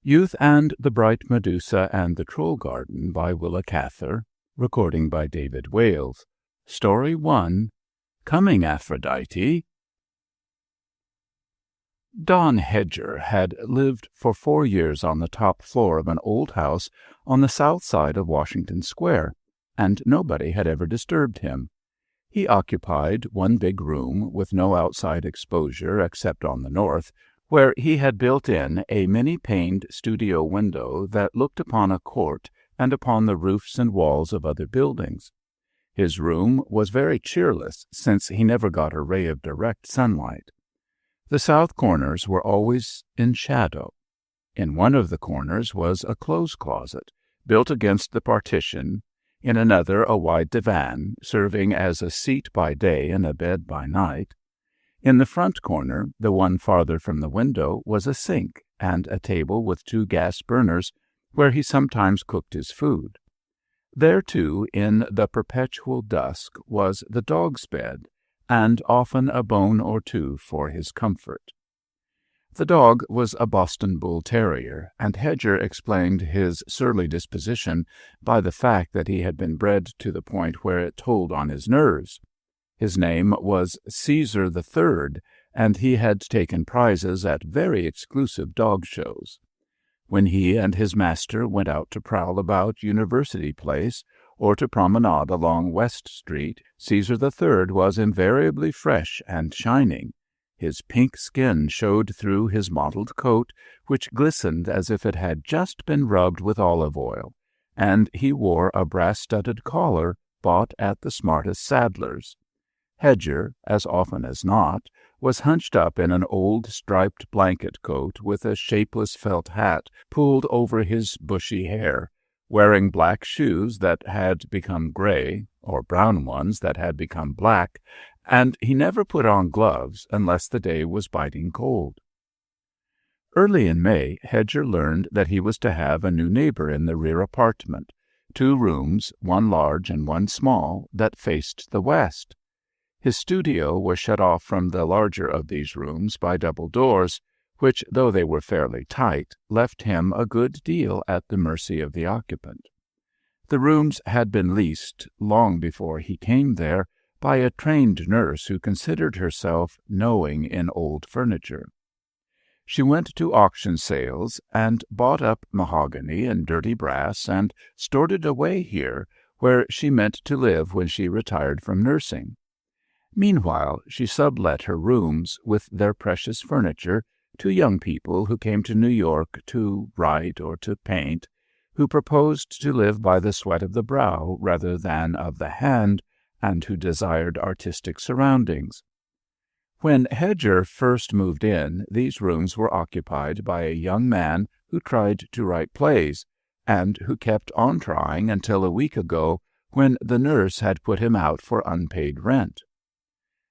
Youth and the Bright Medusa and the Troll Garden by Willa Cather. Recording by David Wales. Story 1. Coming, Aphrodite. Don Hedger had lived for 4 years on the top floor of an old house on the south side of Washington Square, and nobody had ever disturbed him. He occupied one big room with no outside exposure except on the north, where he had built in a many-paned studio window that looked upon a court and upon the roofs and walls of other buildings. His room was very cheerless, since he never got a ray of direct sunlight. The south corners were always in shadow. In one of the corners was a clothes closet, built against the partition, in another a wide divan, serving as a seat by day and a bed by night. In the front corner, the one farther from the window, was a sink and a table with 2 gas burners, where he sometimes cooked his food. There, too, in the perpetual dusk, was the dog's bed, and often a bone or two for his comfort. The dog was a Boston bull terrier, and Hedger explained his surly disposition by the fact that he had been bred to the point where it told on his nerves. His name was Caesar III, and he had taken prizes at very exclusive dog shows. When he and his master went out to prowl about University Place or to promenade along West Street, Caesar III was invariably fresh and shining. His pink skin showed through his mottled coat, which glistened as if it had just been rubbed with olive oil, and he wore a brass-studded collar bought at the smartest saddler's. Hedger, as often as not, was hunched up in an old striped blanket coat with a shapeless felt hat pulled over his bushy hair, wearing black shoes that had become gray, or brown ones that had become black, and he never put on gloves unless the day was biting cold. Early in May, Hedger learned that he was to have a new neighbor in the rear apartment, 2 rooms, one large and one small, that faced the west. His studio was shut off from the larger of these rooms by double doors, which, though they were fairly tight, left him a good deal at the mercy of the occupant. The rooms had been leased, long before he came there, by a trained nurse who considered herself knowing in old furniture. She went to auction sales and bought up mahogany and dirty brass and stored it away here, where she meant to live when she retired from nursing. Meanwhile, she sublet her rooms, with their precious furniture, to young people who came to New York to write or to paint, who proposed to live by the sweat of the brow rather than of the hand, and who desired artistic surroundings. When Hedger first moved in, these rooms were occupied by a young man who tried to write plays, and who kept on trying until a week ago, when the nurse had put him out for unpaid rent.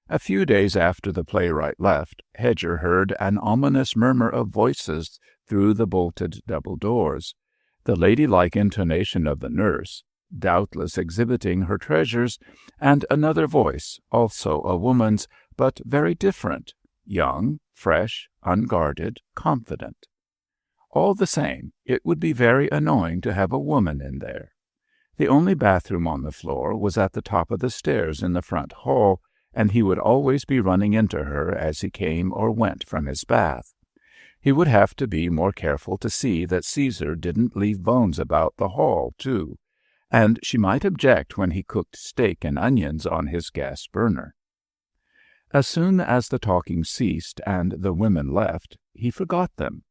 A few days after the playwright left, Hedger heard an ominous murmur of voices through the bolted double doors. The ladylike intonation of the nurse, doubtless exhibiting her treasures, and another voice, also a woman's, but very different, young, fresh, unguarded, confident. All the same, it would be very annoying to have a woman in there. The only bathroom on the floor was at the top of the stairs in the front hall, and he would always be running into her as he came or went from his bath. He would have to be more careful to see that Caesar didn't leave bones about the hall, too, and she might object when he cooked steak and onions on his gas burner. As soon as the talking ceased and the women left, he forgot them.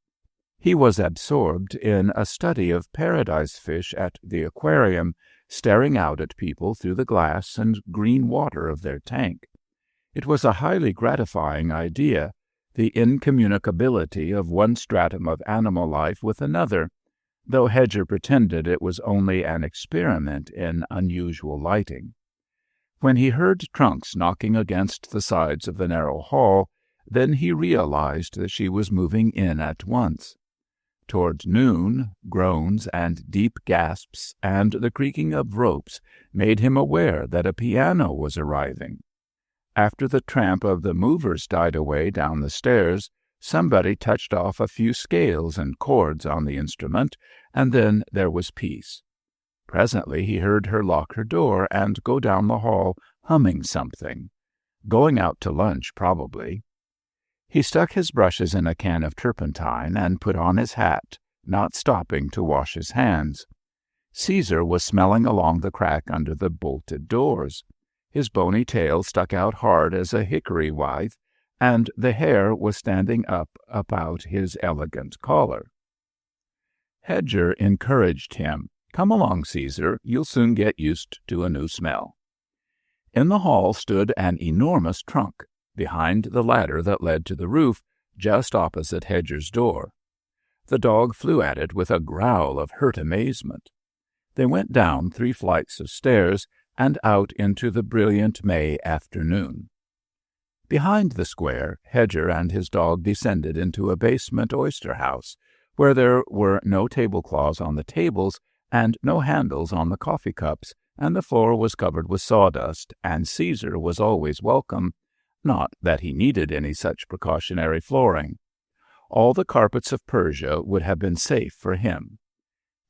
He was absorbed in a study of paradise fish at the aquarium, staring out at people through the glass and green water of their tank. It was a highly gratifying idea, the incommunicability of one stratum of animal life with another, though Hedger pretended it was only an experiment in unusual lighting. When he heard trunks knocking against the sides of the narrow hall, then he realized that she was moving in at once. Toward noon, groans and deep gasps and the creaking of ropes made him aware that a piano was arriving. After the tramp of the movers died away down the stairs, Somebody touched off a few scales and chords on the instrument, and then there was peace. Presently he heard her lock her door and go down the hall, humming something. Going out to lunch, probably. He stuck his brushes in a can of turpentine and put on his hat, not stopping to wash his hands. Caesar was smelling along the crack under the bolted doors. His bony tail stuck out hard as a hickory withe, and the hair was standing up about his elegant collar. Hedger encouraged him. "Come along, Caesar. You'll soon get used to a new smell." In the hall stood an enormous trunk, behind the ladder that led to the roof, just opposite Hedger's door. The dog flew at it with a growl of hurt amazement. They went down 3 flights of stairs and out into the brilliant May afternoon. Behind the square, Hedger and his dog descended into a basement oyster-house, where there were no tablecloths on the tables and no handles on the coffee cups, and the floor was covered with sawdust, and Caesar was always welcome, not that he needed any such precautionary flooring. All the carpets of Persia would have been safe for him.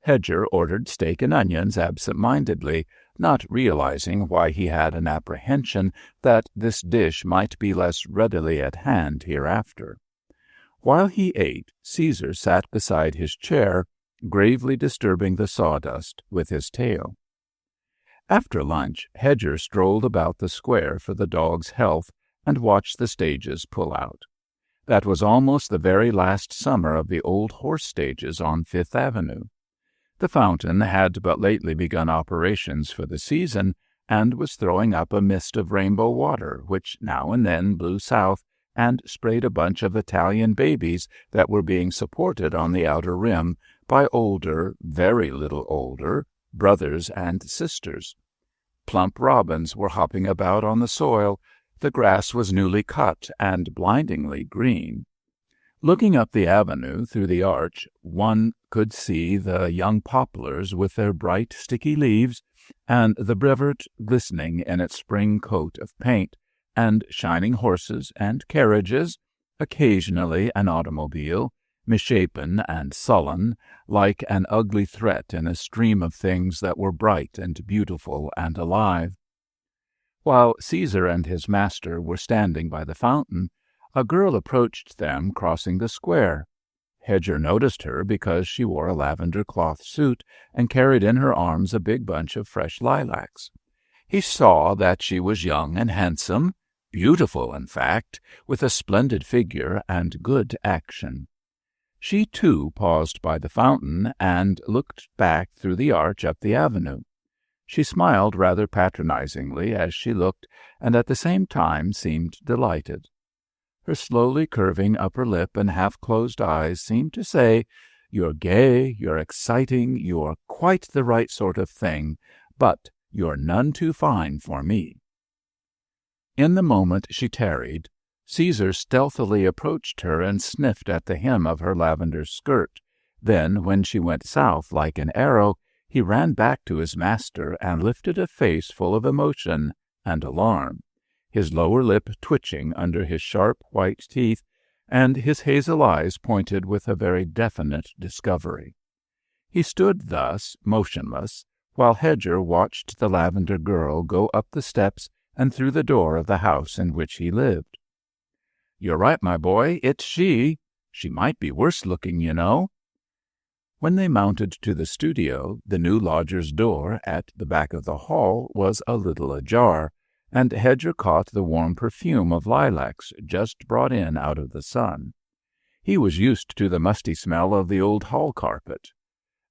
Hedger ordered steak and onions absent-mindedly, not realizing why he had an apprehension that this dish might be less readily at hand hereafter. While he ate, Caesar sat beside his chair, gravely disturbing the sawdust with his tail. After lunch, Hedger strolled about the square for the dog's health and watched the stages pull out. That was almost the very last summer of the old horse stages on Fifth Avenue. The fountain had but lately begun operations for the season, and was throwing up a mist of rainbow water, which now and then blew south and sprayed a bunch of Italian babies that were being supported on the outer rim by older, very little older, brothers and sisters. Plump robins were hopping about on the soil. The grass was newly cut and blindingly green. Looking up the avenue through the arch, one could see the young poplars with their bright, sticky leaves, and the brevet glistening in its spring coat of paint, and shining horses and carriages, occasionally an automobile, misshapen and sullen, like an ugly threat in a stream of things that were bright and beautiful and alive. While Caesar and his master were standing by the fountain, a girl approached them crossing the square. Hedger noticed her because she wore a lavender cloth suit and carried in her arms a big bunch of fresh lilacs. He saw that she was young and handsome, beautiful, in fact, with a splendid figure and good action. She, too, paused by the fountain and looked back through the arch up the avenue. She smiled rather patronizingly as she looked, and at the same time seemed delighted. Her slowly curving upper lip and half-closed eyes seemed to say, "You're gay, you're exciting, you're quite the right sort of thing, but you're none too fine for me." In the moment she tarried, Caesar stealthily approached her and sniffed at the hem of her lavender skirt. Then, when she went south like an arrow, he ran back to his master and lifted a face full of emotion and alarm, his lower lip twitching under his sharp white teeth, and his hazel eyes pointed with a very definite discovery. He stood thus, motionless, while Hedger watched the lavender girl go up the steps and through the door of the house in which he lived. "You're right, my boy, it's she. She might be worse looking, you know." When they mounted to the studio, the new lodger's door at the back of the hall was a little ajar, and Hedger caught the warm perfume of lilacs just brought in out of the sun. He was used to the musty smell of the old hall carpet.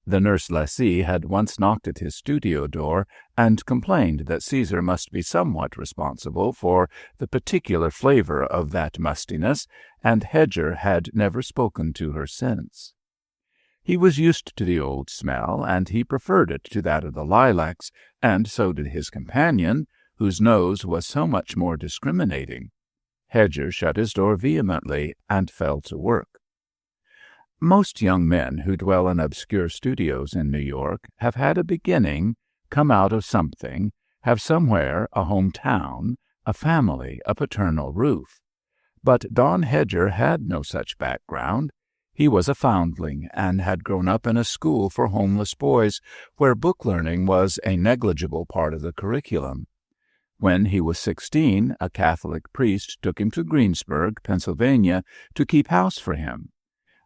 The nurse lessee had once knocked at his studio door and complained that Caesar must be somewhat responsible for the particular flavor of that mustiness, and Hedger had never spoken to her since. He was used to the old smell, and he preferred it to that of the lilacs, and so did his companion, whose nose was so much more discriminating. Hedger shut his door vehemently and fell to work. Most young men who dwell in obscure studios in New York have had a beginning, come out of something, have somewhere a home town, a family, a paternal roof. But Don Hedger had no such background. He was a foundling and had grown up in a school for homeless boys where book learning was a negligible part of the curriculum. When he was 16, a Catholic priest took him to Greensburg, Pennsylvania, to keep house for him.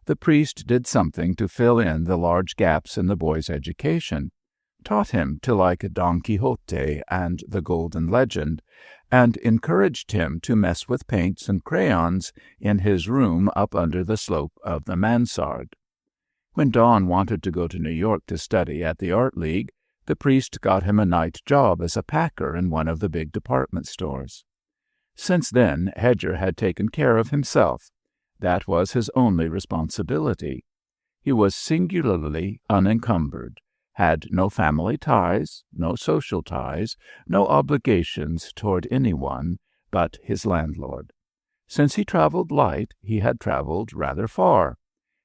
The priest did something to fill in the large gaps in the boy's education, taught him to like Don Quixote and the Golden Legend, and encouraged him to mess with paints and crayons in his room up under the slope of the mansard. When Don wanted to go to New York to study at the Art League, the priest got him a night job as a packer in one of the big department stores. Since then, Hedger had taken care of himself. That was his only responsibility. He was singularly unencumbered, had no family ties, no social ties, no obligations toward anyone but his landlord. Since he traveled light, he had traveled rather far.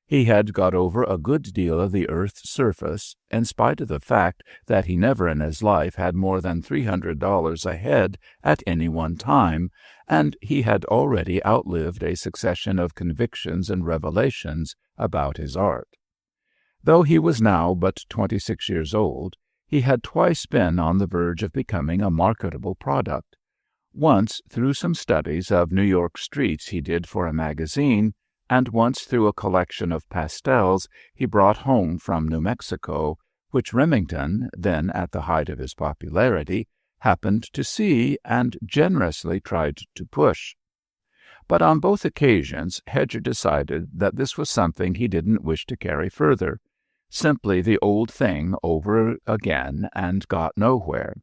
He had got over a good deal of the earth's surface, in spite of the fact that he never in his life had more than $300 a head at any one time, and he had already outlived a succession of convictions and revelations about his art. Though he was now but 26 years old, he had twice been on the verge of becoming a marketable product. Once through some studies of New York streets he did for a magazine, and once through a collection of pastels he brought home from New Mexico, which Remington, then at the height of his popularity, happened to see and generously tried to push. But on both occasions Hedger decided that this was something he didn't wish to carry further, simply the old thing over again, and got nowhere.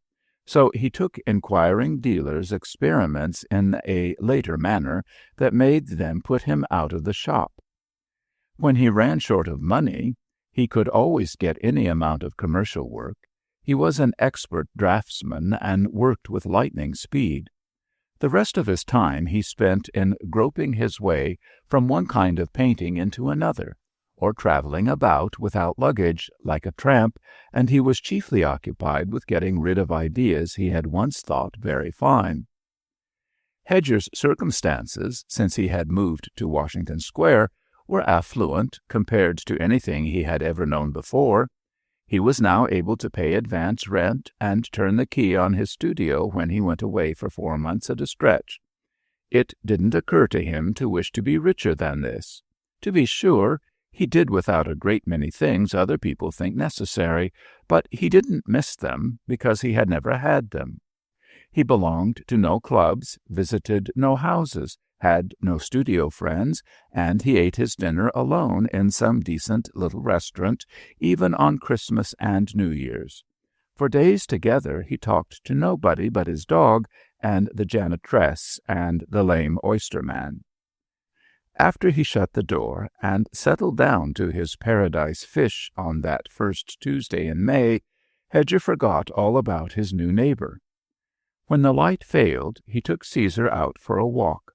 So he took inquiring dealers' experiments in a later manner that made them put him out of the shop. When he ran short of money, he could always get any amount of commercial work. He was an expert draftsman and worked with lightning speed. The rest of his time he spent in groping his way from one kind of painting into another, or traveling about without luggage, like a tramp, and he was chiefly occupied with getting rid of ideas he had once thought very fine. Hedger's circumstances, since he had moved to Washington Square, were affluent compared to anything he had ever known before. He was now able to pay advance rent and turn the key on his studio when he went away for 4 months at a stretch. It didn't occur to him to wish to be richer than this. To be sure, he did without a great many things other people think necessary, but he didn't miss them because he had never had them. He belonged to no clubs, visited no houses, had no studio friends, and he ate his dinner alone in some decent little restaurant, even on Christmas and New Year's. For days together he talked to nobody but his dog and the janitress and the lame oysterman. After he shut the door and settled down to his paradise fish on that first Tuesday in May, Hedger forgot all about his new neighbor. When the light failed, he took Caesar out for a walk.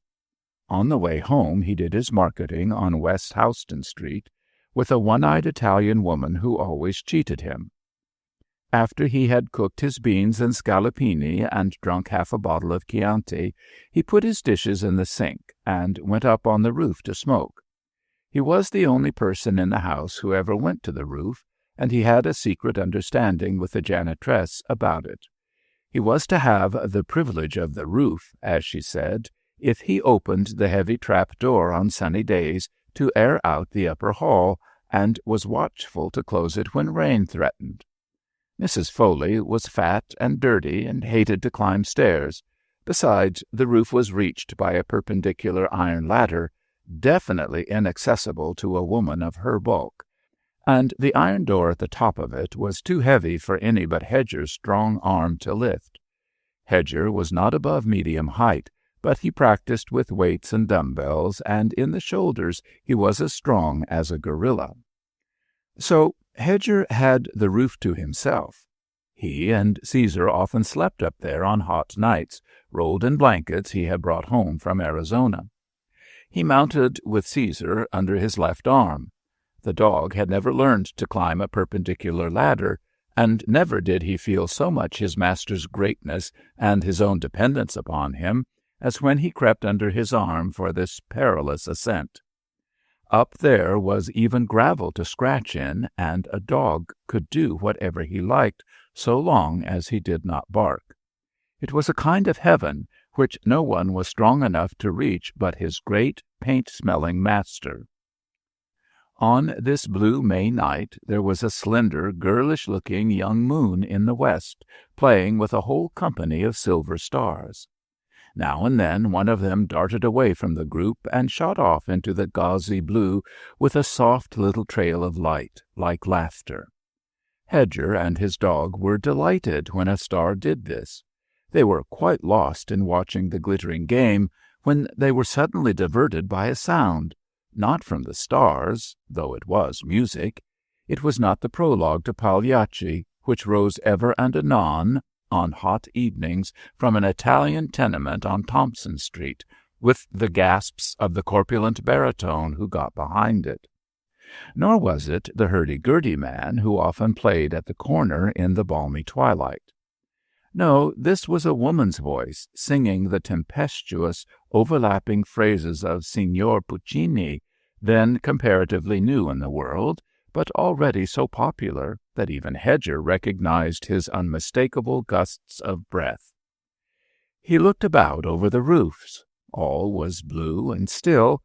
On the way home he did his marketing on West Houston Street with a one-eyed Italian woman who always cheated him. After he had cooked his beans and scallopini and drunk half a bottle of Chianti, he put his dishes in the sink and went up on the roof to smoke. He was the only person in the house who ever went to the roof, and he had a secret understanding with the janitress about it. He was to have the privilege of the roof, as she said, if he opened the heavy trap door on sunny days to air out the upper hall, and was watchful to close it when rain threatened. Mrs. Foley was fat and dirty and hated to climb stairs. Besides, the roof was reached by a perpendicular iron ladder, definitely inaccessible to a woman of her bulk, and the iron door at the top of it was too heavy for any but Hedger's strong arm to lift. Hedger was not above medium height, but he practiced with weights and dumbbells, and in the shoulders he was as strong as a gorilla. So Hedger had the roof to himself. He and Caesar often slept up there on hot nights, rolled in blankets he had brought home from Arizona. He mounted with Caesar under his left arm. The dog had never learned to climb a perpendicular ladder, and never did he feel so much his master's greatness and his own dependence upon him as when he crept under his arm for this perilous ascent. Up there was even gravel to scratch in, and a dog could do whatever he liked so long as he did not bark. It was a kind of heaven which no one was strong enough to reach but his great paint-smelling master. On this blue May night there was a slender, girlish-looking young moon in the west, playing with a whole company of silver stars. Now and then one of them darted away from the group and shot off into the gauzy blue with a soft little trail of light, like laughter. Hedger and his dog were delighted when a star did this. They were quite lost in watching the glittering game when they were suddenly diverted by a sound, not from the stars, though it was music. It was not the prologue to Pagliacci, which rose ever and anon, on hot evenings, from an Italian tenement on Thompson Street, with the gasps of the corpulent baritone who got behind it. Nor was it the hurdy-gurdy man who often played at the corner in the balmy twilight. No, this was a woman's voice, singing the tempestuous, overlapping phrases of Signor Puccini, then comparatively new in the world, but already so popular that even Hedger recognized his unmistakable gusts of breath. He looked about over the roofs. All was blue and still,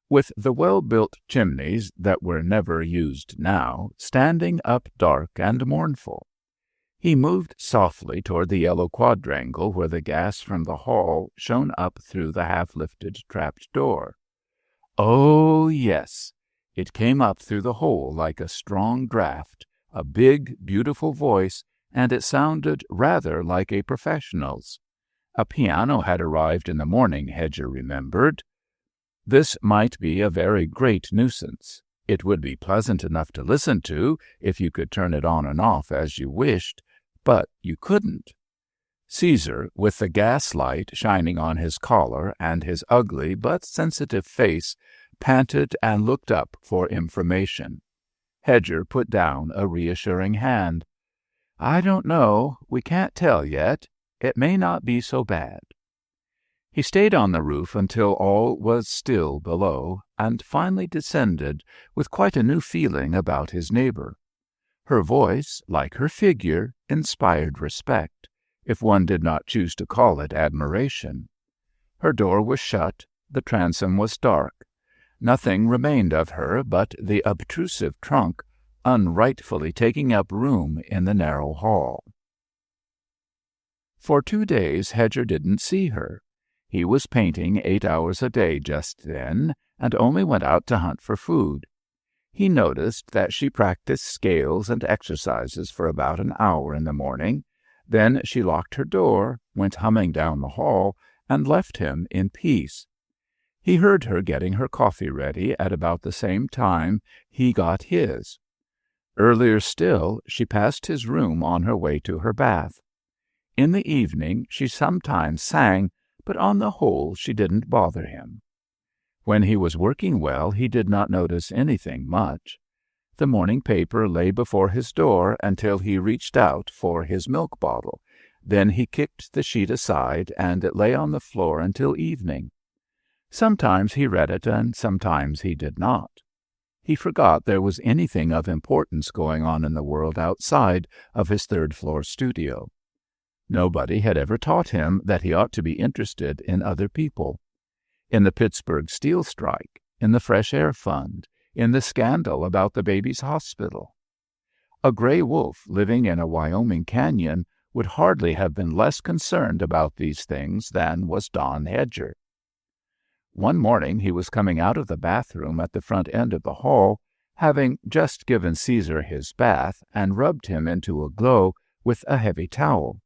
with the well-built chimneys that were never used now standing up dark and mournful. He moved softly toward the yellow quadrangle where the gas from the hall shone up through the half-lifted trapped door. Oh, yes! It came up through the hole like a strong draught, a big, beautiful voice, and it sounded rather like a professional's. A piano had arrived in the morning, Hedger remembered. This might be a very great nuisance. It would be pleasant enough to listen to, if you could turn it on and off as you wished, but you couldn't. Caesar, with the gas-light shining on his collar and his ugly but sensitive face, panted and looked up for information. Hedger put down a reassuring hand. "I don't know. We can't tell yet. It may not be so bad." He stayed on the roof until all was still below, and finally descended with quite a new feeling about his neighbor. Her voice, like her figure, inspired respect, if one did not choose to call it admiration. Her door was shut, the transom was dark. Nothing remained of her but the obtrusive trunk, unrightfully taking up room in the narrow hall. For 2 days Hedger didn't see her. He was painting 8 hours a day just then, and only went out to hunt for food. He noticed that she practiced scales and exercises for about an hour in the morning. Then she locked her door, went humming down the hall, and left him in peace. He heard her getting her coffee ready at about the same time he got his. Earlier still, she passed his room on her way to her bath. In the evening she sometimes sang, but on the whole she didn't bother him. When he was working well, he did not notice anything much. The morning paper lay before his door until he reached out for his milk bottle. Then he kicked the sheet aside, and it lay on the floor until evening. Sometimes he read it, and sometimes he did not. He forgot there was anything of importance going on in the world outside of his third-floor studio. Nobody had ever taught him that he ought to be interested in other people. In the Pittsburgh steel strike, in the fresh air fund, in the scandal about the baby's hospital. A gray wolf living in a Wyoming canyon would hardly have been less concerned about these things than was Don Hedger. One morning he was coming out of the bathroom at the front end of the hall, having just given Caesar his bath and rubbed him into a glow with a heavy towel.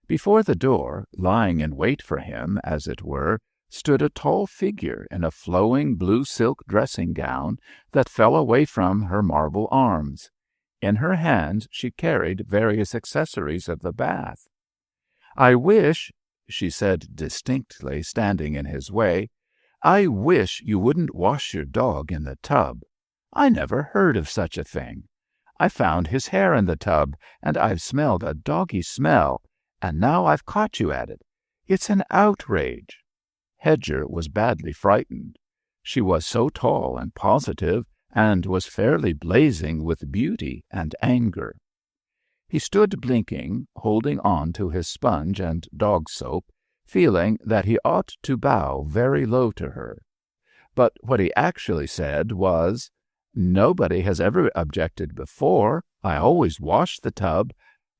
Before the door, lying in wait for him, as it were, stood a tall figure in a flowing blue silk dressing-gown that fell away from her marble arms. In her hands she carried various accessories of the bath. "I wish," she said distinctly, standing in his way, "I wish you wouldn't wash your dog in the tub. I never heard of such a thing. I found his hair in the tub, and I've smelled a doggy smell, and now I've caught you at it. It's an outrage." Hedger was badly frightened. She was so tall and positive, and was fairly blazing with beauty and anger. He stood blinking, holding on to his sponge and dog soap, feeling that he ought to bow very low to her. But what he actually said was, "Nobody has ever objected before. I always wash the tub,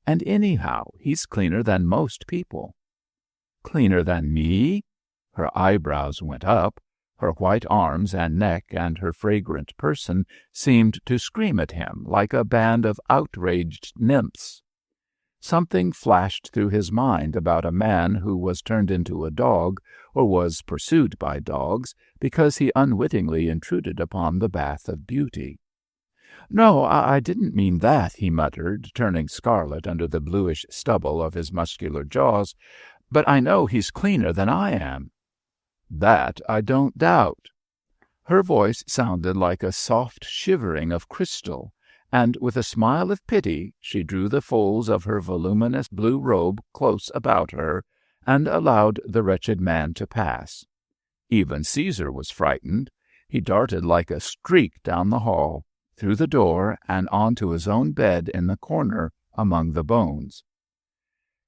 and anyhow, he's cleaner than most people." "Cleaner than me?" Her eyebrows went up. Her white arms and neck and her fragrant person seemed to scream at him like a band of outraged nymphs. Something flashed through his mind about a man who was turned into a dog, or was pursued by dogs, because he unwittingly intruded upon the bath of beauty. "No, I didn't mean that," he muttered, turning scarlet under the bluish stubble of his muscular jaws. "But I know he's cleaner than I am." "That I don't doubt." Her voice sounded like a soft shivering of crystal, and with a smile of pity she drew the folds of her voluminous blue robe close about her, and allowed the wretched man to pass. Even Caesar was frightened. He darted like a streak down the hall, through the door, and on to his own bed in the corner among the bones.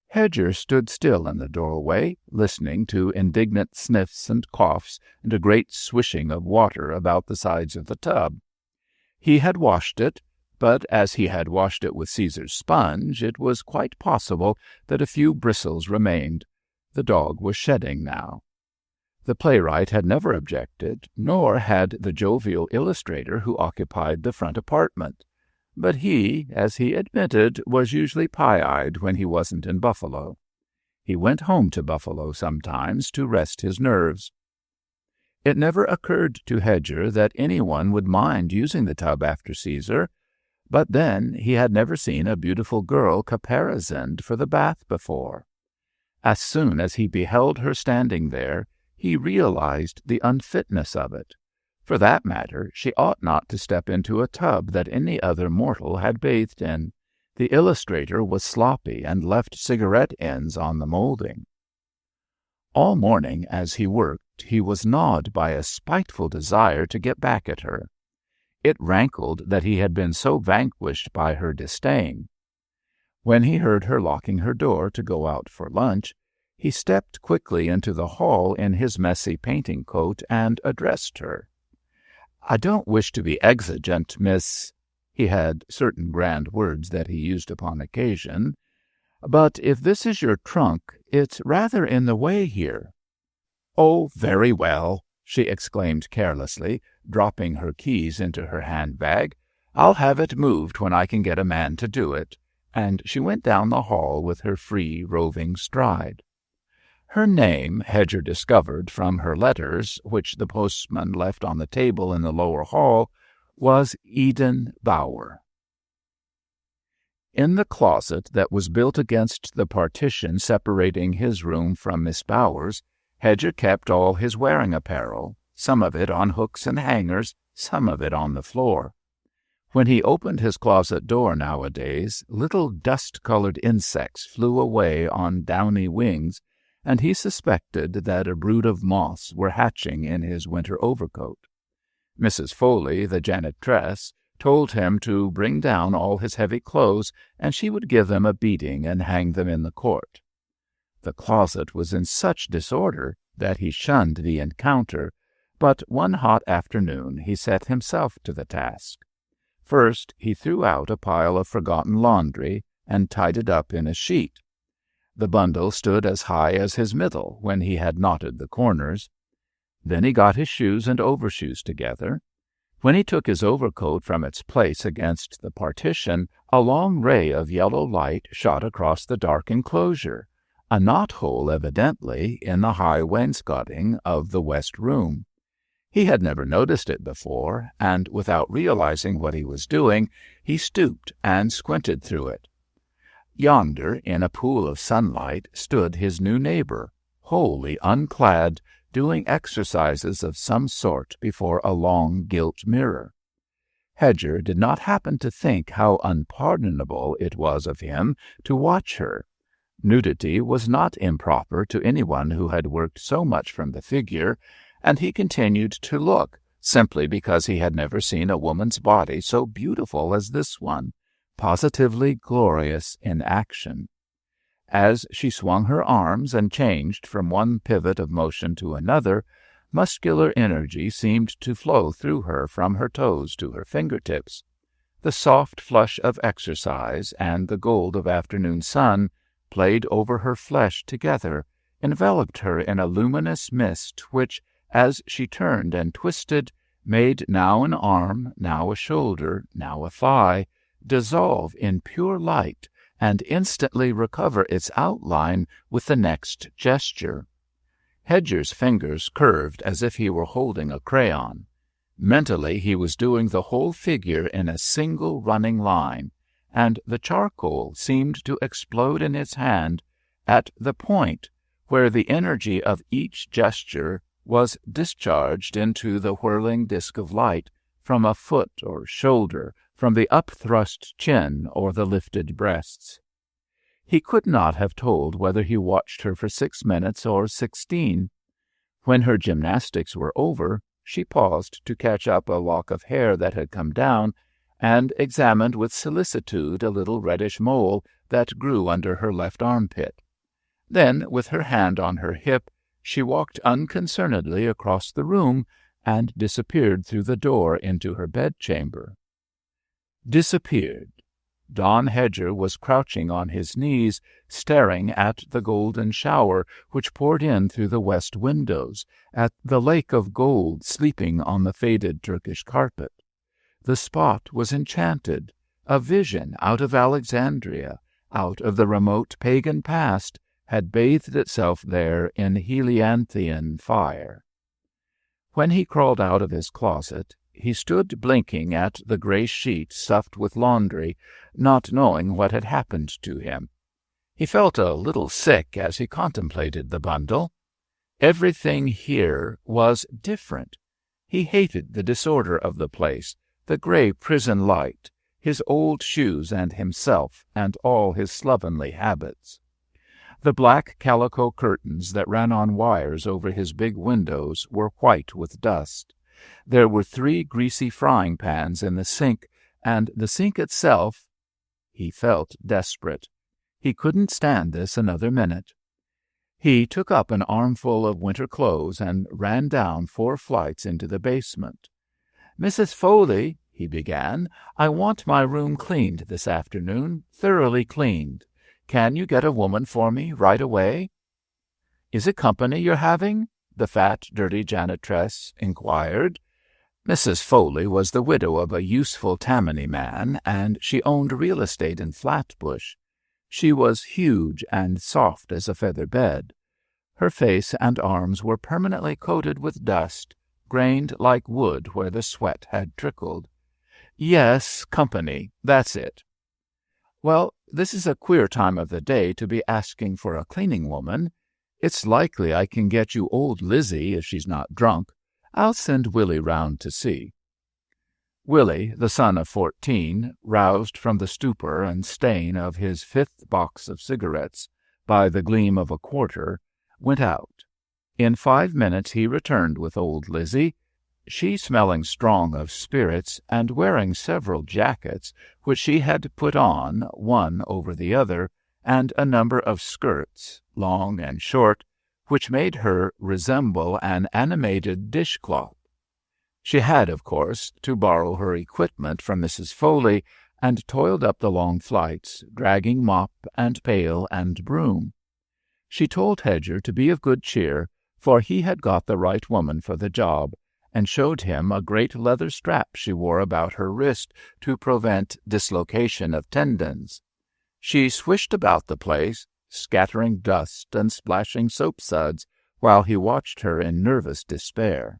Hedger stood still in the doorway, listening to indignant sniffs and coughs and a great swishing of water about the sides of the tub. He had washed it, but as he had washed it with Caesar's sponge, it was quite possible that a few bristles remained. The dog was shedding now. The playwright had never objected, nor had the jovial illustrator who occupied the front apartment. But he, as he admitted, was usually pie-eyed when he wasn't in Buffalo. He went home to Buffalo sometimes to rest his nerves. It never occurred to Hedger that anyone would mind using the tub after Caesar, but then he had never seen a beautiful girl caparisoned for the bath before. As soon as he beheld her standing there, he realized the unfitness of it. For that matter, she ought not to step into a tub that any other mortal had bathed in. The illustrator was sloppy and left cigarette ends on the molding. All morning, as he worked, he was gnawed by a spiteful desire to get back at her. It rankled that he had been so vanquished by her disdain. When he heard her locking her door to go out for lunch, he stepped quickly into the hall in his messy painting coat and addressed her. "I don't wish to be exigent, Miss—" he had certain grand words that he used upon occasion, "but if this is your trunk, it's rather in the way here." "Oh, very well," she exclaimed carelessly, dropping her keys into her handbag. "I'll have it moved when I can get a man to do it," and she went down the hall with her free, roving stride. Her name, Hedger discovered from her letters, which the postman left on the table in the lower hall, was Eden Bower. In the closet that was built against the partition separating his room from Miss Bower's, Hedger kept all his wearing apparel, some of it on hooks and hangers, some of it on the floor. When he opened his closet door nowadays, little dust-colored insects flew away on downy wings, and he suspected that a brood of moths were hatching in his winter overcoat. Mrs. Foley, the janitress, told him to bring down all his heavy clothes, and she would give them a beating and hang them in the court. The closet was in such disorder that he shunned the encounter, but one hot afternoon he set himself to the task. First he threw out a pile of forgotten laundry and tied it up in a sheet. The bundle stood as high as his middle when he had knotted the corners. Then he got his shoes and overshoes together. When he took his overcoat from its place against the partition, a long ray of yellow light shot across the dark enclosure, a knot-hole evidently in the high wainscoting of the west room. He had never noticed it before, and without realizing what he was doing, he stooped and squinted through it. Yonder, in a pool of sunlight, stood his new neighbor, wholly unclad, doing exercises of some sort before a long gilt mirror. Hedger did not happen to think how unpardonable it was of him to watch her, Nudity was not improper to anyone who had worked so much from the figure, and he continued to look, simply because he had never seen a woman's body so beautiful as this one, positively glorious in action. As she swung her arms and changed from one pivot of motion to another, muscular energy seemed to flow through her from her toes to her fingertips. The soft flush of exercise and the gold of afternoon sun played over her flesh together, enveloped her in a luminous mist which, as she turned and twisted, made now an arm, now a shoulder, now a thigh, dissolve in pure light and instantly recover its outline with the next gesture. Hedger's fingers curved as if he were holding a crayon. Mentally he was doing the whole figure in a single running line, and the charcoal seemed to explode in his hand at the point where the energy of each gesture was discharged into the whirling disk of light from a foot or shoulder, from the upthrust chin or the lifted breasts. He could not have told whether he watched her for 6 minutes or 16. When her gymnastics were over, she paused to catch up a lock of hair that had come down, and examined with solicitude a little reddish mole that grew under her left armpit. Then, with her hand on her hip, she walked unconcernedly across the room and disappeared through the door into her bedchamber. Disappeared. Don Hedger was crouching on his knees, staring at the golden shower which poured in through the west windows, at the lake of gold sleeping on the faded Turkish carpet. The spot was enchanted. A vision out of Alexandria, out of the remote pagan past, had bathed itself there in helianthine fire. When he crawled out of his closet, he stood blinking at the gray sheet stuffed with laundry, not knowing what had happened to him. He felt a little sick as he contemplated the bundle. Everything here was different. He hated the disorder of the place, the gray prison light, his old shoes and himself, and all his slovenly habits. The black calico curtains that ran on wires over his big windows were white with dust. There were 3 greasy frying pans in the sink, and the sink itself— He felt desperate. He couldn't stand this another minute. He took up an armful of winter clothes and ran down 4 flights into the basement. "Mrs. Foley," he began, "I want my room cleaned this afternoon, thoroughly cleaned. Can you get a woman for me right away?" "Is it company you're having?" the fat, dirty janitress inquired. Mrs. Foley was the widow of a useful Tammany man, and she owned real estate in Flatbush. She was huge and soft as a feather bed. Her face and arms were permanently coated with dust, grained like wood where the sweat had trickled. "Yes, company, that's it." "Well, this is a queer time of the day to be asking for a cleaning woman. It's likely I can get you old Lizzie if she's not drunk. I'll send Willie round to see." Willie, the son of 14, roused from the stupor and stain of his 5th box of cigarettes by the gleam of a quarter, went out. In 5 minutes he returned with old Lizzie, she smelling strong of spirits and wearing several jackets which she had put on, one over the other, and a number of skirts, long and short, which made her resemble an animated dishcloth. She had, of course, to borrow her equipment from Mrs. Foley, and toiled up the long flights, dragging mop and pail and broom. She told Hedger to be of good cheer, for he had got the right woman for the job, and showed him a great leather strap she wore about her wrist to prevent dislocation of tendons. She swished about the place, scattering dust and splashing soap suds, while he watched her in nervous despair.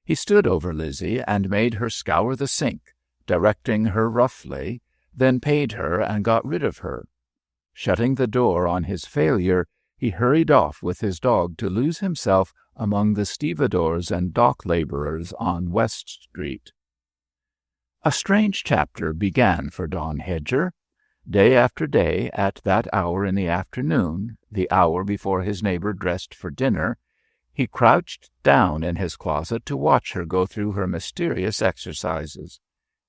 He stood over Lizzie and made her scour the sink, directing her roughly, then paid her and got rid of her. Shutting the door on his failure, he hurried off with his dog to lose himself among the stevedores and dock laborers on West Street. A strange chapter began for Don Hedger. Day after day, at that hour in the afternoon, the hour before his neighbor dressed for dinner, he crouched down in his closet to watch her go through her mysterious exercises.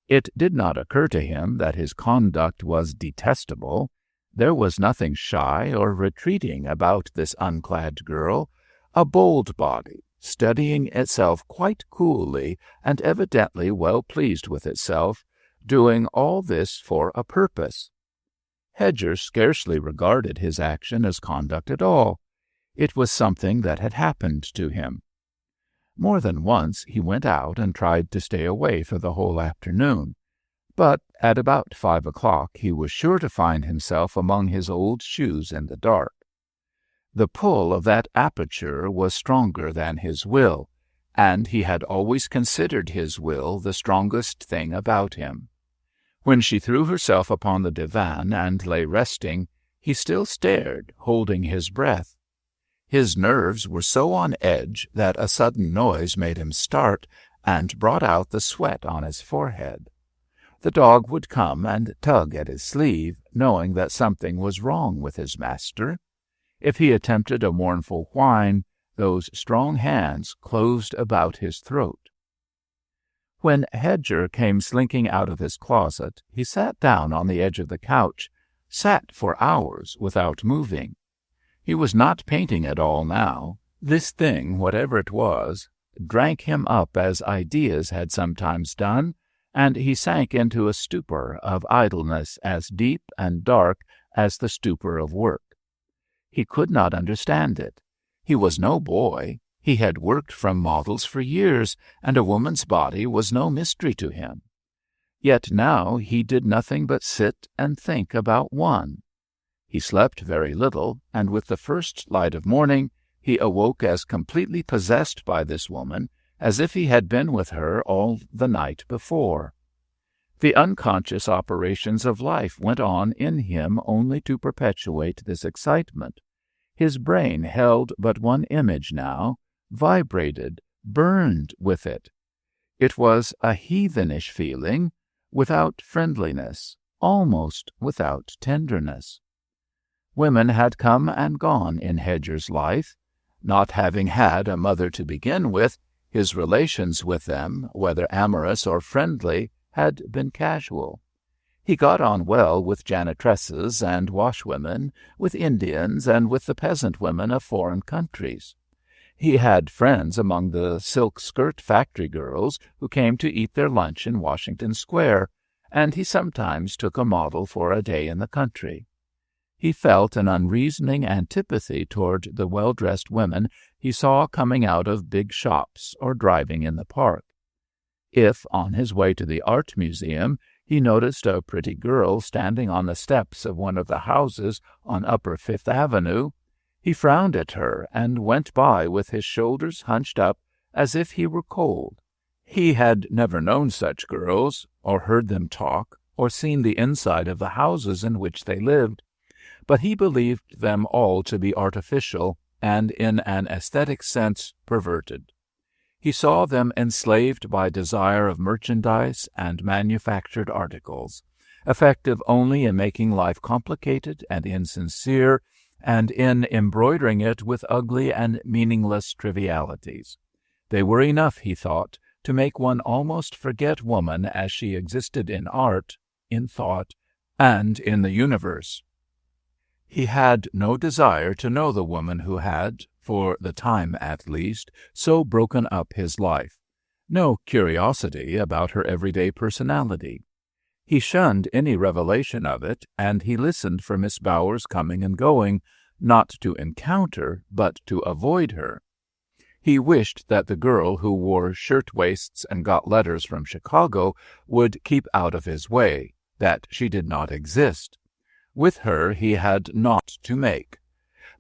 It did not occur to him that his conduct was detestable. There was nothing shy or retreating about this unclad girl, a bold body, studying itself quite coolly and evidently well pleased with itself, doing all this for a purpose. Hedger scarcely regarded his action as conduct at all. It was something that had happened to him. More than once he went out and tried to stay away for the whole afternoon, but at about 5 o'clock he was sure to find himself among his old shoes in the dark. The pull of that aperture was stronger than his will, and he had always considered his will the strongest thing about him. When she threw herself upon the divan and lay resting, he still stared, holding his breath. His nerves were so on edge that a sudden noise made him start and brought out the sweat on his forehead. The dog would come and tug at his sleeve, knowing that something was wrong with his master. If he attempted a mournful whine, those strong hands closed about his throat. When Hedger came slinking out of his closet, he sat down on the edge of the couch, sat for hours without moving. He was not painting at all now. This thing, whatever it was, drank him up as ideas had sometimes done, and he sank into a stupor of idleness as deep and dark as the stupor of work. He could not understand it. He was no boy. He had worked from models for years, and a woman's body was no mystery to him. Yet now he did nothing but sit and think about one. He slept very little, and with the first light of morning he awoke as completely possessed by this woman as if he had been with her all the night before. The unconscious operations of life went on in him only to perpetuate this excitement. His brain held but one image now, vibrated, burned with it. It was a heathenish feeling, without friendliness, almost without tenderness. Women had come and gone in Hedger's life. Not having had a mother to begin with, his relations with them, whether amorous or friendly, had been casual. He got on well with janitresses and washwomen, with Indians, and with the peasant women of foreign countries. He had friends among the silk-skirt factory girls who came to eat their lunch in Washington Square, and he sometimes took a model for a day in the country. He felt an unreasoning antipathy toward the well-dressed women he saw coming out of big shops or driving in the park. If, on his way to the art museum, he noticed a pretty girl standing on the steps of one of the houses on Upper Fifth Avenue, he frowned at her and went by with his shoulders hunched up as if he were cold. He had never known such girls, or heard them talk, or seen the inside of the houses in which they lived, but he believed them all to be artificial and, in an aesthetic sense, perverted. He saw them enslaved by desire of merchandise and manufactured articles, effective only in making life complicated and insincere, and in embroidering it with ugly and meaningless trivialities. They were enough, he thought, to make one almost forget woman as she existed in art, in thought, and in the universe. He had no desire to know the woman who had, for the time at least, so broken up his life, no curiosity about her everyday personality. He shunned any revelation of it, and he listened for Miss Bower's coming and going, not to encounter, but to avoid her. He wished that the girl who wore shirt-waists and got letters from Chicago would keep out of his way, that she did not exist. With her he had naught to make.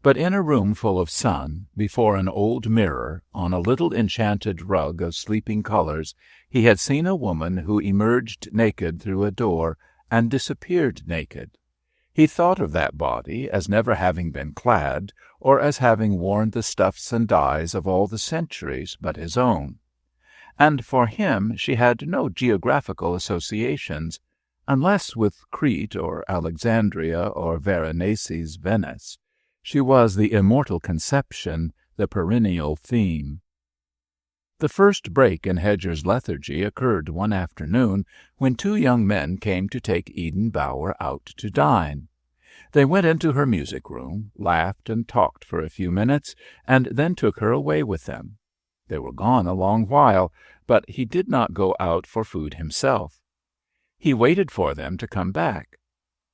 But in a room full of sun, before an old mirror, on a little enchanted rug of sleeping colors, he had seen a woman who emerged naked through a door and disappeared naked. He thought of that body as never having been clad, or as having worn the stuffs and dyes of all the centuries but his own. And for him she had no geographical associations. Unless with Crete or Alexandria or Veronese's Venice, she was the immortal conception, the perennial theme. The first break in Hedger's lethargy occurred one afternoon when two young men came to take Eden Bower out to dine. They went into her music-room, laughed and talked for a few minutes, and then took her away with them. They were gone a long while, but he did not go out for food himself. He waited for them to come back.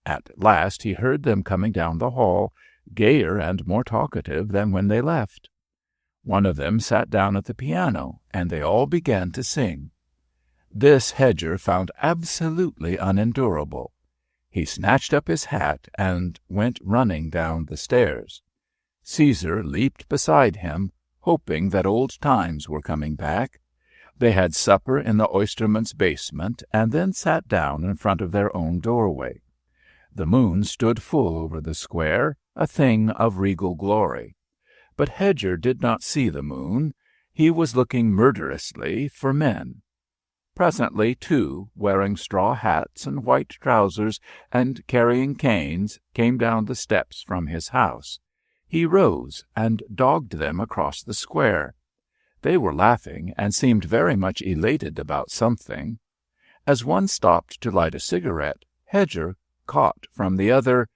At last he heard them coming down the hall, gayer and more talkative than when they left. One of them sat down at the piano, and they all began to sing. This Hedger found absolutely unendurable. He snatched up his hat and went running down the stairs. Caesar leaped beside him, hoping that old times were coming back. They had supper in the oysterman's basement, and then sat down in front of their own doorway. The moon stood full over the square, a thing of regal glory. But Hedger did not see the moon. He was looking murderously for men. Presently two, wearing straw hats and white trousers and carrying canes, came down the steps from his house. He rose and dogged them across the square. They were laughing and seemed very much elated about something. As one stopped to light a cigarette, Hedger caught from the other,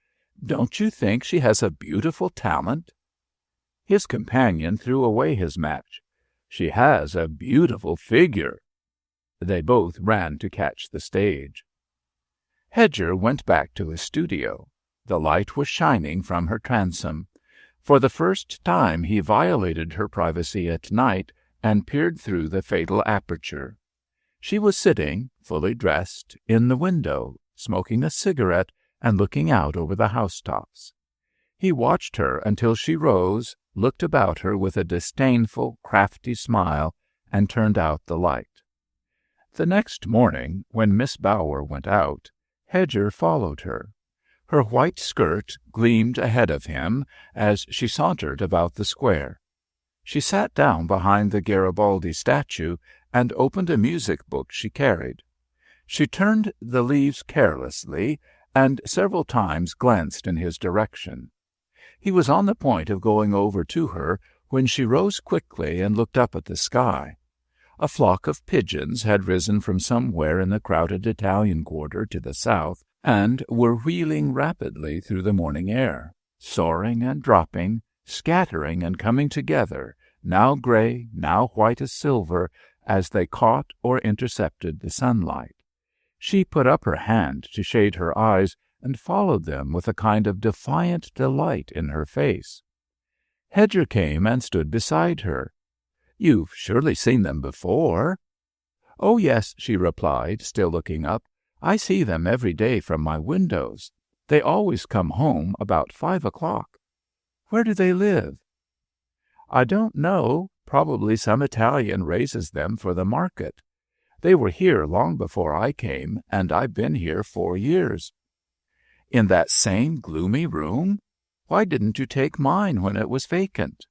"Don't you think she has a beautiful talent?" His companion threw away his match. "She has a beautiful figure." They both ran to catch the stage. Hedger went back to his studio. The light was shining from her transom. For the first time he violated her privacy at night and peered through the fatal aperture. She was sitting, fully dressed, in the window, smoking a cigarette and looking out over the housetops. He watched her until she rose, looked about her with a disdainful, crafty smile, and turned out the light. The next morning, when Miss Bower went out, Hedger followed her. Her white skirt gleamed ahead of him as she sauntered about the square. She sat down behind the Garibaldi statue and opened a music book she carried. She turned the leaves carelessly and several times glanced in his direction. He was on the point of going over to her when she rose quickly and looked up at the sky. A flock of pigeons had risen from somewhere in the crowded Italian quarter to the south, and were wheeling rapidly through the morning air, soaring and dropping, scattering and coming together, now gray, now white as silver, as they caught or intercepted the sunlight. She put up her hand to shade her eyes, and followed them with a kind of defiant delight in her face. Hedger came and stood beside her. "You've surely seen them before?" "Oh, yes," she replied, still looking up. "I see them every day from my windows. They always come home about 5 o'clock. Where do they live?" "I don't know. Probably some Italian raises them for the market. They were here long before I came, and I've been here 4 years." "In that same gloomy room? Why didn't you take mine when it was vacant?"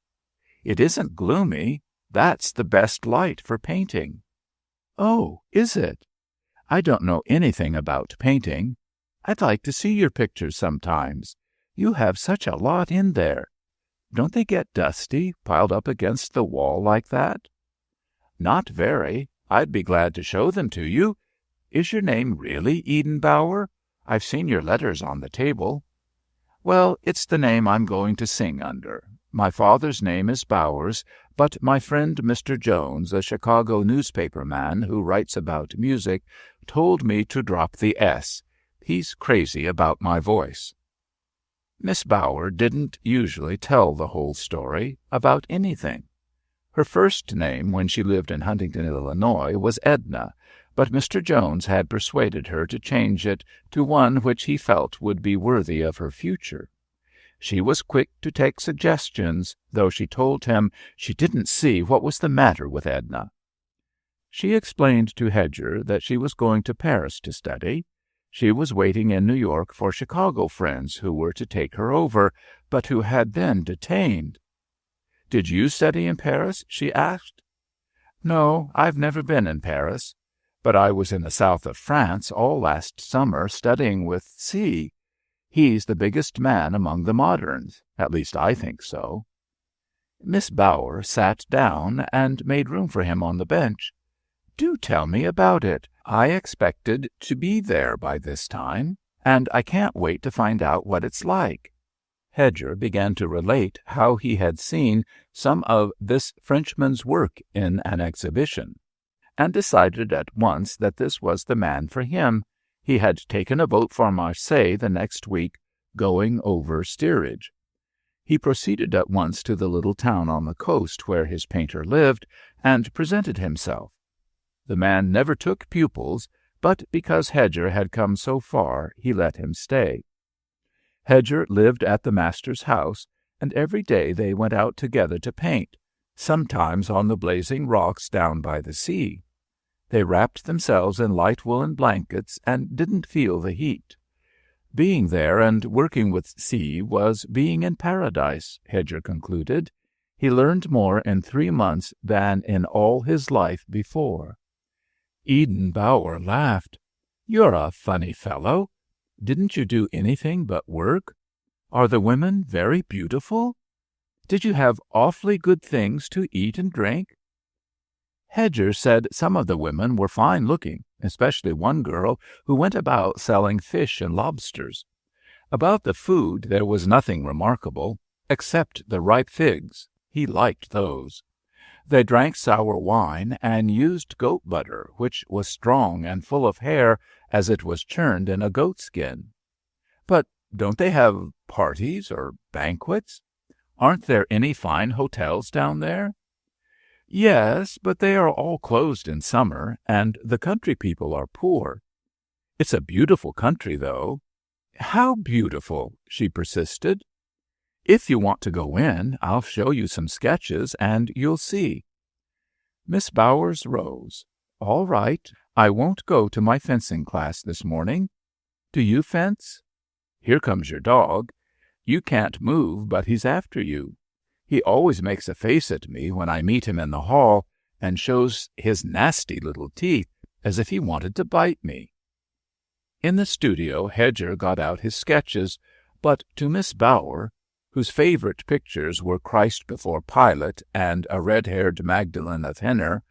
"It isn't gloomy. That's the best light for painting." "Oh, is it? I don't know anything about painting. I'd like to see your pictures sometimes. You have such a lot in there. Don't they get dusty, piled up against the wall like that?" "Not very. I'd be glad to show them to you. Is your name really Eden Bower? I've seen your letters on the table." "Well, it's the name I'm going to sing under. My father's name is Bowers, but my friend Mr. Jones, a Chicago newspaper man who writes about music, told me to drop the S. He's crazy about my voice." Miss Bower didn't usually tell the whole story about anything. Her first name when she lived in Huntington, Illinois, was Edna, but Mr. Jones had persuaded her to change it to one which he felt would be worthy of her future. She was quick to take suggestions, though she told him she didn't see what was the matter with Edna. She explained to Hedger that she was going to Paris to study. She was waiting in New York for Chicago friends who were to take her over, but who had been detained. "Did you study in Paris?" she asked. "No, I've never been in Paris. But I was in the south of France all last summer studying with C. He's the biggest man among the moderns. At least I think so." Miss Bower sat down and made room for him on the bench. "Do tell me about it. I expected to be there by this time, and I can't wait to find out what it's like." Hedger began to relate how he had seen some of this Frenchman's work in an exhibition, and decided at once that this was the man for him. He had taken a boat for Marseille the next week, going over steerage. He proceeded at once to the little town on the coast where his painter lived, and presented himself. The man never took pupils, but because Hedger had come so far, he let him stay. Hedger lived at the master's house, and every day they went out together to paint, sometimes on the blazing rocks down by the sea. They wrapped themselves in light woolen blankets and didn't feel the heat. Being there and working with C was being in paradise, Hedger concluded. He learned more in 3 months than in all his life before. Eden Bower laughed. "You're a funny fellow. Didn't you do anything but work? Are the women very beautiful? Did you have awfully good things to eat and drink?" Hedger said some of the women were fine-looking, especially one girl who went about selling fish and lobsters. About the food there was nothing remarkable, except the ripe figs. He liked those. They drank sour wine and used goat butter, which was strong and full of hair, as it was churned in a goatskin. "But don't they have parties or banquets? Aren't there any fine hotels down there?" "Yes, but they are all closed in summer, and the country people are poor. It's a beautiful country, though." "How beautiful?" she persisted. "If you want to go in, I'll show you some sketches, and you'll see." Miss Bowers rose. "All right, I won't go to my fencing class this morning. Do you fence? Here comes your dog. You can't move, but he's after you. He always makes a face at me when I meet him in the hall, and shows his nasty little teeth, as if he wanted to bite me." In the studio, Hedger got out his sketches, but to Miss Bower, whose favorite pictures were Christ before Pilate and a red-haired Magdalene of Henner,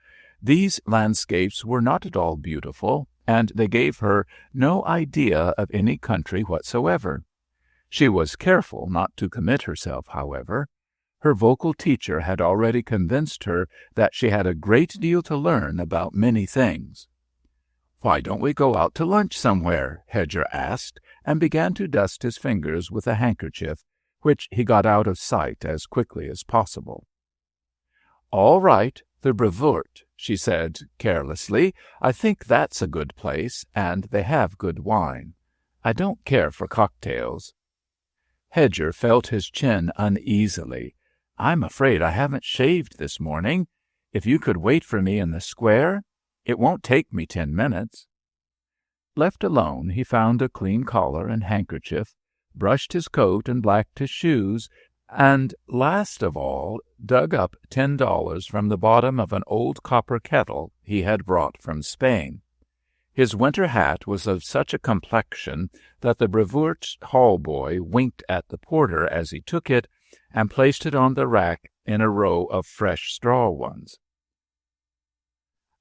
these landscapes were not at all beautiful, and they gave her no idea of any country whatsoever. She was careful not to commit herself, however. Her vocal teacher had already convinced her that she had a great deal to learn about many things. "Why don't we go out to lunch somewhere?" Hedger asked, and began to dust his fingers with a handkerchief, which he got out of sight as quickly as possible. "All right, the Brevoort," she said carelessly. "I think that's a good place, and they have good wine. I don't care for cocktails." Hedger felt his chin uneasily. "I'm afraid I haven't shaved this morning. If you could wait for me in the square, it won't take me 10 minutes." Left alone, he found a clean collar and handkerchief, brushed his coat and blacked his shoes, and, last of all, dug up $10 from the bottom of an old copper kettle he had brought from Spain. His winter hat was of such a complexion that the Brevoort hall boy winked at the porter as he took it and placed it on the rack in a row of fresh straw ones.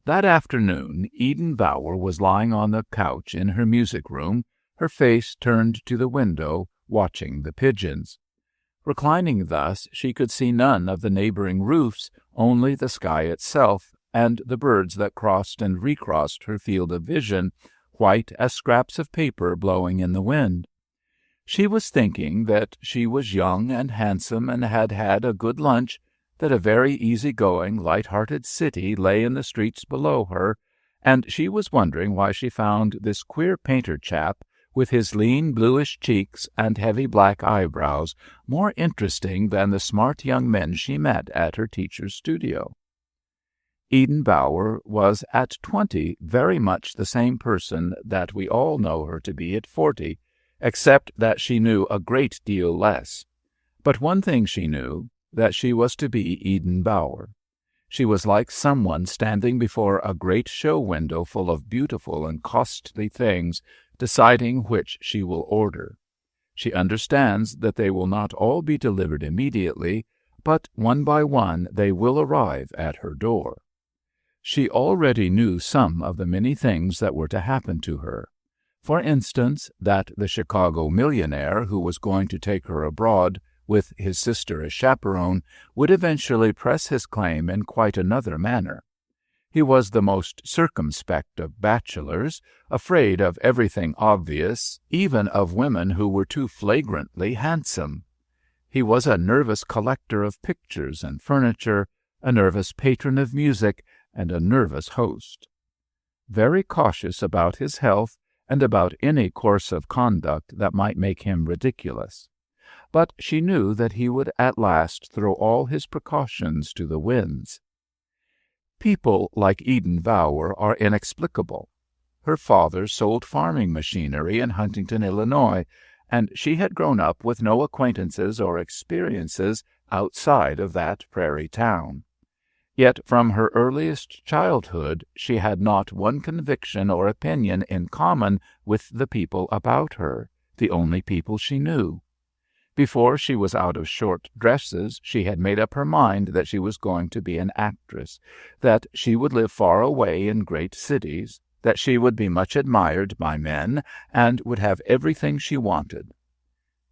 That afternoon Eden Bower was lying on the couch in her music-room, her face turned to the window, watching the pigeons. Reclining thus, she could see none of the neighboring roofs, only the sky itself, and the birds that crossed and recrossed her field of vision, white as scraps of paper blowing in the wind. She was thinking that she was young and handsome and had had a good lunch, that a very easy-going, light-hearted city lay in the streets below her, and she was wondering why she found this queer painter chap, with his lean bluish cheeks and heavy black eyebrows, more interesting than the smart young men she met at her teacher's studio. Eden Bower was at 20 very much the same person that we all know her to be at 40, except that she knew a great deal less. But one thing she knew, that she was to be Eden Bower. She was like someone standing before a great show window full of beautiful and costly things, deciding which she will order. She understands that they will not all be delivered immediately, but one by one they will arrive at her door. She already knew some of the many things that were to happen to her. For instance, that the Chicago millionaire who was going to take her abroad with his sister as chaperone would eventually press his claim in quite another manner. He was the most circumspect of bachelors, afraid of everything obvious, even of women who were too flagrantly handsome. He was a nervous collector of pictures and furniture, a nervous patron of music, and a nervous host. Very cautious about his health and about any course of conduct that might make him ridiculous. But she knew that he would at last throw all his precautions to the winds. People like Eden Bower are inexplicable. Her father sold farming machinery in Huntington, Illinois, and she had grown up with no acquaintances or experiences outside of that prairie town. Yet from her earliest childhood she had not one conviction or opinion in common with the people about her, the only people she knew. Before she was out of short dresses, she had made up her mind that she was going to be an actress, that she would live far away in great cities, that she would be much admired by men, and would have everything she wanted.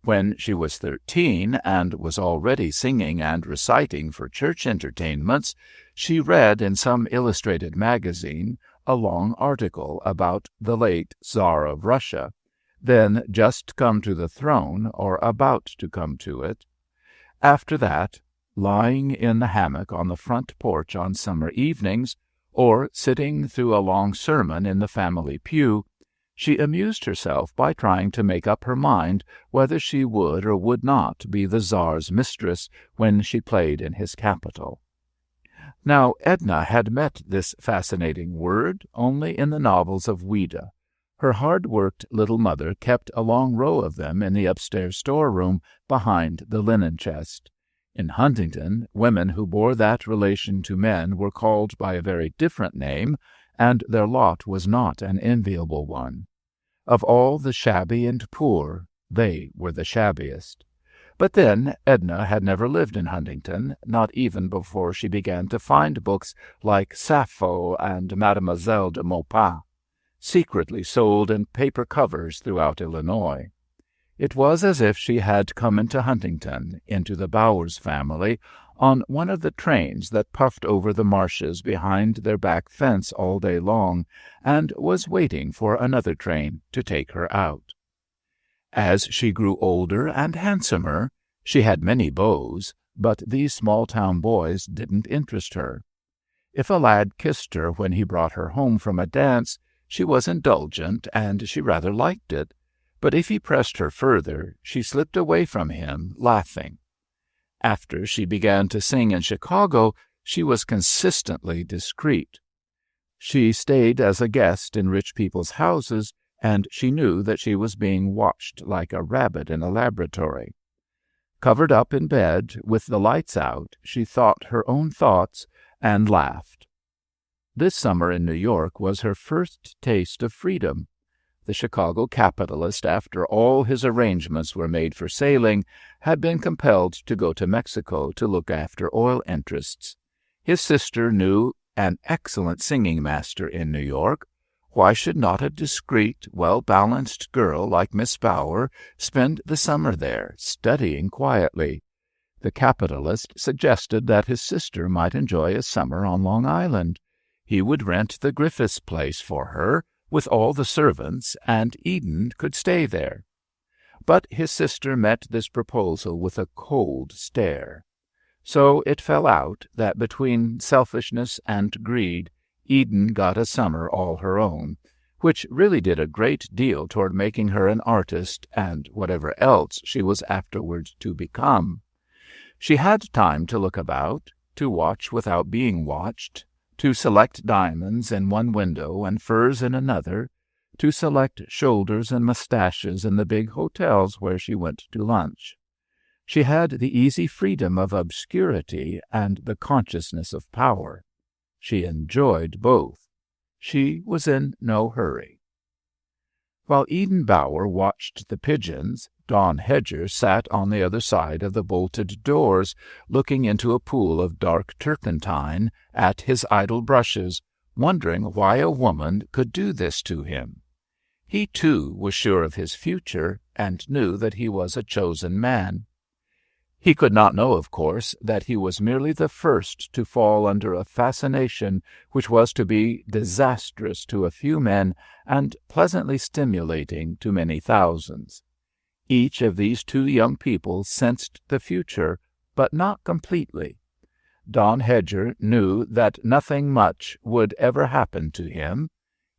When she was 13 and was already singing and reciting for church entertainments, she read in some illustrated magazine a long article about the late Tsar of Russia, then just come to the throne or about to come to it. After that, lying in the hammock on the front porch on summer evenings, or sitting through a long sermon in the family pew, she amused herself by trying to make up her mind whether she would or would not be the Tsar's mistress when she played in his capital. Now Edna had met this fascinating word only in the novels of Ouida. Her hard-worked little mother kept a long row of them in the upstairs storeroom behind the linen chest. In Huntington, women who bore that relation to men were called by a very different name, and their lot was not an enviable one. Of all the shabby and poor, they were the shabbiest. But then Edna had never lived in Huntington, not even before she began to find books like Sappho and Mademoiselle de Maupin, secretly sold in paper covers throughout Illinois. It was as if she had come into Huntington, into the Bowers family, on one of the trains that puffed over the marshes behind their back fence all day long, and was waiting for another train to take her out. As she grew older and handsomer, she had many beaux, but these small-town boys didn't interest her. If a lad kissed her when he brought her home from a dance, she was indulgent, and she rather liked it, but if he pressed her further, she slipped away from him, laughing. After she began to sing in Chicago, she was consistently discreet. She stayed as a guest in rich people's houses, and she knew that she was being watched like a rabbit in a laboratory. Covered up in bed, with the lights out, she thought her own thoughts and laughed. This summer in New York was her first taste of freedom. The Chicago capitalist, after all his arrangements were made for sailing, had been compelled to go to Mexico to look after oil interests. His sister knew an excellent singing master in New York. Why should not a discreet, well-balanced girl like Miss Bower spend the summer there, studying quietly? The capitalist suggested that his sister might enjoy a summer on Long Island. He would rent the Griffiths place for her, with all the servants, and Eden could stay there. But his sister met this proposal with a cold stare. So it fell out that between selfishness and greed, Eden got a summer all her own, which really did a great deal toward making her an artist and whatever else she was afterward to become. She had time to look about, to watch without being watched, to select diamonds in one window and furs in another, to select shoulders and mustaches in the big hotels where she went to lunch. She had the easy freedom of obscurity and the consciousness of power. She enjoyed both. She was in no hurry. While Eden Bower watched the pigeons, Don Hedger sat on the other side of the bolted doors, looking into a pool of dark turpentine at his idle brushes, wondering why a woman could do this to him. He, too, was sure of his future, and knew that he was a chosen man. He could not know, of course, that he was merely the first to fall under a fascination which was to be disastrous to a few men and pleasantly stimulating to many thousands. Each of these two young people sensed the future, but not completely. Don Hedger knew that nothing much would ever happen to him.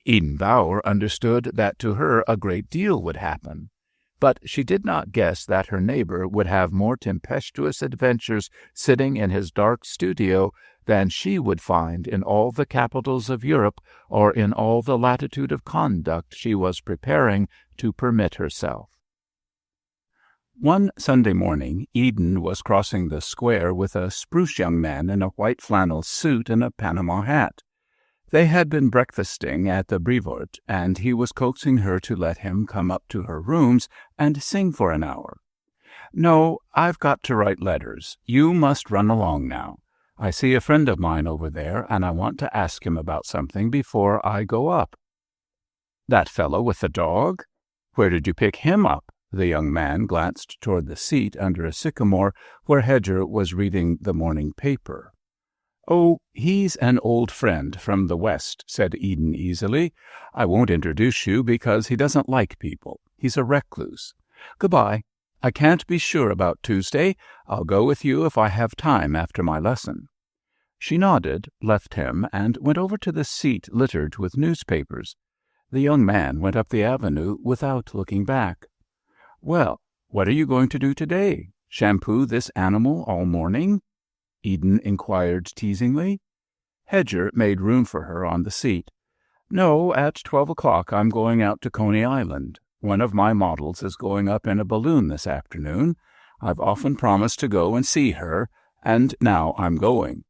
Eden Bower understood that to her a great deal would happen. But she did not guess that her neighbor would have more tempestuous adventures sitting in his dark studio than she would find in all the capitals of Europe or in all the latitude of conduct she was preparing to permit herself. One Sunday morning, Eden was crossing the square with a spruce young man in a white flannel suit and a Panama hat. They had been breakfasting at the Brevoort, and he was coaxing her to let him come up to her rooms and sing for an hour. "No, I've got to write letters. You must run along now. I see a friend of mine over there, and I want to ask him about something before I go up." "That fellow with the dog? Where did you pick him up?" The young man glanced toward the seat under a sycamore where Hedger was reading the morning paper. "Oh, he's an old friend from the West," said Eden easily. "I won't introduce you because he doesn't like people. He's a recluse. Goodbye. I can't be sure about Tuesday. I'll go with you if I have time after my lesson." She nodded, left him, and went over to the seat littered with newspapers. The young man went up the avenue without looking back. "Well, what are you going to do today? Shampoo this animal all morning?" Eden inquired teasingly. Hedger made room for her on the seat. "No, at 12 o'clock I'm going out to Coney Island. One of my models is going up in a balloon this afternoon. I've often promised to go and see her, and now I'm going."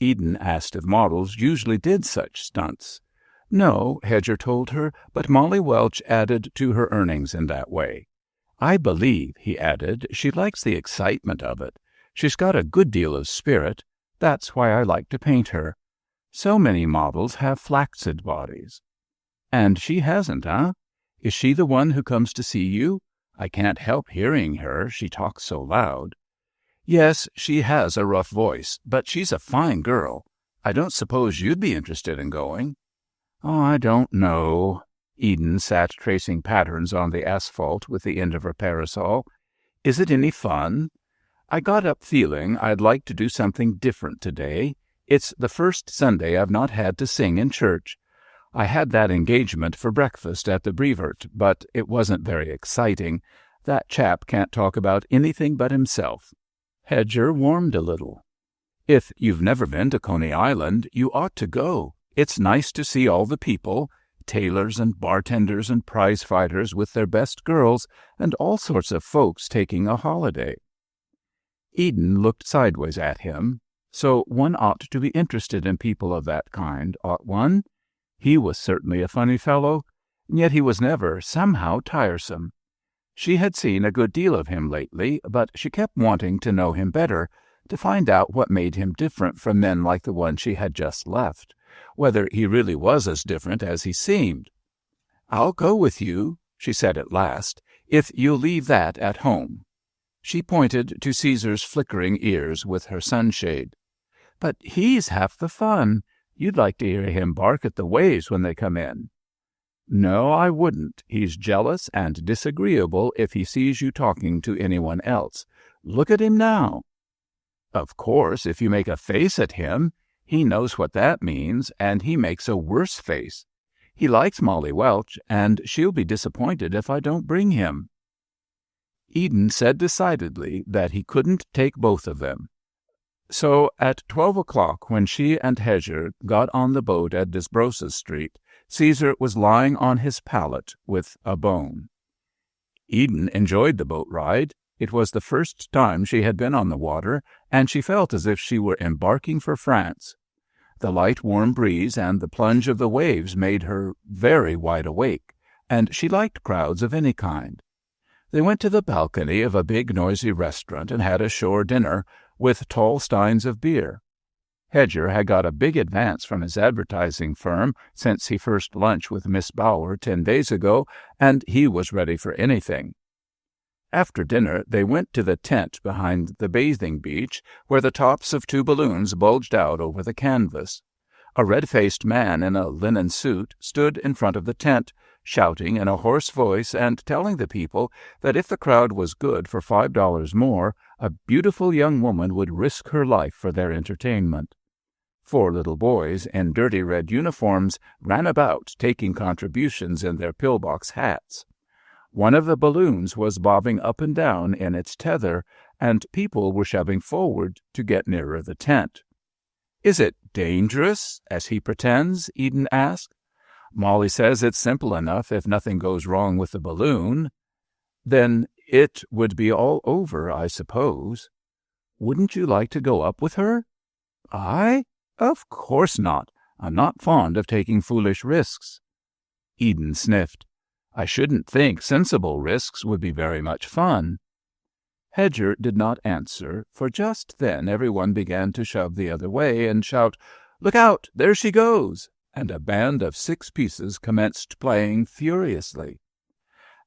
Eden asked if models usually did such stunts. No, Hedger told her, but Molly Welch added to her earnings in that way. "I believe," he added, "she likes the excitement of it. She's got a good deal of spirit. That's why I like to paint her. So many models have flaccid bodies." "And she hasn't, eh? Is she the one who comes to see you? I can't help hearing her, she talks so loud." "Yes, she has a rough voice, but she's a fine girl. I don't suppose you'd be interested in going?" "Oh, I don't know." Eden sat tracing patterns on the asphalt with the end of her parasol. "Is it any fun? I got up feeling I'd like to do something different today. It's the first Sunday I've not had to sing in church. I had that engagement for breakfast at the Brevoort, but it wasn't very exciting. That chap can't talk about anything but himself." Hedger warmed a little. "If you've never been to Coney Island, you ought to go. It's nice to see all the people, tailors and bartenders and prize-fighters with their best girls, and all sorts of folks taking a holiday." Eden looked sideways at him. So one ought to be interested in people of that kind, ought one? He was certainly a funny fellow, yet he was never, somehow, tiresome. She had seen a good deal of him lately, but she kept wanting to know him better, to find out what made him different from men like the one she had just left, whether he really was as different as he seemed. "I'll go with you," she said at last, "if you'll leave that at home." She pointed to Caesar's flickering ears with her sunshade. "But he's half the fun. You'd like to hear him bark at the waves when they come in." "No, I wouldn't. He's jealous and disagreeable if he sees you talking to anyone else. Look at him now." "Of course, if you make a face at him, he knows what that means, and he makes a worse face. He likes Molly Welch, and she'll be disappointed if I don't bring him." Eden said decidedly that he couldn't take both of them. So at 12 o'clock, when she and Hedger got on the boat at Desbrosses Street, Caesar was lying on his pallet with a bone. Eden enjoyed the boat ride. It was the first time she had been on the water, and she felt as if she were embarking for France. The light, warm breeze and the plunge of the waves made her very wide awake, and she liked crowds of any kind. They went to the balcony of a big, noisy restaurant and had a shore dinner with tall steins of beer. Hedger had got a big advance from his advertising firm since he first lunched with Miss Bower 10 days ago, and he was ready for anything. After dinner, they went to the tent behind the bathing beach, where the tops of 2 balloons bulged out over the canvas. A red-faced man in a linen suit stood in front of the tent, shouting in a hoarse voice and telling the people that if the crowd was good for $5 more, a beautiful young woman would risk her life for their entertainment. 4 little boys in dirty red uniforms ran about taking contributions in their pillbox hats. One of the balloons was bobbing up and down in its tether, and people were shoving forward to get nearer the tent. "Is it dangerous, as he pretends?" Eden asked. "Molly says it's simple enough if nothing goes wrong with the balloon." "Then it would be all over, I suppose." "Wouldn't you like to go up with her?" "I? Of course not. I'm not fond of taking foolish risks." Eden sniffed. "I shouldn't think sensible risks would be very much fun." Hedger did not answer, for just then everyone began to shove the other way and shout, "Look out! There she goes!" and a band of 6 pieces commenced playing furiously.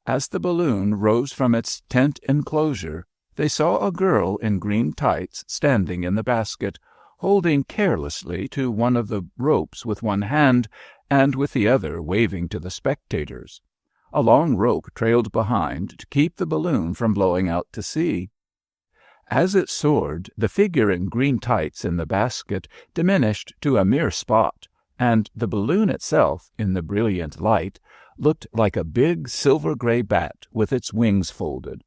As the balloon rose from its tent enclosure, they saw a girl in green tights standing in the basket, holding carelessly to one of the ropes with one hand, and with the other waving to the spectators. A long rope trailed behind to keep the balloon from blowing out to sea. As it soared, the figure in green tights in the basket diminished to a mere spot, and the balloon itself, in the brilliant light, looked like a big silver-gray bat with its wings folded.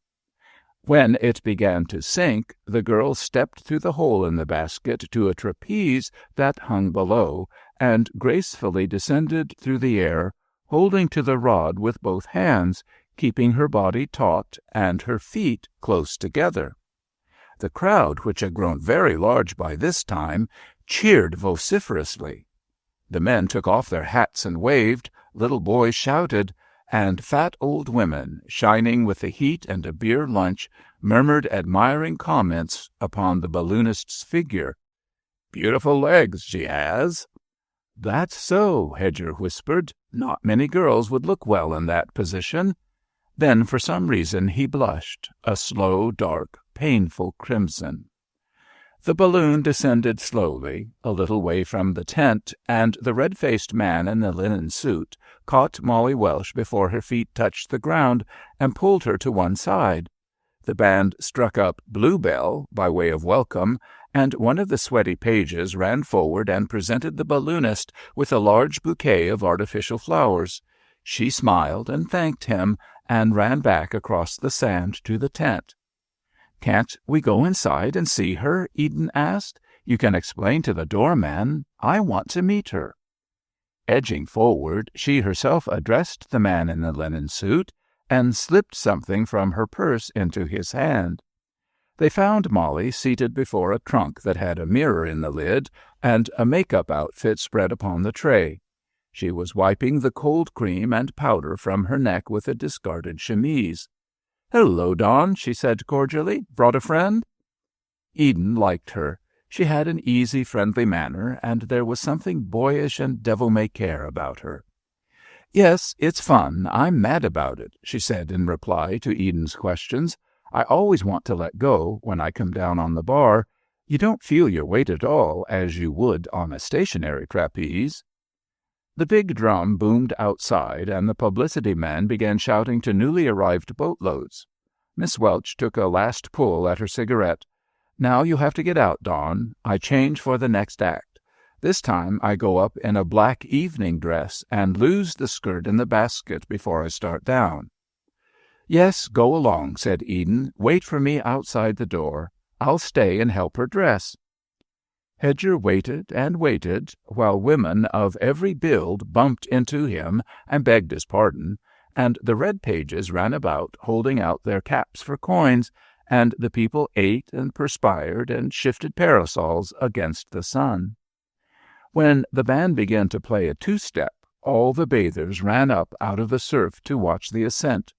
When it began to sink, the girl stepped through the hole in the basket to a trapeze that hung below, and gracefully descended through the air, holding to the rod with both hands, keeping her body taut and her feet close together. The crowd, which had grown very large by this time, cheered vociferously. The men took off their hats and waved, little boys shouted, and fat old women, shining with the heat and a beer lunch, murmured admiring comments upon the balloonist's figure. "Beautiful legs she has." "That's so," Hedger whispered. "Not many girls would look well in that position." Then for some reason he blushed, a slow, dark, painful crimson. The balloon descended slowly, a little way from the tent, and the red-faced man in the linen suit caught Molly Welsh before her feet touched the ground and pulled her to one side. The band struck up "Bluebell" by way of welcome, and one of the sweaty pages ran forward and presented the balloonist with a large bouquet of artificial flowers. She smiled and thanked him, and ran back across the sand to the tent. "Can't we go inside and see her?" Eden asked. "You can explain to the doorman. I want to meet her." Edging forward, she herself addressed the man in the linen suit, and slipped something from her purse into his hand. They found Molly seated before a trunk that had a mirror in the lid, and a make-up outfit spread upon the tray. She was wiping the cold cream and powder from her neck with a discarded chemise. "Hello, Dawn," she said cordially. "Brought a friend?" Eden liked her. She had an easy, friendly manner, and there was something boyish and devil-may-care about her. "Yes, it's fun. I'm mad about it," she said in reply to Eden's questions. "I always want to let go when I come down on the bar. You don't feel your weight at all, as you would on a stationary trapeze." The big drum boomed outside, and the publicity men began shouting to newly arrived boatloads. Miss Welch took a last pull at her cigarette. "Now you have to get out, Dawn. I change for the next act. This time I go up in a black evening dress and lose the skirt in the basket before I start down." "Yes, go along," said Eden. "Wait for me outside the door. I'll stay and help her dress." Hedger waited and waited, while women of every build bumped into him and begged his pardon, and the red pages ran about holding out their caps for coins, and the people ate and perspired and shifted parasols against the sun. When the band began to play a two-step, all the bathers ran up out of the surf to watch the ascent.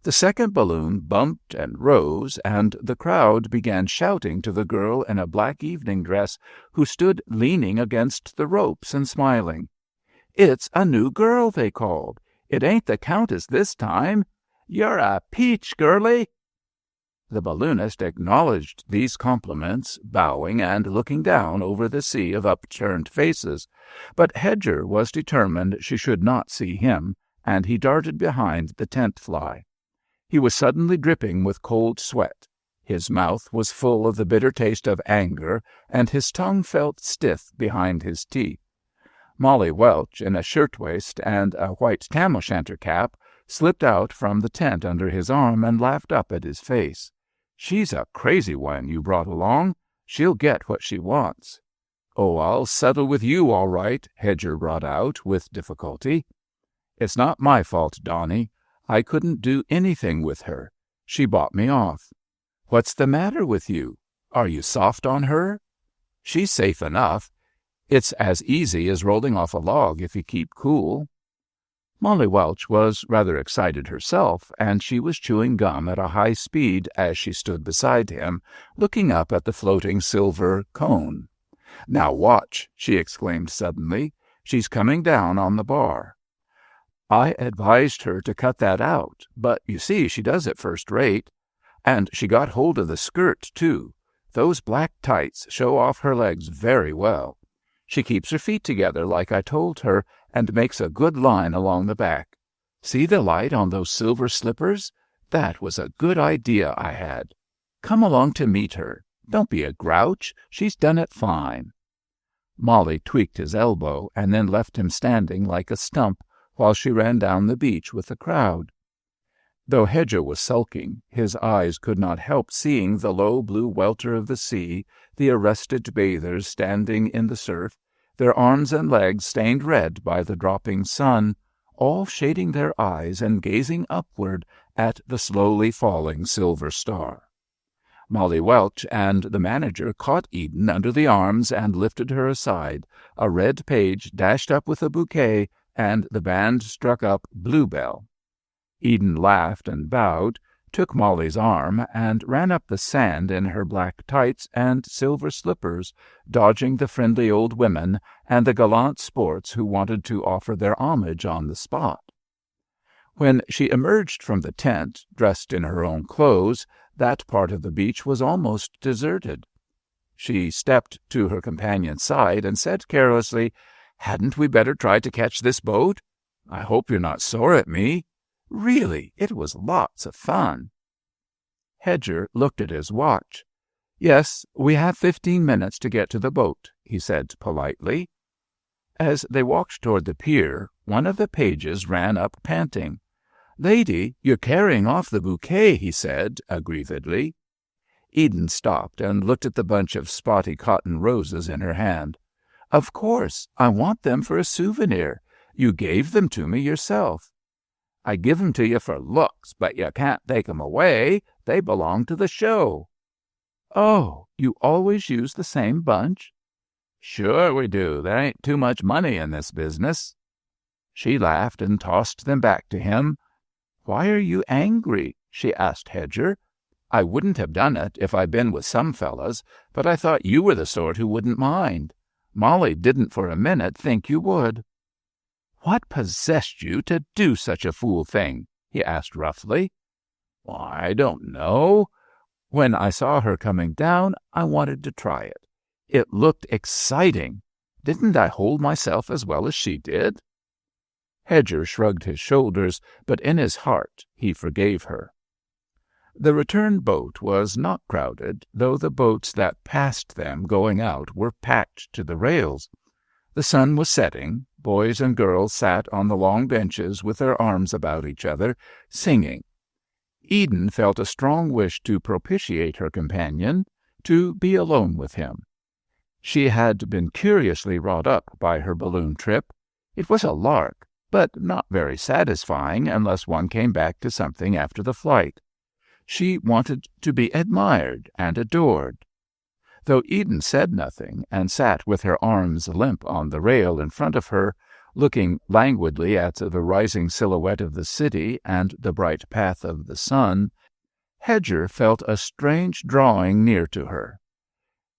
The second balloon bumped and rose, and the crowd began shouting to the girl in a black evening dress who stood leaning against the ropes and smiling. "It's a new girl," they called. "It ain't the Countess this time. You're a peach, girlie." The balloonist acknowledged these compliments, bowing and looking down over the sea of upturned faces, but Hedger was determined she should not see him, and he darted behind the tent-fly. He was suddenly dripping with cold sweat. His mouth was full of the bitter taste of anger, and his tongue felt stiff behind his teeth. Molly Welch, in a shirtwaist and a white tam-o'-shanter cap, slipped out from the tent under his arm and laughed up at his face. "She's a crazy one you brought along. She'll get what she wants." "Oh, I'll settle with you all right," Hedger brought out with difficulty. "It's not my fault, Donnie. I couldn't do anything with her. She bought me off." "What's the matter with you? Are you soft on her?" "She's safe enough. It's as easy as rolling off a log if you keep cool." Molly Welch was rather excited herself, and she was chewing gum at a high speed as she stood beside him, looking up at the floating silver cone. "Now watch," she exclaimed suddenly. "She's coming down on the bar." I advised her to cut that out, but you see she does it first rate. And she got hold of the skirt, too. Those black tights show off her legs very well. She keeps her feet together like I told her, and makes a good line along the back. See the light on those silver slippers? That was a good idea I had. Come along to meet her. Don't be a grouch. She's done it fine." Molly tweaked his elbow, and then left him standing like a stump, while she ran down the beach with the crowd. Though Hedger was sulking, his eyes could not help seeing the low blue welter of the sea, the arrested bathers standing in the surf, their arms and legs stained red by the dropping sun, all shading their eyes and gazing upward at the slowly falling silver star. Molly Welch and the manager caught Eden under the arms and lifted her aside. A red page dashed up with a bouquet, and the band struck up Bluebell. Eden laughed and bowed, took Molly's arm, and ran up the sand in her black tights and silver slippers, dodging the friendly old women and the gallant sports who wanted to offer their homage on the spot. When she emerged from the tent, dressed in her own clothes, that part of the beach was almost deserted. She stepped to her companion's side and said carelessly, "Hadn't we better try to catch this boat? I hope you're not sore at me. Really, it was lots of fun." Hedger looked at his watch. "Yes, we have 15 minutes to get to the boat," he said politely. As they walked toward the pier, one of the pages ran up panting. "Lady, you're carrying off the bouquet," he said aggrievedly. Eden stopped and looked at the bunch of spotty cotton roses in her hand. "Of course, I want them for a souvenir. You gave them to me yourself." "I give 'em to you for looks, but you can't take 'em away. They belong to the show." "Oh, you always use the same bunch?" "Sure we do. There ain't too much money in this business." She laughed and tossed them back to him. "Why are you angry?" she asked Hedger. "I wouldn't have done it if I'd been with some fellas, but I thought you were the sort who wouldn't mind. Molly didn't for a minute think you would." "What possessed you to do such a fool thing?" he asked roughly. "I don't know. When I saw her coming down, I wanted to try it. It looked exciting. Didn't I hold myself as well as she did?" Hedger shrugged his shoulders, but in his heart he forgave her. The return boat was not crowded, though the boats that passed them going out were packed to the rails. The sun was setting. Boys and girls sat on the long benches with their arms about each other, singing. Eden felt a strong wish to propitiate her companion, to be alone with him. She had been curiously wrought up by her balloon trip. It was a lark, but not very satisfying unless one came back to something after the flight. She wanted to be admired and adored. Though Eden said nothing, and sat with her arms limp on the rail in front of her, looking languidly at the rising silhouette of the city and the bright path of the sun, Hedger felt a strange drawing near to her.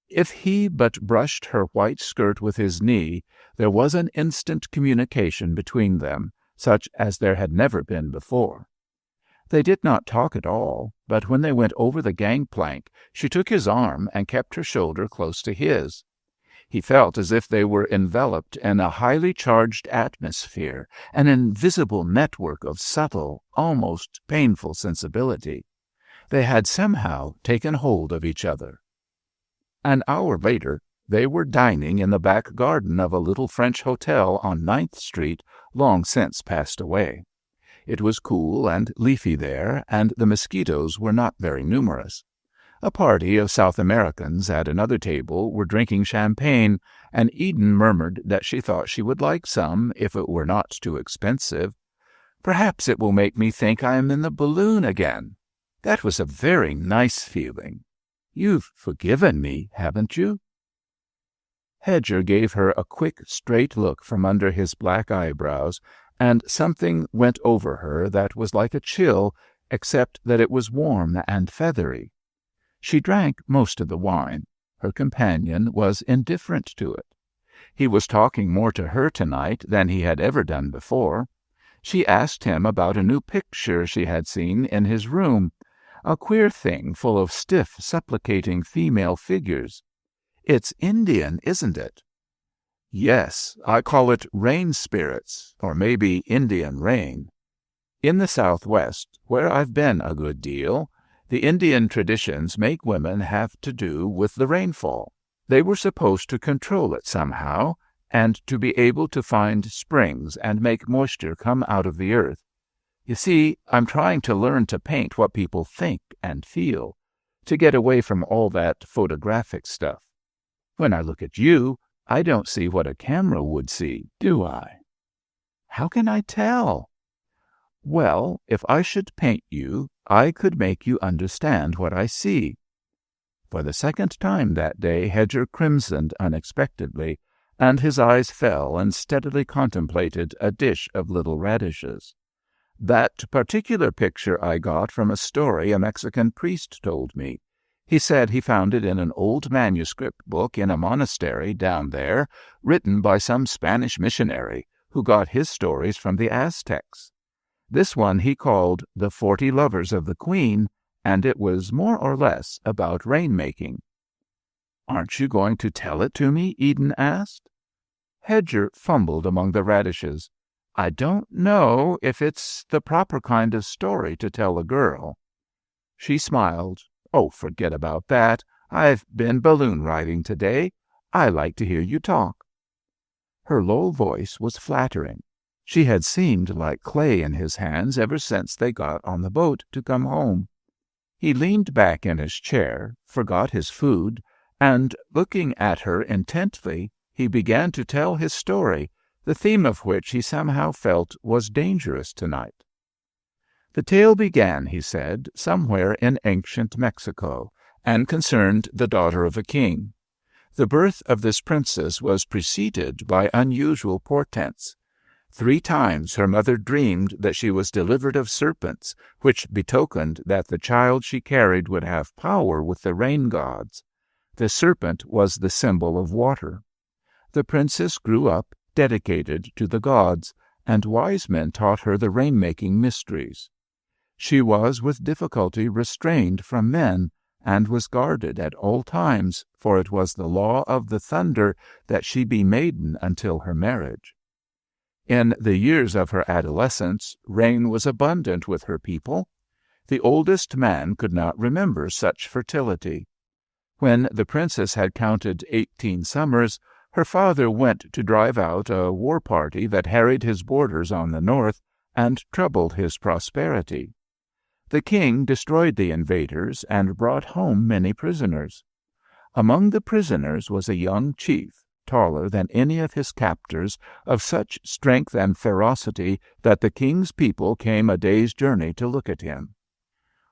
If he but brushed her white skirt with his knee, there was an instant communication between them, such as there had never been before. They did not talk at all, but when they went over the gangplank, she took his arm and kept her shoulder close to his. He felt as if they were enveloped in a highly charged atmosphere, an invisible network of subtle, almost painful sensibility. They had somehow taken hold of each other. An hour later, they were dining in the back garden of a little French hotel on 9th Street, long since passed away. It was cool and leafy there, and the mosquitoes were not very numerous. A party of South Americans at another table were drinking champagne, and Eden murmured that she thought she would like some if it were not too expensive. "Perhaps it will make me think I am in the balloon again. That was a very nice feeling. You've forgiven me, haven't you?" Hedger gave her a quick, straight look from under his black eyebrows, and something went over her that was like a chill, except that it was warm and feathery. She drank most of the wine. Her companion was indifferent to it. He was talking more to her tonight than he had ever done before. She asked him about a new picture she had seen in his room, a queer thing full of stiff, supplicating female figures. "It's Indian, isn't it?" "Yes, I call it rain spirits, or maybe Indian rain. In the Southwest, where I've been a good deal, the Indian traditions make women have to do with the rainfall. They were supposed to control it somehow, and to be able to find springs and make moisture come out of the earth. You see, I'm trying to learn to paint what people think and feel, to get away from all that photographic stuff. When I look at you, I don't see what a camera would see, do I?" "How can I tell?" "Well, if I should paint you, I could make you understand what I see." For the second time that day Hedger crimsoned unexpectedly, and his eyes fell and steadily contemplated a dish of little radishes. "That particular picture I got from a story a Mexican priest told me. He said he found it in an old manuscript book in a monastery down there, written by some Spanish missionary who got his stories from the Aztecs. This one he called The 40 Lovers of the Queen, and it was more or less about rain-making." "Aren't you going to tell it to me?" Eden asked. Hedger fumbled among the radishes. "I don't know if it's the proper kind of story to tell a girl." She smiled. "Oh, forget about that. I've been balloon riding today. I like to hear you talk." Her low voice was flattering. She had seemed like clay in his hands ever since they got on the boat to come home. He leaned back in his chair, forgot his food, and, looking at her intently, he began to tell his story, the theme of which he somehow felt was dangerous tonight. The tale began, he said, somewhere in ancient Mexico, and concerned the daughter of a king. The birth of this princess was preceded by unusual portents. 3 times her mother dreamed that she was delivered of serpents, which betokened that the child she carried would have power with the rain gods. The serpent was the symbol of water. The princess grew up, dedicated to the gods, and wise men taught her the rain-making mysteries. She was with difficulty restrained from men, and was guarded at all times, for it was the law of the thunder that she be maiden until her marriage. In the years of her adolescence, rain was abundant with her people. The oldest man could not remember such fertility. When the princess had counted 18 summers, her father went to drive out a war party that harried his borders on the north and troubled his prosperity. The king destroyed the invaders and brought home many prisoners. Among the prisoners was a young chief, taller than any of his captors, of such strength and ferocity that the king's people came a day's journey to look at him.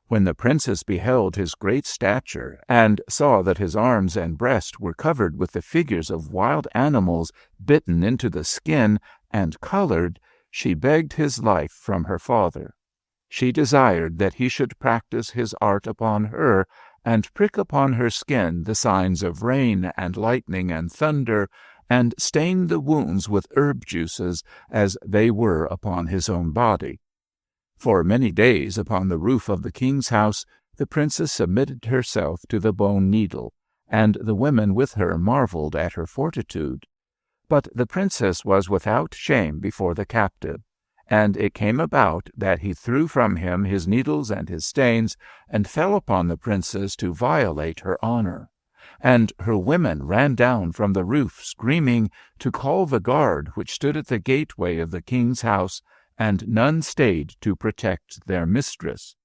When the princess beheld his great stature, and saw that his arms and breast were covered with the figures of wild animals bitten into the skin and colored, she begged his life from her father. She desired that he should practice his art upon her, and prick upon her skin the signs of rain and lightning and thunder, and stain the wounds with herb juices as they were upon his own body. For many days upon the roof of the king's house the princess submitted herself to the bone needle, and the women with her marveled at her fortitude. But the princess was without shame before the captive, and it came about that he threw from him his needles and his stains, and fell upon the princess to violate her honor. And her women ran down from the roof, screaming, to call the guard which stood at the gateway of the king's house, and none stayed to protect their mistress.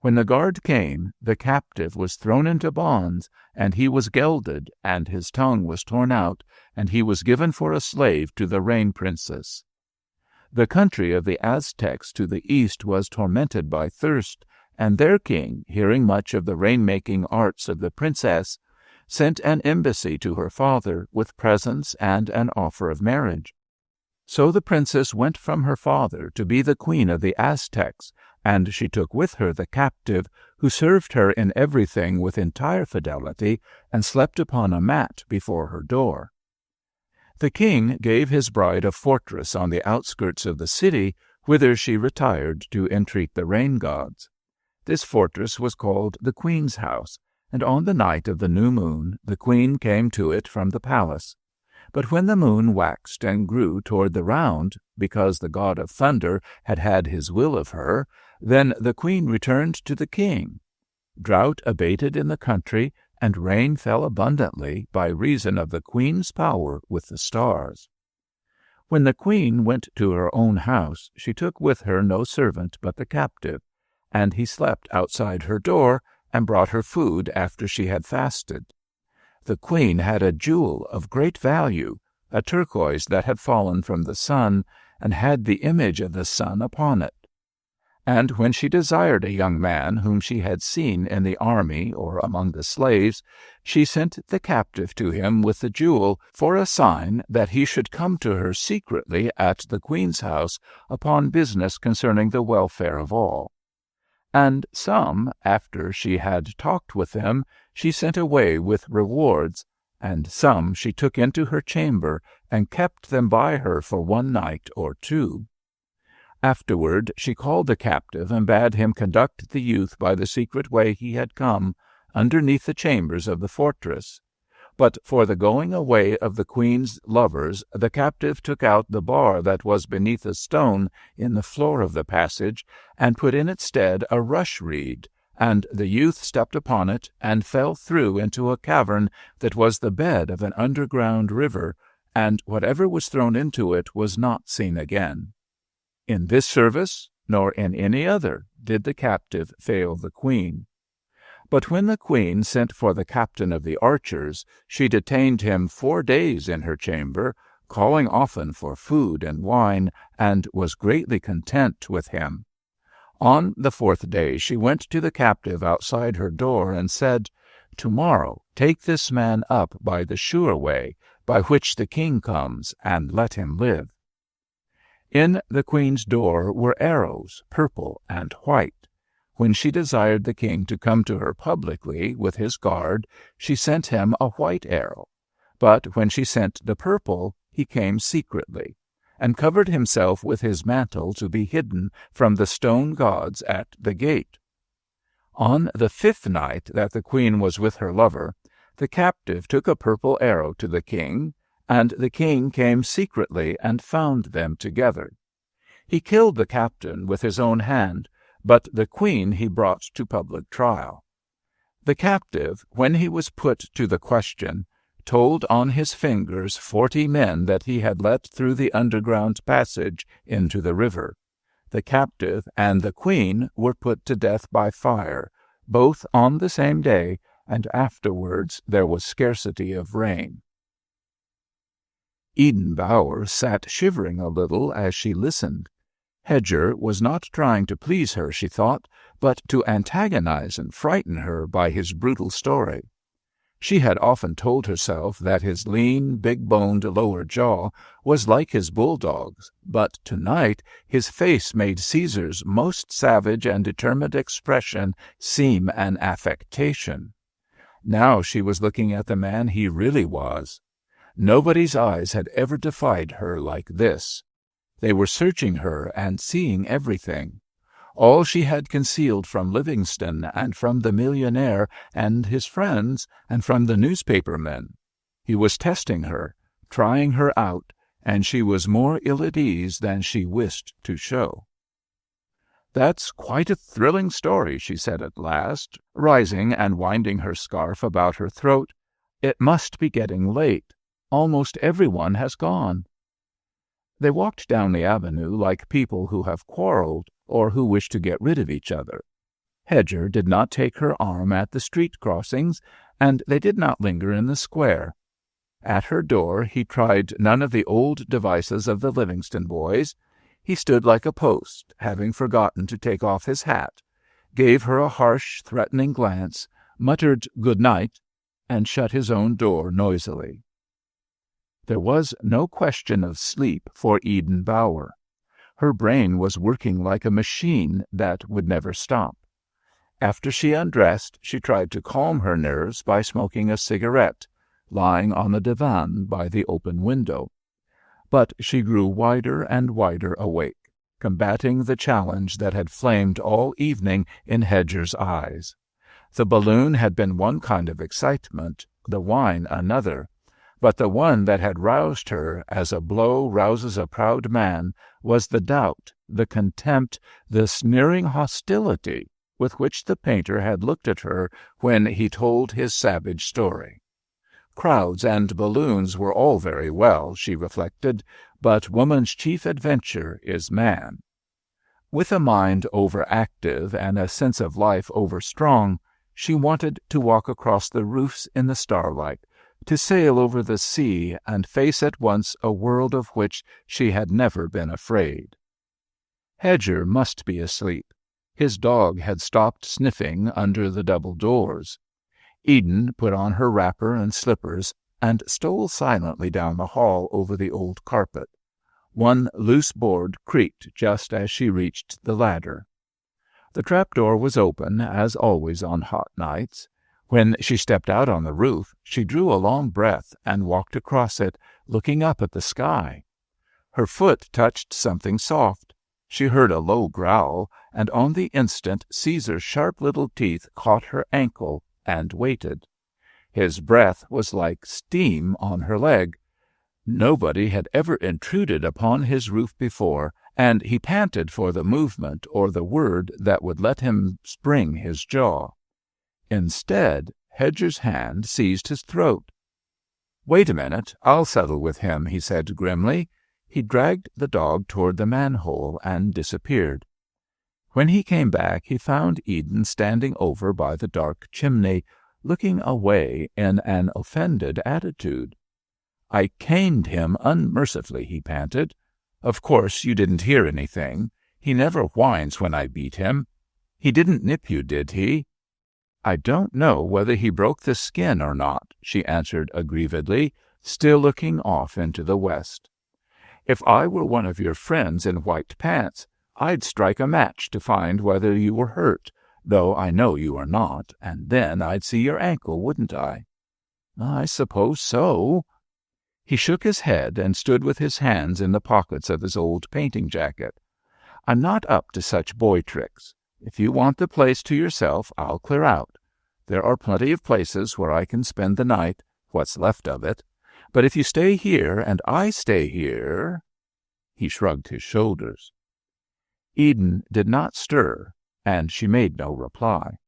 When the guard came, the captive was thrown into bonds, and he was gelded, and his tongue was torn out, and he was given for a slave to the Rain Princess. The country of the Aztecs to the east was tormented by thirst, and their king, hearing much of the rain-making arts of the princess, sent an embassy to her father with presents and an offer of marriage. So the princess went from her father to be the queen of the Aztecs, and she took with her the captive, who served her in everything with entire fidelity, and slept upon a mat before her door. The king gave his bride a fortress on the outskirts of the city, whither she retired to entreat the rain gods. This fortress was called the Queen's House, and on the night of the new moon the queen came to it from the palace. But when the moon waxed and grew toward the round, because the god of thunder had had his will of her, then the queen returned to the king. Drought abated in the country, and rain fell abundantly by reason of the queen's power with the stars. When the queen went to her own house, she took with her no servant but the captive, and he slept outside her door, and brought her food after she had fasted. The queen had a jewel of great value, a turquoise that had fallen from the sun, and had the image of the sun upon it. And when she desired a young man whom she had seen in the army or among the slaves, she sent the captive to him with the jewel, for a sign that he should come to her secretly at the queen's house upon business concerning the welfare of all. And some, after she had talked with them, she sent away with rewards, and some she took into her chamber, and kept them by her for one night or two. Afterward she called the captive, and bade him conduct the youth by the secret way he had come, underneath the chambers of the fortress. But for the going away of the queen's lovers, the captive took out the bar that was beneath a stone in the floor of the passage, and put in its stead a rush reed, and the youth stepped upon it, and fell through into a cavern that was the bed of an underground river, and whatever was thrown into it was not seen again. In this service, nor in any other, did the captive fail the queen. But when the queen sent for the captain of the archers, she detained him 4 days in her chamber, calling often for food and wine, and was greatly content with him. On the 4th day she went to the captive outside her door, and said, "Tomorrow take this man up by the sure way, by which the king comes, and let him live." In the queen's door were arrows, purple and white. When she desired the king to come to her publicly with his guard, she sent him a white arrow. But when she sent the purple, he came secretly, and covered himself with his mantle to be hidden from the stone gods at the gate. On the 5th night that the queen was with her lover, the captive took a purple arrow to the king, and the king came secretly and found them together. He killed the captain with his own hand, but the queen he brought to public trial. The captive, when he was put to the question, told on his fingers 40 men that he had let through the underground passage into the river. The captive and the queen were put to death by fire, both on the same day, and afterwards there was scarcity of rain. Eden Bower sat shivering a little as she listened. Hedger was not trying to please her, she thought, but to antagonize and frighten her by his brutal story. She had often told herself that his lean, big-boned lower jaw was like his bulldog's, but tonight his face made Caesar's most savage and determined expression seem an affectation. Now she was looking at the man he really was. Nobody's eyes had ever defied her like this. They were searching her and seeing everything. All she had concealed from Livingston and from the millionaire and his friends and from the newspaper men. He was testing her, trying her out, and she was more ill at ease than she wished to show. "That's quite a thrilling story," she said at last, rising and winding her scarf about her throat. "It must be getting late. Almost everyone has gone." They walked down the avenue like people who have quarreled or who wish to get rid of each other. Hedger did not take her arm at the street crossings, and they did not linger in the square. At her door he tried none of the old devices of the Livingston boys. He stood like a post, having forgotten to take off his hat, gave her a harsh, threatening glance, muttered "good night," and shut his own door noisily. There was no question of sleep for Eden Bower. Her brain was working like a machine that would never stop. After she undressed, she tried to calm her nerves by smoking a cigarette, lying on the divan by the open window. But she grew wider and wider awake, combating the challenge that had flamed all evening in Hedger's eyes. The balloon had been one kind of excitement, the wine another. But the one that had roused her, as a blow rouses a proud man, was the doubt, the contempt, the sneering hostility with which the painter had looked at her when he told his savage story. Crowds and balloons were all very well, she reflected, but woman's chief adventure is man. With a mind overactive and a sense of life overstrong, she wanted to walk across the roofs in the starlight, to sail over the sea and face at once a world of which she had never been afraid. Hedger must be asleep. His dog had stopped sniffing under the double doors. Eden put on her wrapper and slippers and stole silently down the hall over the old carpet. One loose board creaked just as she reached the ladder. The trapdoor was open, as always on hot nights. When she stepped out on the roof, she drew a long breath and walked across it, looking up at the sky. Her foot touched something soft. She heard a low growl, and on the instant Caesar's sharp little teeth caught her ankle and waited. His breath was like steam on her leg. Nobody had ever intruded upon his roof before, and he panted for the movement or the word that would let him spring his jaw. Instead, Hedger's hand seized his throat. "Wait a minute, I'll settle with him," he said grimly. He dragged the dog toward the manhole and disappeared. When he came back, he found Eden standing over by the dark chimney, looking away in an offended attitude. "I caned him unmercifully," he panted. "Of course you didn't hear anything. He never whines when I beat him. He didn't nip you, did he?" "I don't know whether he broke the skin or not," she answered aggrievedly, still looking off into the west. "If I were one of your friends in white pants, I'd strike a match to find whether you were hurt, though I know you are not, and then I'd see your ankle, wouldn't I?" "I suppose so." He shook his head and stood with his hands in the pockets of his old painting jacket. "I'm not up to such boy tricks. If you want the place to yourself, I'll clear out. There are plenty of places where I can spend the night, what's left of it. But if you stay here and I stay here—" He shrugged his shoulders. Eden did not stir, and she made no reply.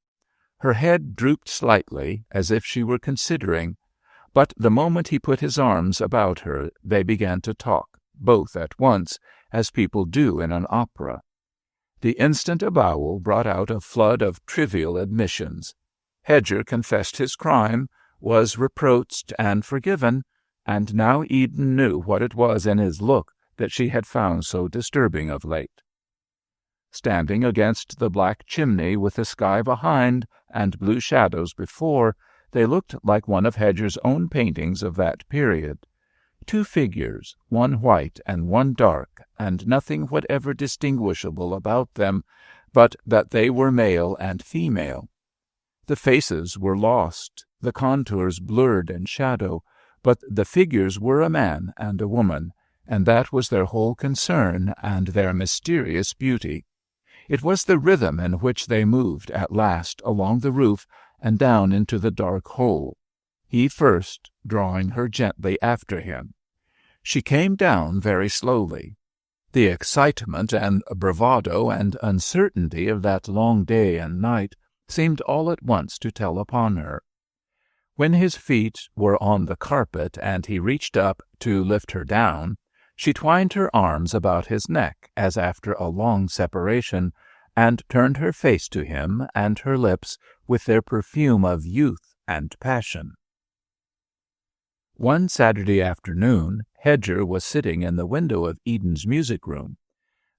Her head drooped slightly, as if she were considering, but the moment he put his arms about her they began to talk, both at once, as people do in an opera. The instant avowal brought out a flood of trivial admissions. Hedger confessed his crime, was reproached and forgiven, and now Eden knew what it was in his look that she had found so disturbing of late. Standing against the black chimney with the sky behind and blue shadows before, they looked like one of Hedger's own paintings of that period. Two figures, one white and one dark, and nothing whatever distinguishable about them, but that they were male and female. The faces were lost, the contours blurred in shadow, but the figures were a man and a woman, and that was their whole concern and their mysterious beauty. It was the rhythm in which they moved at last along the roof and down into the dark hole, he first, drawing her gently after him. She came down very slowly. The excitement and bravado and uncertainty of that long day and night seemed all at once to tell upon her. When his feet were on the carpet and he reached up to lift her down, she twined her arms about his neck as after a long separation, and turned her face to him and her lips with their perfume of youth and passion. One Saturday afternoon, Hedger was sitting in the window of Eden's music-room.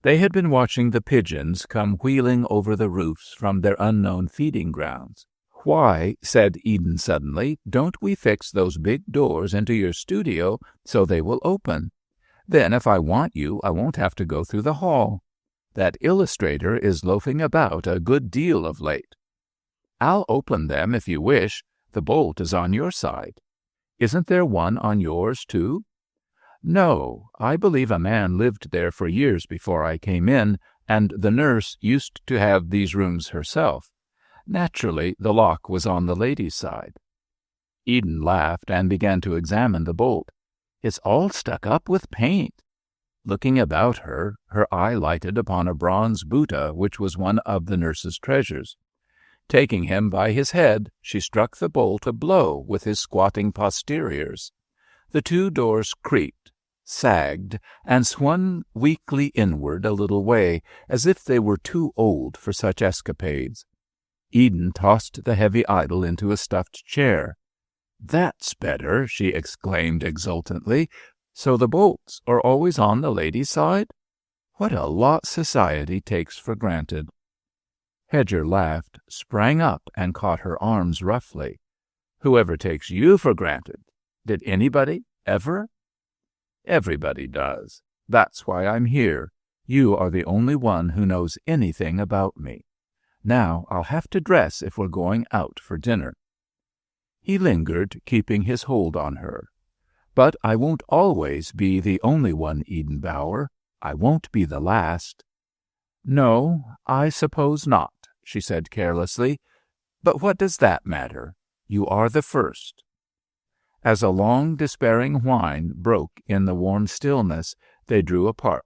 They had been watching the pigeons come wheeling over the roofs from their unknown feeding grounds. "Why," said Eden suddenly, "don't we fix those big doors into your studio so they will open? Then if I want you, I won't have to go through the hall. That illustrator is loafing about a good deal of late. I'll open them if you wish. The bolt is on your side. Isn't there one on yours, too?" "No, I believe a man lived there for years before I came in, and the nurse used to have these rooms herself. Naturally, the lock was on the lady's side." Eden laughed and began to examine the bolt. "It's all stuck up with paint." Looking about her, her eye lighted upon a bronze Buddha which was one of the nurse's treasures. Taking him by his head, she struck the bolt a blow with his squatting posteriors. The two doors creaked, sagged, and swung weakly inward a little way, as if they were too old for such escapades. Eden tossed the heavy idol into a stuffed chair. "That's better," she exclaimed exultantly. "So the bolts are always on the lady's side? What a lot society takes for granted." Hedger laughed, sprang up, and caught her arms roughly. "Whoever takes you for granted? Did anybody, ever?" "Everybody does. That's why I'm here. You are the only one who knows anything about me. Now I'll have to dress if we're going out for dinner." He lingered, keeping his hold on her. "But I won't always be the only one, Eden Bower. I won't be the last." "No, I suppose not," she said carelessly. "But what does that matter? You are the first." As a long, despairing whine broke in the warm stillness, they drew apart.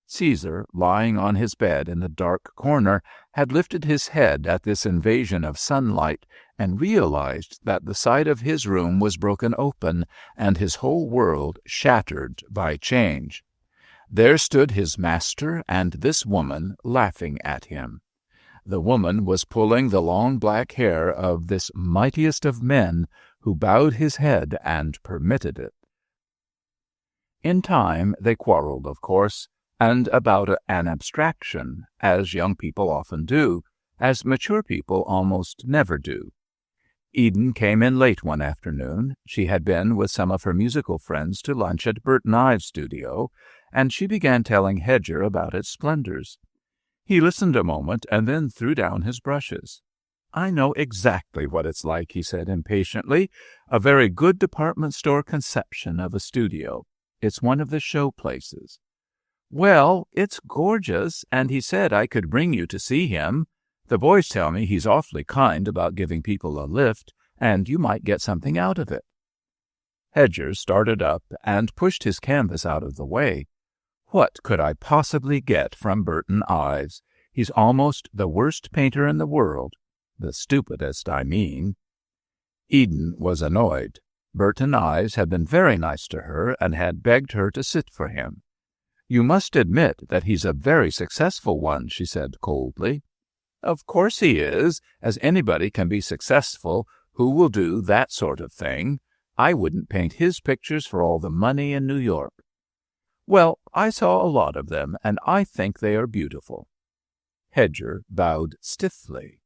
Caesar, lying on his bed in the dark corner, had lifted his head at this invasion of sunlight and realized that the side of his room was broken open and his whole world shattered by change. There stood his master and this woman laughing at him. The woman was pulling the long black hair of this mightiest of men, who bowed his head and permitted it. In time they quarreled, of course, and about an abstraction, as young people often do, as mature people almost never do. Eden came in late one afternoon. She had been with some of her musical friends to lunch at Burton Ives' studio, and she began telling Hedger about its splendors. He listened a moment and then threw down his brushes. "I know exactly what it's like," he said impatiently. "A very good department store conception of a studio. It's one of the show places." "Well, it's gorgeous, and he said I could bring you to see him. The boys tell me he's awfully kind about giving people a lift, and you might get something out of it." Hedger started up and pushed his canvas out of the way. "What could I possibly get from Burton Ives? He's almost the worst painter in the world. The stupidest, I mean." Eden was annoyed. Burton Ives had been very nice to her and had begged her to sit for him. "You must admit that he's a very successful one," she said coldly. "Of course he is, as anybody can be successful who will do that sort of thing. I wouldn't paint his pictures for all the money in New York." "Well, I saw a lot of them, and I think they are beautiful." Hedger bowed stiffly.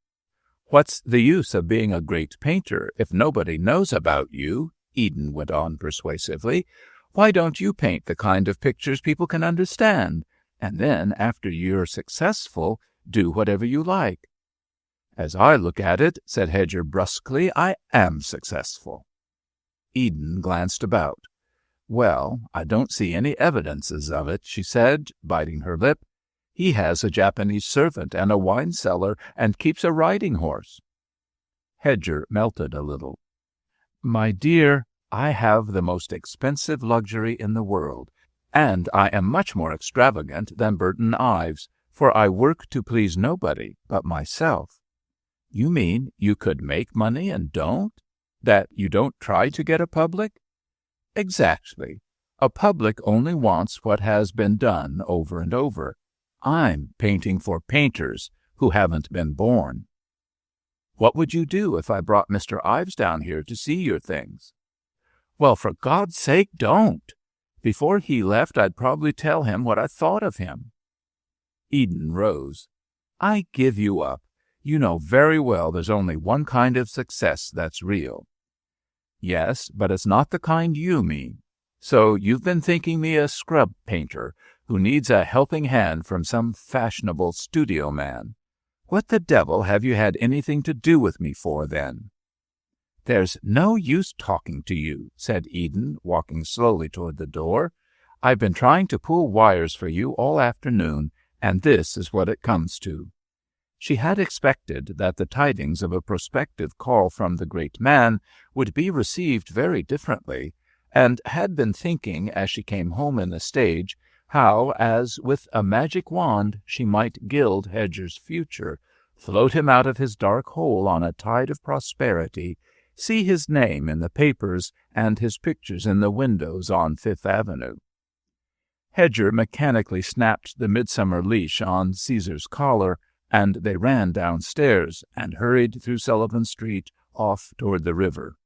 "What's the use of being a great painter if nobody knows about you?" Eden went on persuasively. "Why don't you paint the kind of pictures people can understand, and then, after you're successful, do whatever you like?" "As I look at it," said Hedger brusquely, "I am successful." Eden glanced about. "Well, I don't see any evidences of it," she said, biting her lip. "He has a Japanese servant and a wine cellar and keeps a riding horse." Hedger melted a little. "My dear, I have the most expensive luxury in the world, and I am much more extravagant than Burton Ives, for I work to please nobody but myself." "You mean you could make money and don't? That you don't try to get a public?" "Exactly. A public only wants what has been done over and over. I'm painting for painters who haven't been born." "What would you do if I brought Mr. Ives down here to see your things?" "Well, for God's sake, don't. Before he left, I'd probably tell him what I thought of him." Eden rose. "I give you up. You know very well there's only one kind of success that's real." "Yes, but it's not the kind you mean. So you've been thinking me a scrub painter who needs a helping hand from some fashionable studio man. What the devil have you had anything to do with me for, then?" "There's no use talking to you," said Eden, walking slowly toward the door. "I've been trying to pull wires for you all afternoon, and this is what it comes to." She had expected that the tidings of a prospective call from the great man would be received very differently, and had been thinking as she came home in the stage how, as with a magic wand, she might gild Hedger's future, float him out of his dark hole on a tide of prosperity, see his name in the papers and his pictures in the windows on Fifth Avenue. Hedger mechanically snapped the midsummer leash on Caesar's collar, and they ran downstairs and hurried through Sullivan Street off toward the river.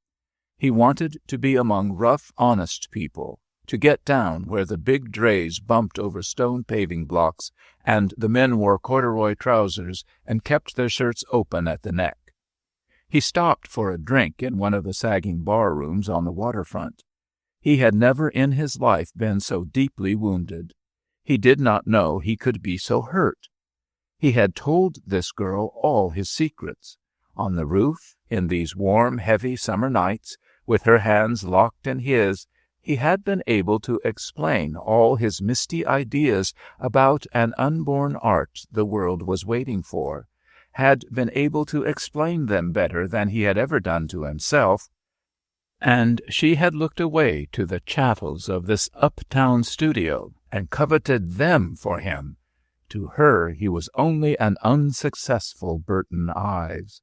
He wanted to be among rough, honest people, to get down where the big drays bumped over stone paving blocks, and the men wore corduroy trousers and kept their shirts open at the neck. He stopped for a drink in one of the sagging bar rooms on the waterfront. He had never in his life been so deeply wounded. He did not know he could be so hurt. He had told this girl all his secrets. On the roof, in these warm, heavy summer nights, with her hands locked in his, he had been able to explain all his misty ideas about an unborn art the world was waiting for, had been able to explain them better than he had ever done to himself, and she had looked away to the chattels of this uptown studio and coveted them for him. To her he was only an unsuccessful Burton Ives.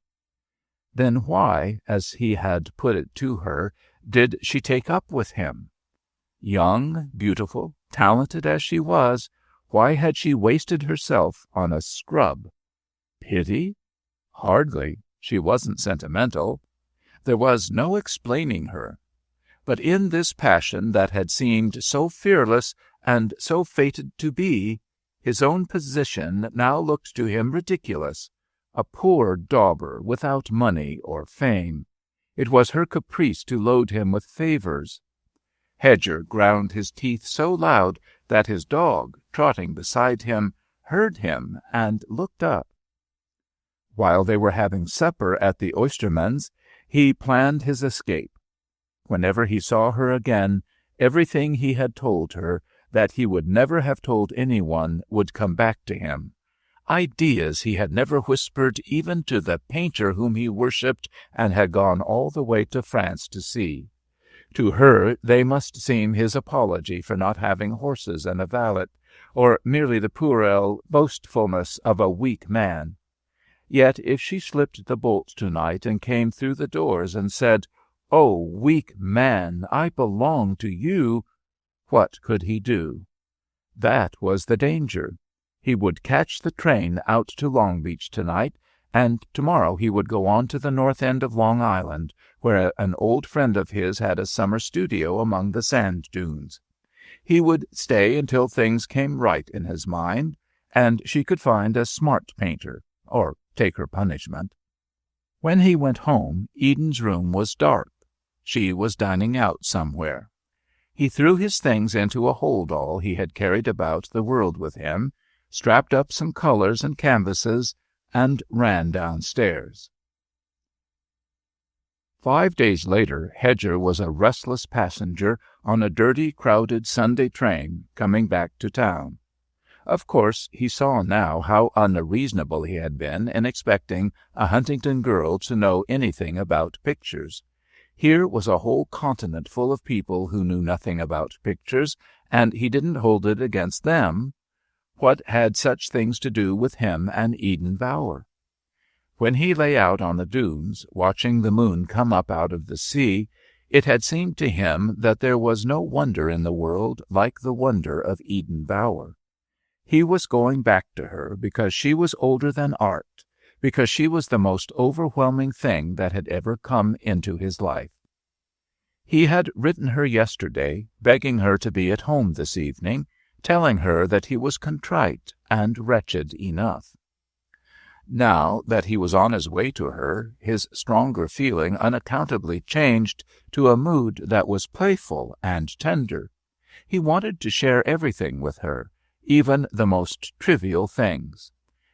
Then why, as he had put it to her, did she take up with him? Young, beautiful, talented as she was, why had she wasted herself on a scrub? Pity? Hardly. She wasn't sentimental. There was no explaining her. But in this passion that had seemed so fearless and so fated to be, his own position now looked to him ridiculous. A poor dauber without money or fame. It was her caprice to load him with favors. Hedger ground his teeth so loud that his dog, trotting beside him, heard him and looked up. While they were having supper at the Oystermans', he planned his escape. Whenever he saw her again, everything he had told her, that he would never have told anyone, would come back to him. Ideas he had never whispered even to the painter whom he worshipped and had gone all the way to France to see. To her they must seem his apology for not having horses and a valet, or merely the puerile boastfulness of a weak man. Yet if she slipped the bolt tonight and came through the doors and said, "Oh, weak man, I belong to you," what could he do? That was the danger. He would catch the train out to Long Beach tonight, and tomorrow he would go on to the north end of Long Island, where an old friend of his had a summer studio among the sand dunes. He would stay until things came right in his mind, and she could find a smart painter, or take her punishment. When he went home, Eden's room was dark. She was dining out somewhere. He threw his things into a hold-all he had carried about the world with him, strapped up some colors and canvases, and ran downstairs. 5 days later, Hedger was a restless passenger on a dirty, crowded Sunday train coming back to town. Of course, he saw now how unreasonable he had been in expecting a Huntington girl to know anything about pictures. Here was a whole continent full of people who knew nothing about pictures, and he didn't hold it against them. What had such things to do with him and Eden Bower? When he lay out on the dunes, watching the moon come up out of the sea, it had seemed to him that there was no wonder in the world like the wonder of Eden Bower. He was going back to her because she was older than art, because she was the most overwhelming thing that had ever come into his life. He had written her yesterday, begging her to be at home this evening, telling her that he was contrite and wretched enough. Now that he was on his way to her, his stronger feeling unaccountably changed to a mood that was playful and tender. He wanted to share everything with her, even the most trivial things.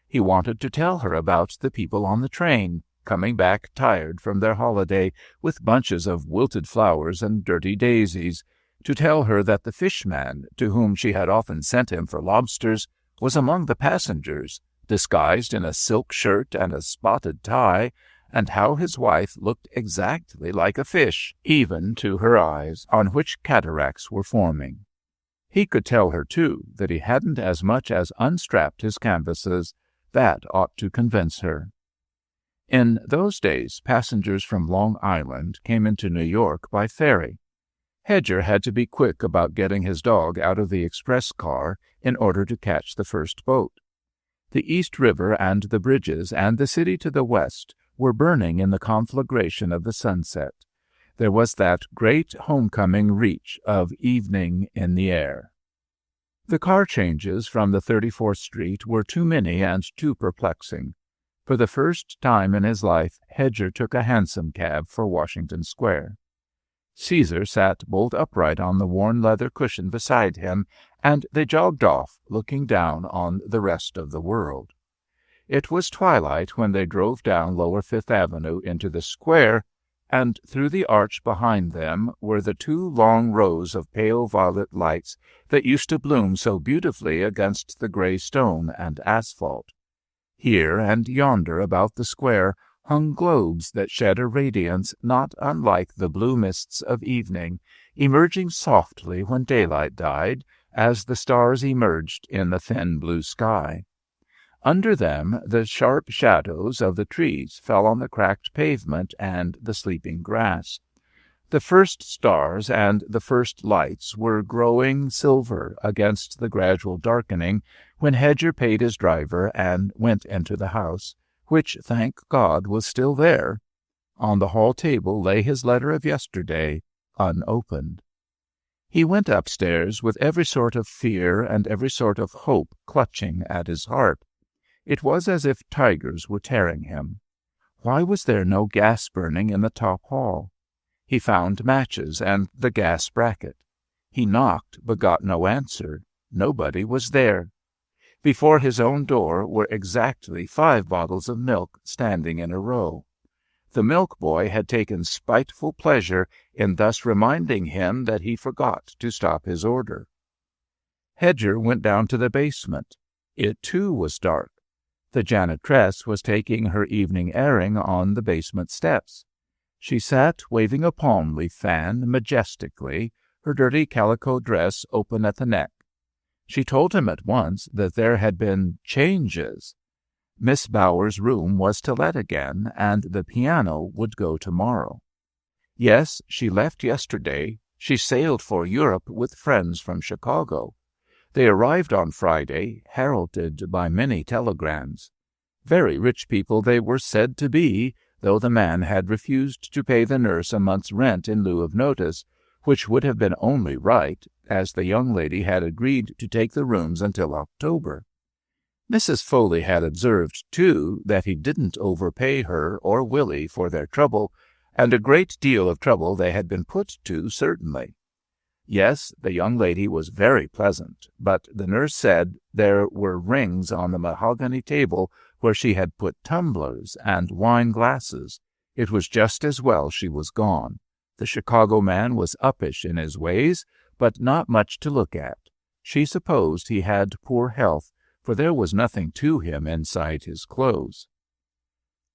He wanted to tell her about the people on the train, coming back tired from their holiday with bunches of wilted flowers and dirty daisies, to tell her that the fishman, to whom she had often sent him for lobsters, was among the passengers, disguised in a silk shirt and a spotted tie, and how his wife looked exactly like a fish, even to her eyes, on which cataracts were forming. He could tell her, too, that he hadn't as much as unstrapped his canvases. That ought to convince her. In those days, passengers from Long Island came into New York by ferry. Hedger had to be quick about getting his dog out of the express car in order to catch the first boat. The East River and the bridges and the city to the west were burning in the conflagration of the sunset. There was that great homecoming reach of evening in the air. The car changes from the 34th Street were too many and too perplexing. For the first time in his life, Hedger took a hansom cab for Washington Square. Caesar sat bolt upright on the worn leather cushion beside him, and they jogged off, looking down on the rest of the world. It was twilight when they drove down Lower Fifth Avenue into the square, and through the arch behind them were the 2 long rows of pale violet lights that used to bloom so beautifully against the gray stone and asphalt. Here and yonder about the square hung globes that shed a radiance not unlike the blue mists of evening, emerging softly when daylight died, as the stars emerged in the thin blue sky. Under them the sharp shadows of the trees fell on the cracked pavement and the sleeping grass. The first stars and the first lights were growing silver against the gradual darkening when Hedger paid his driver and went into the house, which, thank God, was still there. On the hall table lay his letter of yesterday, unopened. He went upstairs with every sort of fear and every sort of hope clutching at his heart. It was as if tigers were tearing him. Why was there no gas burning in the top hall? He found matches and the gas bracket. He knocked, but got no answer. Nobody was there. Before his own door were exactly 5 bottles of milk standing in a row. The milk boy had taken spiteful pleasure in thus reminding him that he forgot to stop his order. Hedger went down to the basement. It, too, was dark. The janitress was taking her evening airing on the basement steps. She sat waving a palm leaf fan majestically, her dirty calico dress open at the neck. She told him at once that there had been changes. Miss Bower's room was to let again, and the piano would go tomorrow. Yes, she left yesterday. She sailed for Europe with friends from Chicago. They arrived on Friday, heralded by many telegrams. Very rich people they were said to be, though the man had refused to pay the nurse a month's rent in lieu of notice, which would have been only right, as the young lady had agreed to take the rooms until October. Mrs. Foley had observed, too, that he didn't overpay her or Willie for their trouble, and a great deal of trouble they had been put to, certainly. Yes, the young lady was very pleasant, but the nurse said there were rings on the mahogany table where she had put tumblers and wine-glasses. It was just as well she was gone. The Chicago man was uppish in his ways, but not much to look at. She supposed he had poor health, for there was nothing to him inside his clothes.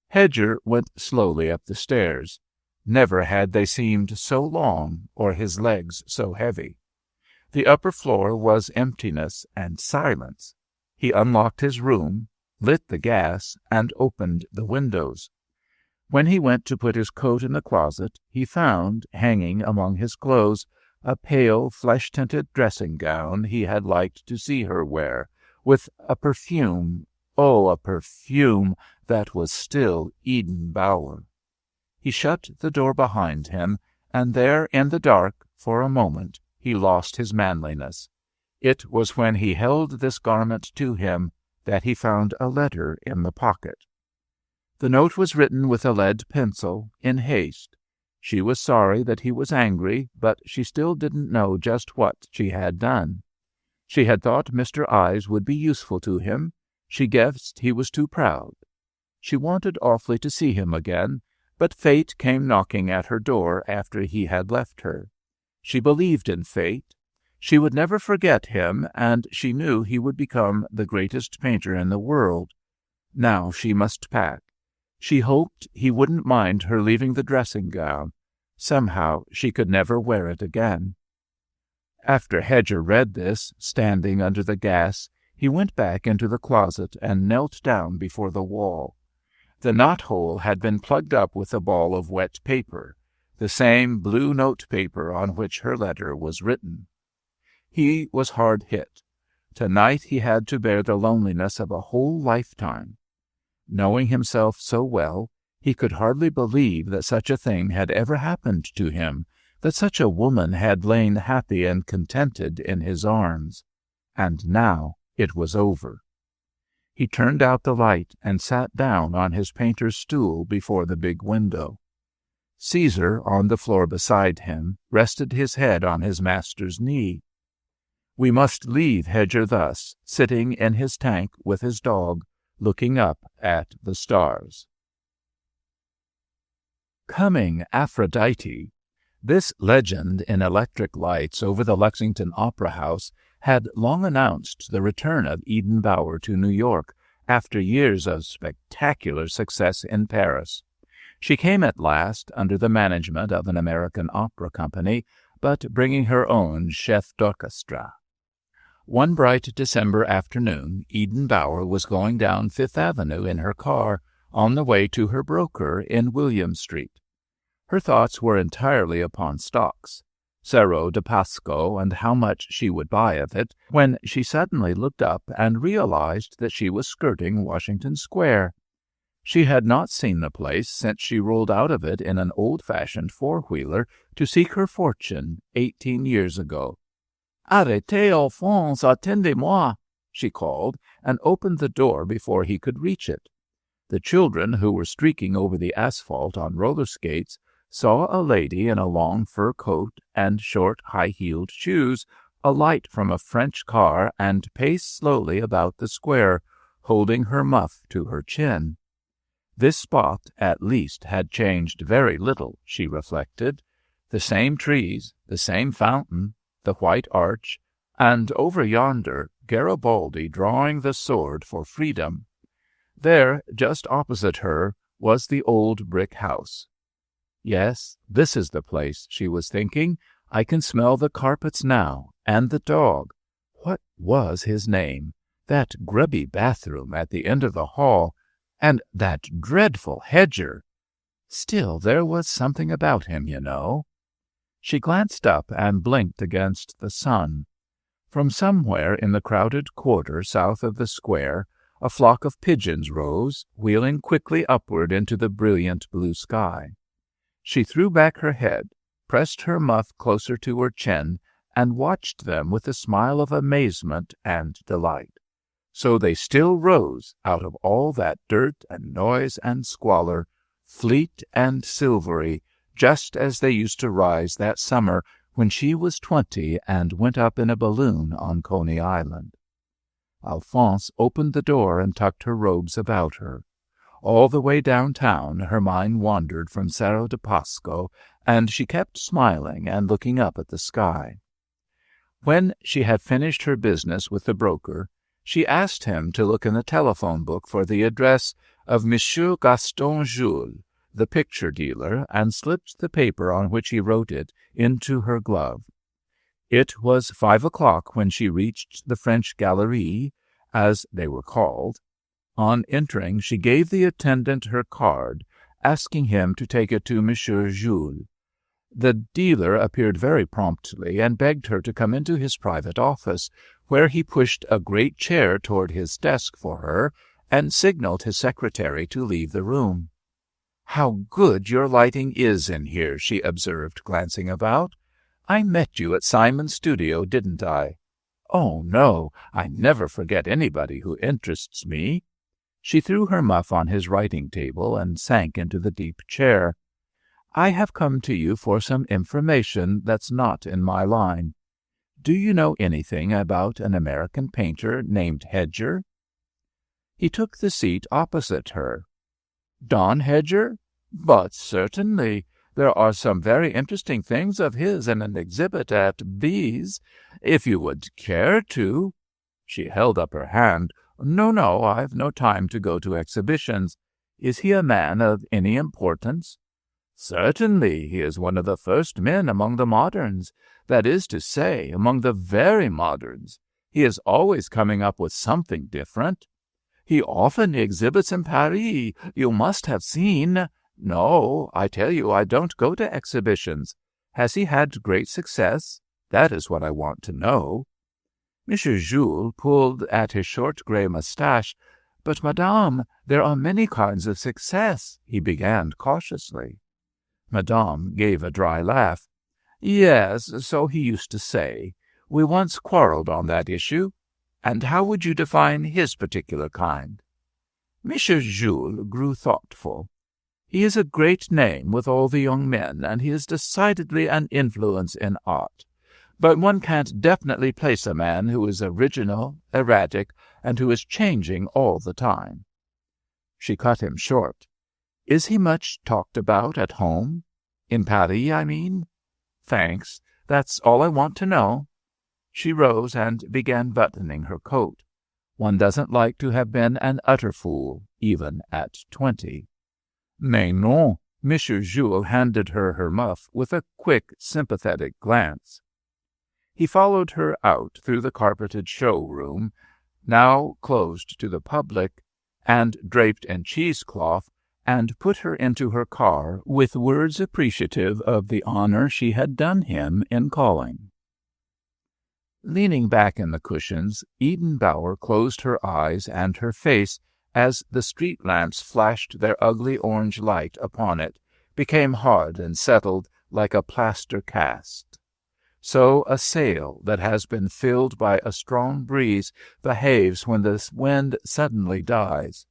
Hedger went slowly up the stairs. Never had they seemed so long, or his legs so heavy. The upper floor was emptiness and silence. He unlocked his room, lit the gas, and opened the windows. When he went to put his coat in the closet, he found, hanging among his clothes, a pale, flesh-tinted dressing-gown he had liked to see her wear, with a perfume, a perfume that was still Eden Bower. He shut the door behind him, and there in the dark, for a moment, he lost his manliness. It was when he held this garment to him that he found a letter in the pocket. The note was written with a lead pencil, in haste. She was sorry that he was angry, but she still didn't know just what she had done. She had thought Mr. Ives would be useful to him. She guessed he was too proud. She wanted awfully to see him again, but fate came knocking at her door after he had left her. She believed in fate. She would never forget him, and she knew he would become the greatest painter in the world. Now she must pack. She hoped he wouldn't mind her leaving the dressing-gown. Somehow she could never wear it again. After Hedger read this, standing under the gas, he went back into the closet and knelt down before the wall. The knot-hole had been plugged up with a ball of wet paper, the same blue note-paper on which her letter was written. He was hard hit. Tonight he had to bear the loneliness of a whole lifetime. Knowing himself so well, he could hardly believe that such a thing had ever happened to him, that such a woman had lain happy and contented in his arms. And now it was over. He turned out the light and sat down on his painter's stool before the big window. Caesar, on the floor beside him, rested his head on his master's knee. We must leave Hedger thus, sitting in his tank with his dog, looking up at the stars. Coming Aphrodite. This legend in electric lights over the Lexington Opera House had long announced the return of Eden Bower to New York after years of spectacular success in Paris. She came at last under the management of an American opera company, but bringing her own chef d'orchestre. One bright December afternoon, Eden Bower was going down Fifth Avenue in her car on the way to her broker in William Street. Her thoughts were entirely upon stocks, Cerro de Pasco, and how much she would buy of it, when she suddenly looked up and realized that she was skirting Washington Square. She had not seen the place since she rolled out of it in an old-fashioned four-wheeler to seek her fortune 18 years ago. "Arrêtez, Alphonse, attendez-moi," she called, and opened the door before he could reach it. The children, who were streaking over the asphalt on roller skates, saw a lady in a long fur coat and short high-heeled shoes alight from a French car and pace slowly about the square, holding her muff to her chin. This spot, at least, had changed very little, she reflected. The same trees, the same fountain, the white arch, and over yonder, Garibaldi drawing the sword for freedom. There, just opposite her, was the old brick house. Yes, this is the place, she was thinking. I can smell the carpets now, and the dog. What was his name? That grubby bathroom at the end of the hall, and that dreadful Hedger. Still, there was something about him, you know. She glanced up and blinked against the sun. From somewhere in the crowded quarter south of the square, a flock of pigeons rose, wheeling quickly upward into the brilliant blue sky. She threw back her head, pressed her muff closer to her chin, and watched them with a smile of amazement and delight. So they still rose out of all that dirt and noise and squalor, fleet and silvery, just as they used to rise that summer when she was 20 and went up in a balloon on Coney Island. Alphonse opened the door and tucked her robes about her. All the way downtown her mind wandered from Cerro de Pasco, and she kept smiling and looking up at the sky. When she had finished her business with the broker, she asked him to look in the telephone book for the address of Monsieur Gaston Jules, the picture dealer, and slipped the paper on which he wrote it into her glove. It was 5 o'clock when she reached the French Galeries, as they were called. On entering, she gave the attendant her card, asking him to take it to Monsieur Jules. The dealer appeared very promptly and begged her to come into his private office, where he pushed a great chair toward his desk for her and signaled his secretary to leave the room. "How good your lighting is in here," she observed, glancing about. "I met you at Simon's studio, didn't I?" "Oh, no, I never forget anybody who interests me." She threw her muff on his writing table and sank into the deep chair. "I have come to you for some information that's not in my line. Do you know anything about an American painter named Hedger?" He took the seat opposite her. "Don Hedger? But certainly. There are some very interesting things of his in an exhibit at B.'s. If you would care to—" She held up her hand. No, I've no time to go to exhibitions. Is he a man of any importance?" "Certainly. He is one of the first men among the moderns. That is to say, among the very moderns. He is always coming up with something different. He often exhibits in Paris. You must have seen—" "No, I tell you I don't go to exhibitions. Has he had great success? That is what I want to know." Monsieur Jules pulled at his short grey moustache. "But, madame, there are many kinds of success," he began cautiously. Madame gave a dry laugh. "Yes, so he used to say. We once quarrelled on that issue. And how would you define his particular kind?" Monsieur Jules grew thoughtful. "He is a great name with all the young men, and he is decidedly an influence in art. But one can't definitely place a man who is original, erratic, and who is changing all the time." She cut him short. "Is he much talked about at home? In Paris, I mean?" "Thanks. That's all I want to know." She rose and began buttoning her coat. One doesn't like to have been an utter fool, even at 20. "Mais non." Monsieur Jules handed her her muff with a quick, sympathetic glance. He followed her out through the carpeted show-room, now closed to the public, and draped in cheesecloth, and put her into her car with words appreciative of the honor she had done him in calling. Leaning back in the cushions, Eden Bower closed her eyes and her face as the street lamps flashed their ugly orange light upon it, became hard and settled like a plaster cast. So a sail that has been filled by a strong breeze behaves when the wind suddenly dies.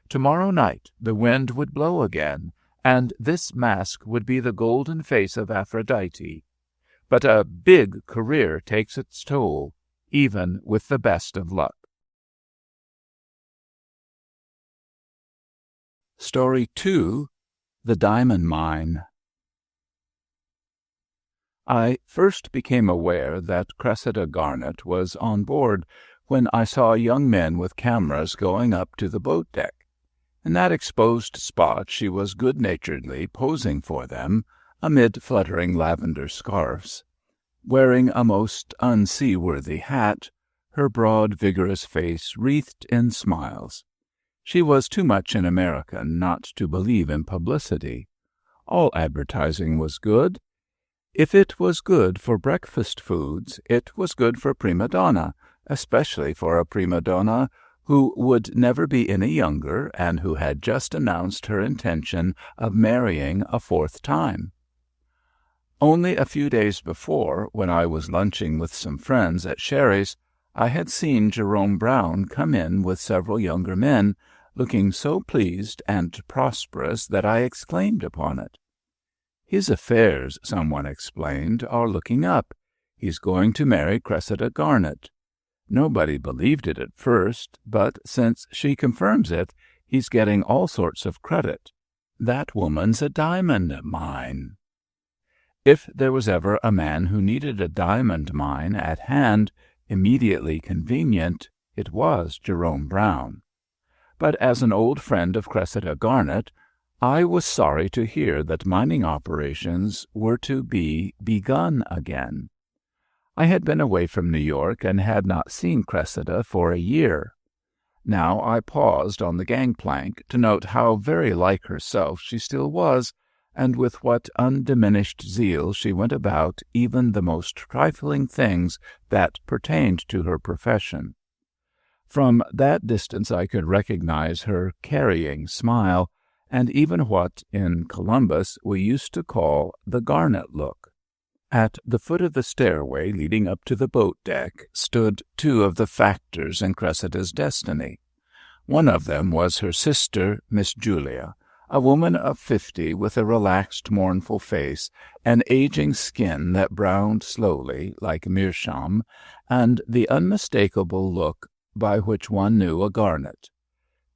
Tomorrow night the wind would blow again, and this mask would be the golden face of Aphrodite. But a big career takes its toll, even with the best of luck. Story 2. The Diamond Mine. I first became aware that Cressida Garnet was on board when I saw young men with cameras going up to the boat deck. In that exposed spot she was good-naturedly posing for them, amid fluttering lavender scarfs, wearing a most unseaworthy hat, her broad, vigorous face wreathed in smiles. She was too much an American not to believe in publicity. All advertising was good. If it was good for breakfast foods, it was good for prima donna, especially for a prima donna who would never be any younger and who had just announced her intention of marrying a 4th time. Only a few days before, when I was lunching with some friends at Sherry's, I had seen Jerome Brown come in with several younger men, looking so pleased and prosperous that I exclaimed upon it. "His affairs," someone explained, "are looking up. He's going to marry Cressida Garnet. Nobody believed it at first, but since she confirms it, he's getting all sorts of credit. That woman's a diamond mine." If there was ever a man who needed a diamond mine at hand, immediately convenient, it was Jerome Brown. But as an old friend of Cressida Garnet, I was sorry to hear that mining operations were to be begun again. I had been away from New York and had not seen Cressida for a year. Now I paused on the gangplank to note how very like herself she still was, and with what undiminished zeal she went about even the most trifling things that pertained to her profession. From that distance I could recognize her carrying smile, and even what, in Columbus, we used to call the Garnet look. At the foot of the stairway leading up to the boat deck stood two of the factors in Cressida's destiny. One of them was her sister, Miss Julia, a woman of 50 with a relaxed, mournful face, an aging skin that browned slowly, like meerschaum, and the unmistakable look by which one knew a Garnet.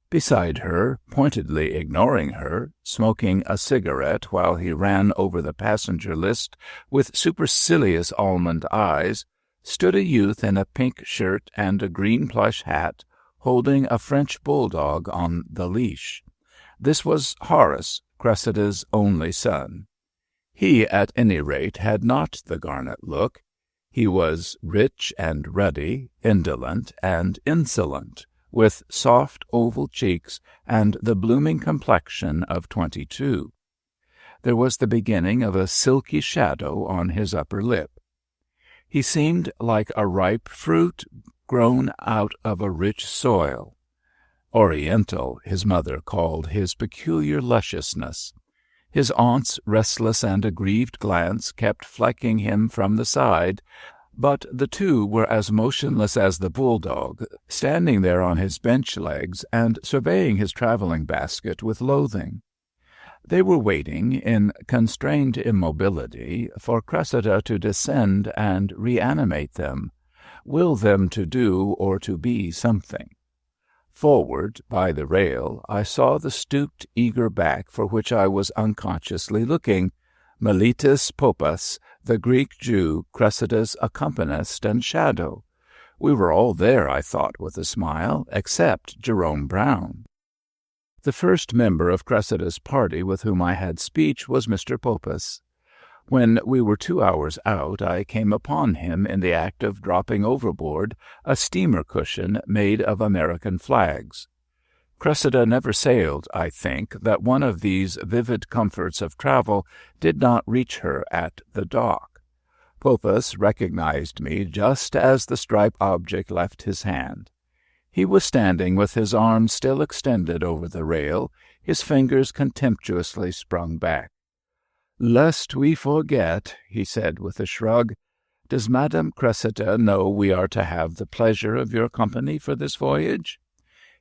Beside her, pointedly ignoring her, smoking a cigarette while he ran over the passenger list with supercilious almond eyes, stood a youth in a pink shirt and a green plush hat, holding a French bulldog on the leash. This was Horace, Cressida's only son. He, at any rate, had not the Garnet look. He was rich and ruddy, indolent and insolent, with soft oval cheeks and the blooming complexion of 22. There was the beginning of a silky shadow on his upper lip. He seemed like a ripe fruit grown out of a rich soil. Oriental, his mother called his peculiar lusciousness. His aunt's restless and aggrieved glance kept flecking him from the side, but the two were as motionless as the bulldog, standing there on his bench legs and surveying his traveling basket with loathing. They were waiting, in constrained immobility, for Cressida to descend and reanimate them, will them to do or to be something. Forward, by the rail, I saw the stooped, eager back for which I was unconsciously looking, Meletus Poppas, the Greek Jew, Cressida's accompanist and shadow. We were all there, I thought with a smile, except Jerome Brown. The first member of Cressida's party with whom I had speech was Mr. Poppas. When we were 2 hours out, I came upon him in the act of dropping overboard a steamer cushion made of American flags. Cressida never sailed, I think, that one of these vivid comforts of travel did not reach her at the dock. Poppas recognized me just as the striped object left his hand. He was standing with his arms still extended over the rail, his fingers contemptuously sprung back. "Lest we forget," he said with a shrug, "does Madame Cressida know we are to have the pleasure of your company for this voyage?"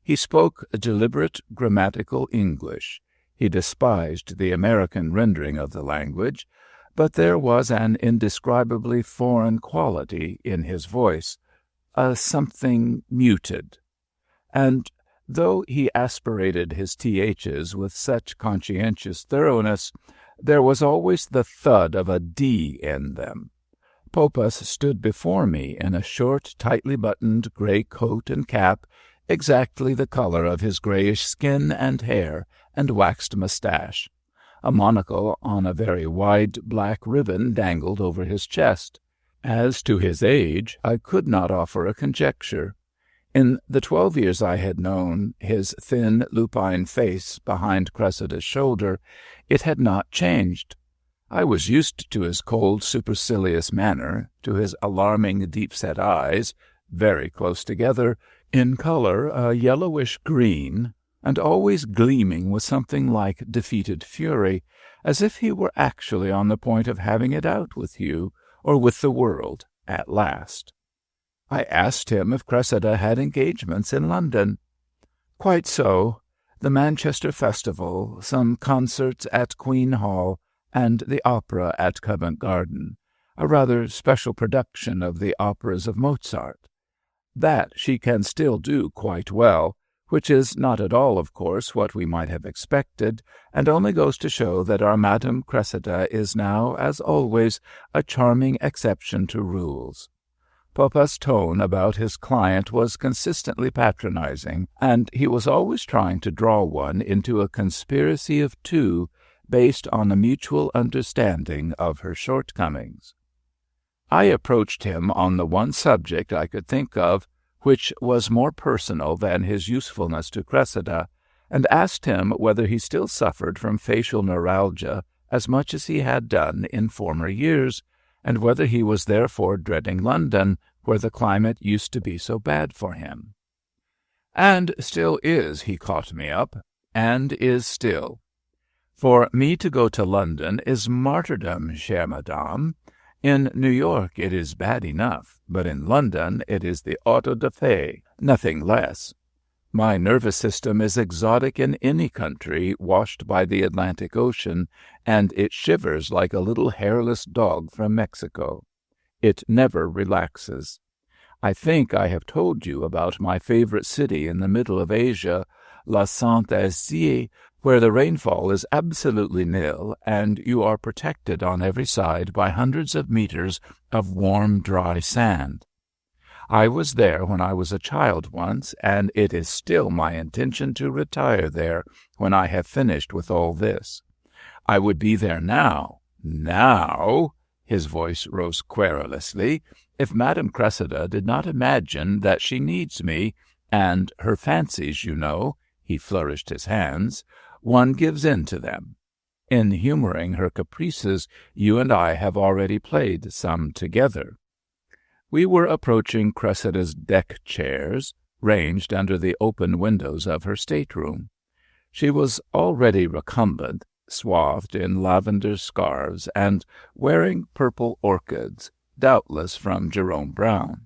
He spoke deliberate grammatical English. He despised the American rendering of the language, but there was an indescribably foreign quality in his voice, a something muted. And though he aspirated his th's with such conscientious thoroughness, there was always the thud of a D in them. Poppas stood before me in a short, tightly buttoned gray coat and cap, exactly the color of his grayish skin and hair and waxed mustache. A monocle on a very wide black ribbon dangled over his chest. As to his age, I could not offer a conjecture. In the 12 years I had known his thin, lupine face behind Cressida's shoulder, it had not changed. I was used to his cold, supercilious manner, to his alarming, deep-set eyes, very close together, in color a yellowish green, and always gleaming with something like defeated fury, as if he were actually on the point of having it out with you, or with the world, at last. I asked him if Cressida had engagements in London. Quite so. The Manchester Festival, some concerts at Queen Hall, and the opera at Covent Garden, a rather special production of the operas of Mozart. That she can still do quite well, which is not at all, of course, what we might have expected, and only goes to show that our Madame Cressida is now, as always, a charming exception to rules. Papa's tone about his client was consistently patronizing, and he was always trying to draw one into a conspiracy of two based on a mutual understanding of her shortcomings. I approached him on the one subject I could think of, which was more personal than his usefulness to Cressida, and asked him whether he still suffered from facial neuralgia as much as he had done in former years, and whether he was therefore dreading London, where the climate used to be so bad for him. And still is, he caught me up, and is still. For me to go to London is martyrdom, chère madame. In New York it is bad enough, but in London it is the auto da fe, nothing less. My nervous system is exotic in any country washed by the Atlantic Ocean, and it shivers like a little hairless dog from Mexico. It never relaxes. I think I have told you about my favorite city in the middle of Asia, La Sainte-Asie, where the rainfall is absolutely nil, and you are protected on every side by hundreds of meters of warm, dry sand. I was there when I was a child once, and it is still my intention to retire there when I have finished with all this. I would be there now, his voice rose querulously, if Madame Cressida did not imagine that she needs me, and her fancies, you know, he flourished his hands, one gives in to them. In humoring her caprices, you and I have already played some together. We were approaching Cressida's deck chairs, ranged under the open windows of her stateroom. She was already recumbent, swathed in lavender scarves, and wearing purple orchids, doubtless from Jerome Brown.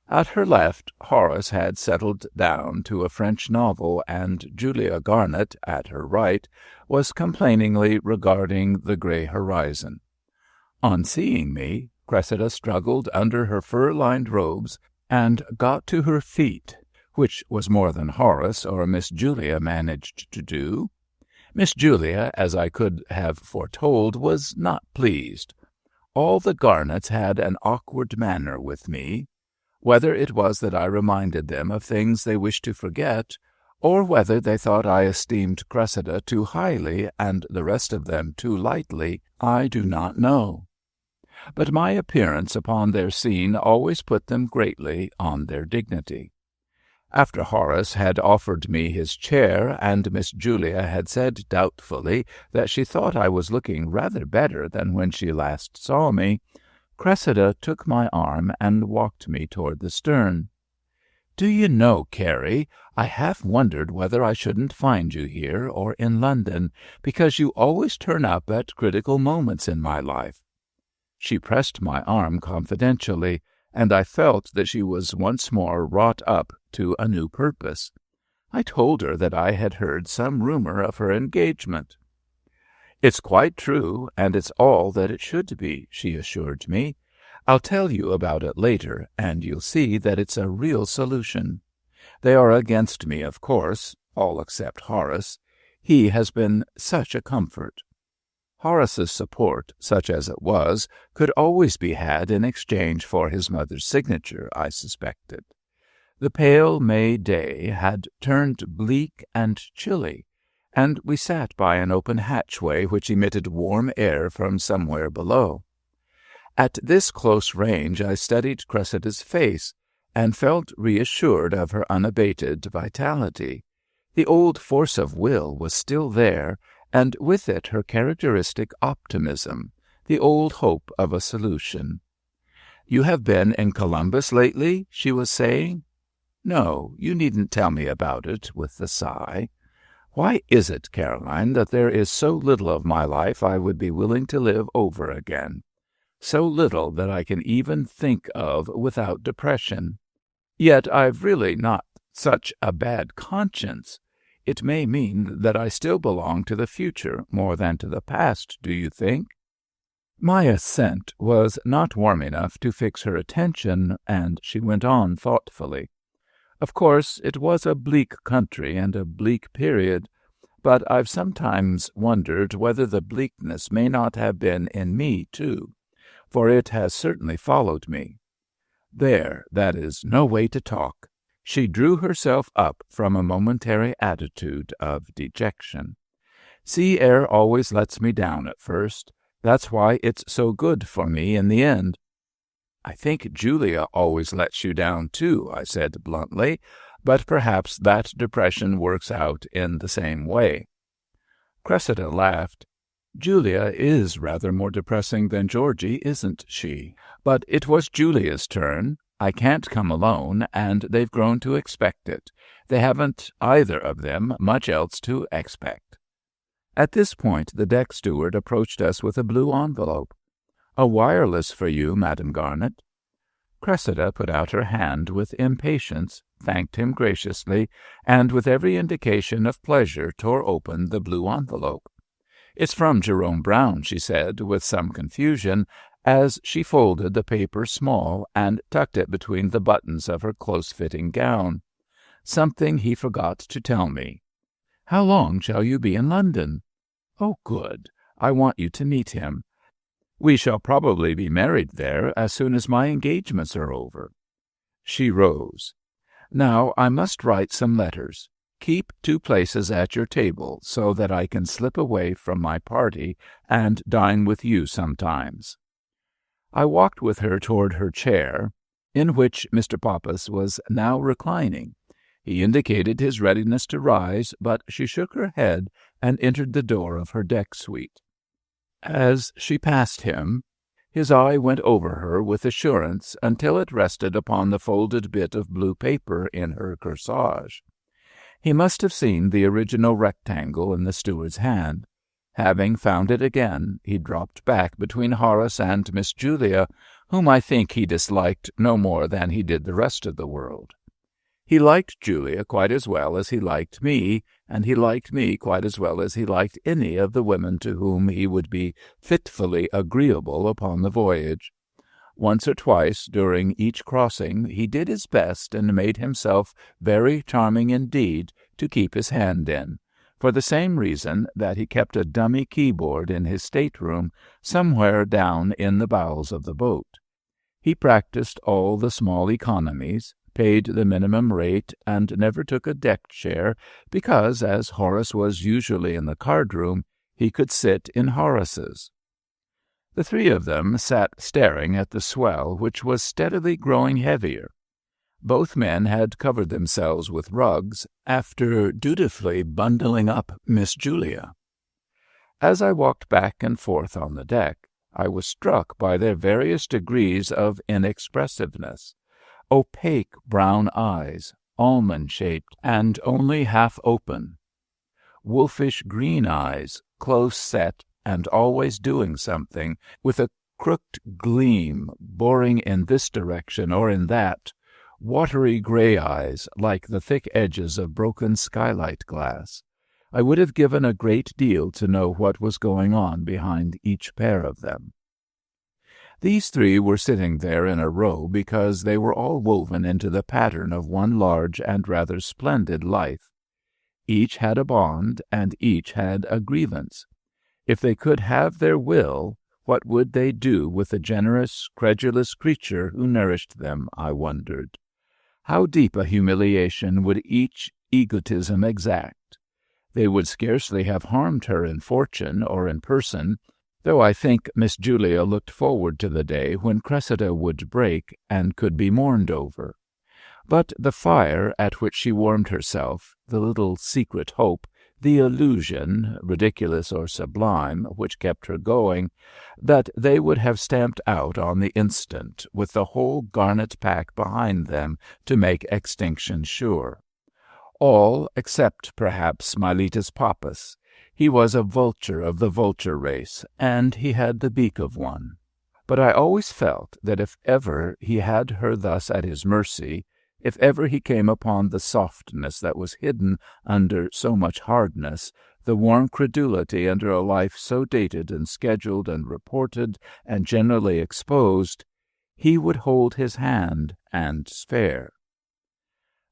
At her left, Horace had settled down to a French novel, and Julia Garnet, at her right, was complainingly regarding the grey horizon. On seeing me, Cressida struggled under her fur-lined robes and got to her feet, which was more than Horace or Miss Julia managed to do. Miss Julia, as I could have foretold, was not pleased. All the Garnets had an awkward manner with me. Whether it was that I reminded them of things they wished to forget, or whether they thought I esteemed Cressida too highly and the rest of them too lightly, I do not know. But my appearance upon their scene always put them greatly on their dignity. After Horace had offered me his chair, and Miss Julia had said doubtfully that she thought I was looking rather better than when she last saw me, Cressida took my arm and walked me toward the stern. "Do you know, Carrie, I half wondered whether I shouldn't find you here or in London, because you always turn up at critical moments in my life." She pressed my arm confidentially, and I felt that she was once more wrought up to a new purpose. I told her that I had heard some rumor of her engagement. "It's quite true, and it's all that it should be," she assured me. "I'll tell you about it later, and you'll see that it's a real solution. They are against me, of course, all except Horace. He has been such a comfort." Horace's support, such as it was, could always be had in exchange for his mother's signature, I suspected. The pale May day had turned bleak and chilly, and we sat by an open hatchway which emitted warm air from somewhere below. At this close range I studied Cressida's face, and felt reassured of her unabated vitality. The old force of will was still there, and with it her characteristic optimism, the old hope of a solution. "You have been in Columbus lately?" she was saying. "No, you needn't tell me about it," with a sigh. "Why is it, Caroline, that there is so little of my life I would be willing to live over again? so little that I can even think of without depression. Yet I've really not such a bad conscience. It may mean that I still belong to the future more than to the past, do you think?" My assent was not warm enough to fix her attention, and she went on thoughtfully. "Of course, it was a bleak country and a bleak period, but I've sometimes wondered whether the bleakness may not have been in me, too, for it has certainly followed me. There, that is no way to talk." She drew herself up from a momentary attitude of dejection. "Sea air always lets me down at first. That's why it's so good for me in the end." "I think Julia always lets you down, too," I said bluntly, "but perhaps that depression works out in the same way." Cressida laughed. "Julia is rather more depressing than Georgie, isn't she? But it was Julia's turn. I can't come alone, and they've grown to expect it. They haven't, either of them, much else to expect." At this point the deck steward approached us with a blue envelope. "A wireless for you, Madam Garnet." Cressida put out her hand with impatience, thanked him graciously, and with every indication of pleasure tore open the blue envelope. "It's from Jerome Brown," she said, with some confusion, as she folded the paper small and tucked it between the buttons of her close-fitting gown. "Something he forgot to tell me. How long shall you be in London?" "Oh, good. I want you to meet him. We shall probably be married there as soon as my engagements are over." She rose. "Now I must write some letters. Keep 2 places at your table so that I can slip away from my party and dine with you sometimes." I walked with her toward her chair, in which Mr. Poppas was now reclining. He indicated his readiness to rise, but she shook her head and entered the door of her deck suite. As she passed him, his eye went over her with assurance until it rested upon the folded bit of blue paper in her corsage. He must have seen the original rectangle in the steward's hand. Having found it again, he dropped back between Horace and Miss Julia, whom I think he disliked no more than he did the rest of the world. He liked Julia quite as well as he liked me, and he liked me quite as well as he liked any of the women to whom he would be fitfully agreeable upon the voyage. Once or twice during each crossing he did his best and made himself very charming indeed to keep his hand in, for the same reason that he kept a dummy keyboard in his stateroom somewhere down in the bowels of the boat. He practiced all the small economies, paid the minimum rate, and never took a deck chair because, as Horace was usually in the card-room, he could sit in Horace's. The 3 of them sat staring at the swell, which was steadily growing heavier. Both men had covered themselves with rugs after dutifully bundling up Miss Julia. As I walked back and forth on the deck, I was struck by their various degrees of inexpressiveness. Opaque brown eyes, almond-shaped and only half open. Wolfish green eyes, close set and always doing something, with a crooked gleam boring in this direction or in that. Watery gray eyes, like the thick edges of broken skylight glass. I would have given a great deal to know what was going on behind each pair of them. These 3 were sitting there in a row because they were all woven into the pattern of one large and rather splendid life. Each had a bond, and each had a grievance. If they could have their will, what would they do with the generous, credulous creature who nourished them, I wondered. How deep a humiliation would each egotism exact? They would scarcely have harmed her in fortune or in person, though I think Miss Julia looked forward to the day when Cressida would break and could be mourned over. But the fire at which she warmed herself, the little secret hope, the illusion, ridiculous or sublime, which kept her going, that they would have stamped out on the instant, with the whole Garnet pack behind them to make extinction sure. All, except perhaps Miletus Poppas. He was a vulture of the vulture race, and he had the beak of one. but I always felt that if ever he had her thus at his mercy, if ever he came upon the softness that was hidden under so much hardness, the warm credulity under a life so dated and scheduled and reported and generally exposed, he would hold his hand and spare.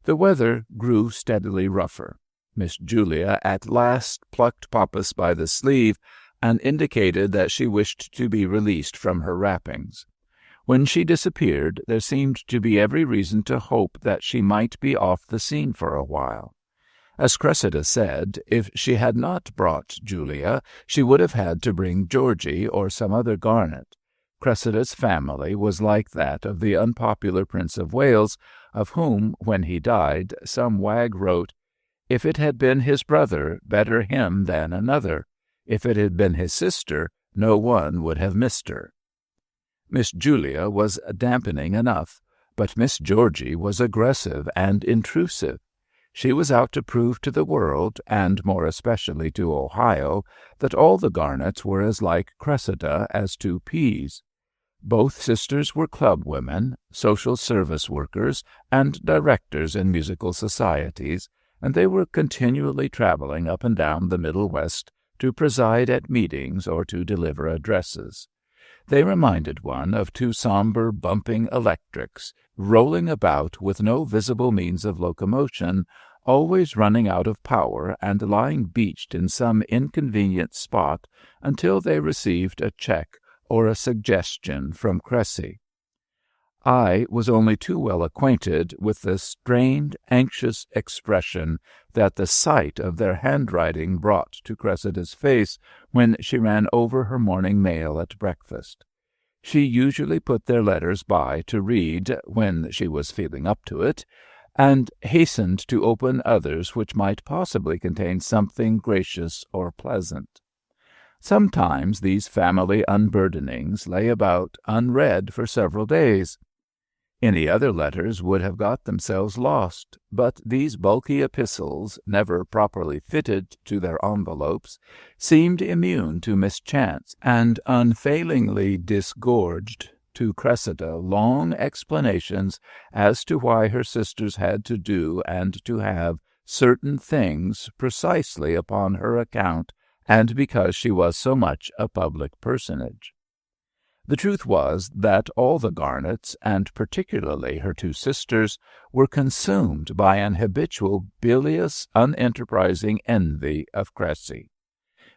The weather grew steadily rougher. Miss Julia at last plucked Poppas by the sleeve and indicated that she wished to be released from her wrappings. When she disappeared, there seemed to be every reason to hope that she might be off the scene for a while. As Cressida said, if she had not brought Julia, she would have had to bring Georgie or some other Garnet. Cressida's family was like that of the unpopular Prince of Wales, of whom, when he died, some wag wrote, "If it had been his brother, better him than another. If it had been his sister, no one would have missed her." Miss Julia was dampening enough, but Miss Georgie was aggressive and intrusive. She was out to prove to the world, and more especially to Ohio, that all the Garnets were as like Cressida as two peas. Both sisters were club women, social service workers, and directors in musical societies, and they were continually traveling up and down the Middle West to preside at meetings or to deliver addresses. They reminded one of two somber, bumping electrics, rolling about with no visible means of locomotion, always running out of power and lying beached in some inconvenient spot until they received a check or a suggestion from Cressy. I was only too well acquainted with the strained, anxious expression that the sight of their handwriting brought to Cressida's face when she ran over her morning mail at breakfast. She usually put their letters by to read when she was feeling up to it, and hastened to open others which might possibly contain something gracious or pleasant. Sometimes these family unburdenings lay about unread for several days. Any other letters would have got themselves lost, but these bulky epistles, never properly fitted to their envelopes, seemed immune to mischance, and unfailingly disgorged to Cressida long explanations as to why her sisters had to do and to have certain things precisely upon her account, and because she was so much a public personage. The truth was that all the Garnets, and particularly her two sisters, were consumed by an habitual, bilious, unenterprising envy of Cressy.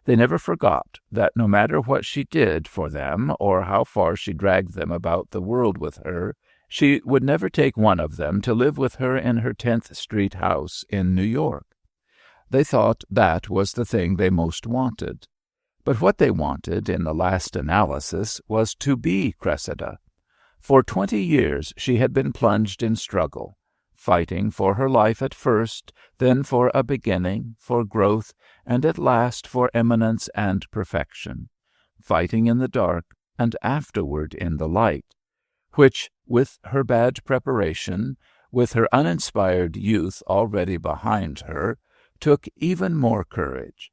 They never forgot that no matter what she did for them, or how far she dragged them about the world with her, she would never take one of them to live with her in her 10th Street house in New York. They thought that was the thing they most wanted. But what they wanted, in the last analysis, was to be Cressida. For 20 years she had been plunged in struggle, fighting for her life at first, then for a beginning, for growth, and at last for eminence and perfection, fighting in the dark, and afterward in the light, which, with her bad preparation, with her uninspired youth already behind her, took even more courage.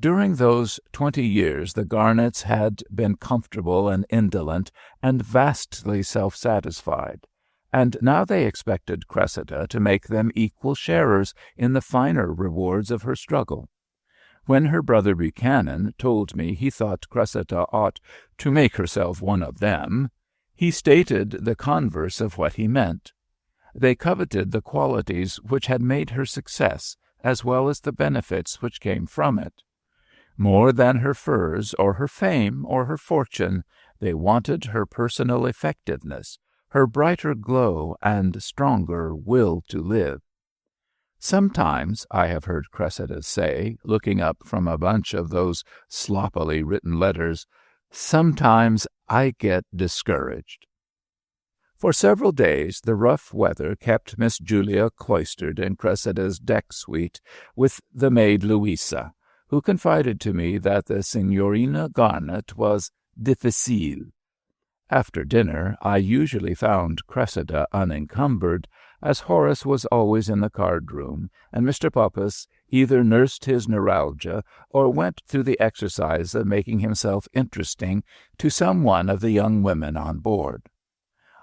During those 20 years the Garnets had been comfortable and indolent and vastly self-satisfied, and now they expected Cressida to make them equal sharers in the finer rewards of her struggle. When her brother Buchanan told me he thought Cressida ought to make herself one of them, he stated the converse of what he meant. They coveted the qualities which had made her success, as well as the benefits which came from it. More than her furs, or her fame, or her fortune, they wanted her personal effectiveness, her brighter glow and stronger will to live. Sometimes, I have heard Cressida say, looking up from a bunch of those sloppily written letters, sometimes I get discouraged. For several days the rough weather kept Miss Julia cloistered in Cressida's deck suite with the maid Louisa, who confided to me that the Signorina Garnet was difficile. After dinner I usually found Cressida unencumbered, as Horace was always in the card-room, and Mr. Poppas either nursed his neuralgia or went through the exercise of making himself interesting to some one of the young women on board.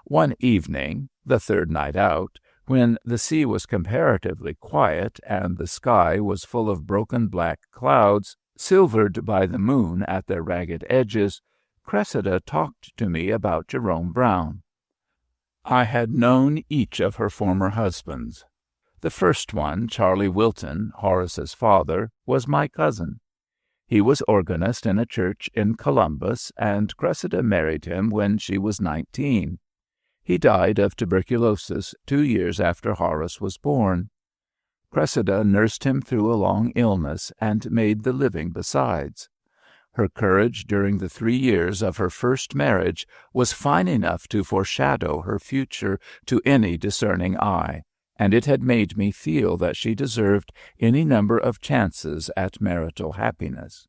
One evening, the third night out, when the sea was comparatively quiet and the sky was full of broken black clouds, silvered by the moon at their ragged edges, Cressida talked to me about Jerome Brown. I had known each of her former husbands. The first one, Charlie Wilton, Horace's father, was my cousin. He was organist in a church in Columbus, and Cressida married him when she was 19. He died of tuberculosis 2 years after Horace was born. Cressida nursed him through a long illness and made the living besides. Her courage during the 3 years of her first marriage was fine enough to foreshadow her future to any discerning eye, and it had made me feel that she deserved any number of chances at marital happiness.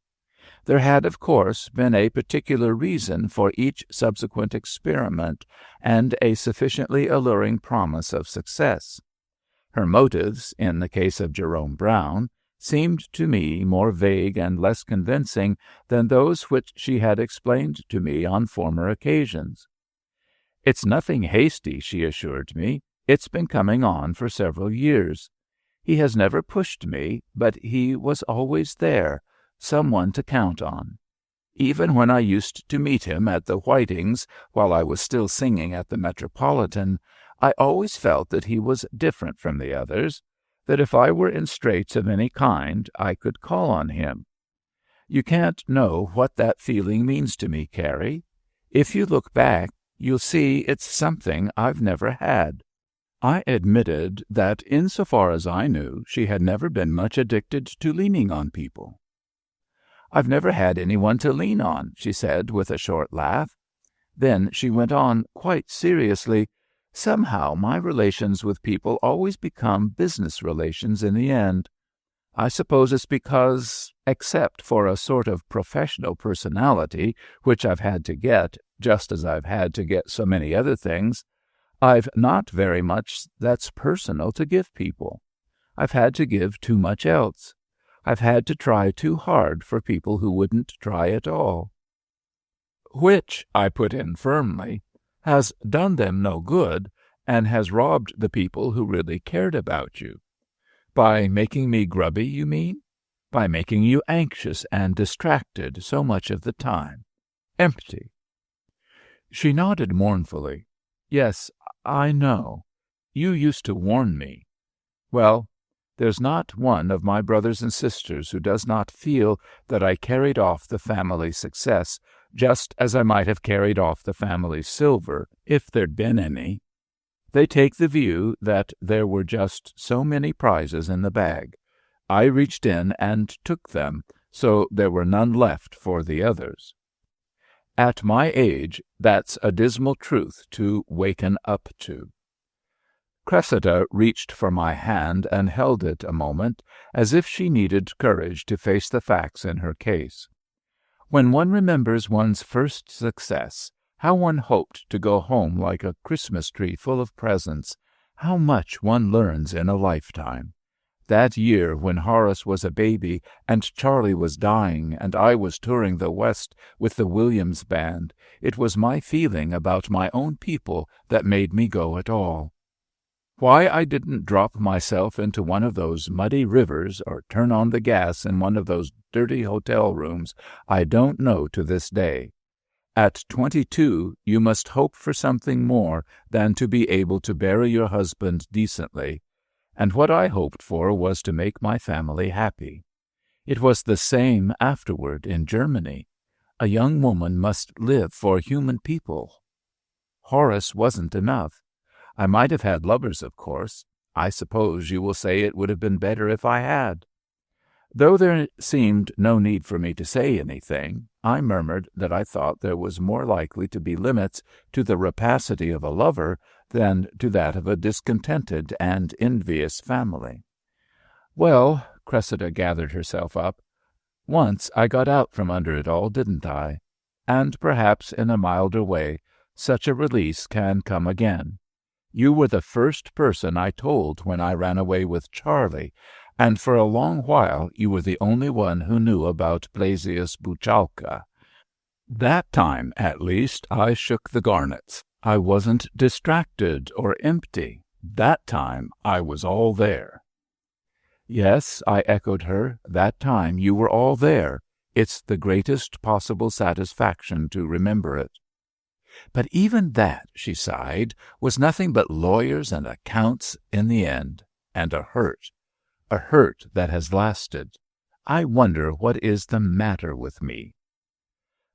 There had, of course, been a particular reason for each subsequent experiment, and a sufficiently alluring promise of success. Her motives, in the case of Jerome Brown, seemed to me more vague and less convincing than those which she had explained to me on former occasions. "It's nothing hasty," she assured me. "It's been coming on for several years. He has never pushed me, but he was always there, someone to count on. Even when I used to meet him at the Whitings while I was still singing at the Metropolitan, I always felt that he was different from the others, that if I were in straits of any kind I could call on him. You can't know what that feeling means to me, Carrie. If you look back, you'll see it's something I've never had." I admitted that, insofar as I knew, she had never been much addicted to leaning on people. "I've never had anyone to lean on," she said with a short laugh. Then she went on quite seriously, "Somehow my relations with people always become business relations in the end. I suppose it's because, except for a sort of professional personality, which I've had to get, just as I've had to get so many other things, I've not very much that's personal to give people. I've had to give too much else. I've had to try too hard for people who wouldn't try at all." "Which," I put in firmly, "has done them no good, and has robbed the people who really cared about you. By making me grubby, you mean? By making you anxious and distracted so much of the time. Empty." She nodded mournfully. "Yes, I know. You used to warn me. Well, there's not one of my brothers and sisters who does not feel that I carried off the family's success, just as I might have carried off the family's silver, if there'd been any. They take the view that there were just so many prizes in the bag. I reached in and took them, so there were none left for the others. At my age, that's a dismal truth to waken up to." Cressida reached for my hand and held it a moment, as if she needed courage to face the facts in her case. When one remembers one's first success, how one hoped to go home like a Christmas tree full of presents, how much one learns in a lifetime. That year when Horace was a baby and Charlie was dying and I was touring the West with the Williams Band, it was my feeling about my own people that made me go at all. Why I didn't drop myself into one of those muddy rivers or turn on the gas in one of those dirty hotel rooms, I don't know to this day. At 22, you must hope for something more than to be able to bury your husband decently, and what I hoped for was to make my family happy. It was the same afterward in Germany. A young woman must live for human people. Horace wasn't enough. I might have had lovers, of course. I suppose you will say it would have been better if I had. Though there seemed no need for me to say anything, I murmured that I thought there was more likely to be limits to the rapacity of a lover than to that of a discontented and envious family. "Well," Cressida gathered herself up, "once I got out from under it all, didn't I? And perhaps in a milder way, such a release can come again. You were the first person I told when I ran away with Charlie, and for a long while you were the only one who knew about Blasius Buchalka. That time, at least, I shook the Garnets. I wasn't distracted or empty. That time I was all there." "Yes," I echoed her, "that time you were all there. It's the greatest possible satisfaction to remember it." "But even that," she sighed, "was nothing but lawyers and accounts in the end, and a hurt that has lasted. I wonder what is the matter with me."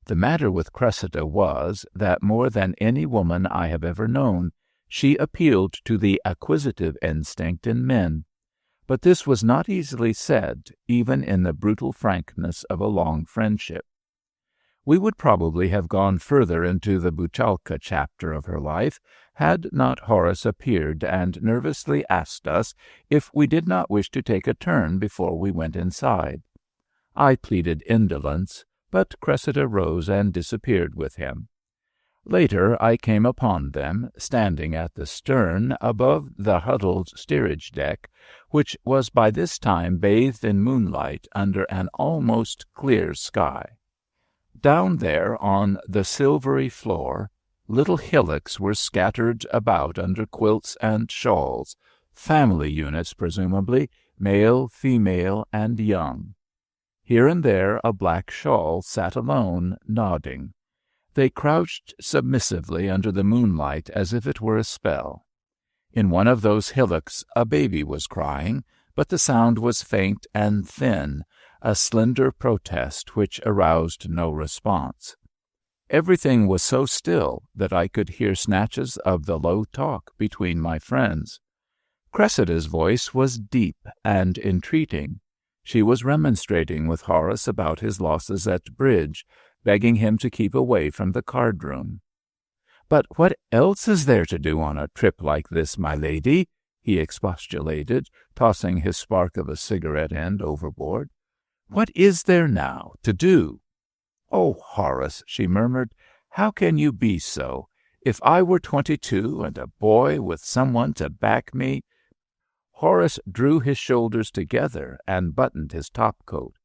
The matter with Cressida was that more than any woman I have ever known, she appealed to the acquisitive instinct in men. But this was not easily said, even in the brutal frankness of a long friendship. We would probably have gone further into the Buchalka chapter of her life had not Horace appeared and nervously asked us if we did not wish to take a turn before we went inside. I pleaded indolence, but Cressida rose and disappeared with him. Later I came upon them, standing at the stern above the huddled steerage deck, which was by this time bathed in moonlight under an almost clear sky. Down there on the silvery floor, little hillocks were scattered about under quilts and shawls, family units presumably, male, female, and young. Here and there a black shawl sat alone, nodding. They crouched submissively under the moonlight as if it were a spell. In one of those hillocks a baby was crying, but the sound was faint and thin, a slender protest which aroused no response. Everything was so still that I could hear snatches of the low talk between my friends. Cressida's voice was deep and entreating. She was remonstrating with Horace about his losses at bridge, begging him to keep away from the card-room. "But what else is there to do on a trip like this, my lady?" he expostulated, tossing his spark of a cigarette end overboard. "What is there now to do?" "Oh, Horace," she murmured, "how can you be so? If I were 22 and a boy with someone to back me—" Horace drew his shoulders together and buttoned his top-coat.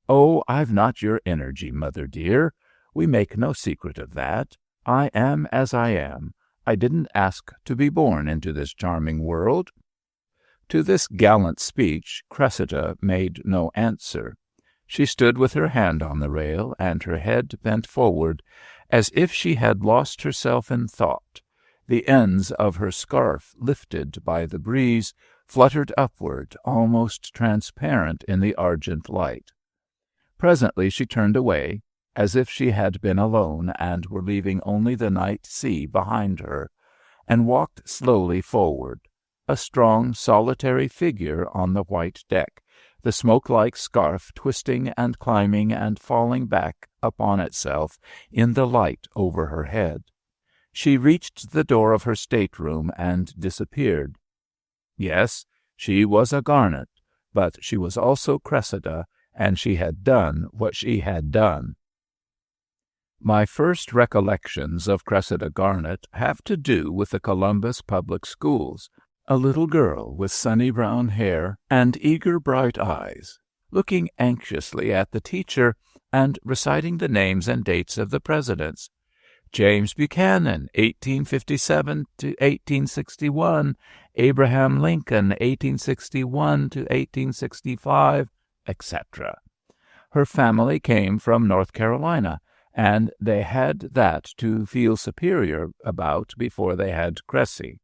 "Oh, I've not your energy, mother dear. We make no secret of that. I am as I am. I didn't ask to be born into this charming world." To this gallant speech Cressida made no answer. She stood with her hand on the rail and her head bent forward, as if she had lost herself in thought. The ends of her scarf, lifted by the breeze, fluttered upward, almost transparent in the argent light. Presently she turned away, as if she had been alone and were leaving only the night sea behind her, and walked slowly forward, a strong, solitary figure on the white deck, the smoke-like scarf twisting and climbing and falling back upon itself in the light over her head. She reached the door of her stateroom and disappeared. Yes, she was a Garnet, but she was also Cressida, and she had done what she had done. My first recollections of Cressida Garnet have to do with the Columbus public schools, a little girl with sunny brown hair and eager bright eyes, looking anxiously at the teacher and reciting the names and dates of the presidents. James Buchanan, 1857 to 1861, Abraham Lincoln, 1861 to 1865, etc. Her family came from North Carolina, and they had that to feel superior about before they had Cressy.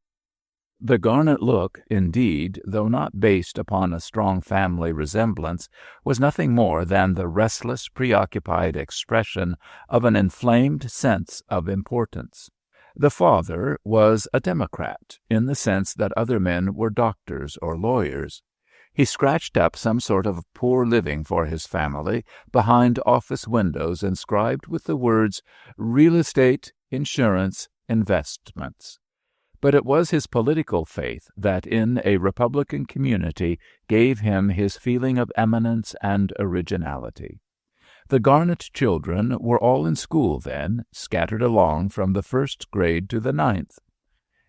The Garnet look, indeed, though not based upon a strong family resemblance, was nothing more than the restless, preoccupied expression of an inflamed sense of importance. The father was a Democrat, in the sense that other men were doctors or lawyers. He scratched up some sort of poor living for his family behind office windows inscribed with the words real estate, insurance, investments. But it was his political faith that in a Republican community gave him his feeling of eminence and originality. The Garnet children were all in school then, scattered along from the first grade to the 9th.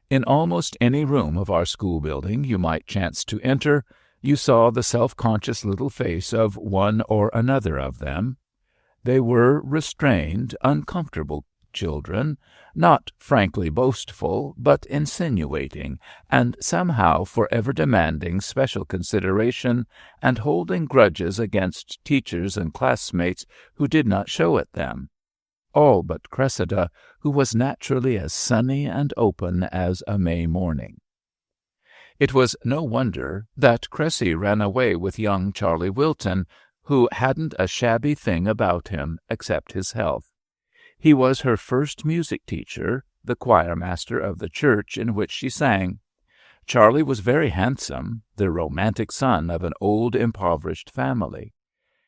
In almost any room of our school building you might chance to enter, You saw the self-conscious little face of one or another of them. They were restrained, uncomfortable children, not frankly boastful, but insinuating, and somehow forever demanding special consideration and holding grudges against teachers and classmates who did not show it them. All but Cressida, who was naturally as sunny and open as a May morning. It was no wonder that Cressy ran away with young Charlie Wilton, who hadn't a shabby thing about him except his health. He was her first music teacher, the choir-master of the church in which she sang. Charlie was very handsome, the romantic son of an old impoverished family.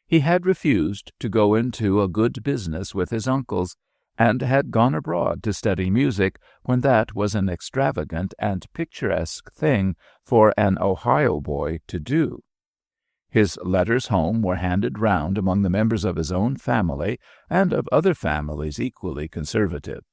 He had refused to go into a good business with his uncles, and had gone abroad to study music when that was an extravagant and picturesque thing for an Ohio boy to do. His letters home were handed round among the members of his own family and of other families equally conservative.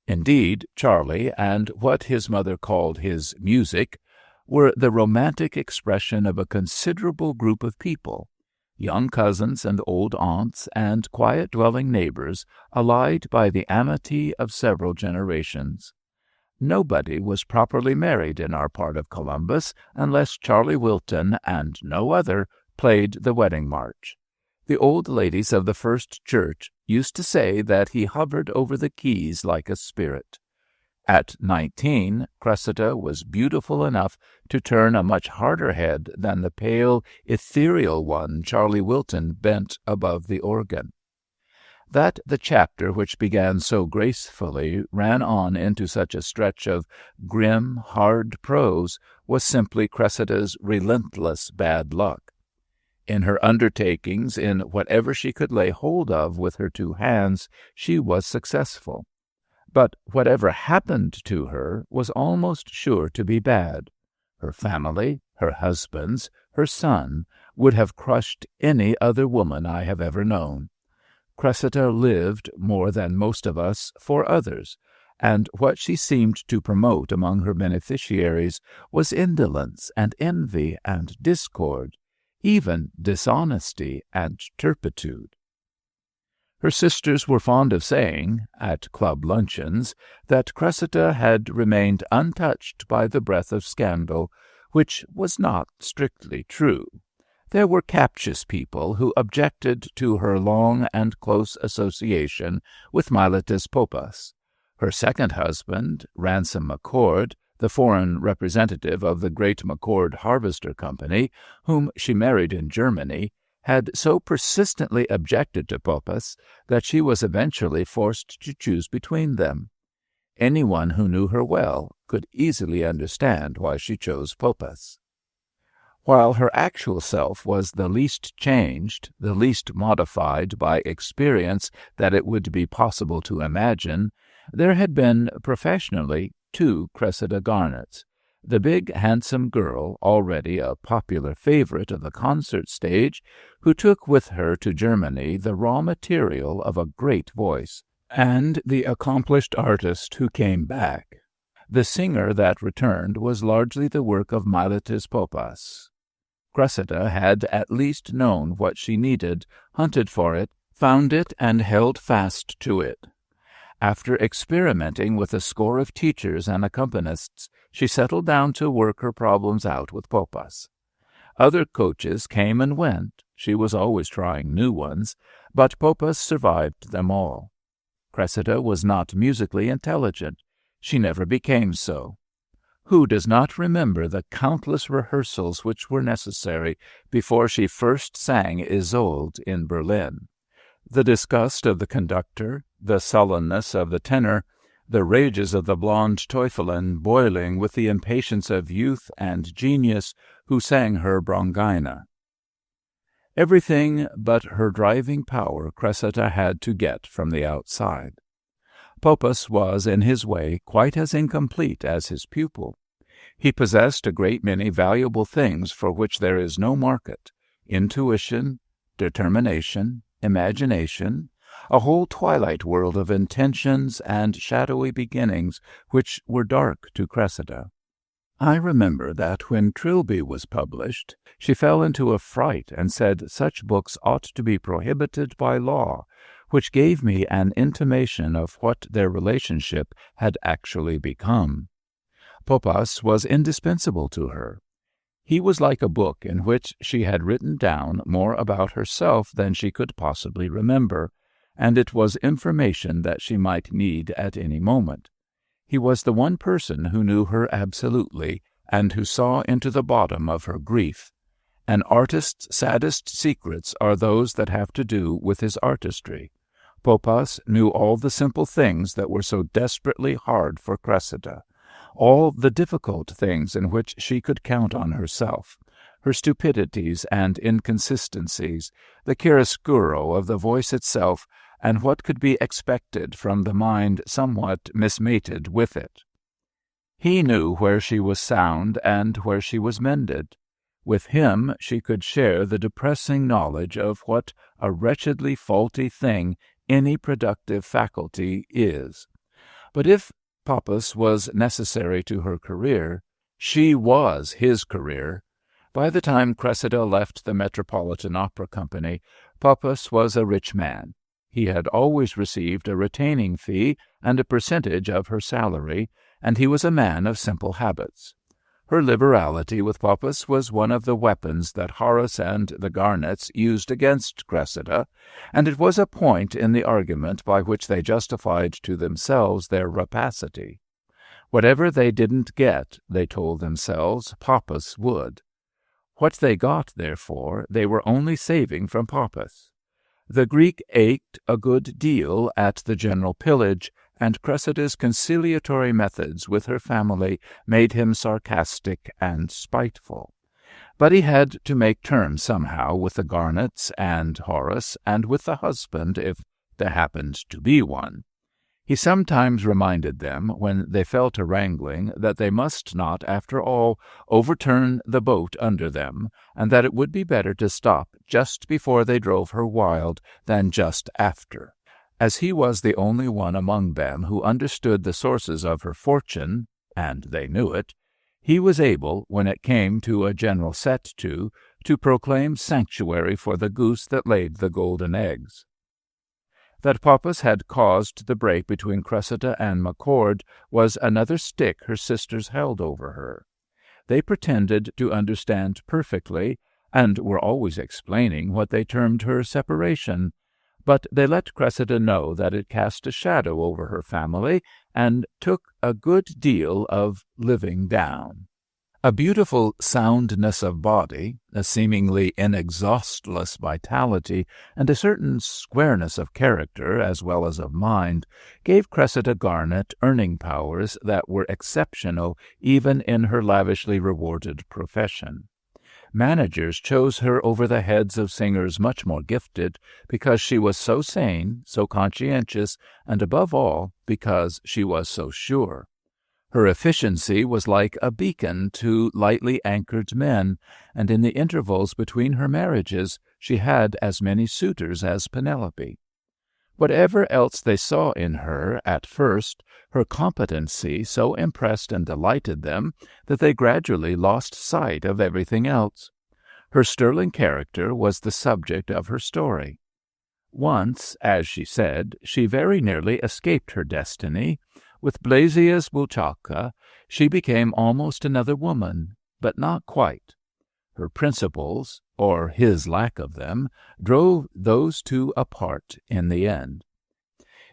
Indeed, Charlie and what his mother called his music were the romantic expression of a considerable group of people, young cousins and old aunts and quiet-dwelling neighbors, allied by the amity of several generations. Nobody was properly married in our part of Columbus unless Charlie Wilton and no other played the wedding march. The old ladies of the First Church used to say that he hovered over the keys like a spirit. At 19, Cressida was beautiful enough to turn a much harder head than the pale, ethereal one Charlie Wilton bent above the organ. That the chapter which began so gracefully ran on into such a stretch of grim, hard prose was simply Cressida's relentless bad luck. In her undertakings, in whatever she could lay hold of with her two hands, she was successful. But whatever happened to her was almost sure to be bad. Her family, her husbands, her son, would have crushed any other woman I have ever known. Cressida lived, more than most of us, for others, and what she seemed to promote among her beneficiaries was indolence and envy and discord, even dishonesty and turpitude. Her sisters were fond of saying, at club luncheons, that Cressida had remained untouched by the breath of scandal, which was not strictly true. There were captious people who objected to her long and close association with Miletus Poppas. Her second husband, Ransom McCord, the foreign representative of the great McCord Harvester Company, whom she married in Germany, had so persistently objected to Poppas that she was eventually forced to choose between them. Anyone who knew her well could easily understand why she chose Poppas. While her actual self was the least changed, the least modified by experience that it would be possible to imagine, there had been, professionally, two Cressida Garnets. The big, handsome girl, already a popular favorite of the concert stage, who took with her to Germany the raw material of a great voice, and the accomplished artist who came back. The singer that returned was largely the work of Miletus Poppas. Cressida had at least known what she needed, hunted for it, found it, and held fast to it. After experimenting with a score of teachers and accompanists, she settled down to work her problems out with Poppas. Other coaches came and went. She was always trying new ones, but Poppas survived them all. Cressida was not musically intelligent. She never became so. Who does not remember the countless rehearsals which were necessary before she first sang Isolde in Berlin? The disgust of the conductor, the sullenness of the tenor, the rages of the blonde Teufelin boiling with the impatience of youth and genius who sang her Brongina. Everything but her driving power Cressida had to get from the outside. Poppas was, in his way, quite as incomplete as his pupil. He possessed a great many valuable things for which there is no market: intuition, determination, imagination, a whole twilight world of intentions and shadowy beginnings which were dark to Cressida. I remember that when Trilby was published, she fell into a fright and said such books ought to be prohibited by law, which gave me an intimation of what their relationship had actually become. Poppas was indispensable to her. He was like a book in which she had written down more about herself than she could possibly remember, and it was information that she might need at any moment. He was the one person who knew her absolutely, and who saw into the bottom of her grief. An artist's saddest secrets are those that have to do with his artistry. Poppas knew all the simple things that were so desperately hard for Cressida, all the difficult things in which she could count on herself, her stupidities and inconsistencies, the chiaroscuro of the voice itself, and what could be expected from the mind somewhat mismated with it. He knew where she was sound and where she was mended. With him she could share the depressing knowledge of what a wretchedly faulty thing any productive faculty is. But if Poppas was necessary to her career, she was his career. By the time Cressida left the Metropolitan Opera Company, Poppas was a rich man. He had always received a retaining fee and a percentage of her salary, and he was a man of simple habits. Her liberality with Poppas was one of the weapons that Horace and the Garnets used against Cressida, and it was a point in the argument by which they justified to themselves their rapacity. Whatever they didn't get, they told themselves, Poppas would. What they got, therefore, they were only saving from Poppas. The Greek ached a good deal at the general pillage, and Cressida's conciliatory methods with her family made him sarcastic and spiteful. But he had to make terms somehow with the Garnets and Horace, and with the husband, if there happened to be one. He sometimes reminded them, when they fell to wrangling, that they must not, after all, overturn the boat under them, and that it would be better to stop just before they drove her wild than just after. As he was the only one among them who understood the sources of her fortune, and they knew it, he was able, when it came to a general set-to proclaim sanctuary for the goose that laid the golden eggs. That Poppas had caused the break between Cressida and MacCord was another stick her sisters held over her. They pretended to understand perfectly, and were always explaining what they termed her separation, but they let Cressida know that it cast a shadow over her family, and took a good deal of living down. A beautiful soundness of body, a seemingly inexhaustless vitality, and a certain squareness of character as well as of mind gave Cressida Garnet earning powers that were exceptional even in her lavishly rewarded profession. Managers chose her over the heads of singers much more gifted, because she was so sane, so conscientious, and above all, because she was so sure. Her efficiency was like a beacon to lightly anchored men, and in the intervals between her marriages she had as many suitors as Penelope. Whatever else they saw in her at first, her competency so impressed and delighted them that they gradually lost sight of everything else. Her sterling character was the subject of her story. Once, as she said, she very nearly escaped her destiny. With Blasius Bulchalka she became almost another woman, but not quite. Her principles, or his lack of them, drove those two apart in the end.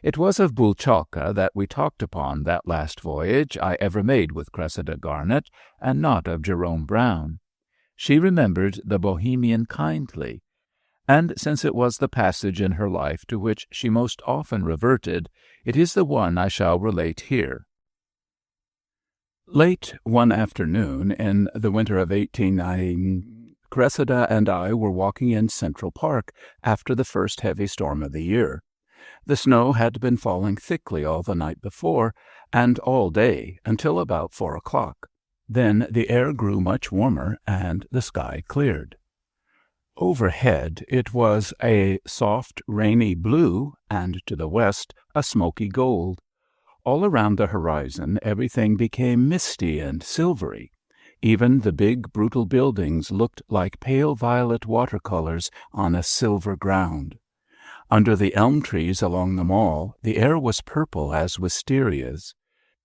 It was of Bulchalka that we talked upon that last voyage I ever made with Cressida Garnet, and not of Jerome Brown. She remembered the Bohemian kindly, and since it was the passage in her life to which she most often reverted, it is the one I shall relate here. Late one afternoon in the winter of 1890, Cressida and I were walking in Central Park after the first heavy storm of the year. The snow had been falling thickly all the night before, and all day until about 4 o'clock. Then the air grew much warmer, and the sky cleared. Overhead it was a soft, rainy blue, and to the west a smoky gold. All around the horizon everything became misty and silvery. Even the big, brutal buildings looked like pale violet watercolors on a silver ground. Under the elm trees along the mall, the air was purple as wistarias.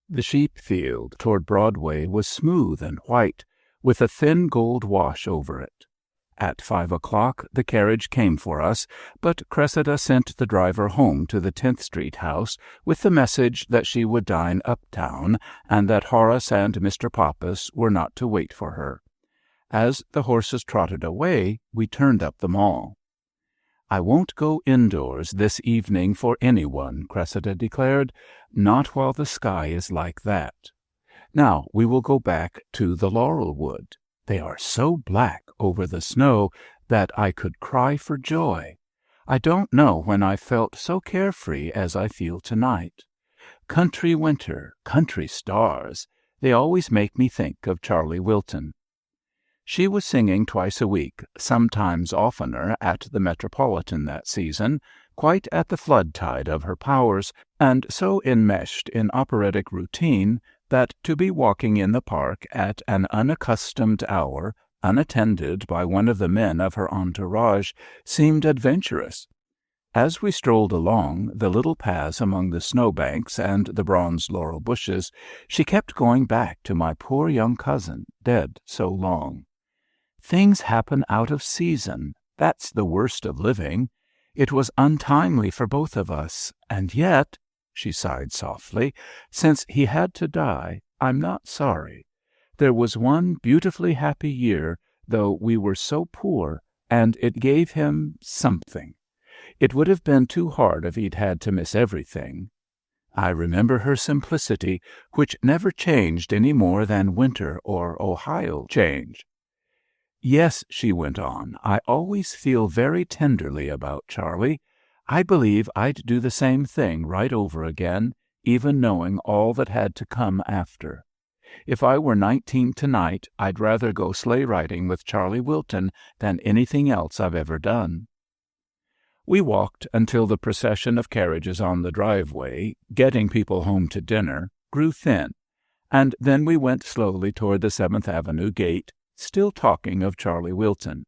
The sheep field toward Broadway was smooth and white, with a thin gold wash over it. At 5 o'clock the carriage came for us, but Cressida sent the driver home to the 10th Street house with the message that she would dine uptown, and that Horace and Mr. Pappas were not to wait for her. As the horses trotted away, we turned up the mall. "I won't go indoors this evening for anyone," Cressida declared, "not while the sky is like that. Now we will go back to the laurel wood. They are so black over the snow that I could cry for joy. I don't know when I felt so carefree as I feel tonight. Country winter, country stars, they always make me think of Charlie Wilton." She was singing twice a week, sometimes oftener, at the Metropolitan that season, quite at the flood tide of her powers, and so enmeshed in operatic routine that to be walking in the park at an unaccustomed hour, unattended by one of the men of her entourage, seemed adventurous. As we strolled along the little paths among the snowbanks and the bronze laurel bushes, she kept going back to my poor young cousin, dead so long. "Things happen out of season. That's the worst of living. It was untimely for both of us, and yet," she sighed softly, "since he had to die, I'm not sorry. There was one beautifully happy year, though we were so poor, and it gave him something. It would have been too hard if he'd had to miss everything." I remember her simplicity, which never changed any more than winter or Ohio change. "Yes," she went on, "I always feel very tenderly about Charlie. I believe I'd do the same thing right over again, even knowing all that had to come after. If I were 19 tonight, I'd rather go sleigh riding with Charlie Wilton than anything else I've ever done." We walked until the procession of carriages on the driveway, getting people home to dinner, grew thin, and then we went slowly toward the 7th Avenue gate, still talking of Charlie Wilton.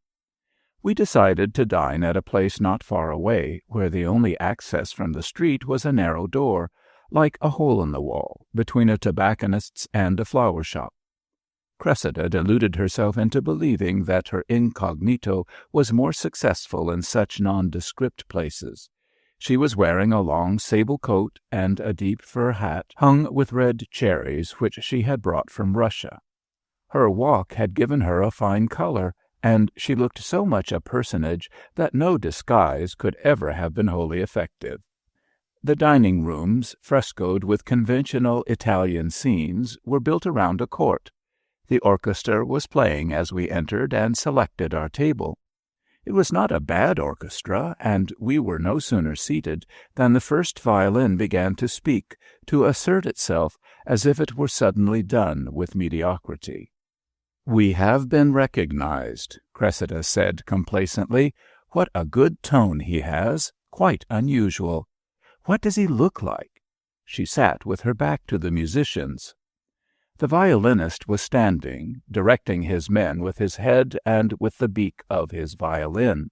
We decided to dine at a place not far away, where the only access from the street was a narrow door, like a hole in the wall, between a tobacconist's and a flower shop. Cressida deluded herself into believing that her incognito was more successful in such nondescript places. She was wearing a long sable coat and a deep fur hat hung with red cherries which she had brought from Russia. Her walk had given her a fine color, and she looked so much a personage that no disguise could ever have been wholly effective. The dining rooms, frescoed with conventional Italian scenes, were built around a court. The orchestra was playing as we entered and selected our table. It was not a bad orchestra, and we were no sooner seated than the first violin began to speak, to assert itself as if it were suddenly done with mediocrity. "We have been recognized," Cressida said complacently. "What a good tone he has, quite unusual. What does he look like?" She sat with her back to the musicians. The violinist was standing, directing his men with his head and with the beak of his violin.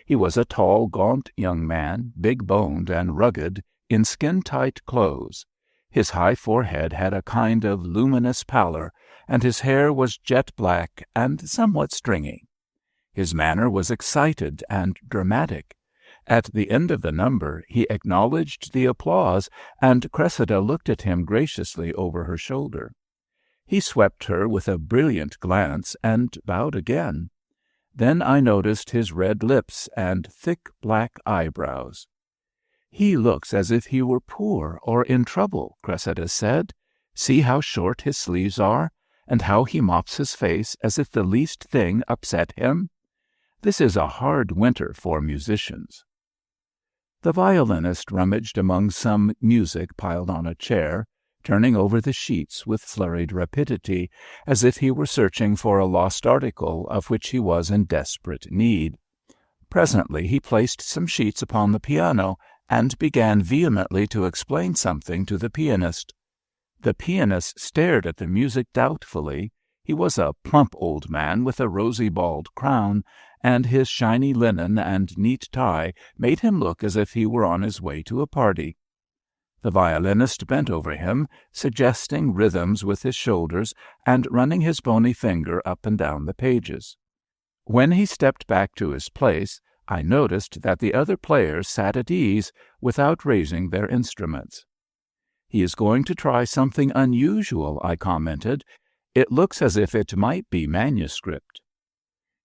He was a tall, gaunt young man, big-boned and rugged, in skin-tight clothes. His high forehead had a kind of luminous pallor, and his hair was jet-black and somewhat stringy. His manner was excited and dramatic. At the end of the number he acknowledged the applause, and Cressida looked at him graciously over her shoulder. He swept her with a brilliant glance and bowed again. Then I noticed his red lips and thick black eyebrows. "He looks as if he were poor or in trouble," Cressida said. "See how short his sleeves are, and how he mops his face as if the least thing upset him. This is a hard winter for musicians." The violinist rummaged among some music piled on a chair, turning over the sheets with flurried rapidity, as if he were searching for a lost article of which he was in desperate need. Presently he placed some sheets upon the piano and began vehemently to explain something to the pianist. The pianist stared at the music doubtfully. He was a plump old man with a rosy bald crown, and his shiny linen and neat tie made him look as if he were on his way to a party. The violinist bent over him, suggesting rhythms with his shoulders and running his bony finger up and down the pages. When he stepped back to his place, I noticed that the other players sat at ease without raising their instruments. "He is going to try something unusual," I commented. "It looks as if it might be manuscript."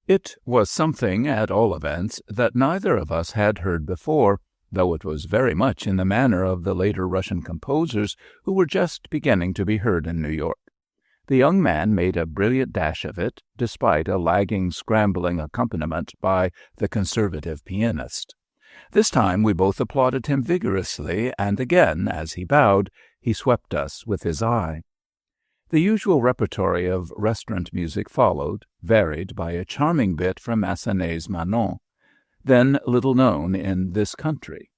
It was something, at all events, that neither of us had heard before, though it was very much in the manner of the later Russian composers who were just beginning to be heard in New York. The young man made a brilliant dash of it, despite a lagging, scrambling accompaniment by the conservative pianist. This time we both applauded him vigorously, and again, as he bowed, he swept us with his eye. The usual repertory of restaurant music followed, varied by a charming bit from Massenet's Manon, then little known in this country.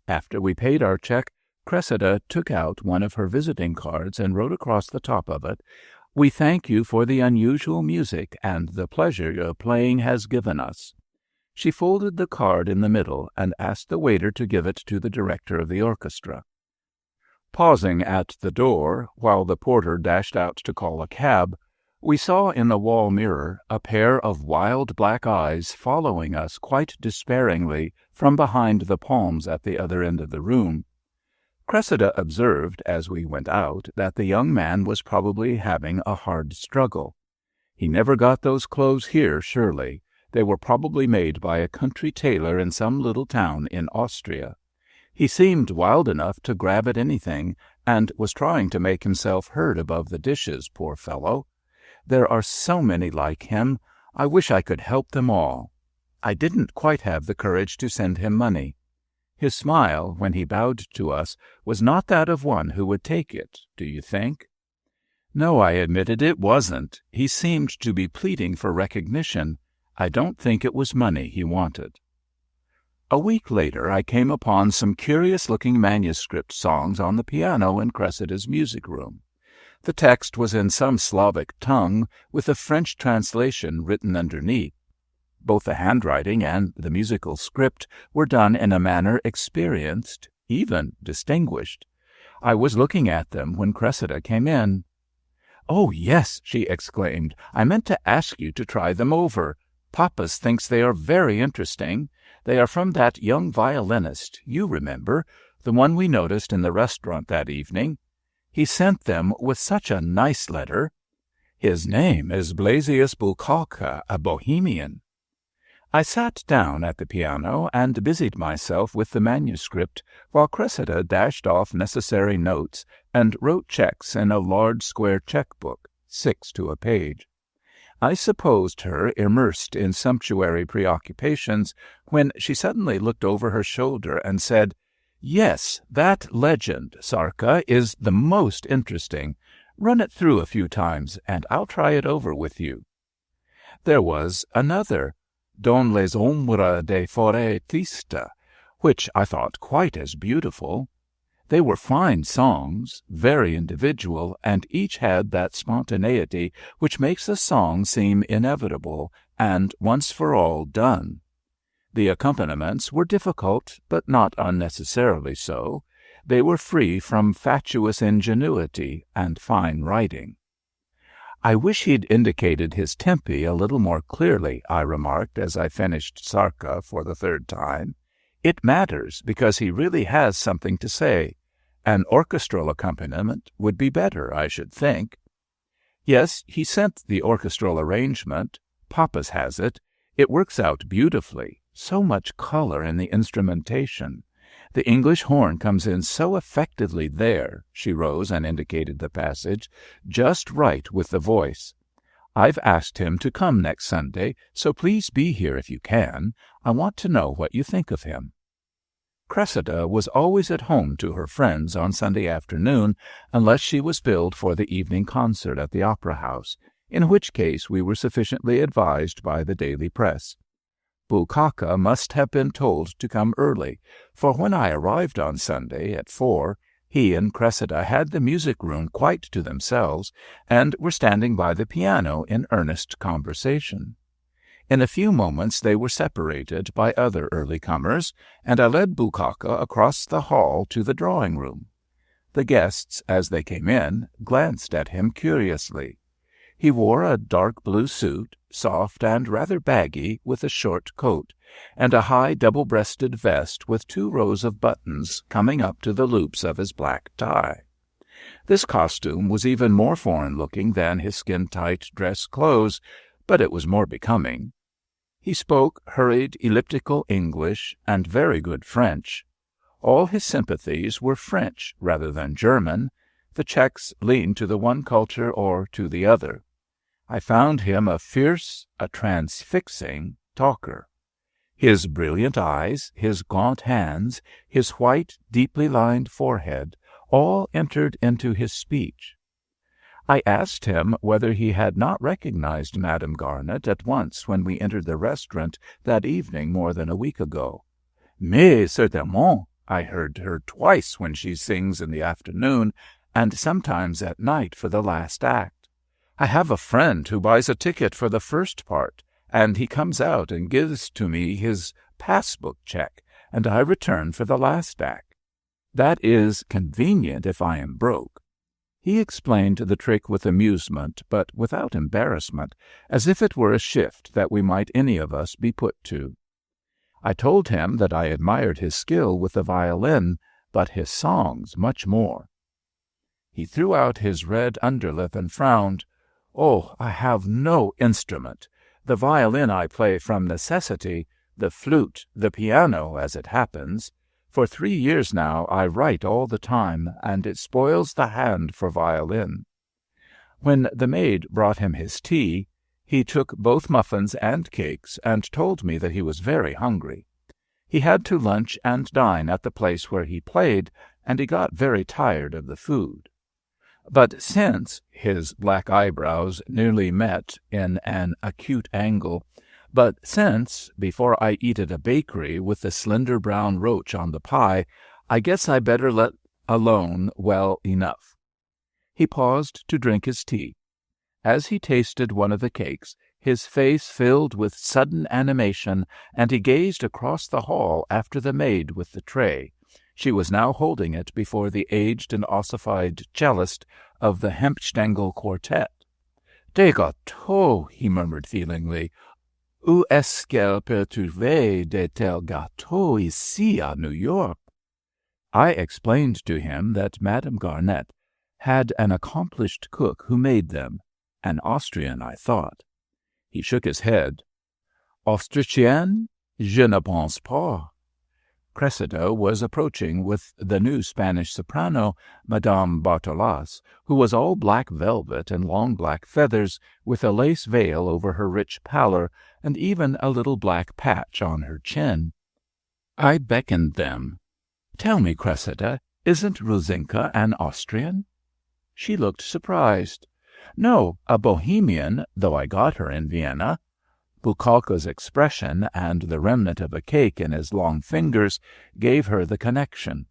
After we paid our check, Cressida took out one of her visiting cards and wrote across the top of it, "We thank you for the unusual music and the pleasure your playing has given us." She folded the card in the middle and asked the waiter to give it to the director of the orchestra. Pausing at the door, while the porter dashed out to call a cab, we saw in the wall mirror a pair of wild black eyes following us quite despairingly from behind the palms at the other end of the room. Cressida observed, as we went out, that the young man was probably having a hard struggle. He never got those clothes here, surely. They were probably made by a country tailor in some little town in Austria. He seemed wild enough to grab at anything, and was trying to make himself heard above the dishes, poor fellow. There are so many like him. I wish I could help them all. I didn't quite have the courage to send him money. His smile, when he bowed to us, was not that of one who would take it, do you think? No, I admitted, it wasn't. He seemed to be pleading for recognition. I don't think it was money he wanted. A week later I came upon some curious-looking manuscript songs on the piano in Cressida's music room. The text was in some Slavic tongue, with a French translation written underneath. Both the handwriting and the musical script were done in a manner experienced, even distinguished. I was looking at them when Cressida came in. "Oh, yes," she exclaimed, "I meant to ask you to try them over. Pappas thinks they are very interesting. They are from that young violinist, you remember, the one we noticed in the restaurant that evening. He sent them with such a nice letter. His name is Blasius Bulkalka, a Bohemian." I sat down at the piano and busied myself with the manuscript, while Cressida dashed off necessary notes and wrote checks in a large square check-book, 6 to a page. I supposed her immersed in sumptuary preoccupations when she suddenly looked over her shoulder and said, "Yes, that legend, Sarka, is the most interesting. Run it through a few times, and I'll try it over with you." There was another, Dans les ombres des forêts tristes, which I thought quite as beautiful. They were fine songs, very individual, and each had that spontaneity which makes a song seem inevitable and once for all done. The accompaniments were difficult, but not unnecessarily so. They were free from fatuous ingenuity and fine writing. "I wish he'd indicated his tempi a little more clearly," I remarked as I finished Sarka for the third time. "It matters, because he really has something to say. An orchestral accompaniment would be better, I should think." "Yes, he sent the orchestral arrangement. Pappas has it. It works out beautifully. So much color in the instrumentation. The English horn comes in so effectively there," she rose and indicated the passage, "just right with the voice. I've asked him to come next Sunday, so please be here if you can. I want to know what you think of him." Cressida was always at home to her friends on Sunday afternoon, unless she was billed for the evening concert at the Opera House, in which case we were sufficiently advised by the daily press. Bulkalka must have been told to come early, for when I arrived on Sunday at 4, He and Cressida had the music-room quite to themselves, and were standing by the piano in earnest conversation. In a few moments they were separated by other early comers, and I led Bukaka across the hall to the drawing-room. The guests, as they came in, glanced at him curiously. He wore a dark blue suit, soft and rather baggy, with a short coat, and a high double-breasted vest with 2 rows of buttons coming up to the loops of his black tie. This costume was even more foreign-looking than his skin-tight dress clothes, but it was more becoming. He spoke hurried, elliptical English and very good French. All his sympathies were French rather than German. The Czechs leaned to the one culture or to the other. I found him a fierce, a transfixing talker. His brilliant eyes, his gaunt hands, his white, deeply lined forehead, all entered into his speech. I asked him whether he had not recognized Madame Garnet at once when we entered the restaurant that evening more than a week ago. Mais certainement, I heard her twice when she sings in the afternoon, and sometimes at night for the last act. I have a friend who buys a ticket for the first part, and he comes out and gives to me his passbook check, and I return for the last act. That is convenient if I am broke. He explained the trick with amusement, but without embarrassment, as if it were a shift that we might any of us be put to. I told him that I admired his skill with the violin, but his songs much more. He threw out his red underlip and frowned. "Oh, I have no instrument. The violin I play from necessity, the flute, the piano, as it happens. For 3 years now I write all the time, and it spoils the hand for violin." When the maid brought him his tea, he took both muffins and cakes, and told me that he was very hungry. He had to lunch and dine at the place where he played, and he got very tired of the food. But since, his black eyebrows nearly met in an acute angle, but since, before I eat at a bakery with the slender brown roach on the pie, I guess I better let alone well enough. He paused to drink his tea. As he tasted one of the cakes, his face filled with sudden animation, and he gazed across the hall after the maid with the tray. She was now holding it before the aged and ossified cellist of the Hempstengel Quartet. "Des gâteaux," he murmured feelingly. "Où est-ce qu'elle peut trouver de tels gâteaux ici à New York?" I explained to him that Madame Garnet had an accomplished cook who made them, an Austrian, I thought. He shook his head. "Autrichienne? Je ne pense pas." Cressida was approaching with the new Spanish soprano, Madame Bartolas, who was all black velvet and long black feathers, with a lace veil over her rich pallor, and even a little black patch on her chin. I beckoned them. "Tell me, Cressida, isn't Rosinka an Austrian?" She looked surprised. "No, a Bohemian, though I got her in Vienna." Bukalka's expression and the remnant of a cake in his long fingers gave her the connection.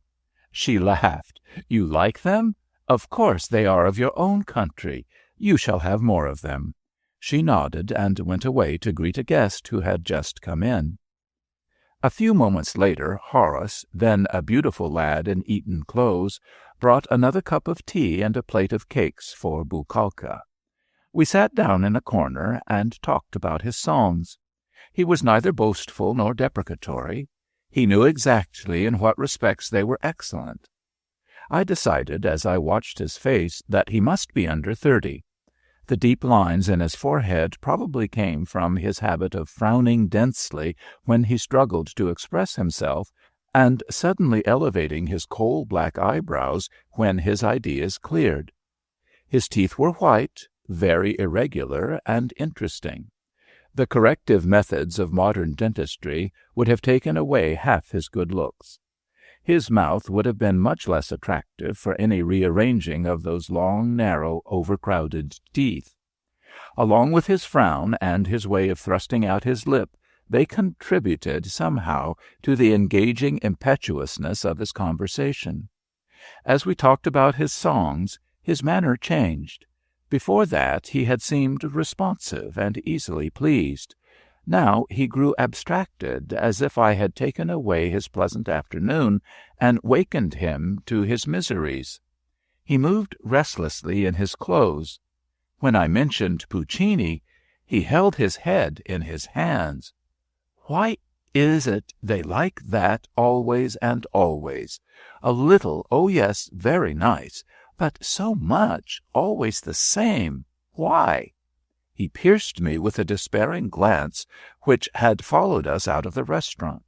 She laughed. "You like them? Of course they are of your own country. You shall have more of them." She nodded and went away to greet a guest who had just come in. A few moments later, Horace, then a beautiful lad in Eton clothes, brought another cup of tea and a plate of cakes for Bukalka. We sat down in a corner and talked about his songs. He was neither boastful nor deprecatory. He knew exactly in what respects they were excellent. I decided, as I watched his face, that he must be under 30. The deep lines in his forehead probably came from his habit of frowning densely when he struggled to express himself, and suddenly elevating his coal black eyebrows when his ideas cleared. His teeth were white, very irregular and interesting. The corrective methods of modern dentistry would have taken away half his good looks. His mouth would have been much less attractive for any rearranging of those long, narrow, overcrowded teeth. Along with his frown and his way of thrusting out his lip, they contributed somehow to the engaging impetuousness of his conversation. As we talked about his songs, his manner changed. Before that he had seemed responsive and easily pleased. Now he grew abstracted, as if I had taken away his pleasant afternoon and wakened him to his miseries. He moved restlessly in his clothes. When I mentioned Puccini, he held his head in his hands. Why is it they like that always and always? A little, oh yes, very nice, but so much, always the same. Why? He pierced me with a despairing glance which had followed us out of the restaurant.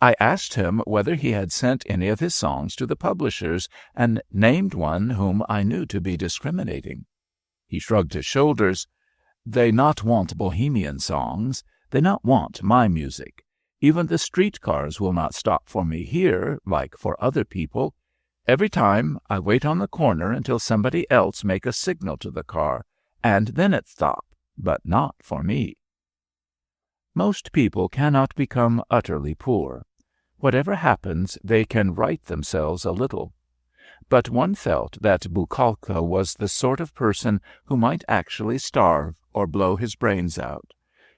I asked him whether he had sent any of his songs to the publishers, and named one whom I knew to be discriminating. He shrugged his shoulders. They not want Bohemian songs. They not want my music. Even the streetcars will not stop for me here, like for other people. Every time I wait on the corner until somebody else make a signal to the car, and then it stop, but not for me. Most people cannot become utterly poor. Whatever happens, they can right themselves a little. But one felt that Bukalka was the sort of person who might actually starve or blow his brains out.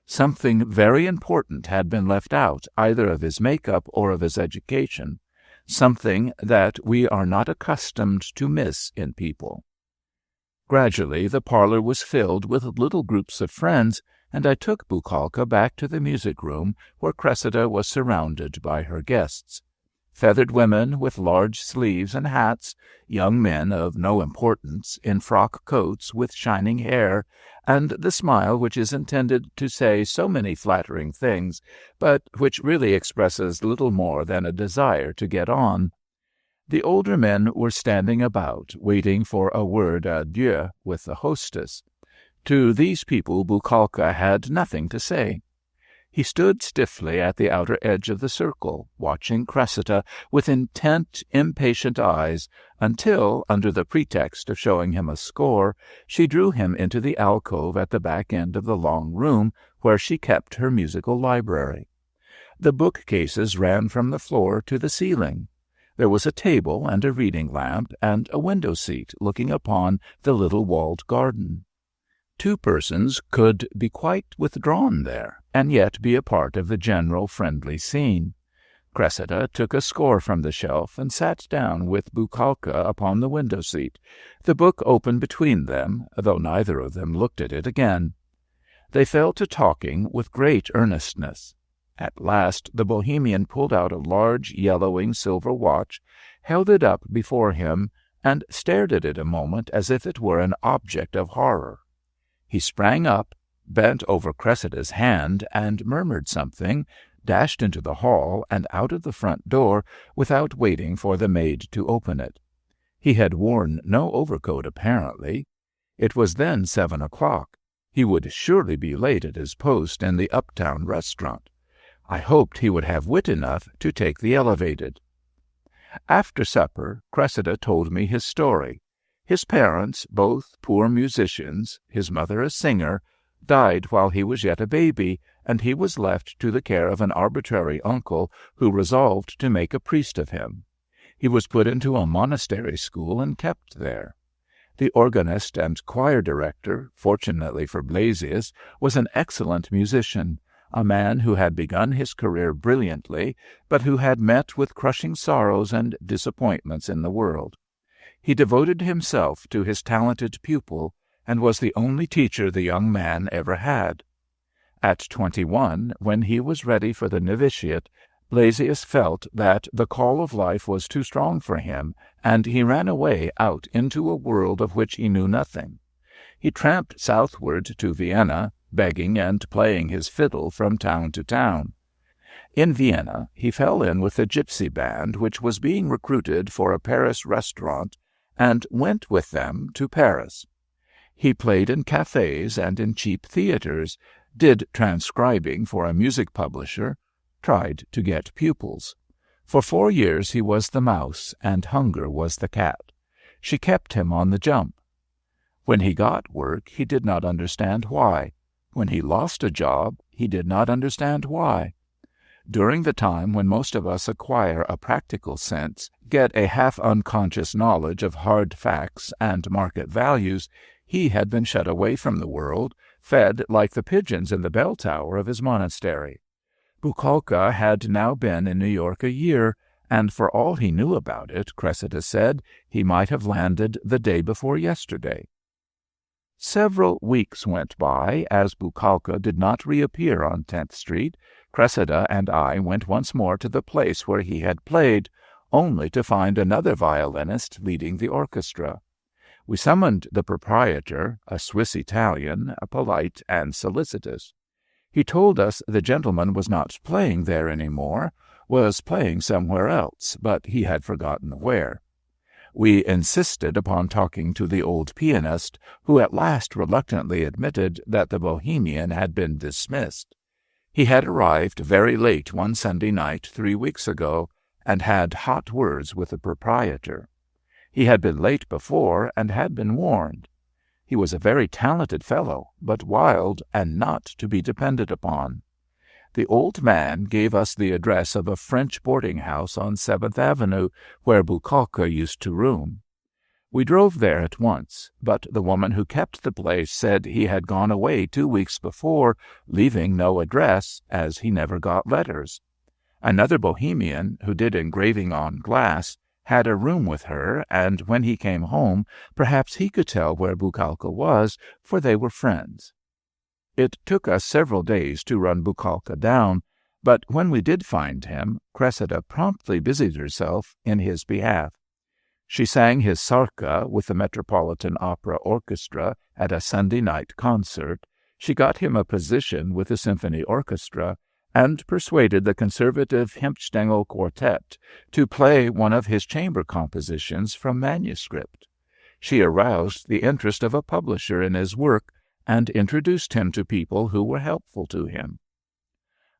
Something very important had been left out either of his make-up or of his education, something that we are not accustomed to miss in people. Gradually the parlor was filled with little groups of friends, and I took Bukalka back to the music-room where Cressida was surrounded by her guests. Feathered women with large sleeves and hats, young men of no importance in frock coats with shining hair, and the smile which is intended to say so many flattering things, but which really expresses little more than a desire to get on. The older men were standing about, waiting for a word adieu with the hostess. To these people Bukalka had nothing to say. He stood stiffly at the outer edge of the circle, watching Cressida with intent, impatient eyes, until, under the pretext of showing him a score, she drew him into the alcove at the back end of the long room where she kept her musical library. The bookcases ran from the floor to the ceiling. There was a table and a reading lamp and a window seat looking upon the little walled garden. Two persons could be quite withdrawn there, and yet be a part of the general friendly scene. Cressida took a score from the shelf and sat down with Bukalka upon the window seat, the book open between them, though neither of them looked at it again. They fell to talking with great earnestness. At last the Bohemian pulled out a large yellowing silver watch, held it up before him, and stared at it a moment as if it were an object of horror. He sprang up, bent over Cressida's hand, and murmured something, dashed into the hall and out of the front door without waiting for the maid to open it. He had worn no overcoat, apparently. It was then 7 o'clock. He would surely be late at his post in the uptown restaurant. I hoped he would have wit enough to take the elevated. After supper, Cressida told me his story. His parents, both poor musicians, his mother a singer, died while he was yet a baby, and he was left to the care of an arbitrary uncle who resolved to make a priest of him. He was put into a monastery school and kept there. The organist and choir director, fortunately for Blasius, was an excellent musician, a man who had begun his career brilliantly, but who had met with crushing sorrows and disappointments in the world. He devoted himself to his talented pupil, and was the only teacher the young man ever had. At 21, when he was ready for the novitiate, Blasius felt that the call of life was too strong for him, and he ran away out into a world of which he knew nothing. He tramped southward to Vienna, begging and playing his fiddle from town to town. In Vienna, he fell in with a gypsy band which was being recruited for a Paris restaurant, and went with them to Paris. He played in cafes and in cheap theaters, did transcribing for a music publisher, tried to get pupils. For 4 years he was the mouse, and hunger was the cat. She kept him on the jump. When he got work, he did not understand why. When he lost a job, he did not understand why. During the time when most of us acquire a practical sense, get a half-unconscious knowledge of hard facts and market values, he had been shut away from the world, fed like the pigeons in the bell tower of his monastery. Buchalka had now been in New York a year, and for all he knew about it, Cressida said, he might have landed the day before yesterday. Several weeks went by. As Buchalka did not reappear on 10th Street, Cressida and I went once more to the place where he had played, only to find another violinist leading the orchestra. We summoned the proprietor, a Swiss-Italian, polite and solicitous. He told us the gentleman was not playing there any more, was playing somewhere else, but he had forgotten where. We insisted upon talking to the old pianist, who at last reluctantly admitted that the Bohemian had been dismissed. He had arrived very late one Sunday night 3 weeks ago, and had hot words with the proprietor. He had been late before, and had been warned. He was a very talented fellow, but wild and not to be depended upon. The old man gave us the address of a French boarding-house on 7th Avenue, where Buchalka used to room. We drove there at once, but the woman who kept the place said he had gone away 2 weeks before, leaving no address, as he never got letters. Another Bohemian, who did engraving on glass, had a room with her, and when he came home, perhaps he could tell where Buchalka was, for they were friends. It took us several days to run Buchalka down, but when we did find him, Cressida promptly busied herself in his behalf. She sang his Sarka with the Metropolitan Opera Orchestra at a Sunday night concert. She got him a position with the Symphony Orchestra, and persuaded the conservative Hempstengel Quartet to play one of his chamber compositions from manuscript. She aroused the interest of a publisher in his work, and introduced him to people who were helpful to him.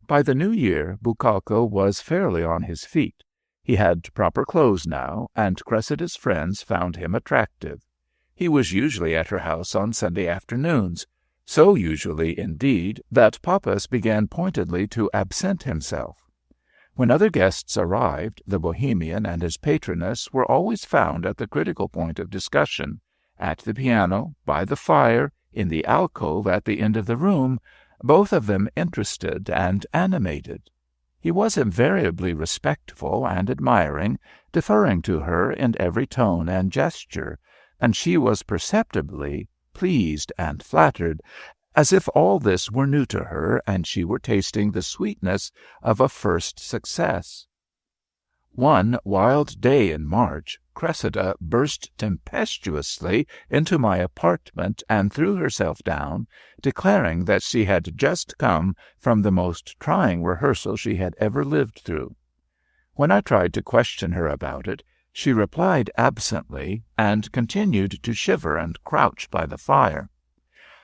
By the new year, Buchalka was fairly on his feet. He had proper clothes now, and Cressida's friends found him attractive. He was usually at her house on Sunday afternoons, so usually, indeed, that Pappas began pointedly to absent himself. When other guests arrived, the Bohemian and his patroness were always found at the critical point of discussion, at the piano, by the fire, in the alcove at the end of the room, both of them interested and animated. He was invariably respectful and admiring, deferring to her in every tone and gesture, and she was perceptibly pleased and flattered, as if all this were new to her and she were tasting the sweetness of a first success. One wild day in March, Cressida burst tempestuously into my apartment and threw herself down, declaring that she had just come from the most trying rehearsal she had ever lived through. When I tried to question her about it, she replied absently, and continued to shiver and crouch by the fire.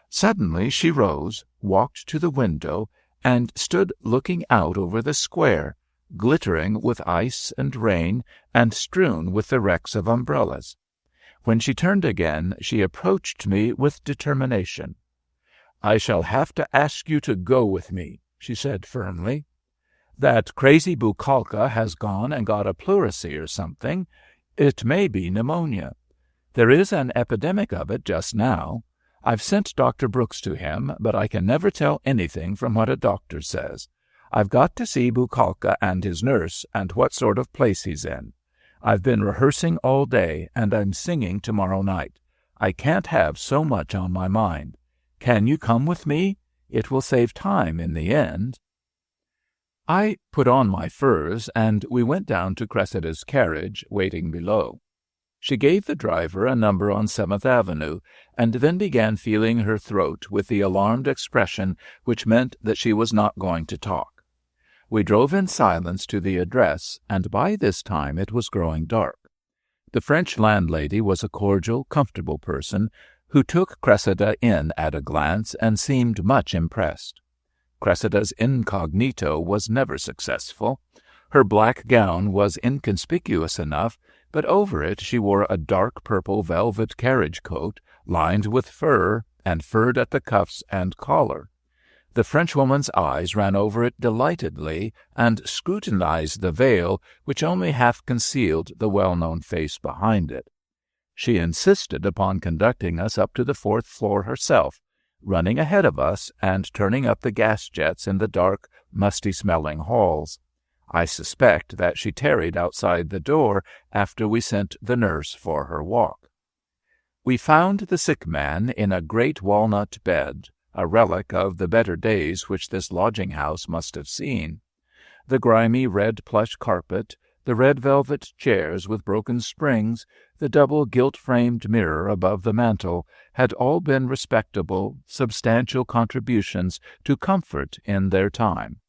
Suddenly she rose, walked to the window, and stood looking out over the square, glittering with ice and rain, and strewn with the wrecks of umbrellas. When she turned again, she approached me with determination. "I shall have to ask you to go with me," she said firmly. "That crazy Buchalka has gone and got a pleurisy or something. It may be pneumonia. There is an epidemic of it just now. I've sent Dr. Brooks to him, but I can never tell anything from what a doctor says. I've got to see Buchalka and his nurse, and what sort of place he's in. I've been rehearsing all day, and I'm singing tomorrow night. I can't have so much on my mind. Can you come with me? It will save time in the end." I put on my furs, and we went down to Cressida's carriage, waiting below. She gave the driver a number on 7th Avenue, and then began feeling her throat with the alarmed expression which meant that she was not going to talk. We drove in silence to the address, and by this time it was growing dark. The French landlady was a cordial, comfortable person, who took Cressida in at a glance and seemed much impressed. Cressida's incognito was never successful. Her black gown was inconspicuous enough, but over it she wore a dark purple velvet carriage coat, lined with fur, and furred at the cuffs and collar. The Frenchwoman's eyes ran over it delightedly and scrutinized the veil which only half concealed the well-known face behind it. She insisted upon conducting us up to the 4th floor herself, running ahead of us and turning up the gas jets in the dark, musty-smelling halls. I suspect that she tarried outside the door after we sent the nurse for her walk. We found the sick man in a great walnut bed, a relic of the better days which this lodging-house must have seen. The grimy red plush carpet, the red velvet chairs with broken springs, the double gilt-framed mirror above the mantel had all been respectable, substantial contributions to comfort in their time.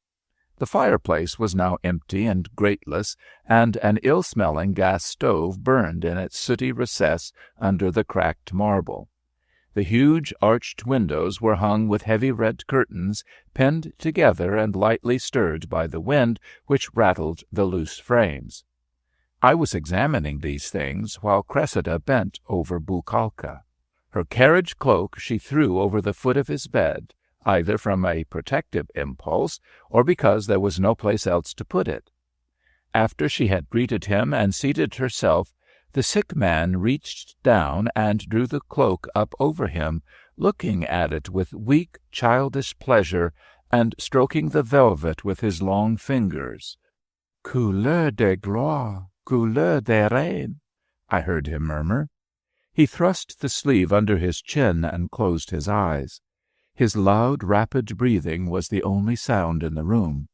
The fireplace was now empty and grateless, and an ill-smelling gas stove burned in its sooty recess under the cracked marble. The huge arched windows were hung with heavy red curtains, pinned together and lightly stirred by the wind which rattled the loose frames. I was examining these things while Cressida bent over Buchalka. Her carriage cloak she threw over the foot of his bed, either from a protective impulse or because there was no place else to put it. After she had greeted him and seated herself, the sick man reached down and drew the cloak up over him, looking at it with weak, childish pleasure and stroking the velvet with his long fingers. "Couleur de gloire, couleur de reine," I heard him murmur. He thrust the sleeve under his chin and closed his eyes. His loud, rapid breathing was the only sound in the room.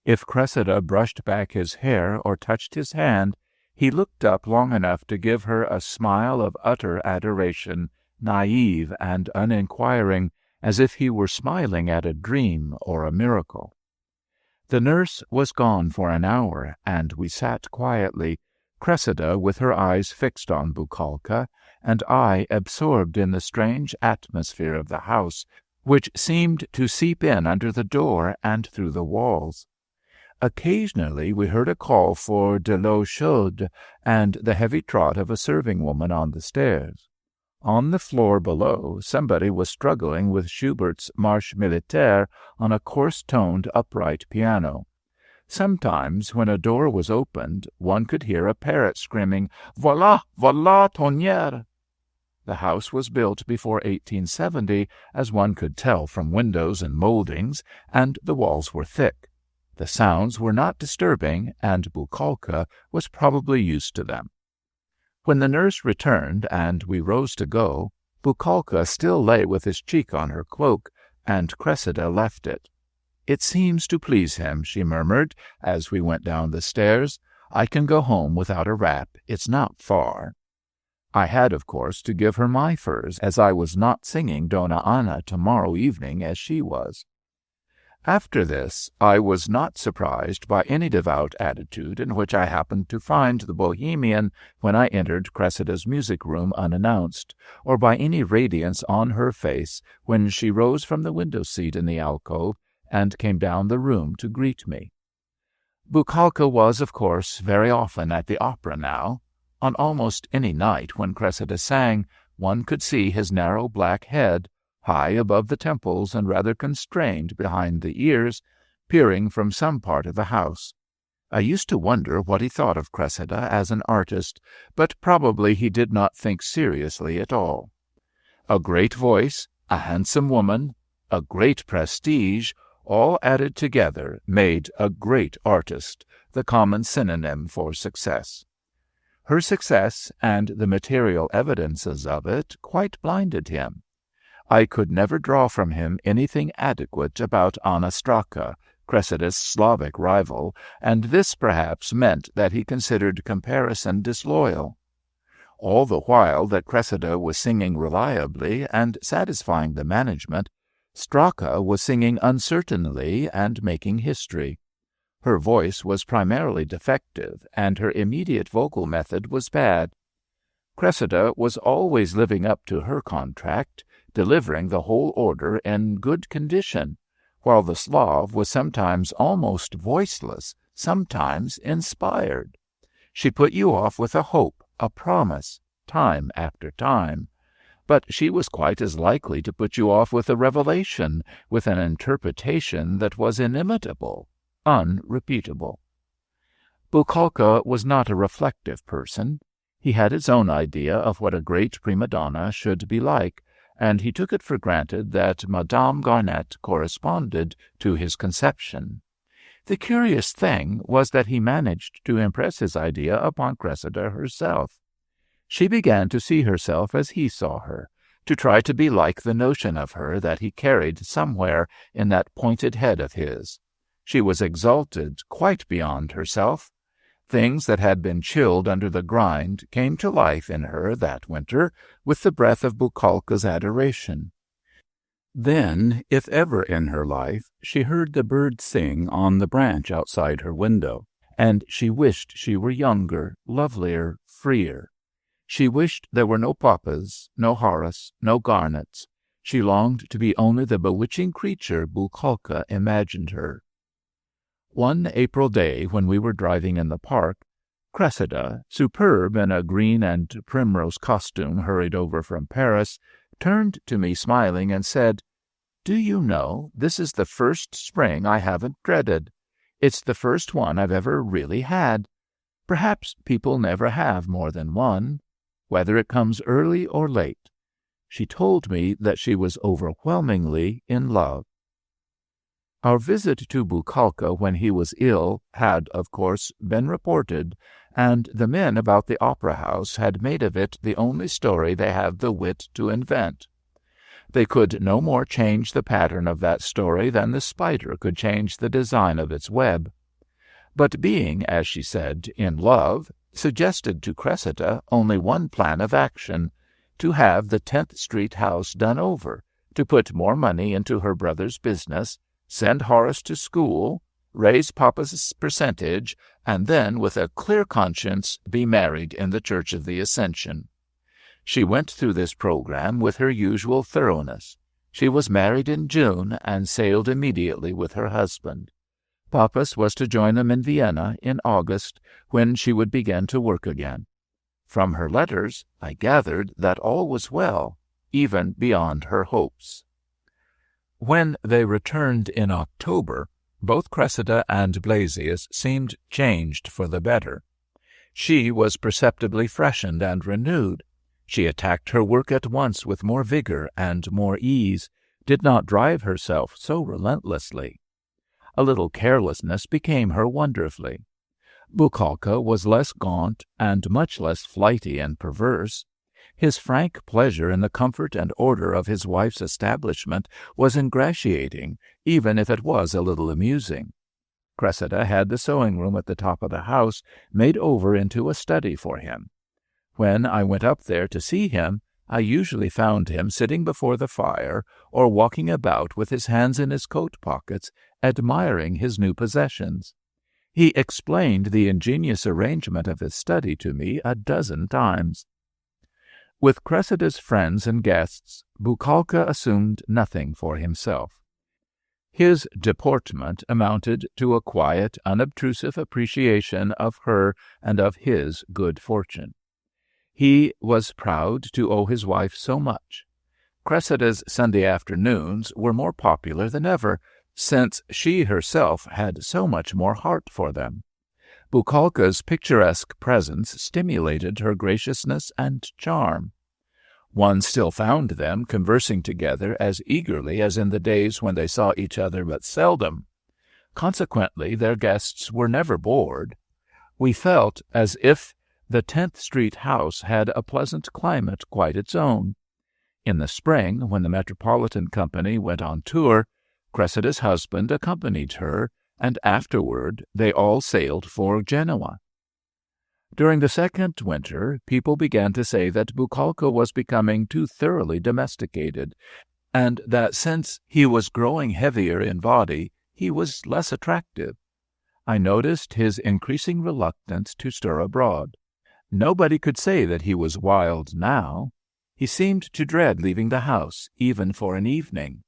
If Cressida brushed back his hair or touched his hand, he looked up long enough to give her a smile of utter adoration, naive and uninquiring, as if he were smiling at a dream or a miracle. The nurse was gone for an hour, and we sat quietly, Cressida with her eyes fixed on Buchalka, and I absorbed in the strange atmosphere of the house, which seemed to seep in under the door and through the walls. Occasionally we heard a call for de l'eau chaude and the heavy trot of a serving-woman on the stairs. On the floor below, somebody was struggling with Schubert's Marche Militaire on a coarse-toned upright piano. Sometimes, when a door was opened, one could hear a parrot screaming, "Voilà, voilà, tonnerre!" The house was built before 1870, as one could tell from windows and mouldings, and the walls were thick. The sounds were not disturbing, and Buchalka was probably used to them. When the nurse returned and we rose to go, Buchalka still lay with his cheek on her cloak, and Cressida left it. "It seems to please him," she murmured as we went down the stairs. "I can go home without a wrap. It's not far." I had, of course, to give her my furs, as I was not singing Donna Anna tomorrow evening as she was. After this, I was not surprised by any devout attitude in which I happened to find the Bohemian when I entered Cressida's music-room unannounced, or by any radiance on her face when she rose from the window-seat in the alcove and came down the room to greet me. Buchalka was, of course, very often at the opera now. On almost any night when Cressida sang, one could see his narrow black head, high above the temples and rather constrained behind the ears, peering from some part of the house. I used to wonder what he thought of Cressida as an artist, but probably he did not think seriously at all. A great voice, a handsome woman, a great prestige, all added together made a great artist, the common synonym for success. Her success and the material evidences of it quite blinded him. I could never draw from him anything adequate about Anna Straka, Cressida's Slavic rival, and this perhaps meant that he considered comparison disloyal. All the while that Cressida was singing reliably and satisfying the management, Straka was singing uncertainly and making history. Her voice was primarily defective, and her immediate vocal method was bad. Cressida was always living up to her contract, delivering the whole order in good condition, while the Slav was sometimes almost voiceless, sometimes inspired. She put you off with a hope, a promise, time after time. but she was quite as likely to put you off with a revelation, with an interpretation that was inimitable, unrepeatable. Bukalka was not a reflective person. He had his own idea of what a great prima donna should be like, and he took it for granted that Madame Garnet corresponded to his conception. The curious thing was that he managed to impress his idea upon Cressida herself. She began to see herself as he saw her, to try to be like the notion of her that he carried somewhere in that pointed head of his. She was exalted quite beyond herself. Things that had been chilled under the grind came to life in her that winter with the breath of Bukalka's adoration. Then, if ever in her life, she heard the bird sing on the branch outside her window, and she wished she were younger, lovelier, freer. She wished there were no Papas, no Horace, no Garnets. She longed to be only the bewitching creature Bukalka imagined her. One April day, when we were driving in the park, Cressida, superb in a green and primrose costume hurried over from Paris, turned to me smiling and said, "Do you know, this is the first spring I haven't dreaded. It's the first one I've ever really had. Perhaps people never have more than one, whether it comes early or late." She told me that she was overwhelmingly in love. Our visit to Bukalka when he was ill had, of course, been reported, and the men about the opera house had made of it the only story they had the wit to invent. They could no more change the pattern of that story than the spider could change the design of its web. But being, as she said, in love, suggested to Cressida only one plan of action, to have the 10th Street house done over, to put more money into her brother's business, send Horace to school, raise Papa's percentage, and then, with a clear conscience, be married in the Church of the Ascension. She went through this program with her usual thoroughness. She was married in June and sailed immediately with her husband. Papas was to join them in Vienna in August, when she would begin to work again. From her letters, I gathered that all was well, even beyond her hopes. When they returned in October, both Cressida and Blasius seemed changed for the better. She was perceptibly freshened and renewed. She attacked her work at once with more vigor and more ease, did not drive herself so relentlessly. A little carelessness became her wonderfully. Bukalka was less gaunt and much less flighty and perverse. His frank pleasure in the comfort and order of his wife's establishment was ingratiating, even if it was a little amusing. Cressida had the sewing-room at the top of the house made over into a study for him. When I went up there to see him, I usually found him sitting before the fire or walking about with his hands in his coat pockets, admiring his new possessions. He explained the ingenious arrangement of his study to me a dozen times. With Cressida's friends and guests, Bukalka assumed nothing for himself. His deportment amounted to a quiet, unobtrusive appreciation of her and of his good fortune. He was proud to owe his wife so much. Cressida's Sunday afternoons were more popular than ever, since she herself had so much more heart for them. Bukalka's picturesque presence stimulated her graciousness and charm. One still found them conversing together as eagerly as in the days when they saw each other but seldom. Consequently, their guests were never bored. We felt as if the 10th Street house had a pleasant climate quite its own. In the spring, when the Metropolitan Company went on tour, Cressida's husband accompanied her, and afterward they all sailed for Genoa. During the second winter, people began to say that Bukalka was becoming too thoroughly domesticated, and that since he was growing heavier in body, he was less attractive. I noticed his increasing reluctance to stir abroad. Nobody could say that he was wild now. He seemed to dread leaving the house, even for an evening.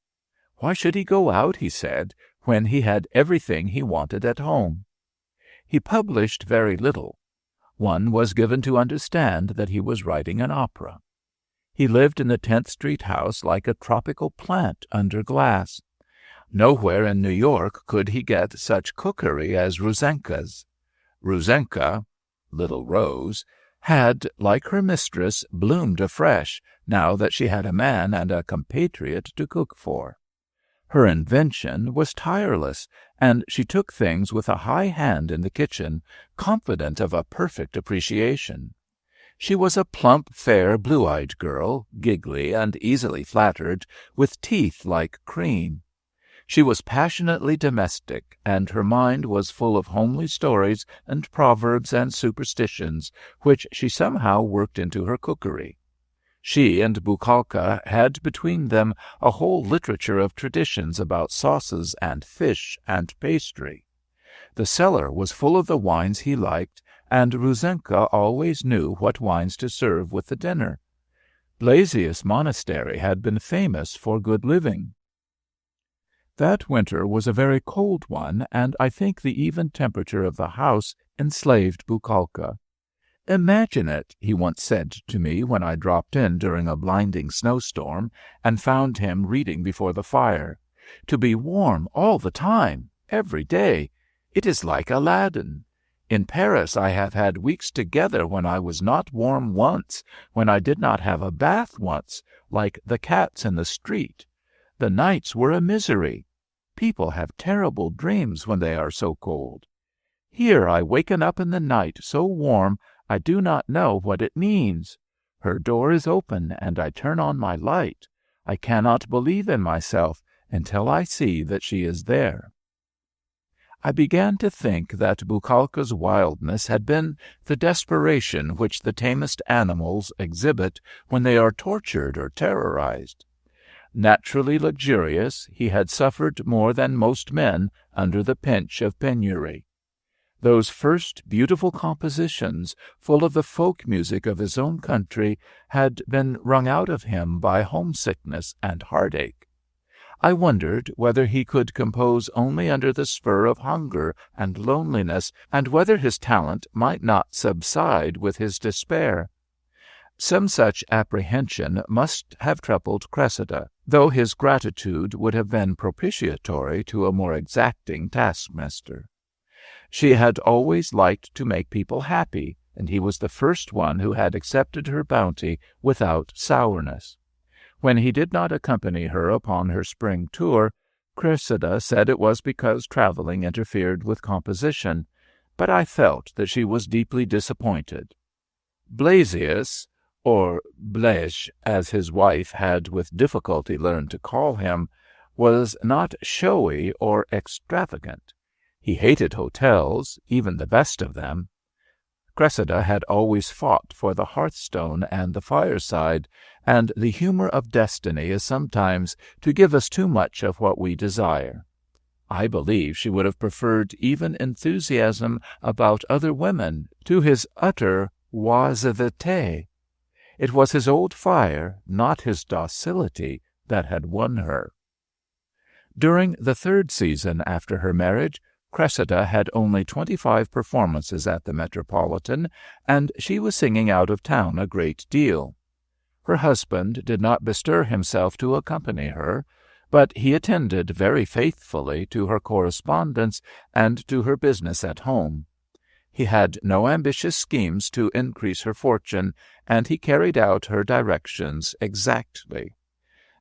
Why should he go out, he said, when he had everything he wanted at home? He published very little. One was given to understand that he was writing an opera. He lived in the 10th Street house like a tropical plant under glass. Nowhere in New York could he get such cookery as Ruzenka's. Ruzenka, little Rose, had, like her mistress, bloomed afresh, now that she had a man and a compatriot to cook for. Her invention was tireless, and she took things with a high hand in the kitchen, confident of a perfect appreciation. She was a plump, fair, blue-eyed girl, giggly and easily flattered, with teeth like cream. She was passionately domestic, and her mind was full of homely stories and proverbs and superstitions, which she somehow worked into her cookery. She and Bukalka had between them a whole literature of traditions about sauces and fish and pastry. The cellar was full of the wines he liked, and Ruzenka always knew what wines to serve with the dinner. Blasius Monastery had been famous for good living. That winter was a very cold one, and I think the even temperature of the house enslaved Bukalka. "Imagine it," he once said to me when I dropped in during a blinding snowstorm and found him reading before the fire. "To be warm all the time, every day. It is like Aladdin. In Paris I have had weeks together when I was not warm once, when I did not have a bath once, like the cats in the street. The nights were a misery. People have terrible dreams when they are so cold. Here I waken up in the night so warm I do not know what it means. Her door is open, and I turn on my light. I cannot believe in myself until I see that she is there." I began to think that Bukalka's wildness had been the desperation which the tamest animals exhibit when they are tortured or terrorized. Naturally luxurious, he had suffered more than most men under the pinch of penury. Those first beautiful compositions, full of the folk music of his own country, had been wrung out of him by homesickness and heartache. I wondered whether he could compose only under the spur of hunger and loneliness, and whether his talent might not subside with his despair. Some such apprehension must have troubled Cressida, though his gratitude would have been propitiatory to a more exacting taskmaster. She had always liked to make people happy, and he was the first one who had accepted her bounty without sourness. When he did not accompany her upon her spring tour, Cressida said it was because traveling interfered with composition, but I felt that she was deeply disappointed. Blasius, or Blaise, as his wife had with difficulty learned to call him, was not showy or extravagant. He hated hotels, even the best of them. Cressida had always fought for the hearthstone and the fireside, and the humor of destiny is sometimes to give us too much of what we desire. I believe she would have preferred even enthusiasm about other women to his utter oisiveté. It was his old fire, not his docility, that had won her. During the third season after her marriage, Cressida had only 25 performances at the Metropolitan, and she was singing out of town a great deal. Her husband did not bestir himself to accompany her, but he attended very faithfully to her correspondence and to her business at home. He had no ambitious schemes to increase her fortune, and he carried out her directions exactly.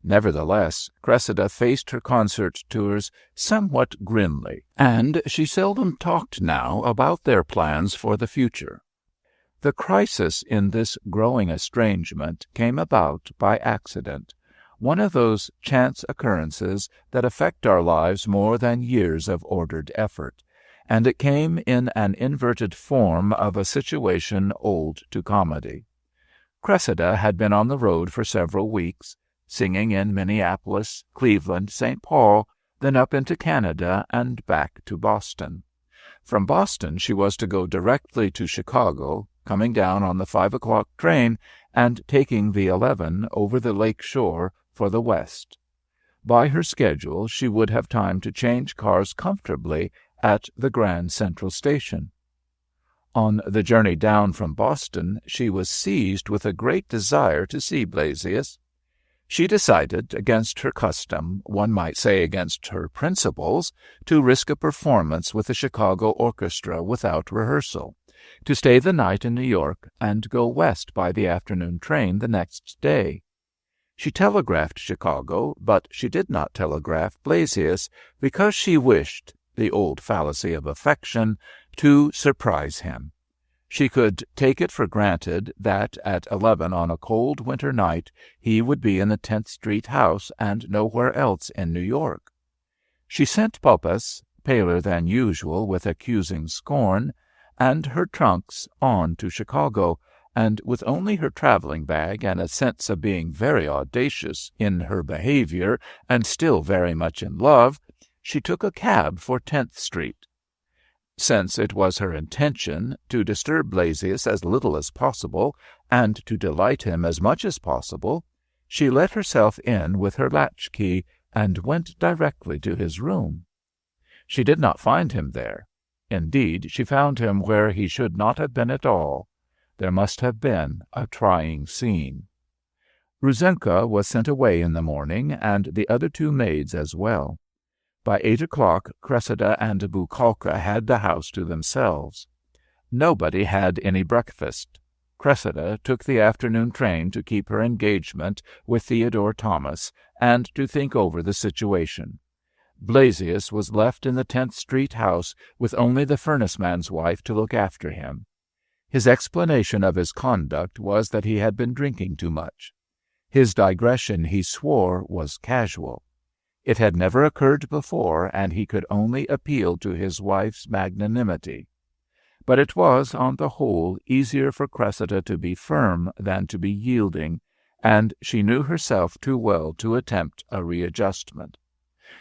Nevertheless, Cressida faced her concert tours somewhat grimly, and she seldom talked now about their plans for the future. The crisis in this growing estrangement came about by accident, one of those chance occurrences that affect our lives more than years of ordered effort, and it came in an inverted form of a situation old to comedy. Cressida had been on the road for several weeks, singing in Minneapolis, Cleveland, St. Paul, then up into Canada and back to Boston. From Boston she was to go directly to Chicago, coming down on the 5 o'clock train and taking the 11 over the lake shore for the West. By her schedule she would have time to change cars comfortably at the Grand Central Station. On the journey down from Boston, she was seized with a great desire to see Blasius. She decided, against her custom, one might say against her principles, to risk a performance with the Chicago orchestra without rehearsal, to stay the night in New York, and go west by the afternoon train the next day. She telegraphed Chicago, but she did not telegraph Blasius, because she wished, the old fallacy of affection, to surprise him. She could take it for granted that at 11 on a cold winter night he would be in the 10th Street house and nowhere else in New York. She sent Poppas, paler than usual with accusing scorn, and her trunks on to Chicago, and with only her traveling bag and a sense of being very audacious in her behavior and still very much in love, she took a cab for 10th Street. Since it was her intention to disturb Blasius as little as possible and to delight him as much as possible, she let herself in with her latch-key and went directly to his room. She did not find him there. Indeed, she found him where he should not have been at all. There must have been a trying scene. Ruzenka was sent away in the morning, and the other two maids as well. By 8 o'clock, Cressida and Bukalka had the house to themselves. Nobody had any breakfast. Cressida took the afternoon train to keep her engagement with Theodore Thomas and to think over the situation. Blasius was left in the 10th Street house with only the furnace-man's wife to look after him. His explanation of his conduct was that he had been drinking too much. His digression, he swore, was casual. It had never occurred before, and he could only appeal to his wife's magnanimity. But it was, on the whole, easier for Cressida to be firm than to be yielding, and she knew herself too well to attempt a readjustment.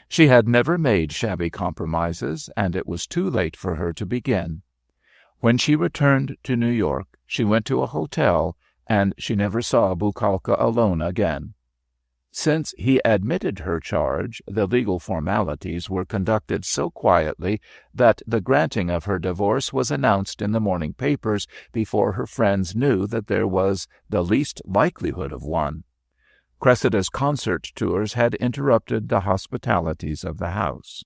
She had never made shabby compromises, and it was too late for her to begin. When she returned to New York, she went to a hotel, and she never saw Bukalka alone again. Since he admitted her charge, the legal formalities were conducted so quietly that the granting of her divorce was announced in the morning papers before her friends knew that there was the least likelihood of one. Cressida's concert tours had interrupted the hospitalities of the house.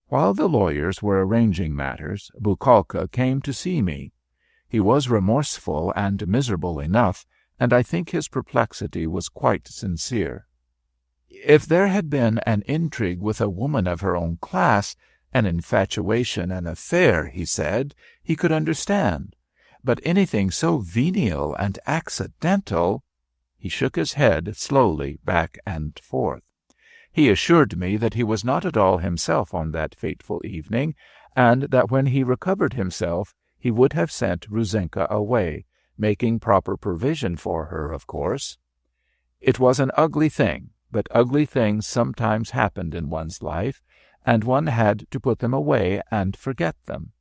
While the lawyers were arranging matters, Bukalka came to see me. He was remorseful and miserable enough, and I think his perplexity was quite sincere. If there had been an intrigue with a woman of her own class, an infatuation, an affair, he said, he could understand. But anything so venial and accidental— He shook his head slowly back and forth. He assured me that he was not at all himself on that fateful evening, and that when he recovered himself he would have sent Ruzenka away, making proper provision for her, of course. It was an ugly thing, but ugly things sometimes happened in one's life, and one had to put them away and forget them.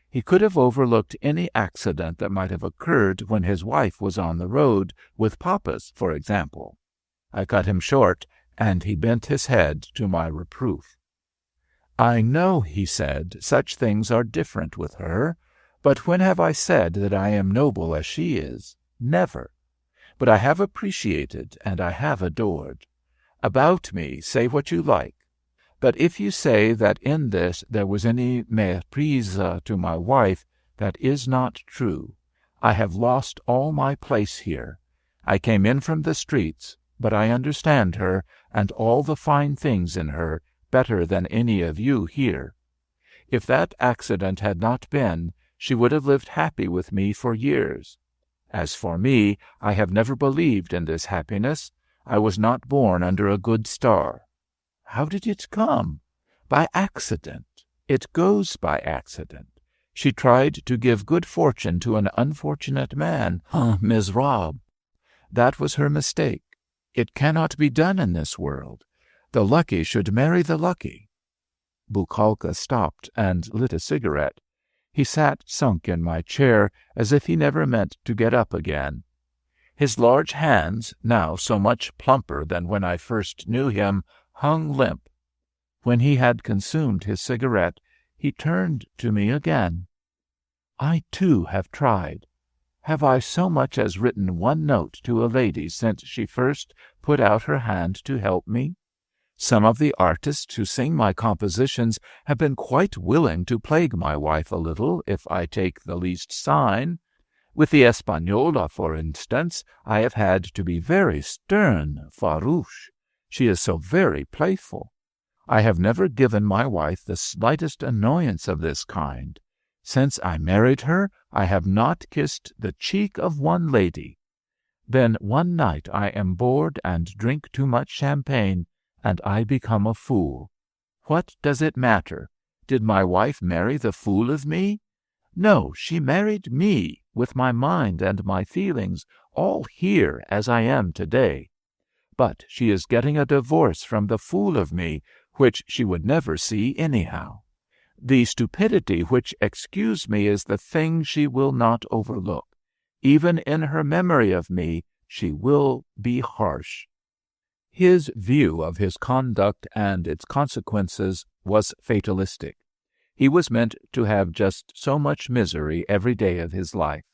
He could have overlooked any accident that might have occurred when his wife was on the road, with Poppas, for example. I cut him short, and he bent his head to my reproof. "I know," he said, "such things are different with her. But when have I said that I am noble as she is? Never. But I have appreciated and I have adored. About me, say what you like. But if you say that in this there was any méprise to my wife, that is not true. I have lost all my place here. I came in from the streets, but I understand her and all the fine things in her better than any of you here. If that accident had not been, she would have lived happy with me for years. As for me, I have never believed in this happiness. I was not born under a good star. How did it come? By accident. It goes by accident. She tried to give good fortune to an unfortunate man, miserable. That was her mistake. It cannot be done in this world. The lucky should marry the lucky." Bukalka stopped and lit a cigarette. He sat sunk in my chair, as if he never meant to get up again. His large hands, now so much plumper than when I first knew him, hung limp. When he had consumed his cigarette, he turned to me again. I too have tried. Have I so much as written one note to a lady since she first put out her hand to help me? Some of the artists who sing my compositions have been quite willing to plague my wife a little if I take the least sign. With the Española, for instance, I have had to be very stern, farouche. She is so very playful. I have never given my wife the slightest annoyance of this kind. Since I married her, I have not kissed the cheek of one lady. Then one night I am bored and drink too much champagne, and I become a fool. What does it matter? Did my wife marry the fool of me? No, she married me, with my mind and my feelings all here as I am today. But she is getting a divorce from the fool of me, which she would never see anyhow. The stupidity which excused me is the thing she will not overlook. Even in her memory of me, she will be harsh. His view of his conduct and its consequences was fatalistic. He was meant to have just so much misery every day of his life.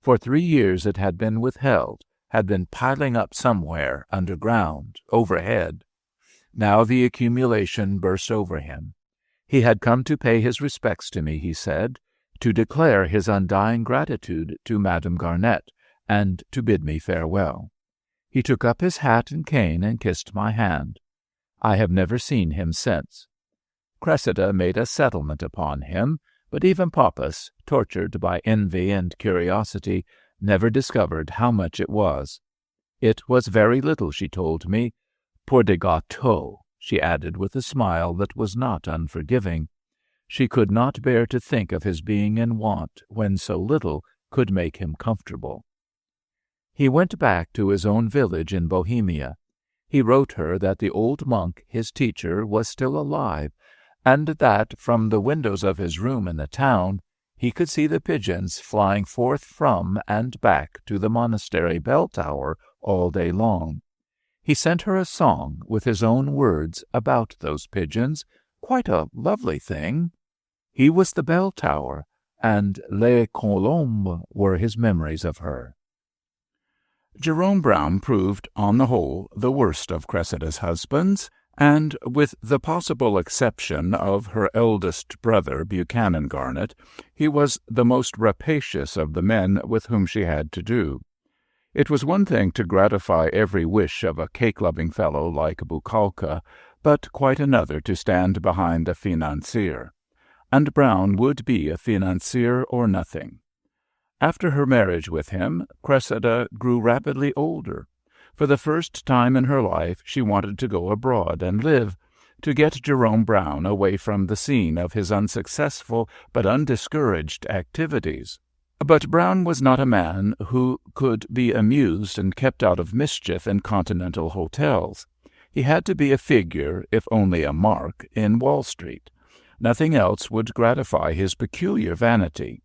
For 3 years it had been withheld, had been piling up somewhere, underground, overhead. Now the accumulation burst over him. He had come to pay his respects to me, he said, to declare his undying gratitude to Madame Garnet, and to bid me farewell. He took up his hat and cane and kissed my hand. I have never seen him since. Cressida made a settlement upon him, but even Papas, tortured by envy and curiosity, never discovered how much it was. It was very little, she told me. Pour des gâteaux, she added with a smile that was not unforgiving. She could not bear to think of his being in want when so little could make him comfortable. He went back to his own village in Bohemia. He wrote her that the old monk, his teacher, was still alive, and that from the windows of his room in the town he could see the pigeons flying forth from and back to the monastery bell tower all day long. He sent her a song with his own words about those pigeons, quite a lovely thing. He was the bell tower, and les colombes were his memories of her. Jerome Brown proved, on the whole, the worst of Cressida's husbands, and, with the possible exception of her eldest brother, Buchanan Garnet, he was the most rapacious of the men with whom she had to do. It was one thing to gratify every wish of a cake-loving fellow like Bucalka, but quite another to stand behind a financier. And Brown would be a financier or nothing. After her marriage with him, Cressida grew rapidly older. For the first time in her life she wanted to go abroad and live, to get Jerome Brown away from the scene of his unsuccessful but undiscouraged activities. But Brown was not a man who could be amused and kept out of mischief in continental hotels. He had to be a figure, if only a mark, in Wall Street. Nothing else would gratify his peculiar vanity.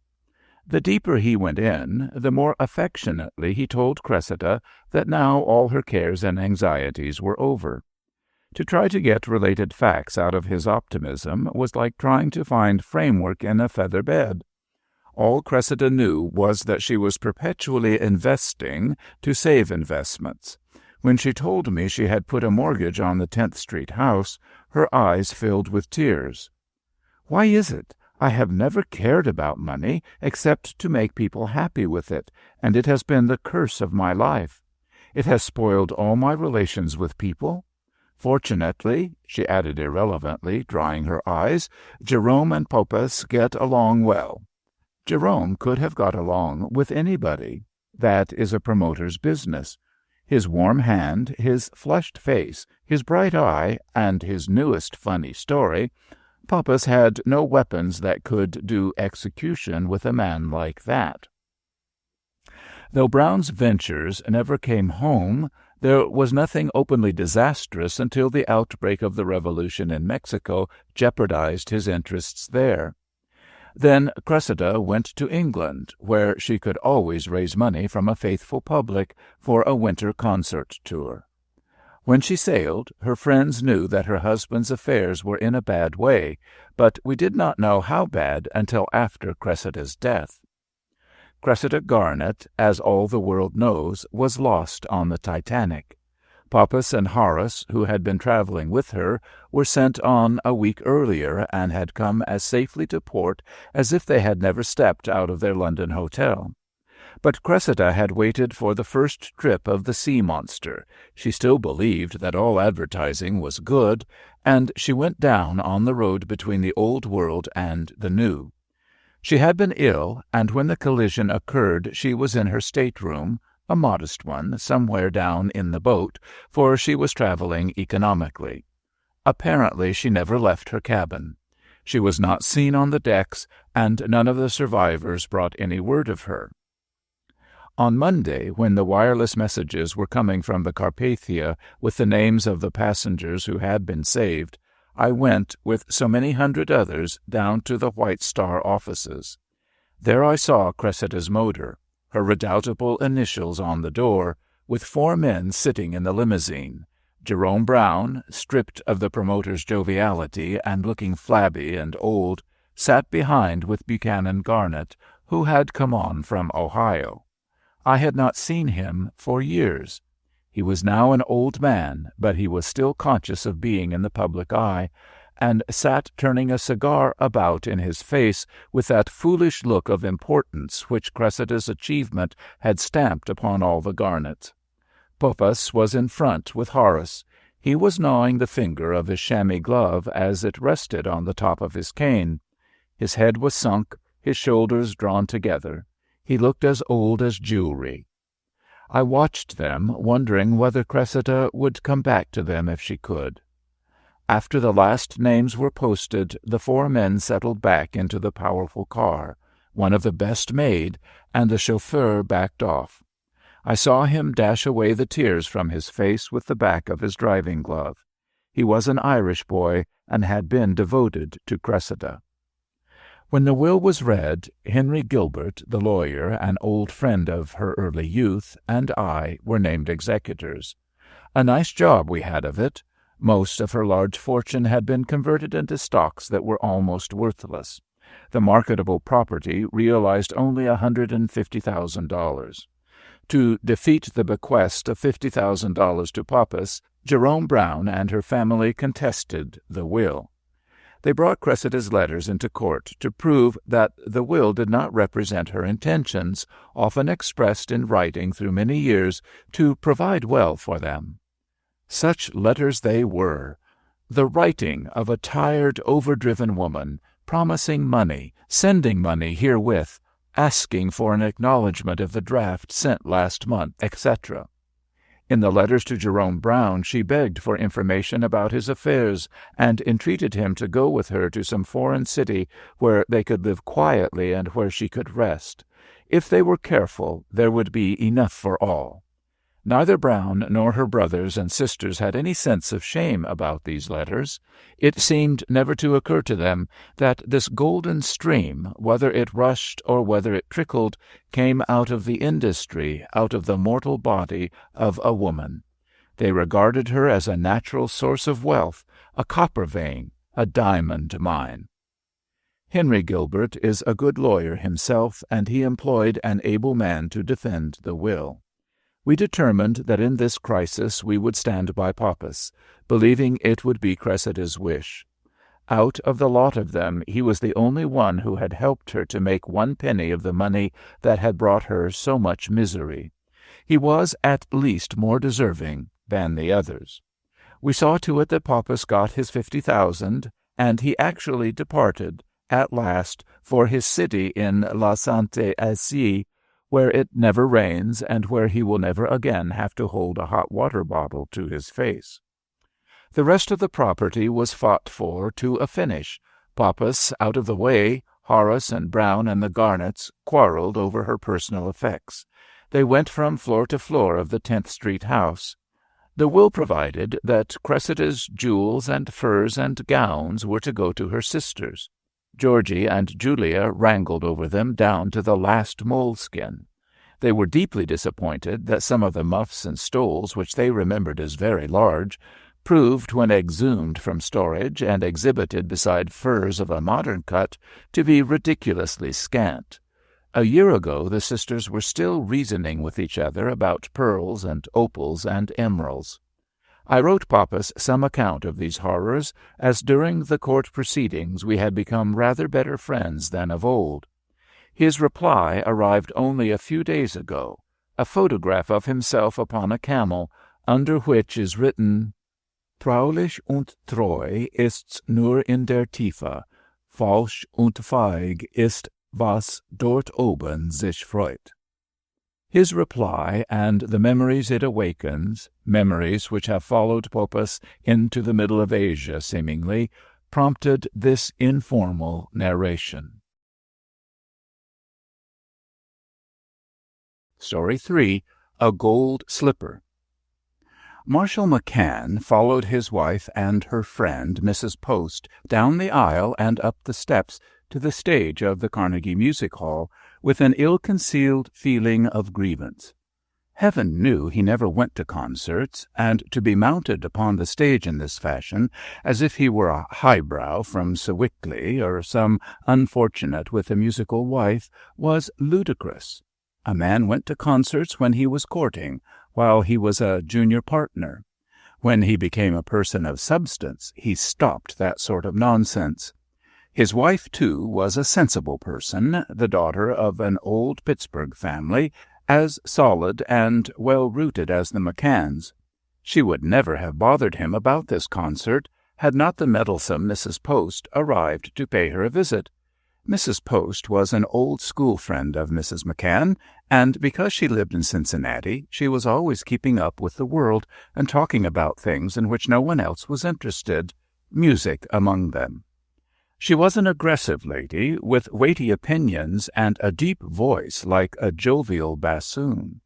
The deeper he went in, the more affectionately he told Cressida that now all her cares and anxieties were over. To try to get related facts out of his optimism was like trying to find framework in a feather bed. All Cressida knew was that she was perpetually investing to save investments. When she told me she had put a mortgage on the 10th Street house, her eyes filled with tears. Why is it? I have never cared about money except to make people happy with it, and it has been the curse of my life. It has spoiled all my relations with people. Fortunately, she added irrelevantly, drying her eyes, Jerome and Papas get along well. Jerome could have got along with anybody. That is a promoter's business. His warm hand, his flushed face, his bright eye, and his newest funny story, Papas had no weapons that could do execution with a man like that. Though Brown's ventures never came home, there was nothing openly disastrous until the outbreak of the revolution in Mexico jeopardized his interests there. Then Cressida went to England, where she could always raise money from a faithful public for a winter concert tour. When she sailed, her friends knew that her husband's affairs were in a bad way, but we did not know how bad until after Cressida's death. Cressida Garnet, as all the world knows, was lost on the Titanic. Poppas and Horace, who had been traveling with her, were sent on a week earlier and had come as safely to port as if they had never stepped out of their London hotel. But Cressida had waited for the first trip of the sea monster. She still believed that all advertising was good, and she went down on the road between the old world and the new. She had been ill, and when the collision occurred she was in her stateroom, a modest one, somewhere down in the boat, for she was traveling economically. Apparently she never left her cabin. She was not seen on the decks, and none of the survivors brought any word of her. On Monday, when the wireless messages were coming from the Carpathia with the names of the passengers who had been saved, I went, with so many hundred others, down to the White Star offices. There I saw Cressida's motor, her redoubtable initials on the door, with 4 men sitting in the limousine. Jerome Brown, stripped of the promoter's joviality and looking flabby and old, sat behind with Buchanan Garnet, who had come on from Ohio. I had not seen him for years. He was now an old man, but he was still conscious of being in the public eye, and sat turning a cigar about in his face with that foolish look of importance which Cressida's achievement had stamped upon all the Garnets. Poppas was in front with Horace. He was gnawing the finger of his chamois glove as it rested on the top of his cane. His head was sunk, his shoulders drawn together. He looked as old as jewelry. I watched them, wondering whether Cressida would come back to them if she could. After the last names were posted, the 4 men settled back into the powerful car, one of the best made, and the chauffeur backed off. I saw him dash away the tears from his face with the back of his driving glove. He was an Irish boy, and had been devoted to Cressida. When the will was read, Henry Gilbert, the lawyer, an old friend of her early youth, and I were named executors. A nice job we had of it. Most of her large fortune had been converted into stocks that were almost worthless. The marketable property realized only $150,000. To defeat the bequest of $50,000 to Poppas, Jerome Brown and her family contested the will. They brought Cressida's letters into court to prove that the will did not represent her intentions, often expressed in writing through many years, to provide well for them. Such letters they were, the writing of a tired, overdriven woman, promising money, sending money herewith, asking for an acknowledgment of the draft sent last month, etc. In the letters to Jerome Brown she begged for information about his affairs, and entreated him to go with her to some foreign city where they could live quietly and where she could rest. If they were careful, there would be enough for all. Neither Brown nor her brothers and sisters had any sense of shame about these letters. It seemed never to occur to them that this golden stream, whether it rushed or whether it trickled, came out of the industry, out of the mortal body of a woman. They regarded her as a natural source of wealth, a copper vein, a diamond mine. Henry Gilbert is a good lawyer himself, and he employed an able man to defend the will. We determined that in this crisis we would stand by Poppas, believing it would be Cressida's wish. Out of the lot of them he was the only one who had helped her to make 1 penny of the money that had brought her so much misery. He was at least more deserving than the others. We saw to it that Poppas got his $50,000, and he actually departed, at last, for his city in La Sainte-Asie, where it never rains, and where he will never again have to hold a hot water bottle to his face. The rest of the property was fought for to a finish. Poppas out of the way, Horace and Brown and the Garnets quarreled over her personal effects. They went from floor to floor of the 10th Street house. The will provided that Cressida's jewels and furs and gowns were to go to her sisters. Georgie and Julia wrangled over them down to the last moleskin. They were deeply disappointed that some of the muffs and stoles, which they remembered as very large, proved, when exhumed from storage and exhibited beside furs of a modern cut, to be ridiculously scant. A year ago the sisters were still reasoning with each other about pearls and opals and emeralds. I wrote Poppas some account of these horrors, as during the court proceedings we had become rather better friends than of old. His reply arrived only a few days ago, a photograph of himself upon a camel, under which is written, Traulich und treu ist's nur in der Tiefe, falsch und feig ist, was dort oben sich freut. His reply, and the memories it awakens, memories which have followed Poppas into the middle of Asia, seemingly, prompted this informal narration. Story 3. A Gold Slipper. Marshall McCann followed his wife and her friend, Mrs. Post, down the aisle and up the steps to the stage of the Carnegie Music Hall with an ill-concealed feeling of grievance. Heaven knew he never went to concerts, and to be mounted upon the stage in this fashion, as if he were a highbrow from Sewickley or some unfortunate with a musical wife, was ludicrous. A man went to concerts when he was courting, while he was a junior partner. When he became a person of substance, he stopped that sort of nonsense. His wife, too, was a sensible person, the daughter of an old Pittsburgh family, as solid and well-rooted as the McCanns. She would never have bothered him about this concert had not the meddlesome Mrs. Post arrived to pay her a visit. Mrs. Post was an old school friend of Mrs. McCann, and because she lived in Cincinnati, she was always keeping up with the world and talking about things in which no one else was interested, music among them. She was an aggressive lady, with weighty opinions and a deep voice like a jovial bassoon.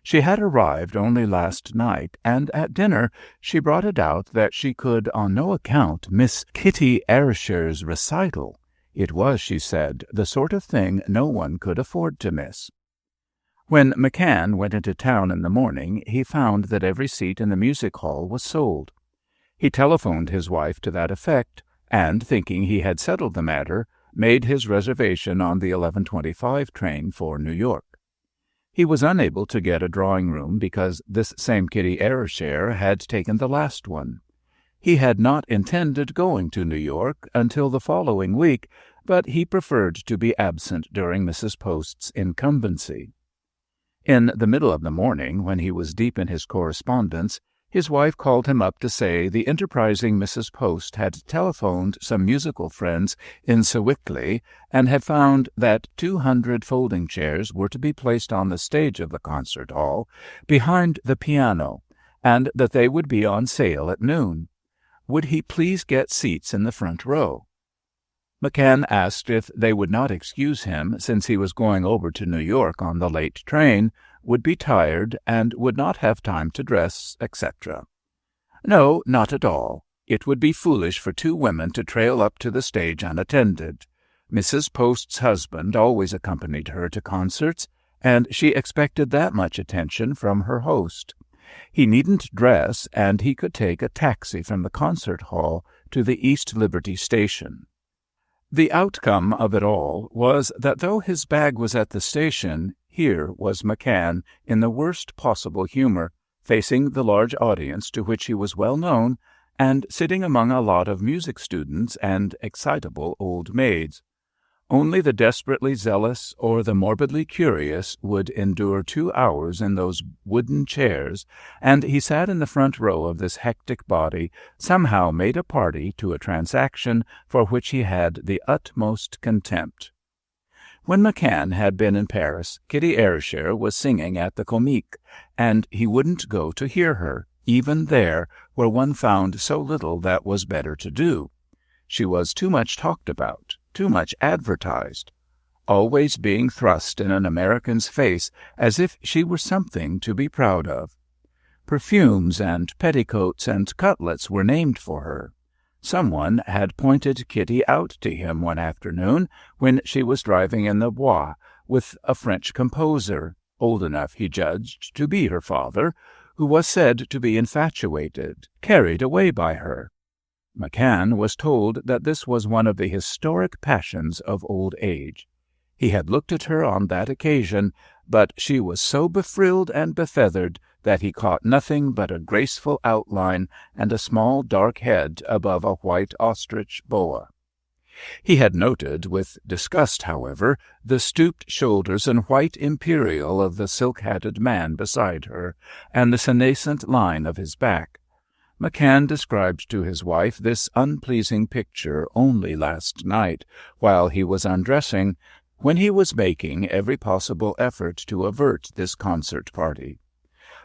She had arrived only last night, and at dinner she brought it out that she could on no account miss Kitty Ayrshires' recital. It was, she said, the sort of thing no one could afford to miss. When McCann went into town in the morning, he found that every seat in the music hall was sold. He telephoned his wife to that effect, and, thinking he had settled the matter, made his reservation on the 11:25 train for New York. He was unable to get a drawing-room because this same Kitty Ayrshire had taken the last one. He had not intended going to New York until the following week, but he preferred to be absent during Mrs. Post's incumbency. In the middle of the morning, when he was deep in his correspondence, his wife called him up to say the enterprising Mrs. Post had telephoned some musical friends in Sewickley and had found that 200 folding chairs were to be placed on the stage of the concert hall behind the piano, and that they would be on sale at noon. Would he please get seats in the front row? McCann asked if they would not excuse him, since he was going over to New York on the late train, would be tired, and would not have time to dress, etc. No, not at all. It would be foolish for two women to trail up to the stage unattended. Mrs. Post's husband always accompanied her to concerts, and she expected that much attention from her host. He needn't dress, and he could take a taxi from the concert hall to the East Liberty station. The outcome of it all was that though his bag was at the station, here was McCann in the worst possible humor, facing the large audience to which he was well known, and sitting among a lot of music students and excitable old maids. Only the desperately zealous or the morbidly curious would endure 2 hours in those wooden chairs, and he sat in the front row of this hectic body, somehow made a party to a transaction for which he had the utmost contempt. When McCann had been in Paris, Kitty Ayrshire was singing at the Comique, and he wouldn't go to hear her, even there, where one found so little that was better to do. She was too much talked about, too much advertised, always being thrust in an American's face as if she were something to be proud of. Perfumes and petticoats and cutlets were named for her. Someone had pointed Kitty out to him one afternoon when she was driving in the Bois with a French composer, old enough, he judged, to be her father, who was said to be infatuated, carried away by her. McCann was told that this was one of the historic passions of old age. He had looked at her on that occasion, but she was so befrilled and befeathered that he caught nothing but a graceful outline and a small dark head above a white ostrich boa. He had noted with disgust, however, the stooped shoulders and white imperial of the silk-hatted man beside her, and the senescent line of his back. McCann described to his wife this unpleasing picture only last night, while he was undressing, when he was making every possible effort to avert this concert party.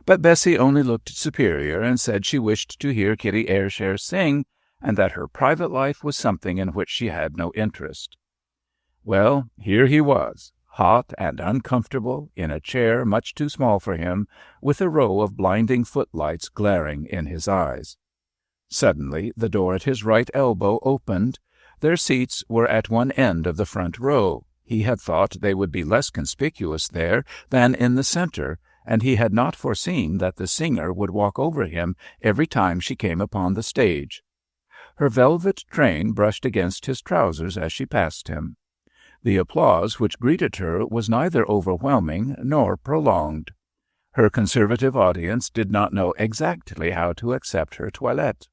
But Bessie only looked superior and said she wished to hear Kitty Ayrshire sing, and that her private life was something in which she had no interest. Well, here he was, hot and uncomfortable, in a chair much too small for him, with a row of blinding footlights glaring in his eyes. Suddenly the door at his right elbow opened. Their seats were at one end of the front row. He had thought they would be less conspicuous there than in the center, and he had not foreseen that the singer would walk over him every time she came upon the stage. Her velvet train brushed against his trousers as she passed him. The applause which greeted her was neither overwhelming nor prolonged. Her conservative audience did not know exactly how to accept her toilette.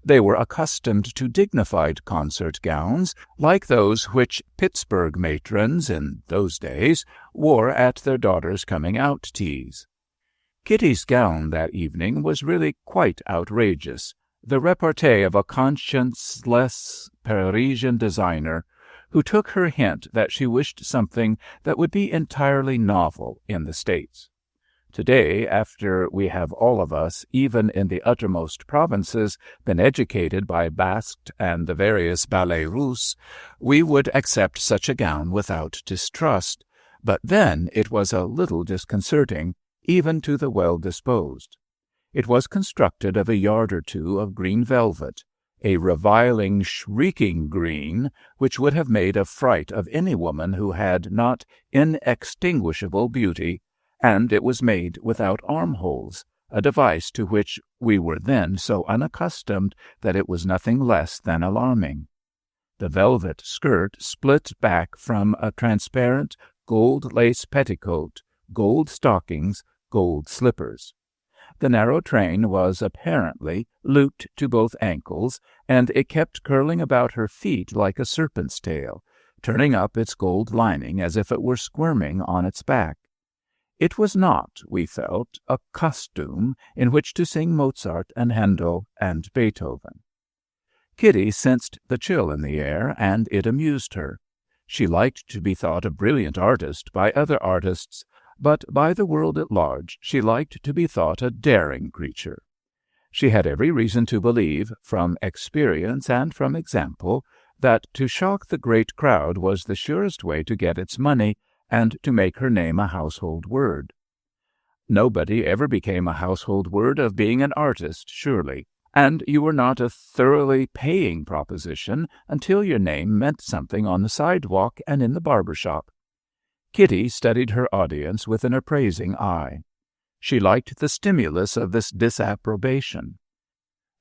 They were accustomed to dignified concert gowns, like those which Pittsburgh matrons, in those days, wore at their daughters' coming-out teas. Kitty's gown that evening was really quite outrageous, the repartee of a conscienceless Parisian designer who took her hint that she wished something that would be entirely novel in the States. Today, after we have all of us, even in the uttermost provinces, been educated by Basque and the various ballets russes, we would accept such a gown without distrust, but then it was a little disconcerting, even to the well-disposed. It was constructed of a yard or two of green velvet, a reviling, shrieking green, which would have made a fright of any woman who had not inextinguishable beauty, and it was made without armholes, a device to which we were then so unaccustomed that it was nothing less than alarming. The velvet skirt split back from a transparent gold lace petticoat, gold stockings, gold slippers. The narrow train was apparently looped to both ankles, and it kept curling about her feet like a serpent's tail, turning up its gold lining as if it were squirming on its back. It was not, we felt, a costume in which to sing Mozart and Handel and Beethoven. Kitty sensed the chill in the air, and it amused her. She liked to be thought a brilliant artist by other artists, but by the world at large she liked to be thought a daring creature. She had every reason to believe, from experience and from example, that to shock the great crowd was the surest way to get its money and to make her name a household word. Nobody ever became a household word of being an artist, surely, and you were not a thoroughly paying proposition until your name meant something on the sidewalk and in the barber shop. Kitty studied her audience with an appraising eye. She liked the stimulus of this disapprobation.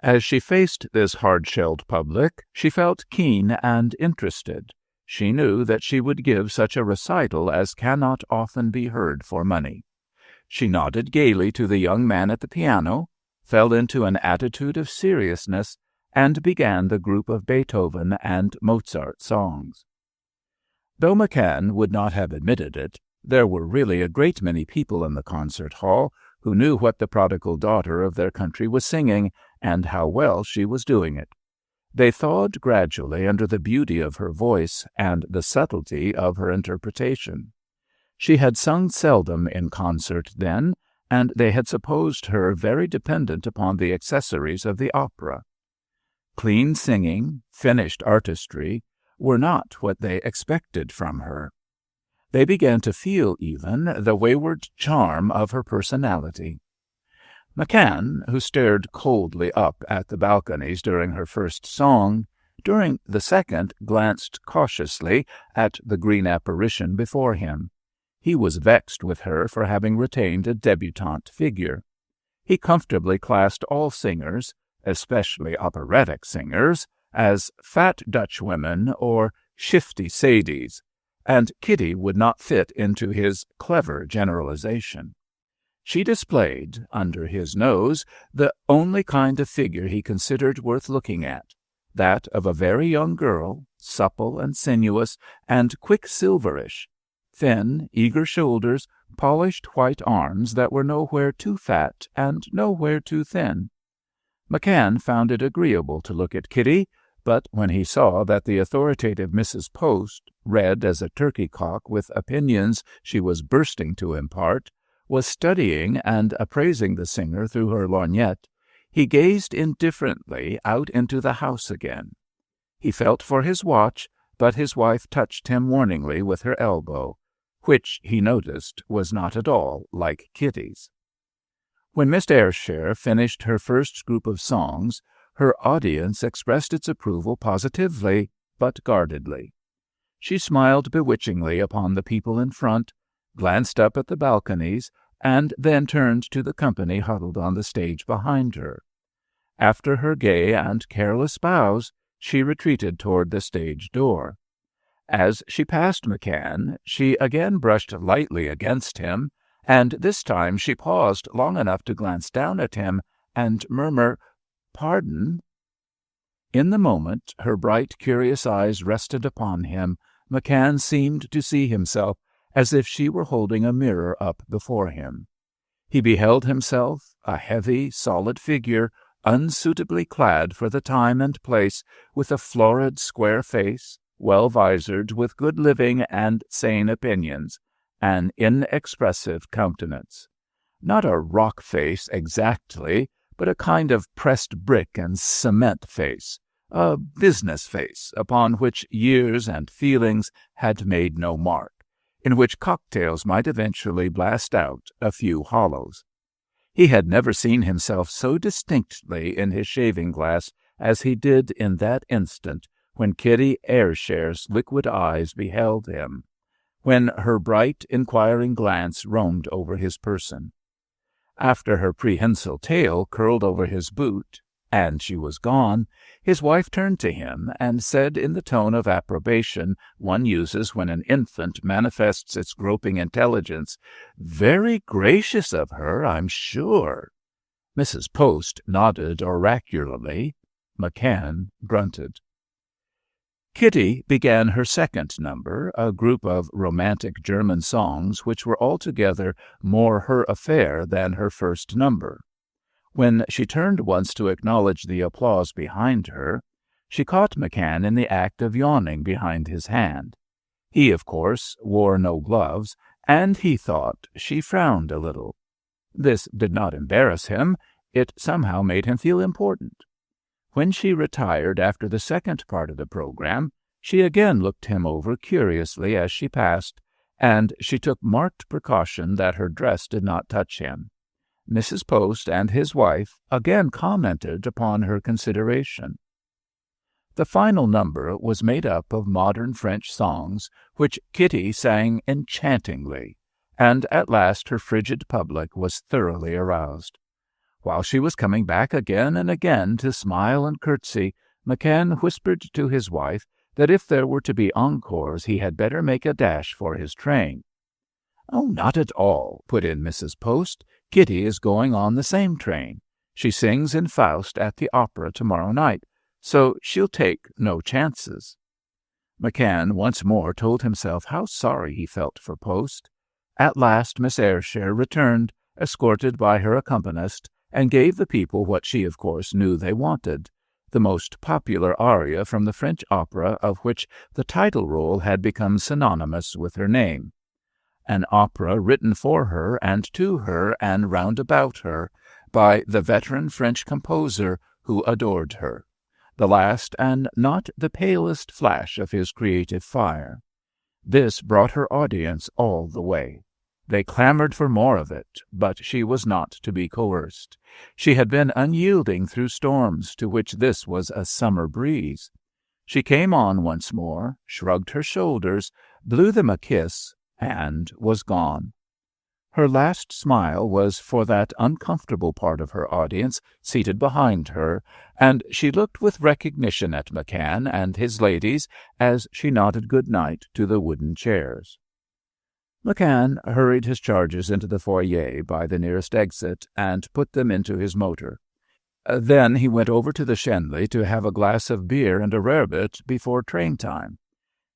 As she faced this hard-shelled public, she felt keen and interested. She knew that she would give such a recital as cannot often be heard for money. She nodded gaily to the young man at the piano, fell into an attitude of seriousness, and began the group of Beethoven and Mozart songs. Though McCann would not have admitted it, there were really a great many people in the concert hall who knew what the prodigal daughter of their country was singing, and how well she was doing it. They thawed gradually under the beauty of her voice and the subtlety of her interpretation. She had sung seldom in concert then, and they had supposed her very dependent upon the accessories of the opera. Clean singing, finished artistry, were not what they expected from her. They began to feel even the wayward charm of her personality. McCann, who stared coldly up at the balconies during her first song, during the second glanced cautiously at the green apparition before him. He was vexed with her for having retained a debutante figure. He comfortably classed all singers, especially operatic singers, as fat Dutchwomen or shifty Sadies, and Kitty would not fit into his clever generalization. She displayed, under his nose, the only kind of figure he considered worth looking at, that of a very young girl, supple and sinuous and quicksilverish, thin, eager shoulders, polished white arms that were nowhere too fat and nowhere too thin. McCann found it agreeable to look at Kitty, but when he saw that the authoritative Mrs. Post, red as a turkey-cock with opinions she was bursting to impart, was studying and appraising the singer through her lorgnette, he gazed indifferently out into the house again. He felt for his watch, but his wife touched him warningly with her elbow, which, he noticed, was not at all like Kitty's. When Miss Ayrshire finished her first group of songs, her audience expressed its approval positively, but guardedly. She smiled bewitchingly upon the people in front, glanced up at the balconies, and then turned to the company huddled on the stage behind her. After her gay and careless bows, she retreated toward the stage door. As she passed McCann, she again brushed lightly against him, and this time she paused long enough to glance down at him and murmur, "Pardon." In the moment her bright, curious eyes rested upon him, McCann seemed to see himself as if she were holding a mirror up before him. He beheld himself, a heavy, solid figure, unsuitably clad for the time and place, with a florid, square face, well-visored with good living and sane opinions, an inexpressive countenance. Not a rock face exactly, but a kind of pressed brick and cement face, a business face upon which years and feelings had made no mark, in which cocktails might eventually blast out a few hollows. He had never seen himself so distinctly in his shaving-glass as he did in that instant when Kitty Ayrshire's liquid eyes beheld him, when her bright, inquiring glance roamed over his person. After her prehensile tail curled over his boot, and she was gone, his wife turned to him and said in the tone of approbation one uses when an infant manifests its groping intelligence, "Very gracious of her, I'm sure." Mrs. Post nodded oracularly. McCann grunted. Kitty began her second number, a group of romantic German songs which were altogether more her affair than her first number. When she turned once to acknowledge the applause behind her, she caught McCann in the act of yawning behind his hand. He, of course, wore no gloves, and he thought she frowned a little. This did not embarrass him. It somehow made him feel important. When she retired after the second part of the program, she again looked him over curiously as she passed, and she took marked precaution that her dress did not touch him. Mrs. Post and his wife again commented upon her consideration. The final number was made up of modern French songs, which Kitty sang enchantingly, and at last her frigid public was thoroughly aroused. While she was coming back again and again to smile and curtsy, McCann whispered to his wife that if there were to be encores he had better make a dash for his train. "Oh, not at all," put in Mrs. Post. "Kitty is going on the same train. She sings in Faust at the opera tomorrow night, so she'll take no chances." McCann once more told himself how sorry he felt for Post. At last Miss Ayrshire returned, escorted by her accompanist, and gave the people what she, of course, knew they wanted, the most popular aria from the French opera of which the title role had become synonymous with her name. An opera written for her and to her and round about her by the veteran French composer who adored her, the last and not the palest flash of his creative fire. This brought her audience all the way. They clamored for more of it, but she was not to be coerced. She had been unyielding through storms to which this was a summer breeze. She came on once more, shrugged her shoulders, blew them a kiss, and was gone. Her last smile was for that uncomfortable part of her audience seated behind her, and she looked with recognition at McCann and his ladies as she nodded good night to the wooden chairs. McCann hurried his charges into the foyer by the nearest exit and put them into his motor. Then he went over to the Shenley to have a glass of beer and a rarebit before train time.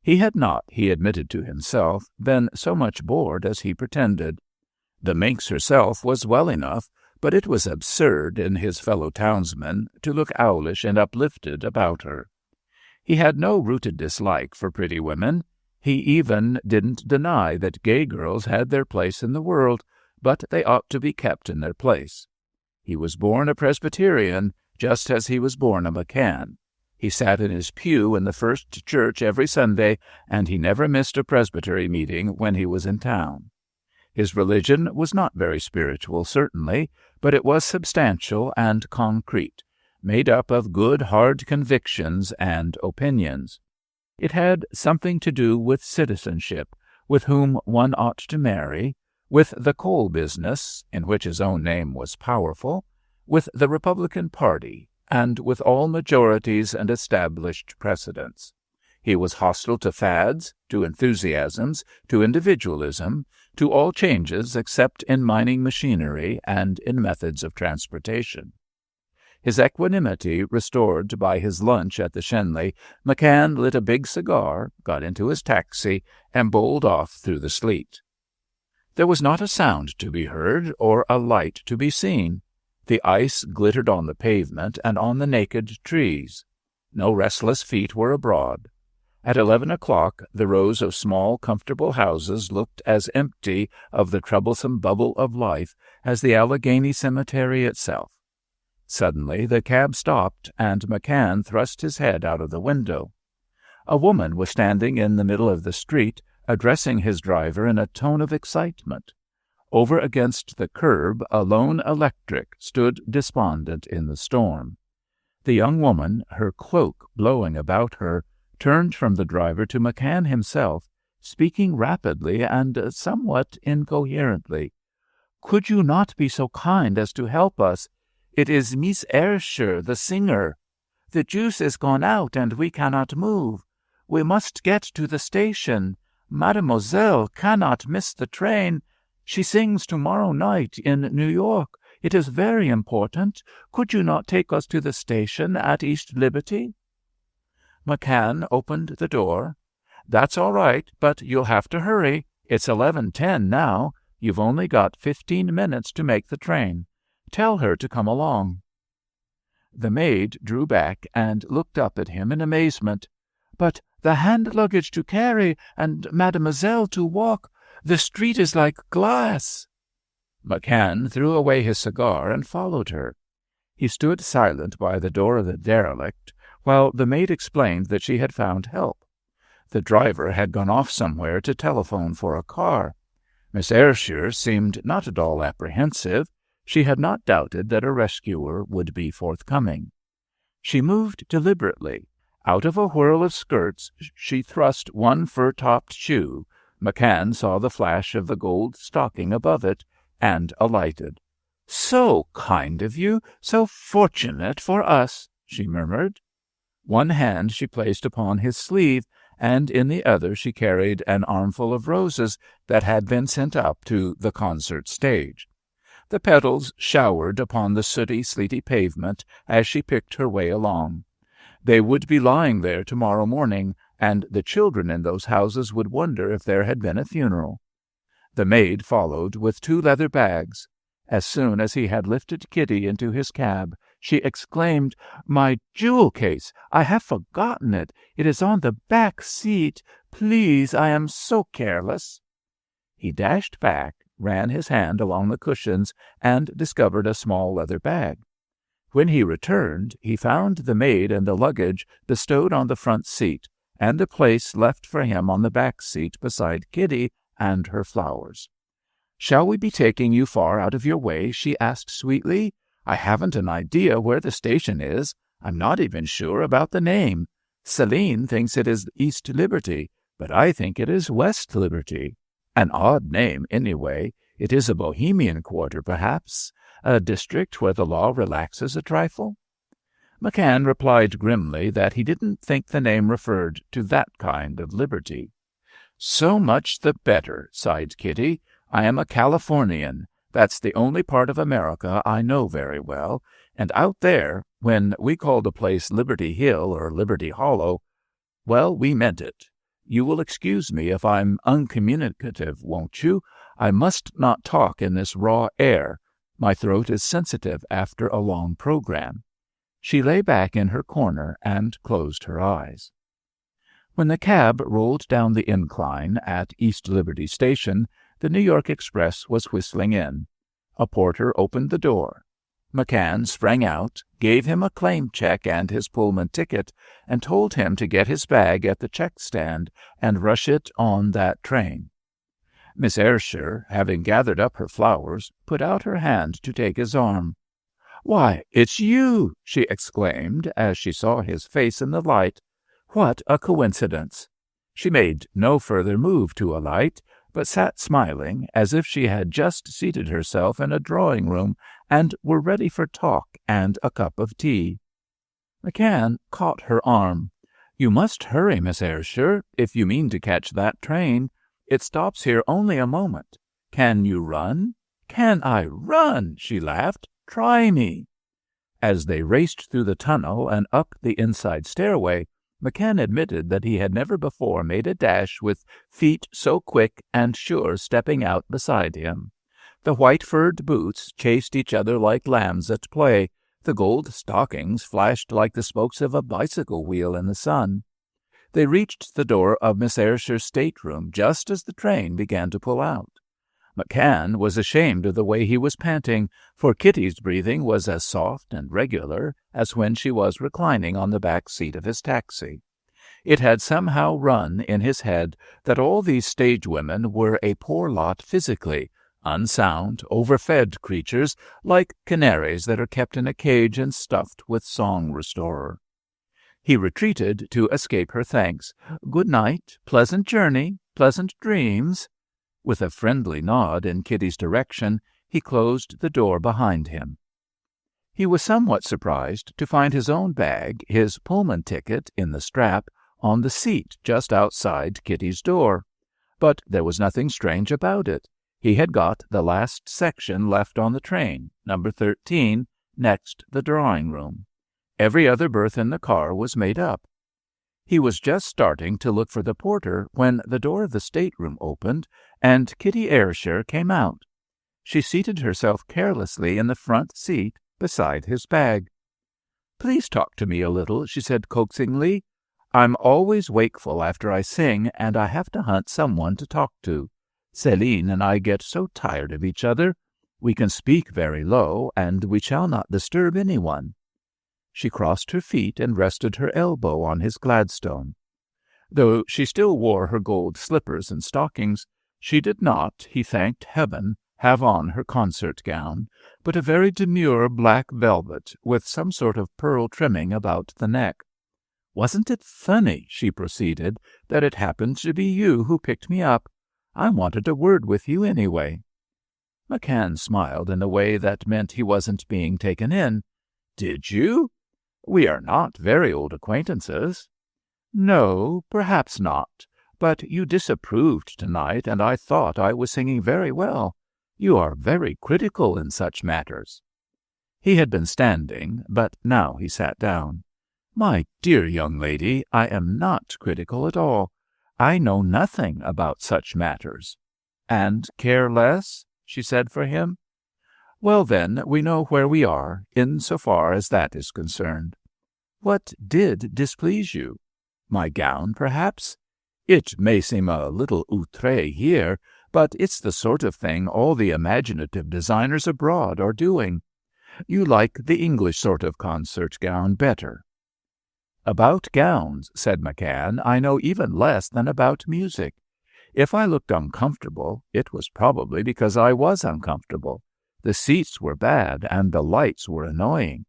He had not, he admitted to himself, been so much bored as he pretended. The minx herself was well enough, but it was absurd in his fellow townsmen to look owlish and uplifted about her. He had no rooted dislike for pretty women. He even didn't deny that gay girls had their place in the world, but they ought to be kept in their place. He was born a Presbyterian, just as he was born a McCann. He sat in his pew in the First Church every Sunday, and he never missed a presbytery meeting when he was in town. His religion was not very spiritual, certainly, but it was substantial and concrete, made up of good, hard convictions and opinions. It had something to do with citizenship, with whom one ought to marry, with the coal business, in which his own name was powerful, with the Republican Party, and with all majorities and established precedents. He was hostile to fads, to enthusiasms, to individualism, to all changes except in mining machinery and in methods of transportation. His equanimity restored by his lunch at the Shenley, McCann lit a big cigar, got into his taxi, and bowled off through the sleet. There was not a sound to be heard or a light to be seen. The ice glittered on the pavement and on the naked trees. No restless feet were abroad. At 11 o'clock, the rows of small, comfortable houses looked as empty of the troublesome bubble of life as the Allegheny Cemetery itself. Suddenly the cab stopped, and McCann thrust his head out of the window. A woman was standing in the middle of the street, addressing his driver in a tone of excitement. Over against the curb a lone electric stood despondent in the storm. The young woman, her cloak blowing about her, turned from the driver to McCann himself, speaking rapidly and somewhat incoherently. "Could you not be so kind as to help us? It is Miss Ayrshire, the singer. The juice is gone out, and we cannot move. We must get to the station. Mademoiselle cannot miss the train. She sings tomorrow night in New York. It is very important. Could you not take us to the station at East Liberty?" McCann opened the door. "That's all right, but you'll have to hurry. It's 11:10 now. You've only got 15 minutes to make the train. Tell her to come along." The maid drew back and looked up at him in amazement. "But the hand luggage to carry, and mademoiselle to walk. The street is like glass." McCann threw away his cigar and followed her. He stood silent by the door of the derelict, while the maid explained that she had found help. The driver had gone off somewhere to telephone for a car. Miss Ayrshire seemed not at all apprehensive. She had not doubted that a rescuer would be forthcoming. She moved deliberately. Out of a whirl of skirts she thrust one fur-topped shoe. McCann saw the flash of the gold stocking above it, and alighted. "So kind of you, so fortunate for us," she murmured. One hand she placed upon his sleeve, and in the other she carried an armful of roses that had been sent up to the concert stage. The petals showered upon the sooty, sleety pavement as she picked her way along. They would be lying there tomorrow morning, and the children in those houses would wonder if there had been a funeral. The maid followed with 2 leather bags. As soon as he had lifted Kitty into his cab, she exclaimed, "My jewel case! I have forgotten it. It is on the back seat. Please, I am so careless." He dashed back, ran his hand along the cushions, and discovered a small leather bag. When he returned, he found the maid and the luggage bestowed on the front seat, and a place left for him on the back seat beside Kitty and her flowers. "Shall we be taking you far out of your way?" she asked sweetly. "I haven't an idea where the station is. I'm not even sure about the name. Celine thinks it is East Liberty, but I think it is West Liberty." An odd name, anyway. It is a bohemian quarter, perhaps, a district where the law relaxes a trifle. McCann replied grimly that he didn't think the name referred to that kind of liberty. "So much the better," sighed Kitty. "I am a Californian. That's the only part of America I know very well, and out there, when we called a place Liberty Hill or Liberty Hollow, well, we meant it. You will excuse me if I'm uncommunicative, won't you? I must not talk in this raw air. My throat is sensitive after a long program." She lay back in her corner and closed her eyes. When the cab rolled down the incline at East Liberty Station, the New York Express was whistling in. A porter opened the door. McCann sprang out, gave him a claim check and his Pullman ticket, and told him to get his bag at the check stand and rush it on that train. Miss Ayrshire, having gathered up her flowers, put out her hand to take his arm. "Why, it's you!" she exclaimed as she saw his face in the light. "What a coincidence!" She made no further move to alight, but sat smiling as if she had just seated herself in a drawing-room and were ready for talk and a cup of tea. McCann caught her arm. "You must hurry, Miss Ayrshire, if you mean to catch that train. It stops here only a moment. Can you run?" "Can I run?" she laughed. "Try me." As they raced through the tunnel and up the inside stairway, McCann admitted that he had never before made a dash with feet so quick and sure stepping out beside him. The white-furred boots chased each other like lambs at play. The gold stockings flashed like the spokes of a bicycle wheel in the sun. They reached the door of Miss Ayrshire's stateroom just as the train began to pull out. McCann was ashamed of the way he was panting, for Kitty's breathing was as soft and regular as when she was reclining on the back seat of his taxi. It had somehow run in his head that all these stage women were a poor lot physically, unsound, overfed creatures like canaries that are kept in a cage and stuffed with song restorer. He retreated to escape her thanks. "Good night, pleasant journey, pleasant dreams." With a friendly nod in Kitty's direction, he closed the door behind him. He was somewhat surprised to find his own bag, his Pullman ticket in the strap, on the seat just outside Kitty's door. But there was nothing strange about it. He had got the last section left on the train, number 13, next the drawing-room. Every other berth in the car was made up. He was just starting to look for the porter when the door of the stateroom opened and Kitty Ayrshire came out. She seated herself carelessly in the front seat beside his bag. "Please talk to me a little," she said coaxingly. "I'm always wakeful after I sing, and I have to hunt someone to talk to. Céline and I get so tired of each other. We can speak very low, and we shall not disturb anyone." She crossed her feet and rested her elbow on his Gladstone. Though she still wore her gold slippers and stockings, she did not, he thanked heaven, have on her concert gown, but a very demure black velvet with some sort of pearl trimming about the neck. "Wasn't it funny," she proceeded, "that it happened to be you who picked me up? I wanted a word with you anyway." McCann smiled in a way that meant he wasn't being taken in. "Did you? We are not very old acquaintances." "No, perhaps not. But you disapproved tonight, and I thought I was singing very well. You are very critical in such matters." He had been standing, but now he sat down. "My dear young lady, I am not critical at all. I know nothing about such matters." "And care less?" she said for him. "Well, then, we know where we are, in so far as that is concerned. What did displease you? My gown, perhaps? It may seem a little outré here, but it's the sort of thing all the imaginative designers abroad are doing. You like the English sort of concert gown better." "About gowns," said McCann, "I know even less than about music. If I looked uncomfortable, it was probably because I was uncomfortable. The seats were bad, and the lights were annoying."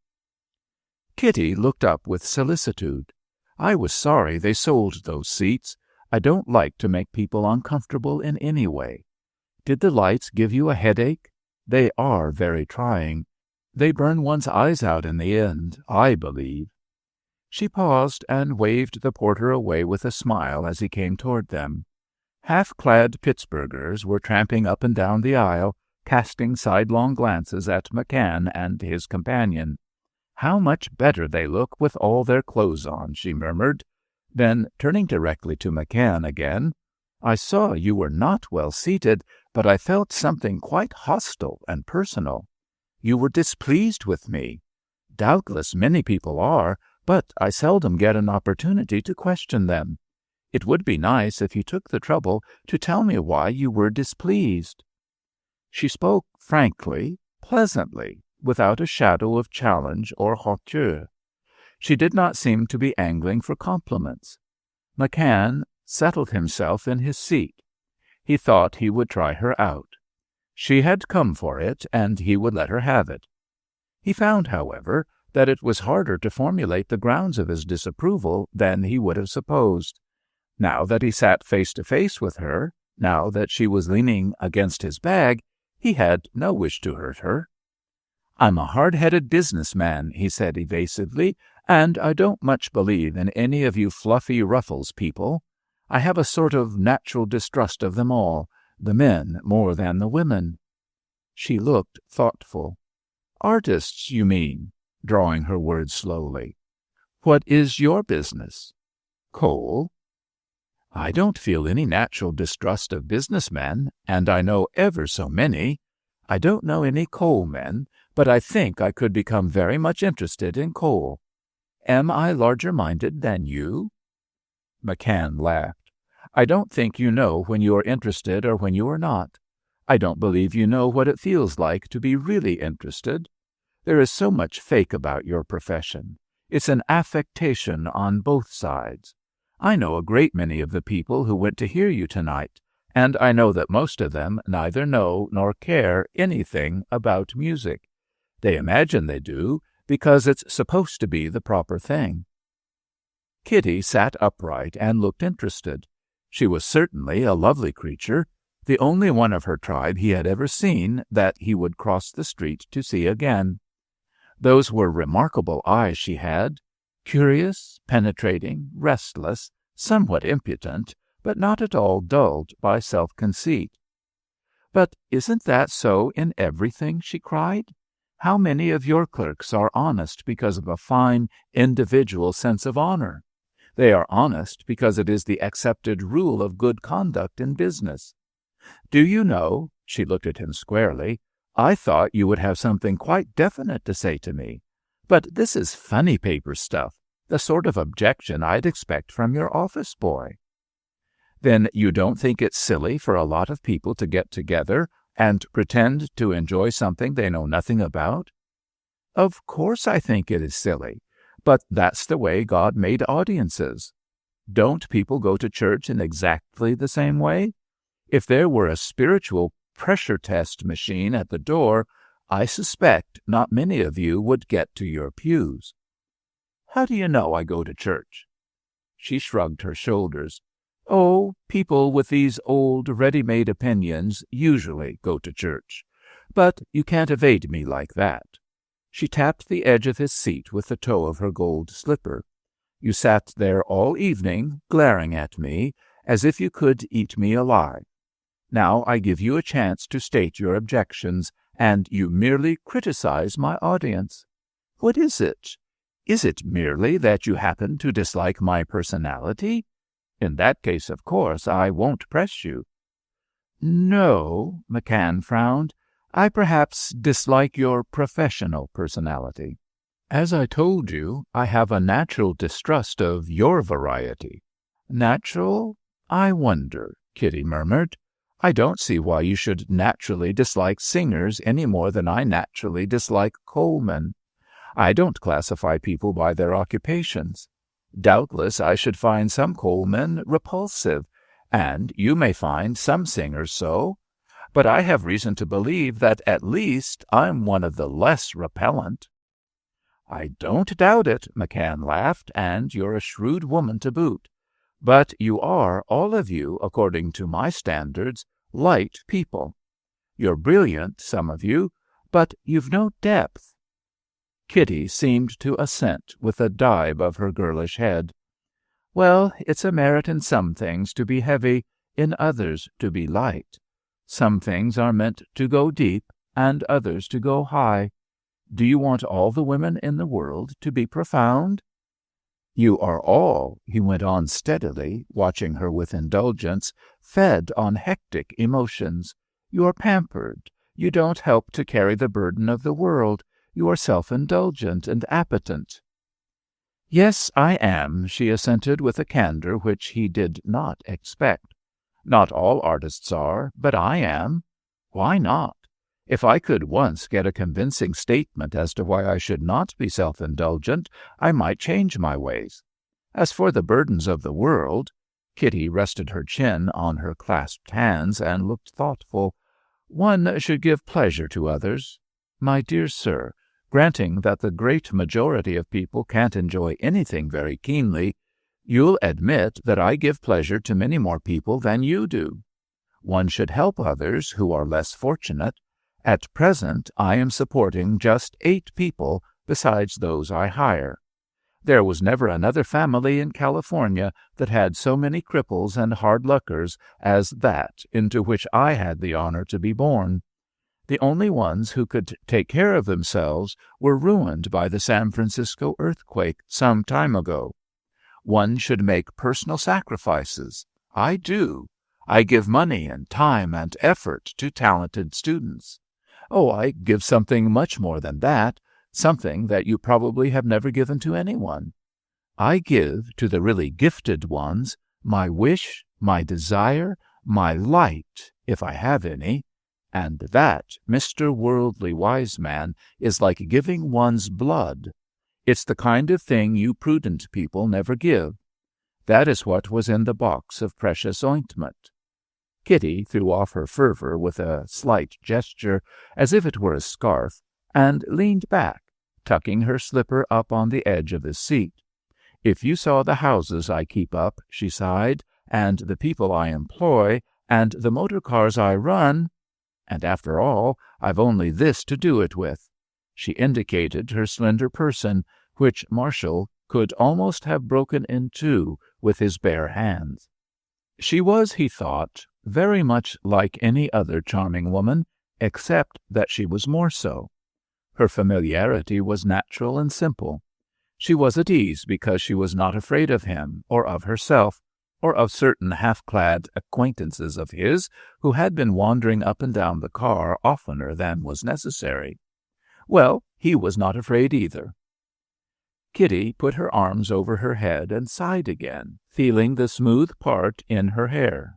Kitty looked up with solicitude. "I was sorry they sold those seats. I don't like to make people uncomfortable in any way. Did the lights give you a headache? They are very trying. They burn one's eyes out in the end, I believe." She paused and waved the porter away with a smile as he came toward them. Half-clad Pittsburghers were tramping up and down the aisle, casting sidelong glances at McCann and his companion. "How much better they look with all their clothes on," she murmured. Then, turning directly to McCann again, "I saw you were not well seated, but I felt something quite hostile and personal. You were displeased with me. Doubtless many people are, but I seldom get an opportunity to question them. It would be nice if you took the trouble to tell me why you were displeased." She spoke frankly, pleasantly, without a shadow of challenge or hauteur. She did not seem to be angling for compliments. McCann settled himself in his seat. He thought he would try her out. She had come for it, and he would let her have it. He found, however, that it was harder to formulate the grounds of his disapproval than he would have supposed. Now that he sat face to face with her, now that she was leaning against his bag, he had no wish to hurt her. "I'm a hard-headed businessman," he said evasively, "and I don't much believe in any of you fluffy ruffles people. I have a sort of natural distrust of them all, the men more than the women." She looked thoughtful. "Artists, you mean?" drawing her words slowly. "What is your business?" "Coal." "I don't feel any natural distrust of businessmen, and I know ever so many. I don't know any coal men, but I think I could become very much interested in coal. Am I larger-minded than you?" McCann laughed. "I don't think you know when you are interested or when you are not. I don't believe you know what it feels like to be really interested. There is so much fake about your profession. It's an affectation on both sides. I know a great many of the people who went to hear you tonight, and I know that most of them neither know nor care anything about music. They imagine they do, because it's supposed to be the proper thing." Kitty sat upright and looked interested. She was certainly a lovely creature, the only one of her tribe he had ever seen that he would cross the street to see again. Those were remarkable eyes she had, curious, penetrating, restless, somewhat impudent, but not at all dulled by self-conceit. "But isn't that so in everything?" she cried. "How many of your clerks are honest because of a fine individual sense of honor? They are honest because it is the accepted rule of good conduct in business. Do you know," she looked at him squarely, "I thought you would have something quite definite to say to me. But this is funny paper stuff, the sort of objection I'd expect from your office boy." "Then you don't think it's silly for a lot of people to get together and pretend to enjoy something they know nothing about?" "Of course I think it is silly, but that's the way God made audiences. Don't people go to church in exactly the same way? If there were a spiritual pressure test machine at the door, I suspect not many of you would get to your pews." "How do you know I go to church?" She shrugged her shoulders. "Oh, people with these old, ready-made opinions usually go to church. But you can't evade me like that." She tapped the edge of his seat with the toe of her gold slipper. "You sat there all evening, glaring at me, as if you could eat me alive. Now I give you a chance to state your objections, and you merely criticize my audience. What is it? Is it merely that you happen to dislike my personality? In that case, of course, I won't press you." "No," McCann frowned. "I perhaps dislike your professional personality. As I told you, I have a natural distrust of your variety." "Natural? I wonder," Kitty murmured. "I don't see why you should naturally dislike singers any more than I naturally dislike coalmen. I don't classify people by their occupations. Doubtless I should find some coalmen repulsive, and you may find some singers so, but I have reason to believe that at least I'm one of the less repellent." "I don't doubt it," McCann laughed, "and you're a shrewd woman to boot. But you are, all of you, according to my standards, light people. You're brilliant, some of you, but you've no depth." Kitty seemed to assent with a dive of her girlish head. "Well, it's a merit in some things to be heavy, in others to be light. Some things are meant to go deep, and others to go high. Do you want all the women in the world to be profound?" "You are all," he went on steadily, watching her with indulgence, "fed on hectic emotions. You are pampered. You don't help to carry the burden of the world. You are self-indulgent and appetent." "Yes, I am," she assented with a candor which he did not expect. "Not all artists are, but I am. Why not? If I could once get a convincing statement as to why I should not be self-indulgent, I might change my ways. As for the burdens of the world," Kitty rested her chin on her clasped hands and looked thoughtful, "one should give pleasure to others. My dear sir, granting that the great majority of people can't enjoy anything very keenly, you'll admit that I give pleasure to many more people than you do. One should help others who are less fortunate. At present I am supporting just 8 people besides those I hire. There was never another family in California that had so many cripples and hard-luckers as that into which I had the honor to be born. The only ones who could take care of themselves were ruined by the San Francisco earthquake some time ago. One should make personal sacrifices. I do. I give money and time and effort to talented students. Oh, I give something much more than that, something that you probably have never given to anyone. I give to the really gifted ones my wish, my desire, my light, if I have any. And that, Mr. Worldly Wise Man, is like giving one's blood. It's the kind of thing you prudent people never give. That is what was in the box of precious ointment." Kitty threw off her fervor with a slight gesture, as if it were a scarf, and leaned back, tucking her slipper up on the edge of his seat. "If you saw the houses I keep up," she sighed, "and the people I employ, and the motor cars I run, and after all, I've only this to do it with." She indicated her slender person, which Marshall could almost have broken in two with his bare hands. She was, he thought, very much like any other charming woman, except that she was more so. Her familiarity was natural and simple. She was at ease because she was not afraid of him, or of herself, or of certain half-clad acquaintances of his who had been wandering up and down the car oftener than was necessary. Well, he was not afraid either. Kitty put her arms over her head and sighed again, feeling the smooth part in her hair.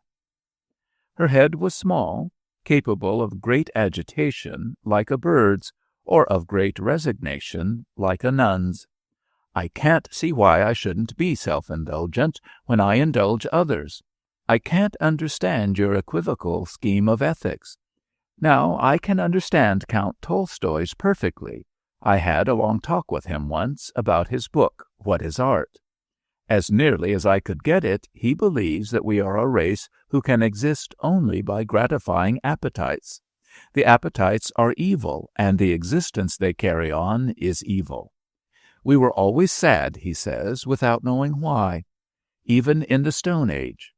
Her head was small, capable of great agitation, like a bird's, or of great resignation, like a nun's. "I can't see why I shouldn't be self-indulgent when I indulge others. I can't understand your equivocal scheme of ethics. Now, I can understand Count Tolstoy's perfectly. I had a long talk with him once about his book, What is Art? As nearly as I could get it, he believes that we are a race who can exist only by gratifying appetites. The appetites are evil, and the existence they carry on is evil. We were always sad, he says, without knowing why, even in the Stone Age.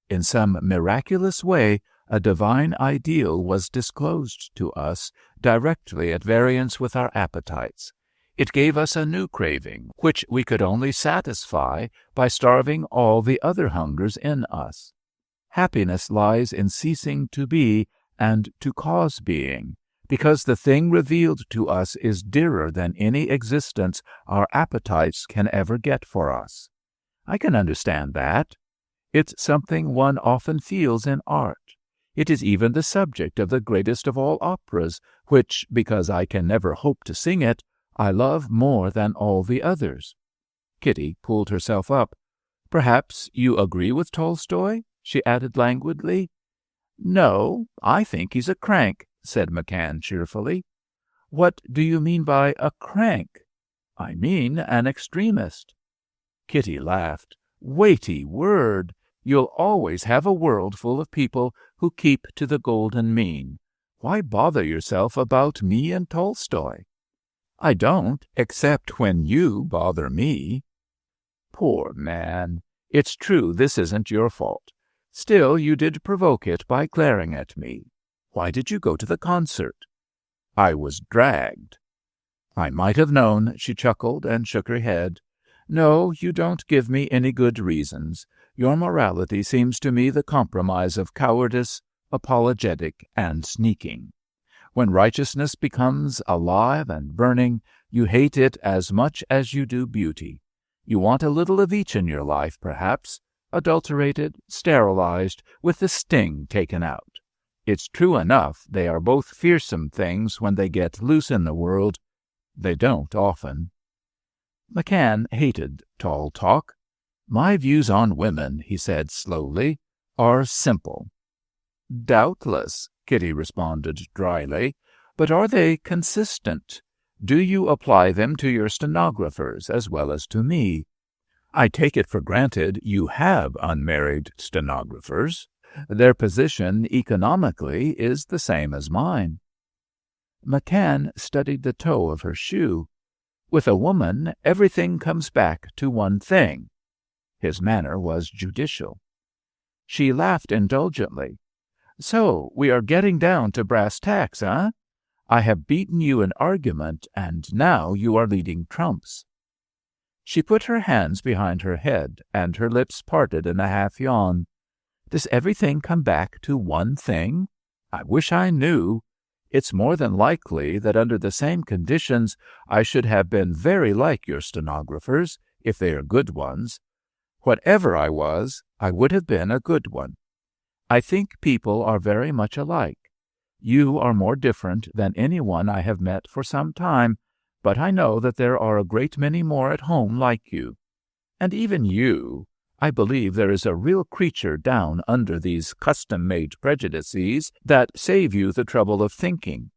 In some miraculous way, a divine ideal was disclosed to us, directly at variance with our appetites. It gave us a new craving, which we could only satisfy by starving all the other hungers in us. Happiness lies in ceasing to be and to cause being, because the thing revealed to us is dearer than any existence our appetites can ever get for us. I can understand that. It's something one often feels in art. It is even the subject of the greatest of all operas, which, because I can never hope to sing it, I love more than all the others. Kitty pulled herself up. "Perhaps you agree with Tolstoy?" she added languidly. "No, I think he's a crank," said McCann cheerfully. "What do you mean by a crank?" "I mean an extremist." Kitty laughed. Weighty word! You'll always have a world full of people who keep to the golden mean. Why bother yourself about me and Tolstoy? I don't, except when you bother me. Poor man. It's true this isn't your fault. Still, you did provoke it by glaring at me. Why did you go to the concert? I was dragged. I might have known, she chuckled and shook her head. No, you don't give me any good reasons. Your morality seems to me the compromise of cowardice, apologetic, and sneaking. When righteousness becomes alive and burning, you hate it as much as you do beauty. You want a little of each in your life, perhaps, adulterated, sterilized, with the sting taken out. It's true enough they are both fearsome things when they get loose in the world. They don't often. McCann hated tall talk. My views on women, he said slowly, are simple. Doubtless, Kitty responded dryly, but are they consistent? Do you apply them to your stenographers as well as to me? I take it for granted you have unmarried stenographers. Their position economically is the same as mine. McCann studied the toe of her shoe. With a woman, everything comes back to one thing. His manner was judicial. She laughed indulgently. So we are getting down to brass tacks, eh? I have beaten you in argument, and now you are leading trumps. She put her hands behind her head, and her lips parted in a half-yawn. Does everything come back to one thing? I wish I knew. It's more than likely that under the same conditions I should have been very like your stenographers, if they are good ones. Whatever I was, I would have been a good one. I think people are very much alike. You are more different than anyone I have met for some time, but I know that there are a great many more at home like you. And even you, I believe there is a real creature down under these custom-made prejudices that save you the trouble of thinking.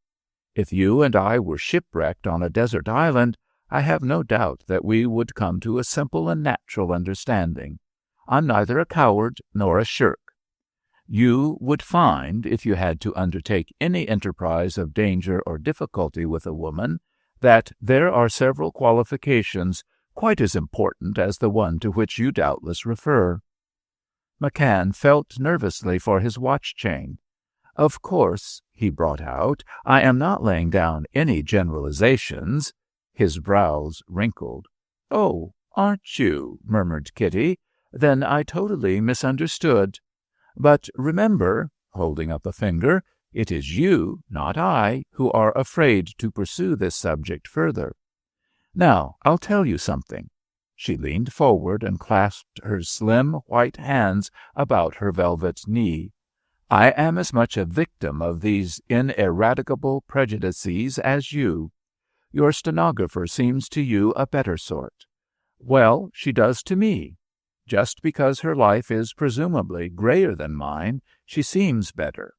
If you and I were shipwrecked on a desert island, I have no doubt that we would come to a simple and natural understanding. I'm neither a coward nor a shirk. You would find, if you had to undertake any enterprise of danger or difficulty with a woman, that there are several qualifications quite as important as the one to which you doubtless refer. McCann felt nervously for his watch-chain. Of course, he brought out, I am not laying down any generalizations. His brows wrinkled. Oh, aren't you? Murmured Kitty. Then I totally misunderstood. But remember, holding up a finger, it is you, not I, who are afraid to pursue this subject further. Now, I'll tell you something. She leaned forward and clasped her slim white hands about her velvet knee. I am as much a victim of these ineradicable prejudices as you. Your stenographer seems to you a better sort. Well, she does to me. Just because her life is presumably grayer than mine, she seems better.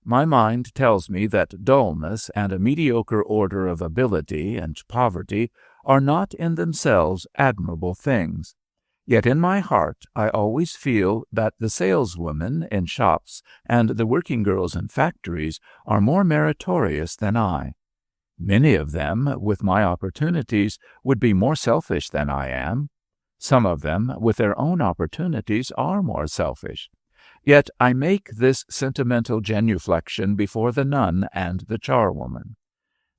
My mind tells me that dullness and a mediocre order of ability and poverty are not in themselves admirable things. Yet in my heart I always feel that the saleswomen in shops and the working girls in factories are more meritorious than I. Many of them, with my opportunities, would be more selfish than I am. Some of them, with their own opportunities, are more selfish. Yet I make this sentimental genuflection before the nun and the charwoman.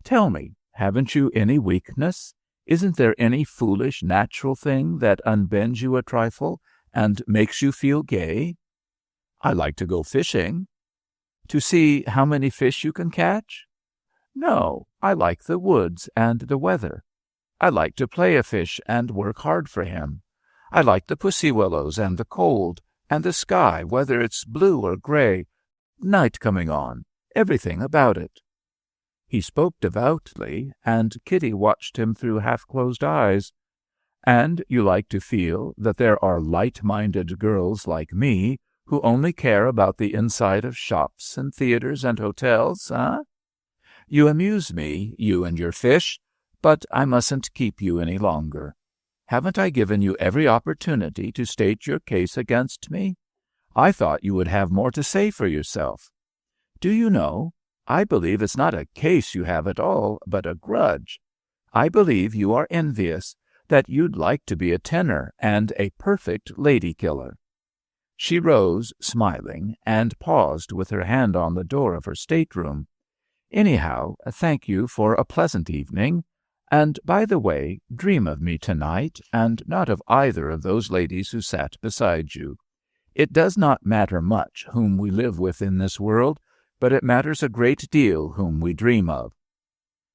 Tell me, haven't you any weakness? Isn't there any foolish, natural thing that unbends you a trifle and makes you feel gay? I like to go fishing. To see how many fish you can catch? No, I like the woods and the weather. I like to play a fish and work hard for him. I like the pussy willows and the cold, and the sky, whether it's blue or gray, night coming on, everything about it. He spoke devoutly, and Kitty watched him through half-closed eyes. And you like to feel that there are light-minded girls like me who only care about the inside of shops and theaters and hotels, eh? You amuse me, you and your fish, but I mustn't keep you any longer. Haven't I given you every opportunity to state your case against me? I thought you would have more to say for yourself. Do you know, I believe it's not a case you have at all, but a grudge. I believe you are envious, that you'd like to be a tenor and a perfect lady-killer." She rose, smiling, and paused with her hand on the door of her stateroom. "Anyhow, thank you for a pleasant evening. And, by the way, dream of me tonight, and not of either of those ladies who sat beside you. It does not matter much whom we live with in this world, but it matters a great deal whom we dream of."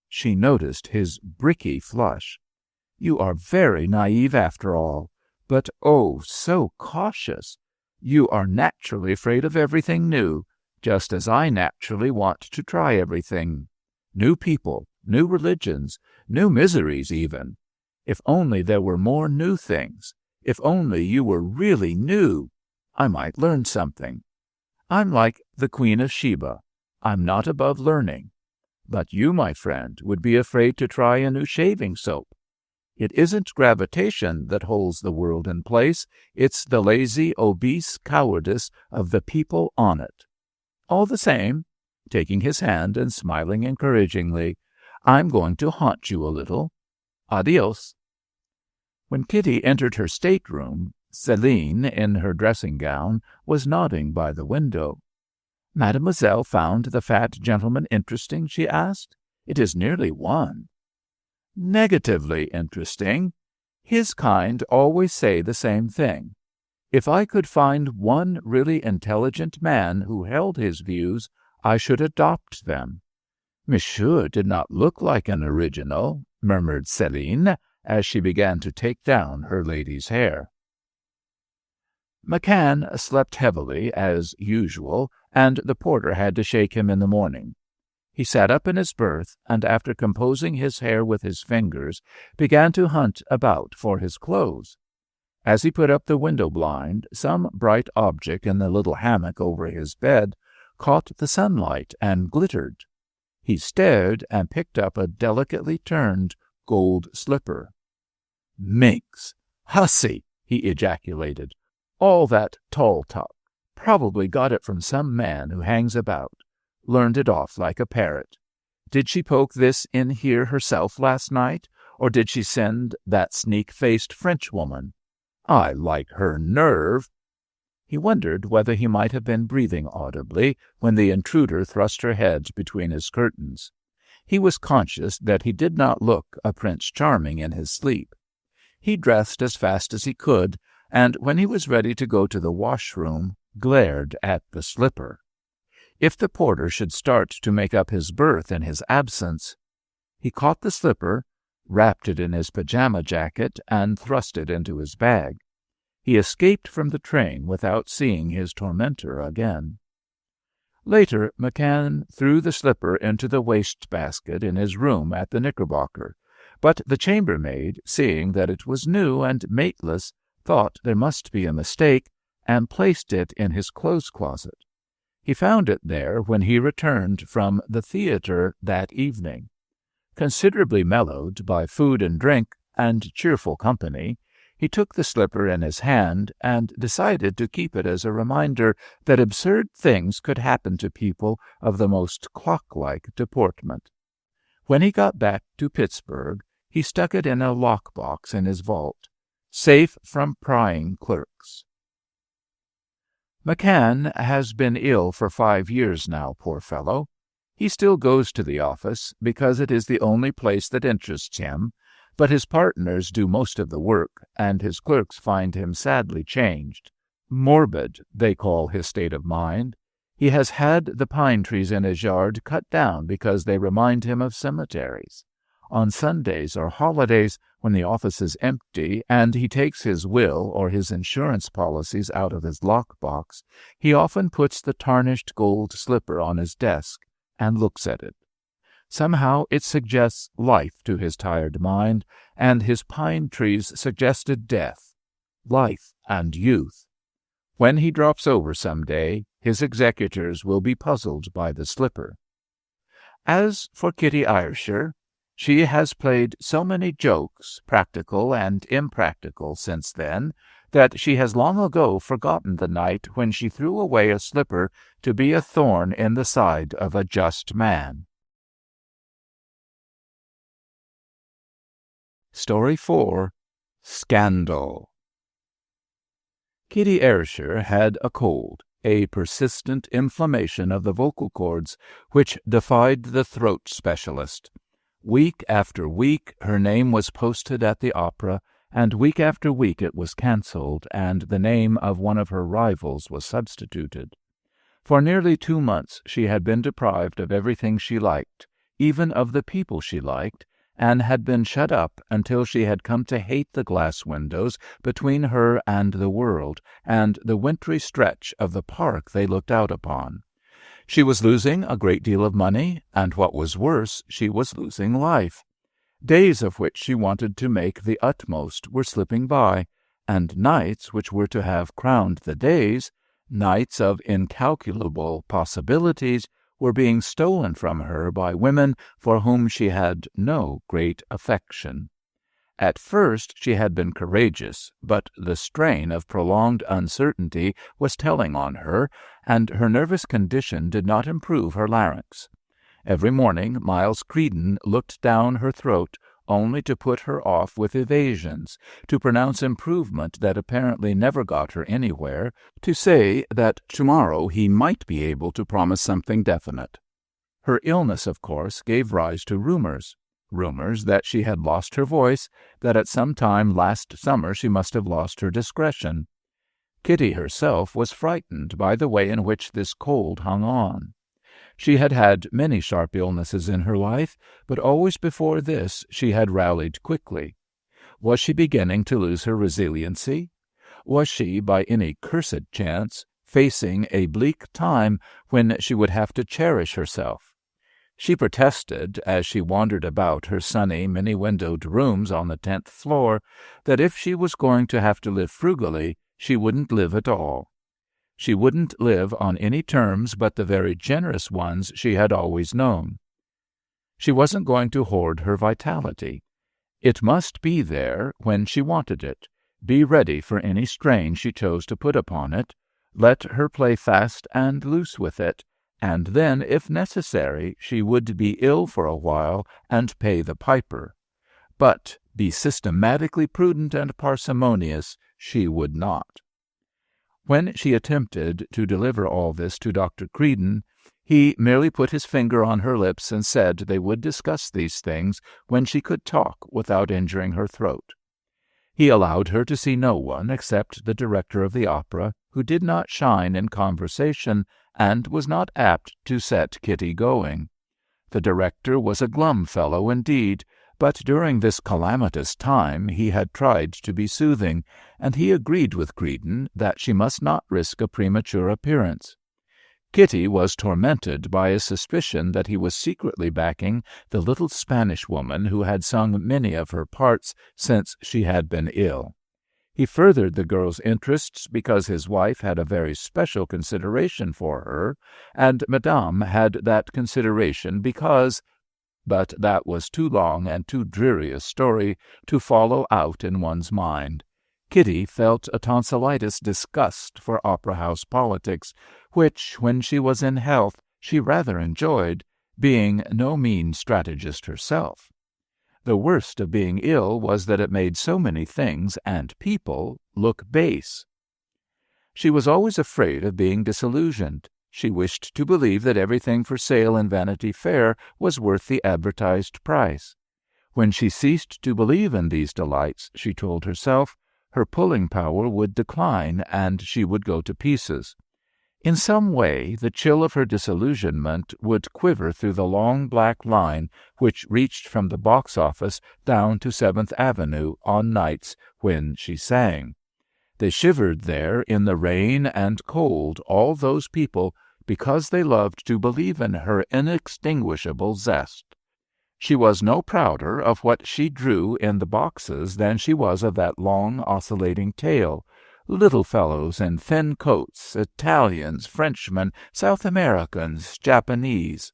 She noticed his bricky flush. "You are very naive after all, but oh, so cautious. You are naturally afraid of everything new, just as I naturally want to try everything. New people, new religions, new miseries even. If only there were more new things, if only you were really new, I might learn something. I'm like the Queen of Sheba. I'm not above learning. But you, my friend, would be afraid to try a new shaving soap. It isn't gravitation that holds the world in place. It's the lazy, obese cowardice of the people on it. All the same," taking his hand and smiling encouragingly, "I'm going to haunt you a little. Adios." When Kitty entered her stateroom, Céline, in her dressing-gown, was nodding by the window. "Mademoiselle found the fat gentleman interesting?" she asked. "It is nearly 1. "Negatively interesting. His kind always say the same thing. If I could find one really intelligent man who held his views, I should adopt them." "Monsieur did not look like an original," murmured Céline, as she began to take down her lady's hair. McCann slept heavily, as usual, and the porter had to shake him in the morning. He sat up in his berth, and after composing his hair with his fingers, began to hunt about for his clothes. As he put up the window blind, some bright object in the little hammock over his bed caught the sunlight and glittered. He stared and picked up a delicately turned gold slipper. "Minx! Hussy!" he ejaculated. "All that tall talk. Probably got it from some man who hangs about. Learned it off like a parrot. Did she poke this in here herself last night, or did she send that sneak-faced Frenchwoman? I like her nerve." He wondered whether he might have been breathing audibly when the intruder thrust her head between his curtains. He was conscious that he did not look a Prince Charming in his sleep. He dressed as fast as he could, and when he was ready to go to the washroom, glared at the slipper. If the porter should start to make up his berth in his absence— He caught the slipper, wrapped it in his pajama jacket, and thrust it into his bag. He escaped from the train without seeing his tormentor again. Later, McCann threw the slipper into the waste-basket in his room at the Knickerbocker, but the chambermaid, seeing that it was new and mateless, thought there must be a mistake, and placed it in his clothes-closet. He found it there when he returned from the theatre that evening. Considerably mellowed by food and drink and cheerful company, he took the slipper in his hand and decided to keep it as a reminder that absurd things could happen to people of the most clock-like deportment. When he got back to Pittsburgh, he stuck it in a lock-box in his vault, safe from prying clerks. McCann has been ill for 5 years now, poor fellow. He still goes to the office, because it is the only place that interests him, but his partners do most of the work, and his clerks find him sadly changed. Morbid, they call his state of mind. He has had the pine trees in his yard cut down because they remind him of cemeteries. On Sundays or holidays, when the office is empty and he takes his will or his insurance policies out of his lock-box, he often puts the tarnished gold slipper on his desk and looks at it. Somehow it suggests life to his tired mind, and his pine trees suggested death, life and youth. When he drops over some day, his executors will be puzzled by the slipper. As for Kitty Ayrshire, She has played so many jokes, practical and impractical, since then, that she has long ago forgotten the night when she threw away a slipper to be a thorn in the side of a just man. Story 4. Scandal. Kitty Ayrshire had a cold, a persistent inflammation of the vocal cords which defied the throat specialist. Week after week her name was posted at the opera, and week after week it was cancelled, and the name of one of her rivals was substituted. For nearly 2 months she had been deprived of everything she liked, even of the people she liked, and had been shut up until she had come to hate the glass windows between her and the world, and the wintry stretch of the park they looked out upon. She was losing a great deal of money, and what was worse, she was losing life. Days of which she wanted to make the utmost were slipping by, and nights which were to have crowned the days, nights of incalculable possibilities, were being stolen from her by women for whom she had no great affection. At first she had been courageous, but the strain of prolonged uncertainty was telling on her, and her nervous condition did not improve her larynx. Every morning Miles Creedon looked down her throat, only to put her off with evasions, to pronounce improvement that apparently never got her anywhere, to say that tomorrow he might be able to promise something definite. Her illness, of course, gave rise to rumors that she had lost her voice, that at some time last summer she must have lost her discretion. Kitty herself was frightened by the way in which this cold hung on. She had had many sharp illnesses in her life, but always before this she had rallied quickly. Was she beginning to lose her resiliency? Was she, by any cursed chance, facing a bleak time when she would have to cherish herself? She protested, as she wandered about her sunny, many-windowed rooms on the 10th floor, that if she was going to have to live frugally, she wouldn't live at all. She wouldn't live on any terms but the very generous ones she had always known. She wasn't going to hoard her vitality. It must be there when she wanted it, be ready for any strain she chose to put upon it, let her play fast and loose with it, and then, if necessary, she would be ill for a while and pay the piper. But be systematically prudent and parsimonious she would not. When she attempted to deliver all this to Dr. Creedon, he merely put his finger on her lips and said they would discuss these things when she could talk without injuring her throat. He allowed her to see no one except the director of the opera, who did not shine in conversation and was not apt to set Kitty going. The director was a glum fellow indeed, but during this calamitous time he had tried to be soothing, and he agreed with Creedon that she must not risk a premature appearance. Kitty was tormented by a suspicion that he was secretly backing the little Spanish woman who had sung many of her parts since she had been ill. He furthered the girl's interests because his wife had a very special consideration for her, and Madame had that consideration because— but that was too long and too dreary a story to follow out in one's mind. Kitty felt a tonsillitis disgust for opera-house politics, which, when she was in health, she rather enjoyed, being no mean strategist herself. The worst of being ill was that it made so many things and people look base. She was always afraid of being disillusioned. She wished to believe that everything for sale in Vanity Fair was worth the advertised price. When she ceased to believe in these delights, she told herself, her pulling power would decline and she would go to pieces. In some way, the chill of her disillusionment would quiver through the long black line which reached from the box office down to 7th Avenue on nights when she sang. They shivered there in the rain and cold, all those people, because they loved to believe in her inextinguishable zest. She was no prouder of what she drew in the boxes than she was of that long oscillating tail. Little fellows in thin coats, Italians, Frenchmen, South Americans, Japanese.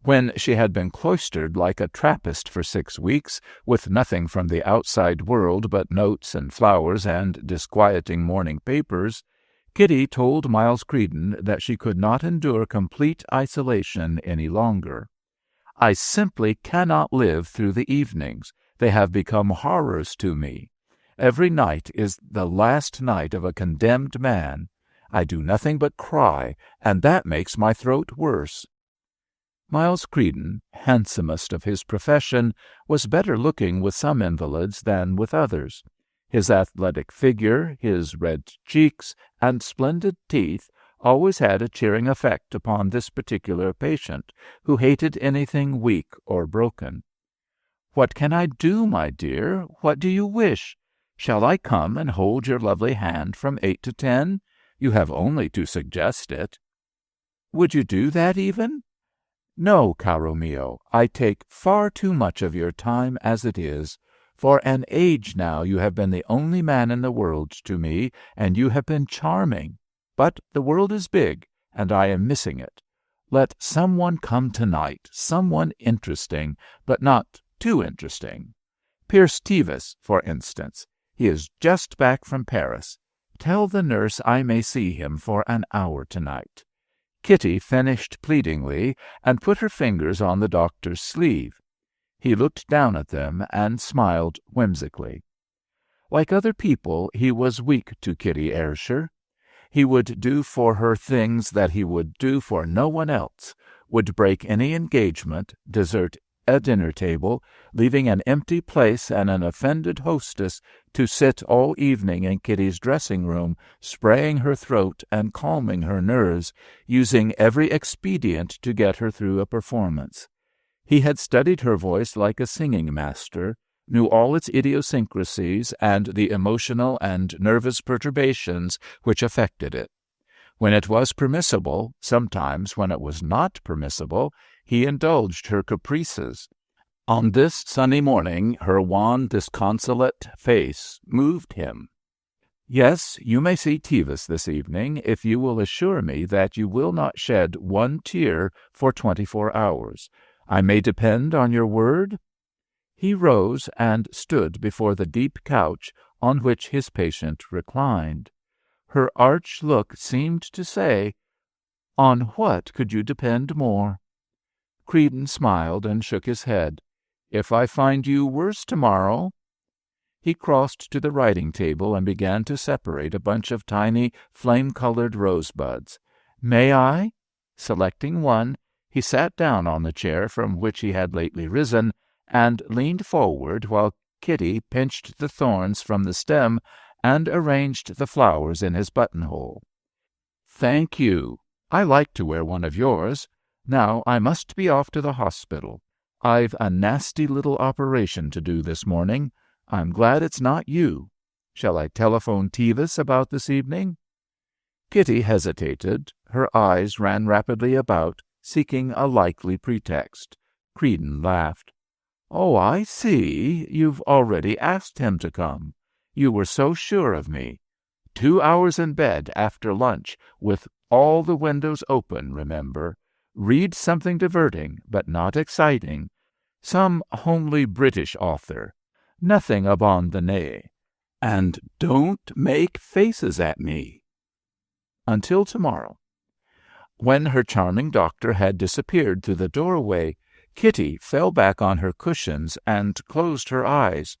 When she had been cloistered like a Trappist for 6 weeks, with nothing from the outside world but notes and flowers and disquieting morning papers, Kitty told Miles Creedon that she could not endure complete isolation any longer. "I simply cannot live through the evenings. They have become horrors to me. Every night is the last night of a condemned man. I do nothing but cry, and that makes my throat worse." Miles Creedon, handsomest of his profession, was better looking with some invalids than with others. His athletic figure, his red cheeks, and splendid teeth always had a cheering effect upon this particular patient, who hated anything weak or broken. "What can I do, my dear? What do you wish? Shall I come and hold your lovely hand from 8 to 10? You have only to suggest it." "Would you do that even?" "No, caro mio, I take far too much of your time as it is. For an age now you have been the only man in the world to me, and you have been charming. But the world is big, and I am missing it. Let some one come tonight, some one interesting, but not too interesting. Pierce Tevis, for instance. He is just back from Paris. Tell the nurse I may see him for an hour tonight." Kitty finished pleadingly, and put her fingers on the doctor's sleeve. He looked down at them and smiled whimsically. Like other people, he was weak to Kitty Ayrshire. He would do for her things that he would do for no one else, would break any engagement, desert a dinner table, leaving an empty place and an offended hostess to sit all evening in Kitty's dressing room, spraying her throat and calming her nerves, using every expedient to get her through a performance. He had studied her voice like a singing master, knew all its idiosyncrasies and the emotional and nervous perturbations which affected it. When it was permissible, sometimes when it was not permissible, he indulged her caprices. On this sunny morning her wan, disconsolate face moved him. "Yes, you may see Tevis this evening, if you will assure me that you will not shed one tear for 24 hours. I may depend on your word?" He rose and stood before the deep couch on which his patient reclined. Her arch look seemed to say, "On what could you depend more?" Creedon smiled and shook his head. "If I find you worse tomorrow—" He crossed to the writing-table and began to separate a bunch of tiny, flame-colored rosebuds. "May I?" Selecting one, he sat down on the chair from which he had lately risen, and leaned forward while Kitty pinched the thorns from the stem and arranged the flowers in his buttonhole. "Thank you. I like to wear one of yours. Now I must be off to the hospital. I've a nasty little operation to do this morning. I'm glad it's not you. Shall I telephone Tevis about this evening?" Kitty hesitated. Her eyes ran rapidly about, seeking a likely pretext. Creedon laughed. "Oh, I see. You've already asked him to come. You were so sure of me. 2 hours in bed after lunch, with all the windows open, remember. Read something diverting, but not exciting. Some homely British author. Nothing abandonné. And don't make faces at me. Until tomorrow." When her charming doctor had disappeared through the doorway, Kitty fell back on her cushions and closed her eyes.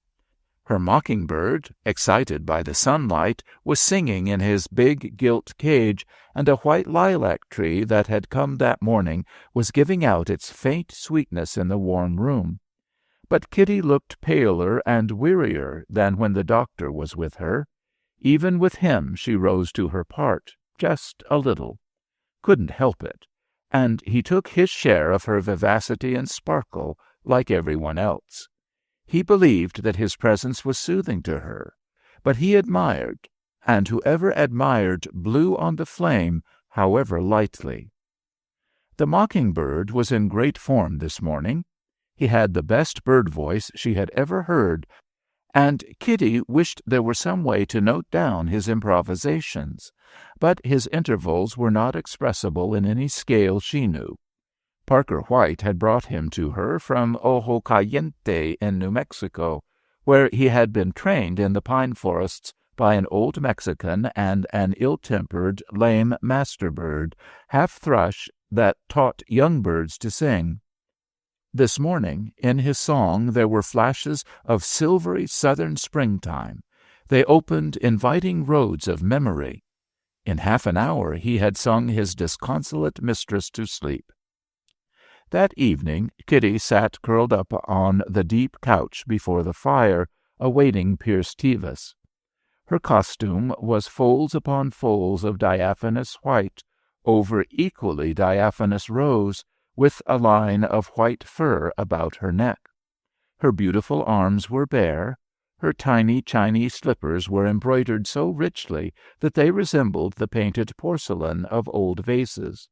Her mockingbird, excited by the sunlight, was singing in his big gilt cage, and a white lilac tree that had come that morning was giving out its faint sweetness in the warm room. But Kitty looked paler and wearier than when the doctor was with her. Even with him she rose to her part, just a little. Couldn't help it. And he took his share of her vivacity and sparkle, like everyone else. He believed that his presence was soothing to her, but he admired, and whoever admired blew on the flame, however lightly. The mockingbird was in great form this morning. He had the best bird voice she had ever heard, and Kitty wished there were some way to note down his improvisations, but his intervals were not expressible in any scale she knew. Parker White had brought him to her from Ojo Caliente in New Mexico, where he had been trained in the pine forests by an old Mexican and an ill-tempered, lame master-bird, half-thrush, that taught young birds to sing. This morning, in his song, there were flashes of silvery southern springtime. They opened inviting roads of memory. In half an hour he had sung his disconsolate mistress to sleep. That evening Kitty sat curled up on the deep couch before the fire, awaiting Pierce Tevis. Her costume was folds upon folds of diaphanous white over equally diaphanous rose, with a line of white fur about her neck. Her beautiful arms were bare. Her tiny Chinese slippers were embroidered so richly that they resembled the painted porcelain of old vases.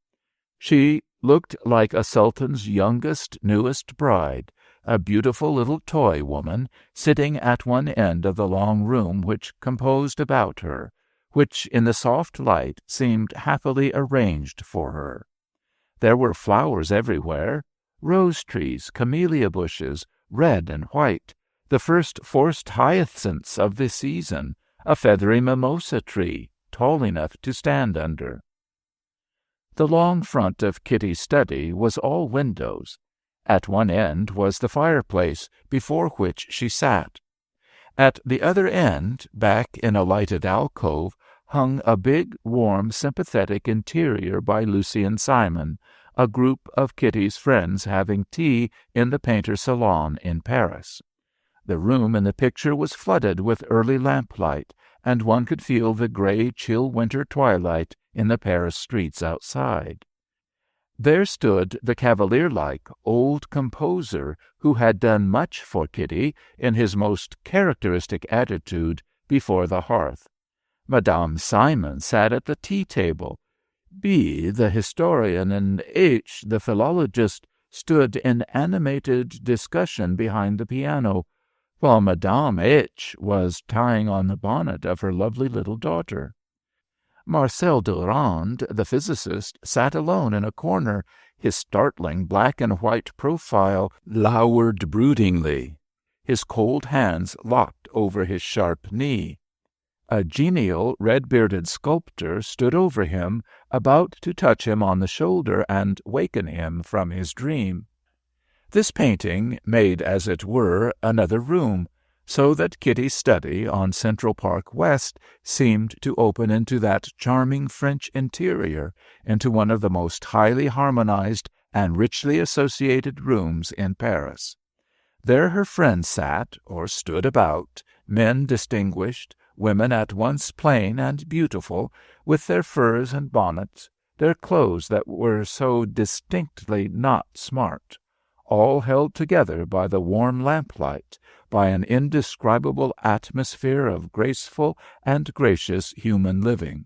She looked like a sultan's youngest, newest bride, a beautiful little toy woman, sitting at one end of the long room which composed about her, which in the soft light seemed happily arranged for her. There were flowers everywhere, rose-trees, camellia bushes, red and white, the first forced hyacinths of the season, a feathery mimosa tree, tall enough to stand under. The long front of Kitty's study was all windows. At one end was the fireplace, before which she sat. At the other end, back in a lighted alcove, hung a big, warm, sympathetic interior by Lucien Simon, a group of Kitty's friends having tea in the painter's salon in Paris. The room in the picture was flooded with early lamplight, and one could feel the gray, chill winter twilight in the Paris streets outside. There stood the cavalier-like old composer who had done much for Kitty in his most characteristic attitude before the hearth. Madame Simon sat at the tea-table. B, the historian, and H, the philologist, stood in animated discussion behind the piano, while Madame H was tying on the bonnet of her lovely little daughter. Marcel Durand, the physicist, sat alone in a corner, his startling black and white profile lowered broodingly, his cold hands locked over his sharp knee. A genial, red-bearded sculptor stood over him, about to touch him on the shoulder and waken him from his dream. This painting made, as it were, another room, so that Kitty's study on Central Park West seemed to open into that charming French interior, into one of the most highly harmonized and richly associated rooms in Paris. There her friends sat or stood about, men distinguished, women at once plain and beautiful, with their furs and bonnets, their clothes that were so distinctly not smart, all held together by the warm lamplight, by an indescribable atmosphere of graceful and gracious human living.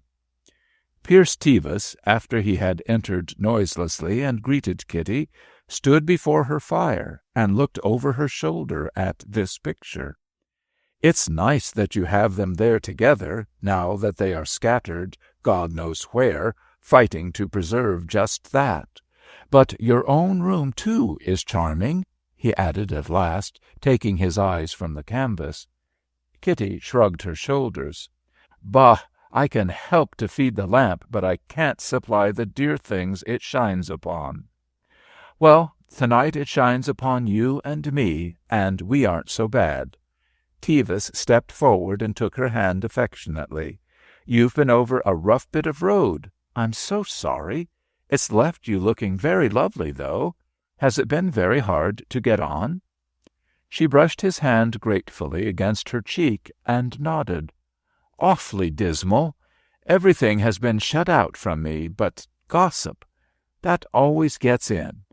Pierce Tevis, after he had entered noiselessly and greeted Kitty, stood before her fire and looked over her shoulder at this picture. "It's nice that you have them there together, now that they are scattered, God knows where, fighting to preserve just that. But your own room, too, is charming," he added at last, taking his eyes from the canvas. Kitty shrugged her shoulders. "Bah! I can help to feed the lamp, but I can't supply the dear things it shines upon." "Well, tonight it shines upon you and me, and we aren't so bad." Tevis stepped forward and took her hand affectionately. "You've been over a rough bit of road. I'm so sorry. It's left you looking very lovely, though. Has it been very hard to get on?" She brushed his hand gratefully against her cheek and nodded. "Awfully dismal. Everything has been shut out from me but gossip. That always gets in.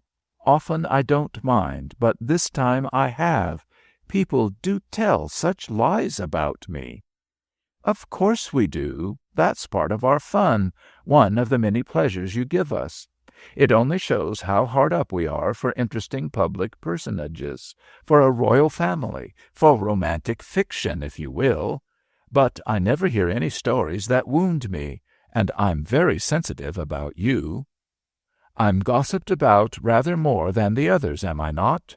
Often I don't mind, but this time I have. People do tell such lies about me." "Of course we do. That's part of our fun, one of the many pleasures you give us. It only shows how hard up we are for interesting public personages, for a royal family, for romantic fiction, if you will. But I never hear any stories that wound me, and I'm very sensitive about you." I'm gossiped about rather more than the others, am I not?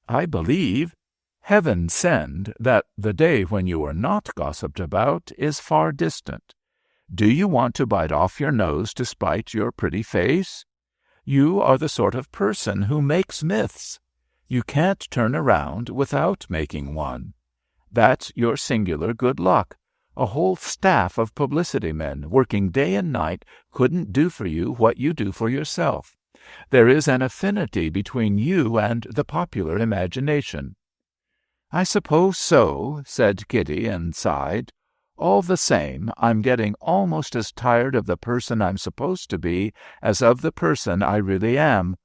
I believe, heaven send, that the day when you are not gossiped about is far distant. Do you want to bite off your nose to spite your pretty face? You are the sort of person who makes myths. You can't turn around without making one. That's your singular good luck. A whole staff of publicity men, working day and night, couldn't do for you what you do for yourself. There is an affinity between you and the popular imagination. I suppose so, said Kitty, and sighed. All the same, I'm getting almost as tired of the person I'm supposed to be as of the person I really am.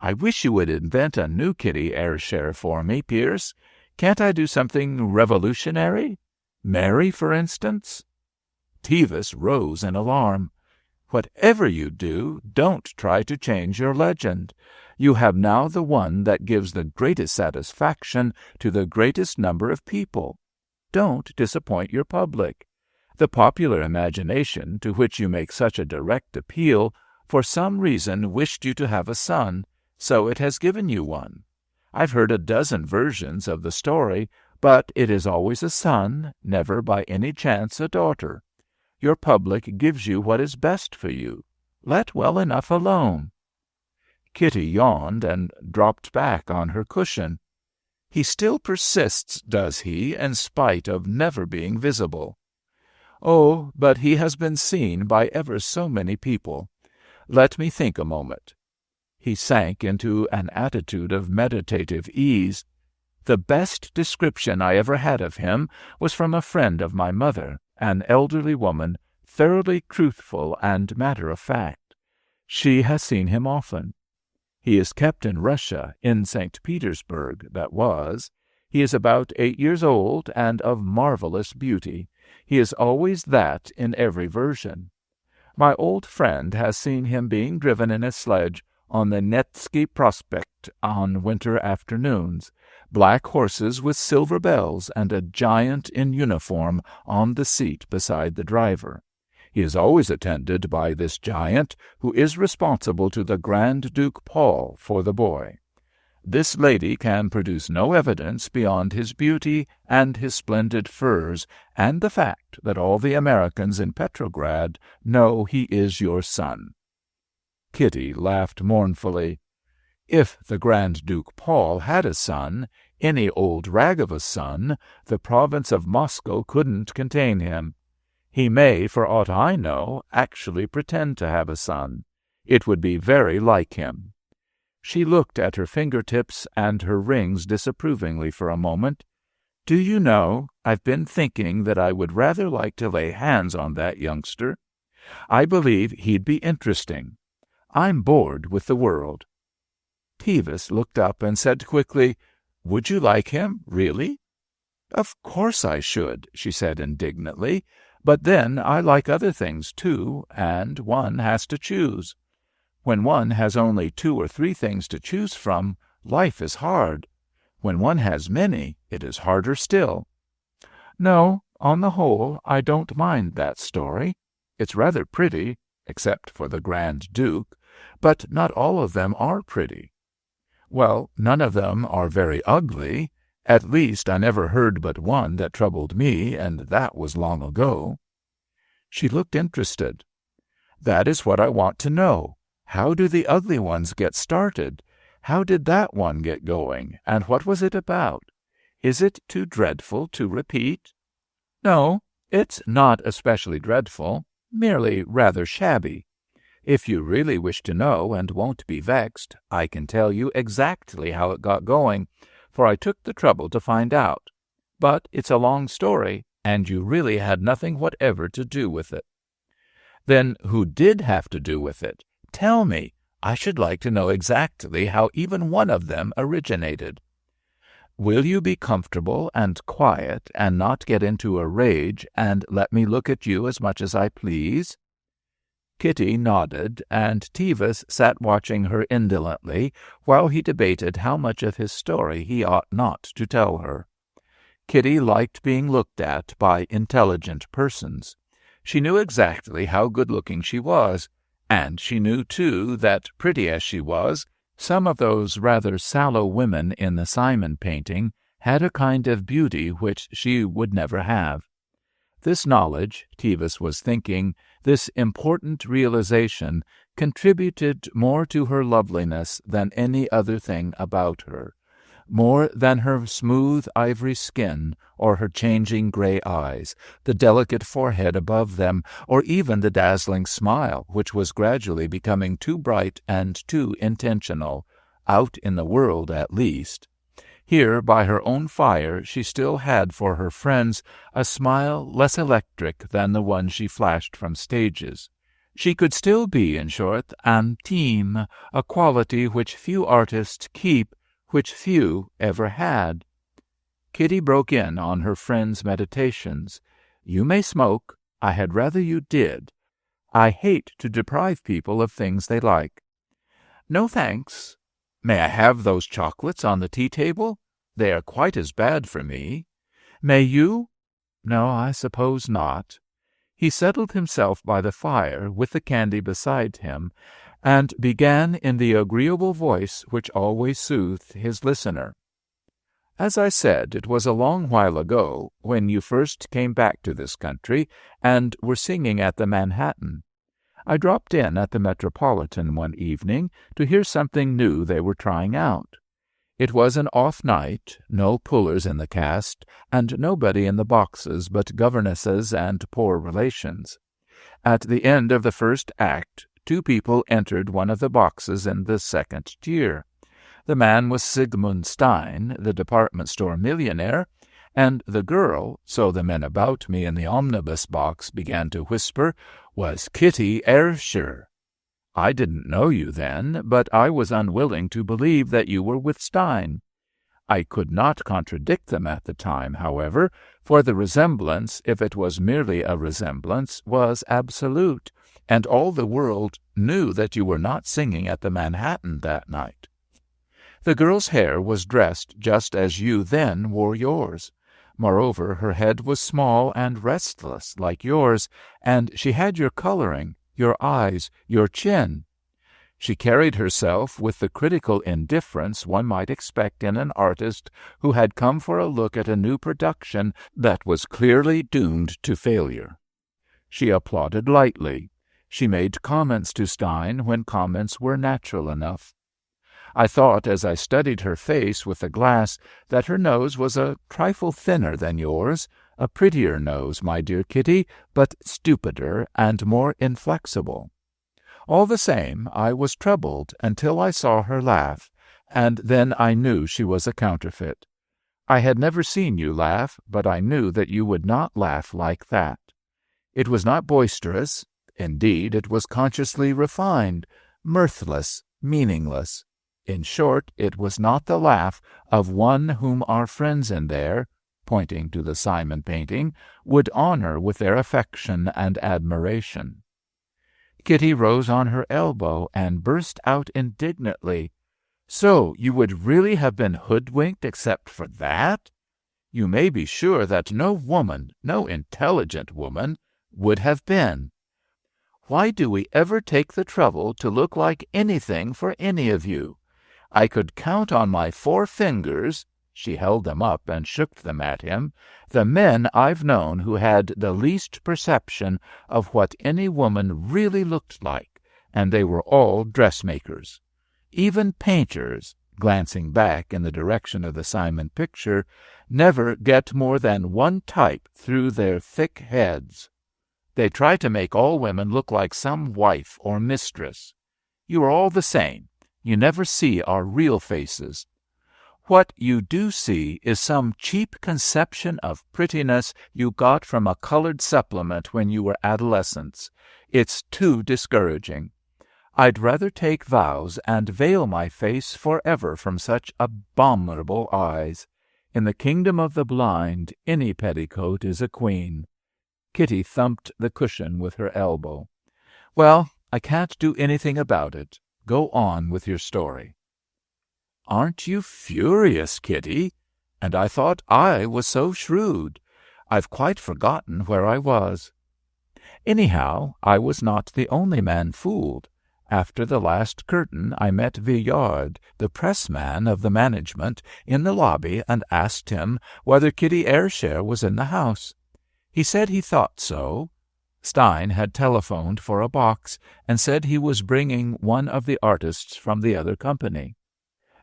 I wish you would invent a new Kitty Ayrshire for me, Pierce. Can't I do something revolutionary? Mary, for instance? Tevis rose in alarm. Whatever you do, don't try to change your legend. You have now the one that gives the greatest satisfaction to the greatest number of people. Don't disappoint your public. The popular imagination, to which you make such a direct appeal, for some reason wished you to have a son, so it has given you one. I've heard a dozen versions of the story, but it is always a son, never by any chance a daughter. Your public gives you what is best for you. Let well enough alone. Kitty yawned and dropped back on her cushion. He still persists, does he, in spite of never being visible? Oh, but he has been seen by ever so many people. Let me think a moment. He sank into an attitude of meditative ease. The best description I ever had of him was from a friend of my mother, an elderly woman, thoroughly truthful and matter-of-fact. She has seen him often. He is kept in Russia, in St. Petersburg, that was. He is about 8 years old and of marvelous beauty. He is always that in every version. My old friend has seen him being driven in a sledge on the Nevsky Prospect on winter afternoons, black horses with silver bells and a giant in uniform on the seat beside the driver. He is always attended by this giant, who is responsible to the Grand Duke Paul for the boy. This lady can produce no evidence beyond his beauty and his splendid furs, and the fact that all the Americans in Petrograd know he is your son. Kitty laughed mournfully. If the Grand Duke Paul had a son, any old rag of a son, the province of Moscow couldn't contain him. He may, for aught I know, actually pretend to have a son. It would be very like him. She looked at her fingertips and her rings disapprovingly for a moment. Do you know, I've been thinking that I would rather like to lay hands on that youngster. I believe he'd be interesting. I'm bored with the world. Tevis looked up and said quickly, Would you like him, really? Of course I should, she said indignantly. But then I like other things, too, and one has to choose. When one has only 2 or 3 things to choose from, life is hard. When one has many, it is harder still. No, on the whole, I don't mind that story. It's rather pretty, except for the Grand Duke, but not all of them are pretty. Well, none of them are very ugly. At least I never heard but one that troubled me, and that was long ago. She looked interested. That is what I want to know. How do the ugly ones get started? How did that one get going, and what was it about? Is it too dreadful to repeat? No, it's not especially dreadful, merely rather shabby. If you really wish to know and won't be vexed, I can tell you exactly how it got going, for I took the trouble to find out. But it's a long story, and you really had nothing whatever to do with it. Then who did have to do with it? Tell me. I should like to know exactly how even one of them originated. Will you be comfortable and quiet and not get into a rage and let me look at you as much as I please? Kitty nodded, and Tevis sat watching her indolently while he debated how much of his story he ought not to tell her. Kitty liked being looked at by intelligent persons. She knew exactly how good-looking she was, And she knew, too, that, pretty as she was, some of those rather sallow women in the Simon painting had a kind of beauty which she would never have. This knowledge, Tevis was thinking, this important realization, contributed more to her loveliness than any other thing about her, more than her smooth ivory skin, or her changing gray eyes, the delicate forehead above them, or even the dazzling smile, which was gradually becoming too bright and too intentional, out in the world at least. Here, by her own fire, she still had for her friends a smile less electric than the one she flashed from stages. She could still be, in short, intime, a quality which few artists keep, which few ever had. Kitty broke in on her friend's meditations. "You may smoke. I had rather you did. I hate to deprive people of things they like." "No, thanks. May I have those chocolates on the tea-table? They are quite as bad for me." "May you?" "No, I suppose not." He settled himself by the fire, with the candy beside him, and began in the agreeable voice which always soothed his listener. "As I said, it was a long while ago, when you first came back to this country, and were singing at the Manhattan. I dropped in at the Metropolitan one evening to hear something new they were trying out. It was an off night, no pullers in the cast, and nobody in the boxes but governesses and poor relations. At the end of the first act, 2 people entered one of the boxes in the second tier. The man was Sigmund Stein, the department store millionaire, and the girl, so the men about me in the omnibus box began to whisper, was Kitty Ayrshire. I didn't know you then, but I was unwilling to believe that you were with Stein. I could not contradict them at the time, however, for the resemblance, if it was merely a resemblance, was absolute, and all the world knew that you were not singing at the Manhattan that night. The girl's hair was dressed just as you then wore yours. Moreover, her head was small and restless like yours, and she had your coloring, your eyes, your chin. She carried herself with the critical indifference one might expect in an artist who had come for a look at a new production that was clearly doomed to failure. She applauded lightly. She made comments to Stein when comments were natural enough. I thought, as I studied her face with the glass, that her nose was a trifle thinner than yours, a prettier nose, my dear Kitty, but stupider and more inflexible. All the same, I was troubled until I saw her laugh, and then I knew she was a counterfeit. I had never seen you laugh, but I knew that you would not laugh like that. It was not boisterous. Indeed, it was consciously refined, mirthless, meaningless. In short, it was not the laugh of one whom our friends in there, pointing to the Simon painting, would honor with their affection and admiration. Kitty rose on her elbow and burst out indignantly. "So you would really have been hoodwinked except for that? You may be sure that no woman, no intelligent woman, would have been. Why do we ever take the trouble to look like anything for any of you? I could count on my 4 fingers," she held them up and shook them at him, "the men I've known who had the least perception of what any woman really looked like, and they were all dressmakers. Even painters," glancing back in the direction of the Simon picture, "never get more than one type through their thick heads. They try to make all women look like some wife or mistress. You are all the same. You never see our real faces. What you do see is some cheap conception of prettiness you got from a colored supplement when you were adolescents. It's too discouraging. I'd rather take vows and veil my face forever from such abominable eyes. In the kingdom of the blind, any petticoat is a queen." Kitty thumped the cushion with her elbow. "Well, I can't do anything about it. Go on with your story." "Aren't you furious, Kitty? And I thought I was so shrewd. I've quite forgotten where I was." Anyhow, I was not the only man fooled. After the last curtain, I met Villard, the pressman of the management, in the lobby and asked him whether Kitty Ayrshire was in the house. He said he thought so. Stein had telephoned for a box and said he was bringing one of the artists from the other company.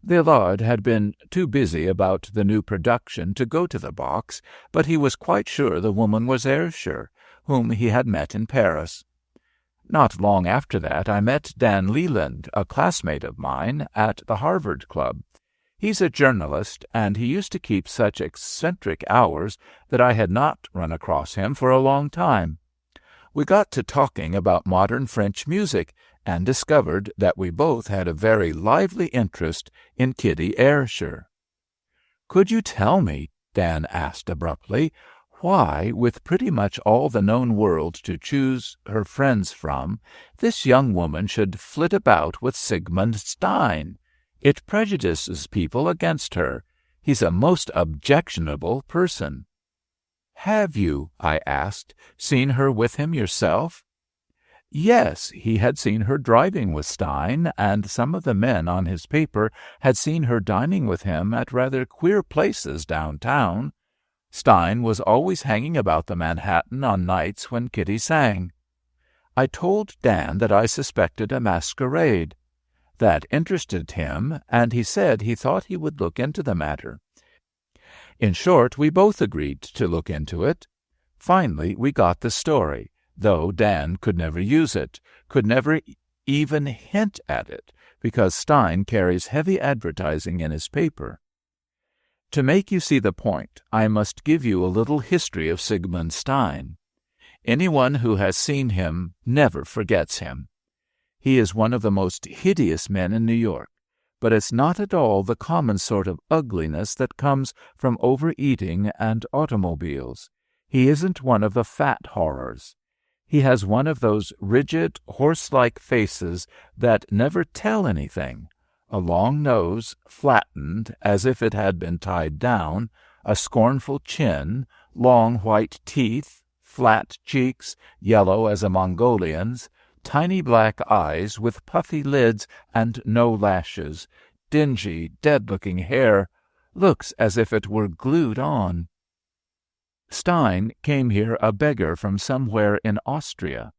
Villard had been too busy about the new production to go to the box, but he was quite sure the woman was Ayrshire, whom he had met in Paris. Not long after that I met Dan Leland, a classmate of mine, at the Harvard Club. He's a journalist, and he used to keep such eccentric hours that I had not run across him for a long time. We got to talking about modern French music, and discovered that we both had a very lively interest in Kitty Ayrshire. "Could you tell me," Dan asked abruptly, "why, with pretty much all the known world to choose her friends from, this young woman should flit about with Sigmund Stein? It prejudices people against her. He's a most objectionable person." "Have you," I asked, "seen her with him yourself?" Yes, he had seen her driving with Stein, and some of the men on his paper had seen her dining with him at rather queer places downtown. Stein was always hanging about the Manhattan on nights when Kitty sang. I told Dan that I suspected a masquerade. That interested him, and he said he thought he would look into the matter. In short, we both agreed to look into it. Finally, we got the story, though Dan could never use it, could never even hint at it, because Stein carries heavy advertising in his paper. To make you see the point, I must give you a little history of Sigmund Stein. Anyone who has seen him never forgets him. He is one of the most hideous men in New York, but it's not at all the common sort of ugliness that comes from overeating and automobiles. He isn't one of the fat horrors. He has one of those rigid, horse-like faces that never tell anything, a long nose, flattened as if it had been tied down, a scornful chin, long white teeth, flat cheeks, yellow as a Mongolian's, tiny black eyes with puffy lids and no lashes, dingy, dead-looking hair, looks as if it were glued on. Stein came here a beggar from somewhere in Austria.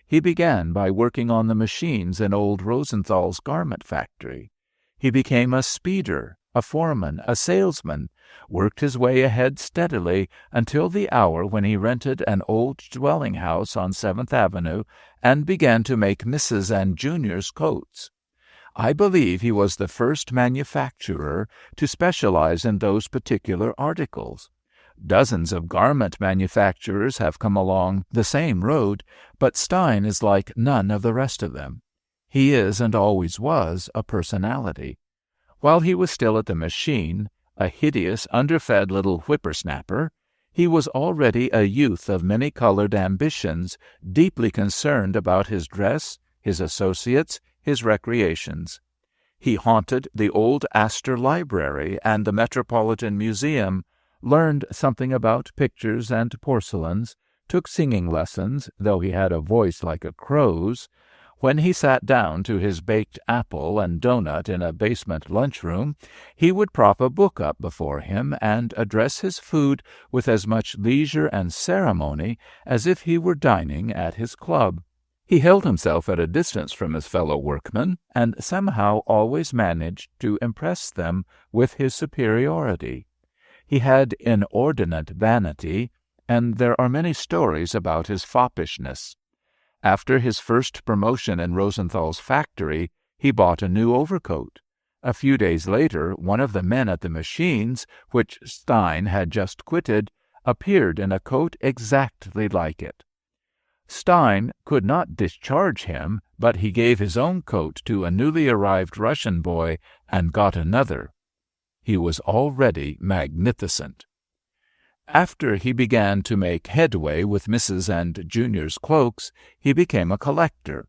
He began by working on the machines in old Rosenthal's garment factory. He became a speeder, a foreman, a salesman, worked his way ahead steadily until the hour when he rented an old dwelling house on 7th Avenue and began to make Mrs. and Junior's coats. I believe he was the first manufacturer to specialize in those particular articles. Dozens of garment manufacturers have come along the same road, but Stein is like none of the rest of them. He is and always was a personality. While he was still at the machine, a hideous, underfed little whippersnapper, he was already a youth of many-colored ambitions, deeply concerned about his dress, his associates, his recreations. He haunted the old Astor Library and the Metropolitan Museum, learned something about pictures and porcelains, took singing lessons, though he had a voice like a crow's. When he sat down to his baked apple and doughnut in a basement lunchroom, he would prop a book up before him and address his food with as much leisure and ceremony as if he were dining at his club. He held himself at a distance from his fellow workmen, and somehow always managed to impress them with his superiority. He had inordinate vanity, and there are many stories about his foppishness. After his first promotion in Rosenthal's factory, he bought a new overcoat. A few days later, one of the men at the machines, which Stein had just quitted, appeared in a coat exactly like it. Stein could not discharge him, but he gave his own coat to a newly arrived Russian boy and got another. He was already magnificent. After he began to make headway with Mrs. and Junior's cloaks, he became a collector.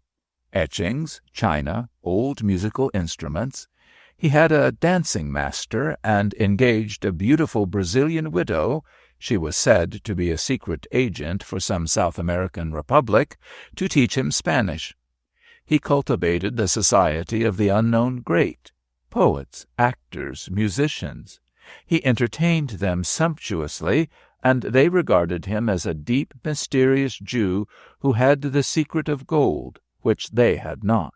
Etchings, china, old musical instruments. He had a dancing master and engaged a beautiful Brazilian widow. She was said to be a secret agent for some South American republic to teach him Spanish. He cultivated the society of the unknown great, poets, actors, musicians. He entertained them sumptuously, and they regarded him as a deep, mysterious Jew who had the secret of gold, which they had not.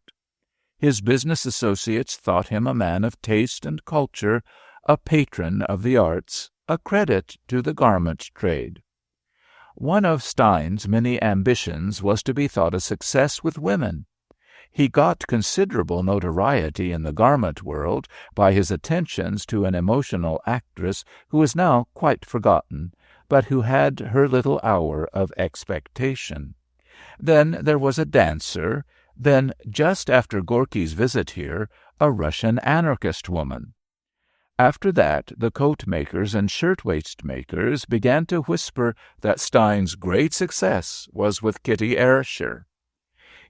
His business associates thought him a man of taste and culture, a patron of the arts, a credit to the garment trade. One of Stein's many ambitions was to be thought a success with women. He got considerable notoriety in the garment world by his attentions to an emotional actress who is now quite forgotten, but who had her little hour of expectation. Then there was a dancer, then, just after Gorky's visit here, a Russian anarchist woman. After that, the coat-makers and shirt-waist-makers began to whisper that Stein's great success was with Kitty Ayrshire.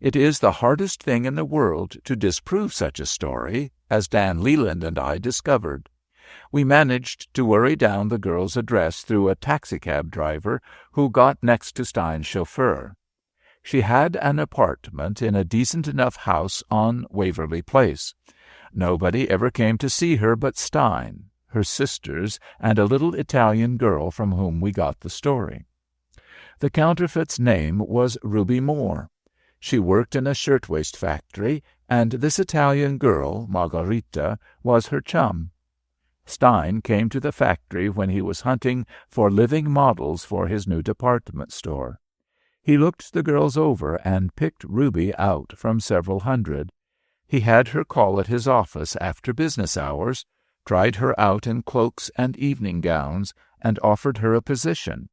It is the hardest thing in the world to disprove such a story, as Dan Leland and I discovered. We managed to worry down the girl's address through a taxicab driver who got next to Stein's chauffeur. She had an apartment in a decent enough house on Waverly Place. Nobody ever came to see her but Stein, her sisters, and a little Italian girl from whom we got the story. The counterfeit's name was Ruby Moore. She worked in a shirtwaist factory, and this Italian girl, Margarita, was her chum. Stein came to the factory when he was hunting for living models for his new department store. He looked the girls over and picked Ruby out from several hundred. He had her call at his office after business hours, tried her out in cloaks and evening gowns, and offered her a position.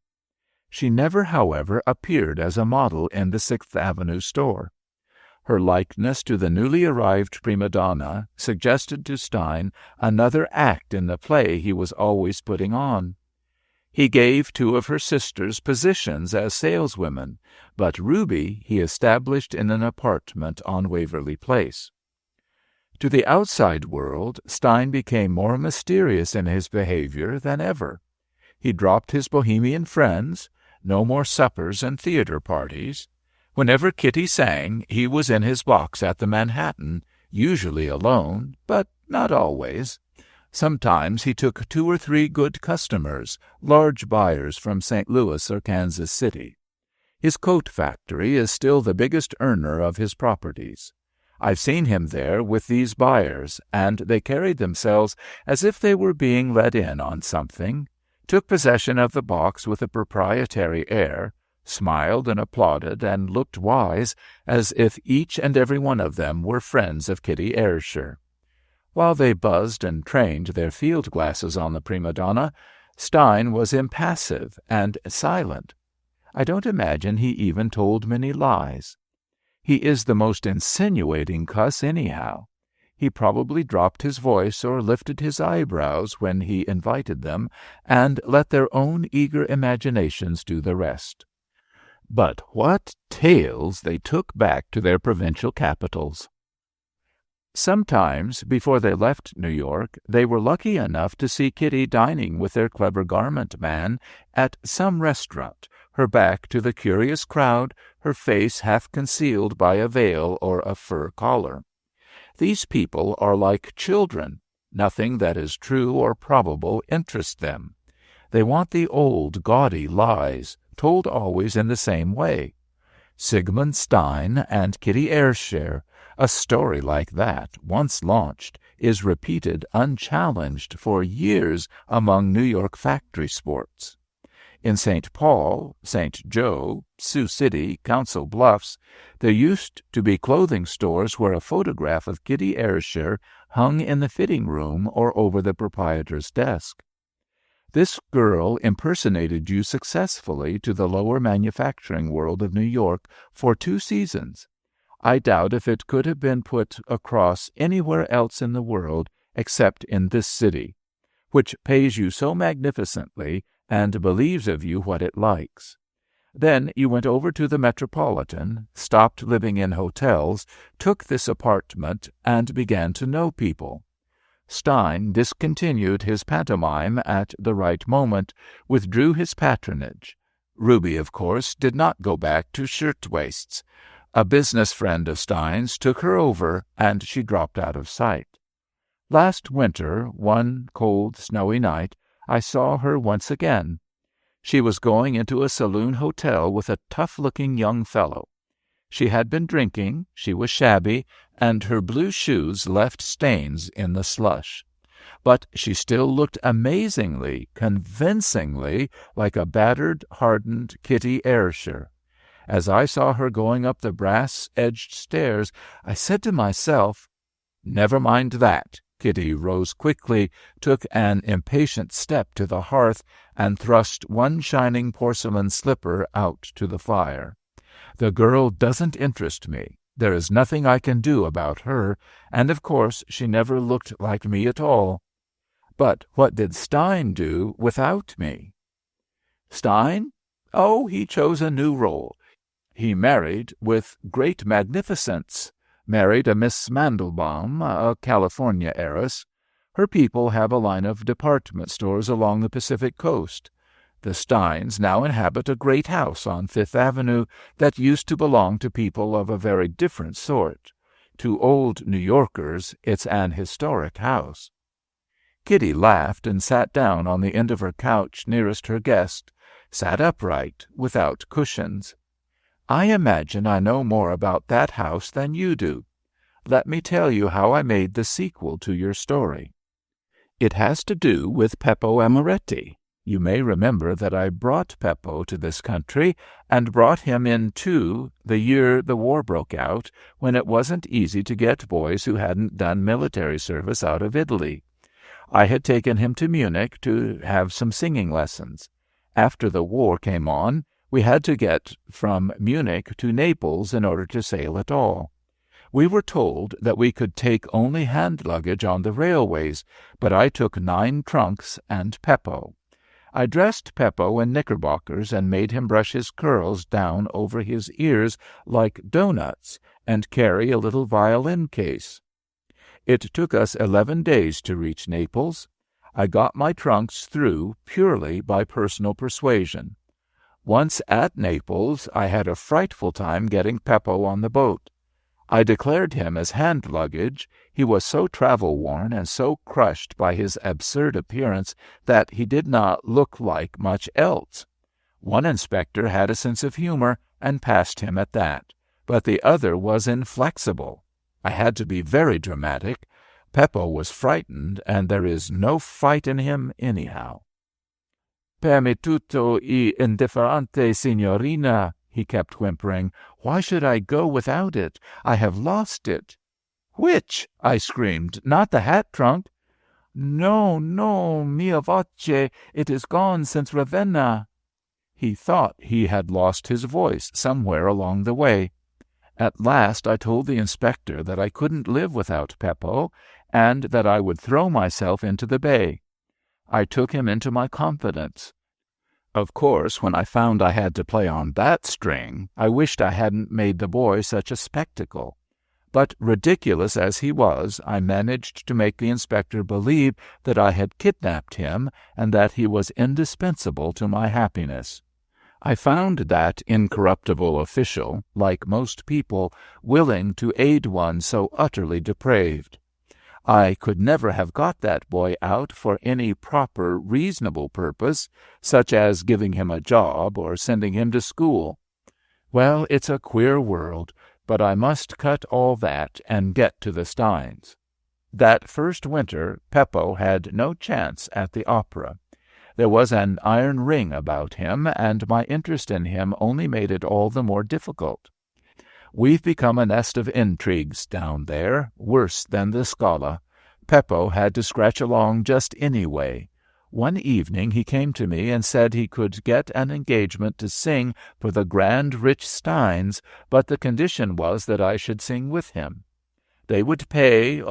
She never, however, appeared as a model in the Sixth Avenue store. Her likeness to the newly arrived prima donna suggested to Stein another act in the play he was always putting on. He gave two of her sisters positions as saleswomen, but Ruby he established in an apartment on Waverly Place. To the outside world, Stein became more mysterious in his behavior than ever. He dropped his bohemian friends, no more suppers and theater parties. Whenever Kitty sang, he was in his box at the Manhattan, usually alone, but not always. Sometimes he took 2 or 3 good customers, large buyers from St. Louis or Kansas City. His coat factory is still the biggest earner of his properties. I've seen him there with these buyers, and they carried themselves as if they were being let in on something, took possession of the box with a proprietary air, smiled and applauded and looked wise, as if each and every one of them were friends of Kitty Ayrshire. While they buzzed and trained their field glasses on the prima donna, Stein was impassive and silent. I don't imagine he even told many lies. He is the most insinuating cuss anyhow. He probably dropped his voice or lifted his eyebrows when he invited them, and let their own eager imaginations do the rest. But what tales they took back to their provincial capitals! Sometimes, before they left New York, they were lucky enough to see Kitty dining with their clever garment man at some restaurant, her back to the curious crowd, her face half concealed by a veil or a fur collar. These people are like children. Nothing that is true or probable interests them. They want the old, gaudy lies, told always in the same way. Sigmund Stein and Kitty Ayrshire, a story like that, once launched, is repeated unchallenged for years among New York factory sports. In St. Paul, St. Joe, Sioux City, Council Bluffs, there used to be clothing stores where a photograph of Kitty Ayrshire hung in the fitting room or over the proprietor's desk. This girl impersonated you successfully to the lower manufacturing world of New York for 2 seasons. I doubt if it could have been put across anywhere else in the world except in this city, which pays you so magnificently and believes of you what it likes. Then you went over to the Metropolitan, stopped living in hotels, took this apartment, and began to know people. Stein discontinued his pantomime at the right moment, withdrew his patronage. Ruby, of course, did not go back to shirtwaists. A business friend of Stein's took her over, and she dropped out of sight. Last winter, one cold, snowy night, I saw her once again. She was going into a saloon hotel with a tough-looking young fellow. She had been drinking, she was shabby, and her blue shoes left stains in the slush. But she still looked amazingly, convincingly like a battered, hardened Kitty Ayrshire. As I saw her going up the brass-edged stairs, I said to myself, "Never mind that." Kitty rose quickly, took an impatient step to the hearth, and thrust one shining porcelain slipper out to the fire. "The girl doesn't interest me. There is nothing I can do about her, and of course she never looked like me at all. But what did Stein do without me?" Stein? Oh, he chose a new role. He married with great magnificence. Married a Miss Mandelbaum, a California heiress. Her people have a line of department stores along the Pacific coast. The Steins now inhabit a great house on Fifth Avenue that used to belong to people of a very different sort. To old New Yorkers, it's an historic house. Kitty laughed and sat down on the end of her couch nearest her guest, sat upright, without cushions. "I imagine I know more about that house than you do. Let me tell you how I made the sequel to your story. It has to do with Peppo Amoretti. You may remember that I brought Peppo to this country, and brought him in, too, the year the war broke out, when it wasn't easy to get boys who hadn't done military service out of Italy. I had taken him to Munich to have some singing lessons. After the war came on, we had to get from Munich to Naples in order to sail at all. We were told that we could take only hand luggage on the railways, but I took 9 trunks and Peppo. I dressed Peppo in knickerbockers and made him brush his curls down over his ears like doughnuts and carry a little violin case. It took us 11 days to reach Naples. I got my trunks through purely by personal persuasion. Once at Naples, I had a frightful time getting Peppo on the boat. I declared him as hand luggage. He was so travel-worn and so crushed by his absurd appearance that he did not look like much else. One inspector had a sense of humor and passed him at that, but the other was inflexible. I had to be very dramatic. Peppo was frightened, and there is no fight in him anyhow. "Per me tutto I indifferente, signorina," he kept whimpering. "Why should I go without it? I have lost it." "Which?" I screamed. "Not the hat trunk?" "No, no, mia voce, it is gone since Ravenna." He thought he had lost his voice somewhere along the way. At last I told the inspector that I couldn't live without Peppo, and that I would throw myself into the bay. I took him into my confidence. Of course, when I found I had to play on that string, I wished I hadn't made the boy such a spectacle. But ridiculous as he was, I managed to make the inspector believe that I had kidnapped him and that he was indispensable to my happiness. I found that incorruptible official, like most people, willing to aid one so utterly depraved. I could never have got that boy out for any proper, reasonable purpose, such as giving him a job or sending him to school. Well, it's a queer world, but I must cut all that and get to the Steins. That first winter, Peppo had no chance at the opera. There was an iron ring about him, and my interest in him only made it all the more difficult. We've become a nest of intrigues down there, worse than the Scala. Peppo had to scratch along just anyway. One evening he came to me and said he could get an engagement to sing for the grand rich Steins, but the condition was that I should sing with him. They would pay,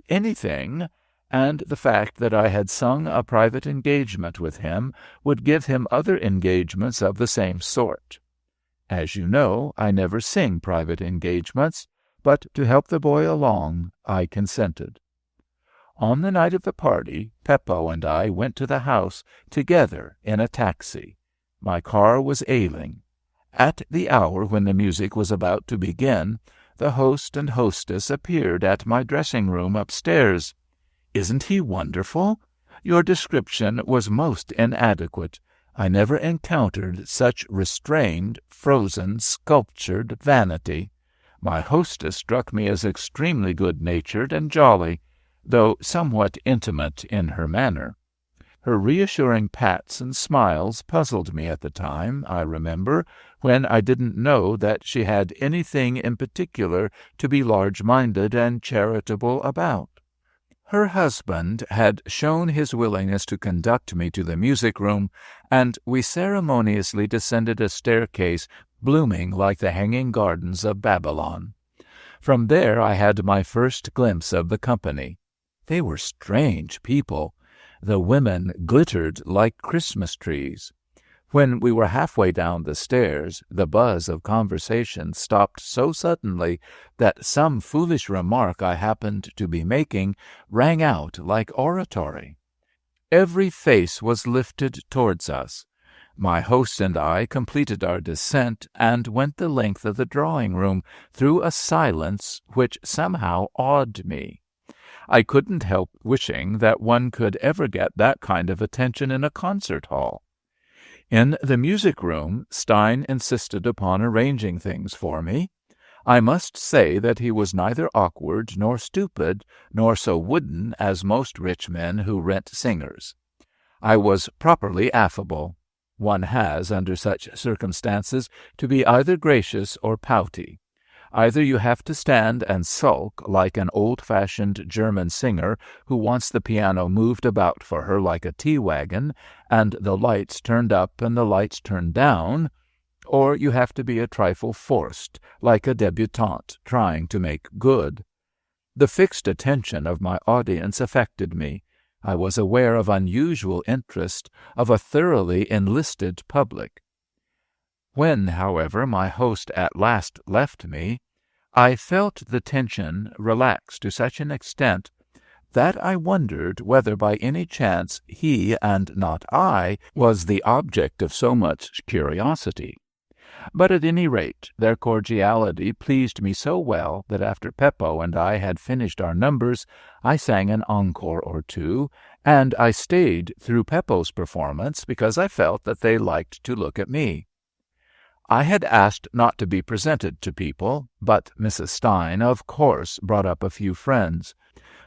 anything, and the fact that I had sung a private engagement with him would give him other engagements of the same sort. As you know, I never sing private engagements, but to help the boy along, I consented. On the night of the party, Peppo and I went to the house together in a taxi. My car was ailing. At the hour when the music was about to begin, the host and hostess appeared at my dressing-room upstairs. "Isn't he wonderful? Your description was most inadequate. I never encountered such restrained, frozen, sculptured vanity. My hostess struck me as extremely good-natured and jolly, though somewhat intimate in her manner. Her reassuring pats and smiles puzzled me at the time, I remember, when I didn't know that she had anything in particular to be large-minded and charitable about. Her husband had shown his willingness to conduct me to the music-room, and we ceremoniously descended a staircase blooming like the hanging gardens of Babylon. From there I had my first glimpse of the company. They were strange people. The women glittered like Christmas trees. When we were halfway down the stairs, the buzz of conversation stopped so suddenly that some foolish remark I happened to be making rang out like oratory. Every face was lifted towards us. My host and I completed our descent and went the length of the drawing-room through a silence which somehow awed me. I couldn't help wishing that one could ever get that kind of attention in a concert hall. In the music-room, Stein insisted upon arranging things for me. I must say that he was neither awkward nor stupid, nor so wooden as most rich men who rent singers. I was properly affable. One has, under such circumstances, to be either gracious or pouty. Either you have to stand and sulk like an old-fashioned German singer who wants the piano moved about for her like a tea-wagon, and the lights turned up and the lights turned down, or you have to be a trifle forced, like a debutante trying to make good. The fixed attention of my audience affected me. I was aware of unusual interest, of a thoroughly enlisted public. When, however, my host at last left me, I felt the tension relax to such an extent that I wondered whether by any chance he and not I was the object of so much curiosity. But at any rate, their cordiality pleased me so well that after Peppo and I had finished our numbers, I sang an encore or two, and I stayed through Peppo's performance because I felt that they liked to look at me. I had asked not to be presented to people, but Mrs. Stein, of course, brought up a few friends.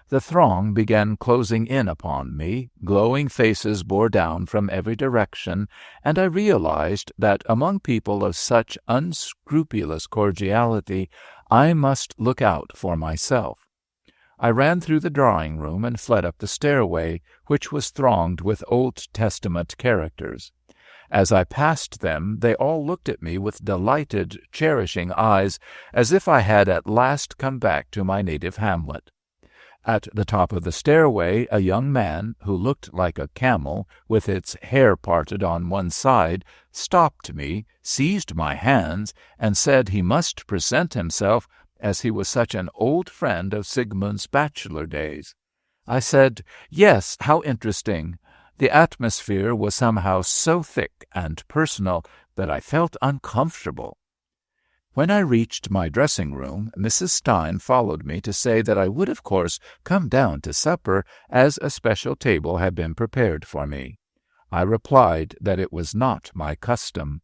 The throng began closing in upon me, glowing faces bore down from every direction, and I realized that among people of such unscrupulous cordiality I must look out for myself. I ran through the drawing-room and fled up the stairway, which was thronged with Old Testament characters. As I passed them, they all looked at me with delighted, cherishing eyes, as if I had at last come back to my native hamlet. At the top of the stairway, a young man, who looked like a camel, with its hair parted on one side, stopped me, seized my hands, and said he must present himself, as he was such an old friend of Sigmund's bachelor days. I said, "Yes, how interesting." The atmosphere was somehow so thick and personal that I felt uncomfortable. When I reached my dressing-room, Mrs. Stein followed me to say that I would, of course, come down to supper, as a special table had been prepared for me. I replied that it was not my custom.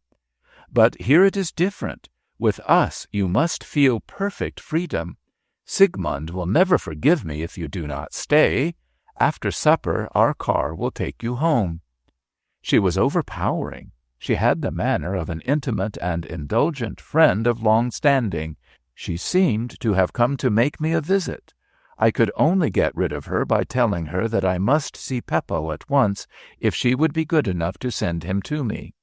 "But here it is different. With us you must feel perfect freedom. Sigmund will never forgive me if you do not stay. After supper our car will take you home." She was overpowering. She had the manner of an intimate and indulgent friend of long standing. She seemed to have come to make me a visit. I could only get rid of her by telling her that I must see Peppo at once, if she would be good enough to send him to me.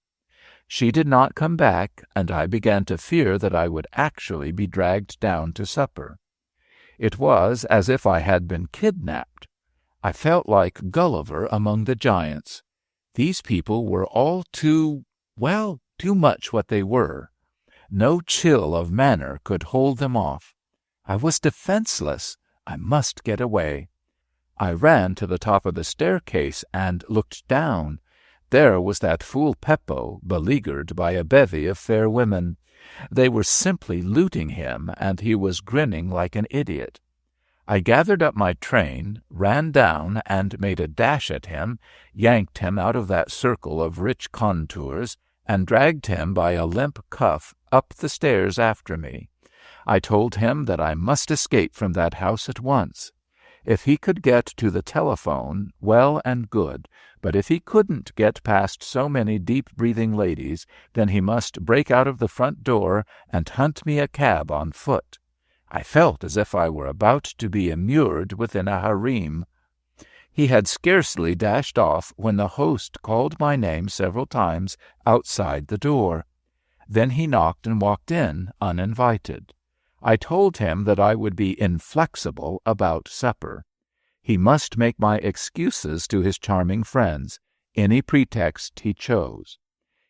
She did not come back, and I began to fear that I would actually be dragged down to supper. It was as if I had been kidnapped. I felt like Gulliver among the giants. These people were all too much what they were. No chill of manner could hold them off. I was defenseless. I must get away. I ran to the top of the staircase and looked down. There was that fool Peppo, beleaguered by a bevy of fair women. They were simply looting him, and he was grinning like an idiot. I gathered up my train, ran down, and made a dash at him, yanked him out of that circle of rich contours, and dragged him by a limp cuff up the stairs after me. I told him that I must escape from that house at once. If he could get to the telephone, well and good, but if he couldn't get past so many deep-breathing ladies, then he must break out of the front door and hunt me a cab on foot. I felt as if I were about to be immured within a harem. He had scarcely dashed off when the host called my name several times outside the door. Then he knocked and walked in, uninvited. I told him that I would be inflexible about supper. He must make my excuses to his charming friends, any pretext he chose.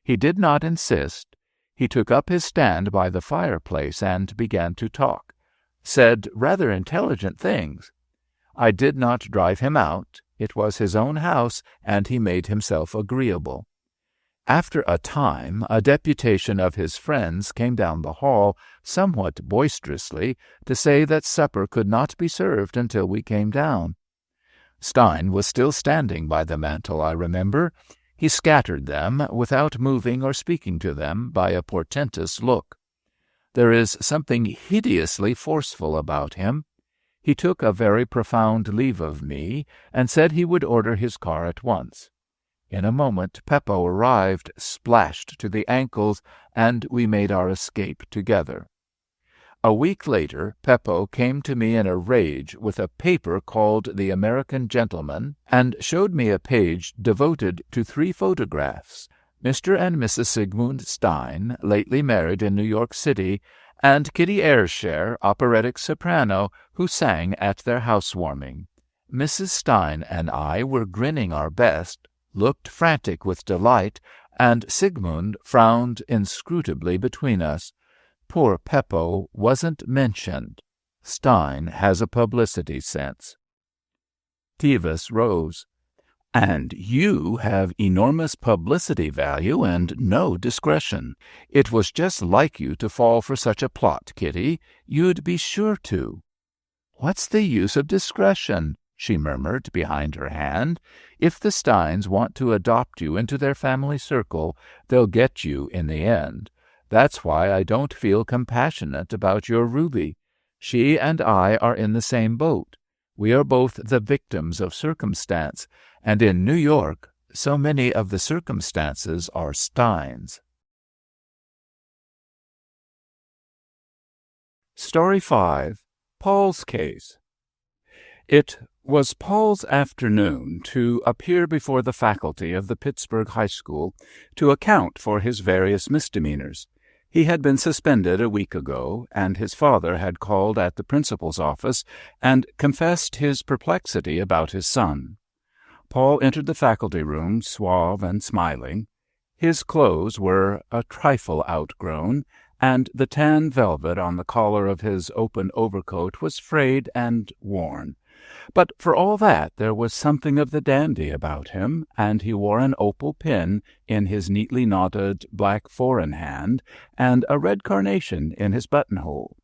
He did not insist. He took up his stand by the fireplace and began to talk, said rather intelligent things. I did not drive him out. It was his own house, and he made himself agreeable. After a time, a deputation of his friends came down the hall, somewhat boisterously, to say that supper could not be served until we came down. Stein was still standing by the mantel, I remember. He scattered them, without moving or speaking to them, by a portentous look. There is something hideously forceful about him. He took a very profound leave of me, and said he would order his car at once. In a moment Peppo arrived, splashed to the ankles, and we made our escape together. A week later Peppo came to me in a rage with a paper called The American Gentleman, and showed me a page devoted to 3 photographs, Mr. and Mrs. Sigmund Stein, lately married in New York City, and Kitty Ayrshire, operatic soprano, who sang at their housewarming. Mrs. Stein and I were grinning our best, looked frantic with delight, and Sigmund frowned inscrutably between us. Poor Peppo wasn't mentioned. Stein has a publicity sense. Tevis rose. And you have enormous publicity value and no discretion. It was just like you to fall for such a plot, Kitty. You'd be sure to. What's the use of discretion? She murmured behind her hand. If the Steins want to adopt you into their family circle, they'll get you in the end. That's why I don't feel compassionate about your Ruby. She and I are in the same boat. We are both the victims of circumstance, and in New York, so many of the circumstances are Steins. Story 5. Paul's Case. It was Paul's afternoon to appear before the faculty of the Pittsburgh High School to account for his various misdemeanors. He had been suspended a week ago, and his father had called at the principal's office and confessed his perplexity about his son. Paul entered the faculty room suave and smiling. His clothes were a trifle outgrown, and the tan velvet on the collar of his open overcoat was frayed and worn. But for all that, there was something of the dandy about him, and he wore an opal pin in his neatly knotted black four-in-hand, and a red carnation in his buttonhole.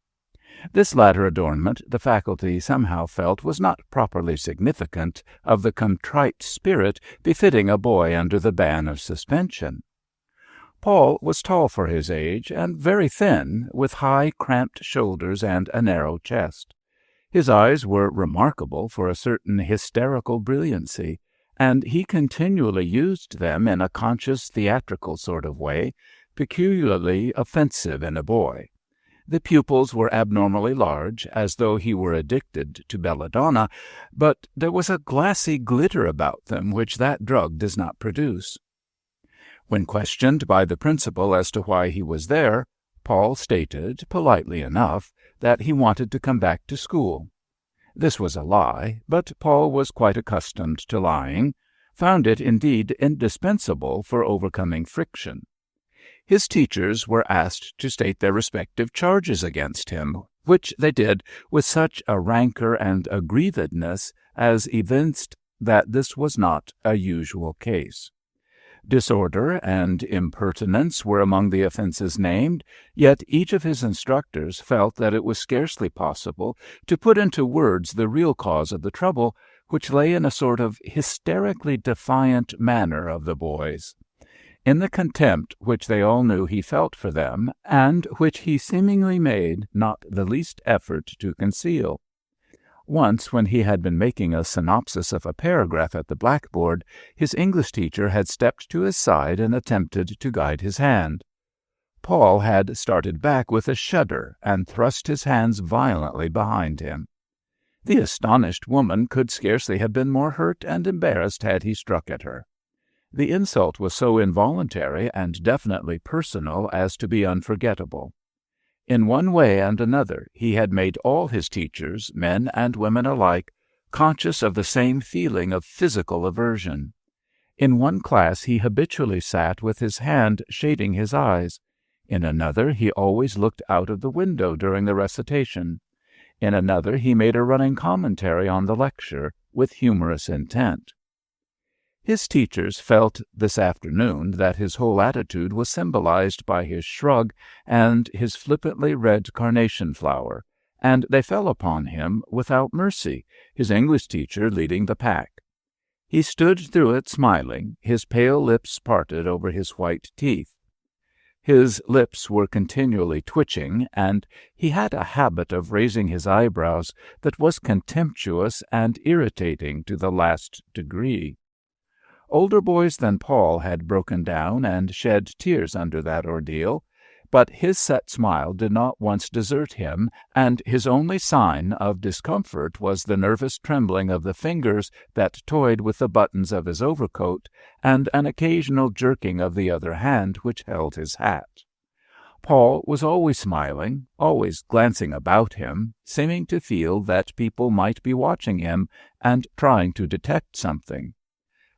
This latter adornment the faculty somehow felt was not properly significant of the contrite spirit befitting a boy under the ban of suspension. Paul was tall for his age, and very thin, with high, cramped shoulders and a narrow chest. His eyes were remarkable for a certain hysterical brilliancy, and he continually used them in a conscious theatrical sort of way, peculiarly offensive in a boy. The pupils were abnormally large, as though he were addicted to belladonna, but there was a glassy glitter about them which that drug does not produce. When questioned by the principal as to why he was there, Paul stated, politely enough, that he wanted to come back to school. This was a lie, but Paul was quite accustomed to lying, found it indeed indispensable for overcoming friction. His teachers were asked to state their respective charges against him, which they did with such a rancor and aggrievedness as evinced that this was not a usual case. Disorder and impertinence were among the offenses named, yet each of his instructors felt that it was scarcely possible to put into words the real cause of the trouble, which lay in a sort of hysterically defiant manner of the boys, in the contempt which they all knew he felt for them, and which he seemingly made not the least effort to conceal. Once, when he had been making a synopsis of a paragraph at the blackboard, his English teacher had stepped to his side and attempted to guide his hand. Paul had started back with a shudder and thrust his hands violently behind him. The astonished woman could scarcely have been more hurt and embarrassed had he struck at her. The insult was so involuntary and definitely personal as to be unforgettable. In one way and another, he had made all his teachers, men and women alike, conscious of the same feeling of physical aversion. In one class he habitually sat with his hand shading his eyes. In another he always looked out of the window during the recitation. In another he made a running commentary on the lecture, with humorous intent. His teachers felt this afternoon that his whole attitude was symbolized by his shrug and his flippantly red carnation flower, and they fell upon him without mercy, his English teacher leading the pack. He stood through it smiling, his pale lips parted over his white teeth. His lips were continually twitching, and he had a habit of raising his eyebrows that was contemptuous and irritating to the last degree. Older boys than Paul had broken down and shed tears under that ordeal, but his set smile did not once desert him, and his only sign of discomfort was the nervous trembling of the fingers that toyed with the buttons of his overcoat, and an occasional jerking of the other hand which held his hat. Paul was always smiling, always glancing about him, seeming to feel that people might be watching him and trying to detect something.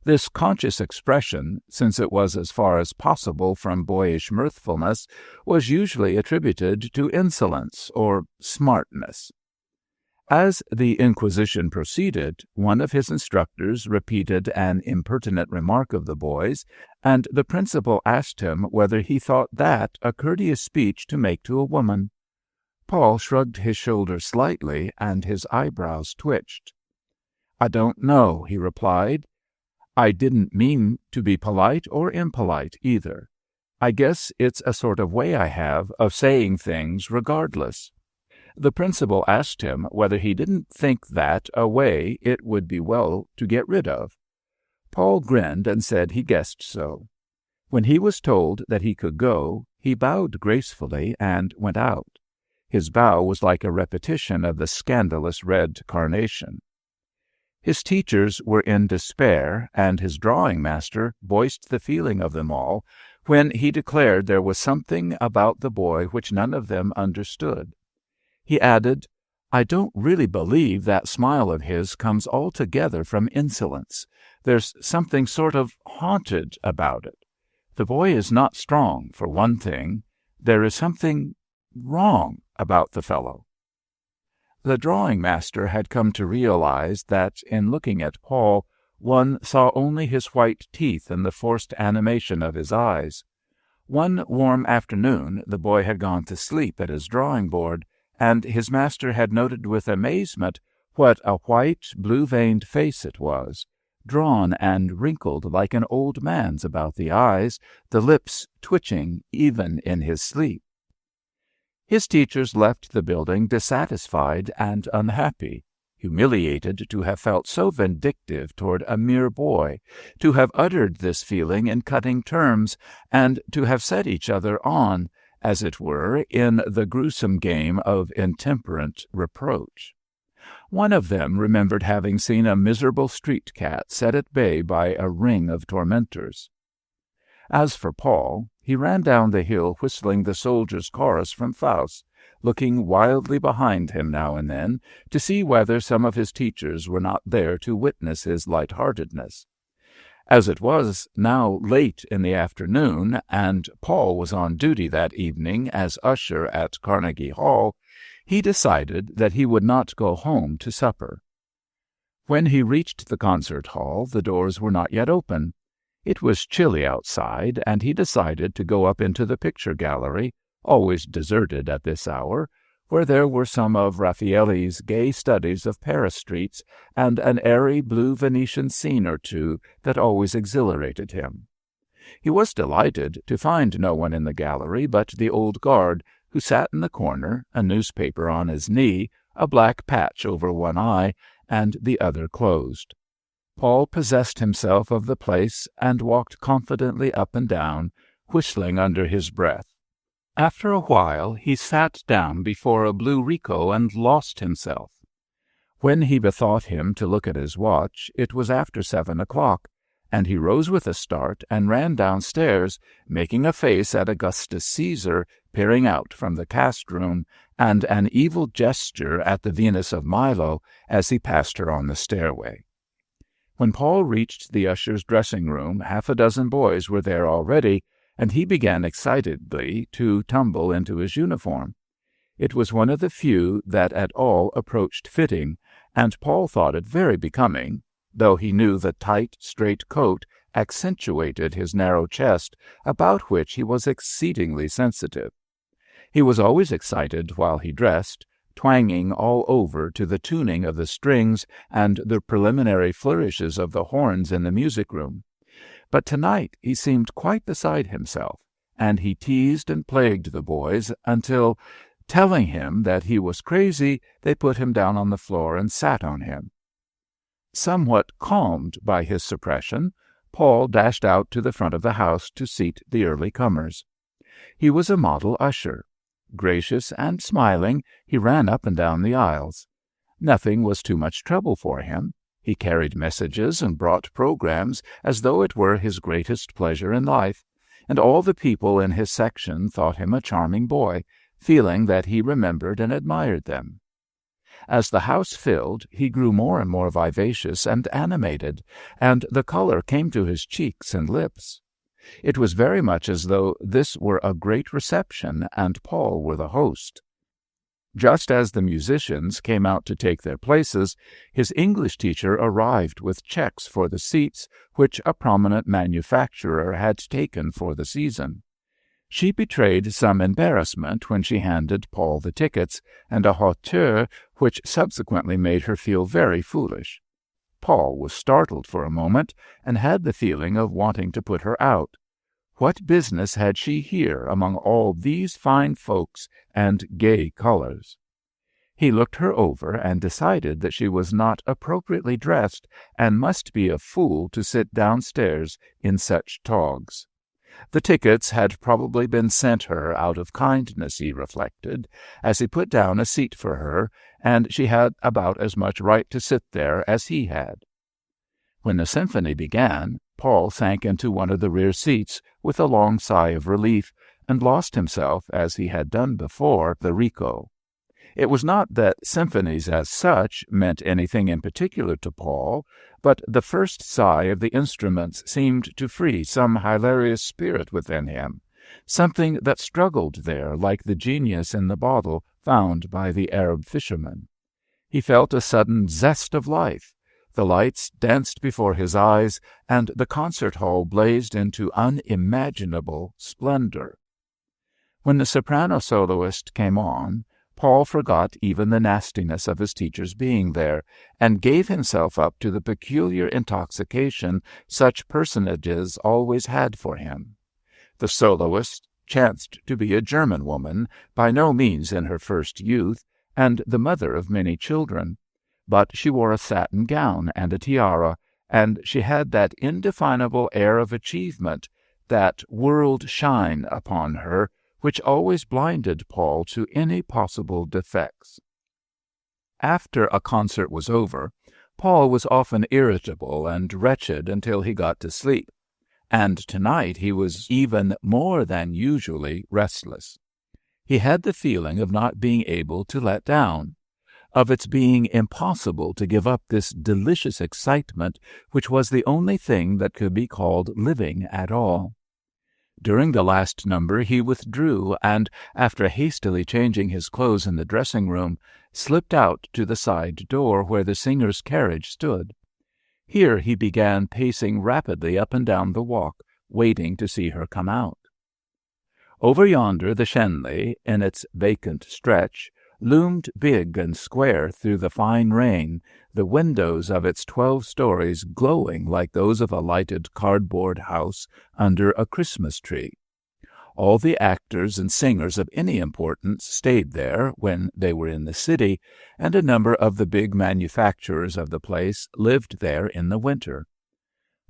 This conscious expression, since it was as far as possible from boyish mirthfulness, was usually attributed to insolence or smartness. As the inquisition proceeded, one of his instructors repeated an impertinent remark of the boys, and the principal asked him whether he thought that a courteous speech to make to a woman. Paul shrugged his shoulders slightly, and his eyebrows twitched. "I don't know," he replied. "I didn't mean to be polite or impolite either. I guess it's a sort of way I have of saying things regardless." The principal asked him whether he didn't think that a way it would be well to get rid of. Paul grinned and said he guessed so. When he was told that he could go, he bowed gracefully and went out. His bow was like a repetition of the scandalous red carnation. His teachers were in despair, and his drawing-master voiced the feeling of them all when he declared there was something about the boy which none of them understood. He added, "I don't really believe that smile of his comes altogether from insolence. There's something sort of haunted about it. The boy is not strong, for one thing. There is something wrong about the fellow." The drawing-master had come to realize that, in looking at Paul, one saw only his white teeth and the forced animation of his eyes. One warm afternoon the boy had gone to sleep at his drawing-board, and his master had noted with amazement what a white, blue-veined face it was, drawn and wrinkled like an old man's about the eyes, the lips twitching even in his sleep. His teachers left the building dissatisfied and unhappy, humiliated to have felt so vindictive toward a mere boy, to have uttered this feeling in cutting terms, and to have set each other on, as it were, in the gruesome game of intemperate reproach. One of them remembered having seen a miserable street cat set at bay by a ring of tormentors. As for Paul, he ran down the hill whistling the soldiers' chorus from Faust, looking wildly behind him now and then to see whether some of his teachers were not there to witness his light-heartedness. As it was now late in the afternoon, and Paul was on duty that evening as usher at Carnegie Hall, he decided that he would not go home to supper. When he reached the concert hall, the doors were not yet open. It was chilly outside, and he decided to go up into the picture gallery, always deserted at this hour, where there were some of Raffaelli's gay studies of Paris streets and an airy blue Venetian scene or two that always exhilarated him. He was delighted to find no one in the gallery but the old guard, who sat in the corner, a newspaper on his knee, a black patch over one eye, and the other closed. Paul possessed himself of the place and walked confidently up and down, whistling under his breath. After a while he sat down before a blue Rico and lost himself. When he bethought him to look at his watch, it was after 7 o'clock, and he rose with a start and ran downstairs, making a face at Augustus Caesar peering out from the cast-room, and an evil gesture at the Venus of Milo as he passed her on the stairway. When Paul reached the usher's dressing-room, half a dozen boys were there already, and he began excitedly to tumble into his uniform. It was one of the few that at all approached fitting, and Paul thought it very becoming, though he knew the tight, straight coat accentuated his narrow chest, about which he was exceedingly sensitive. He was always excited while he dressed, twanging all over to the tuning of the strings and the preliminary flourishes of the horns in the music-room. But tonight he seemed quite beside himself, and he teased and plagued the boys until, telling him that he was crazy, they put him down on the floor and sat on him. Somewhat calmed by his suppression, Paul dashed out to the front of the house to seat the early comers. He was a model usher. Gracious and smiling, he ran up and down the aisles. Nothing was too much trouble for him. He carried messages and brought programs as though it were his greatest pleasure in life, and all the people in his section thought him a charming boy, feeling that he remembered and admired them. As the house filled, he grew more and more vivacious and animated, and the color came to his cheeks and lips. It was very much as though this were a great reception and Paul were the host. Just as the musicians came out to take their places, his English teacher arrived with checks for the seats which a prominent manufacturer had taken for the season. She betrayed some embarrassment when she handed Paul the tickets, and a hauteur which subsequently made her feel very foolish. Paul was startled for a moment, and had the feeling of wanting to put her out. What business had she here among all these fine folks and gay colors? He looked her over and decided that she was not appropriately dressed and must be a fool to sit downstairs in such togs. The tickets had probably been sent her out of kindness, he reflected, as he put down a seat for her, and she had about as much right to sit there as he had. When the symphony began, Paul sank into one of the rear seats with a long sigh of relief, and lost himself, as he had done before, the Rico. It was not that symphonies as such meant anything in particular to Paul, but the first sigh of the instruments seemed to free some hilarious spirit within him, something that struggled there like the genius in the bottle found by the Arab fisherman. He felt a sudden zest of life. The lights danced before his eyes, and the concert hall blazed into unimaginable splendor. When the soprano soloist came on, Paul forgot even the nastiness of his teacher's being there, and gave himself up to the peculiar intoxication such personages always had for him. The soloist chanced to be a German woman, by no means in her first youth, and the mother of many children. But she wore a satin gown and a tiara, and she had that indefinable air of achievement, that world shine upon her, which always blinded Paul to any possible defects. After a concert was over, Paul was often irritable and wretched until he got to sleep, and tonight he was even more than usually restless. He had the feeling of not being able to let down, of its being impossible to give up this delicious excitement which was the only thing that could be called living at all. During the last number he withdrew, and, after hastily changing his clothes in the dressing-room, slipped out to the side door where the singer's carriage stood. Here he began pacing rapidly up and down the walk, waiting to see her come out. Over yonder the Shenley, in its vacant stretch, loomed big and square through the fine rain, the windows of its 12 stories glowing like those of a lighted cardboard house under a Christmas tree. All the actors and singers of any importance stayed there when they were in the city, and a number of the big manufacturers of the place lived there in the winter.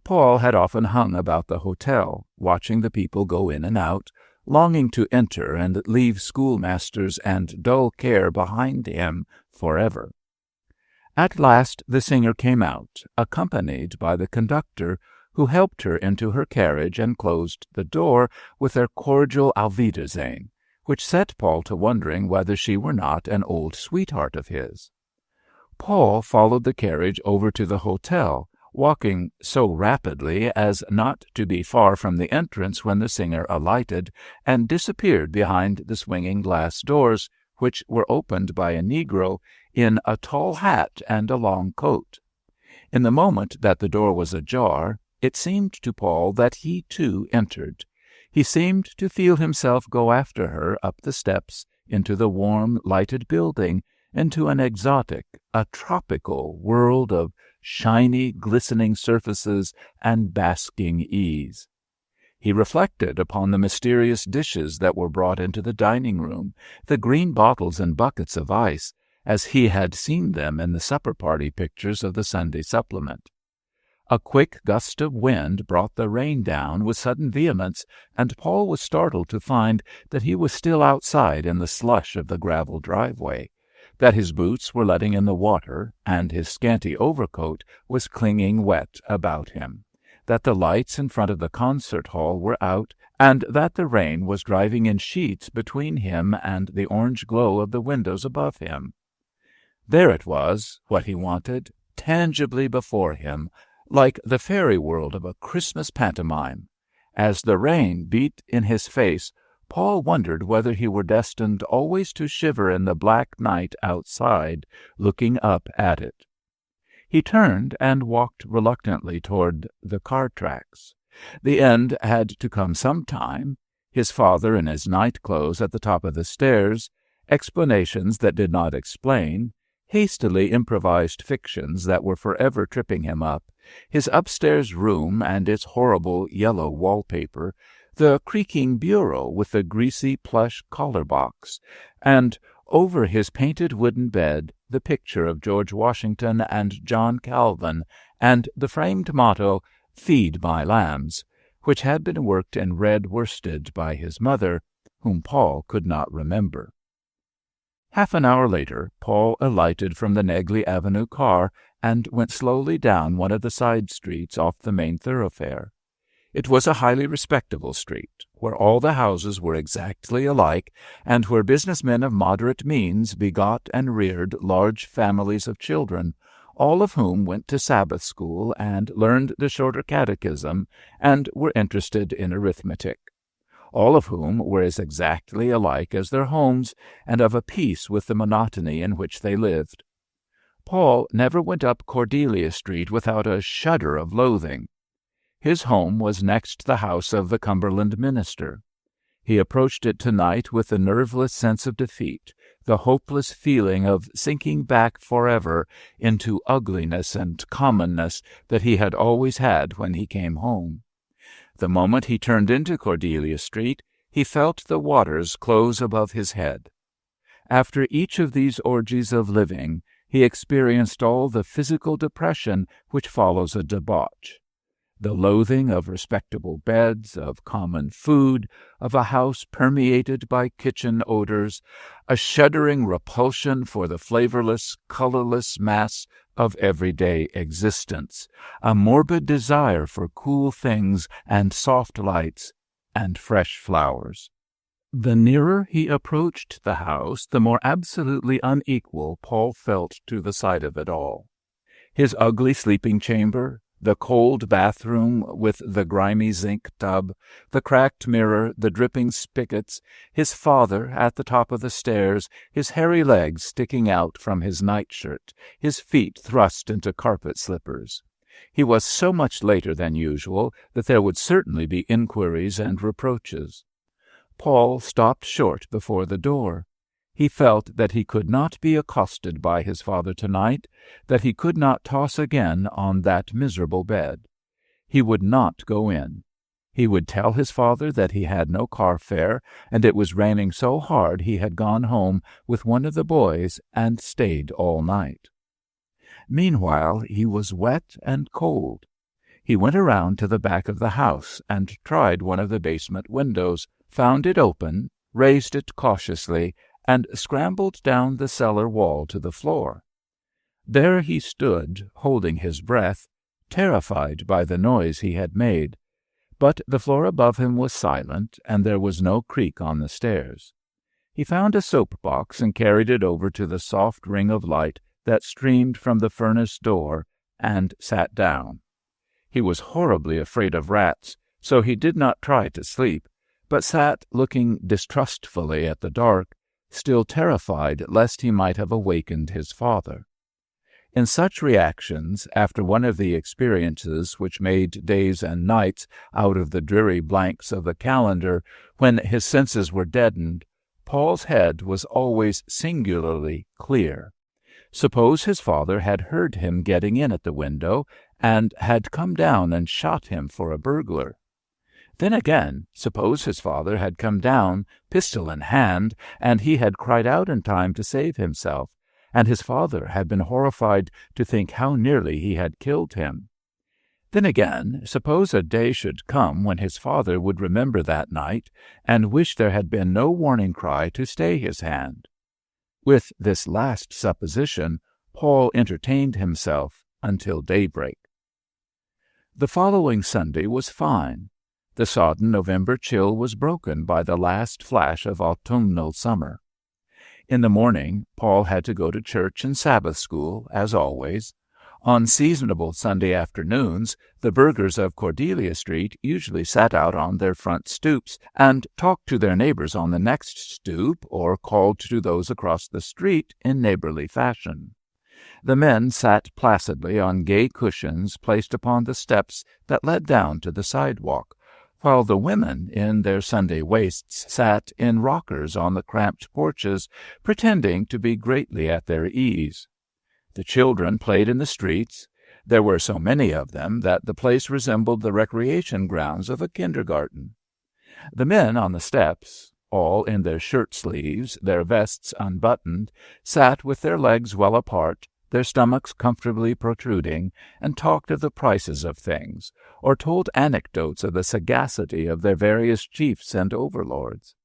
Paul had often hung about the hotel, watching the people go in and out, longing to enter and leave schoolmasters and dull care behind him forever. At last the singer came out, accompanied by the conductor, who helped her into her carriage and closed the door with their cordial Auf Wiedersehen, which set Paul to wondering whether she were not an old sweetheart of his. Paul followed the carriage over to the hotel, walking so rapidly as not to be far from the entrance when the singer alighted and disappeared behind the swinging glass doors, which were opened by a negro in a tall hat and a long coat. In the moment that the door was ajar, it seemed to Paul that he too entered. He seemed to feel himself go after her up the steps, into the warm, lighted building, into an exotic, a tropical world of shiny, glistening surfaces and basking ease. He reflected upon the mysterious dishes that were brought into the dining room, the green bottles and buckets of ice, as he had seen them in the supper party pictures of the Sunday supplement. A quick gust of wind brought the rain down with sudden vehemence, and Paul was startled to find that he was still outside in the slush of the gravel driveway, that his boots were letting in the water, and his scanty overcoat was clinging wet about him, that the lights in front of the concert hall were out, and that the rain was driving in sheets between him and the orange glow of the windows above him. There it was, what he wanted, tangibly before him, like the fairy world of a Christmas pantomime. As the rain beat in his face, Paul wondered whether he were destined always to shiver in the black night outside, looking up at it. He turned and walked reluctantly toward the car tracks. The end had to come some time. His father in his night clothes at the top of the stairs, explanations that did not explain, hastily improvised fictions that were forever tripping him up, his upstairs room and its horrible yellow wallpaper, the creaking bureau with the greasy plush collar box, and over his painted wooden bed the picture of George Washington and John Calvin, and the framed motto, "Feed my lambs," which had been worked in red worsted by his mother, whom Paul could not remember. Half an hour later, Paul alighted from the Negley Avenue car and went slowly down one of the side streets off the main thoroughfare. It was a highly respectable street, where all the houses were exactly alike, and where businessmen of moderate means begot and reared large families of children, all of whom went to Sabbath school and learned the shorter catechism and were interested in arithmetic, all of whom were as exactly alike as their homes and of a piece with the monotony in which they lived. Paul never went up Cordelia Street without a shudder of loathing. His home was next the house of the Cumberland minister. He approached it tonight with the nerveless sense of defeat, the hopeless feeling of sinking back forever into ugliness and commonness that he had always had when he came home. The moment he turned into Cordelia Street, he felt the waters close above his head. After each of these orgies of living, he experienced all the physical depression which follows a debauch. The loathing of respectable beds, of common food, of a house permeated by kitchen odors, a shuddering repulsion for the flavorless, colorless mass of everyday existence, a morbid desire for cool things and soft lights and fresh flowers. The nearer he approached the house, the more absolutely unequal Paul felt to the sight of it all. His ugly sleeping chamber, The cold bathroom with the grimy zinc tub, the cracked mirror, the dripping spigots, his father at the top of the stairs, his hairy legs sticking out from his nightshirt, his feet thrust into carpet slippers. He was so much later than usual that there would certainly be inquiries and reproaches. Paul stopped short before the door. He felt that he could not be accosted by his father tonight, that he could not toss again on that miserable bed. He would not go in. He would tell his father that he had no car fare, and it was raining so hard he had gone home with one of the boys and stayed all night. Meanwhile, he was wet and cold. He went around to the back of the house and tried one of the basement windows, found it open, raised it cautiously, and scrambled down the cellar wall to the floor. There he stood, holding his breath, terrified by the noise he had made. But the floor above him was silent, and there was no creak on the stairs. He found a soap box and carried it over to the soft ring of light that streamed from the furnace door, and sat down. He was horribly afraid of rats, so he did not try to sleep, but sat looking distrustfully at the dark, still terrified lest he might have awakened his father. In such reactions, after one of the experiences which made days and nights out of the dreary blanks of the calendar, when his senses were deadened, Paul's head was always singularly clear. Suppose his father had heard him getting in at the window, and had come down and shot him for a burglar. Then again, suppose his father had come down, pistol in hand, and he had cried out in time to save himself, and his father had been horrified to think how nearly he had killed him. Then again, suppose a day should come when his father would remember that night, and wish there had been no warning cry to stay his hand. With this last supposition, Paul entertained himself until daybreak. The following Sunday was fine. The sodden November chill was broken by the last flash of autumnal summer. In the morning, Paul had to go to church and Sabbath school, as always. On seasonable Sunday afternoons, the burghers of Cordelia Street usually sat out on their front stoops and talked to their neighbors on the next stoop, or called to those across the street in neighborly fashion. The men sat placidly on gay cushions placed upon the steps that led down to the sidewalk, while the women, in their Sunday waists, sat in rockers on the cramped porches, pretending to be greatly at their ease. The children played in the streets. There were so many of them that the place resembled the recreation grounds of a kindergarten. The men on the steps, all in their shirt-sleeves, their vests unbuttoned, sat with their legs well apart, their stomachs comfortably protruding, and talked of the prices of things, or told anecdotes of the sagacity of their various chiefs and overlords.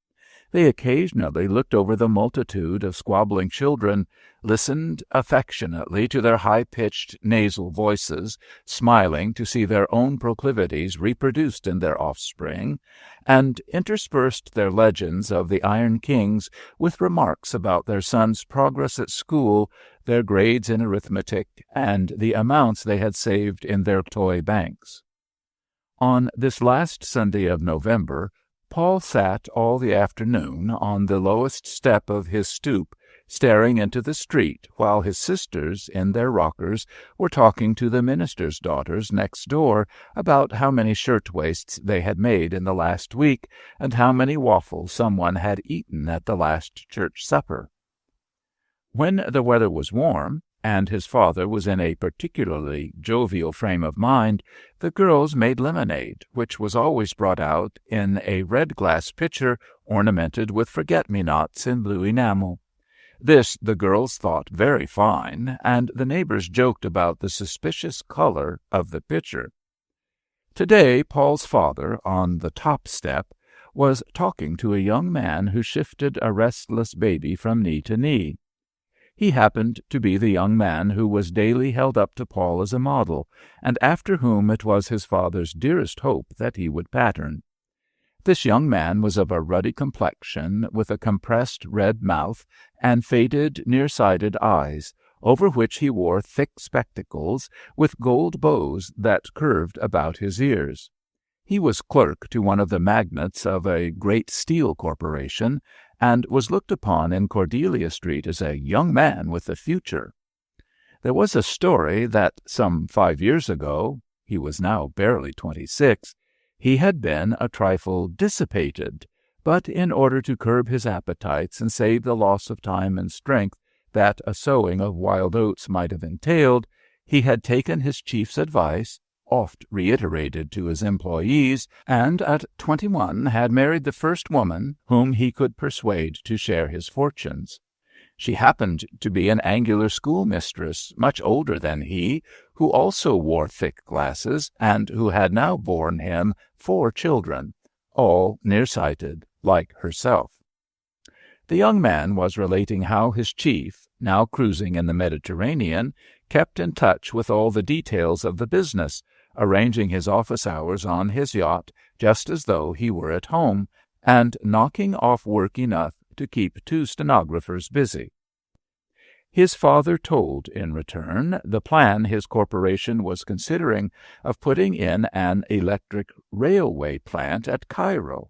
They occasionally looked over the multitude of squabbling children, listened affectionately to their high-pitched nasal voices, smiling to see their own proclivities reproduced in their offspring, and interspersed their legends of the Iron Kings with remarks about their sons' progress at school, their grades in arithmetic, and the amounts they had saved in their toy banks. On this last Sunday of November, Paul sat all the afternoon on the lowest step of his stoop, staring into the street, while his sisters, in their rockers, were talking to the minister's daughters next door about how many shirtwaists they had made in the last week, and how many waffles someone had eaten at the last church supper. When the weather was warm, and his father was in a particularly jovial frame of mind, the girls made lemonade, which was always brought out in a red glass pitcher ornamented with forget-me-nots in blue enamel. This the girls thought very fine, and the neighbors joked about the suspicious color of the pitcher. Today Paul's father, on the top step, was talking to a young man who shifted a restless baby from knee to knee. He happened to be the young man who was daily held up to Paul as a model, and after whom it was his father's dearest hope that he would pattern. This young man was of a ruddy complexion, with a compressed red mouth and faded, near-sighted eyes, over which he wore thick spectacles with gold bows that curved about his ears. He was clerk to one of the magnates of a great steel corporation, and was looked upon in Cordelia Street as a young man with a future. There was a story that some 5 years ago, he was now barely 26, he had been a trifle dissipated, but in order to curb his appetites and save the loss of time and strength that a sowing of wild oats might have entailed, he had taken his chief's advice, oft reiterated to his employees, and at 21 had married the first woman whom he could persuade to share his fortunes. She happened to be an angular schoolmistress, much older than he, who also wore thick glasses, and who had now borne him 4 children, all nearsighted, like herself. The young man was relating how his chief, now cruising in the Mediterranean, kept in touch with all the details of the business, arranging his office hours on his yacht just as though he were at home, and knocking off work enough to keep 2 stenographers busy. His father told, in return, the plan his corporation was considering of putting in an electric railway plant at Cairo.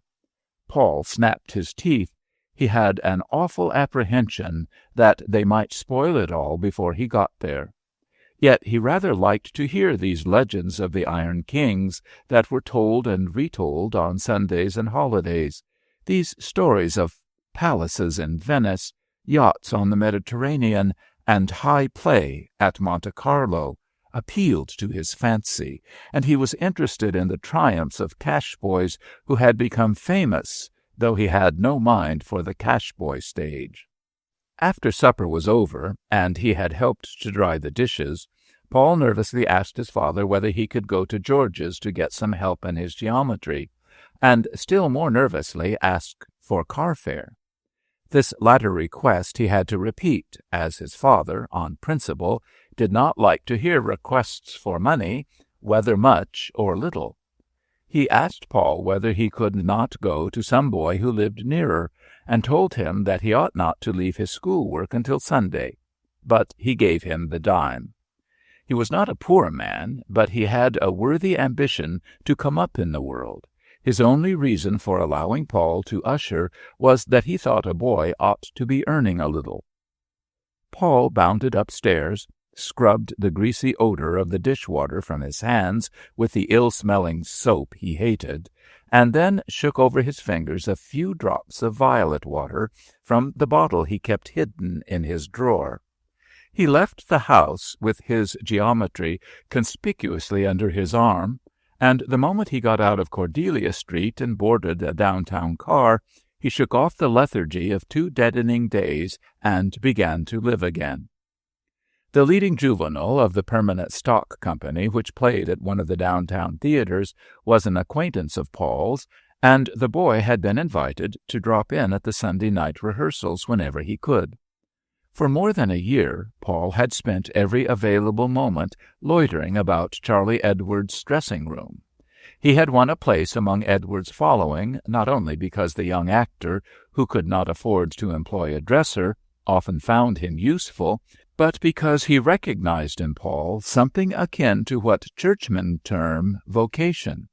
Paul snapped his teeth. He had an awful apprehension that they might spoil it all before he got there. Yet he rather liked to hear these legends of the Iron Kings that were told and retold on Sundays and holidays, these stories of palaces in Venice, yachts on the Mediterranean, and high play at Monte Carlo, appealed to his fancy, and he was interested in the triumphs of cash boys who had become famous, though he had no mind for the cash boy stage. After supper was over, and he had helped to dry the dishes, Paul nervously asked his father whether he could go to George's to get some help in his geometry, and still more nervously asked for car fare. This latter request he had to repeat, as his father, on principle, did not like to hear requests for money, whether much or little. He asked Paul whether he could not go to some boy who lived nearer, and told him that he ought not to leave his schoolwork until Sunday, but he gave him the dime. He was not a poor man, but he had a worthy ambition to come up in the world. His only reason for allowing Paul to usher was that he thought a boy ought to be earning a little. Paul bounded upstairs, scrubbed the greasy odor of the dishwater from his hands with the ill-smelling soap he hated, and then shook over his fingers a few drops of violet water from the bottle he kept hidden in his drawer. He left the house with his geometry conspicuously under his arm, and the moment he got out of Cordelia Street and boarded a downtown car, he shook off the lethargy of 2 deadening days and began to live again. The leading juvenile of the permanent stock company, which played at one of the downtown theaters, was an acquaintance of Paul's, and the boy had been invited to drop in at the Sunday night rehearsals whenever he could. For more than a year, Paul had spent every available moment loitering about Charlie Edwards' dressing room. He had won a place among Edwards' following, not only because the young actor, who could not afford to employ a dresser, often found him useful, but because he recognized in Paul something akin to what churchmen term vocation.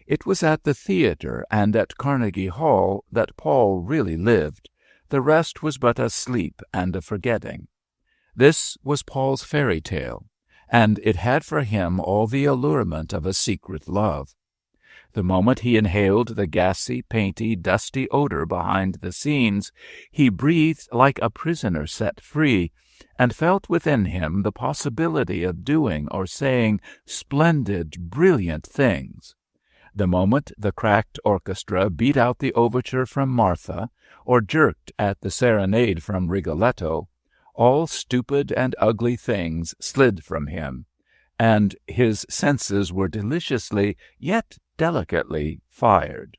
It was at the theater and at Carnegie Hall that Paul really lived. The rest was but a sleep and a forgetting. This was Paul's fairy tale, and it had for him all the allurement of a secret love. The moment he inhaled the gassy, painty, dusty odor behind the scenes, he breathed like a prisoner set free, and felt within him the possibility of doing or saying splendid, brilliant things. The moment the cracked orchestra beat out the overture from Martha, or jerked at the serenade from Rigoletto, all stupid and ugly things slid from him, and his senses were deliciously, yet delicately, fired.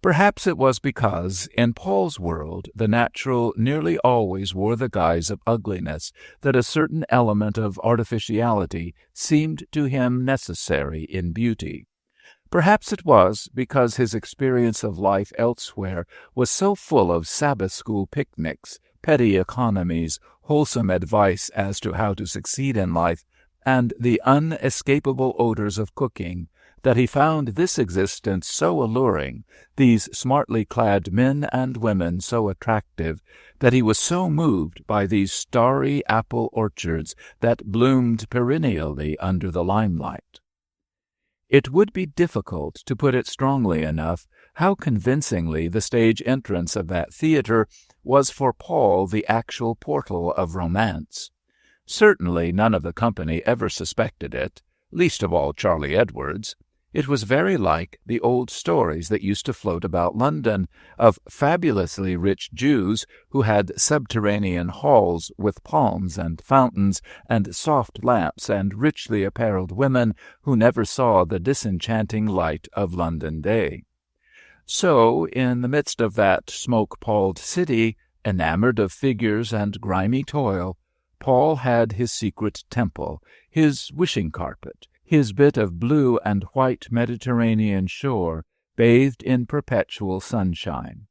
Perhaps it was because, in Paul's world, the natural nearly always wore the guise of ugliness, that a certain element of artificiality seemed to him necessary in beauty. Perhaps it was because his experience of life elsewhere was so full of Sabbath school picnics, petty economies, wholesome advice as to how to succeed in life, and the unescapable odors of cooking, that he found this existence so alluring, these smartly clad men and women so attractive, that he was so moved by these starry apple orchards that bloomed perennially under the limelight. It would be difficult to put it strongly enough how convincingly the stage entrance of that theatre was for Paul the actual portal of romance. Certainly none of the company ever suspected it, least of all Charlie Edwards. It was very like the old stories that used to float about London of fabulously rich Jews who had subterranean halls with palms and fountains and soft lamps and richly apparelled women who never saw the disenchanting light of London day. So, in the midst of that smoke-palled city, enamored of figures and grimy toil, Paul had his secret temple, his wishing carpet, his bit of blue and white Mediterranean shore, bathed in perpetual sunshine.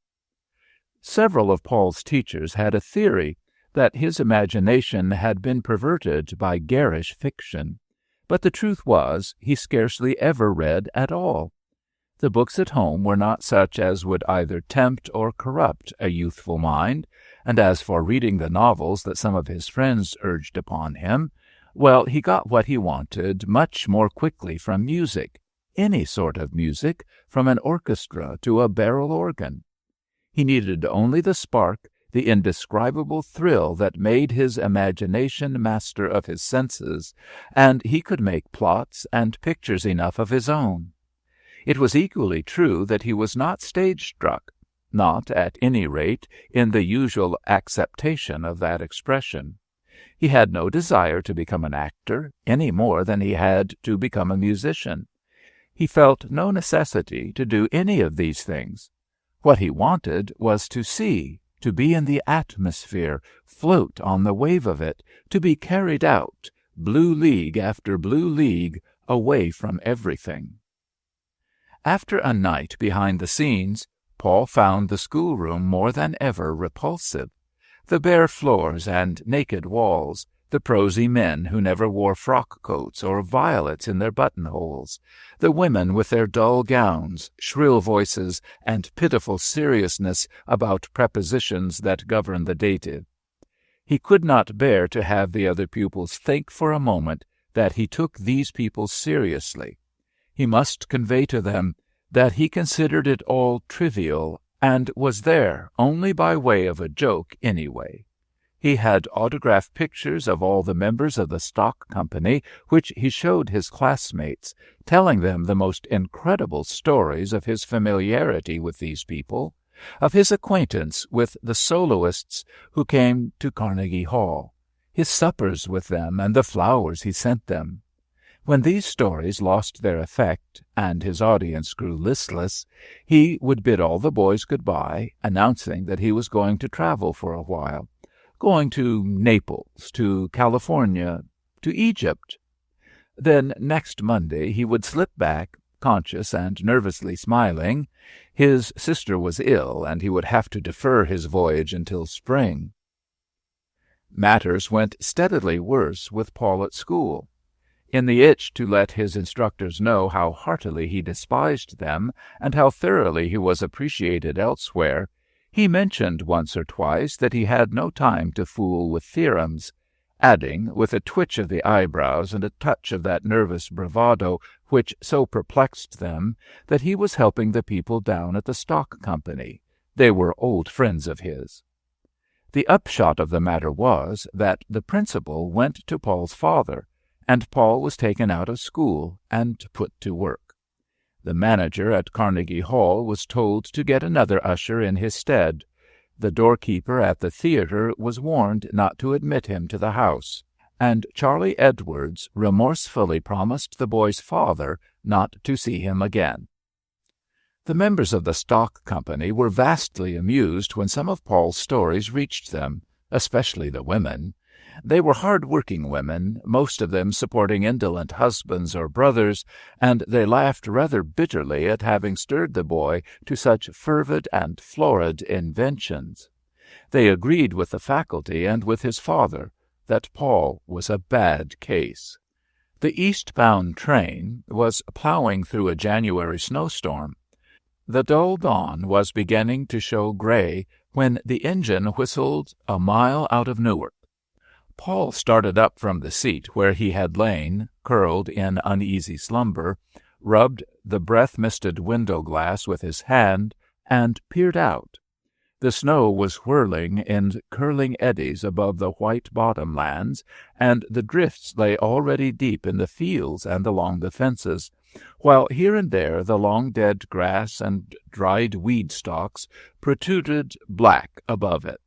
Several of Paul's teachers had a theory that his imagination had been perverted by garish fiction, but the truth was he scarcely ever read at all. The books at home were not such as would either tempt or corrupt a youthful mind, and as for reading the novels that some of his friends urged upon him, well, he got what he wanted much more quickly from music, any sort of music, from an orchestra to a barrel organ. He needed only the spark, the indescribable thrill that made his imagination master of his senses, and he could make plots and pictures enough of his own. It was equally true that he was not stage-struck, not, at any rate, in the usual acceptation of that expression. He had no desire to become an actor, any more than he had to become a musician. He felt no necessity to do any of these things. What he wanted was to see, to be in the atmosphere, float on the wave of it, to be carried out, blue league after blue league, away from everything. After a night behind the scenes, Paul found the schoolroom more than ever repulsive. The bare floors and naked walls, the prosy men who never wore frock-coats or violets in their buttonholes, the women with their dull gowns, shrill voices, and pitiful seriousness about prepositions that govern the dative. He could not bear to have the other pupils think for a moment that he took these people seriously. He must convey to them that he considered it all trivial and was there only by way of a joke anyway. He had autographed pictures of all the members of the stock company, which he showed his classmates, telling them the most incredible stories of his familiarity with these people, of his acquaintance with the soloists who came to Carnegie Hall, his suppers with them and the flowers he sent them. When these stories lost their effect, and his audience grew listless, he would bid all the boys good-bye, announcing that he was going to travel for a while, going to Naples, to California, to Egypt. Then next Monday he would slip back, conscious and nervously smiling. His sister was ill, and he would have to defer his voyage until spring. Matters went steadily worse with Paul at school. In the itch to let his instructors know how heartily he despised them and how thoroughly he was appreciated elsewhere, he mentioned once or twice that he had no time to fool with theorems, adding, with a twitch of the eyebrows and a touch of that nervous bravado which so perplexed them, that he was helping the people down at the stock company. They were old friends of his. The upshot of the matter was that the principal went to Paul's father, and Paul was taken out of school and put to work. The manager at Carnegie Hall was told to get another usher in his stead. The doorkeeper at the theatre was warned not to admit him to the house, and Charlie Edwards remorsefully promised the boy's father not to see him again. The members of the stock company were vastly amused when some of Paul's stories reached them, especially the women. They were hard-working women, most of them supporting indolent husbands or brothers, and they laughed rather bitterly at having stirred the boy to such fervid and florid inventions. They agreed with the faculty and with his father that Paul was a bad case. The eastbound train was plowing through a January snowstorm. The dull dawn was beginning to show gray when the engine whistled a mile out of Newark. Paul started up from the seat where he had lain, curled in uneasy slumber, rubbed the breath-misted window-glass with his hand, and peered out. The snow was whirling in curling eddies above the white bottom-lands, and the drifts lay already deep in the fields and along the fences, while here and there the long dead grass and dried weed stalks protruded black above it.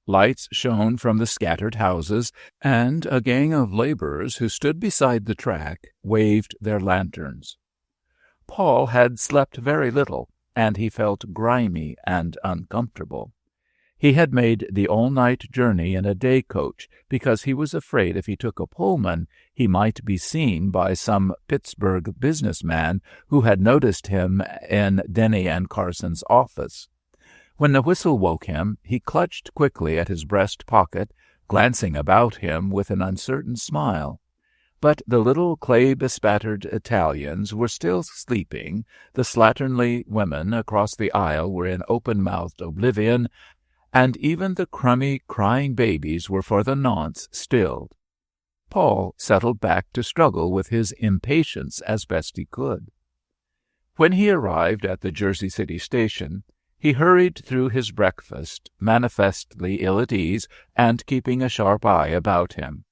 Lights shone from the scattered houses, and a gang of laborers who stood beside the track waved their lanterns. Paul had slept very little, and he felt grimy and uncomfortable. He had made the all-night journey in a day coach because he was afraid if he took a Pullman he might be seen by some Pittsburgh businessman who had noticed him in Denny and Carson's office. When the whistle woke him, he clutched quickly at his breast pocket, glancing about him with an uncertain smile. But the little clay-bespattered Italians were still sleeping, the slatternly women across the aisle were in open-mouthed oblivion, and even the crummy, crying babies were for the nonce stilled. Paul settled back to struggle with his impatience as best he could. When he arrived at the Jersey City station, he hurried through his breakfast, manifestly ill at ease and keeping a sharp eye about him.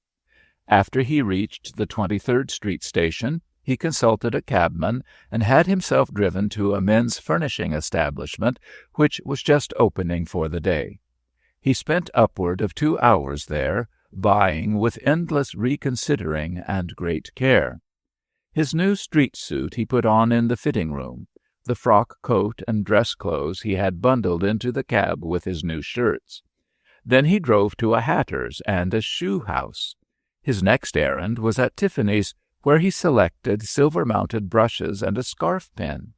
After he reached the 23rd Street station, he consulted a cabman and had himself driven to a men's furnishing establishment which was just opening for the day. He spent upward of 2 hours there, buying with endless reconsidering and great care. His new street suit he put on in the fitting-room. The frock coat and dress clothes he had bundled into the cab with his new shirts. Then he drove to a hatter's and a shoe house. His next errand was at Tiffany's, where he selected silver-mounted brushes and a scarf pin.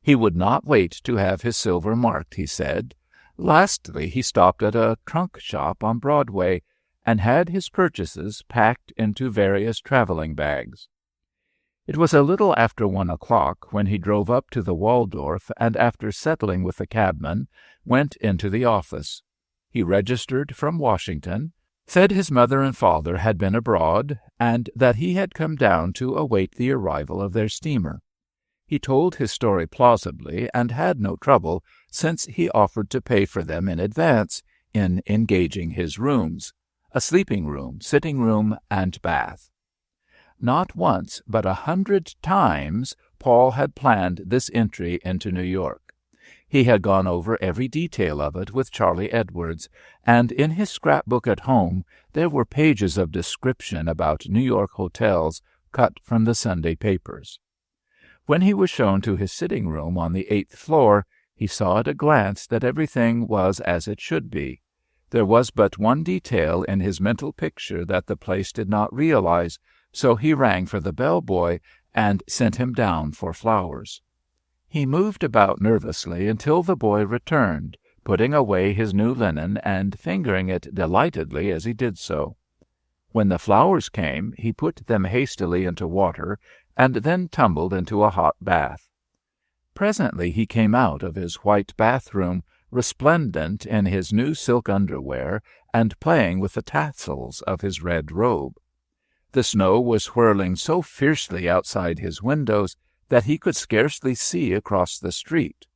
He would not wait to have his silver marked, he said. Lastly, he stopped at a trunk shop on Broadway and had his purchases packed into various traveling bags. It was a little after 1 o'clock when he drove up to the Waldorf and, after settling with the cabman, went into the office. He registered from Washington, said his mother and father had been abroad, and that he had come down to await the arrival of their steamer. He told his story plausibly and had no trouble, since he offered to pay for them in advance in engaging his rooms, a sleeping-room, sitting-room, and bath. Not once, but 100 times, Paul had planned this entry into New York. He had gone over every detail of it with Charlie Edwards, and in his scrapbook at home there were pages of description about New York hotels cut from the Sunday papers. When he was shown to his sitting-room on the 8th floor, he saw at a glance that everything was as it should be. There was but one detail in his mental picture that the place did not realize, so he rang for the bellboy and sent him down for flowers. He moved about nervously until the boy returned, putting away his new linen and fingering it delightedly as he did so. When the flowers came, he put them hastily into water and then tumbled into a hot bath. Presently he came out of his white bathroom, resplendent in his new silk underwear and playing with the tassels of his red robe. The snow was whirling so fiercely outside his windows that he could scarcely see across the street.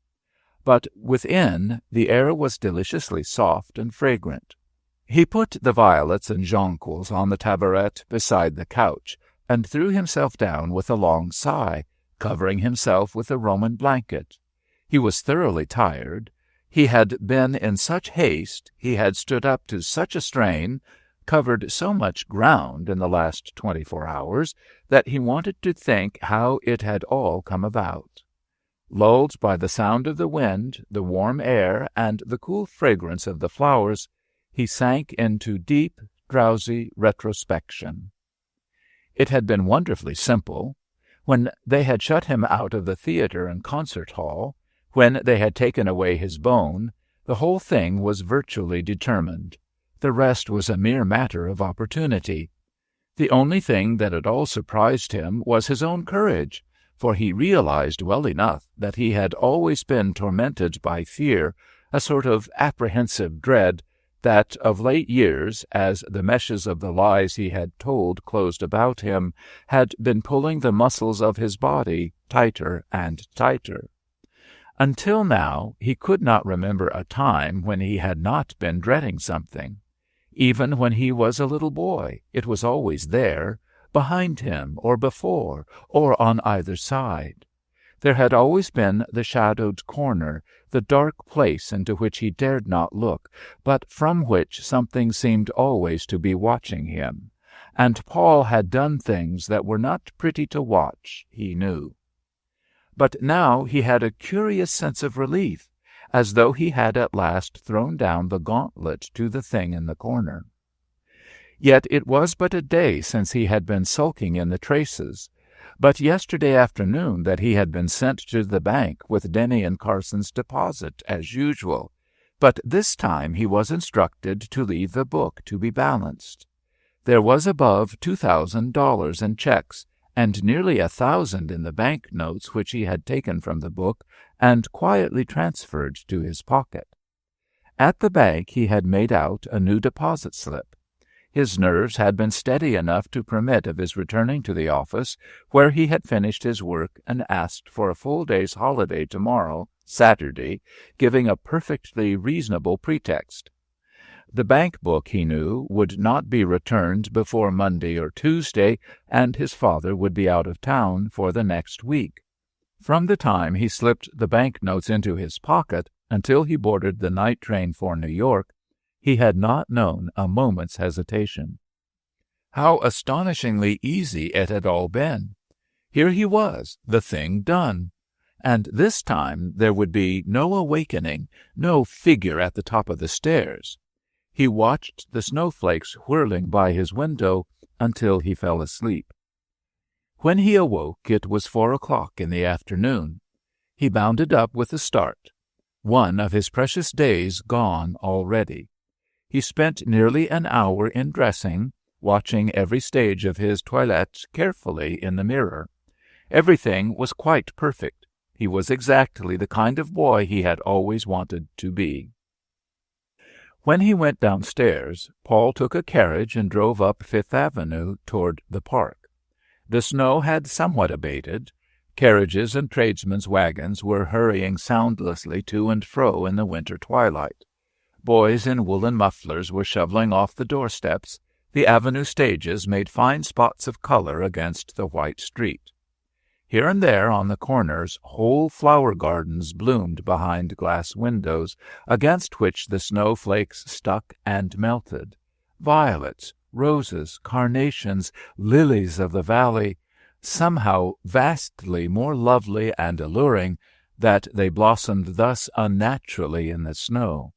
But within, the air was deliciously soft and fragrant. He put the violets and jonquils on the tabouret beside the couch, and threw himself down with a long sigh, covering himself with a Roman blanket. He was thoroughly tired. He had been in such haste, he had stood up to such a strain, covered so much ground in the last 24 hours, that he wanted to think how it had all come about. Lulled by the sound of the wind, the warm air, and the cool fragrance of the flowers, he sank into deep, drowsy retrospection. It had been wonderfully simple. When they had shut him out of the theater and concert hall, when they had taken away his bone, The whole thing was virtually determined. The rest was a mere matter of opportunity. The only thing that at all surprised him was his own courage, for he realized well enough that he had always been tormented by fear, a sort of apprehensive dread that of late years, as the meshes of the lies he had told closed about him, had been pulling the muscles of his body tighter and tighter. Until now he could not remember a time when he had not been dreading something. Even when he was a little boy, it was always there, behind him, or before, or on either side. There had always been the shadowed corner, the dark place into which he dared not look, but from which something seemed always to be watching him. And Paul had done things that were not pretty to watch, he knew. But now he had a curious sense of relief, as though he had at last thrown down the gauntlet to the thing in the corner. Yet it was but a day since he had been sulking in the traces, but yesterday afternoon that he had been sent to the bank with Denny and Carson's deposit, as usual, but this time he was instructed to leave the book to be balanced. There was above $2,000 in checks, and nearly 1,000 in the bank notes which he had taken from the book and quietly transferred to his pocket. At the bank he had made out a new deposit slip. His nerves had been steady enough to permit of his returning to the office, where he had finished his work and asked for a full day's holiday tomorrow, Saturday, giving a perfectly reasonable pretext. The bank book, he knew, would not be returned before Monday or Tuesday, and his father would be out of town for the next week. From the time he slipped the bank notes into his pocket until he boarded the night train for New York, he had not known a moment's hesitation. How astonishingly easy it had all been! Here he was, the thing done. And this time there would be no awakening, no figure at the top of the stairs. He watched the snowflakes whirling by his window until he fell asleep. When he awoke, it was 4 o'clock in the afternoon. He bounded up with a start. One of his precious days gone already. He spent nearly an hour in dressing, watching every stage of his toilette carefully in the mirror. Everything was quite perfect. He was exactly the kind of boy he had always wanted to be. When he went downstairs, Paul took a carriage and drove up Fifth Avenue toward the park. The snow had somewhat abated. Carriages and tradesmen's wagons were hurrying soundlessly to and fro in the winter twilight. Boys in woolen mufflers were shoveling off the doorsteps. The avenue stages made fine spots of color against the white street. Here and there on the corners, whole flower gardens bloomed behind glass windows, against which the snowflakes stuck and melted. Violets, roses, carnations, lilies of the valley, somehow vastly more lovely and alluring that they blossomed thus unnaturally in the snow.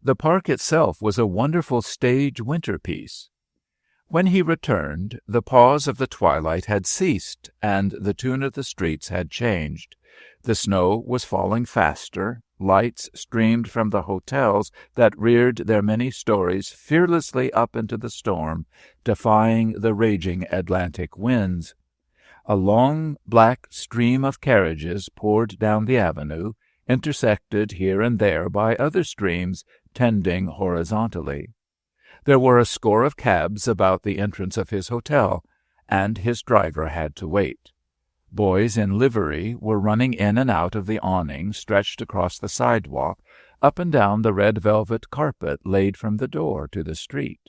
The park itself was a wonderful stage winter piece. When he returned, the pause of the twilight had ceased, and the tune of the streets had changed. The snow was falling faster, lights streamed from the hotels that reared their many stories fearlessly up into the storm, defying the raging Atlantic winds. A long black stream of carriages poured down the avenue, intersected here and there by other streams tending horizontally. There were a score of cabs about the entrance of his hotel, and his driver had to wait. Boys in livery were running in and out of the awning stretched across the sidewalk, up and down the red velvet carpet laid from the door to the street.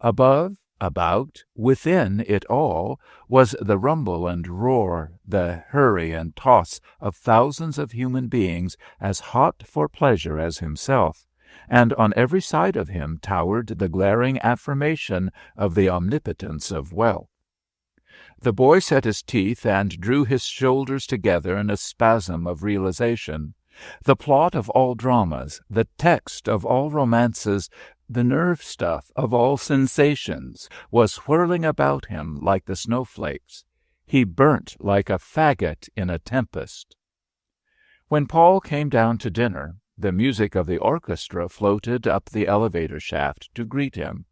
Above, about, within it all was the rumble and roar, the hurry and toss of thousands of human beings as hot for pleasure as himself, and on every side of him towered the glaring affirmation of the omnipotence of wealth. The boy set his teeth and drew his shoulders together in a spasm of realization. The plot of all dramas, the text of all romances, the nerve stuff of all sensations was whirling about him like the snowflakes. He burnt like a faggot in a tempest. When Paul came down to dinner, The music of the orchestra floated up the elevator shaft to greet him.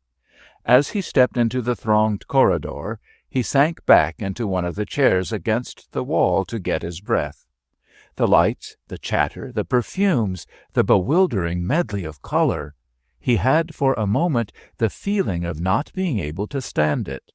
As he stepped into the thronged corridor, he sank back into one of the chairs against the wall to get his breath. The lights, the chatter, the perfumes, the bewildering medley of color. He had for a moment the feeling of not being able to stand it.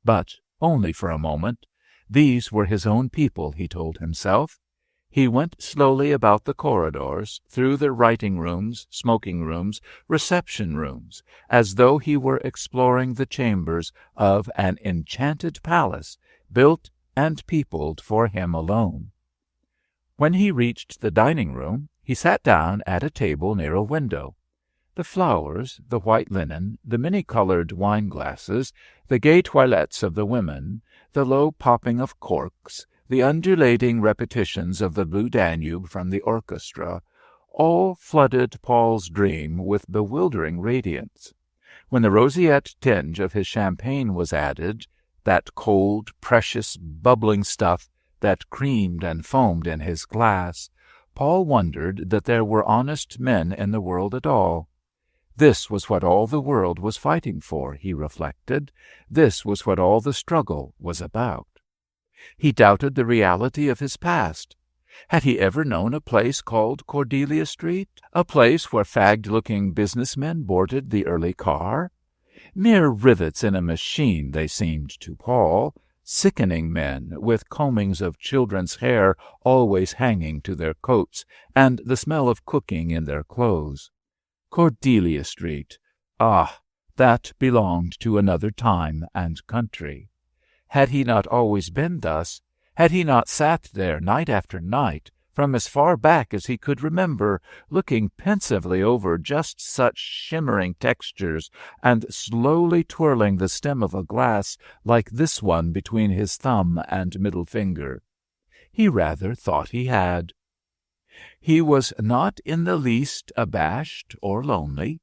But only for a moment. These were his own people, he told himself. He went slowly about the corridors, through the writing rooms, smoking rooms, reception rooms, as though he were exploring the chambers of an enchanted palace, built and peopled for him alone. When he reached the dining room, he sat down at a table near a window. The flowers, the white linen, the many-colored wine-glasses, the gay toilettes of the women, the low popping of corks, the undulating repetitions of the Blue Danube from the orchestra, all flooded Paul's dream with bewildering radiance. When the roseate tinge of his champagne was added, that cold, precious, bubbling stuff that creamed and foamed in his glass, Paul wondered that there were honest men in the world at all. This was what all the world was fighting for, he reflected. This was what all the struggle was about. He doubted the reality of his past. Had he ever known a place called Cordelia Street, a place where fagged-looking businessmen boarded the early car? Mere rivets in a machine they seemed to Paul, sickening men with combings of children's hair always hanging to their coats, and the smell of cooking in their clothes. Cordelia Street. Ah, that belonged to another time and country. Had he not always been thus? Had he not sat there night after night, from as far back as he could remember, looking pensively over just such shimmering textures, and slowly twirling the stem of a glass like this one between his thumb and middle finger? He rather thought he had. He was not in the least abashed or lonely.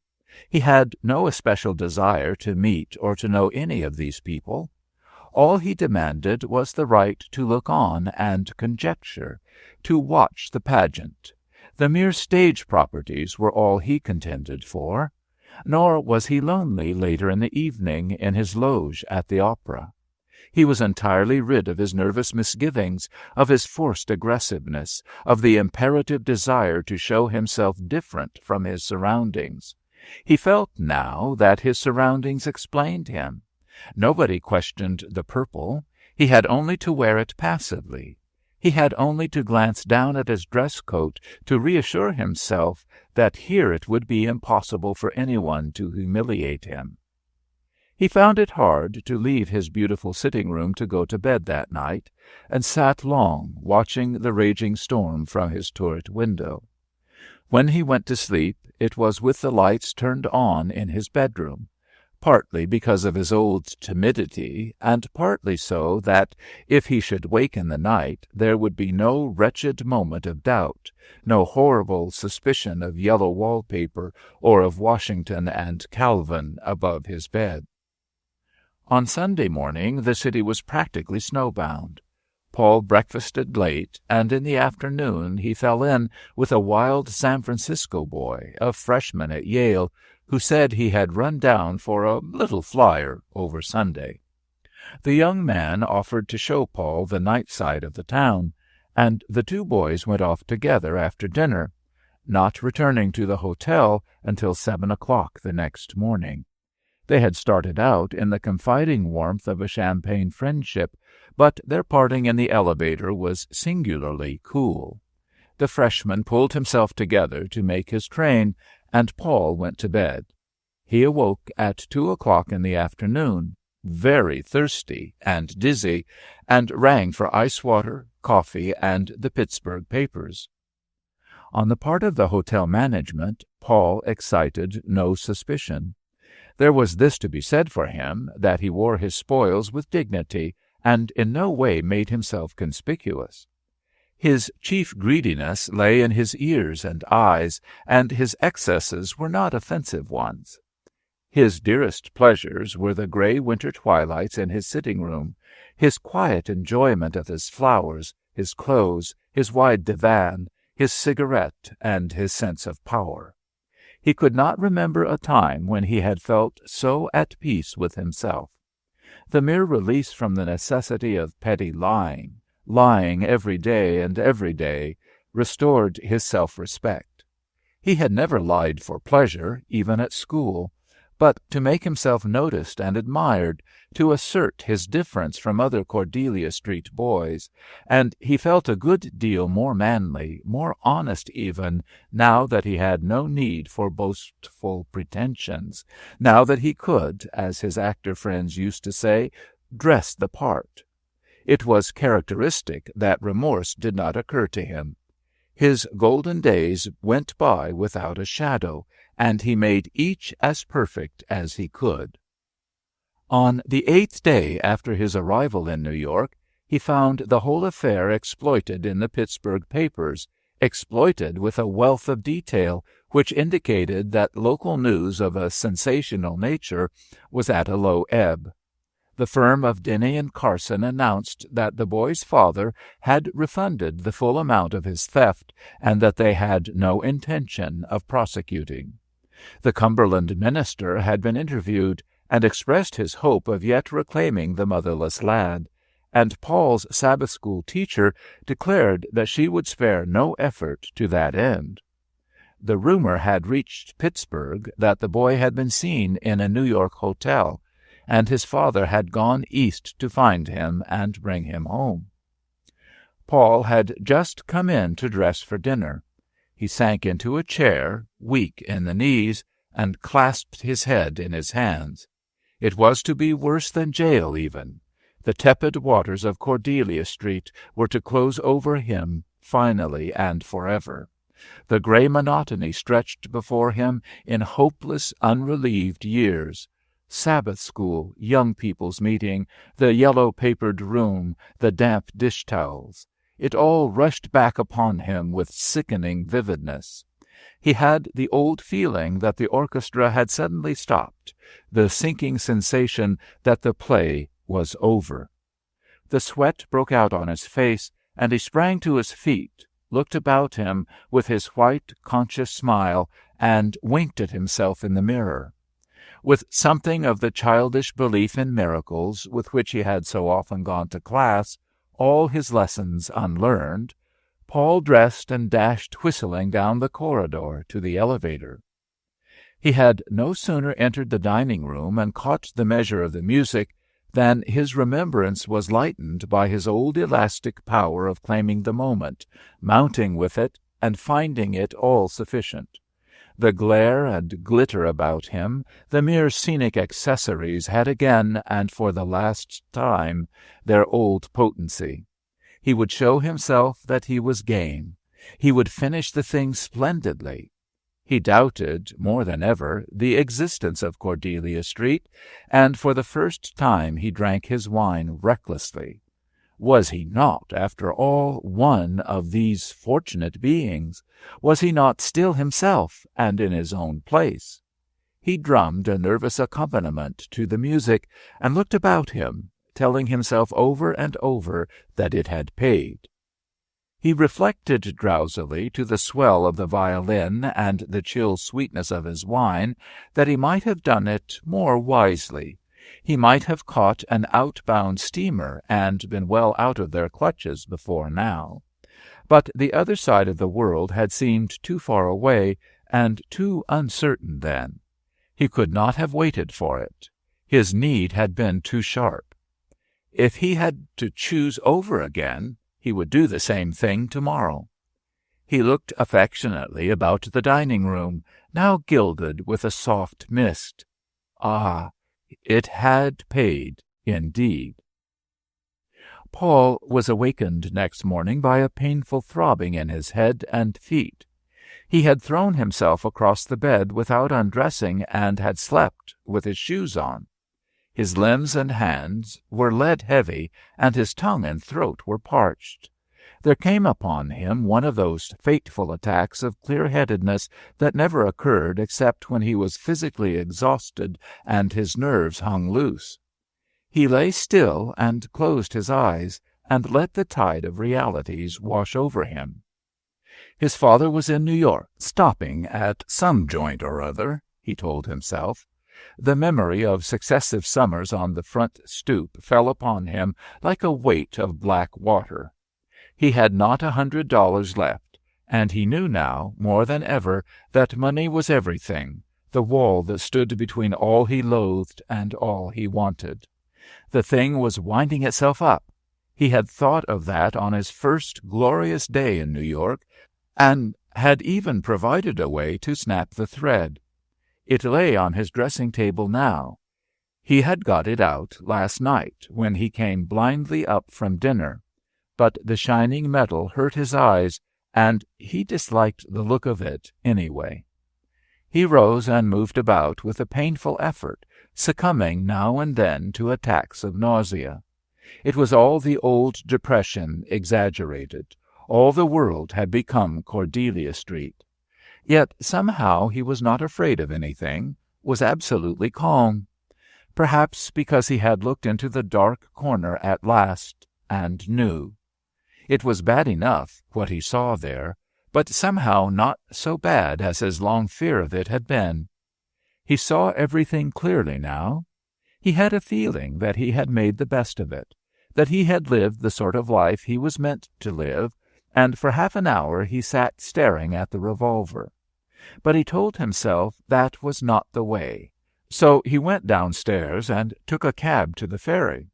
He had no especial desire to meet or to know any of these people. All he demanded was the right to look on and conjecture, to watch the pageant. The mere stage properties were all he contended for. Nor was he lonely later in the evening in his loge at the opera. He was entirely rid of his nervous misgivings, of his forced aggressiveness, of the imperative desire to show himself different from his surroundings. He felt now that his surroundings explained him. Nobody questioned the purple. He had only to wear it passively. He had only to glance down at his dress coat to reassure himself that here it would be impossible for anyone to humiliate him. He found it hard to leave his beautiful sitting-room to go to bed that night, and sat long watching the raging storm from his turret window. When he went to sleep, it was with the lights turned on in his bedroom, partly because of his old timidity, and partly so that, if he should wake in the night, there would be no wretched moment of doubt, no horrible suspicion of yellow wallpaper or of Washington and Calvin above his bed. On Sunday morning the city was practically snowbound. Paul breakfasted late, and in the afternoon he fell in with a wild San Francisco boy, a freshman at Yale, who said he had run down for a little flyer over Sunday. The young man offered to show Paul the night side of the town, and the two boys went off together after dinner, not returning to the hotel until 7 o'clock the next morning. They had started out in the confiding warmth of a champagne friendship, but their parting in the elevator was singularly cool. The freshman pulled himself together to make his train, and Paul went to bed. He awoke at 2 o'clock in the afternoon, very thirsty and dizzy, and rang for ice water, coffee, and the Pittsburgh papers. On the part of the hotel management, Paul excited no suspicion. There was this to be said for him, that he wore his spoils with dignity, and in no way made himself conspicuous. His chief greediness lay in his ears and eyes, and his excesses were not offensive ones. His dearest pleasures were the gray winter twilights in his sitting-room, his quiet enjoyment of his flowers, his clothes, his wide divan, his cigarette, and his sense of power. He could not remember a time when he had felt so at peace with himself. The mere release from the necessity of petty lying every day and every day, restored his self-respect. He had never lied for pleasure, even at school, but to make himself noticed and admired, to assert his difference from other Cordelia Street boys, and he felt a good deal more manly, more honest even, now that he had no need for boastful pretensions, now that he could, as his actor friends used to say, dress the part. It was characteristic that remorse did not occur to him. His golden days went by without a shadow, and he made each as perfect as he could. On the 8th day after his arrival in New York, he found the whole affair exploited in the Pittsburgh papers, exploited with a wealth of detail which indicated that local news of a sensational nature was at a low ebb. The firm of Denny and Carson announced that the boy's father had refunded the full amount of his theft, and that they had no intention of prosecuting. The Cumberland minister had been interviewed, and expressed his hope of yet reclaiming the motherless lad, and Paul's Sabbath school teacher declared that she would spare no effort to that end. The rumor had reached Pittsburgh that the boy had been seen in a New York hotel, and his father had gone east to find him and bring him home. Paul had just come in to dress for dinner. He sank into a chair, weak in the knees, and clasped his head in his hands. It was to be worse than jail even. The tepid waters of Cordelia Street were to close over him finally and forever. The gray monotony stretched before him in hopeless, unrelieved years. Sabbath school, young people's meeting, the yellow-papered room, the damp dish-towels. It all rushed back upon him with sickening vividness. He had the old feeling that the orchestra had suddenly stopped, the sinking sensation that the play was over. The sweat broke out on his face, and he sprang to his feet, looked about him with his white, conscious smile, and winked at himself in the mirror. With something of the childish belief in miracles with which he had so often gone to class, all his lessons unlearned, Paul dressed and dashed whistling down the corridor to the elevator. He had no sooner entered the dining-room and caught the measure of the music than his remembrance was lightened by his old elastic power of claiming the moment, mounting with it, and finding it all sufficient. The glare and glitter about him, the mere scenic accessories, had again, and for the last time, their old potency. He would show himself that he was game. He would finish the thing splendidly. He doubted, more than ever, the existence of Cordelia Street, and for the first time he drank his wine recklessly. Was he not, after all, one of these fortunate beings? Was he not still himself, and in his own place? He drummed a nervous accompaniment to the music, and looked about him, telling himself over and over that it had paid. He reflected drowsily, to the swell of the violin and the chill sweetness of his wine, that he might have done it more wisely. He might have caught an outbound steamer and been well out of their clutches before now. But the other side of the world had seemed too far away and too uncertain then. He could not have waited for it. His need had been too sharp. If he had to choose over again, he would do the same thing tomorrow. He looked affectionately about the dining-room, now gilded with a soft mist. Ah, it had paid, indeed. Paul was awakened next morning by a painful throbbing in his head and feet. He had thrown himself across the bed without undressing and had slept with his shoes on. His limbs and hands were lead-heavy, and his tongue and throat were parched. There came upon him one of those fateful attacks of clear-headedness that never occurred except when he was physically exhausted and his nerves hung loose. He lay still and closed his eyes, and let the tide of realities wash over him. His father was in New York, stopping at some joint or other, he told himself. The memory of successive summers on the front stoop fell upon him like a weight of black water. He had not $100 left, and he knew now, more than ever, that money was everything, the wall that stood between all he loathed and all he wanted. The thing was winding itself up. He had thought of that on his first glorious day in New York, and had even provided a way to snap the thread. It lay on his dressing-table now. He had got it out last night when he came blindly up from dinner, but the shining metal hurt his eyes, and he disliked the look of it anyway. He rose and moved about with a painful effort, succumbing now and then to attacks of nausea. It was all the old depression exaggerated. All the world had become Cordelia Street. Yet somehow he was not afraid of anything, was absolutely calm. Perhaps because he had looked into the dark corner at last, and knew. It was bad enough, what he saw there, but somehow not so bad as his long fear of it had been. He saw everything clearly now. He had a feeling that he had made the best of it, that he had lived the sort of life he was meant to live, and for half an hour he sat staring at the revolver. But he told himself that was not the way, so he went downstairs and took a cab to the ferry.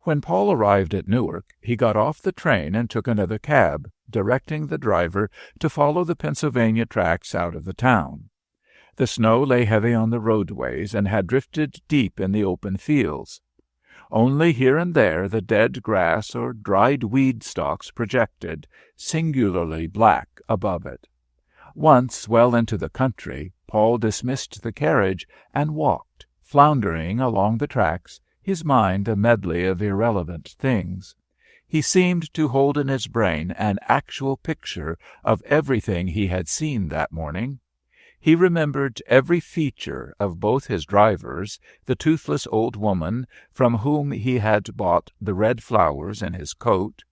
When Paul arrived at Newark, he got off the train and took another cab, directing the driver to follow the Pennsylvania tracks out of the town. The snow lay heavy on the roadways and had drifted deep in the open fields. Only here and there the dead grass or dried weed stalks projected, singularly black, above it. Once well into the country, Paul dismissed the carriage and walked, floundering along the tracks, his mind a medley of irrelevant things. He seemed to hold in his brain an actual picture of everything he had seen that morning. He remembered every feature of both his drivers, the toothless old woman from whom he had bought the red flowers in his coat,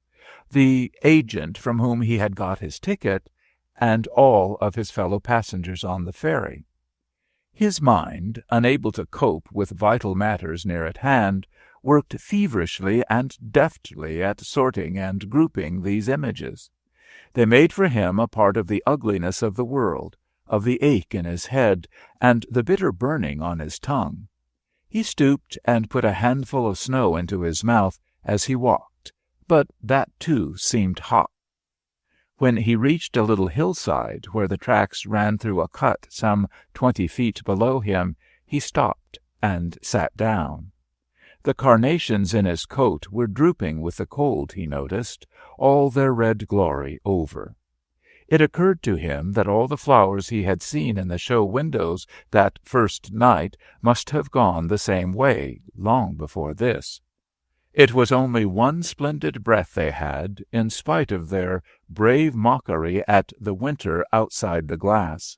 the agent from whom he had got his ticket, and all of his fellow passengers on the ferry. His mind, unable to cope with vital matters near at hand, worked feverishly and deftly at sorting and grouping these images. They made for him a part of the ugliness of the world, of the ache in his head, and the bitter burning on his tongue. He stooped and put a handful of snow into his mouth as he walked, but that too seemed hot. When he reached a little hillside where the tracks ran through a cut some 20 feet below him, he stopped and sat down. The carnations in his coat were drooping with the cold, he noticed, all their red glory over. It occurred to him that all the flowers he had seen in the show windows that first night must have gone the same way long before this. It was only one splendid breath they had, in spite of their brave mockery at the winter outside the glass.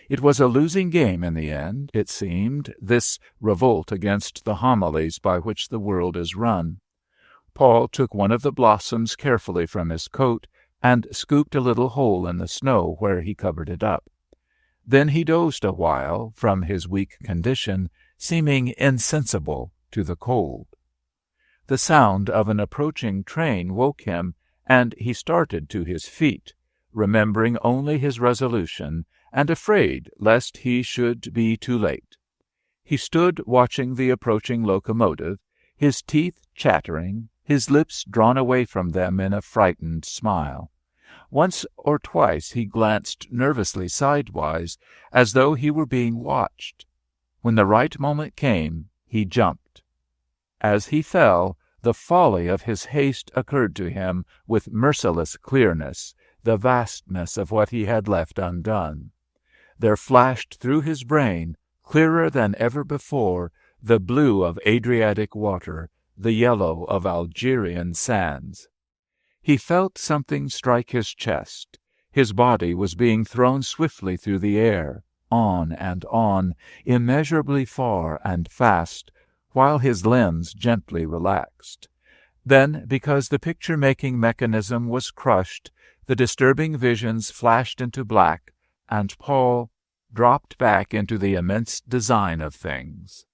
It was a losing game in the end, it seemed, this revolt against the homilies by which the world is run. Paul took one of the blossoms carefully from his coat and scooped a little hole in the snow where he covered it up. Then he dozed a while from his weak condition, seeming insensible to the cold. The sound of an approaching train woke him, and he started to his feet, remembering only his resolution, and afraid lest he should be too late. He stood watching the approaching locomotive, his teeth chattering, his lips drawn away from them in a frightened smile. Once or twice he glanced nervously sidewise, as though he were being watched. When the right moment came, he jumped. As he fell, the folly of his haste occurred to him with merciless clearness, the vastness of what he had left undone. There flashed through his brain, clearer than ever before, the blue of Adriatic water, the yellow of Algerian sands. He felt something strike his chest. His body was being thrown swiftly through the air, on, immeasurably far and fast, while his limbs gently relaxed. Then, because the picture-making mechanism was crushed, The disturbing visions flashed into black, and Paul dropped back into the immense design of things.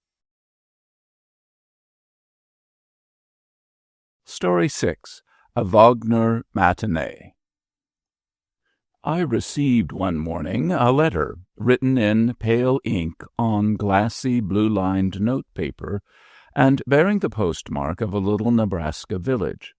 Story 6. A Wagner Matinee. I received one morning a letter written in pale ink on glassy blue-lined notepaper and bearing the postmark of a little Nebraska village.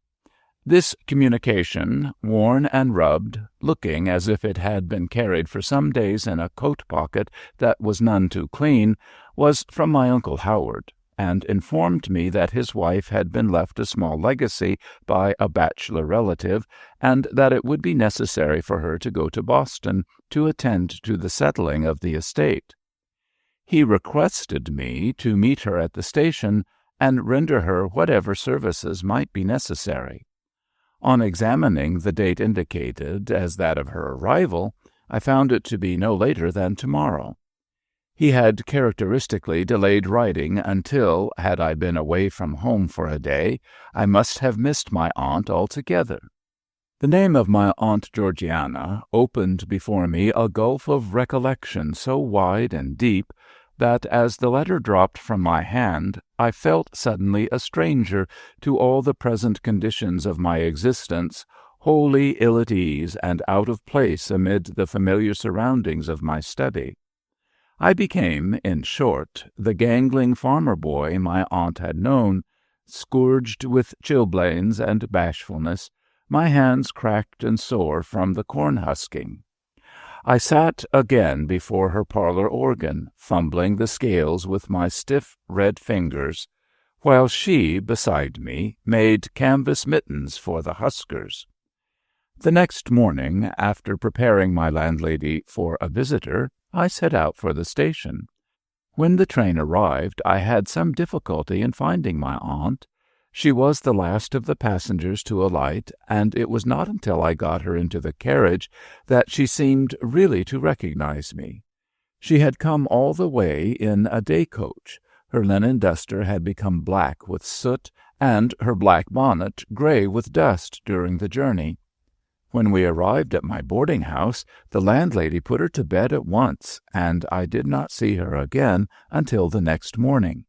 This communication, worn and rubbed, looking as if it had been carried for some days in a coat pocket that was none too clean, was from my Uncle Howard, and informed me that his wife had been left a small legacy by a bachelor relative, and that it would be necessary for her to go to Boston to attend to the settling of the estate. He requested me to meet her at the station and render her whatever services might be necessary. On examining the date indicated as that of her arrival, I found it to be no later than tomorrow. He had characteristically delayed writing until, had I been away from home for a day, I must have missed my aunt altogether. The name of my Aunt Georgiana opened before me a gulf of recollection so wide and deep that, as the letter dropped from my hand, I felt suddenly a stranger to all the present conditions of my existence, wholly ill at ease and out of place amid the familiar surroundings of my study. I became, in short, the gangling farmer boy my aunt had known, scourged with chilblains and bashfulness, my hands cracked and sore from the corn-husking. I sat again before her parlor organ, fumbling the scales with my stiff red fingers, while she, beside me, made canvas mittens for the huskers. The next morning, after preparing my landlady for a visitor, I set out for the station. When the train arrived, I had some difficulty in finding my aunt. She was the last of the passengers to alight, and it was not until I got her into the carriage that she seemed really to recognize me. She had come all the way in a day coach. Her linen duster had become black with soot, and her black bonnet gray with dust during the journey. When we arrived at my boarding-house, the landlady put her to bed at once, and I did not see her again until the next morning.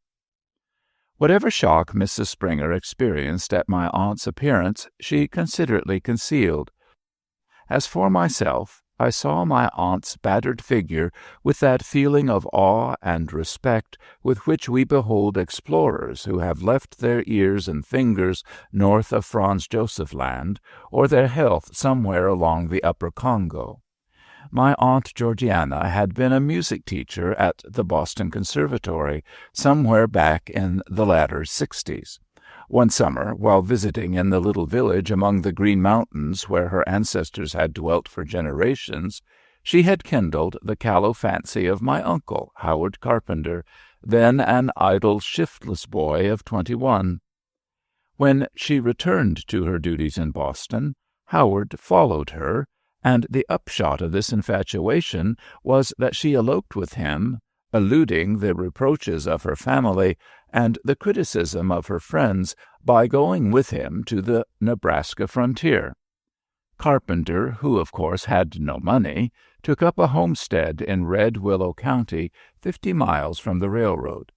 Whatever shock Mrs. Springer experienced at my aunt's appearance, she considerately concealed. As for myself, I saw my aunt's battered figure with that feeling of awe and respect with which we behold explorers who have left their ears and fingers north of Franz Joseph Land, or their health somewhere along the upper Congo. My Aunt Georgiana had been a music teacher at the Boston Conservatory, somewhere back in the latter 60s. One summer, while visiting in the little village among the green mountains where her ancestors had dwelt for generations, she had kindled the callow fancy of my uncle, Howard Carpenter, then an idle, shiftless boy of 21. When she returned to her duties in Boston, Howard followed her, and the upshot of this infatuation was that she eloped with him, eluding the reproaches of her family and the criticism of her friends by going with him to the Nebraska frontier. Carpenter, who of course had no money, took up a homestead in Red Willow County, 50 miles from the railroad.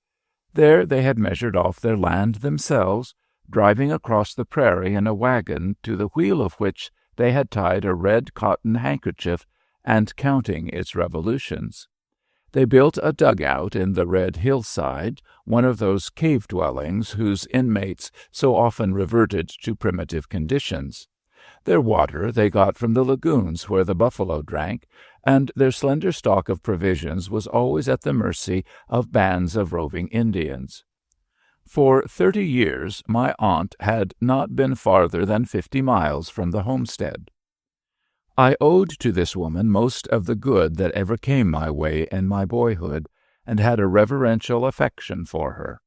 There they had measured off their land themselves, driving across the prairie in a wagon to the wheel of which they had tied a red cotton handkerchief and counting its revolutions. They built a dugout in the red hillside, one of those cave dwellings whose inmates so often reverted to primitive conditions. Their water they got from the lagoons where the buffalo drank, and their slender stock of provisions was always at the mercy of bands of roving Indians. For 30 years my aunt had not been farther than 50 miles from the homestead. I owed to this woman most of the good that ever came my way in my boyhood, and had a reverential affection for her.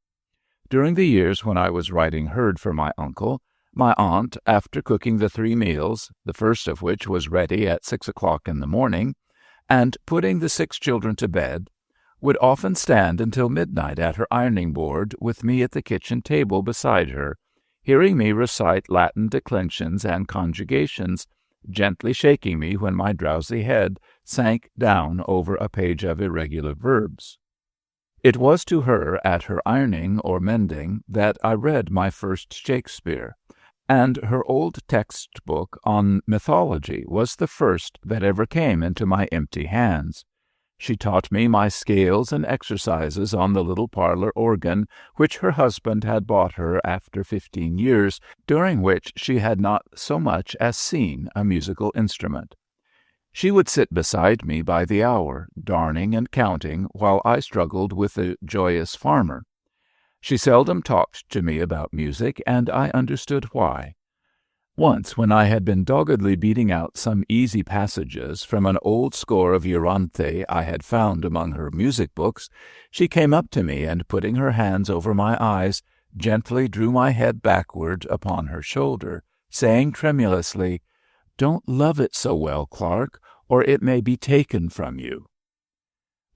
During the years when I was riding herd for my uncle, my aunt, after cooking the 3 meals, the first of which was ready at 6 o'clock in the morning, and putting the 6 children to bed, would often stand until midnight at her ironing-board with me at the kitchen table beside her, hearing me recite Latin declensions and conjugations, gently shaking me when my drowsy head sank down over a page of irregular verbs. It was to her at her ironing or mending that I read my first Shakespeare, and her old textbook on mythology was the first that ever came into my empty hands. She taught me my scales and exercises on the little parlor organ which her husband had bought her after 15 years, during which she had not so much as seen a musical instrument. She would sit beside me by the hour, darning and counting, while I struggled with the joyous farmer. She seldom talked to me about music, and I understood why. Once, when I had been doggedly beating out some easy passages from an old score of Euryanthe I had found among her music books, she came up to me and, putting her hands over my eyes, gently drew my head backward upon her shoulder, saying tremulously, "Don't love it so well, Clark, or it may be taken from you."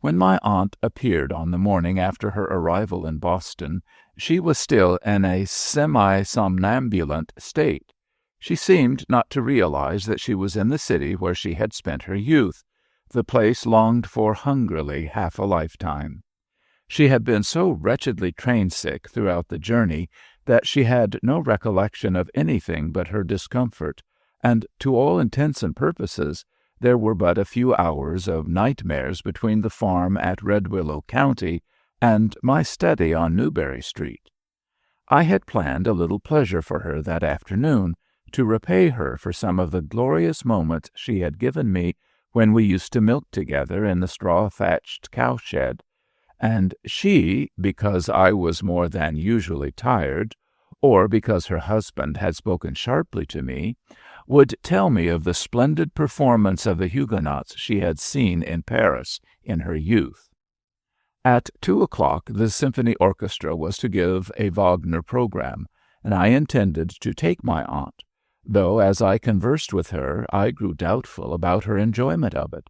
When my aunt appeared on the morning after her arrival in Boston, she was still in a semi-somnambulant state. She seemed not to realize that she was in the city where she had spent her youth, the place longed for hungrily half a lifetime. She had been so wretchedly train-sick throughout the journey that she had no recollection of anything but her discomfort, and to all intents and purposes there were but a few hours of nightmares between the farm at Red Willow County and my study on Newbury Street. I had planned a little pleasure for her that afternoon, to repay her for some of the glorious moments she had given me when we used to milk together in the straw-thatched cowshed, and she, because I was more than usually tired, or because her husband had spoken sharply to me, would tell me of the splendid performance of the Huguenots she had seen in Paris in her youth. At 2:00 the symphony orchestra was to give a Wagner program, and I intended to take my aunt, though as I conversed with her I grew doubtful about her enjoyment of it.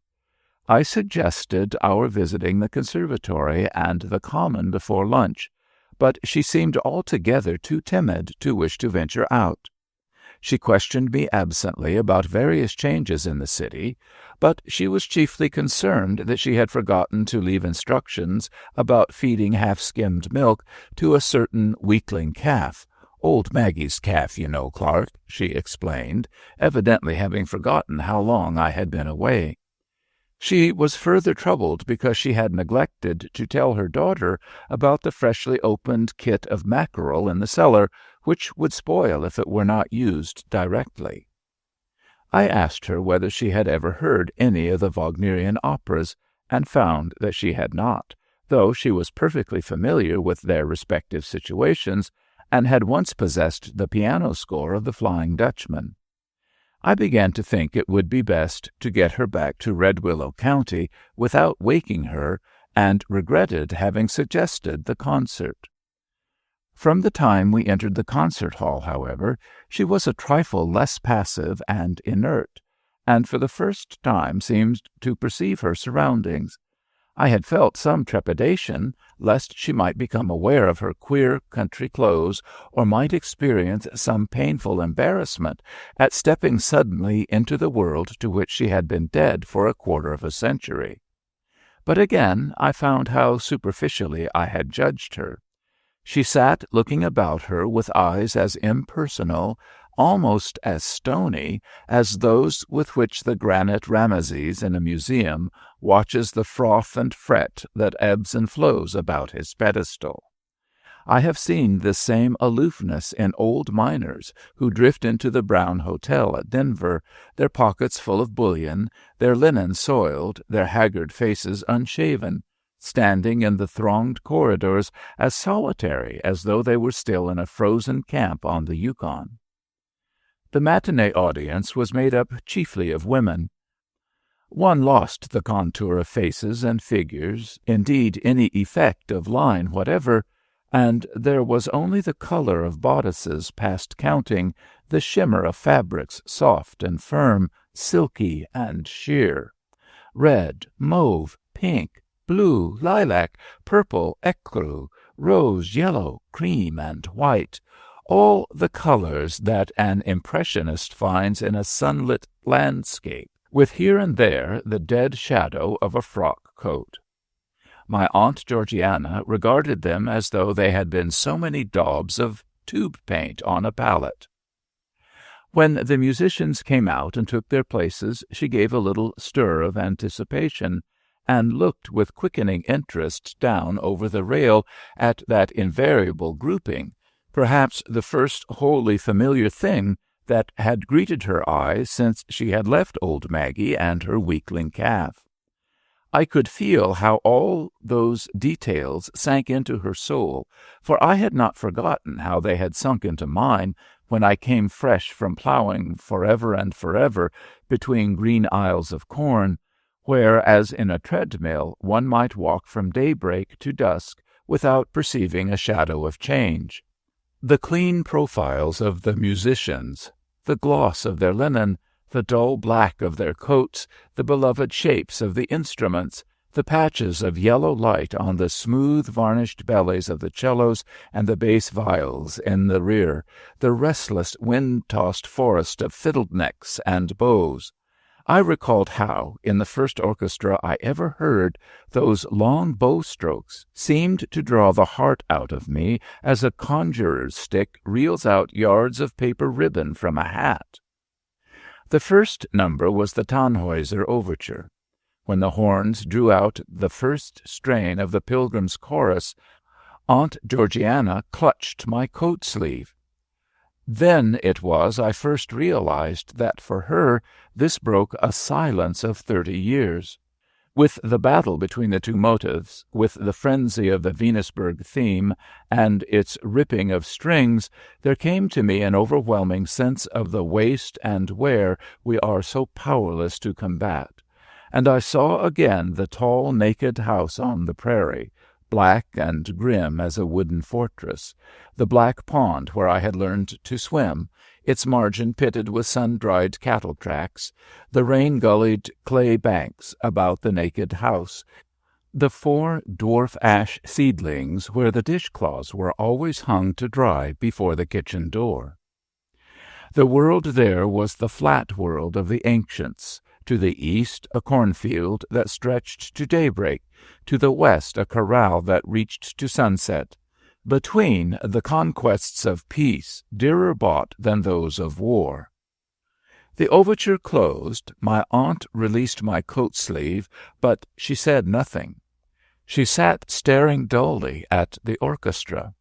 I suggested our visiting the conservatory and the common before lunch, but she seemed altogether too timid to wish to venture out. She questioned me absently about various changes in the city, but she was chiefly concerned that she had forgotten to leave instructions about feeding half-skimmed milk to a certain weakling calf. "Old Maggie's calf, you know, Clark," she explained, evidently having forgotten how long I had been away. She was further troubled because she had neglected to tell her daughter about the freshly opened kit of mackerel in the cellar, which would spoil if it were not used directly. I asked her whether she had ever heard any of the Wagnerian operas, and found that she had not, though she was perfectly familiar with their respective situations, and had once possessed the piano score of the Flying Dutchman. I began to think it would be best to get her back to Red Willow County without waking her, and regretted having suggested the concert. From the time we entered the concert hall, however, she was a trifle less passive and inert, and for the first time seemed to perceive her surroundings. I had felt some trepidation lest she might become aware of her queer country clothes, or might experience some painful embarrassment at stepping suddenly into the world to which she had been dead for a quarter of a century. But again I found how superficially I had judged her. She sat looking about her with eyes as impersonal, almost as stony, as those with which the granite Rameses in a museum watches the froth and fret that ebbs and flows about his pedestal. I have seen this same aloofness in old miners who drift into the Brown Hotel at Denver, their pockets full of bullion, their linen soiled, their haggard faces unshaven, standing in the thronged corridors as solitary as though they were still in a frozen camp on the Yukon. The matinee audience was made up chiefly of women. One lost the contour of faces and figures, indeed any effect of line whatever, and there was only the color of bodices past counting, the shimmer of fabrics soft and firm, silky and sheer. Red, mauve, pink, blue, lilac, purple, ecru, rose, yellow, cream, and white, all the colors that an impressionist finds in a sunlit landscape, with here and there the dead shadow of a frock coat. My Aunt Georgiana regarded them as though they had been so many daubs of tube paint on a palette. When the musicians came out and took their places, she gave a little stir of anticipation, and looked with quickening interest down over the rail at that invariable grouping, perhaps the first wholly familiar thing that had greeted her eyes since she had left old Maggie and her weakling calf. I could feel how all those details sank into her soul, for I had not forgotten how they had sunk into mine when I came fresh from ploughing forever and forever between green aisles of corn, where, as in a treadmill, one might walk from daybreak to dusk without perceiving a shadow of change. The clean profiles of the musicians, the gloss of their linen, the dull black of their coats, the beloved shapes of the instruments, the patches of yellow light on the smooth varnished bellies of the cellos and the bass viols in the rear, the restless wind-tossed forest of fiddle-necks and bows. I recalled how, in the first orchestra I ever heard, those long bow-strokes seemed to draw the heart out of me as a conjurer's stick reels out yards of paper ribbon from a hat. The first number was the Tannhäuser overture. When the horns drew out the first strain of the Pilgrim's Chorus, Aunt Georgiana clutched my coat-sleeve. Then it was I first realized that for her this broke a silence of 30 years. With the battle between the two motives, with the frenzy of the Venusberg theme and its ripping of strings, there came to me an overwhelming sense of the waste and wear we are so powerless to combat, and I saw again the tall, naked house on the prairie, black and grim as a wooden fortress, the black pond where I had learned to swim, its margin pitted with sun-dried cattle tracks, the rain-gullied clay banks about the naked house, the 4 dwarf ash seedlings where the dishcloths were always hung to dry before the kitchen door. The world there was the flat world of the ancients, to the east a cornfield that stretched to daybreak, to the west a corral that reached to sunset. Between, the conquests of peace, dearer bought than those of war. The overture closed, my aunt released my coat-sleeve, but she said nothing. She sat staring dully at the orchestra.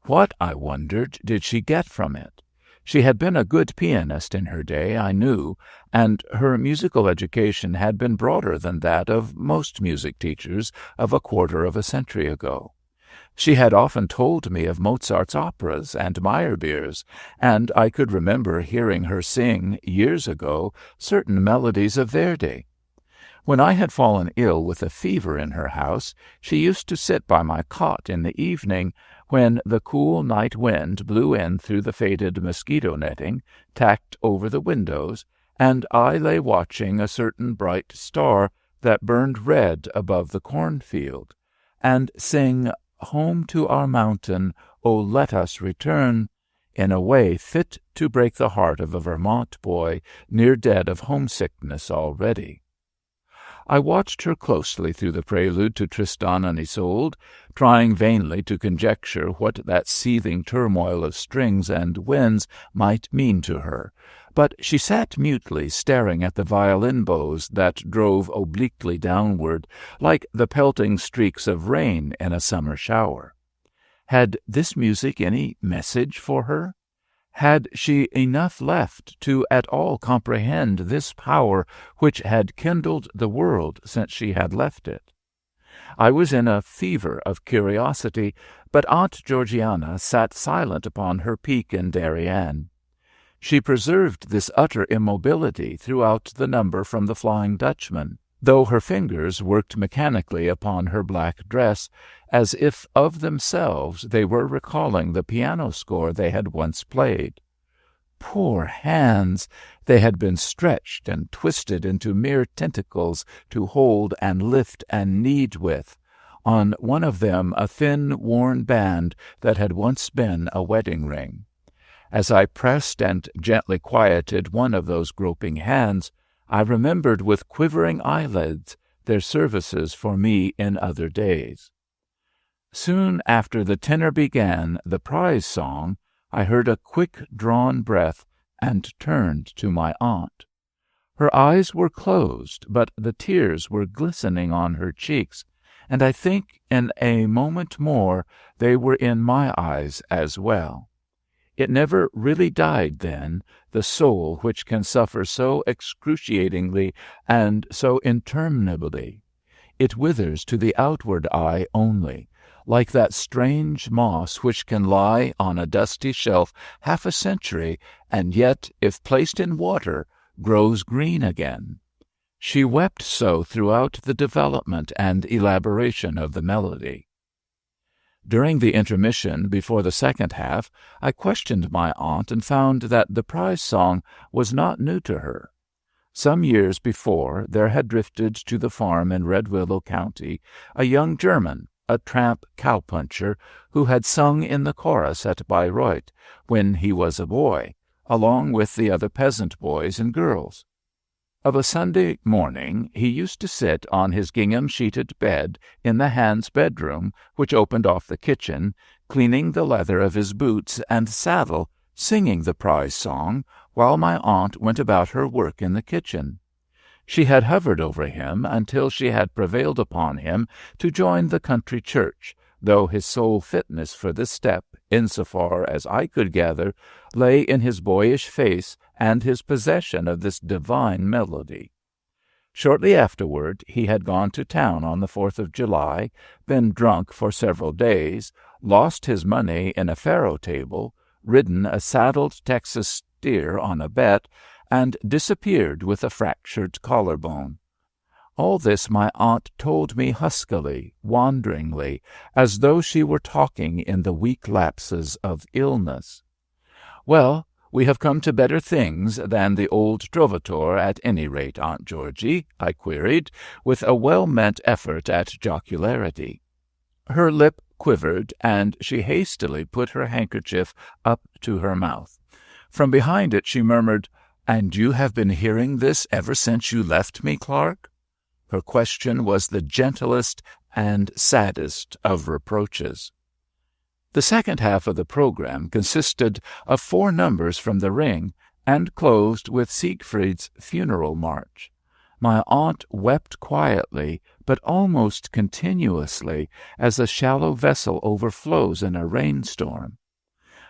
What, I wondered, did she get from it? She had been a good pianist in her day, I knew, and her musical education had been broader than that of most music teachers of a quarter of a century ago. She had often told me of Mozart's operas and Meyerbeer's, and I could remember hearing her sing, years ago, certain melodies of Verdi. When I had fallen ill with a fever in her house, she used to sit by my cot in the evening, when the cool night wind blew in through the faded mosquito-netting tacked over the windows, and I lay watching a certain bright star that burned red above the cornfield, and sing, "Home to our mountain, oh, let us return," in a way fit to break the heart of a Vermont boy near dead of homesickness already. I watched her closely through the prelude to Tristan and Isolde, trying vainly to conjecture what that seething turmoil of strings and winds might mean to her, but she sat mutely staring at the violin bows that drove obliquely downward, like the pelting streaks of rain in a summer shower. Had this music any message for her? Had she enough left to at all comprehend this power which had kindled the world since she had left it? I was in a fever of curiosity, but Aunt Georgiana sat silent upon her peak in Darien. She preserved this utter immobility throughout the number from the Flying Dutchman, though her fingers worked mechanically upon her black dress, as if of themselves they were recalling the piano score they had once played. Poor hands! They had been stretched and twisted into mere tentacles to hold and lift and knead with. on one of them a thin, worn band that had once been a wedding ring. As I pressed and gently quieted one of those groping hands, I remembered with quivering eyelids their services for me in other days. Soon after the tenor began the prize song, I heard a quick-drawn breath and turned to my aunt. Her eyes were closed, but the tears were glistening on her cheeks, and I think in a moment more they were in my eyes as well. It never really died then, the soul which can suffer so excruciatingly and so interminably. It withers to the outward eye only, like that strange moss which can lie on a dusty shelf half a century, and yet, if placed in water, grows green again. She wept so throughout the development and elaboration of the melody. During the intermission before the second half, I questioned my aunt and found that the prize song was not new to her. Some years before, there had drifted to the farm in Red Willow County a young German, a tramp cowpuncher, who had sung in the chorus at Bayreuth when he was a boy, along with the other peasant boys and girls. Of a Sunday morning he used to sit on his gingham-sheeted bed in the Hans' bedroom, which opened off the kitchen, cleaning the leather of his boots and saddle, singing the prize song, while my aunt went about her work in the kitchen. She had hovered over him until she had prevailed upon him to join the country church, though his sole fitness for this step, insofar as I could gather, lay in his boyish face and his possession of this divine melody. Shortly afterward he had gone to town on the 4th of July, been drunk for several days, lost his money in a faro table, ridden a saddled Texas steer on a bet, and disappeared with a fractured collarbone. All this my aunt told me huskily, wanderingly, as though she were talking in the weak lapses of illness. "Well, we have come to better things than the old Trovatore, at any rate, Aunt Georgie?" I queried, with a well-meant effort at jocularity. Her lip quivered, and she hastily put her handkerchief up to her mouth. From behind it she murmured, "And you have been hearing this ever since you left me, Clark?" Her question was the gentlest and saddest of reproaches. The second half of the program consisted of 4 numbers from the Ring, and closed with Siegfried's funeral march. My aunt wept quietly, but almost continuously, as a shallow vessel overflows in a rainstorm.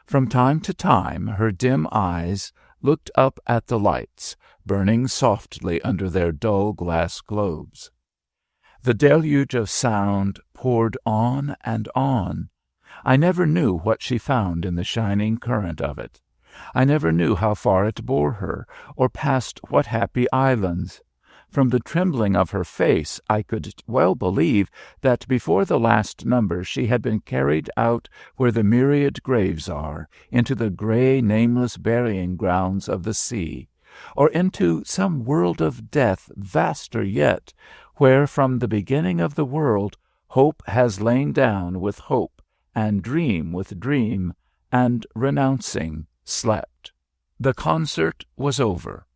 From time to time her dim eyes looked up at the lights, burning softly under their dull glass globes. The deluge of sound poured on and on. I never knew what she found in the shining current of it. I never knew how far it bore her, or past what happy islands. From the trembling of her face I could well believe that before the last number she had been carried out where the myriad graves are, into the grey, nameless burying-grounds of the sea, or into some world of death vaster yet, where from the beginning of the world hope has lain down with hope, and dream with dream, and, renouncing, slept. The concert was over.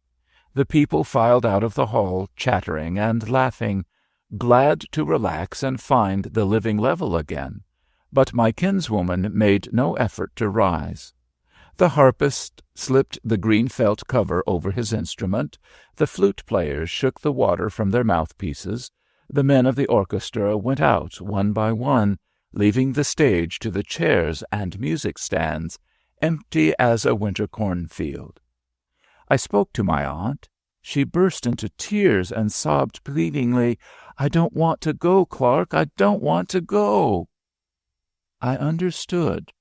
The people filed out of the hall, chattering and laughing, glad to relax and find the living level again, but my kinswoman made no effort to rise. The harpist slipped the green felt cover over his instrument, the flute-players shook the water from their mouthpieces, the men of the orchestra went out one by one, leaving the stage to the chairs and music-stands, empty as a winter cornfield. I spoke to my aunt. She burst into tears and sobbed pleadingly, "I don't want to go, Clark. I don't want to go." I understood.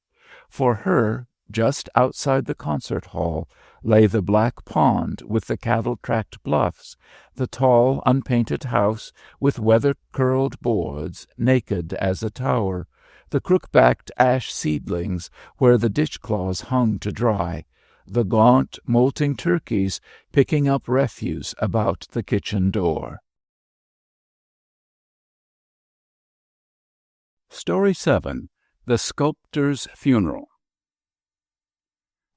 For her, just outside the concert hall, lay the black pond with the cattle-tracked bluffs, the tall, unpainted house with weather-curled boards, naked as a tower, the crook-backed ash seedlings where the ditch-claws hung to dry, the gaunt, molting turkeys picking up refuse about the kitchen door. Story 7. The Sculptor's Funeral.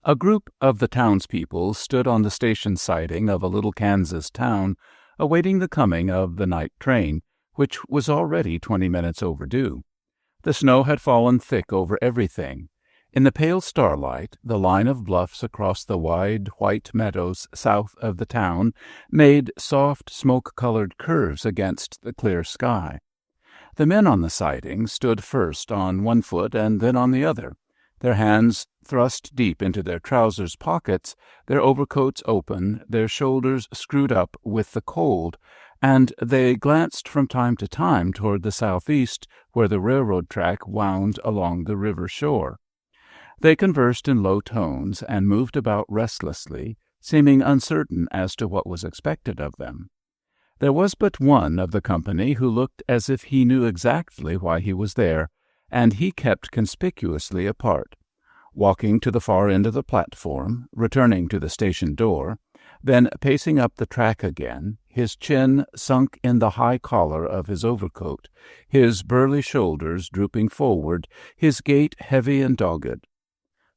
A group of the townspeople stood on the station siding of a little Kansas town, awaiting the coming of the night train, which was already 20 minutes overdue. The snow had fallen thick over everything. In the pale starlight, the line of bluffs across the wide white meadows south of the town made soft, smoke-colored curves against the clear sky. The men on the siding stood first on one foot and then on the other, their hands thrust deep into their trousers' pockets, their overcoats open, their shoulders screwed up with the cold, and they glanced from time to time toward the southeast, where the railroad track wound along the river shore. They conversed in low tones and moved about restlessly, seeming uncertain as to what was expected of them. There was but one of the company who looked as if he knew exactly why he was there, and he kept conspicuously apart, walking to the far end of the platform, returning to the station door, then pacing up the track again, his chin sunk in the high collar of his overcoat, his burly shoulders drooping forward, his gait heavy and dogged.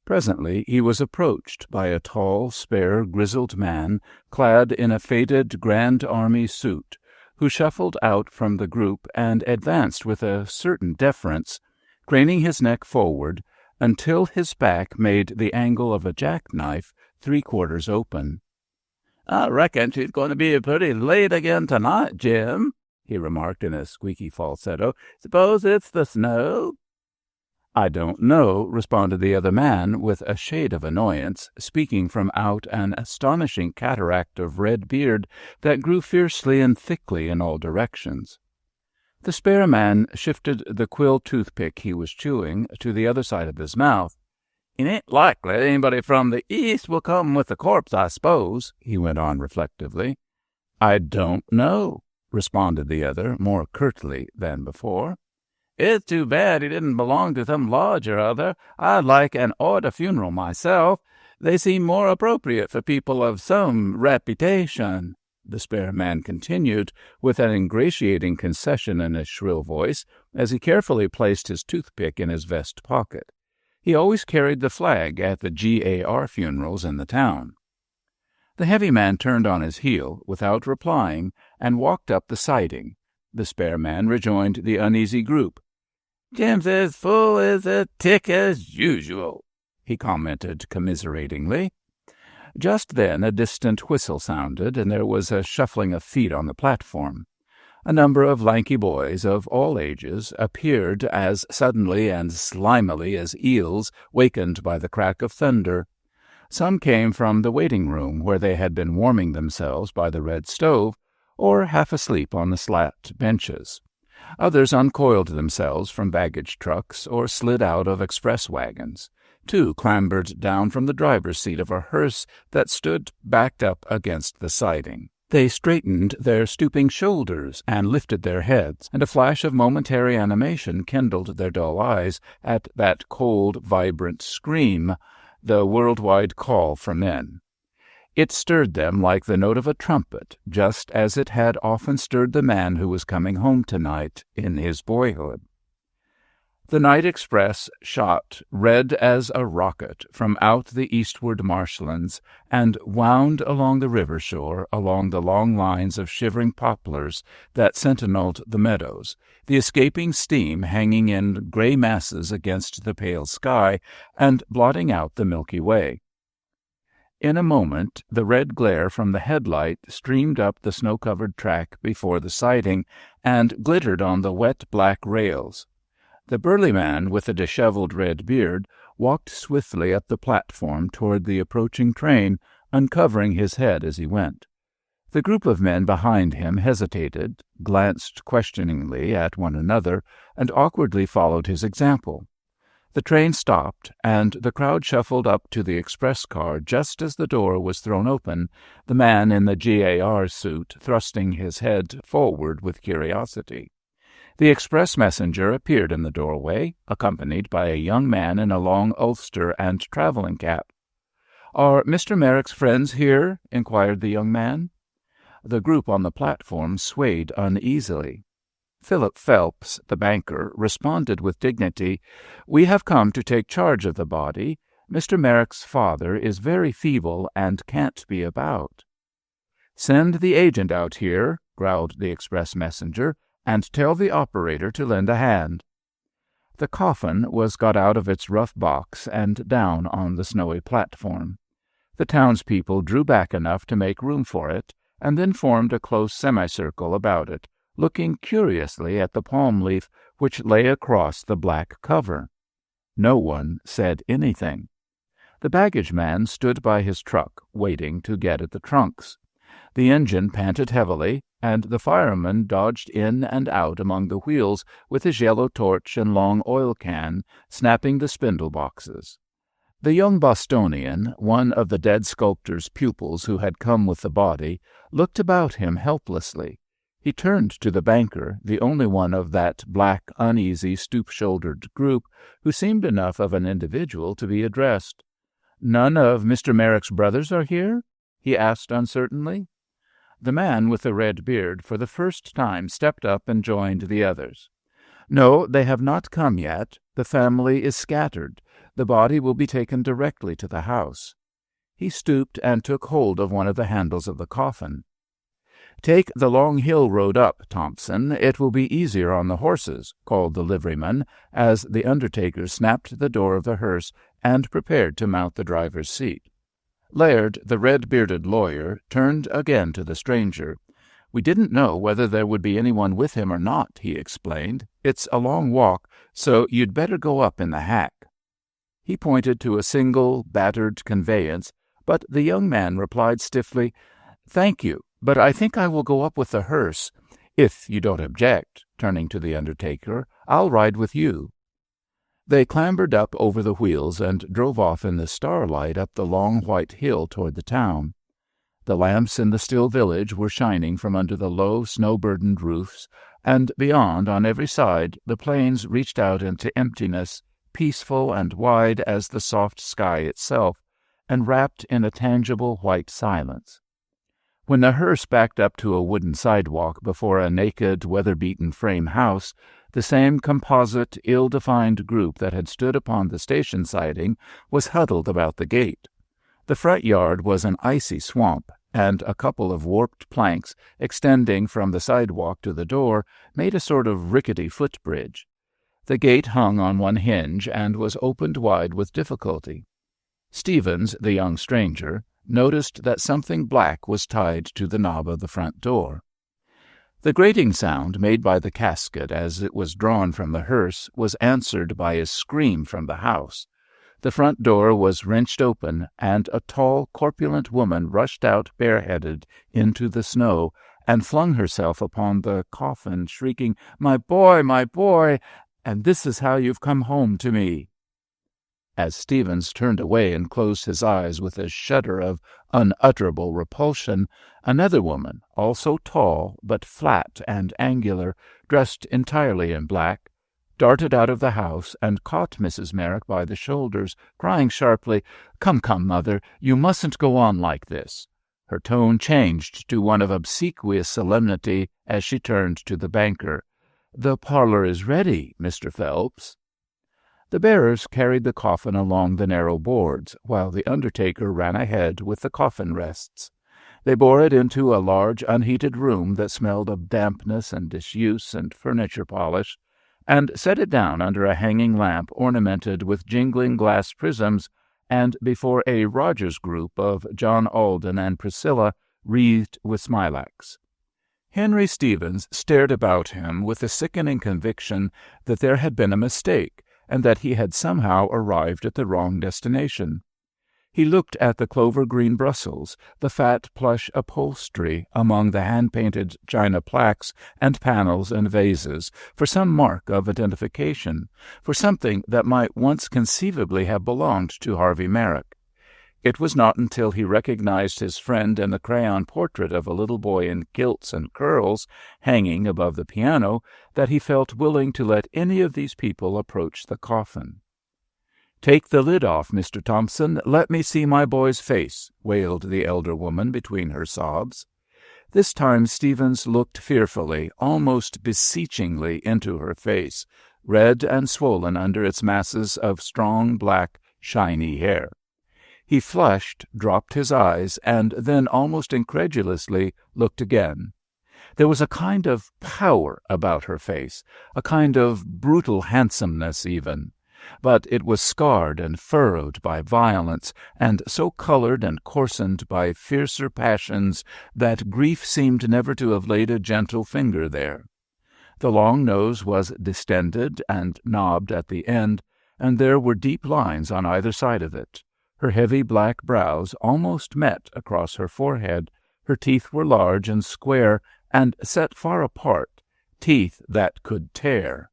Presently he was approached by a tall, spare, grizzled man, clad in a faded Grand Army suit, who shuffled out from the group and advanced with a certain deference, craning his neck forward until his back made the angle of a jackknife 3/4 open. "I reckon she's going to be pretty late again tonight, Jim," he remarked in a squeaky falsetto. "Suppose it's the snow?" "I don't know," responded the other man with a shade of annoyance, speaking from out an astonishing cataract of red beard that grew fiercely and thickly in all directions. The spare man shifted the quill toothpick he was chewing to the other side of his mouth. "It ain't likely anybody from the east will come with the corpse, I suppose," he went on reflectively. "I don't know," responded the other, more curtly than before. "It's too bad he didn't belong to some lodge or other. I'd like an order funeral myself. They seem more appropriate for people of some reputation," the spare man continued, with an ingratiating concession in his shrill voice, as he carefully placed his toothpick in his vest pocket. He always carried the flag at the GAR funerals in the town. The heavy man turned on his heel, without replying, and walked up the siding. The spare man rejoined the uneasy group. "Jim's as full as a tick as usual," he commented commiseratingly. Just then a distant whistle sounded, and there was a shuffling of feet on the platform. A number of lanky boys of all ages appeared as suddenly and slimily as eels wakened by the crack of thunder. Some came from the waiting-room, where they had been warming themselves by the red stove, or half asleep on the slat benches. Others uncoiled themselves from baggage trucks or slid out of express wagons. Two clambered down from the driver's seat of a hearse that stood backed up against the siding. They straightened their stooping shoulders and lifted their heads, and a flash of momentary animation kindled their dull eyes at that cold, vibrant scream, the worldwide call for men. It stirred them like the note of a trumpet, just as it had often stirred the man who was coming home tonight in his boyhood. The night express shot, red as a rocket, from out the eastward marshlands, and wound along the river shore, along the long lines of shivering poplars that sentineled the meadows, the escaping steam hanging in gray masses against the pale sky and blotting out the Milky Way. In a moment the red glare from the headlight streamed up the snow-covered track before the siding and glittered on the wet black rails. The burly man with the disheveled red beard walked swiftly up the platform toward the approaching train, uncovering his head as he went. The group of men behind him hesitated, glanced questioningly at one another, and awkwardly followed his example. The train stopped, and the crowd shuffled up to the express car just as the door was thrown open, the man in the GAR suit thrusting his head forward with curiosity. The express messenger appeared in the doorway, accompanied by a young man in a long ulster and traveling cap. "Are Mr. Merrick's friends here?" inquired the young man. The group on the platform swayed uneasily. Philip Phelps, the banker, responded with dignity, "We have come to take charge of the body. Mr. Merrick's father is very feeble and can't be about." "Send the agent out here," growled the express messenger, "and tell the operator to lend a hand." The coffin was got out of its rough box and down on the snowy platform. The townspeople drew back enough to make room for it, and then formed a close semicircle about it, looking curiously at the palm leaf which lay across the black cover. No one said anything. The baggage man stood by his truck, waiting to get at the trunks. The engine panted heavily, and the fireman dodged in and out among the wheels with his yellow torch and long oil can, snapping the spindle boxes. The young Bostonian, one of the dead sculptor's pupils who had come with the body, looked about him helplessly. He turned to the banker, the only one of that black, uneasy, stoop-shouldered group who seemed enough of an individual to be addressed. "None of Mr. Merrick's brothers are here?" he asked uncertainly. The man with the red beard for the first time stepped up and joined the others. "No, they have not come yet. The family is scattered. The body will be taken directly to the house." He stooped and took hold of one of the handles of the coffin. "Take the long hill road up, Thompson. It will be easier on the horses," called the liveryman, as the undertaker snapped the door of the hearse and prepared to mount the driver's seat. Laird, the red-bearded lawyer, turned again to the stranger. "We didn't know whether there would be anyone with him or not," he explained. "It's a long walk, so you'd better go up in the hack." He pointed to a single, battered conveyance, but the young man replied stiffly, "Thank you, but I think I will go up with the hearse. If you don't object," turning to the undertaker, "I'll ride with you." They clambered up over the wheels and drove off in the starlight up the long white hill toward the town. The lamps in the still village were shining from under the low, snow-burdened roofs, and beyond, on every side, the plains reached out into emptiness, peaceful and wide as the soft sky itself, and wrapped in a tangible white silence. When the hearse backed up to a wooden sidewalk before a naked, weather-beaten frame house, the same composite, ill-defined group that had stood upon the station siding was huddled about the gate. The front yard was an icy swamp, and a couple of warped planks extending from the sidewalk to the door made a sort of rickety footbridge. The gate hung on one hinge and was opened wide with difficulty. Stevens, the young stranger, noticed that something black was tied to the knob of the front door. The grating sound made by the casket as it was drawn from the hearse was answered by a scream from the house. The front door was wrenched open, and a tall, corpulent woman rushed out bareheaded into the snow and flung herself upon the coffin, shrieking, "My boy, my boy! And this is how you've come home to me!" As Stevens turned away and closed his eyes with a shudder of unutterable repulsion, another woman, also tall but flat and angular, dressed entirely in black, darted out of the house and caught Mrs. Merrick by the shoulders, crying sharply, "Come, come, mother, you mustn't go on like this." Her tone changed to one of obsequious solemnity as she turned to the banker. "The parlor is ready, Mr. Phelps." The bearers carried the coffin along the narrow boards, while the undertaker ran ahead with the coffin rests. They bore it into a large, unheated room that smelled of dampness and disuse and furniture polish, and set it down under a hanging lamp ornamented with jingling glass prisms, and before a Rogers group of John Alden and Priscilla wreathed with smilax. Henry Stevens stared about him with a sickening conviction that there had been a mistake, and that he had somehow arrived at the wrong destination. He looked at the clover-green Brussels, the fat plush upholstery among the hand-painted china plaques and panels and vases, for some mark of identification, for something that might once conceivably have belonged to Harvey Merrick. It was not until he recognized his friend in the crayon portrait of a little boy in kilts and curls hanging above the piano that he felt willing to let any of these people approach the coffin. "Take the lid off, Mr. Thompson. Let me see my boy's face," wailed the elder woman between her sobs. This time Stevens looked fearfully, almost beseechingly, into her face, red and swollen under its masses of strong, black, shiny hair. He flushed, dropped his eyes, and then almost incredulously looked again. There was a kind of power about her face, a kind of brutal handsomeness even. But it was scarred and furrowed by violence, and so colored and coarsened by fiercer passions that grief seemed never to have laid a gentle finger there. The long nose was distended and knobbed at the end, and there were deep lines on either side of it. Her heavy black brows almost met across her forehead. Her teeth were large and square and set far apart, teeth that could tear.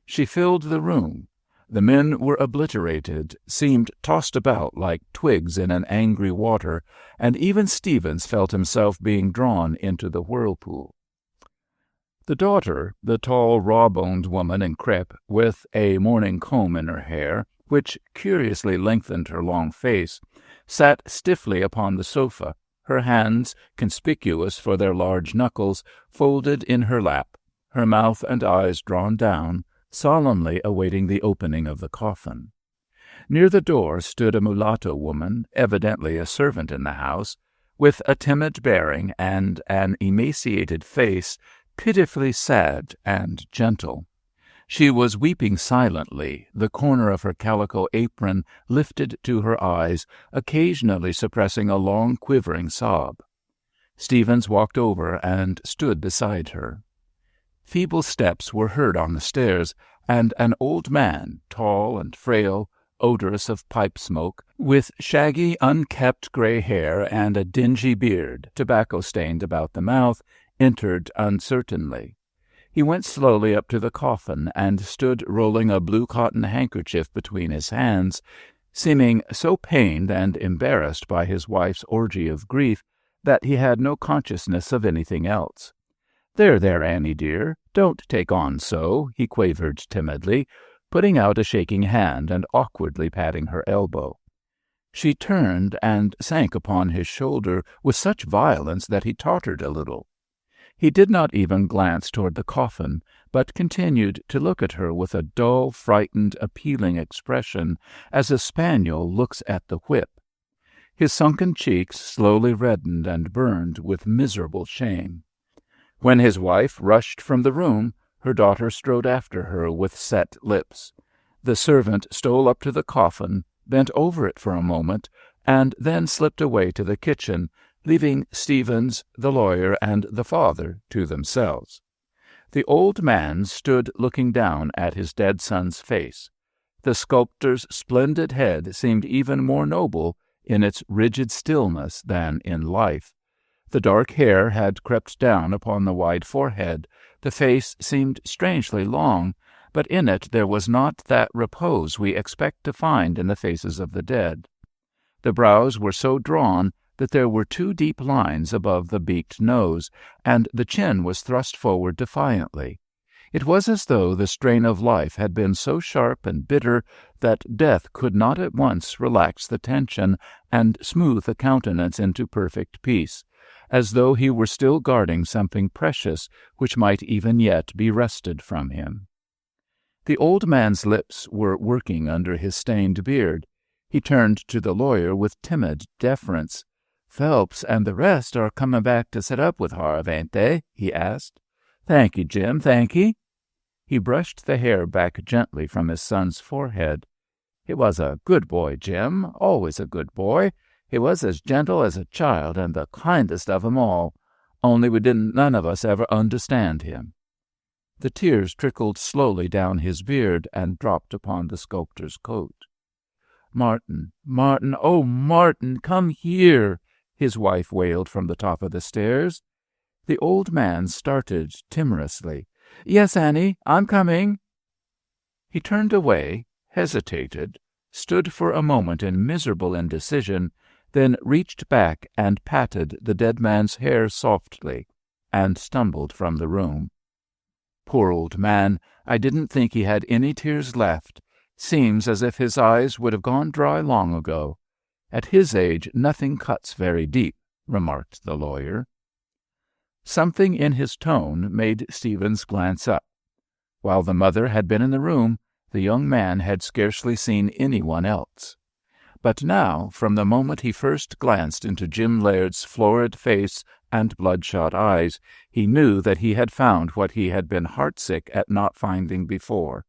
She filled the room. The men were obliterated, seemed tossed about like twigs in an angry water, and even Stevens felt himself being drawn into the whirlpool. The daughter, the tall, raw-boned woman in crêpe, with a morning comb in her hair, which curiously lengthened her long face, sat stiffly upon the sofa, her hands, conspicuous for their large knuckles, folded in her lap, her mouth and eyes drawn down, solemnly awaiting the opening of the coffin. Near the door stood a mulatto woman, evidently a servant in the house, with a timid bearing and an emaciated face, pitifully sad and gentle. She was weeping silently, the corner of her calico apron lifted to her eyes, occasionally suppressing a long, quivering sob. Stevens walked over and stood beside her. Feeble steps were heard on the stairs, and an old man, tall and frail, odorous of pipe smoke, with shaggy, unkempt gray hair and a dingy beard, tobacco-stained about the mouth, entered uncertainly. He went slowly up to the coffin and stood rolling a blue cotton handkerchief between his hands, seeming so pained and embarrassed by his wife's orgy of grief that he had no consciousness of anything else. "There, Annie, dear, don't take on so," he quavered timidly, putting out a shaking hand and awkwardly patting her elbow. She turned and sank upon his shoulder with such violence that he tottered a little. He did not even glance toward the coffin, but continued to look at her with a dull, frightened, appealing expression, as a spaniel looks at the whip. His sunken cheeks slowly reddened and burned with miserable shame. When his wife rushed from the room, her daughter strode after her with set lips. The servant stole up to the coffin, bent over it for a moment, and then slipped away to the kitchen, leaving Stevens, the lawyer, and the father to themselves. The old man stood looking down at his dead son's face. The sculptor's splendid head seemed even more noble in its rigid stillness than in life. The dark hair had crept down upon the wide forehead. The face seemed strangely long, but in it there was not that repose we expect to find in the faces of the dead. The brows were so drawn that there were 2 deep lines above the beaked nose, and the chin was thrust forward defiantly. It was as though the strain of life had been so sharp and bitter that death could not at once relax the tension and smooth the countenance into perfect peace, as though he were still guarding something precious which might even yet be wrested from him. The old man's lips were working under his stained beard. He turned to the lawyer with timid deference. "Phelps and the rest are coming back to sit up with Harve, ain't they?" he asked. "Thank ye, Jim, thank ye." He brushed the hair back gently from his son's forehead. "He was a good boy, Jim, always a good boy. He was as gentle as a child and the kindest of 'em all, only we didn't none of us ever understand him." The tears trickled slowly down his beard and dropped upon the sculptor's coat. "Martin, oh, Martin, come here," his wife wailed from the top of the stairs. The old man started timorously. "Yes, Annie, I'm coming." He turned away, hesitated, stood for a moment in miserable indecision, then reached back and patted the dead man's hair softly, and stumbled from the room. Poor old man, I didn't think he had any tears left. Seems as if his eyes would have gone dry long ago. At his age nothing cuts very deep, remarked the lawyer. Something in his tone made Stevens glance up. While the mother had been in the room, the young man had scarcely seen anyone else. But now, from the moment he first glanced into Jim Laird's florid face and bloodshot eyes, he knew that he had found what he had been heartsick at not finding before,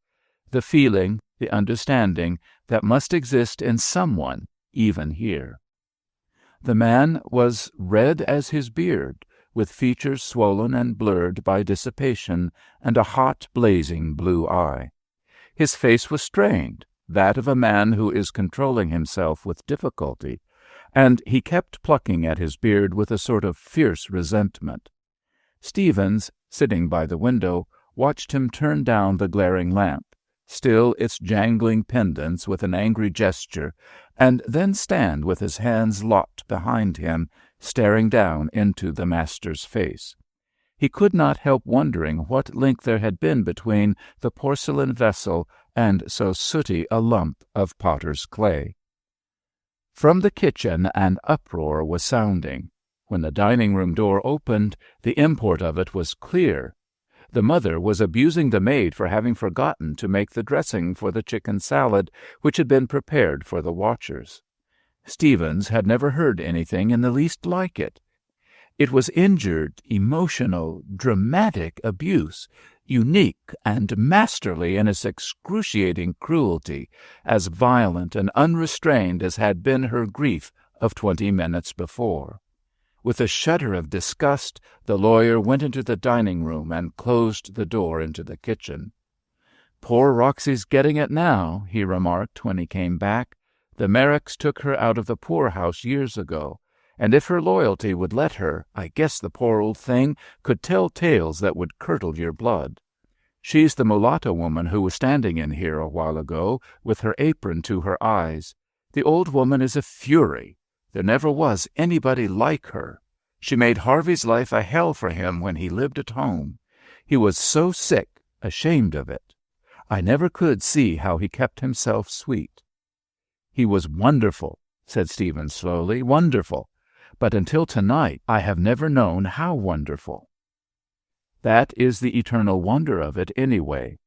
the feeling, the understanding that must exist in someone, even here. The man was red as his beard, with features swollen and blurred by dissipation, and a hot, blazing blue eye. His face was strained, that of a man who is controlling himself with difficulty, and he kept plucking at his beard with a sort of fierce resentment. Stevens, sitting by the window, watched him turn down the glaring lamp, still its jangling pendants with an angry gesture, and then stand with his hands locked behind him, staring down into the master's face. He could not help wondering what link there had been between the porcelain vessel and so sooty a lump of potter's clay. From the kitchen an uproar was sounding. When the dining-room door opened, the import of it was clear. The mother was abusing the maid for having forgotten to make the dressing for the chicken salad which had been prepared for the watchers. Stevens had never heard anything in the least like it. It was injured, emotional, dramatic abuse, unique and masterly in its excruciating cruelty, as violent and unrestrained as had been her grief of 20 minutes before. With a shudder of disgust, the lawyer went into the dining-room and closed the door into the kitchen. "Poor Roxy's getting it now," he remarked when he came back. "The Merricks took her out of the poorhouse years ago, and if her loyalty would let her, I guess the poor old thing could tell tales that would curdle your blood. She's the mulatto woman who was standing in here a while ago with her apron to her eyes. The old woman is a fury. There never was anybody like her. She made Harvey's life a hell for him when he lived at home. He was so sick, ashamed of it. I never could see how he kept himself sweet." "He was wonderful," said Stephen slowly, "wonderful. But until tonight I have never known how wonderful." "That is the eternal wonder of it, anyway,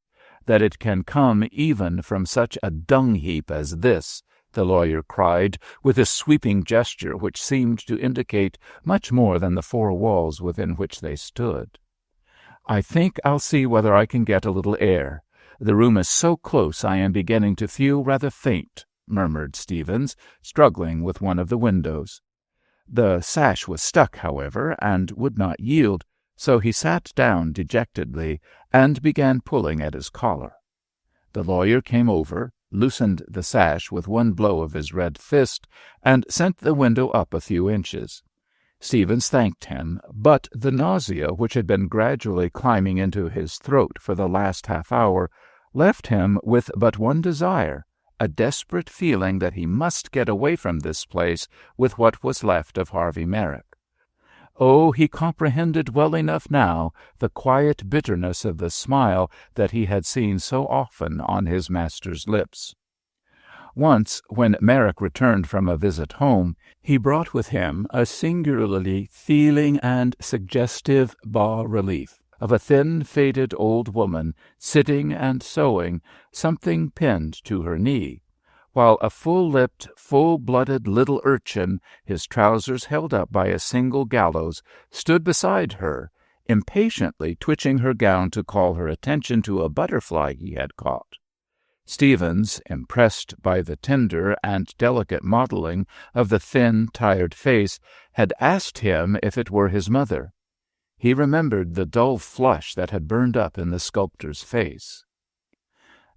that it can come even from such a dung-heap as this," the lawyer cried, with a sweeping gesture which seemed to indicate much more than the 4 walls within which they stood. "I think I'll see whether I can get a little air. The room is so close I am beginning to feel rather faint," murmured Stevens, struggling with one of the windows. The sash was stuck, however, and would not yield, so he sat down dejectedly and began pulling at his collar. The lawyer came over, loosened the sash with one blow of his red fist, and sent the window up a few inches. Stevens thanked him, but the nausea which had been gradually climbing into his throat for the last half-hour left him with but one desire, a desperate feeling that he must get away from this place with what was left of Harvey Merrick. Oh, he comprehended well enough now the quiet bitterness of the smile that he had seen so often on his master's lips. Once, when Merrick returned from a visit home, he brought with him a singularly feeling and suggestive bas-relief of a thin, faded old woman sitting and sewing, something pinned to her knee, while a full-lipped, full-blooded little urchin, his trousers held up by a single gallows, stood beside her, impatiently twitching her gown to call her attention to a butterfly he had caught. Stevens, impressed by the tender and delicate modeling of the thin, tired face, had asked him if it were his mother. He remembered the dull flush that had burned up in the sculptor's face.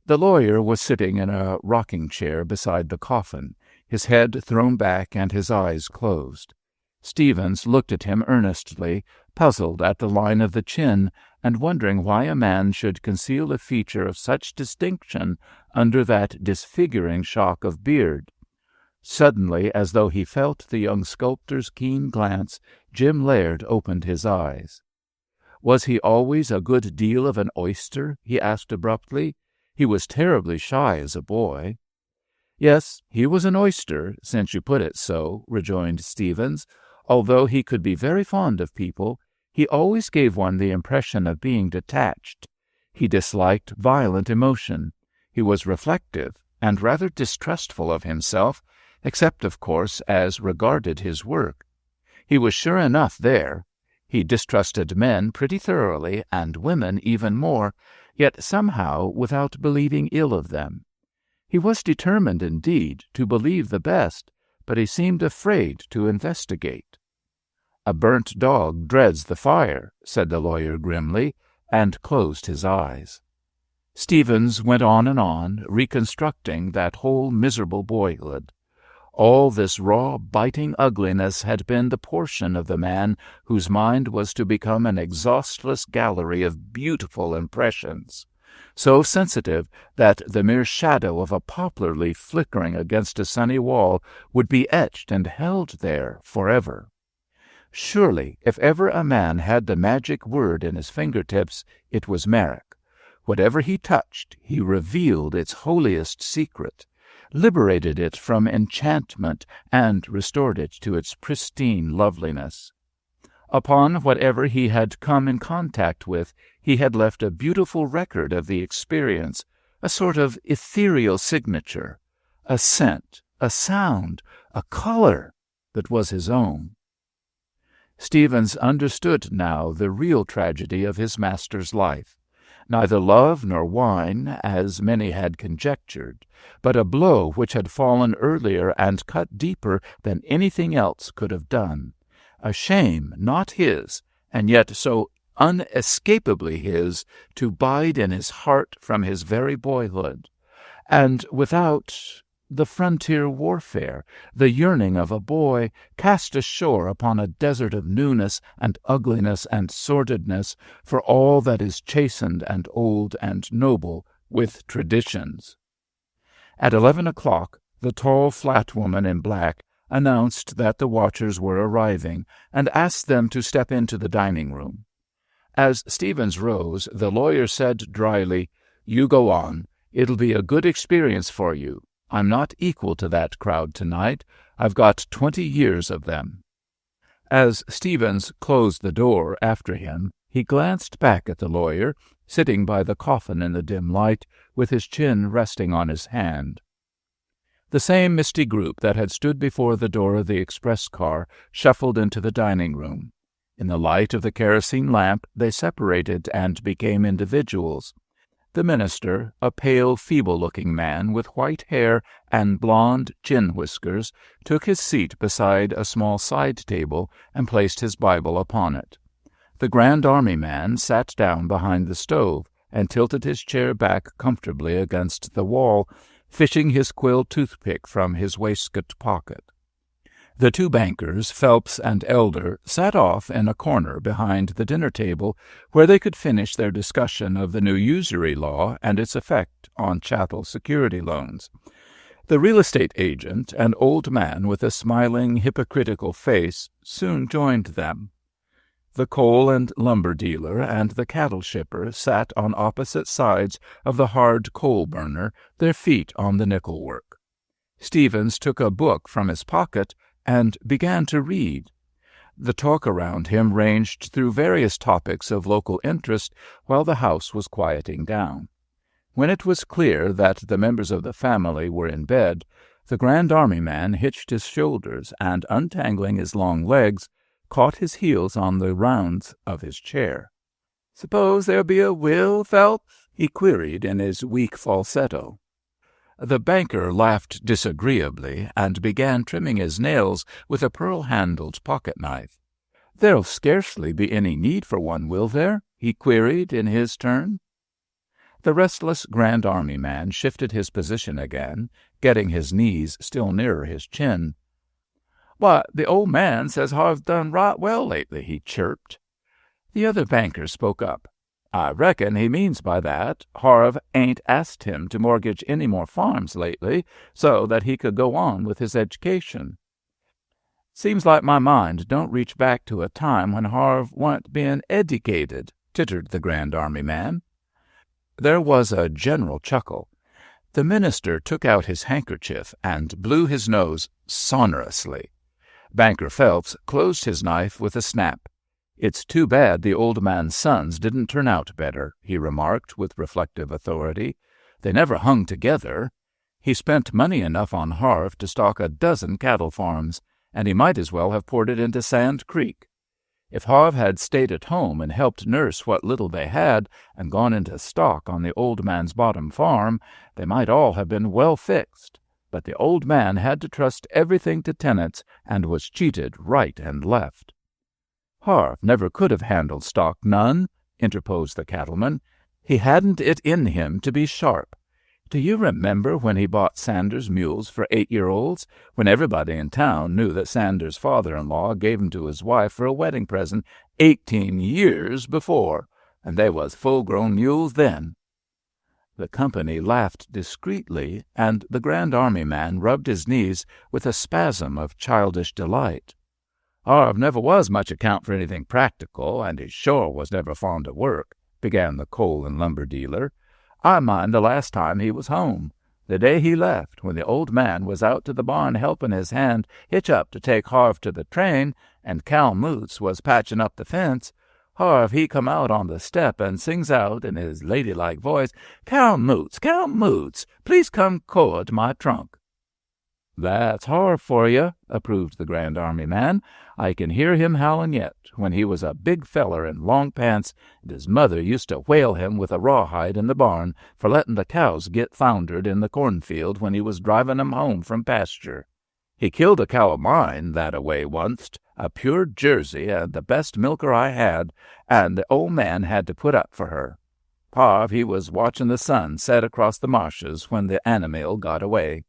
The lawyer was sitting in a rocking-chair beside the coffin, his head thrown back and his eyes closed. Stevens looked at him earnestly, puzzled at the line of the chin, and wondering why a man should conceal a feature of such distinction under that disfiguring shock of beard. Suddenly, as though he felt the young sculptor's keen glance, Jim Laird opened his eyes. "Was he always a good deal of an oyster?" he asked abruptly. "He was terribly shy as a boy." "Yes, he was an oyster, since you put it so," rejoined Stevens. "Although he could be very fond of people, He always gave one the impression of being detached. He disliked violent emotion. He was reflective and rather distrustful of himself, except, of course, as regarded his work. He was sure enough there. He distrusted men pretty thoroughly, and women even more, yet somehow without believing ill of them. He was determined, indeed, to believe the best, but he seemed afraid to investigate. "A burnt dog dreads the fire," said the lawyer grimly, and closed his eyes. Stevens went on and on, reconstructing that whole miserable boyhood. All this raw, biting ugliness had been the portion of the man whose mind was to become an exhaustless gallery of beautiful impressions, so sensitive that the mere shadow of a poplar leaf flickering against a sunny wall would be etched and held there forever. Surely, if ever a man had the magic word in his fingertips, it was Merrick. Whatever he touched, he revealed its holiest secret, liberated it from enchantment, and restored it to its pristine loveliness. Upon whatever he had come in contact with, he had left a beautiful record of the experience, a sort of ethereal signature, a scent, a sound, a color that was his own. Stevens understood now the real tragedy of his master's life. Neither love nor wine, as many had conjectured, but a blow which had fallen earlier and cut deeper than anything else could have done. A shame not his, and yet so unescapably his, to bide in his heart from his very boyhood. And without, the frontier warfare, the yearning of a boy, cast ashore upon a desert of newness and ugliness and sordidness for all that is chastened and old and noble with traditions. At 11 o'clock, the tall, flat woman in black announced that the watchers were arriving, and asked them to step into the dining-room. As Stevens rose, the lawyer said dryly, "You go on. It'll be a good experience for you. I'm not equal to that crowd tonight. I've got 20 years of them." As Stevens closed the door after him, he glanced back at the lawyer, sitting by the coffin in the dim light, with his chin resting on his hand. The same misty group that had stood before the door of the express car shuffled into the dining-room. In the light of the kerosene lamp they separated and became individuals. The minister, a pale, feeble-looking man with white hair and blond chin-whiskers, took his seat beside a small side table and placed his Bible upon it. The Grand Army man sat down behind the stove and tilted his chair back comfortably against the wall, fishing his quill toothpick from his waistcoat pocket. The two bankers, Phelps and Elder, sat off in a corner behind the dinner table where they could finish their discussion of the new usury law and its effect on chattel security loans. The real estate agent, an old man with a smiling, hypocritical face, soon joined them. The coal and lumber dealer and the cattle shipper sat on opposite sides of the hard coal burner, their feet on the nickel work. Stevens took a book from his pocket and began to read. The talk around him ranged through various topics of local interest while the house was quieting down. When it was clear that the members of the family were in bed, the Grand Army man hitched his shoulders and, untangling his long legs, caught his heels on the rounds of his chair. "Suppose there'll be a will, Phelps?" he queried in his weak falsetto. The banker laughed disagreeably and began trimming his nails with a pearl-handled pocket-knife. "There'll scarcely be any need for one, will there?" he queried in his turn. The restless Grand Army man shifted his position again, getting his knees still nearer his chin. "Why, the old man says Harve's done right well lately," he chirped. The other banker spoke up. "I reckon he means by that Harve ain't asked him to mortgage any more farms lately, so that he could go on with his education." "Seems like my mind don't reach back to a time when Harve wa'n't being edicated," tittered the Grand Army man. There was a general chuckle. The minister took out his handkerchief and blew his nose sonorously. Banker Phelps closed his knife with a snap. "It's too bad the old man's sons didn't turn out better," he remarked with reflective authority. "They never hung together. He spent money enough on Harve to stock 12 cattle farms, and he might as well have poured it into Sand Creek. If Harve had stayed at home and helped nurse what little they had and gone into stock on the old man's bottom farm, they might all have been well fixed. But the old man had to trust everything to tenants and was cheated right and left." "Harve never could have handled stock none," interposed the cattleman. "He hadn't it in him to be sharp. Do you remember when he bought Sanders mules for 8-year-olds, when everybody in town knew that Sanders' father-in-law gave 'em to his wife for a wedding present 18 years before, and they was full-grown mules then?" The company laughed discreetly, and the Grand Army man rubbed his knees with a spasm of childish delight. "Harve never was much account for anything practical, and he sure was never fond of work," began the coal and lumber dealer. "I mind the last time he was home. The day he left, when the old man was out to the barn helping his hand hitch up to take Harve to the train, and Cal Moots was patching up the fence, Harve he come out on the step and sings out in his ladylike voice, 'Cal Moots, please come cord my trunk.'" "That's Harve for you," approved the Grand Army man. "I can hear him howling yet, when he was a big feller in long pants, and his mother used to whale him with a rawhide in the barn for letting the cows get foundered in the cornfield when he was driving 'em home from pasture. He killed a cow of mine that-a-way onct, a pure Jersey and the best milker I had, and the old man had to put up for her. Harve he was watching the sun set across the marshes when the animal got away."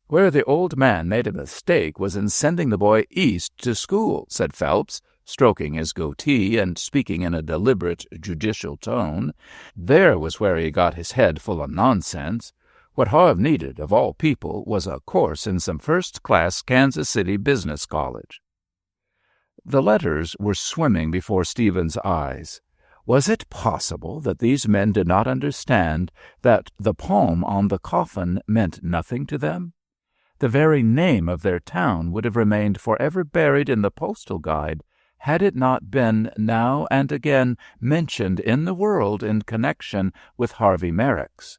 "Where the old man made a mistake was in sending the boy east to school," said Phelps, stroking his goatee and speaking in a deliberate, judicial tone. "There was where he got his head full of nonsense. What Harve needed, of all people, was a course in some first-class Kansas City business college." The letters were swimming before Stephen's eyes. Was it possible that these men did not understand that the palm on the coffin meant nothing to them? The very name of their town would have remained forever buried in the postal guide had it not been now and again mentioned in the world in connection with Harvey Merrick's.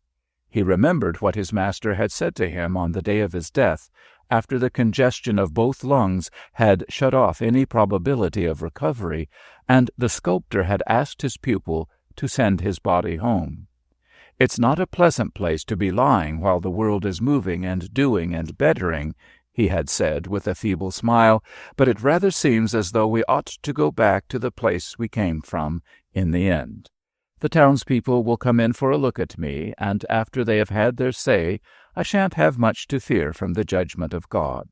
He remembered what his master had said to him on the day of his death, after the congestion of both lungs had shut off any probability of recovery, and the sculptor had asked his pupil to send his body home. "It's not a pleasant place to be lying while the world is moving and doing and bettering," he had said with a feeble smile, "but it rather seems as though we ought to go back to the place we came from in the end. The townspeople will come in for a look at me, and after they have had their say, I shan't have much to fear from the judgment of God."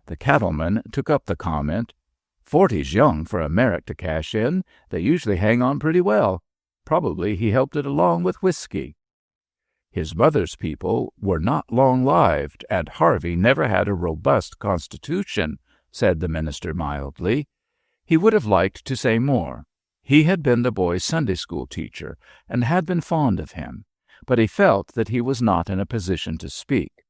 The cattleman took up the comment. "40's young for a Merrick to cash in. They usually hang on pretty well. Probably he helped it along with whiskey." "His mother's people were not long-lived, and Harvey never had a robust constitution," said the minister mildly. He would have liked to say more. He had been the boy's Sunday-school teacher, and had been fond of him, but he felt that he was not in a position to speak.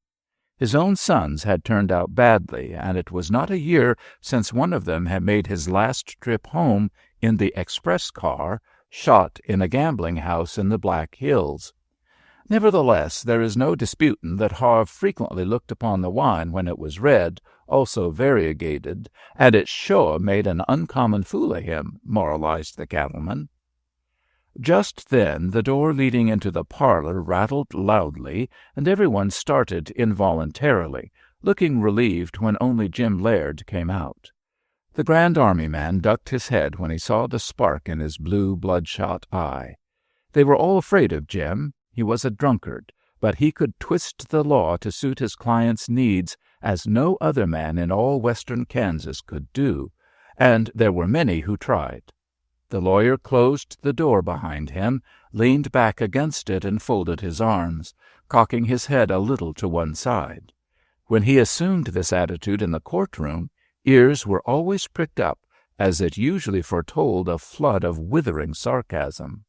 His own sons had turned out badly, and it was not a year since one of them had made his last trip home in the express car, shot in a gambling house in the Black Hills. Nevertheless, there is no disputing that Harve frequently looked upon the wine when it was red, also variegated, and it sure made an uncommon fool of him, moralized the cattleman. Just then the door leading into the parlor rattled loudly, and everyone started involuntarily, looking relieved when only Jim Laird came out. The Grand Army man ducked his head when he saw the spark in his blue, bloodshot eye. They were all afraid of Jim. He was a drunkard, but he could twist the law to suit his client's needs as no other man in all western Kansas could do, and there were many who tried. The lawyer closed the door behind him, leaned back against it, and folded his arms, cocking his head a little to one side. When he assumed this attitude in the courtroom, ears were always pricked up, as it usually foretold a flood of withering sarcasm.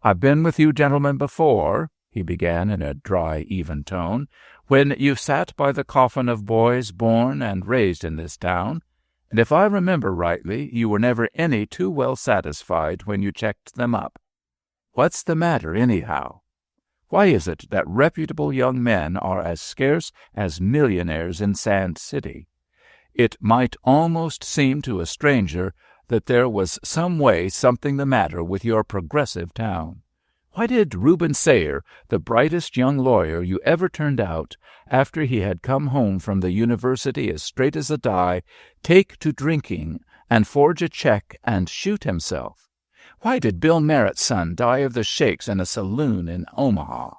"I've been with you gentlemen before," he began in a dry, even tone, "when you've sat by the coffin of boys born and raised in this town, And if I remember rightly, you were never any too well satisfied when you checked them up. What's the matter, anyhow? Why is it that reputable young men are as scarce as millionaires in Sand City? It might almost seem to a stranger that there was something the matter with your progressive town. Why did Reuben Sayer, the brightest young lawyer you ever turned out, after he had come home from the university as straight as a die, take to drinking and forge a check and shoot himself? Why did Bill Merritt's son die of the shakes in a saloon in Omaha?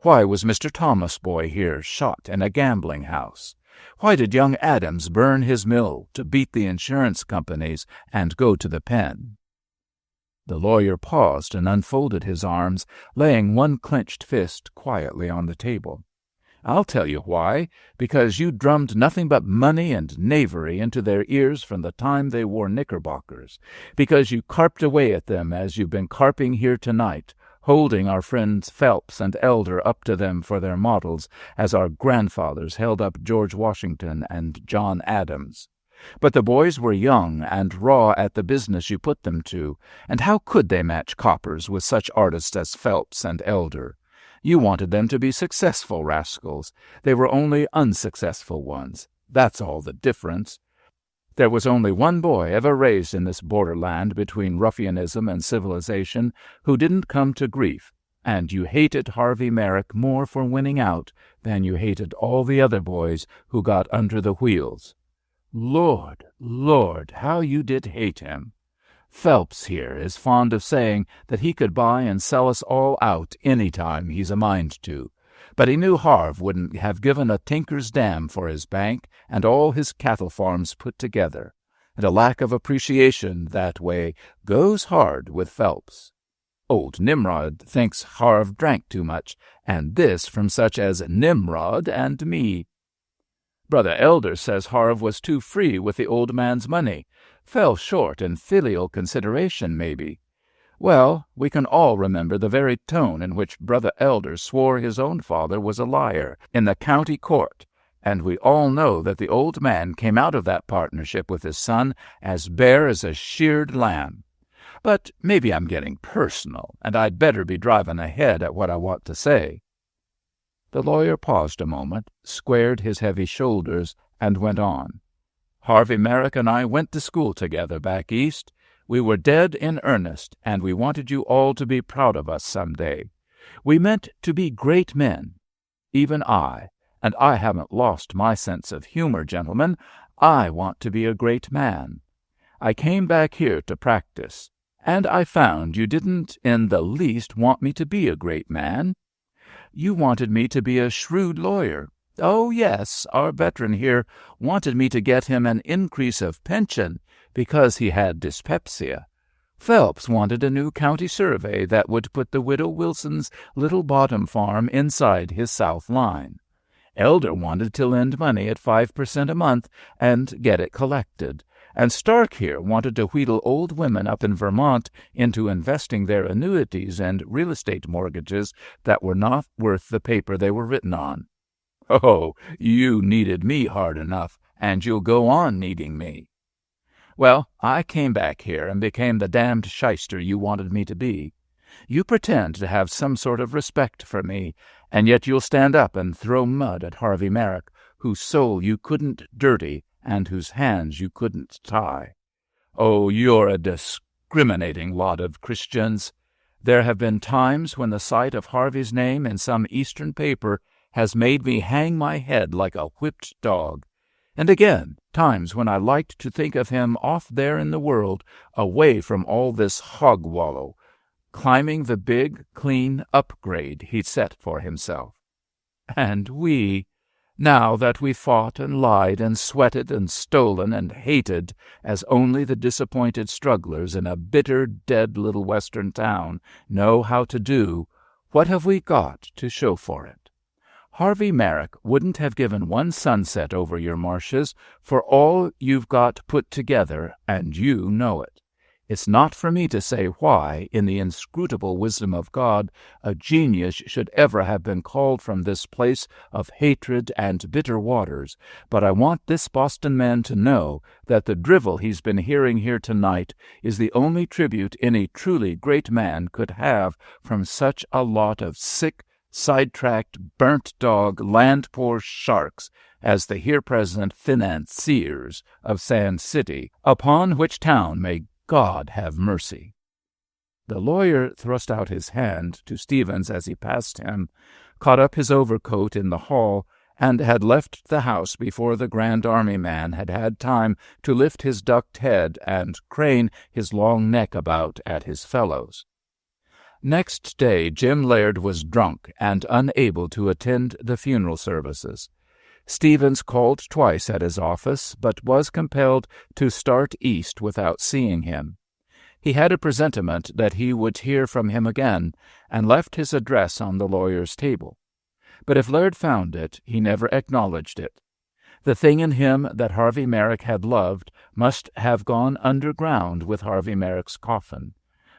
Why was Mr. Thomas Boy here shot in a gambling house? Why did young Adams burn his mill to beat the insurance companies and go to the pen? The lawyer paused and unfolded his arms, laying one clenched fist quietly on the table. I'll tell you why. Because you drummed nothing but money and knavery into their ears from the time they wore knickerbockers. Because you carped away at them as you've been carping here tonight, holding our friends Phelps and Elder up to them for their models, as our grandfathers held up George Washington and John Adams. But the boys were young and raw at the business you put them to, and how could they match coppers with such artists as Phelps and Elder? You wanted them to be successful rascals. They were only unsuccessful ones. That's all the difference. There was only one boy ever raised in this borderland between ruffianism and civilization who didn't come to grief, and you hated Harvey Merrick more for winning out than you hated all the other boys who got under the wheels. Lord, Lord, how you did hate him! Phelps here is fond of saying that he could buy and sell us all out any time he's a mind to, but he knew Harv wouldn't have given a tinker's dam for his bank and all his cattle farms put together, and a lack of appreciation that way goes hard with Phelps. Old Nimrod thinks Harv drank too much, and this from such as Nimrod and me. Brother Elder says Harv was too free with the old man's money, fell short in filial consideration, maybe. Well, we can all remember the very tone in which Brother Elder swore his own father was a liar in the county court, and we all know that the old man came out of that partnership with his son as bare as a sheared lamb. But maybe I'm getting personal, and I'd better be driving ahead at what I want to say. The lawyer paused a moment, squared his heavy shoulders, and went on. Harvey Merrick and I went to school together back east. We were dead in earnest, and we wanted you all to be proud of us some day. We meant to be great men. Even I, and I haven't lost my sense of humor, gentlemen. I want to be a great man. I came back here to practice, and I found you didn't in the least want me to be a great man. You wanted me to be a shrewd lawyer. Oh, yes, our veteran here wanted me to get him an increase of pension because he had dyspepsia. Phelps wanted a new county survey that would put the widow Wilson's little bottom farm inside his south line. Elder wanted to lend money at 5% a month and get it collected. And Stark here wanted to wheedle old women up in Vermont into investing their annuities and real estate mortgages that were not worth the paper they were written on. Oh, you needed me hard enough, and you'll go on needing me. Well, I came back here and became the damned shyster you wanted me to be. You pretend to have some sort of respect for me, and yet you'll stand up and throw mud at Harvey Merrick, whose soul you couldn't dirty and whose hands you couldn't tie. Oh, you're a discriminating lot of Christians. There have been times when the sight of Harvey's name in some Eastern paper has made me hang my head like a whipped dog, and again times when I liked to think of him off there in the world, away from all this hog-wallow, climbing the big, clean upgrade he'd set for himself. And we, now that we fought and lied and sweated and stolen and hated as only the disappointed strugglers in a bitter, dead little Western town know how to do, what have we got to show for it? Harvey Merrick wouldn't have given one sunset over your marshes for all you've got put together, and you know it. It's not for me to say why, in the inscrutable wisdom of God, a genius should ever have been called from this place of hatred and bitter waters, but I want this Boston man to know that the drivel he's been hearing here tonight is the only tribute any truly great man could have from such a lot of sick, sidetracked, burnt-dog, land-poor sharks as the here present financiers of Sand City, upon which town may God have mercy. The lawyer thrust out his hand to Stevens as he passed him, caught up his overcoat in the hall, and had left the house before the Grand Army man had had time to lift his ducked head and crane his long neck about at his fellows. Next day Jim Laird was drunk and unable to attend the funeral services. Stevens called twice at his office, but was compelled to start east without seeing him. He had a presentiment that he would hear from him again, and left his address on the lawyer's table. But if Laird found it, he never acknowledged it. The thing in him that Harvey Merrick had loved must have gone underground with Harvey Merrick's coffin,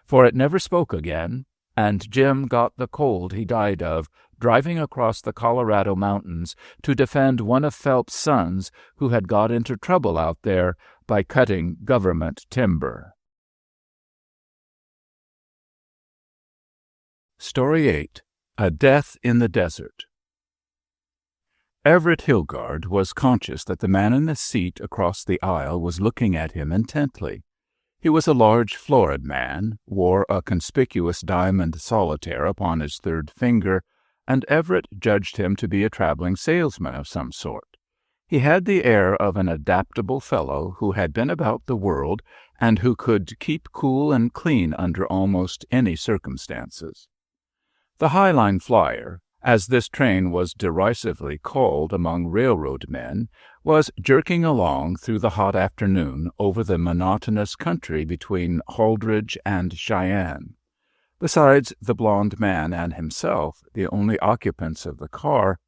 for it never spoke again, and Jim got the cold he died of, driving across the Colorado mountains to defend one of Phelps' sons who had got into trouble out there by cutting government timber. Story 8. A Death in the Desert. Everett Hilgard was conscious that the man in the seat across the aisle was looking at him intently. He was a large, florid man, wore a conspicuous diamond solitaire upon his third finger, and Everett judged him to be a traveling salesman of some sort. He had the air of an adaptable fellow who had been about the world and who could keep cool and clean under almost any circumstances. The High Line Flyer, as this train was derisively called among railroad men, was jerking along through the hot afternoon over the monotonous country between Holdridge and Cheyenne. Besides the blond man and himself, the only occupants of the car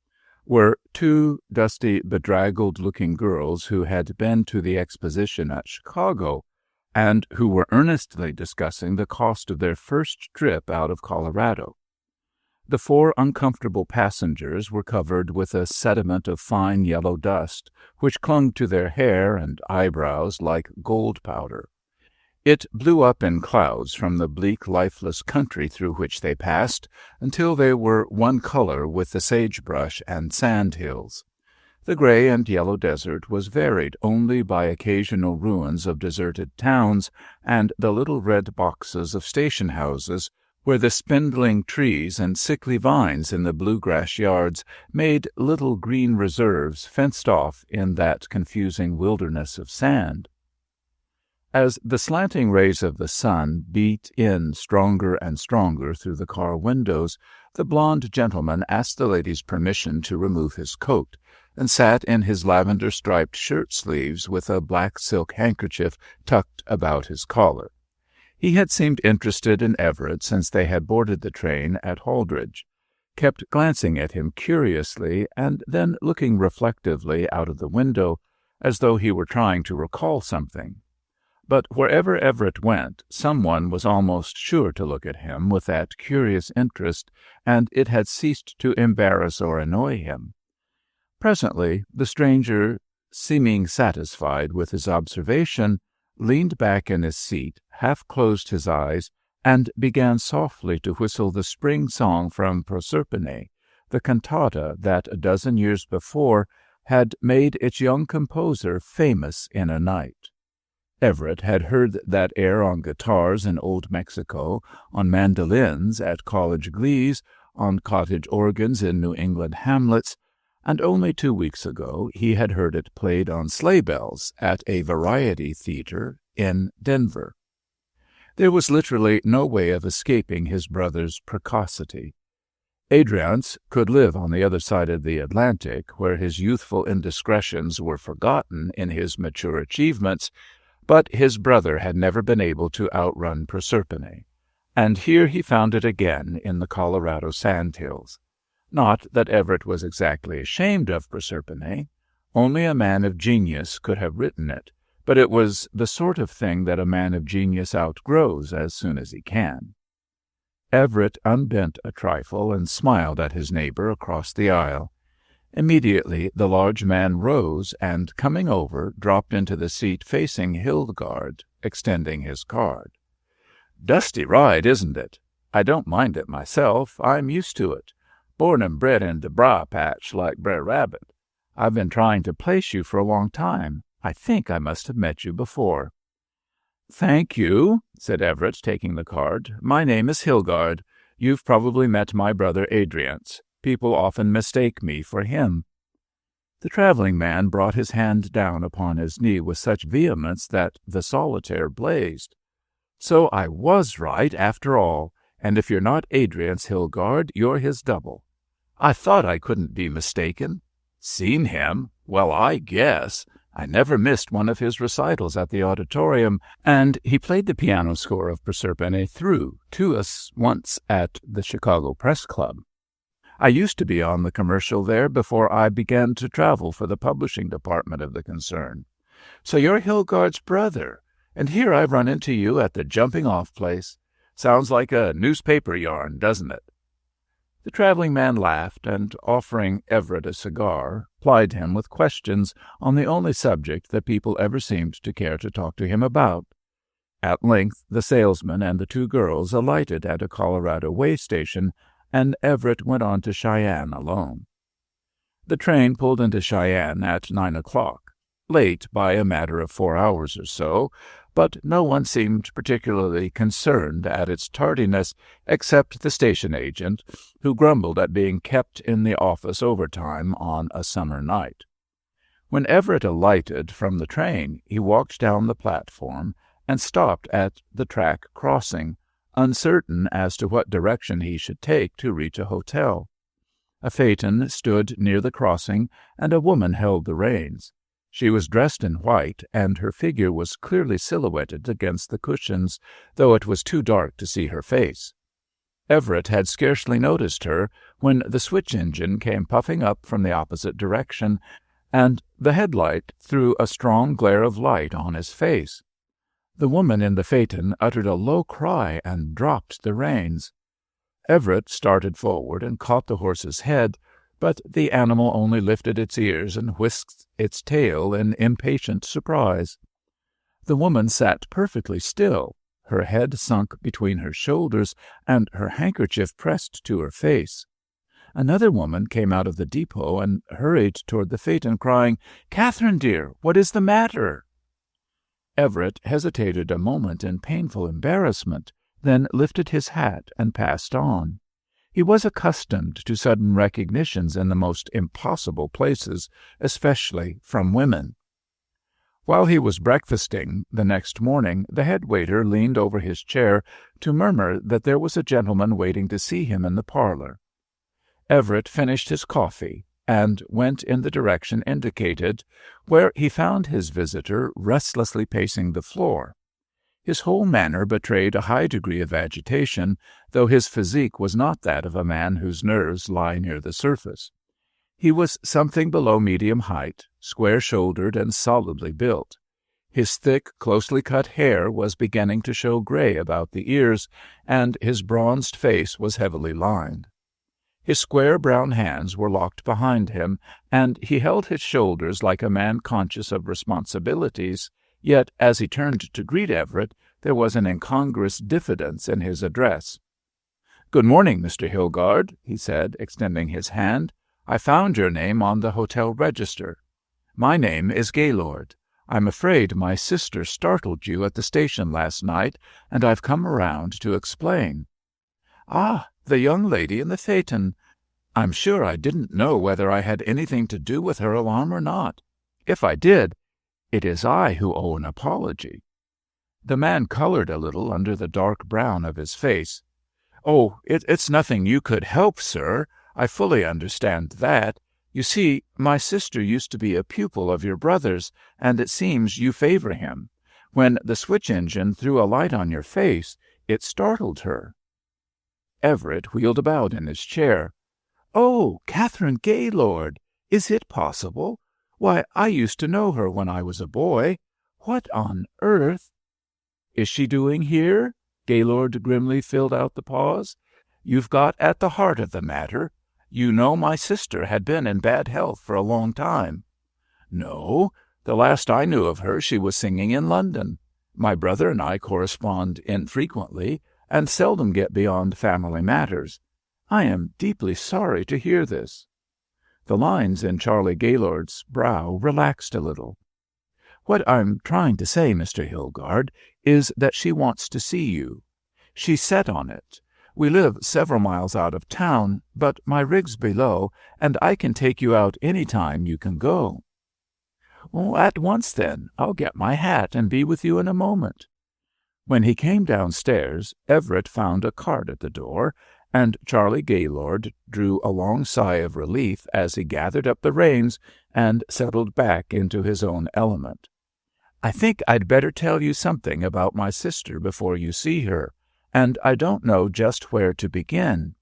were two dusty, bedraggled-looking girls who had been to the exposition at Chicago, and who were earnestly discussing the cost of their first trip out of Colorado. The four uncomfortable passengers were covered with a sediment of fine yellow dust, which clung to their hair and eyebrows like gold powder. It blew up in clouds from the bleak, lifeless country through which they passed, until they were one color with the sagebrush and sand hills. The gray and yellow desert was varied only by occasional ruins of deserted towns and the little red boxes of station houses, where the spindling trees and sickly vines in the bluegrass yards made little green reserves fenced off in that confusing wilderness of sand. As the slanting rays of the sun beat in stronger and stronger through the car windows, the blond gentleman asked the lady's permission to remove his coat, and sat in his lavender-striped shirt-sleeves with a black silk handkerchief tucked about his collar. He had seemed interested in Everett since they had boarded the train at Holdridge, kept glancing at him curiously, and then looking reflectively out of the window, as though he were trying to recall something. But wherever Everett went, someone was almost sure to look at him with that curious interest, and it had ceased to embarrass or annoy him. Presently the stranger, seeming satisfied with his observation, leaned back in his seat, half-closed his eyes, and began softly to whistle the spring song from Proserpine, the cantata that a dozen years before had made its young composer famous in a night. Everett had heard that air on guitars in Old Mexico, on mandolins at college glees, on cottage organs in New England hamlets, and only 2 weeks ago he had heard it played on sleigh bells at a variety theater in Denver. There was literally no way of escaping his brother's precocity. Adriance could live on the other side of the Atlantic, where his youthful indiscretions were forgotten in his mature achievements, but his brother had never been able to outrun Proserpine, and here he found it again in the Colorado sandhills. Not that Everett was exactly ashamed of Proserpine. Only a man of genius could have written it, but it was the sort of thing that a man of genius outgrows as soon as he can. Everett unbent a trifle and smiled at his neighbor across the aisle. Immediately the large man rose and, coming over, dropped into the seat facing Hildegarde, extending his card. "Dusty ride, isn't it? I don't mind it myself. I'm used to it. Born and bred in de briar patch like Brer Rabbit. I've been trying to place you for a long time. I think I must have met you before." "Thank you," said Everett, taking the card. "My name is Hildegarde. You've probably met my brother Adriance. People often mistake me for him." The traveling man brought his hand down upon his knee with such vehemence that the solitaire blazed. "So I was right, after all, and if you're not Adriance Hildegarde, you're his double. I thought I couldn't be mistaken. Seen him? Well, I guess. I never missed one of his recitals at the auditorium, and he played the piano score of Proserpine through to us once at the Chicago Press Club. I used to be on the commercial there before I began to travel for the publishing department of the concern. So you're Hildegarde's brother, and here I've run into you at the jumping-off place. Sounds like a newspaper yarn, doesn't it?" The traveling man laughed, and, offering Everett a cigar, plied him with questions on the only subject that people ever seemed to care to talk to him about. At length the salesman and the two girls alighted at a Colorado way station, and Everett went on to Cheyenne alone. The train pulled into Cheyenne at 9 o'clock, late by a matter of 4 hours or so, but no one seemed particularly concerned at its tardiness except the station agent, who grumbled at being kept in the office overtime on a summer night. When Everett alighted from the train, he walked down the platform and stopped at the track crossing, uncertain as to what direction he should take to reach a hotel. A phaeton stood near the crossing, and a woman held the reins. She was dressed in white, and her figure was clearly silhouetted against the cushions, though it was too dark to see her face. Everett had scarcely noticed her when the switch engine came puffing up from the opposite direction, and the headlight threw a strong glare of light on his face. The woman in the phaeton uttered a low cry and dropped the reins. Everett started forward and caught the horse's head, but the animal only lifted its ears and whisked its tail in impatient surprise. The woman sat perfectly still, her head sunk between her shoulders and her handkerchief pressed to her face. Another woman came out of the depot and hurried toward the phaeton, crying, "Catherine, dear, what is the matter?" Everett hesitated a moment in painful embarrassment, then lifted his hat and passed on. He was accustomed to sudden recognitions in the most impossible places, especially from women. While he was breakfasting the next morning, the head waiter leaned over his chair to murmur that there was a gentleman waiting to see him in the parlor. Everett finished his coffee and went in the direction indicated, where he found his visitor restlessly pacing the floor. His whole manner betrayed a high degree of agitation, though his physique was not that of a man whose nerves lie near the surface. He was something below medium height, square-shouldered and solidly built. His thick, closely cut hair was beginning to show gray about the ears, and his bronzed face was heavily lined. His square brown hands were locked behind him, and he held his shoulders like a man conscious of responsibilities. Yet, as he turned to greet Everett, there was an incongruous diffidence in his address. "Good morning, Mr. Hildegarde," he said, extending his hand. "I found your name on the hotel register. My name is Gaylord. I'm afraid my sister startled you at the station last night, and I've come around to explain." "Ah, the young lady in the phaeton. I'm sure I didn't know whether I had anything to do with her alarm or not. If I did, it is I who owe an apology." The man colored a little under the dark brown of his face. "Oh, it's nothing you could help, sir. I fully understand that. You see, my sister used to be a pupil of your brother's, and it seems you favor him. When the switch engine threw a light on your face, it startled her." Everett wheeled about in his chair. "Oh, Catherine Gaylord! Is it possible? Why, I used to know her when I was a boy. What on earth is she doing here? Gaylord grimly filled out the pause. You've got at the heart of the matter. You know my sister had been in bad health for a long time. No, the last I knew of her she was singing in London. My brother and I correspond infrequently, and seldom get beyond family matters. I am deeply sorry to hear this. The lines in Charlie Gaylord's brow relaxed a little. What I'm trying to say, Mr. Hilgard, is that she wants to see you. She's set on it. We live several miles out of town, but my rig's below, and I can take you out any time you can go. At once, then. I'll get my hat and be with you in a moment. When he came downstairs, Everett found a cart at the door, and Charlie Gaylord drew a long sigh of relief as he gathered up the reins and settled back into his own element. I think I'd better tell you something about my sister before you see her, and I don't know just where to begin.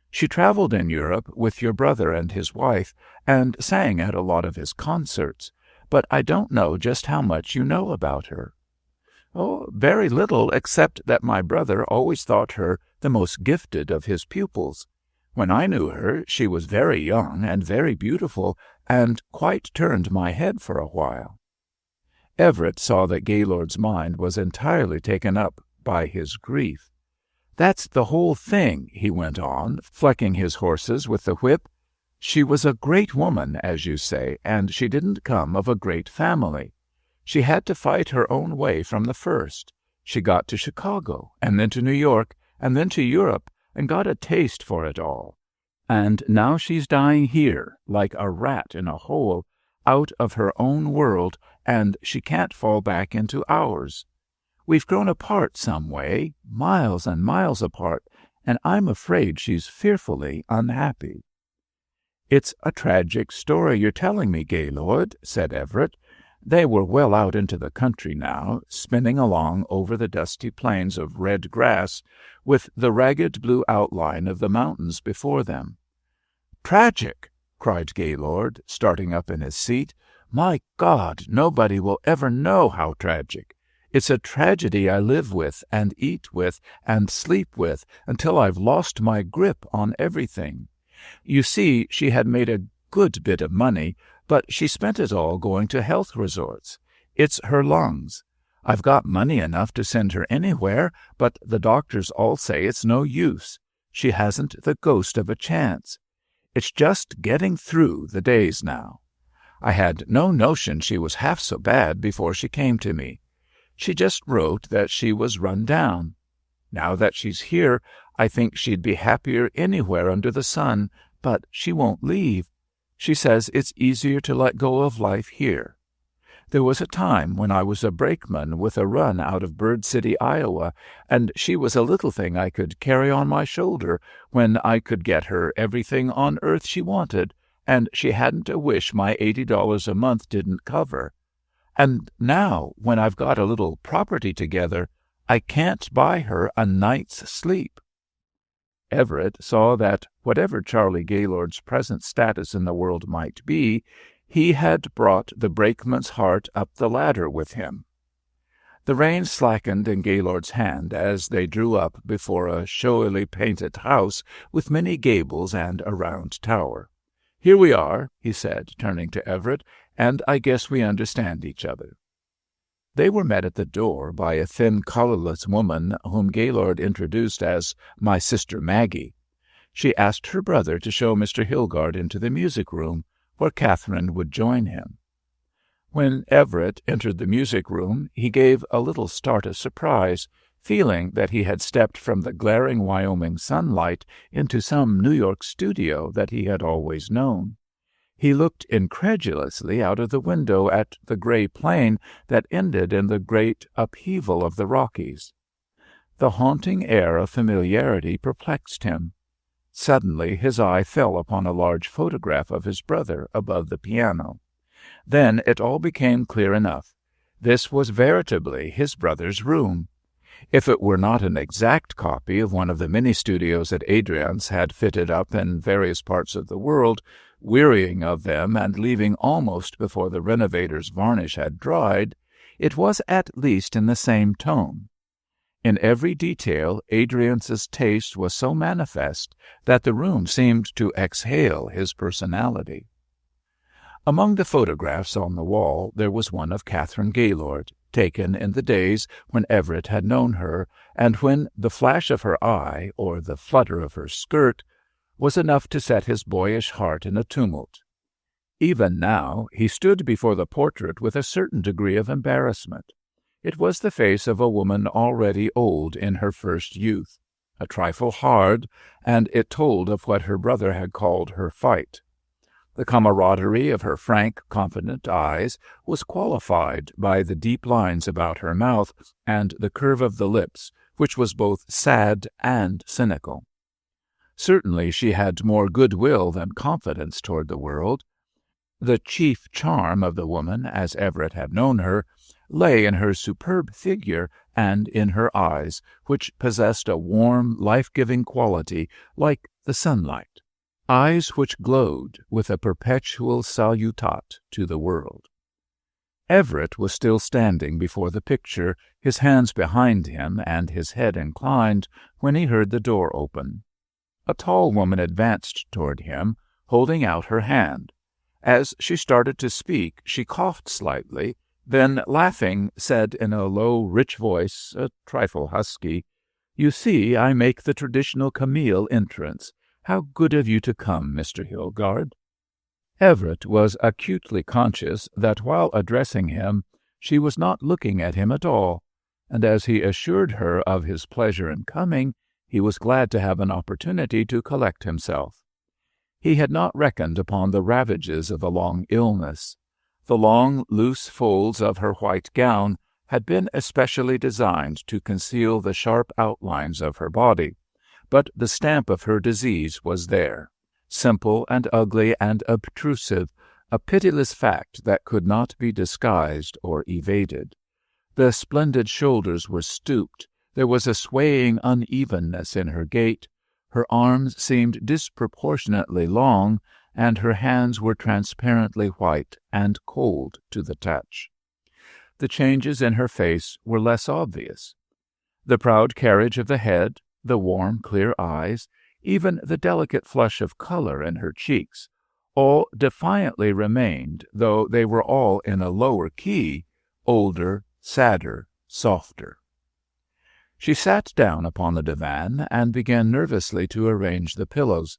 She traveled in Europe with your brother and his wife, and sang at a lot of his concerts, but I don't know just how much you know about her. Oh, very little, except that my brother always thought her the most gifted of his pupils. When I knew her, she was very young and very beautiful, and quite turned my head for a while. Everett saw that Gaylord's mind was entirely taken up by his grief. That's the whole thing, he went on, flecking his horses with the whip. She was a great woman, as you say, and she didn't come of a great family. She had to fight her own way from the first. She got to Chicago, and then to New York, and then to Europe, and got a taste for it all. And now she's dying here, like a rat in a hole, out of her own world, and she can't fall back into ours. We've grown apart some way, miles and miles apart, and I'm afraid she's fearfully unhappy. It's a tragic story you're telling me, Gaylord, said Everett. They were well out into the country now, spinning along over the dusty plains of red grass, with the ragged blue outline of the mountains before them. Tragic! Cried Gaylord, starting up in his seat. My God, nobody will ever know how tragic. It's a tragedy I live with and eat with and sleep with until I've lost my grip on everything. You see, she had made a good bit of money, but she spent it all going to health resorts. It's her lungs. I've got money enough to send her anywhere, but the doctors all say it's no use. She hasn't the ghost of a chance. It's just getting through the days now. I had no notion she was half so bad before she came to me. She just wrote that she was run down. Now that she's here, I think she'd be happier anywhere under the sun, but she won't leave. She says it's easier to let go of life here. There was a time when I was a brakeman with a run out of Bird City, Iowa, and she was a little thing I could carry on my shoulder when I could get her everything on earth she wanted, and she hadn't a wish my $80 a month didn't cover. And now, when I've got a little property together, I can't buy her a night's sleep. Everett saw that, whatever Charlie Gaylord's present status in the world might be, he had brought the brakeman's heart up the ladder with him. The reins slackened in Gaylord's hand as they drew up before a showily painted house with many gables and a round tower. "Here we are," he said, turning to Everett, "and I guess we understand each other." They were met at the door by a thin, colorless woman whom Gaylord introduced as my sister Maggie. She asked her brother to show Mr. Hilgard into the music-room, where Catherine would join him. When Everett entered the music-room, he gave a little start of surprise, feeling that he had stepped from the glaring Wyoming sunlight into some New York studio that he had always known. He looked incredulously out of the window at the gray plain that ended in the great upheaval of the Rockies. The haunting air of familiarity perplexed him. Suddenly his eye fell upon a large photograph of his brother above the piano. Then it all became clear enough. This was veritably his brother's room. If it were not an exact copy of one of the many studios that Adrian's had fitted up in various parts of the world, wearying of them and leaving almost before the renovator's varnish had dried, it was at least in the same tone. In every detail, Adrian's taste was so manifest that the room seemed to exhale his personality. Among the photographs on the wall there was one of Catherine Gaylord, taken in the days when Everett had known her, and when the flash of her eye, or the flutter of her skirt, was enough to set his boyish heart in a tumult. Even now he stood before the portrait with a certain degree of embarrassment. It was the face of a woman already old in her first youth, a trifle hard, and it told of what her brother had called her fight. The camaraderie of her frank, confident eyes was qualified by the deep lines about her mouth and the curve of the lips, which was both sad and cynical. Certainly she had more good-will than confidence toward the world. The chief charm of the woman, as Everett had known her, lay in her superb figure and in her eyes, which possessed a warm, life-giving quality like the sunlight, eyes which glowed with a perpetual salutat to the world. Everett was still standing before the picture, his hands behind him and his head inclined, when he heard the door open. A tall woman advanced toward him, holding out her hand. As she started to speak, she coughed slightly, then, laughing, said in a low, rich voice, a trifle husky, "You see, I make the traditional Camille entrance. How good of you to come, Mr. Hilgard." Everett was acutely conscious that while addressing him, she was not looking at him at all, and as he assured her of his pleasure in coming, he was glad to have an opportunity to collect himself. He had not reckoned upon the ravages of a long illness. The long, loose folds of her white gown had been especially designed to conceal the sharp outlines of her body, but the stamp of her disease was there, simple and ugly and obtrusive, a pitiless fact that could not be disguised or evaded. The splendid shoulders were stooped, there was a swaying unevenness in her gait, her arms seemed disproportionately long, and her hands were transparently white and cold to the touch. The changes in her face were less obvious. The proud carriage of the head, the warm, clear eyes, even the delicate flush of color in her cheeks, all defiantly remained, though they were all in a lower key, older, sadder, softer. She sat down upon the divan and began nervously to arrange the pillows.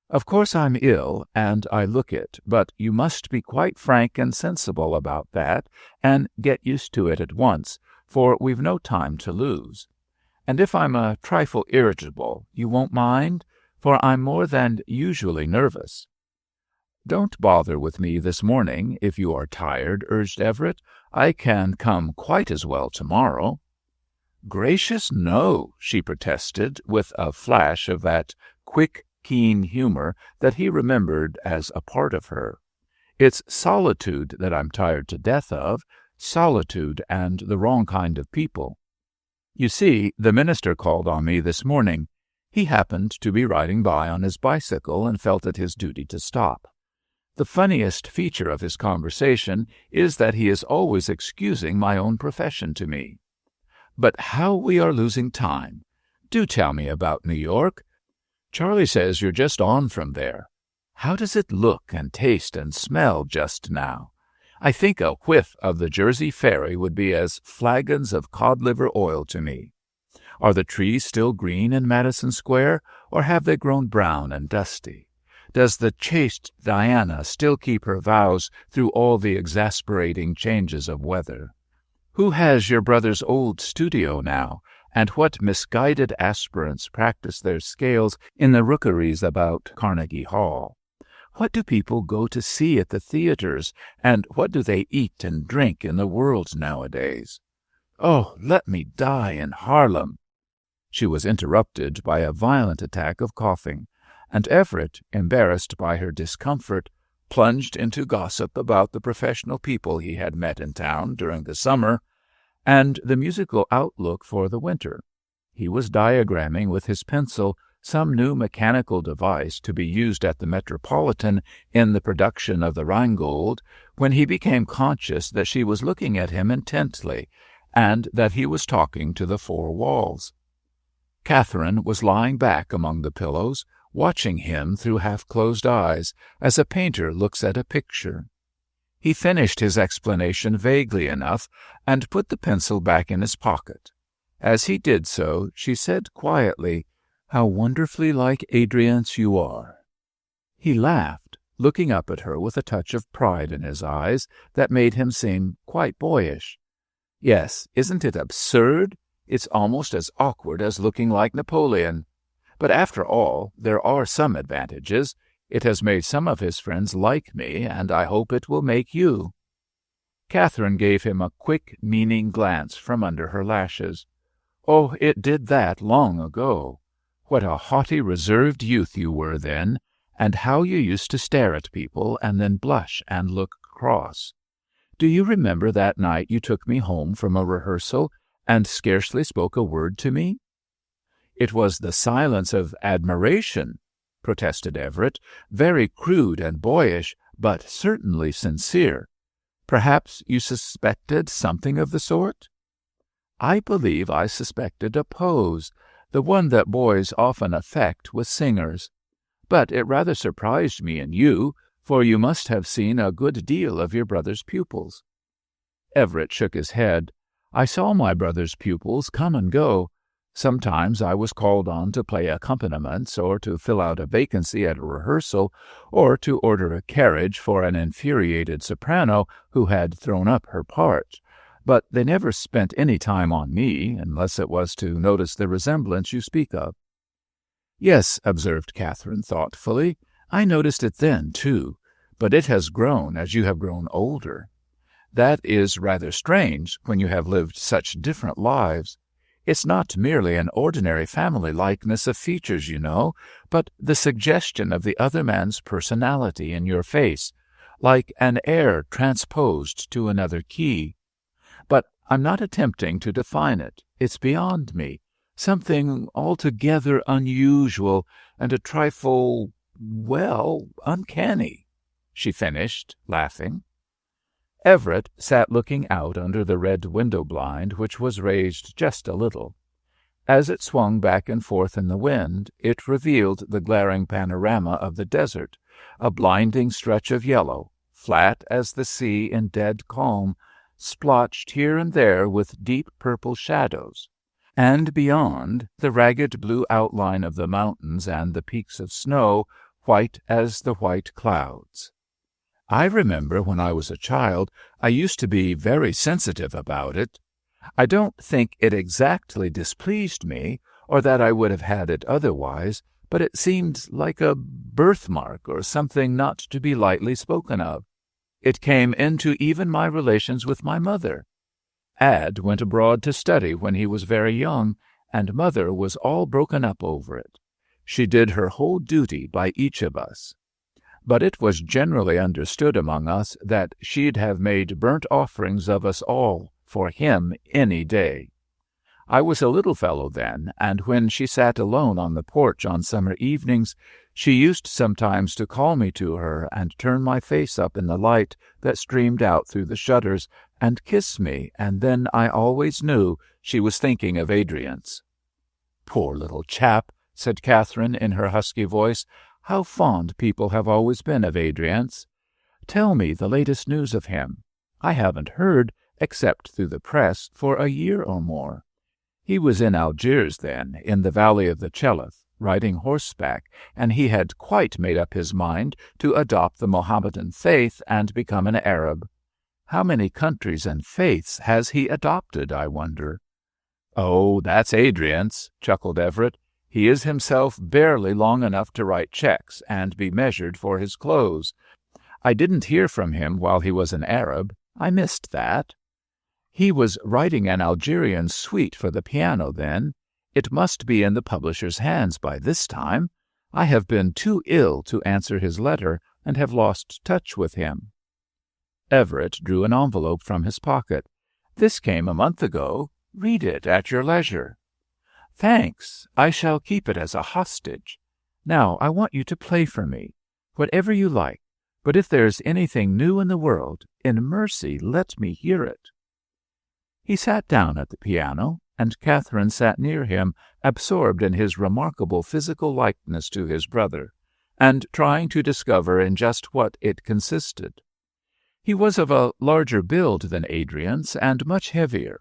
"Of course I'm ill, and I look it, but you must be quite frank and sensible about that, and get used to it at once, for we've no time to lose. And if I'm a trifle irritable, you won't mind, for I'm more than usually nervous." "Don't bother with me this morning, if you are tired," urged Everett. "I can come quite as well tomorrow." "Gracious, no," she protested, with a flash of that quick, keen humor that he remembered as a part of her. "It's solitude that I'm tired to death of, solitude and the wrong kind of people. You see, the minister called on me this morning. He happened to be riding by on his bicycle and felt it his duty to stop. The funniest feature of his conversation is that he is always excusing my own profession to me. But how we are losing time! Do tell me about New York. Charlie says you're just on from there. How does it look and taste and smell just now? I think a whiff of the Jersey Ferry would be as flagons of cod-liver oil to me. Are the trees still green in Madison Square, or have they grown brown and dusty? Does the chaste Diana still keep her vows through all the exasperating changes of weather? Who has your brother's old studio now, and what misguided aspirants practice their scales in the rookeries about Carnegie Hall? What do people go to see at the theaters, and what do they eat and drink in the world nowadays? Oh, let me die in Harlem." She was interrupted by a violent attack of coughing, and Everett, embarrassed by her discomfort, plunged into gossip about the professional people he had met in town during the summer, and the musical outlook for the winter. He was diagramming with his pencil some new mechanical device to be used at the Metropolitan in the production of the Rheingold, when he became conscious that she was looking at him intently, and that he was talking to the four walls. Catherine was lying back among the pillows, watching him through half-closed eyes, as a painter looks at a picture. He finished his explanation vaguely enough, and put the pencil back in his pocket. As he did so, she said quietly, "How wonderfully like Adriance you are." He laughed, looking up at her with a touch of pride in his eyes that made him seem quite boyish. "Yes, isn't it absurd? It's almost as awkward as looking like Napoleon. But after all, there are some advantages. It has made some of his friends like me, and I hope it will make you." Catherine gave him a quick, meaning glance from under her lashes. "Oh, it did that long ago. What a haughty, reserved youth you were then, and how you used to stare at people and then blush and look cross. Do you remember that night you took me home from a rehearsal and scarcely spoke a word to me?" "It was the silence of admiration," protested Everett, "very crude and boyish, but certainly sincere. Perhaps you suspected something of the sort?" "I believe I suspected a pose, the one that boys often affect with singers. But it rather surprised me in you, for you must have seen a good deal of your brother's pupils." Everett shook his head. "I saw my brother's pupils come and go. Sometimes I was called on to play accompaniments, or to fill out a vacancy at a rehearsal, or to order a carriage for an infuriated soprano who had thrown up her part. But they never spent any time on me, unless it was to notice the resemblance you speak of." "Yes," observed Catherine thoughtfully, "I noticed it then, too, but it has grown as you have grown older. That is rather strange, when you have lived such different lives. It's not merely an ordinary family likeness of features, you know, but the suggestion of the other man's personality in your face, like an air transposed to another key. But I'm not attempting to define it. It's beyond me. Something altogether unusual and a trifle, well, uncanny," she finished, laughing. Everett sat looking out under the red window-blind, which was raised just a little. As it swung back and forth in the wind, it revealed the glaring panorama of the desert, a blinding stretch of yellow, flat as the sea in dead calm, splotched here and there with deep purple shadows, and beyond, the ragged blue outline of the mountains and the peaks of snow, white as the white clouds. "I remember when I was a child, I used to be very sensitive about it. I don't think it exactly displeased me, or that I would have had it otherwise, but it seemed like a birthmark or something not to be lightly spoken of. It came into even my relations with my mother. Ad went abroad to study when he was very young, and Mother was all broken up over it. She did her whole duty by each of us. But it was generally understood among us that she'd have made burnt offerings of us all for him any day. I was a little fellow then, and when she sat alone on the porch on summer evenings, she used sometimes to call me to her and turn my face up in the light that streamed out through the shutters and kiss me, and then I always knew she was thinking of Adriance." "Poor little chap," said Catherine in her husky voice. "How fond people have always been of Adriance. Tell me the latest news of him. I haven't heard, except through the press, for a year or more. He was in Algiers then, in the valley of the Chelif, riding horseback, and he had quite made up his mind to adopt the Mohammedan faith and become an Arab. How many countries and faiths has he adopted, I wonder?" "Oh, that's Adriance," chuckled Everett. "He is himself barely long enough to write checks and be measured for his clothes. I didn't hear from him while he was an Arab. I missed that. He was writing an Algerian suite for the piano then. It must be in the publisher's hands by this time. I have been too ill to answer his letter and have lost touch with him." Everett drew an envelope from his pocket. "This came a month ago. Read it at your leisure." "Thanks. I shall keep it as a hostage. Now I want you to play for me, whatever you like, but if there's anything new in the world, in mercy let me hear it." He sat down at the piano, and Catherine sat near him, absorbed in his remarkable physical likeness to his brother, and trying to discover in just what it consisted. He was of a larger build than Adrian's, and much heavier.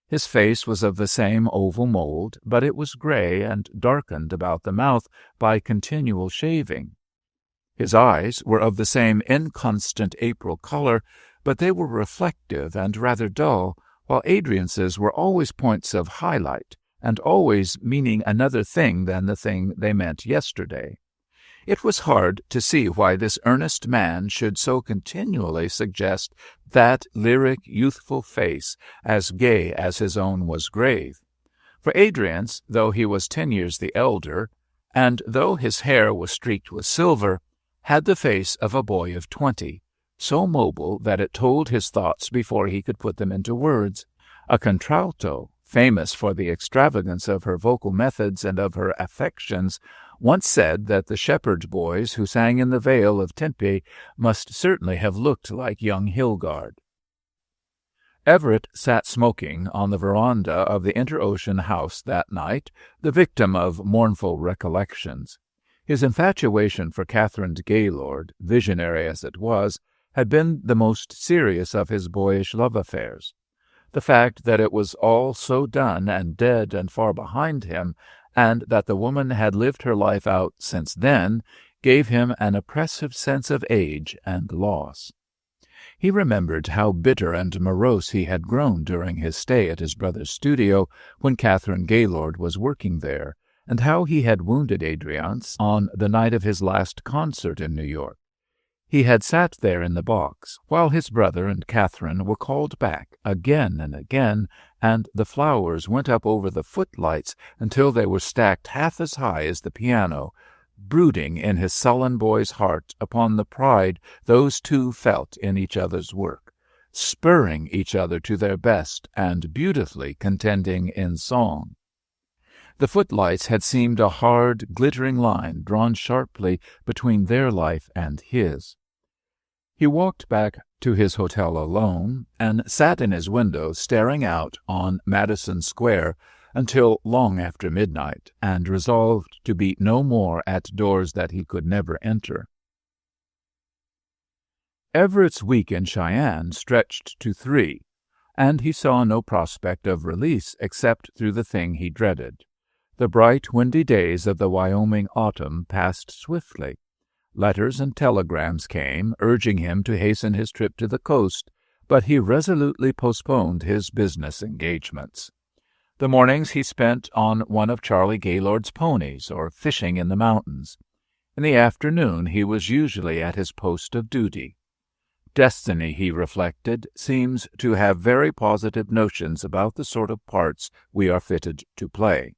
His face was of the same oval mold, but it was gray and darkened about the mouth by continual shaving. His eyes were of the same inconstant April color, but they were reflective and rather dull, while Adrian's were always points of highlight, and always meaning another thing than the thing they meant yesterday. It was hard to see why this earnest man should so continually suggest that lyric, youthful face, as gay as his own was grave. For Adrian's, though he was 10 years the elder, and though his hair was streaked with silver, had the face of a boy of 20, so mobile that it told his thoughts before he could put them into words. A contralto, famous for the extravagance of her vocal methods and of her affections, once said that the shepherd boys who sang in the Vale of Tempe must certainly have looked like young Hilgard. Everett sat smoking on the veranda of the Inter-Ocean house that night, the victim of mournful recollections. His infatuation for Catherine Gaylord, visionary as it was, had been the most serious of his boyish love affairs. The fact that it was all so done and dead and far behind him, and that the woman had lived her life out since then, gave him an oppressive sense of age and loss. He remembered how bitter and morose he had grown during his stay at his brother's studio when Catherine Gaylord was working there, and how he had wounded Adriance on the night of his last concert in New York. He had sat there in the box, while his brother and Catherine were called back again and again, and the flowers went up over the footlights until they were stacked half as high as the piano, brooding in his sullen boy's heart upon the pride those two felt in each other's work, spurring each other to their best and beautifully contending in song. The footlights had seemed a hard, glittering line drawn sharply between their life and his. He walked back to his hotel alone, and sat in his window staring out on Madison Square until long after midnight, and resolved to beat no more at doors that he could never enter. Everett's week in Cheyenne stretched to 3, and he saw no prospect of release except through the thing he dreaded. The bright, windy days of the Wyoming autumn passed swiftly. Letters and telegrams came, urging him to hasten his trip to the coast, but he resolutely postponed his business engagements. The mornings he spent on one of Charlie Gaylord's ponies or fishing in the mountains. In the afternoon he was usually at his post of duty. Destiny, he reflected, seems to have very positive notions about the sort of parts we are fitted to play.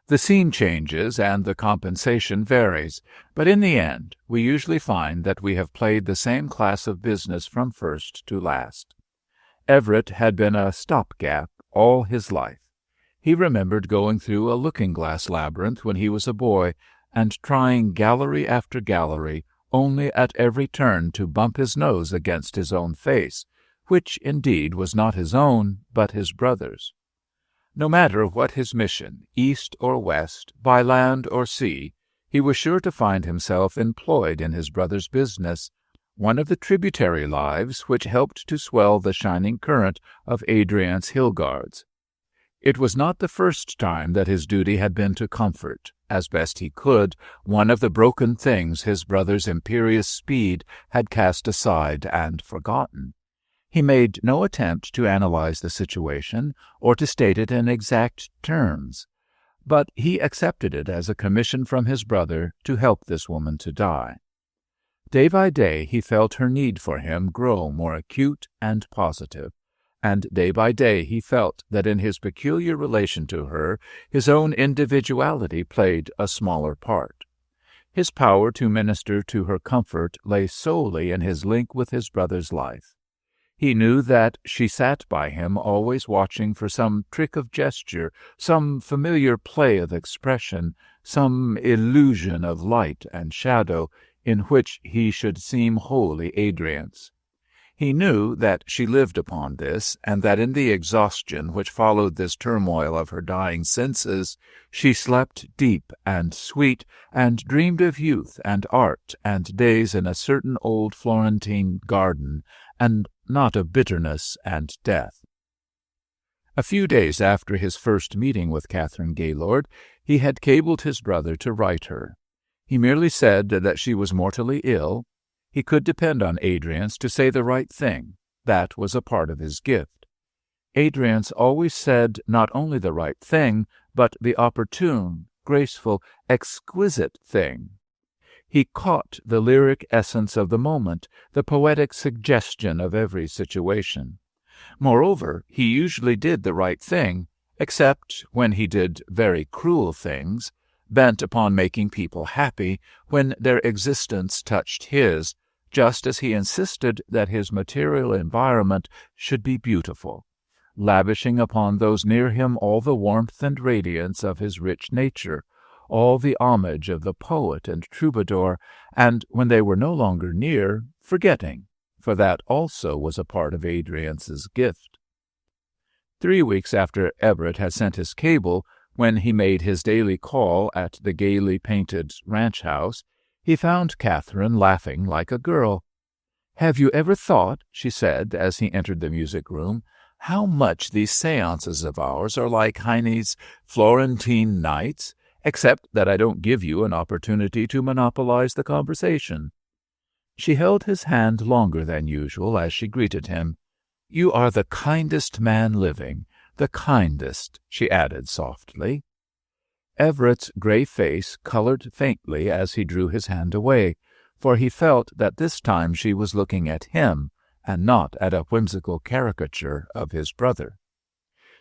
The scene changes and the compensation varies, but in the end we usually find that we have played the same class of business from first to last. Everett had been a stopgap all his life. He remembered going through a looking-glass labyrinth when he was a boy, and trying gallery after gallery, only at every turn to bump his nose against his own face, which indeed was not his own, but his brother's. No matter what his mission, east or west, by land or sea, he was sure to find himself employed in his brother's business, one of the tributary lives which helped to swell the shining current of Adriance Hilgard's. It was not the first time that his duty had been to comfort, as best he could, one of the broken things his brother's imperious speed had cast aside and forgotten. He made no attempt to analyze the situation or to state it in exact terms, but he accepted it as a commission from his brother to help this woman to die. Day by day he felt her need for him grow more acute and positive, and day by day he felt that in his peculiar relation to her his own individuality played a smaller part. His power to minister to her comfort lay solely in his link with his brother's life. He knew that she sat by him, always watching for some trick of gesture, some familiar play of expression, some illusion of light and shadow, in which he should seem wholly Adrian's. He knew that she lived upon this, and that in the exhaustion which followed this turmoil of her dying senses, she slept deep and sweet, and dreamed of youth and art and days in a certain old Florentine garden, and not of bitterness and death. A few days after his first meeting with Catherine Gaylord, he had cabled his brother to write her. He merely said that she was mortally ill. He could depend on Adriance to say the right thing. That was a part of his gift. Adriance always said not only the right thing, but the opportune, graceful, exquisite thing. He caught the lyric essence of the moment, the poetic suggestion of every situation. Moreover, he usually did the right thing, except when he did very cruel things, bent upon making people happy when their existence touched his, just as he insisted that his material environment should be beautiful, lavishing upon those near him all the warmth and radiance of his rich nature, all the homage of the poet and troubadour, and when they were no longer near, forgetting, for that also was a part of Adriance's gift. 3 weeks after Everett had sent his cable, when he made his daily call at the gaily painted ranch house, he found Catherine laughing like a girl. "Have you ever thought," she said as he entered the music-room, "how much these séances of ours are like Heine's Florentine nights, except that I don't give you an opportunity to monopolize the conversation?" She held his hand longer than usual as she greeted him. "You are the kindest man living, the kindest," she added softly. Everett's gray face colored faintly as he drew his hand away, for he felt that this time she was looking at him, and not at a whimsical caricature of his brother.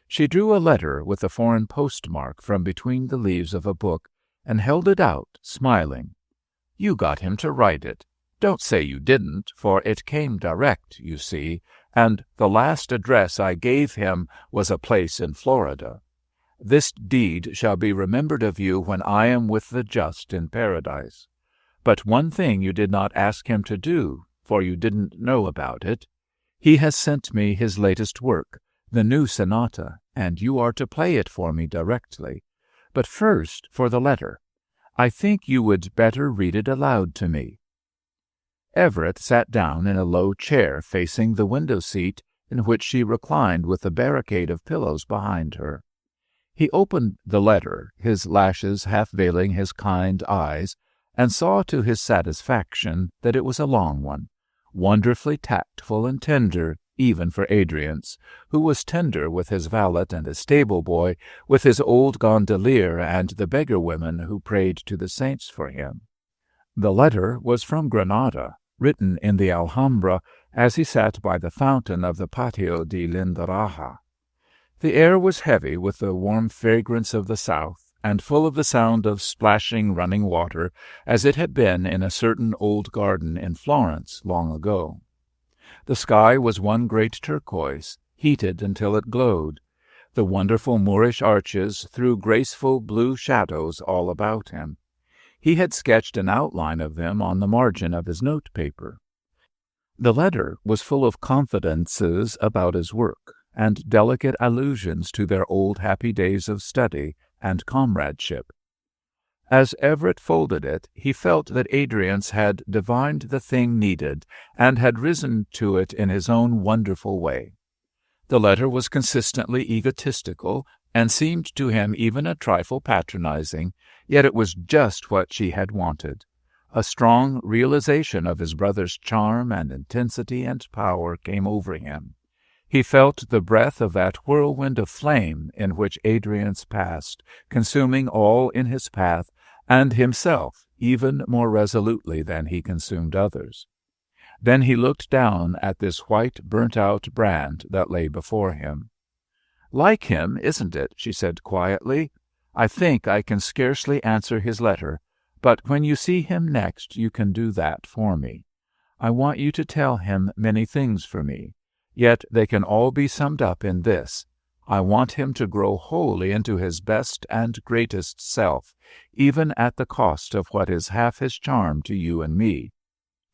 She drew a letter with a foreign postmark from between the leaves of a book, and held it out, smiling. "You got him to write it. Don't say you didn't, for it came direct, you see, and the last address I gave him was a place in Florida. This deed shall be remembered of you when I am with the just in paradise. But one thing you did not ask him to do, for you didn't know about it. He has sent me his latest work, the new sonata, and you are to play it for me directly. But first, for the letter. I think you would better read it aloud to me." Everett sat down in a low chair facing the window-seat in which she reclined with a barricade of pillows behind her. He opened the letter, his lashes half veiling his kind eyes, and saw to his satisfaction that it was a long one, wonderfully tactful and tender, even for Adriance, who was tender with his valet and his stable-boy, with his old gondolier and the beggar-women who prayed to the saints for him. The letter was from Granada, written in the Alhambra as he sat by the fountain of the Patio de Lindaraja. The air was heavy with the warm fragrance of the south, and full of the sound of splashing running water, as it had been in a certain old garden in Florence long ago. The sky was one great turquoise, heated until it glowed. The wonderful Moorish arches threw graceful blue shadows all about him. He had sketched an outline of them on the margin of his note-paper. The letter was full of confidences about his work, and delicate allusions to their old happy days of study and comradeship. As Everett folded it, he felt that Adriance had divined the thing needed, and had risen to it in his own wonderful way. The letter was consistently egotistical, and seemed to him even a trifle patronizing, yet it was just what she had wanted. A strong realization of his brother's charm and intensity and power came over him. He felt the breath of that whirlwind of flame in which Adriance passed, consuming all in his path, and himself even more resolutely than he consumed others. Then he looked down at this white, burnt-out brand that lay before him. "Like him, isn't it?" she said quietly. "I think I can scarcely answer his letter, but when you see him next you can do that for me. I want you to tell him many things for me. Yet they can all be summed up in this: I want him to grow wholly into his best and greatest self, even at the cost of what is half his charm to you and me.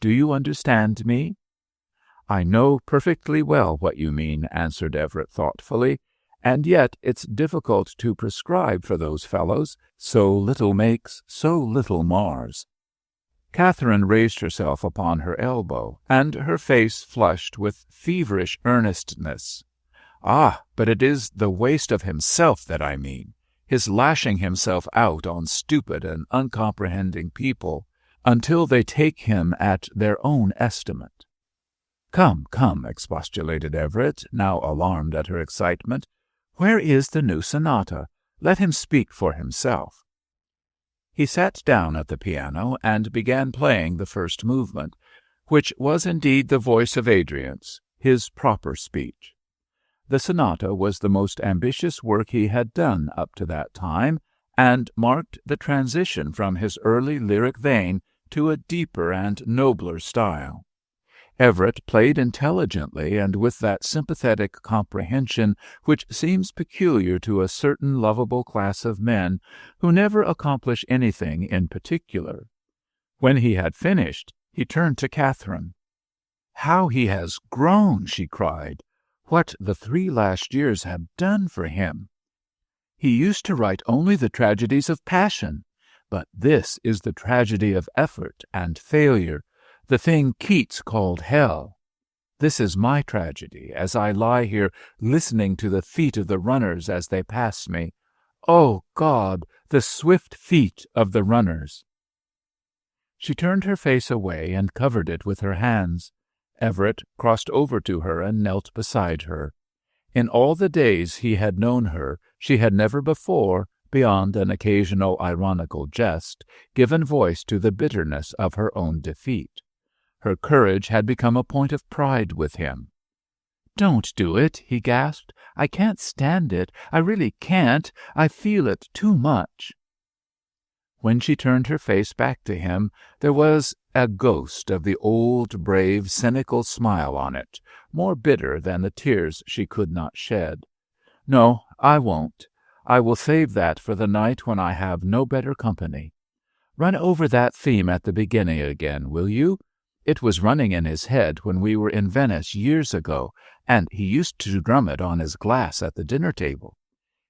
Do you understand me?" "I know perfectly well what you mean," answered Everett thoughtfully, "and yet it's difficult to prescribe for those fellows. So little makes, so little mars." Catherine raised herself upon her elbow, and her face flushed with feverish earnestness. "Ah, but it is the waste of himself that I mean, his lashing himself out on stupid and uncomprehending people until they take him at their own estimate." "Come, come," expostulated Everett, now alarmed at her excitement. "Where is the new sonata? Let him speak for himself." He sat down at the piano and began playing the first movement, which was indeed the voice of Adrian's, his proper speech. The sonata was the most ambitious work he had done up to that time, and marked the transition from his early lyric vein to a deeper and nobler style. Everett played intelligently and with that sympathetic comprehension which seems peculiar to a certain lovable class of men who never accomplish anything in particular. When he had finished, he turned to Catherine. "How he has grown!" she cried. "What the 3 last years have done for him! He used to write only the tragedies of passion, but this is the tragedy of effort and failure, the thing Keats called hell. This is my tragedy, as I lie here listening to the feet of the runners as they pass me. Oh, God, the swift feet of the runners!" She turned her face away and covered it with her hands. Everett crossed over to her and knelt beside her. In all the days he had known her, she had never before, beyond an occasional ironical jest, given voice to the bitterness of her own defeat. Her courage had become a point of pride with him. "Don't do it," he gasped. "I can't stand it. I really can't. I feel it too much." When she turned her face back to him, there was a ghost of the old, brave, cynical smile on it, more bitter than the tears she could not shed. "No, I won't. I will save that for the night when I have no better company. Run over that theme at the beginning again, will you? It was running in his head when we were in Venice years ago, and he used to drum it on his glass at the dinner-table.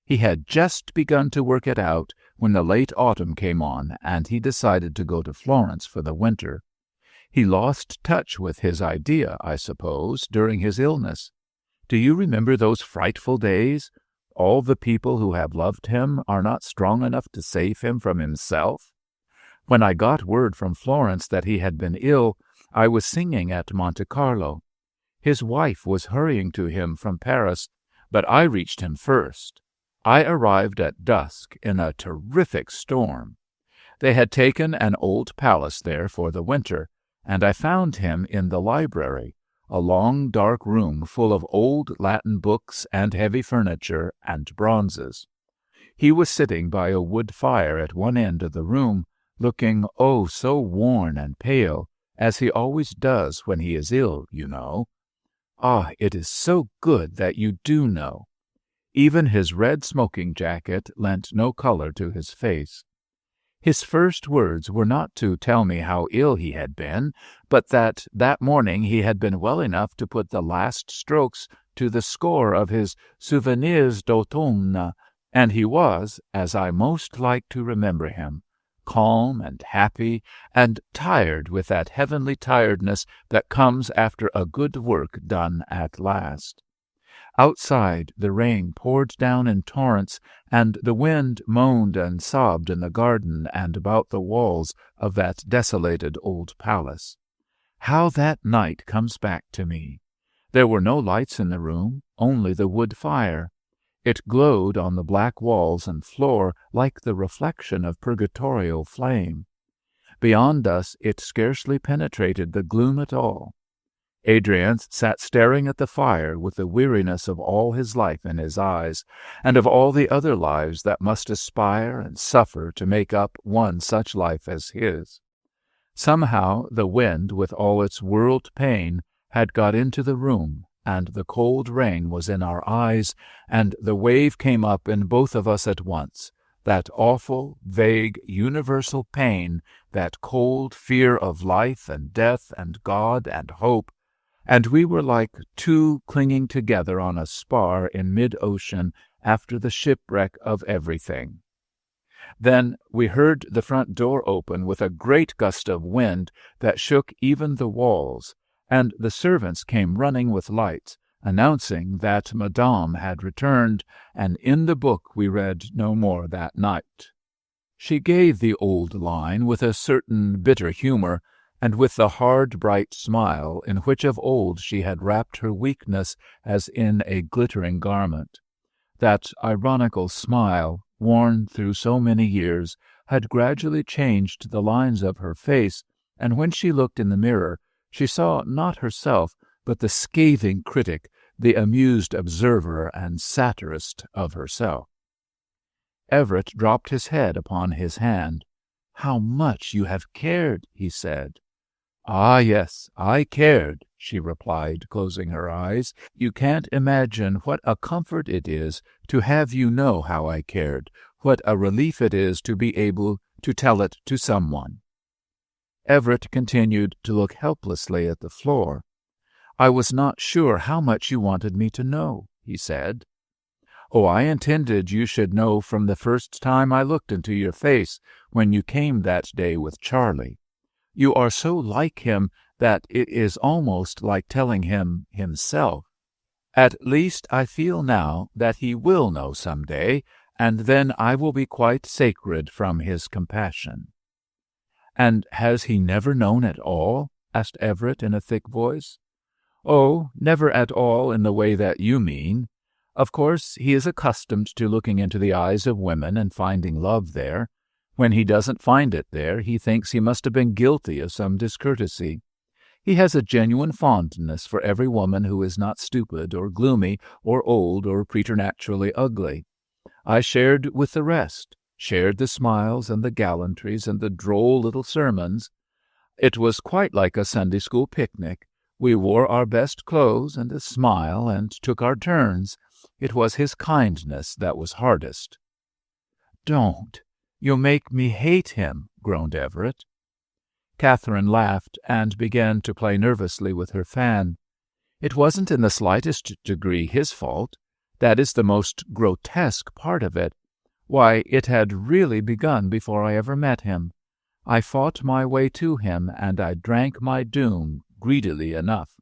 He had just begun to work it out when the late autumn came on, and he decided to go to Florence for the winter. He lost touch with his idea, I suppose, during his illness. Do you remember those frightful days? All the people who have loved him are not strong enough to save him from himself. When I got word from Florence that he had been ill, I was singing at Monte Carlo. His wife was hurrying to him from Paris, but I reached him first. I arrived at dusk in a terrific storm. They had taken an old palace there for the winter, and I found him in the library, a long dark room full of old Latin books and heavy furniture and bronzes. He was sitting by a wood fire at one end of the room, looking, oh, so worn and pale, as he always does when he is ill, you know. Ah, it is so good that you do know. Even his red smoking jacket lent no color to his face. His first words were not to tell me how ill he had been, but that morning he had been well enough to put the last strokes to the score of his Souvenirs d'automne, and he was, as I most like to remember him, calm and happy and tired with that heavenly tiredness that comes after a good work done at last. Outside the rain poured down in torrents, and the wind moaned and sobbed in the garden and about the walls of that desolated old palace. How that night comes back to me! There were no lights in the room, only the wood fire. It glowed on the black walls and floor like the reflection of purgatorial flame. Beyond us it scarcely penetrated the gloom at all. Adrian sat staring at the fire with the weariness of all his life in his eyes, and of all the other lives that must aspire and suffer to make up one such life as his. Somehow the wind, with all its world pain, had got into the room, and the cold rain was in our eyes, and the wave came up in both of us at once, that awful, vague, universal pain, that cold fear of life and death and God and hope, and we were like two clinging together on a spar in mid-ocean after the shipwreck of everything. Then we heard the front door open with a great gust of wind that shook even the walls, and the servants came running with lights, announcing that Madame had returned, and in the book we read no more that night. She gave the old line with a certain bitter humor, and with the hard, bright smile in which of old she had wrapped her weakness as in a glittering garment. That ironical smile, worn through so many years, had gradually changed the lines of her face, and when she looked in the mirror, she saw not herself, but the scathing critic, the amused observer and satirist of herself. Everett dropped his head upon his hand. "How much you have cared," he said. "Ah, yes, I cared," she replied, closing her eyes. "You can't imagine what a comfort it is to have you know how I cared, what a relief it is to be able to tell it to someone." Everett continued to look helplessly at the floor. "I was not sure how much you wanted me to know," he said. "Oh, I intended you should know from the first time I looked into your face when you came that day with Charlie. You are so like him that it is almost like telling him himself. At least I feel now that he will know some day, and then I will be quite sacred from his compassion." "And has he never known at all?" asked Everett in a thick voice. "Oh, never at all in the way that you mean. Of course, he is accustomed to looking into the eyes of women and finding love there. When he doesn't find it there, he thinks he must have been guilty of some discourtesy. He has a genuine fondness for every woman who is not stupid or gloomy or old or preternaturally ugly. I shared with the rest, shared the smiles and the gallantries and the droll little sermons. It was quite like a Sunday school picnic. We wore our best clothes and a smile and took our turns. It was his kindness that was hardest." "Don't! You'll make me hate him," groaned Everett. Catherine laughed and began to play nervously with her fan. "It wasn't in the slightest degree his fault. That is the most grotesque part of it. Why, it had really begun before I ever met him. I fought my way to him, and I drank my doom greedily enough."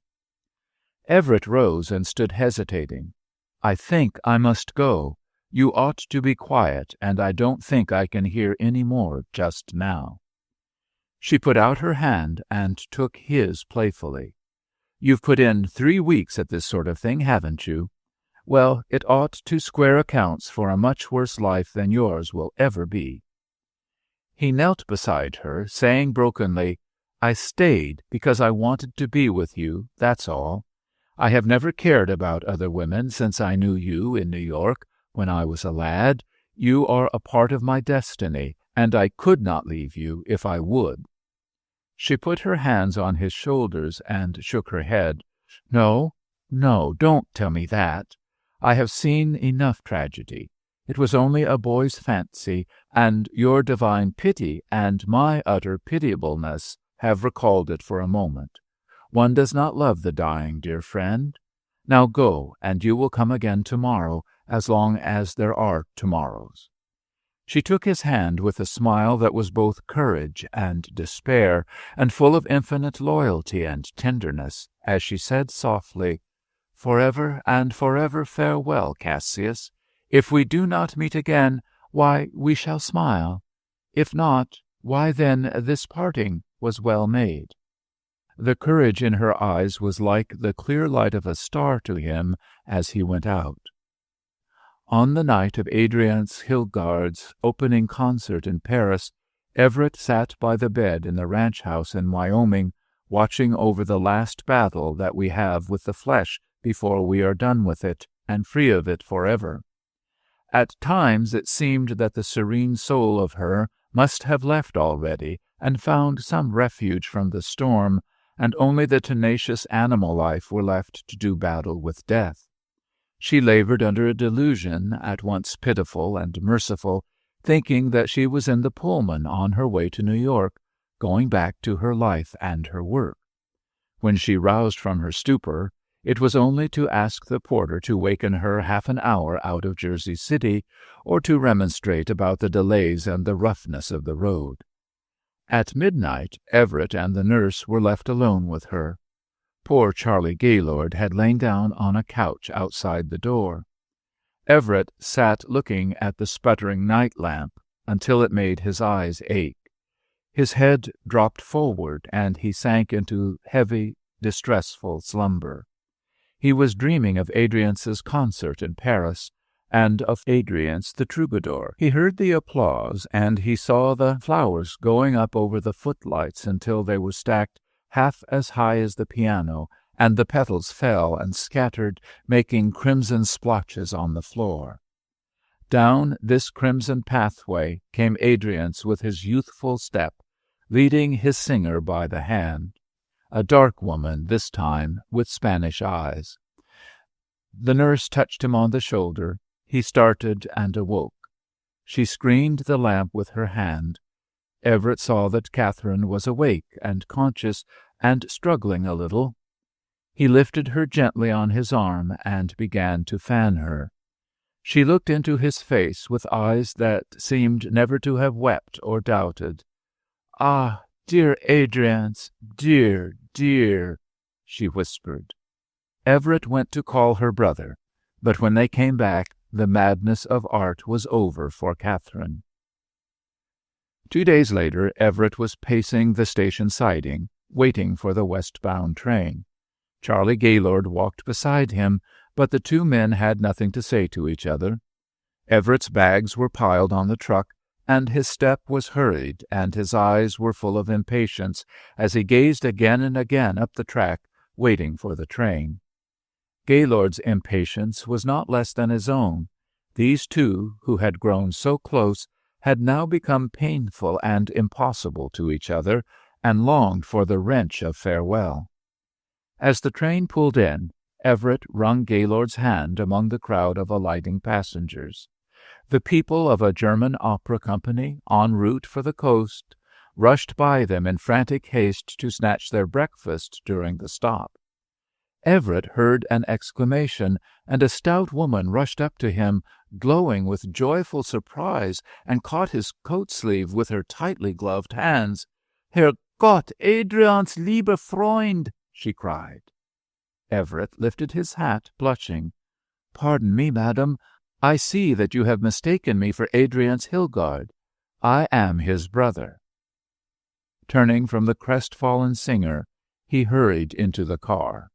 Everett rose and stood hesitating. "I think I must go. You ought to be quiet, and I don't think I can hear any more just now." She put out her hand and took his playfully. "You've put in 3 weeks at this sort of thing, haven't you? Well, it ought to square accounts for a much worse life than yours will ever be." He knelt beside her, saying brokenly, "I stayed because I wanted to be with you, that's all. I have never cared about other women since I knew you in New York, when I was a lad. You are a part of my destiny, and I could not leave you if I would." She put her hands on his shoulders and shook her head. "No, no, don't tell me that. I have seen enough tragedy. It was only a boy's fancy, and your divine pity and my utter pitiableness have recalled it for a moment. One does not love the dying, dear friend. Now go, and you will come again tomorrow, as long as there are tomorrows." She took his hand with a smile that was both courage and despair, and full of infinite loyalty and tenderness, as she said softly, "Forever and forever farewell, Cassius. If we do not meet again, why, we shall smile. If not, why then this parting was well made." The courage in her eyes was like the clear light of a star to him as he went out. On the night of Adriance Hilgard's opening concert in Paris, Everett sat by the bed in the ranch house in Wyoming, watching over the last battle that we have with the flesh before we are done with it and free of it forever. At times it seemed that the serene soul of her must have left already and found some refuge from the storm, and only the tenacious animal life were left to do battle with death. She labored under a delusion at once pitiful and merciful, thinking that she was in the Pullman on her way to New York, going back to her life and her work. When she roused from her stupor, it was only to ask the porter to waken her half an hour out of Jersey City, or to remonstrate about the delays and the roughness of the road. At midnight, Everett and the nurse were left alone with her. Poor Charlie Gaylord had lain down on a couch outside the door. Everett sat looking at the sputtering night lamp until it made his eyes ache. His head dropped forward, and he sank into heavy, distressful slumber. He was dreaming of Adriance's concert in Paris, and of Adriance the troubadour. He heard the applause, and he saw the flowers going up over the footlights until they were stacked half as high as the piano, and the petals fell and scattered, making crimson splotches on the floor. Down this crimson pathway came Adriance with his youthful step, leading his singer by the hand, a dark woman this time, with Spanish eyes. The nurse touched him on the shoulder. He started and awoke. She screened the lamp with her hand. Everett saw that Catherine was awake and conscious and struggling a little. He lifted her gently on his arm and began to fan her. She looked into his face with eyes that seemed never to have wept or doubted. "Ah, dear Adriance, dear, dear," she whispered. Everett went to call her brother, but when they came back, the madness of art was over for Catherine. 2 days later, Everett was pacing the station siding, waiting for the westbound train. Charlie Gaylord walked beside him, but the two men had nothing to say to each other. Everett's bags were piled on the truck, and his step was hurried, and his eyes were full of impatience as he gazed again and again up the track, waiting for the train. Gaylord's impatience was not less than his own. These two, who had grown so close, had now become painful and impossible to each other, and longed for the wrench of farewell. As the train pulled in, Everett wrung Gaylord's hand among the crowd of alighting passengers. The people of a German opera company, en route for the coast, rushed by them in frantic haste to snatch their breakfast during the stop. Everett heard an exclamation, and a stout woman rushed up to him, glowing with joyful surprise, and caught his coat-sleeve with her tightly gloved hands. "Herr Gott, Adrians lieber Freund!" she cried. Everett lifted his hat, blushing. "Pardon me, madam. I see that you have mistaken me for Adriance Hilgard. I am his brother." Turning from the crestfallen singer, he hurried into the car.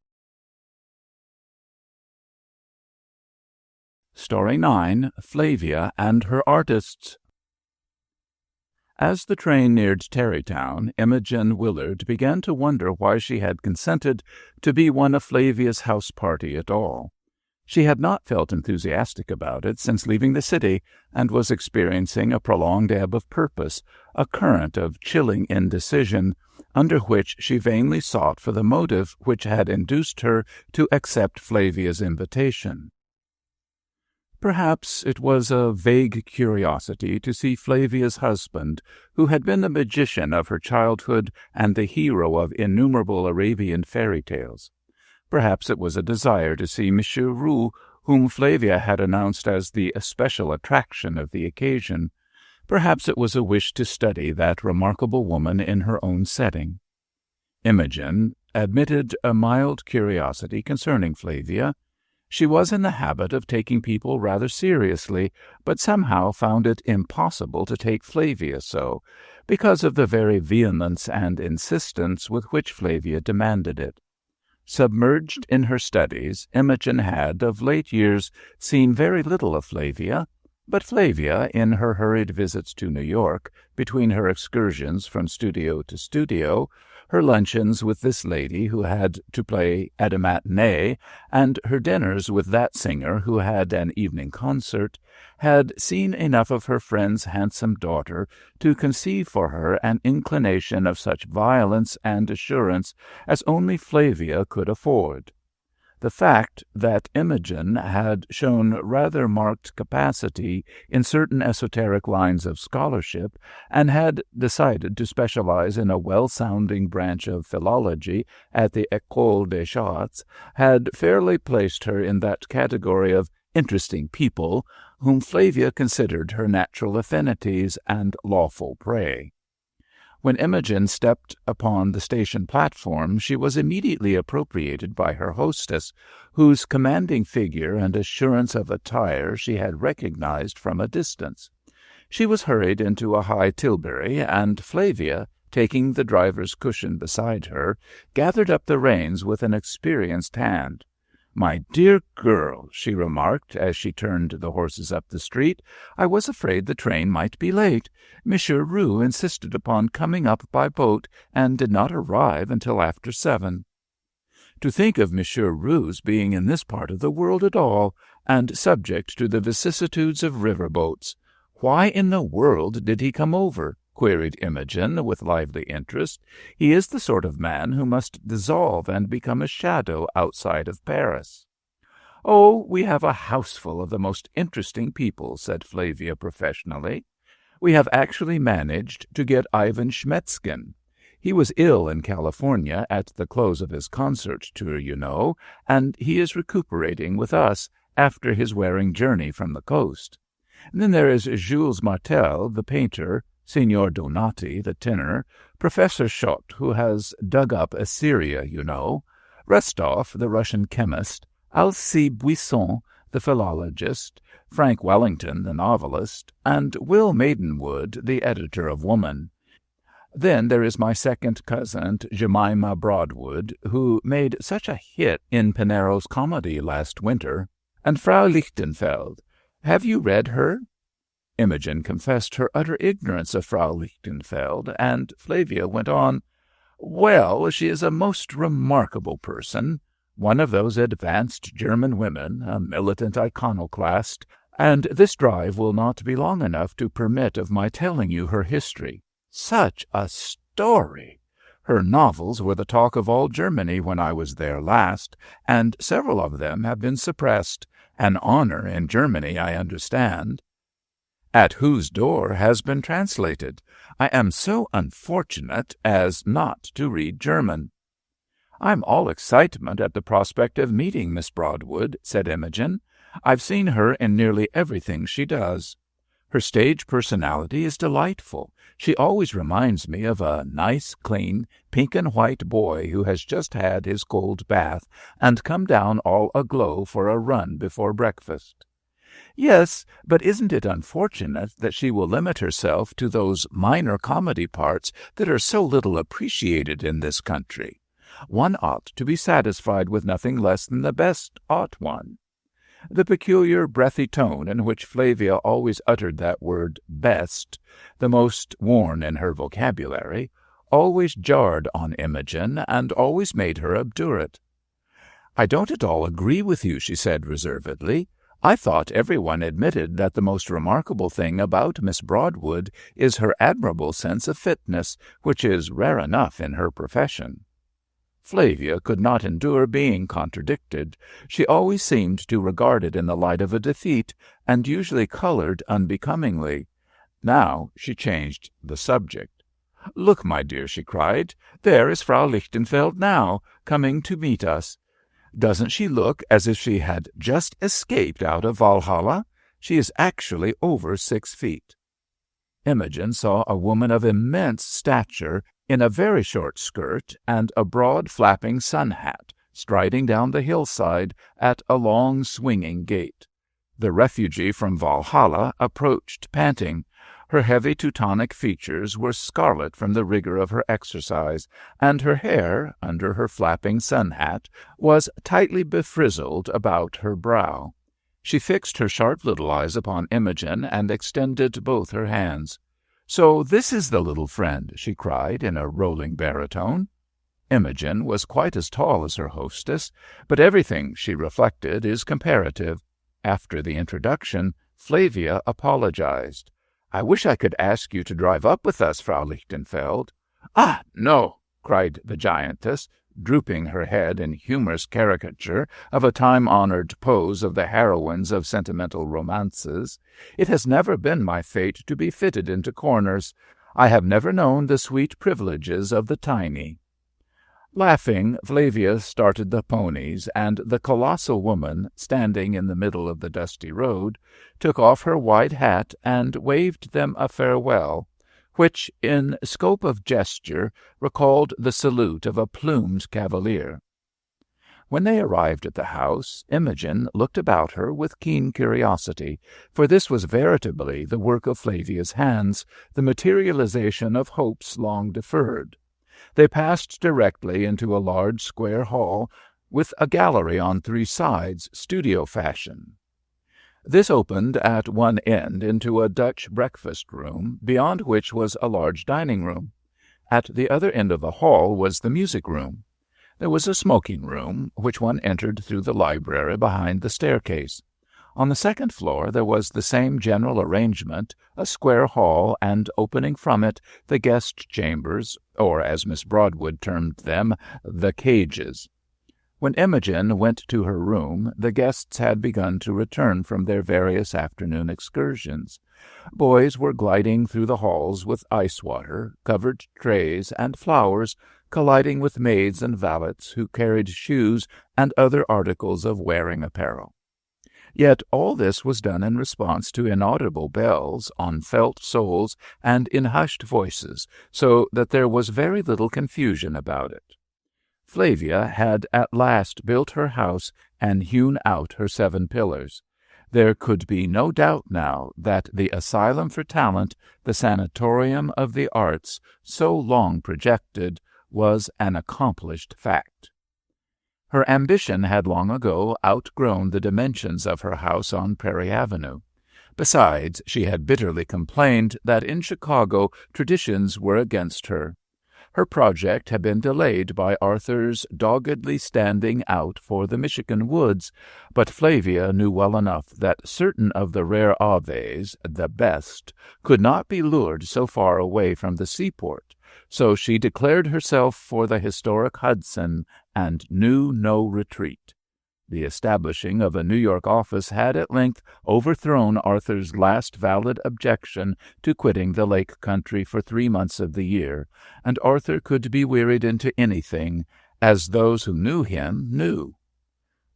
Story 9. Flavia and Her Artists. As the train neared Tarrytown, Imogen Willard began to wonder why she had consented to be one of Flavia's house party at all. She had not felt enthusiastic about it since leaving the city, and was experiencing a prolonged ebb of purpose, a current of chilling indecision, under which she vainly sought for the motive which had induced her to accept Flavia's invitation. Perhaps it was a vague curiosity to see Flavia's husband, who had been the magician of her childhood and the hero of innumerable Arabian fairy tales. Perhaps it was a desire to see Monsieur Roux, whom Flavia had announced as the especial attraction of the occasion. Perhaps it was a wish to study that remarkable woman in her own setting. Imogen admitted a mild curiosity concerning Flavia. She was in the habit of taking people rather seriously, but somehow found it impossible to take Flavia so, because of the very vehemence and insistence with which Flavia demanded it. Submerged in her studies, Imogen had, of late years, seen very little of Flavia, but Flavia, in her hurried visits to New York, between her excursions from studio to studio, her luncheons with this lady who had to play at a matinée, and her dinners with that singer who had an evening concert, had seen enough of her friend's handsome daughter to conceive for her an inclination of such violence and assurance as only Flavia could afford. The fact that Imogen had shown rather marked capacity in certain esoteric lines of scholarship, and had decided to specialize in a well-sounding branch of philology at the École des Arts, had fairly placed her in that category of interesting people whom Flavia considered her natural affinities and lawful prey. When Imogen stepped upon the station platform, she was immediately appropriated by her hostess, whose commanding figure and assurance of attire she had recognized from a distance. She was hurried into a high tilbury, and Flavia, taking the driver's cushion beside her, gathered up the reins with an experienced hand. "My dear girl," she remarked as she turned the horses up the street, "I was afraid the train might be late. Monsieur Roux insisted upon coming up by boat, and did not arrive until after 7. To think of Monsieur Roux's being in this part of the world at all, and subject to the vicissitudes of river boats! Why in the world did he come over?" queried Imogen, with lively interest. "He is the sort of man who must dissolve and become a shadow outside of Paris." "Oh, we have a houseful of the most interesting people," said Flavia professionally. "We have actually managed to get Ivan Schmetzkin. He was ill in California at the close of his concert tour, you know, and he is recuperating with us after his wearing journey from the coast. Then there is Jules Martel, the painter, Signor Donati, the tenor, Professor Schott, who has dug up Assyria, you know, Restov, the Russian chemist, Alcée Buisson, the philologist, Frank Wellington, the novelist, and Will Maidenwood, the editor of Woman. Then there is my second cousin, Jemima Broadwood, who made such a hit in Pinero's comedy last winter, and Frau Lichtenfeld. Have you read her?" Imogen confessed her utter ignorance of Frau Lichtenfeld, and Flavia went on, "Well, she is a most remarkable person, one of those advanced German women, a militant iconoclast, and this drive will not be long enough to permit of my telling you her history. Such a story! Her novels were the talk of all Germany when I was there last, and several of them have been suppressed, an honor in Germany, I understand. At whose door has been translated. I am so unfortunate as not to read German." "I'm all excitement at the prospect of meeting Miss Broadwood," said Imogen. "I've seen her in nearly everything she does. Her stage personality is delightful. She always reminds me of a nice, clean, pink and white boy who has just had his cold bath and come down all aglow for a run before breakfast." "Yes, but isn't it unfortunate that she will limit herself to those minor comedy parts that are so little appreciated in this country? One ought to be satisfied with nothing less than the best, ought one?" The peculiar breathy tone in which Flavia always uttered that word "best," the most worn in her vocabulary, always jarred on Imogen, and always made her obdurate. "I don't at all agree with you," she said reservedly. "I thought every one admitted that the most remarkable thing about Miss Broadwood is her admirable sense of fitness, which is rare enough in her profession." Flavia could not endure being contradicted. She always seemed to regard it in the light of a defeat, and usually colored unbecomingly. Now she changed the subject. "Look, my dear," she cried, "there is Frau Lichtenfeld now, coming to meet us. Doesn't she look as if she had just escaped out of Valhalla? She is actually over 6 feet." Imogen saw a woman of immense stature, in a very short skirt and a broad flapping sun hat, striding down the hillside at a long swinging gait. The refugee from Valhalla approached panting. Her heavy Teutonic features were scarlet from the rigor of her exercise, and her hair, under her flapping sun hat, was tightly befrizzled about her brow. She fixed her sharp little eyes upon Imogen and extended both her hands. "So this is the little friend," she cried in a rolling baritone. Imogen was quite as tall as her hostess, but everything, she reflected, is comparative. After the introduction, Flavia apologized. "I wish I could ask you to drive up with us, Frau Lichtenfeld." "Ah, no!" cried the giantess, drooping her head in humorous caricature of a time-honored pose of the heroines of sentimental romances. "It has never been my fate to be fitted into corners. I have never known the sweet privileges of the tiny." Laughing, Flavia started the ponies, and the colossal woman, standing in the middle of the dusty road, took off her wide hat and waved them a farewell, which, in scope of gesture, recalled the salute of a plumed cavalier. When they arrived at the house, Imogen looked about her with keen curiosity, for this was veritably the work of Flavia's hands, the materialization of hopes long deferred. They passed directly into a large square hall, with a gallery on 3 sides, studio fashion. This opened at one end into a Dutch breakfast-room, beyond which was a large dining-room. At the other end of the hall was the music-room. There was a smoking-room, which one entered through the library behind the staircase. On the second floor there was the same general arrangement, a square hall, and opening from it, the guest chambers, or, as Miss Broadwood termed them, the cages. When Imogen went to her room, the guests had begun to return from their various afternoon excursions. Boys were gliding through the halls with ice-water, covered trays, and flowers, colliding with maids and valets who carried shoes and other articles of wearing apparel. Yet all this was done in response to inaudible bells on felt soles and in hushed voices, so that there was very little confusion about it. Flavia had at last built her house and hewn out her 7 pillars. There could be no doubt now that the asylum for talent, the sanatorium of the arts, so long projected, was an accomplished fact. Her ambition had long ago outgrown the dimensions of her house on Prairie Avenue. Besides, she had bitterly complained that in Chicago traditions were against her. Her project had been delayed by Arthur's doggedly standing out for the Michigan woods, but Flavia knew well enough that certain of the rare aves, the best, could not be lured so far away from the seaport, so she declared herself for the historic Hudson and knew no retreat. The establishing of a New York office had at length overthrown Arthur's last valid objection to quitting the lake country for 3 months of the year, and Arthur could be wearied into anything, as those who knew him knew.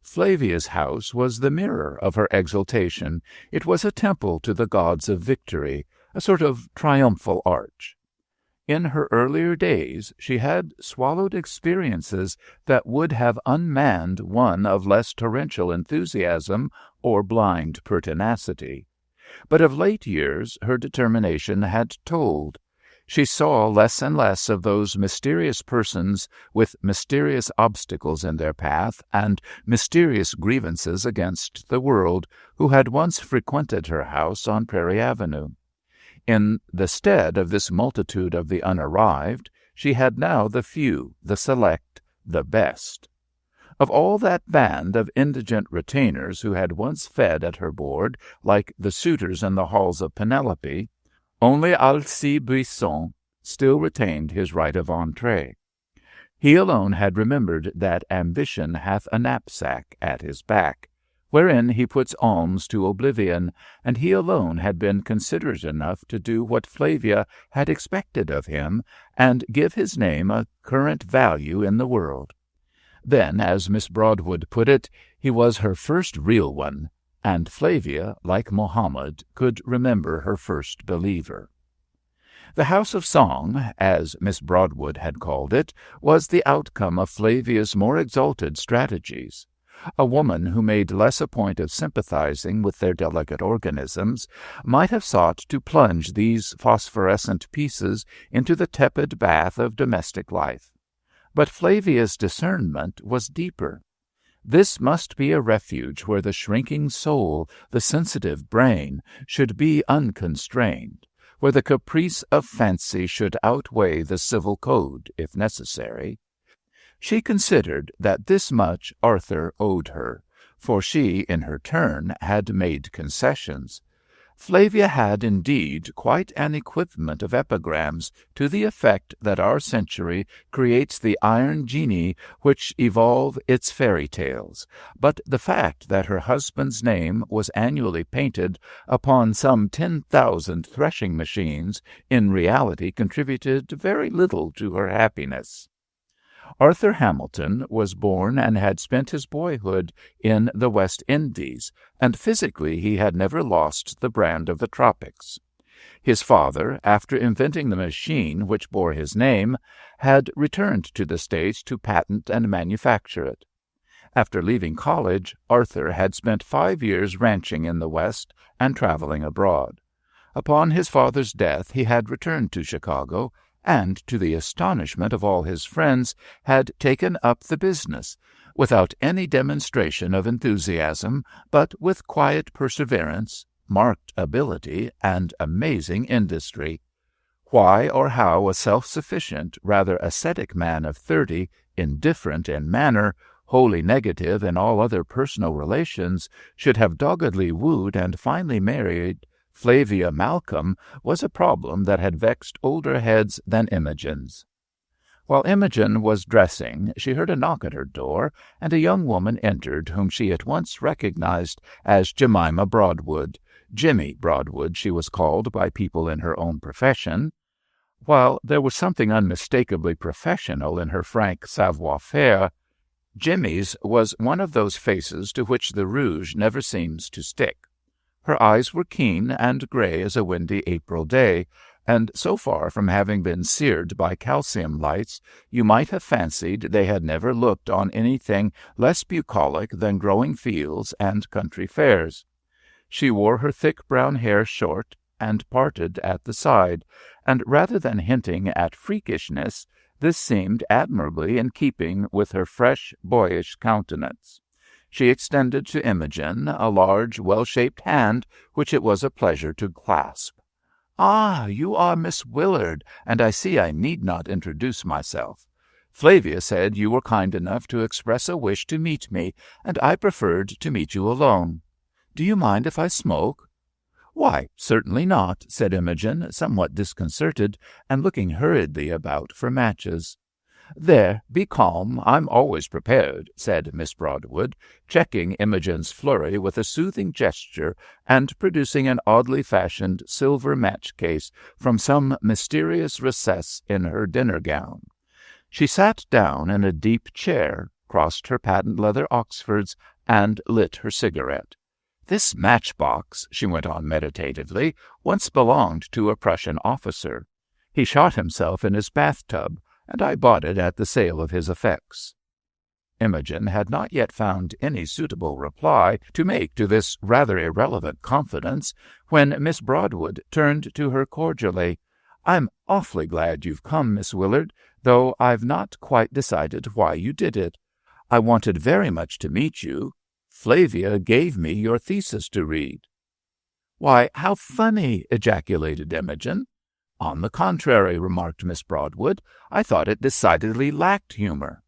Flavia's house was the mirror of her exultation. It was a temple to the gods of victory, a sort of triumphal arch. In her earlier days she had swallowed experiences that would have unmanned one of less torrential enthusiasm or blind pertinacity. But of late years her determination had told. She saw less and less of those mysterious persons with mysterious obstacles in their path and mysterious grievances against the world, who had once frequented her house on Prairie Avenue. In the stead of this multitude of the unarrived, she had now the few, the select, the best. Of all that band of indigent retainers who had once fed at her board, like the suitors in the halls of Penelope, only Alcide Buisson still retained his right of entree. He alone had remembered that ambition hath a knapsack at his back, wherein he puts alms to oblivion, and he alone had been considerate enough to do what Flavia had expected of him, and give his name a current value in the world. Then, as Miss Broadwood put it, he was her first real one, and Flavia, like Mohammed, could remember her first believer. The House of Song, as Miss Broadwood had called it, was the outcome of Flavia's more exalted strategies. A woman who made less a point of sympathizing with their delicate organisms might have sought to plunge these phosphorescent pieces into the tepid bath of domestic life. But Flavia's discernment was deeper. This must be a refuge where the shrinking soul, the sensitive brain, should be unconstrained, where the caprice of fancy should outweigh the civil code, if necessary. She considered that this much Arthur owed her, for she, in her turn, had made concessions. Flavia had, indeed, quite an equipment of epigrams to the effect that our century creates the iron genii which evolve its fairy tales, but the fact that her husband's name was annually painted upon some 10,000 threshing machines in reality contributed very little to her happiness. Arthur Hamilton was born and had spent his boyhood in the West Indies, and physically he had never lost the brand of the tropics. His father, after inventing the machine which bore his name, had returned to the States to patent and manufacture it. After leaving college, Arthur had spent 5 years ranching in the West and traveling abroad. Upon his father's death he had returned to Chicago, and, to the astonishment of all his friends, had taken up the business, without any demonstration of enthusiasm, but with quiet perseverance, marked ability, and amazing industry. Why or how a self-sufficient, rather ascetic man of 30, indifferent in manner, wholly negative in all other personal relations, should have doggedly wooed and finally married Flavia Malcolm was a problem that had vexed older heads than Imogen's. While Imogen was dressing, she heard a knock at her door, and a young woman entered whom she at once recognized as Jemima Broadwood. Jimmy Broadwood she was called by people in her own profession. While there was something unmistakably professional in her frank savoir-faire, Jimmy's was one of those faces to which the rouge never seems to stick. Her eyes were keen and gray as a windy April day, and so far from having been seared by calcium lights, you might have fancied they had never looked on anything less bucolic than growing fields and country fairs. She wore her thick brown hair short and parted at the side, and rather than hinting at freakishness, this seemed admirably in keeping with her fresh, boyish countenance. She extended to Imogen a large, well-shaped hand, which it was a pleasure to clasp. "Ah, you are Miss Willard, and I see I need not introduce myself. Flavia said you were kind enough to express a wish to meet me, and I preferred to meet you alone. Do you mind if I smoke?" "Why, certainly not," said Imogen, somewhat disconcerted, and looking hurriedly about for matches. "There, be calm. I'm always prepared," said Miss Broadwood, checking Imogen's flurry with a soothing gesture and producing an oddly fashioned silver match-case from some mysterious recess in her dinner-gown. She sat down in a deep chair, crossed her patent-leather Oxfords, and lit her cigarette. "This match-box," she went on meditatively, "once belonged to a Prussian officer. He shot himself in his bathtub, and I bought it at the sale of his effects." Imogen had not yet found any suitable reply to make to this rather irrelevant confidence, when Miss Broadwood turned to her cordially. "I'm awfully glad you've come, Miss Willard, though I've not quite decided why you did it. I wanted very much to meet you. Flavia gave me your thesis to read." "Why, how funny!" ejaculated Imogen. "On the contrary," remarked Miss Broadwood, "I thought it decidedly lacked humor."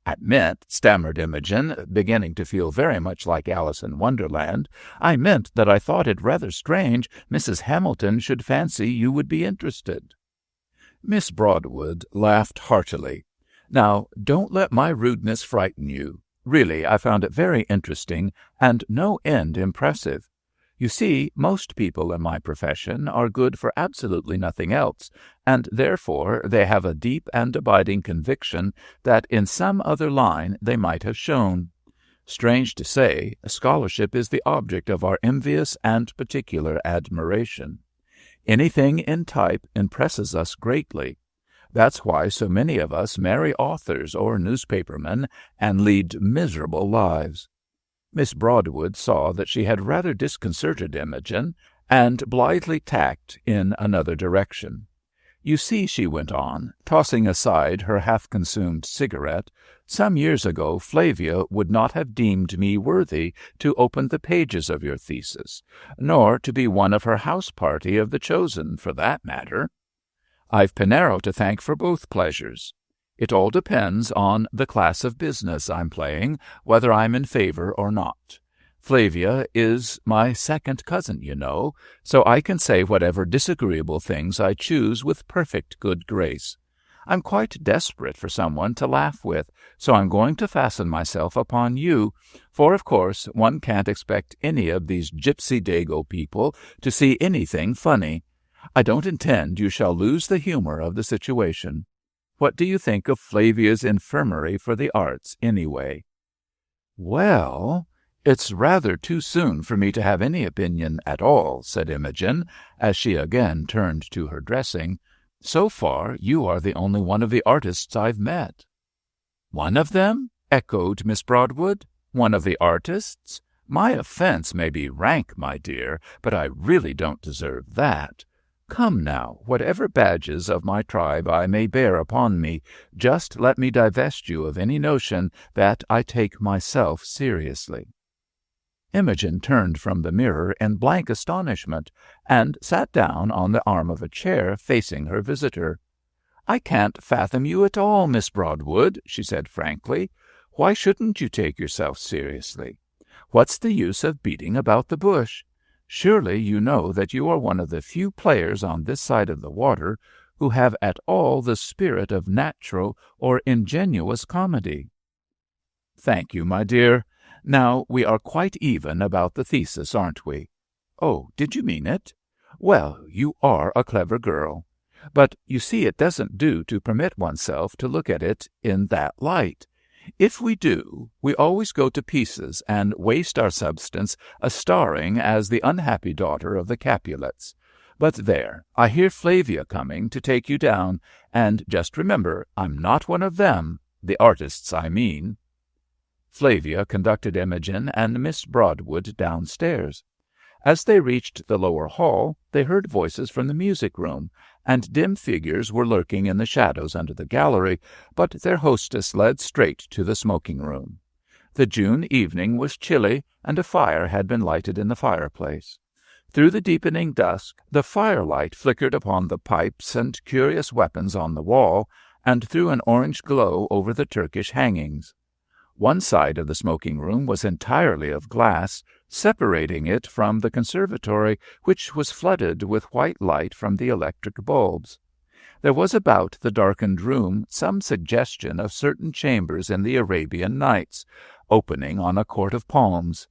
"I meant," stammered Imogen, beginning to feel very much like Alice in Wonderland, "I meant that I thought it rather strange Mrs. Hamilton should fancy you would be interested." Miss Broadwood laughed heartily. "Now, don't let my rudeness frighten you. Really, I found it very interesting and no end impressive. You see, most people in my profession are good for absolutely nothing else, and therefore they have a deep and abiding conviction that in some other line they might have shone. Strange to say, scholarship is the object of our envious and particular admiration. Anything in type impresses us greatly. That's why so many of us marry authors or newspapermen and lead miserable lives." Miss Broadwood saw that she had rather disconcerted Imogen, and blithely tacked in another direction. "You see," she went on, tossing aside her half-consumed cigarette, "some years ago Flavia would not have deemed me worthy to open the pages of your thesis, nor to be one of her house-party of the chosen, for that matter. I've Pinero to thank for both pleasures. It all depends on the class of business I'm playing, whether I'm in favor or not. Flavia is my second cousin, you know, so I can say whatever disagreeable things I choose with perfect good grace. I'm quite desperate for someone to laugh with, so I'm going to fasten myself upon you, for of course one can't expect any of these gypsy dago people to see anything funny. I don't intend you shall lose the humor of the situation. What do you think of Flavia's infirmary for the arts, anyway?" "Well, it's rather too soon for me to have any opinion at all," said Imogen, as she again turned to her dressing. "So far, you are the only one of the artists I've met." "One of them?" echoed Miss Broadwood. "One of the artists? My offense may be rank, my dear, but I really don't deserve that. Come now, whatever badges of my tribe I may bear upon me, just let me divest you of any notion that I take myself seriously." Imogen turned from the mirror in blank astonishment, and sat down on the arm of a chair facing her visitor. "I can't fathom you at all, Miss Broadwood," she said frankly. "Why shouldn't you take yourself seriously? What's the use of beating about the bush? Surely you know that you are one of the few players on this side of the water who have at all the spirit of natural or ingenuous comedy." "Thank you, my dear. Now we are quite even about the thesis, aren't we?" "Oh, did you mean it? Well, you are a clever girl. But you see it doesn't do to permit oneself to look at it in that light. If we do, we always go to pieces and waste our substance a-starring as the unhappy daughter of the Capulets. But there, I hear Flavia coming to take you down, and just remember, I'm not one of them, the artists, I mean." Flavia conducted Imogen and Miss Broadwood downstairs. As they reached the lower hall, they heard voices from the music-room, and dim figures were lurking in the shadows under the gallery, but their hostess led straight to the smoking-room. The June evening was chilly, and a fire had been lighted in the fireplace. Through the deepening dusk, the firelight flickered upon the pipes and curious weapons on the wall, and threw an orange glow over the Turkish hangings. One side of the smoking-room was entirely of glass, separating it from the conservatory, which was flooded with white light from the electric bulbs. There was about the darkened room some suggestion of certain chambers in the Arabian Nights, opening on a court of palms.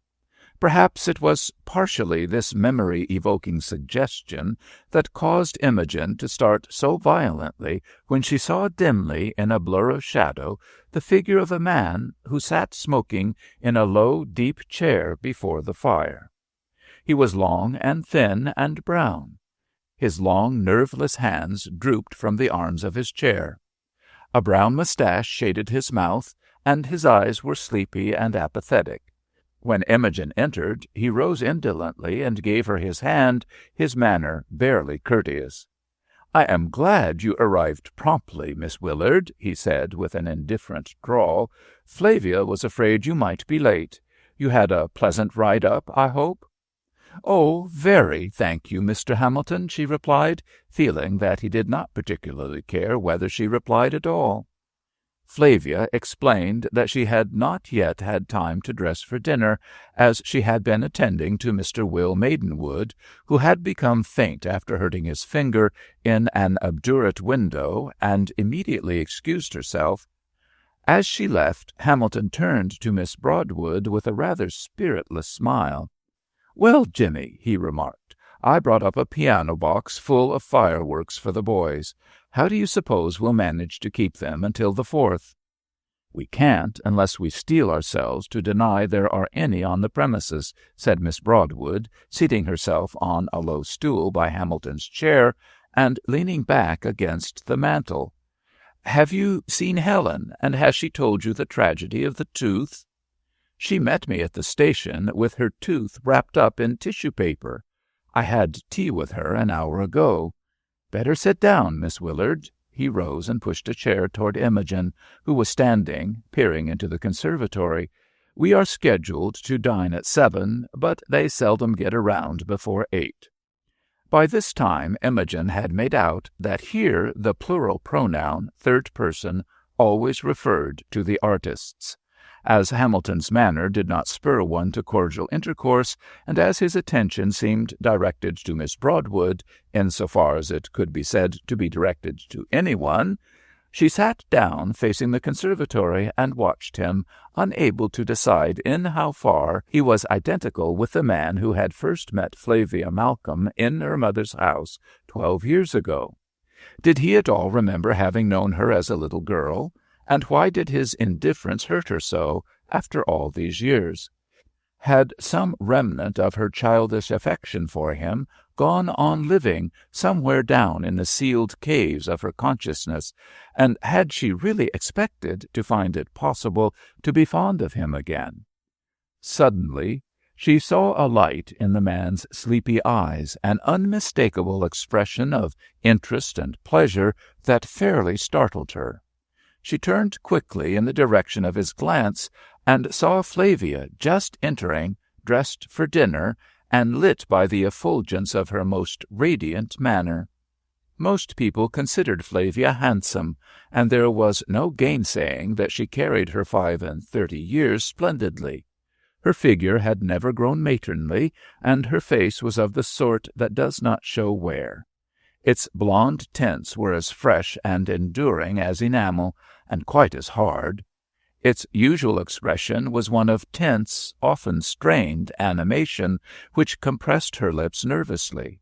Perhaps it was partially this memory-evoking suggestion that caused Imogen to start so violently when she saw dimly, in a blur of shadow, the figure of a man who sat smoking in a low, deep chair before the fire. He was long and thin and brown. His long, nerveless hands drooped from the arms of his chair. A brown mustache shaded his mouth, and his eyes were sleepy and apathetic. When Imogen entered, he rose indolently and gave her his hand, his manner barely courteous. "I am glad you arrived promptly, Miss Willard," he said with an indifferent drawl. "Flavia was afraid you might be late. You had a pleasant ride up, I hope?" "Oh, very, thank you, Mr. Hamilton," she replied, feeling that he did not particularly care whether she replied at all. Flavia explained that she had not yet had time to dress for dinner, as she had been attending to Mr. Will Maidenwood, who had become faint after hurting his finger in an obdurate window, and immediately excused herself. As she left, Hamilton turned to Miss Broadwood with a rather spiritless smile. "Well, Jimmy," he remarked, "I brought up a piano box full of fireworks for the boys. How do you suppose we'll manage to keep them until the 4th? "We can't unless we steel ourselves to deny there are any on the premises," said Miss Broadwood, seating herself on a low stool by Hamilton's chair and leaning back against the mantel. "Have you seen Helen, and has she told you the tragedy of the tooth?" "She met me at the station with her tooth wrapped up in tissue paper. I had tea with her an hour ago. Better sit down, Miss Willard." He rose and pushed a chair toward Imogen, who was standing, peering into the conservatory. "We are scheduled to dine at 7, but they seldom get around before 8. By this time Imogen had made out that here the plural pronoun, third person, always referred to the artists. As Hamilton's manner did not spur one to cordial intercourse, and as his attention seemed directed to Miss Broadwood, in so far as it could be said to be directed to anyone, she sat down facing the conservatory and watched him, unable to decide in how far he was identical with the man who had first met Flavia Malcolm in her mother's house 12 years ago. Did he at all remember having known her as a little girl? And why did his indifference hurt her so, after all these years? Had some remnant of her childish affection for him gone on living somewhere down in the sealed caves of her consciousness, and had she really expected to find it possible to be fond of him again? Suddenly she saw a light in the man's sleepy eyes, an unmistakable expression of interest and pleasure that fairly startled her. She turned quickly in the direction of his glance, and saw Flavia just entering, dressed for dinner, and lit by the effulgence of her most radiant manner. Most people considered Flavia handsome, and there was no gainsaying that she carried her 35 years splendidly. Her figure had never grown matronly, and her face was of the sort that does not show wear. Its blonde tints were as fresh and enduring as enamel, and quite as hard. Its usual expression was one of tense, often strained animation, which compressed her lips nervously.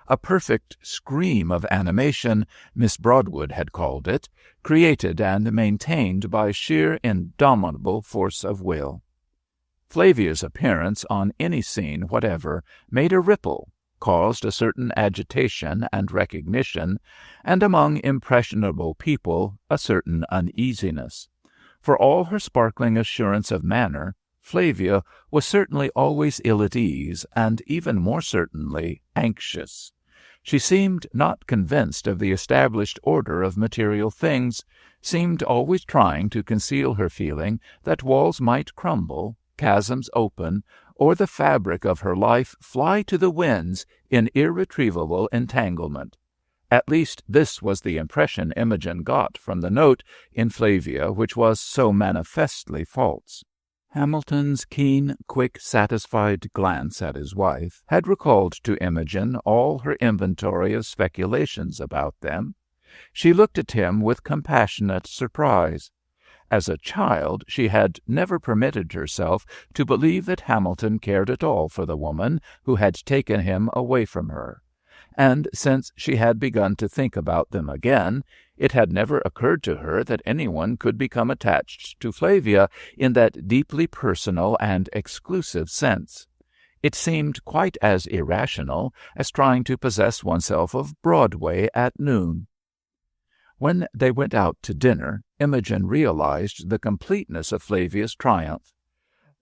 A perfect scream of animation, Miss Broadwood had called it, created and maintained by sheer indomitable force of will. Flavia's appearance on any scene whatever made a ripple, caused a certain agitation and recognition, and among impressionable people a certain uneasiness. For all her sparkling assurance of manner, Flavia was certainly always ill at ease, and even more certainly anxious. She seemed not convinced of the established order of material things, seemed always trying to conceal her feeling that walls might crumble, chasms open, or the fabric of her life fly to the winds in irretrievable entanglement. At least this was the impression Imogen got from the note in Flavia which was so manifestly false. Hamilton's keen, quick, satisfied glance at his wife had recalled to Imogen all her inventory of speculations about them. She looked at him with compassionate surprise. As a child, she had never permitted herself to believe that Hamilton cared at all for the woman who had taken him away from her. And since she had begun to think about them again, it had never occurred to her that anyone could become attached to Flavia in that deeply personal and exclusive sense. It seemed quite as irrational as trying to possess oneself of Broadway at noon. When they went out to dinner, Imogen realized the completeness of Flavia's triumph.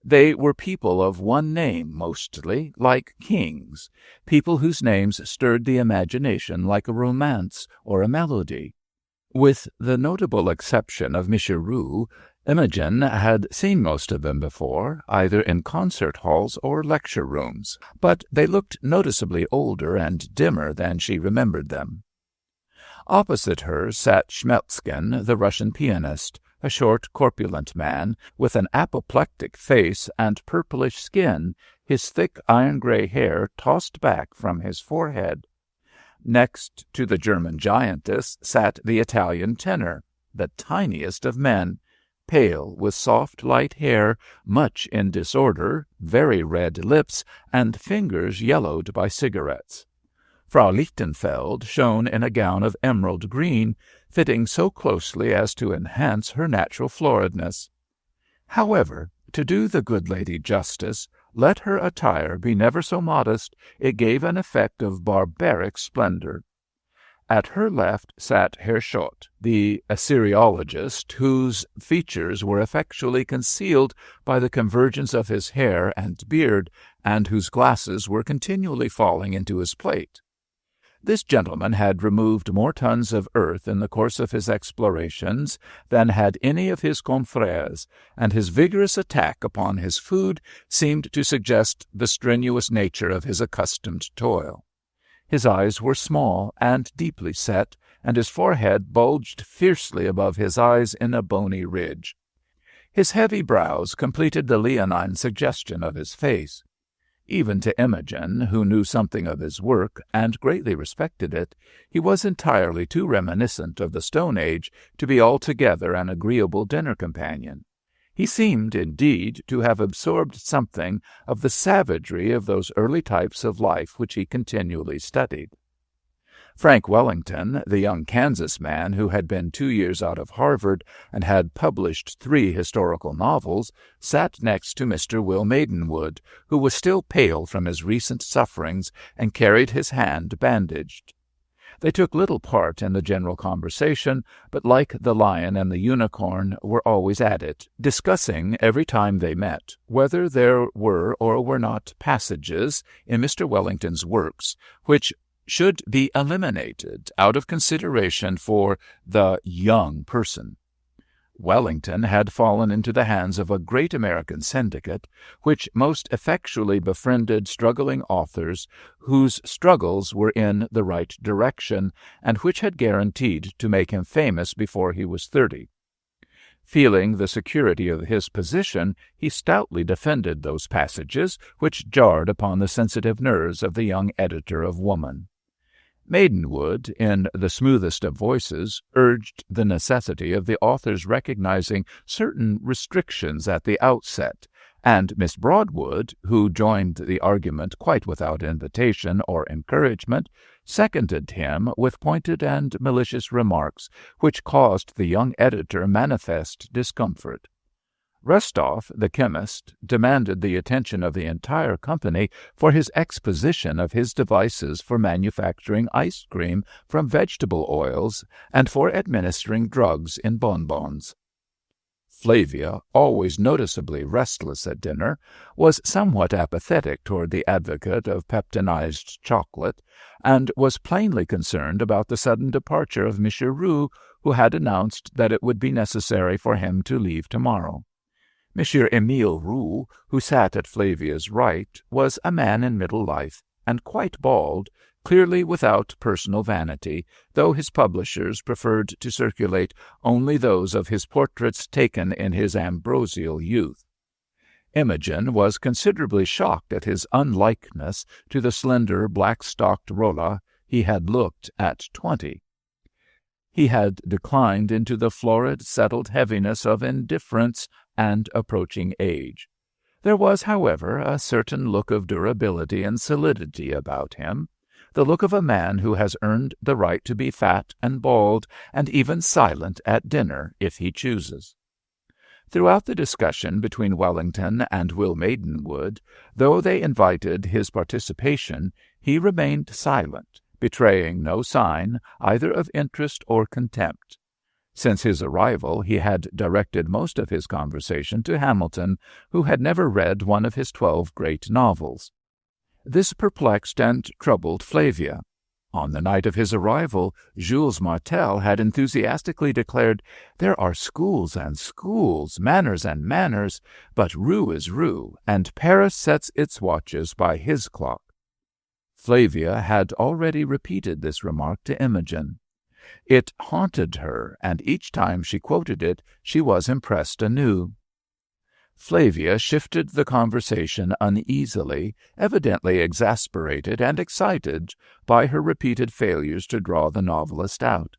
They were people of one name, mostly, like kings, people whose names stirred the imagination like a romance or a melody. With the notable exception of Micheroux, Imogen had seen most of them before, either in concert halls or lecture rooms, but they looked noticeably older and dimmer than she remembered them. Opposite her sat Schmeltzkin, the Russian pianist, a short, corpulent man, with an apoplectic face and purplish skin, his thick iron-gray hair tossed back from his forehead. Next to the German giantess sat the Italian tenor, the tiniest of men, pale, with soft light hair, much in disorder, very red lips, and fingers yellowed by cigarettes. Frau Lichtenfeld shone in a gown of emerald green, fitting so closely as to enhance her natural floridness. However, to do the good lady justice, let her attire be never so modest, it gave an effect of barbaric splendor. At her left sat Herr Schott, the Assyriologist, whose features were effectually concealed by the convergence of his hair and beard, and whose glasses were continually falling into his plate. This gentleman had removed more tons of earth in the course of his explorations than had any of his confrères, and his vigorous attack upon his food seemed to suggest the strenuous nature of his accustomed toil. His eyes were small and deeply set, and his forehead bulged fiercely above his eyes in a bony ridge. His heavy brows completed the leonine suggestion of his face. Even to Imogen, who knew something of his work and greatly respected it, he was entirely too reminiscent of the Stone Age to be altogether an agreeable dinner companion. He seemed, indeed, to have absorbed something of the savagery of those early types of life which he continually studied. Frank Wellington, the young Kansas man who had been 2 years out of Harvard and had published 3 historical novels, sat next to Mr. Will Maidenwood, who was still pale from his recent sufferings and carried his hand bandaged. They took little part in the general conversation, but like the lion and the unicorn were always at it, discussing every time they met whether there were or were not passages in Mr. Wellington's works which should be eliminated out of consideration for the young person. Wellington had fallen into the hands of a great American syndicate, which most effectually befriended struggling authors whose struggles were in the right direction, and which had guaranteed to make him famous before he was 30. Feeling the security of his position, he stoutly defended those passages which jarred upon the sensitive nerves of the young editor of Woman. Maidenwood, in the smoothest of voices, urged the necessity of the author's recognizing certain restrictions at the outset, and Miss Broadwood, who joined the argument quite without invitation or encouragement, seconded him with pointed and malicious remarks which caused the young editor manifest discomfort. Restoff, the chemist, demanded the attention of the entire company for his exposition of his devices for manufacturing ice cream from vegetable oils and for administering drugs in bonbons. Flavia, always noticeably restless at dinner, was somewhat apathetic toward the advocate of peptonized chocolate, and was plainly concerned about the sudden departure of Monsieur Roux, who had announced that it would be necessary for him to leave tomorrow. Monsieur Emile Roux, who sat at Flavia's right, was a man in middle life, and quite bald, clearly without personal vanity, though his publishers preferred to circulate only those of his portraits taken in his ambrosial youth. Imogen was considerably shocked at his unlikeness to the slender, black-stocked Rolla he had looked at 20. He had declined into the florid, settled heaviness of indifference and approaching age. There was, however, a certain look of durability and solidity about him, the look of a man who has earned the right to be fat and bald and even silent at dinner if he chooses. Throughout the discussion between Wellington and Will Maidenwood, though they invited his participation, he remained silent, betraying no sign either of interest or contempt. Since his arrival, he had directed most of his conversation to Hamilton, who had never read one of his 12 great novels. This perplexed and troubled Flavia. On the night of his arrival, Jules Martel had enthusiastically declared, "There are schools and schools, manners and manners, but Roux is Roux, and Paris sets its watches by his clock." Flavia had already repeated this remark to Imogen. It haunted her, and each time she quoted it, she was impressed anew. Flavia shifted the conversation uneasily, evidently exasperated and excited by her repeated failures to draw the novelist out.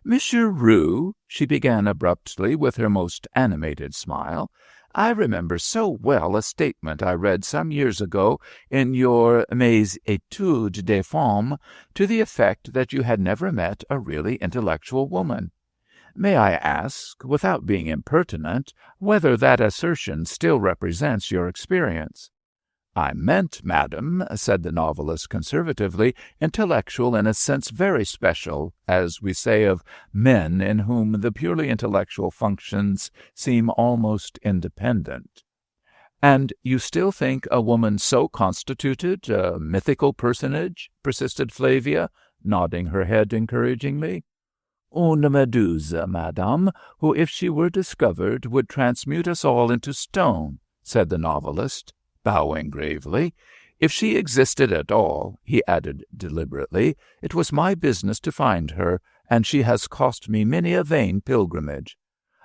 "Monsieur Roux," she began abruptly with her most animated smile, "I remember so well a statement I read some years ago in your Mes Études des Femmes to the effect that you had never met a really intellectual woman. May I ask, without being impertinent, whether that assertion still represents your experience?" "I meant, madam," said the novelist conservatively, "intellectual in a sense very special, as we say of men in whom the purely intellectual functions seem almost independent." "And you still think a woman so constituted a mythical personage?" persisted Flavia, nodding her head encouragingly. "Une Medusa, madame, who, if she were discovered, would transmute us all into stone," said the novelist, bowing gravely. "If she existed at all," he added deliberately, "it was my business to find her, and she has cost me many a vain pilgrimage.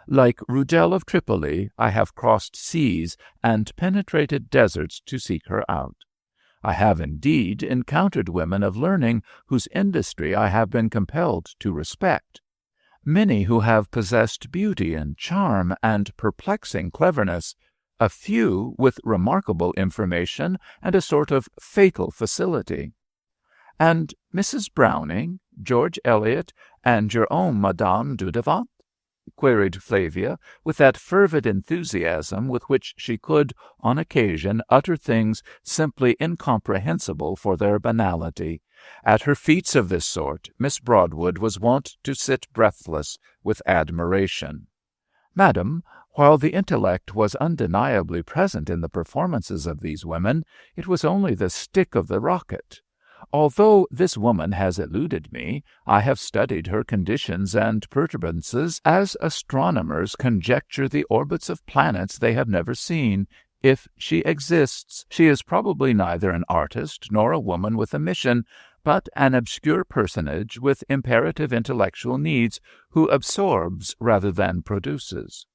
Like Rugel of Tripoli, I have crossed seas and penetrated deserts to seek her out. I have indeed encountered women of learning whose industry I have been compelled to respect, many who have possessed beauty and charm and perplexing cleverness, a few with remarkable information and a sort of fatal facility. And Mrs. Browning, George Eliot, and your own Madame Dudevant? Queried Flavia, with that fervid enthusiasm with which she could, on occasion, utter things simply incomprehensible for their banality. At her feats of this sort, Miss Broadwood was wont to sit breathless with admiration. Madam, while the intellect was undeniably present in the performances of these women, it was only the stick of the rocket. Although this woman has eluded me, I have studied her conditions and perturbances as astronomers conjecture the orbits of planets they have never seen. If she exists, she is probably neither an artist nor a woman with a mission, but an obscure personage with imperative intellectual needs, who absorbs rather than produces.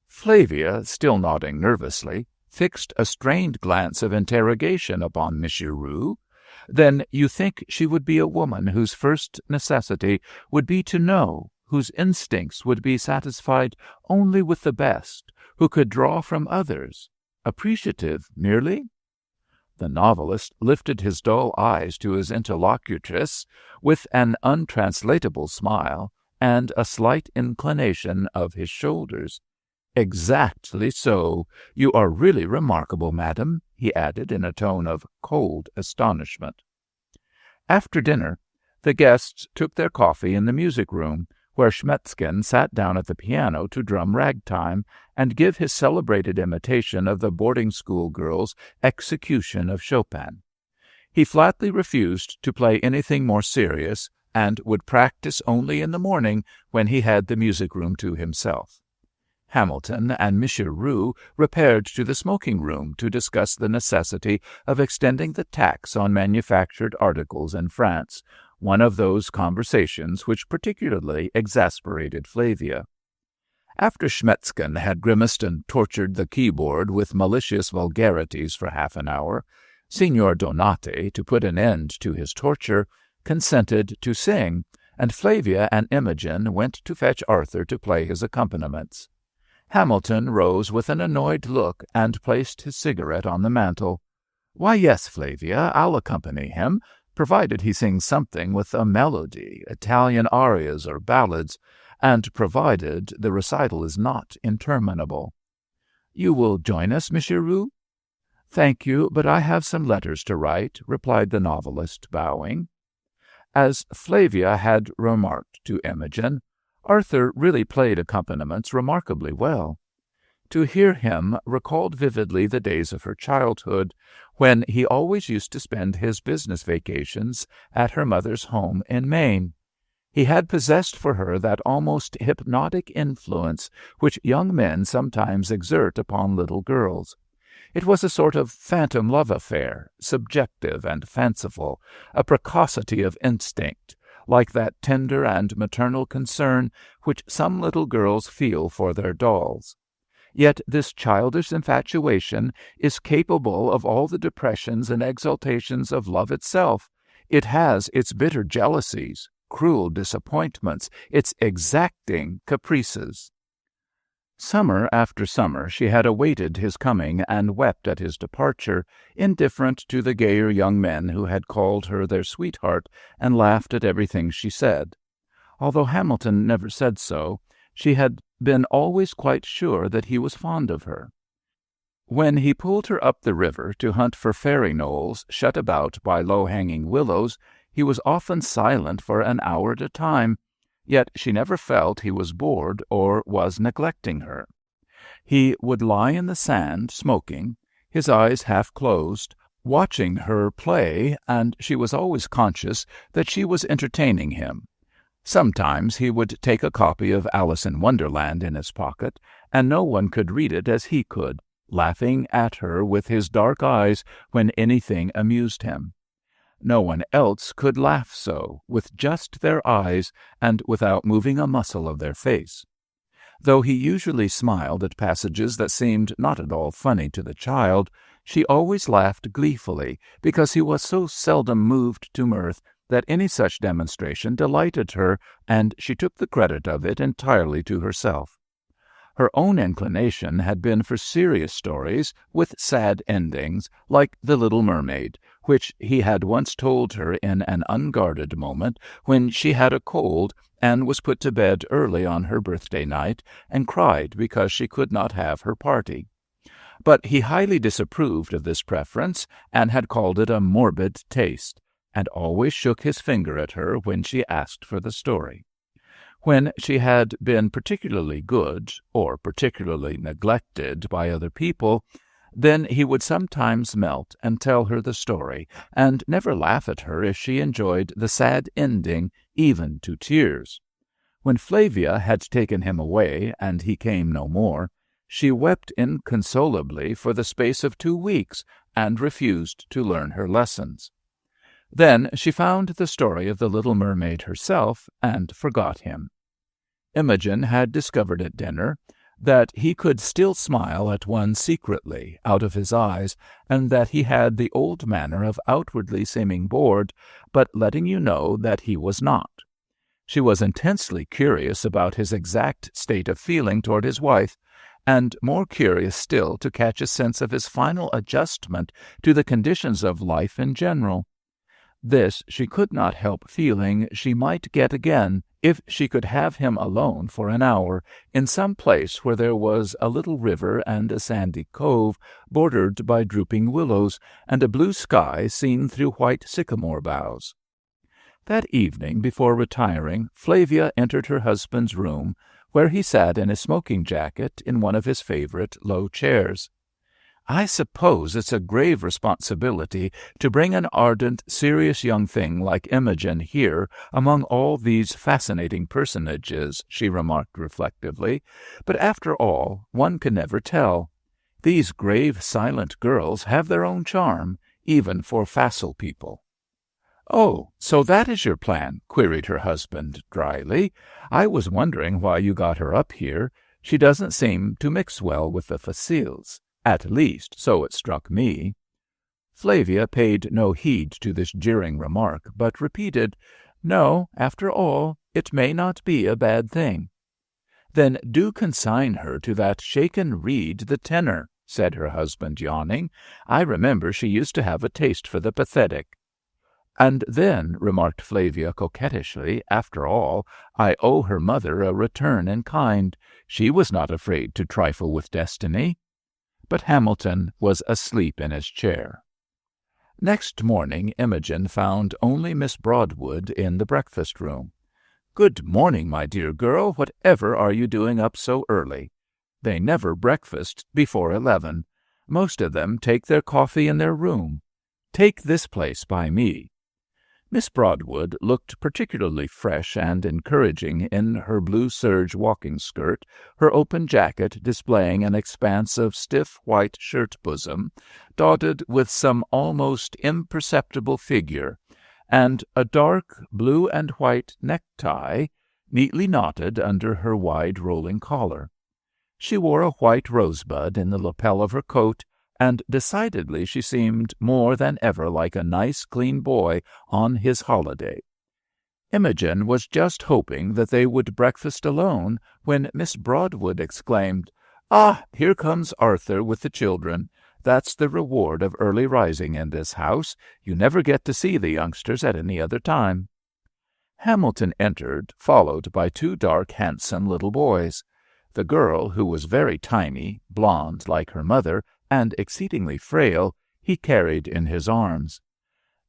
Flavia, still nodding nervously, fixed a strained glance of interrogation upon Monsieur Roux. Then you think she would be a woman whose first necessity would be to know, whose instincts would be satisfied only with the best, who could draw from others, appreciative merely? The novelist lifted his dull eyes to his interlocutress with an untranslatable smile and a slight inclination of his shoulders. Exactly so. You are really remarkable, madam, he added in a tone of cold astonishment. After dinner, the guests took their coffee in the music-room, where Schmetzkin sat down at the piano to drum ragtime and give his celebrated imitation of the boarding-school girl's execution of Chopin. He flatly refused to play anything more serious, and would practice only in the morning when he had the music-room to himself. Hamilton and Monsieur Roux repaired to the smoking-room to discuss the necessity of extending the tax on manufactured articles in France, one of those conversations which particularly exasperated Flavia. After Schmetzkin had grimaced and tortured the keyboard with malicious vulgarities for half an hour, Signor Donati, to put an end to his torture, consented to sing, and Flavia and Imogen went to fetch Arthur to play his accompaniments. Hamilton rose with an annoyed look and placed his cigarette on the mantel. "Why, yes, Flavia, I'll accompany him, provided he sings something with a melody, Italian arias or ballads, and provided the recital is not interminable." "You will join us, Monsieur Roux?" "Thank you, but I have some letters to write," replied the novelist, bowing. As Flavia had remarked to Imogen, Arthur really played accompaniments remarkably well. To hear him recalled vividly the days of her childhood, when he always used to spend his business vacations at her mother's home in Maine. He had possessed for her that almost hypnotic influence which young men sometimes exert upon little girls. It was a sort of phantom love affair, subjective and fanciful, a precocity of instinct, like that tender and maternal concern which some little girls feel for their dolls. Yet this childish infatuation is capable of all the depressions and exaltations of love itself. It has its bitter jealousies, cruel disappointments, its exacting caprices. Summer after summer she had awaited his coming and wept at his departure, indifferent to the gayer young men who had called her their sweetheart and laughed at everything she said. Although Hamilton never said so, she had been always quite sure that he was fond of her. When he pulled her up the river to hunt for fairy knolls shut about by low-hanging willows, he was often silent for an hour at a time, yet she never felt he was bored or was neglecting her. He would lie in the sand smoking, his eyes half closed, watching her play, and she was always conscious that she was entertaining him. Sometimes he would take a copy of Alice in Wonderland in his pocket, and no one could read it as he could, laughing at her with his dark eyes when anything amused him. No one else could laugh so, with just their eyes and without moving a muscle of their face. Though he usually smiled at passages that seemed not at all funny to the child, she always laughed gleefully, because he was so seldom moved to mirth that any such demonstration delighted her, and she took the credit of it entirely to herself. Her own inclination had been for serious stories with sad endings, like The Little Mermaid, which he had once told her in an unguarded moment when she had a cold and was put to bed early on her birthday night and cried because she could not have her party. But he highly disapproved of this preference and had called it a morbid taste, and always shook his finger at her when she asked for the story. When she had been particularly good or particularly neglected by other people, then he would sometimes melt and tell her the story, and never laugh at her if she enjoyed the sad ending even to tears. When Flavia had taken him away and he came no more, she wept inconsolably for the space of 2 weeks and refused to learn her lessons. Then she found the story of the Little Mermaid herself and forgot him. Imogen had discovered at dinner that he could still smile at one secretly out of his eyes, and that he had the old manner of outwardly seeming bored, but letting you know that he was not. She was intensely curious about his exact state of feeling toward his wife, and more curious still to catch a sense of his final adjustment to the conditions of life in general. This she could not help feeling she might get again if she could have him alone for an hour in some place where there was a little river and a sandy cove bordered by drooping willows and a blue sky seen through white sycamore boughs. That evening, before retiring, Flavia entered her husband's room, where he sat in his smoking jacket in one of his favorite low chairs. "I suppose it's a grave responsibility to bring an ardent, serious young thing like Imogen here among all these fascinating personages," she remarked reflectively. "But after all, one can never tell. These grave, silent girls have their own charm, even for facile people." "Oh, so that is your plan?" queried her husband dryly. "I was wondering why you got her up here. She doesn't seem to mix well with the faciles. At least, so it struck me." Flavia paid no heed to this jeering remark, but repeated, "No, after all, it may not be a bad thing." "Then do consign her to that shaken reed the tenor," said her husband, yawning. "I remember she used to have a taste for the pathetic." "And then," remarked Flavia coquettishly, "after all, I owe her mother a return in kind. She was not afraid to trifle with destiny." But Hamilton was asleep in his chair. Next morning Imogen found only Miss Broadwood in the breakfast-room. "Good morning, my dear girl. Whatever are you doing up so early?" They never breakfast before 11. Most of them take their coffee in their room. "Take this place by me." Miss Broadwood looked particularly fresh and encouraging in her blue serge walking skirt, her open jacket displaying an expanse of stiff white shirt bosom, dotted with some almost imperceptible figure, and a dark blue and white necktie, neatly knotted under her wide rolling collar. She wore a white rosebud in the lapel of her coat, and decidedly she seemed more than ever like a nice, clean boy on his holiday. Imogen was just hoping that they would breakfast alone when Miss Broadwood exclaimed, "Ah, here comes Arthur with the children. That's the reward of early rising in this house. You never get to see the youngsters at any other time." Hamilton entered, followed by 2 dark, handsome little boys. The girl, who was very tiny, blonde like her mother, and exceedingly frail, he carried in his arms.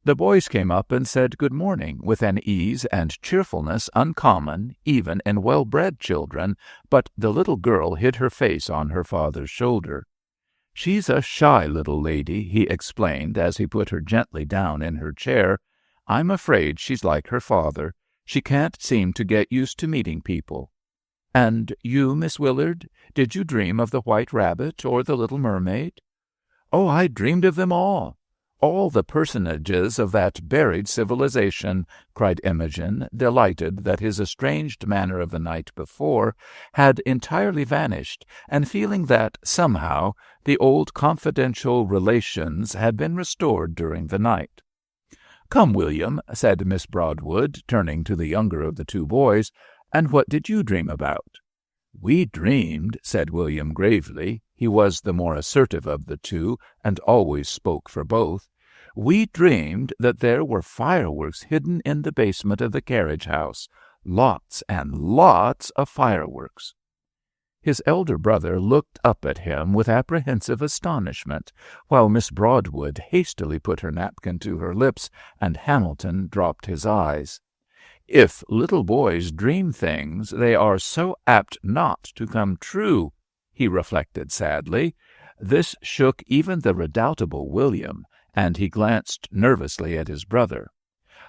The boys came up and said good morning with an ease and cheerfulness uncommon even in well-bred children, but the little girl hid her face on her father's shoulder. "She's a shy little lady," he explained as he put her gently down in her chair. "I'm afraid she's like her father. She can't seem to get used to meeting people." "And you, Miss Willard, did you dream of the White Rabbit or the Little Mermaid?" "Oh, I dreamed of them all. all the personages of that buried civilization," cried Imogen, delighted that his estranged manner of the night before had entirely vanished, and feeling that, somehow, the old confidential relations had been restored during the night. "Come, William," said Miss Broadwood, turning to the younger of the two boys, "and what did you dream about?" "We dreamed," said William gravely, he was the more assertive of the two, and always spoke for both, "we dreamed that there were fireworks hidden in the basement of the carriage house. Lots and lots of fireworks." His elder brother looked up at him with apprehensive astonishment, while Miss Broadwood hastily put her napkin to her lips, and Hamilton dropped his eyes. "If little boys dream things, they are so apt not to come true," he reflected sadly. This shook even the redoubtable William, and he glanced nervously at his brother.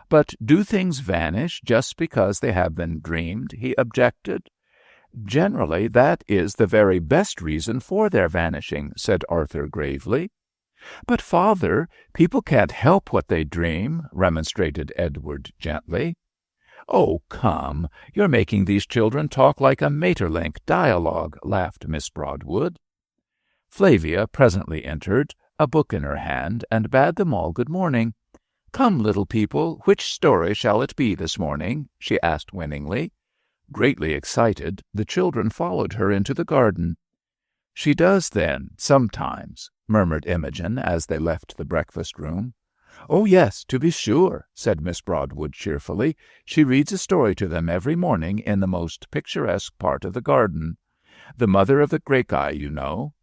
"But do things vanish just because they have been dreamed?" he objected. "Generally that is the very best reason for their vanishing," said Arthur gravely. "But, father, people can't help what they dream," remonstrated Edward gently. "Oh, come, you're making these children talk like a Maeterlinck dialogue," laughed Miss Broadwood. Flavia presently entered, a book in her hand, and bade them all good morning. "Come, little people, which story shall it be this morning?" she asked winningly. Greatly excited, the children followed her into the garden. "She does, then, sometimes," murmured Imogen as they left the breakfast-room. "Oh, yes, to be sure," said Miss Broadwood cheerfully. "She reads a story to them every morning in the most picturesque part of the garden. The Mother of the Graecii, you know.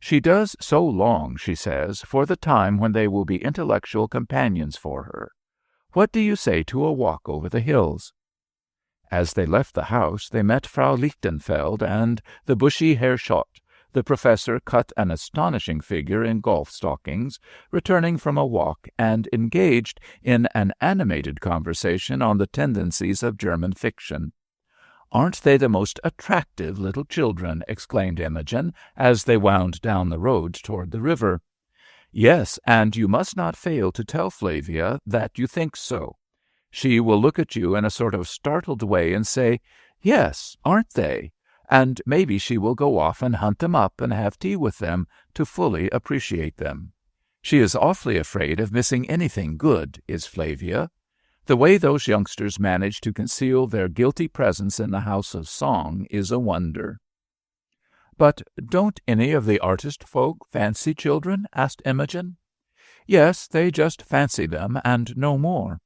She does so long, she says, for the time when they will be intellectual companions for her. What do you say to a walk over the hills?" As they left the house, they met Frau Lichtenfeld and the bushy Herr Schott. The professor cut an astonishing figure in golf stockings, returning from a walk, and engaged in an animated conversation on the tendencies of German fiction. "Aren't they the most attractive little children?" exclaimed Imogen, as they wound down the road toward the river. "Yes, and you must not fail to tell Flavia that you think so. She will look at you in a sort of startled way and say, 'Yes, aren't they?' And maybe she will go off and hunt them up and have tea with them to fully appreciate them. She is awfully afraid of missing anything good, is Flavia. The way those youngsters manage to conceal their guilty presence in the house of song is a wonder." "But don't any of the artist folk fancy children?" asked Imogen. "Yes, they just fancy them, and no more.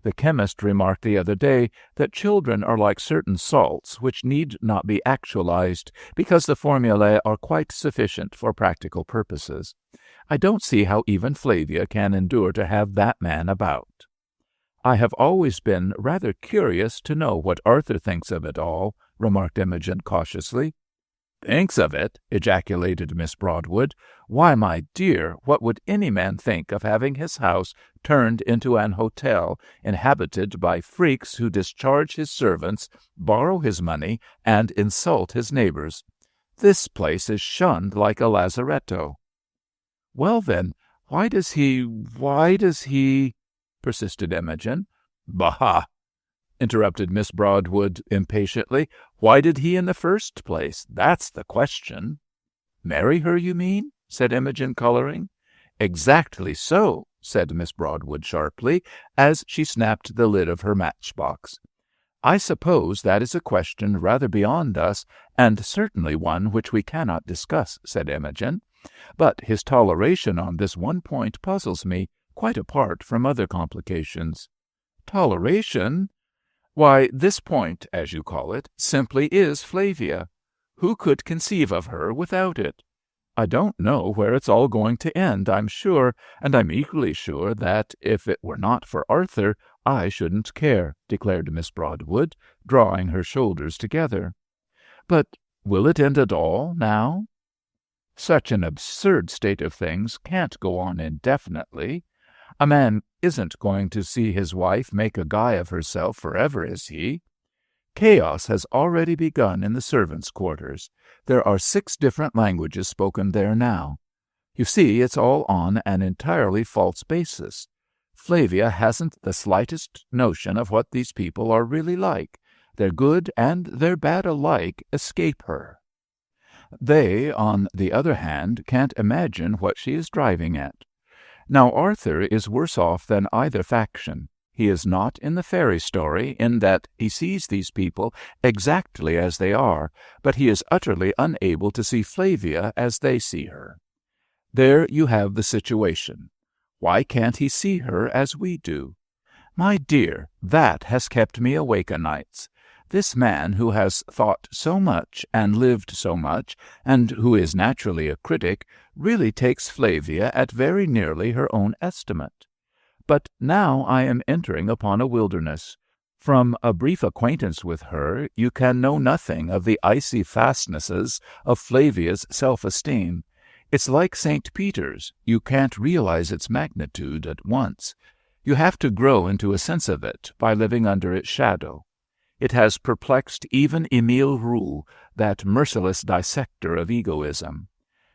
The chemist remarked the other day that children are like certain salts which need not be actualized, because the formulae are quite sufficient for practical purposes. I don't see how even Flavia can endure to have that man about." "I have always been rather curious to know what Arthur thinks of it all," remarked Imogen cautiously. "Thinks of it!" ejaculated Miss Broadwood. "Why, my dear, what would any man think of having his house turned into an hotel, inhabited by freaks who discharge his servants, borrow his money, and insult his neighbors? This place is shunned like a lazaretto." "Well, then, why does he—" persisted Imogen. "Bah!" interrupted Miss Broadwood impatiently. "Why did he in the first place? That's the question." "Marry her, you mean?" said Imogen, coloring. "Exactly so," said Miss Broadwood sharply, as she snapped the lid of her matchbox. "I suppose that is a question rather beyond us, and certainly one which we cannot discuss," said Imogen. "But his toleration on this one point puzzles me, quite apart from other complications." "Toleration? Why, this point, as you call it, simply is Flavia. Who could conceive of her without it? I don't know where it's all going to end, I'm sure, and I'm equally sure that, if it were not for Arthur, I shouldn't care," declared Miss Broadwood, drawing her shoulders together. "But will it end at all, now?" "Such an absurd state of things can't go on indefinitely. A man isn't going to see his wife make a guy of herself forever, is he? Chaos has already begun in the servants' quarters. There are 6 different languages spoken there now. You see, it's all on an entirely false basis. Flavia hasn't the slightest notion of what these people are really like. Their good and their bad alike escape her. They, on the other hand, can't imagine what she is driving at. Now Arthur is worse off than either faction. He is not in the fairy story, in that he sees these people exactly as they are, but he is utterly unable to see Flavia as they see her. There you have the situation. Why can't he see her as we do? My dear, that has kept me awake o' nights. This man who has thought so much and lived so much, and who is naturally a critic, really takes Flavia at very nearly her own estimate. But now I am entering upon a wilderness. From a brief acquaintance with her, you can know nothing of the icy fastnesses of Flavia's self-esteem. It's like St. Peter's. You can't realize its magnitude at once. You have to grow into a sense of it by living under its shadow. It has perplexed even Emile Roux, that merciless dissector of egoism.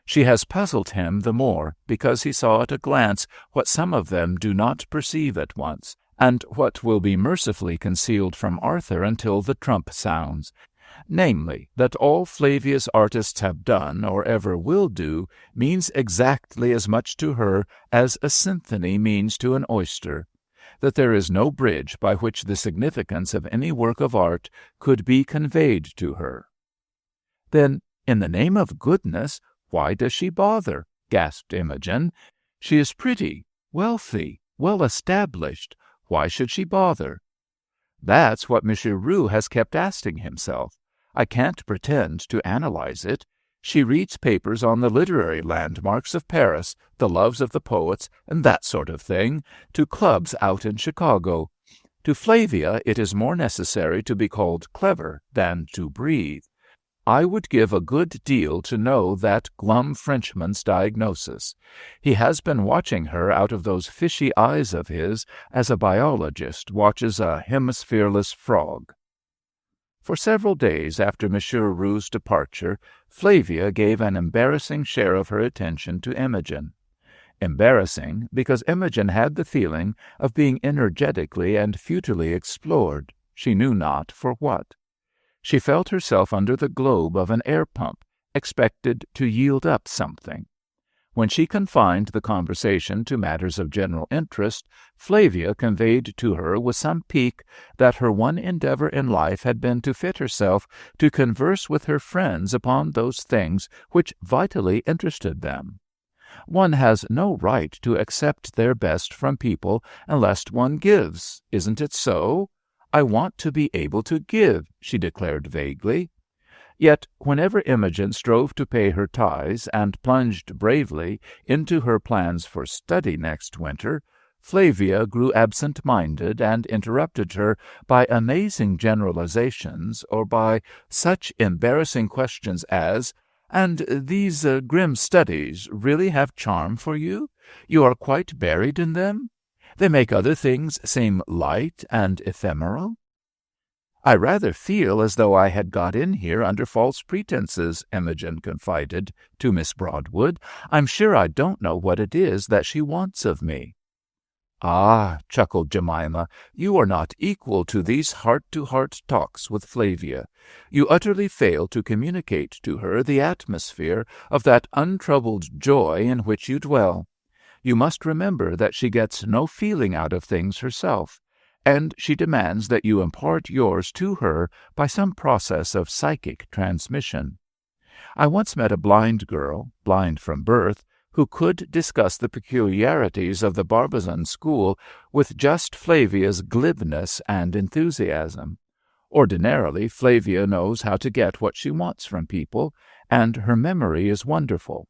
She has puzzled him the more because he saw at a glance what some of them do not perceive at once, and what will be mercifully concealed from Arthur until the trump sounds, namely, that all Flavia's artists have done, or ever will do, means exactly as much to her as a symphony means to an oyster, that there is no bridge by which the significance of any work of art could be conveyed to her. Then, in the name of goodness, why does she bother? Gasped Imogen. She is pretty, wealthy, well established. Why should she bother? That's what Monsieur Roux has kept asking himself. I can't pretend to analyze it. She reads papers on the literary landmarks of Paris, the loves of the poets, and that sort of thing, to clubs out in Chicago. To Flavia it is more necessary to be called clever than to breathe. I would give a good deal to know that glum Frenchman's diagnosis. He has been watching her out of those fishy eyes of his as a biologist watches a hemisphereless frog. For several days after Monsieur Roux's departure, Flavia gave an embarrassing share of her attention to Imogen. Embarrassing, because Imogen had the feeling of being energetically and futilely explored, she knew not for what. She felt herself under the globe of an air-pump, expected to yield up something. When she confined the conversation to matters of general interest, Flavia conveyed to her with some pique that her one endeavor in life had been to fit herself to converse with her friends upon those things which vitally interested them. One has no right to accept their best from people unless one gives, isn't it so? I want to be able to give, she declared vaguely. Yet whenever Imogen strove to pay her tithes and plunged bravely into her plans for study next winter, Flavia grew absent-minded and interrupted her by amazing generalizations or by such embarrassing questions as, "And these grim studies really have charm for you? You are quite buried in them? They make other things seem light and ephemeral?" "I rather feel as though I had got in here under false pretenses," Imogen confided to Miss Broadwood. "I'm sure I don't know what it is that she wants of me." "Ah," chuckled Jemima, "you are not equal to these heart-to-heart talks with Flavia. You utterly fail to communicate to her the atmosphere of that untroubled joy in which you dwell. You must remember that she gets no feeling out of things herself, and she demands that you impart yours to her by some process of psychic transmission. I once met a blind girl, blind from birth, who could discuss the peculiarities of the Barbizon school with just Flavia's glibness and enthusiasm. Ordinarily, Flavia knows how to get what she wants from people, and her memory is wonderful.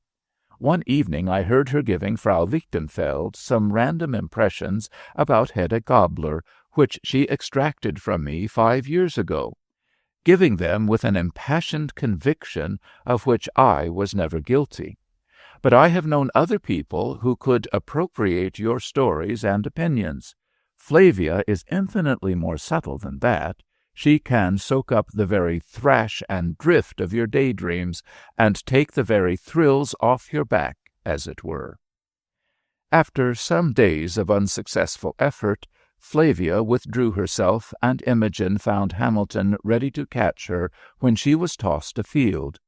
One evening I heard her giving Frau Lichtenfeld some random impressions about Hedda Gabler, which she extracted from me 5 years ago, giving them with an impassioned conviction of which I was never guilty. But I have known other people who could appropriate your stories and opinions. Flavia is infinitely more subtle than that. She can soak up the very thrash and drift of your daydreams, and take the very thrills off your back, as it were. After some days of unsuccessful effort, Flavia withdrew herself, and Imogen found Hamilton ready to catch her when she was tossed afield.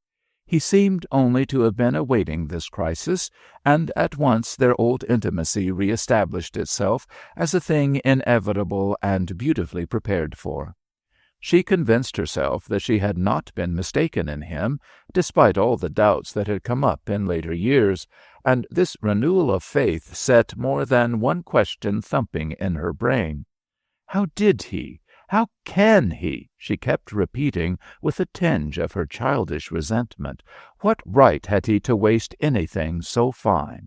He seemed only to have been awaiting this crisis, and at once their old intimacy re-established itself as a thing inevitable and beautifully prepared for. She convinced herself that she had not been mistaken in him, despite all the doubts that had come up in later years, and this renewal of faith set more than one question thumping in her brain. How did he? How can he? She kept repeating with a tinge of her childish resentment. What right had he to waste anything so fine?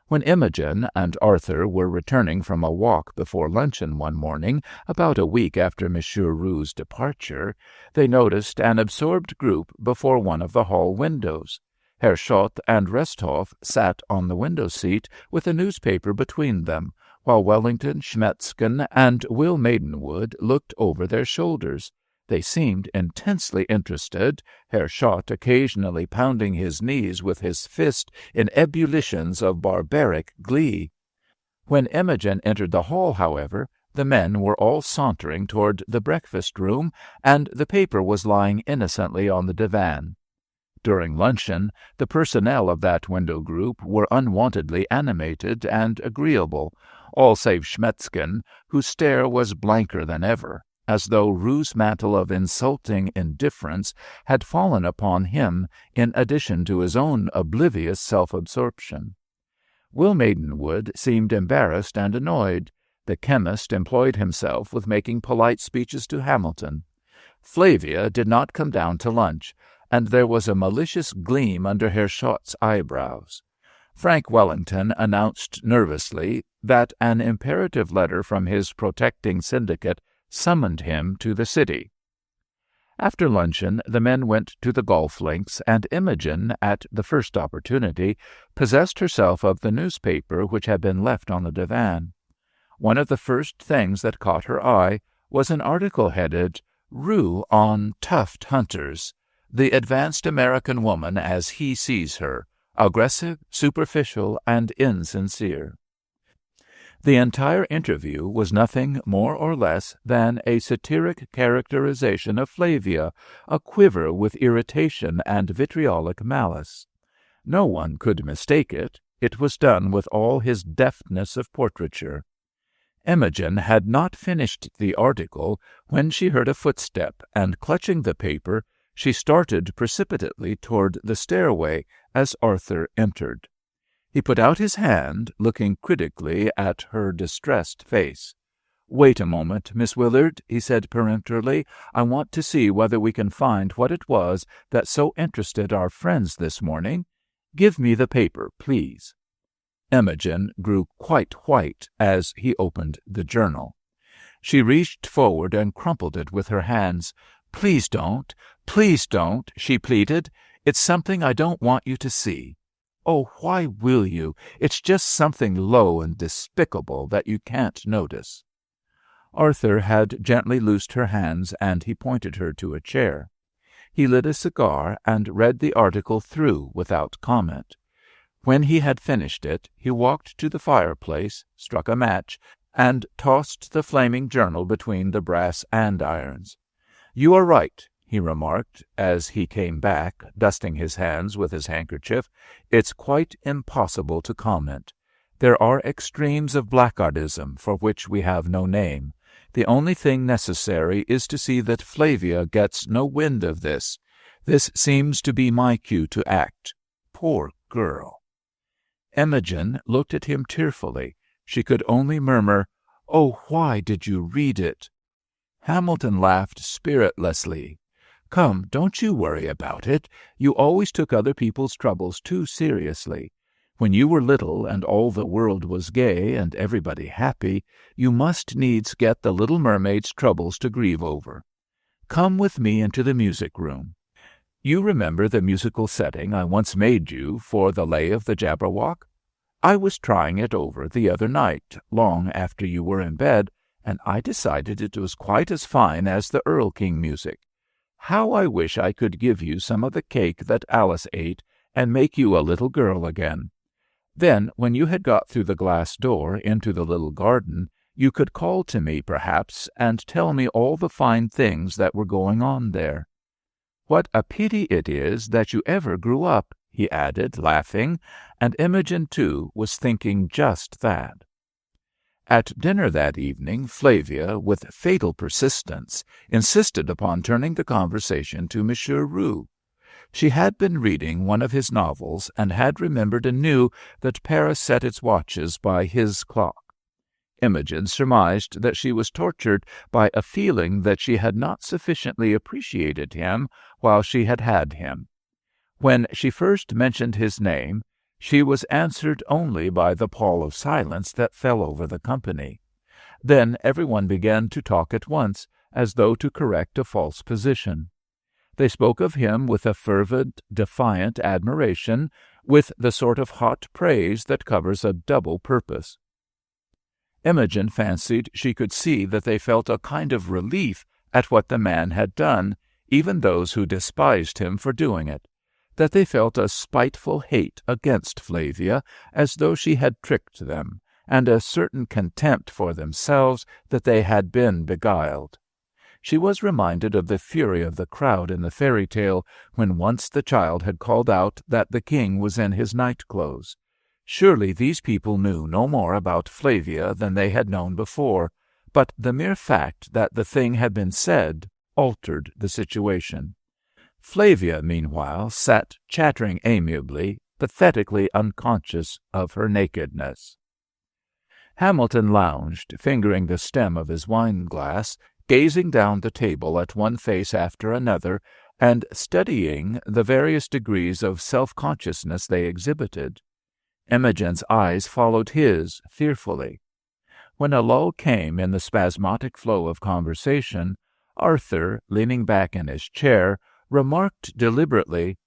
When Imogen and Arthur were returning from a walk before luncheon one morning, about a week after Monsieur Roux's departure, they noticed an absorbed group before one of the hall windows. Herr Schott and Resthoff sat on the window-seat with a newspaper between them, while Wellington, Schmetzken, and Will Maidenwood looked over their shoulders. They seemed intensely interested, Herr Schott occasionally pounding his knees with his fist in ebullitions of barbaric glee. When Imogen entered the hall, however, the men were all sauntering toward the breakfast-room, and the paper was lying innocently on the divan. During luncheon, the personnel of that window group were unwontedly animated and agreeable, all save Schmetzken, whose stare was blanker than ever, as though Roux's mantle of insulting indifference had fallen upon him in addition to his own oblivious self-absorption. Will Maidenwood seemed embarrassed and annoyed. The chemist employed himself with making polite speeches to Hamilton. Flavia did not come down to lunch, and there was a malicious gleam under Herr Schott's eyebrows. Frank Wellington announced nervously that an imperative letter from his protecting syndicate summoned him to the city. After luncheon, the men went to the golf links, and Imogen, at the first opportunity, possessed herself of the newspaper which had been left on the divan. One of the first things that caught her eye was an article headed, "Roux on Tuft Hunters. The Advanced American Woman as He Sees Her. Aggressive, superficial, and insincere." The entire interview was nothing more or less than a satiric characterization of Flavia, aquiver with irritation and vitriolic malice. No one could mistake it. It was done with all his deftness of portraiture. Imogen had not finished the article when she heard a footstep, and clutching the paper, she started precipitately toward the stairway as Arthur entered. He put out his hand, looking critically at her distressed face. "Wait a moment, Miss Willard," he said peremptorily. "I want to see whether we can find what it was that so interested our friends this morning. Give me the paper, please." Imogen grew quite white as he opened the journal. She reached forward and crumpled it with her hands. Please don't, she pleaded. "It's something I don't want you to see." "Oh, why will you? It's just something low and despicable that you can't notice." Arthur had gently loosed her hands, and he pointed her to a chair. He lit a cigar and read the article through without comment. When he had finished it, he walked to the fireplace, struck a match, and tossed the flaming journal between the brass andirons. "You are right," he remarked, as he came back, dusting his hands with his handkerchief. "It's quite impossible to comment. There are extremes of blackguardism for which we have no name. The only thing necessary is to see that Flavia gets no wind of this. This seems to be my cue to act. Poor girl." Imogen looked at him tearfully. She could only murmur, "Oh, why did you read it?" Hamilton laughed spiritlessly. "Come, don't you worry about it. You always took other people's troubles too seriously. When you were little and all the world was gay and everybody happy, you must needs get the little mermaid's troubles to grieve over. Come with me into the music-room. You remember the musical setting I once made you for the Lay of the Jabberwock? I was trying it over the other night, long after you were in bed, and I decided it was quite as fine as the Erlking music. How I wish I could give you some of the cake that Alice ate, and make you a little girl again. Then, when you had got through the glass door into the little garden, you could call to me, perhaps, and tell me all the fine things that were going on there. What a pity it is that you ever grew up," he added, laughing, and Imogen, too, was thinking just that. At dinner that evening, Flavia, with fatal persistence, insisted upon turning the conversation to Monsieur Roux. She had been reading one of his novels, and had remembered anew that Paris set its watches by his clock. Imogen surmised that she was tortured by a feeling that she had not sufficiently appreciated him while she had had him. When she first mentioned his name, she was answered only by the pall of silence that fell over the company. Then everyone began to talk at once, as though to correct a false position. They spoke of him with a fervid, defiant admiration, with the sort of hot praise that covers a double purpose. Imogen fancied she could see that they felt a kind of relief at what the man had done, even those who despised him for doing it, that they felt a spiteful hate against Flavia, as though she had tricked them, and a certain contempt for themselves that they had been beguiled. She was reminded of the fury of the crowd in the fairy tale, when once the child had called out that the king was in his night-clothes. Surely these people knew no more about Flavia than they had known before, but the mere fact that the thing had been said altered the situation. Flavia, meanwhile, sat chattering amiably, pathetically unconscious of her nakedness. Hamilton lounged, fingering the stem of his wine-glass, gazing down the table at one face after another, and studying the various degrees of self-consciousness they exhibited. Imogen's eyes followed his fearfully. When a lull came in the spasmodic flow of conversation, Arthur, leaning back in his chair, remarked deliberately,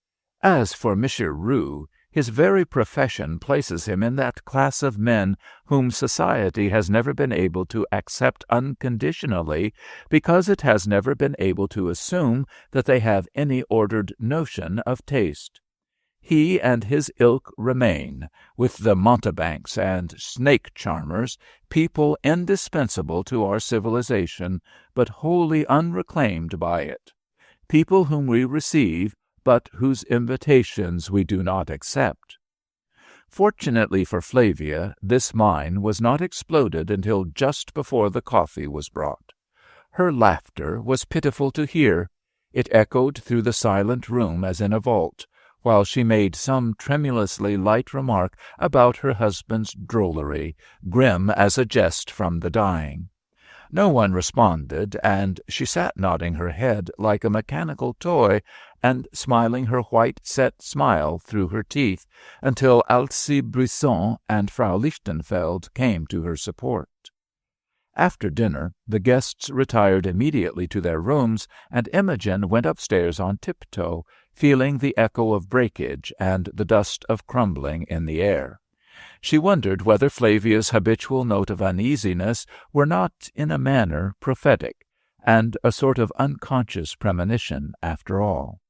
"As for Monsieur Roux, his very profession places him in that class of men whom society has never been able to accept unconditionally, because it has never been able to assume that they have any ordered notion of taste. He and his ilk remain, with the mountebanks and snake-charmers, people indispensable to our civilization, but wholly unreclaimed by it, people whom we receive, but whose invitations we do not accept." Fortunately for Flavia, this mine was not exploded until just before the coffee was brought. Her laughter was pitiful to hear. It echoed through the silent room as in a vault, while she made some tremulously light remark about her husband's drollery, grim as a jest from the dying. No one responded, and she sat nodding her head like a mechanical toy, and smiling her white-set smile through her teeth, until Alcée Brisson and Frau Lichtenfeld came to her support. After dinner, the guests retired immediately to their rooms, and Imogen went upstairs on tiptoe, feeling the echo of breakage and the dust of crumbling in the air. She wondered whether Flavia's habitual note of uneasiness were not, in a manner, prophetic, and a sort of unconscious premonition, after all.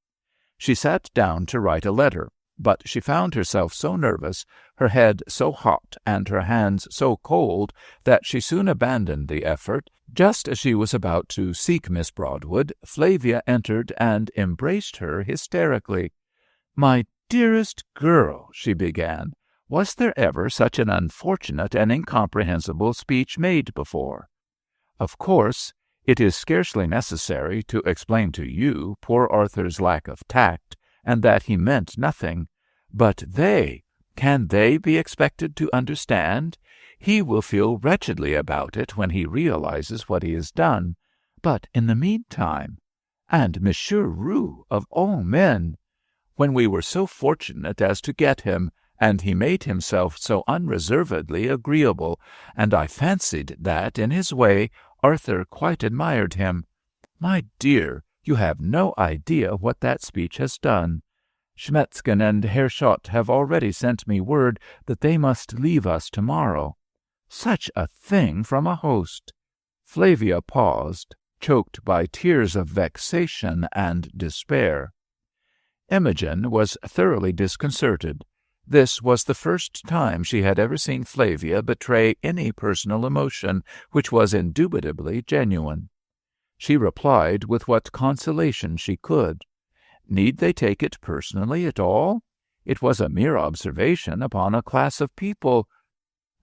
She sat down to write a letter, but she found herself so nervous, her head so hot, and her hands so cold, that she soon abandoned the effort. Just as she was about to seek Miss Broadwood, Flavia entered and embraced her hysterically. "My dearest girl," she began, "was there ever such an unfortunate and incomprehensible speech made before? Of course, it is scarcely necessary to explain to you poor Arthur's lack of tact, and that he meant nothing. But can they be expected to understand? He will feel wretchedly about it when he realizes what he has done. But in the meantime, and Monsieur Roux, of all men, when we were so fortunate as to get him, and he made himself so unreservedly agreeable, and I fancied that, in his way, Arthur quite admired him. My dear, you have no idea what that speech has done. Schmetzken and Herr Schott have already sent me word that they must leave us tomorrow. Such a thing from a host!" Flavia paused, choked by tears of vexation and despair. Imogen was thoroughly disconcerted. This was the first time she had ever seen Flavia betray any personal emotion which was indubitably genuine. She replied with what consolation she could. Need they take it personally at all? It was a mere observation upon a class of people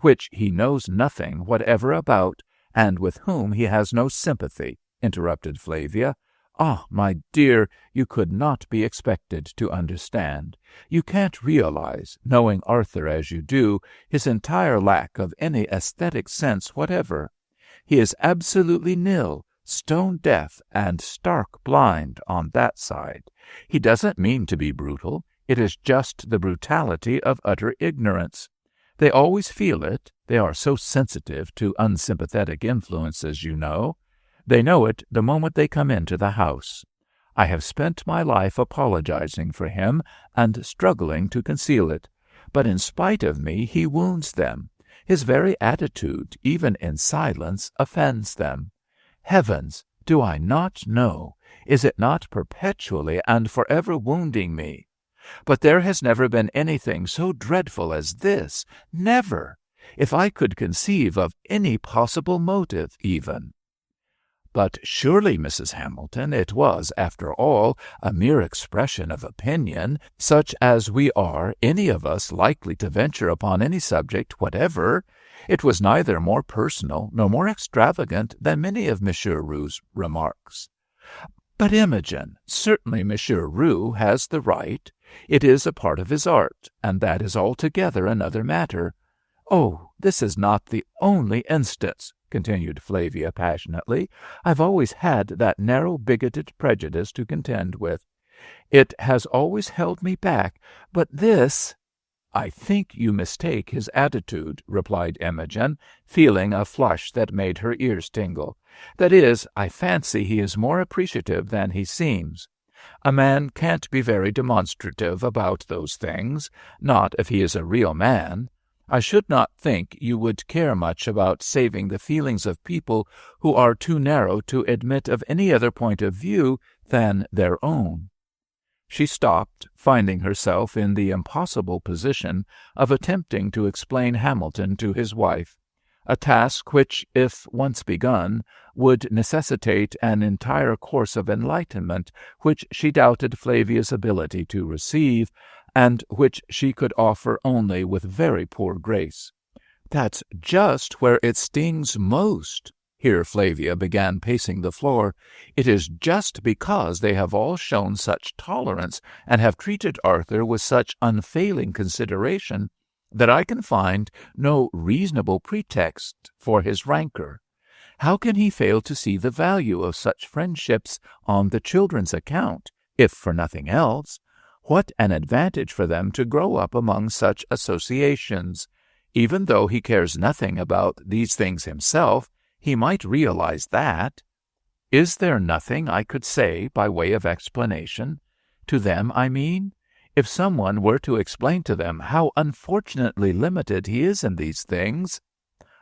which he knows nothing whatever about, and with whom he has no sympathy, interrupted Flavia. Ah, my dear, you could not be expected to understand. You can't realize, knowing Arthur as you do, his entire lack of any aesthetic sense whatever. He is absolutely nil, stone-deaf and stark blind on that side. He doesn't mean to be brutal. It is just the brutality of utter ignorance. They always feel it. They are so sensitive to unsympathetic influences, you know. They know it the moment they come into the house. I have spent my life apologizing for him and struggling to conceal it. But in spite of me, he wounds them. His very attitude, even in silence, offends them. Heavens, do I not know? Is it not perpetually and forever wounding me? But there has never been anything so dreadful as this. Never. If I could conceive of any possible motive, even. But surely, Mrs. Hamilton, it was, after all, a mere expression of opinion, such as we are, any of us, likely to venture upon any subject whatever. It was neither more personal nor more extravagant than many of Monsieur Roux's remarks. But, Imogen, certainly Monsieur Roux has the right. It is a part of his art, and that is altogether another matter. Oh, this is not the only instance, continued Flavia passionately. I've always had that narrow, bigoted prejudice to contend with. It has always held me back, but this— I think you mistake his attitude, replied Imogen, feeling a flush that made her ears tingle. That is, I fancy he is more appreciative than he seems. A man can't be very demonstrative about those things, not if he is a real man. I should not think you would care much about saving the feelings of people who are too narrow to admit of any other point of view than their own. She stopped, finding herself in the impossible position of attempting to explain Hamilton to his wife, a task which, if once begun, would necessitate an entire course of enlightenment which she doubted Flavia's ability to receive, and which she could offer only with very poor grace. That's just where it stings most. Here Flavia began pacing the floor. It is just because they have all shown such tolerance and have treated Arthur with such unfailing consideration that I can find no reasonable pretext for his rancor. How can he fail to see the value of such friendships on the children's account, if for nothing else? What an advantage for them to grow up among such associations! Even though he cares nothing about these things himself, he might realize that. Is there nothing I could say by way of explanation? To them, I mean? If someone were to explain to them how unfortunately limited he is in these things—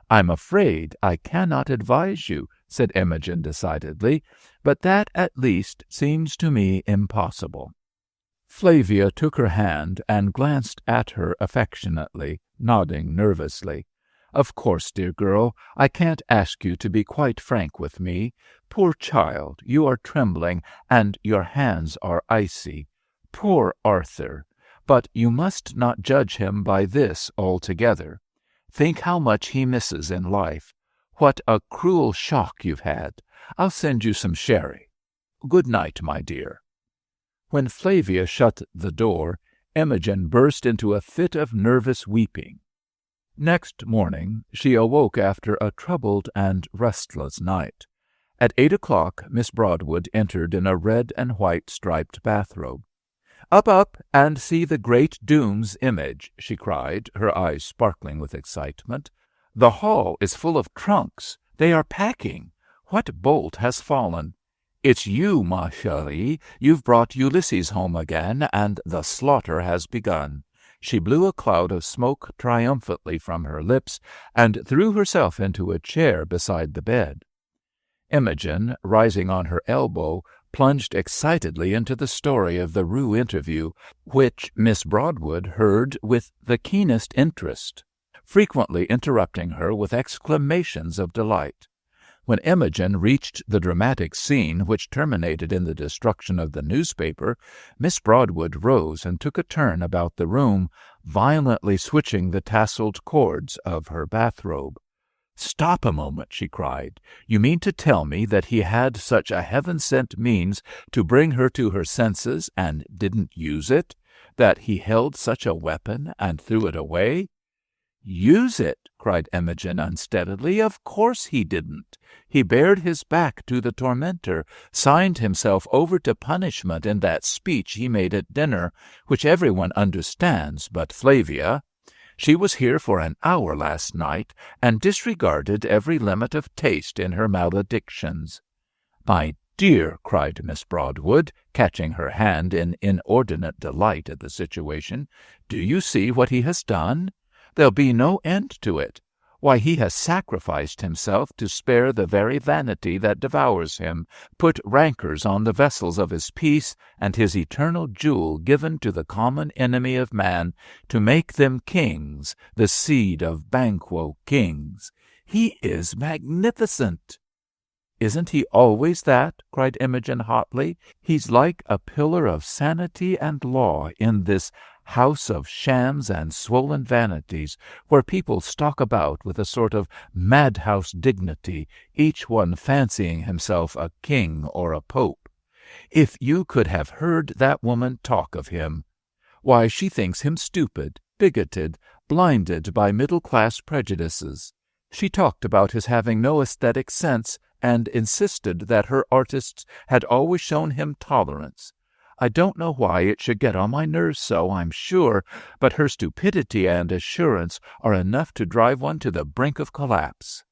I'm afraid I cannot advise you, said Imogen decidedly, but that at least seems to me impossible. Flavia took her hand and glanced at her affectionately, nodding nervously. Of course, dear girl, I can't ask you to be quite frank with me. Poor child, you are trembling, and your hands are icy. Poor Arthur! But you must not judge him by this altogether. Think how much he misses in life. What a cruel shock you've had. I'll send you some sherry. Good night, my dear. When Flavia shut the door, Imogen burst into a fit of nervous weeping. Next morning she awoke after a troubled and restless night. At 8 o'clock Miss Broadwood entered in a red and white striped bathrobe. Up, and see the great Doom's image, she cried, her eyes sparkling with excitement. The hall is full of trunks. They are packing. What bolt has fallen? It's you, ma chérie. You've brought Ulysses home again, and the slaughter has begun. She blew a cloud of smoke triumphantly from her lips and threw herself into a chair beside the bed. Imogen, rising on her elbow, plunged excitedly into the story of the Rue interview, which Miss Broadwood heard with the keenest interest, frequently interrupting her with exclamations of delight. When Imogen reached the dramatic scene which terminated in the destruction of the newspaper, Miss Broadwood rose and took a turn about the room, violently switching the tasselled cords of her bathrobe. "Stop a moment," she cried. "You mean to tell me that he had such a heaven-sent means to bring her to her senses and didn't use it? That he held such a weapon and threw it away?" "Use it!" cried Imogen unsteadily. "Of course he didn't. He bared his back to the tormentor, signed himself over to punishment in that speech he made at dinner, which everyone understands but Flavia. She was here for an hour last night, and disregarded every limit of taste in her maledictions." "My dear," cried Miss Broadwood, catching her hand in inordinate delight at the situation, "do you see what he has done? There'll be no end to it. Why, he has sacrificed himself to spare the very vanity that devours him, put rancours on the vessels of his peace, and his eternal jewel given to the common enemy of man, to make them kings, the seed of Banquo kings. He is magnificent." "Isn't he always that?" cried Imogen hotly. "He's like a pillar of sanity and law in this house of shams and swollen vanities, where people stalk about with a sort of madhouse dignity, each one fancying himself a king or a pope. If you could have heard that woman talk of him! Why, she thinks him stupid, bigoted, blinded by middle-class prejudices. She talked about his having no aesthetic sense, and insisted that her artists had always shown him tolerance. I don't know why it should get on my nerves so, I'm sure, but her stupidity and assurance are enough to drive one to the brink of collapse."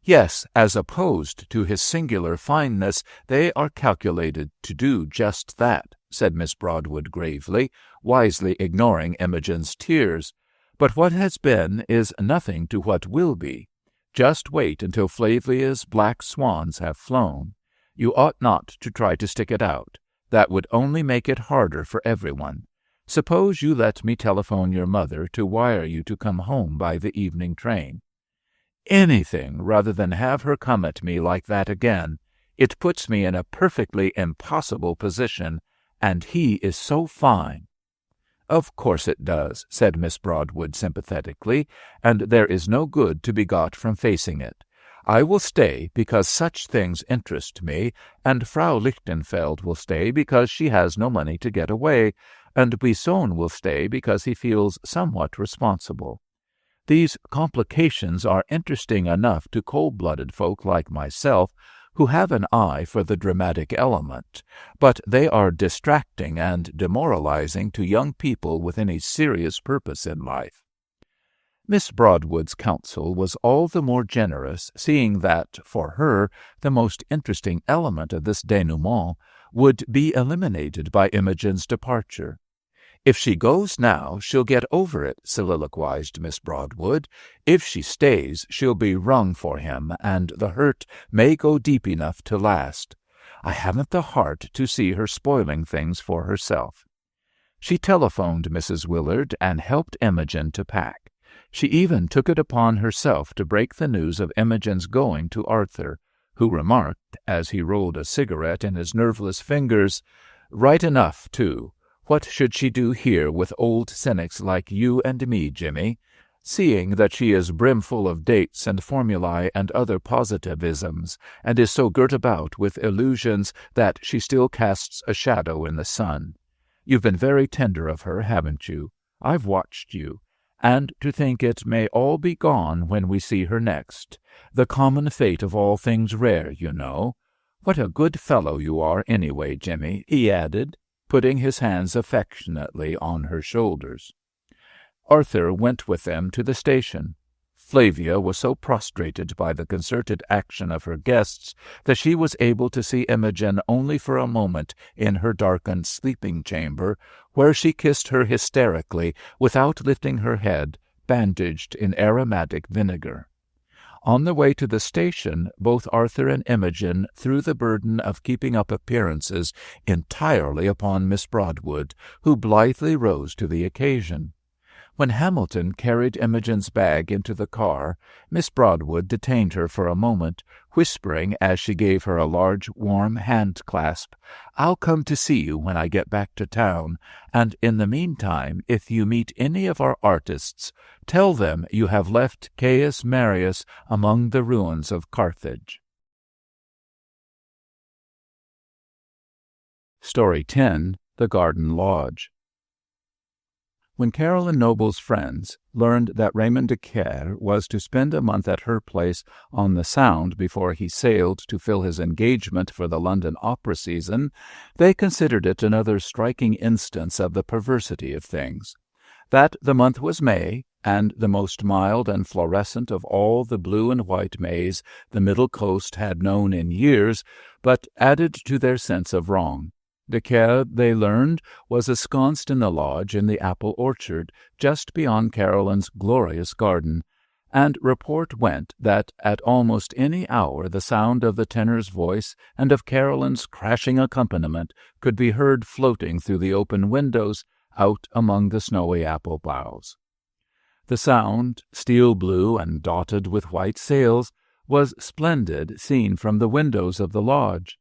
"Yes, as opposed to his singular fineness, they are calculated to do just that," said Miss Broadwood gravely, wisely ignoring Imogen's tears. "But what has been is nothing to what will be. Just wait until Flavia's black swans have flown. You ought not to try to stick it out. That would only make it harder for everyone. Suppose you let me telephone your mother to wire you to come home by the evening train." "Anything rather than have her come at me like that again. It puts me in a perfectly impossible position, and he is so fine." "Of course it does," said Miss Broadwood sympathetically, "and there is no good to be got from facing it. I will stay because such things interest me, and Frau Lichtenfeld will stay because she has no money to get away, and Buisson will stay because he feels somewhat responsible. These complications are interesting enough to cold-blooded folk like myself, who have an eye for the dramatic element, but they are distracting and demoralizing to young people with any serious purpose in life." Miss Broadwood's counsel was all the more generous, seeing that, for her, the most interesting element of this denouement would be eliminated by Imogen's departure. "If she goes now, she'll get over it," soliloquized Miss Broadwood. "If she stays, she'll be wrung for him, and the hurt may go deep enough to last. I haven't the heart to see her spoiling things for herself." She telephoned Mrs. Willard and helped Imogen to pack. She even took it upon herself to break the news of Imogen's going to Arthur, who remarked, as he rolled a cigarette in his nerveless fingers, "Right enough, too. What should she do here with old cynics like you and me, Jimmy? Seeing that she is brimful of dates and formulae and other positivisms, and is so girt about with illusions that she still casts a shadow in the sun. You've been very tender of her, haven't you? I've watched you. And to think it may all be gone when we see her next. The common fate of all things rare, you know. What a good fellow you are, anyway, Jimmy," he added, putting his hands affectionately on her shoulders. Arthur went with them to the station. Flavia was so prostrated by the concerted action of her guests that she was able to see Imogen only for a moment in her darkened sleeping-chamber, where she kissed her hysterically without lifting her head, bandaged in aromatic vinegar. On the way to the station, both Arthur and Imogen threw the burden of keeping up appearances entirely upon Miss Broadwood, who blithely rose to the occasion. When Hamilton carried Imogen's bag into the car, Miss Broadwood detained her for a moment, whispering as she gave her a large, warm hand-clasp, "I'll come to see you when I get back to town, and in the meantime, if you meet any of our artists, tell them you have left Caius Marius among the ruins of Carthage." Story 10. The Garden Lodge. When Caroline Noble's friends learned that Raymond de Caire was to spend a month at her place on the Sound before he sailed to fill his engagement for the London opera season, they considered it another striking instance of the perversity of things. That the month was May, and the most mild and florescent of all the blue and white Mays the Middle Coast had known in years, but added to their sense of wrong. De Caire, they learned, was ensconced in the lodge in the apple orchard, just beyond Caroline's glorious garden, and report went that at almost any hour the sound of the tenor's voice and of Caroline's crashing accompaniment could be heard floating through the open windows out among the snowy apple boughs. The Sound, steel blue and dotted with white sails, was splendid seen from the windows of the lodge.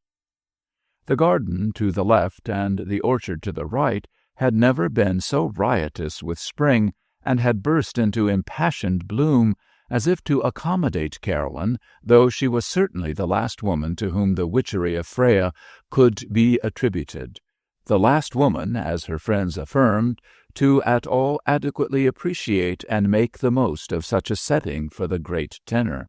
The garden to the left and the orchard to the right had never been so riotous with spring, and had burst into impassioned bloom, as if to accommodate Caroline, though she was certainly the last woman to whom the witchery of Freya could be attributed, the last woman, as her friends affirmed, to at all adequately appreciate and make the most of such a setting for the great tenor.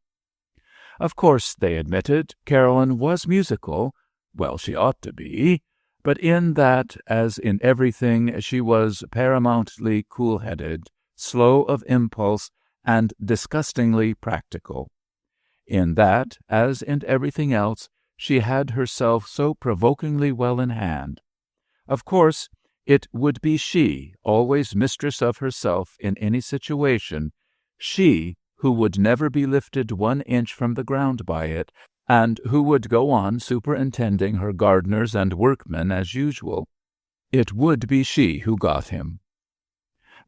Of course, they admitted, Caroline was musical. Well, she ought to be, but in that, as in everything, she was paramountly cool-headed, slow of impulse, and disgustingly practical. In that, as in everything else, she had herself so provokingly well in hand. Of course, it would be she, always mistress of herself in any situation, she who would never be lifted 1 inch from the ground by it, and who would go on superintending her gardeners and workmen as usual. It would be she who got him.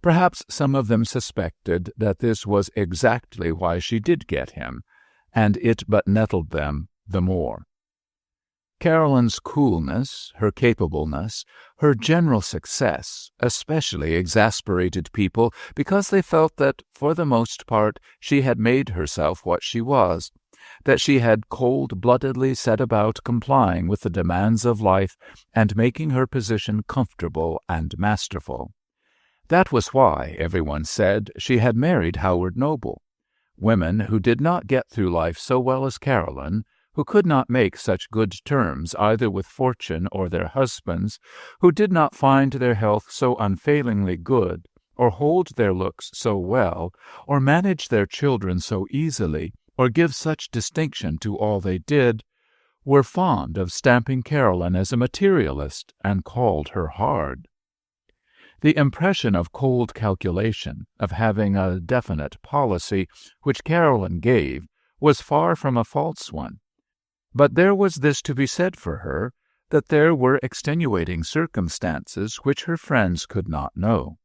Perhaps some of them suspected that this was exactly why she did get him, and it but nettled them the more. Caroline's coolness, her capableness, her general success, especially exasperated people because they felt that, for the most part, she had made herself what she was, that she had cold-bloodedly set about complying with the demands of life and making her position comfortable and masterful. That was why, everyone said, she had married Howard Noble. Women who did not get through life so well as Caroline, who could not make such good terms either with fortune or their husbands, who did not find their health so unfailingly good, or hold their looks so well, or manage their children so easily, or give such distinction to all they did, were fond of stamping Caroline as a materialist, and called her hard. The impression of cold calculation, of having a definite policy, which Caroline gave, was far from a false one. But there was this to be said for her, that there were extenuating circumstances which her friends could not know.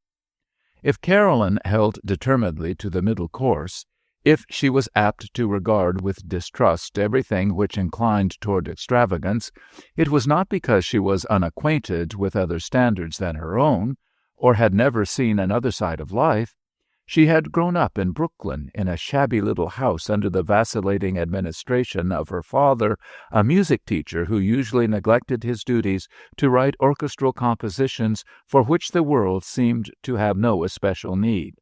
If Caroline held determinedly to the middle course, if she was apt to regard with distrust everything which inclined toward extravagance, it was not because she was unacquainted with other standards than her own, or had never seen another side of life. She had grown up in Brooklyn in a shabby little house under the vacillating administration of her father, a music teacher who usually neglected his duties to write orchestral compositions for which the world seemed to have no especial need.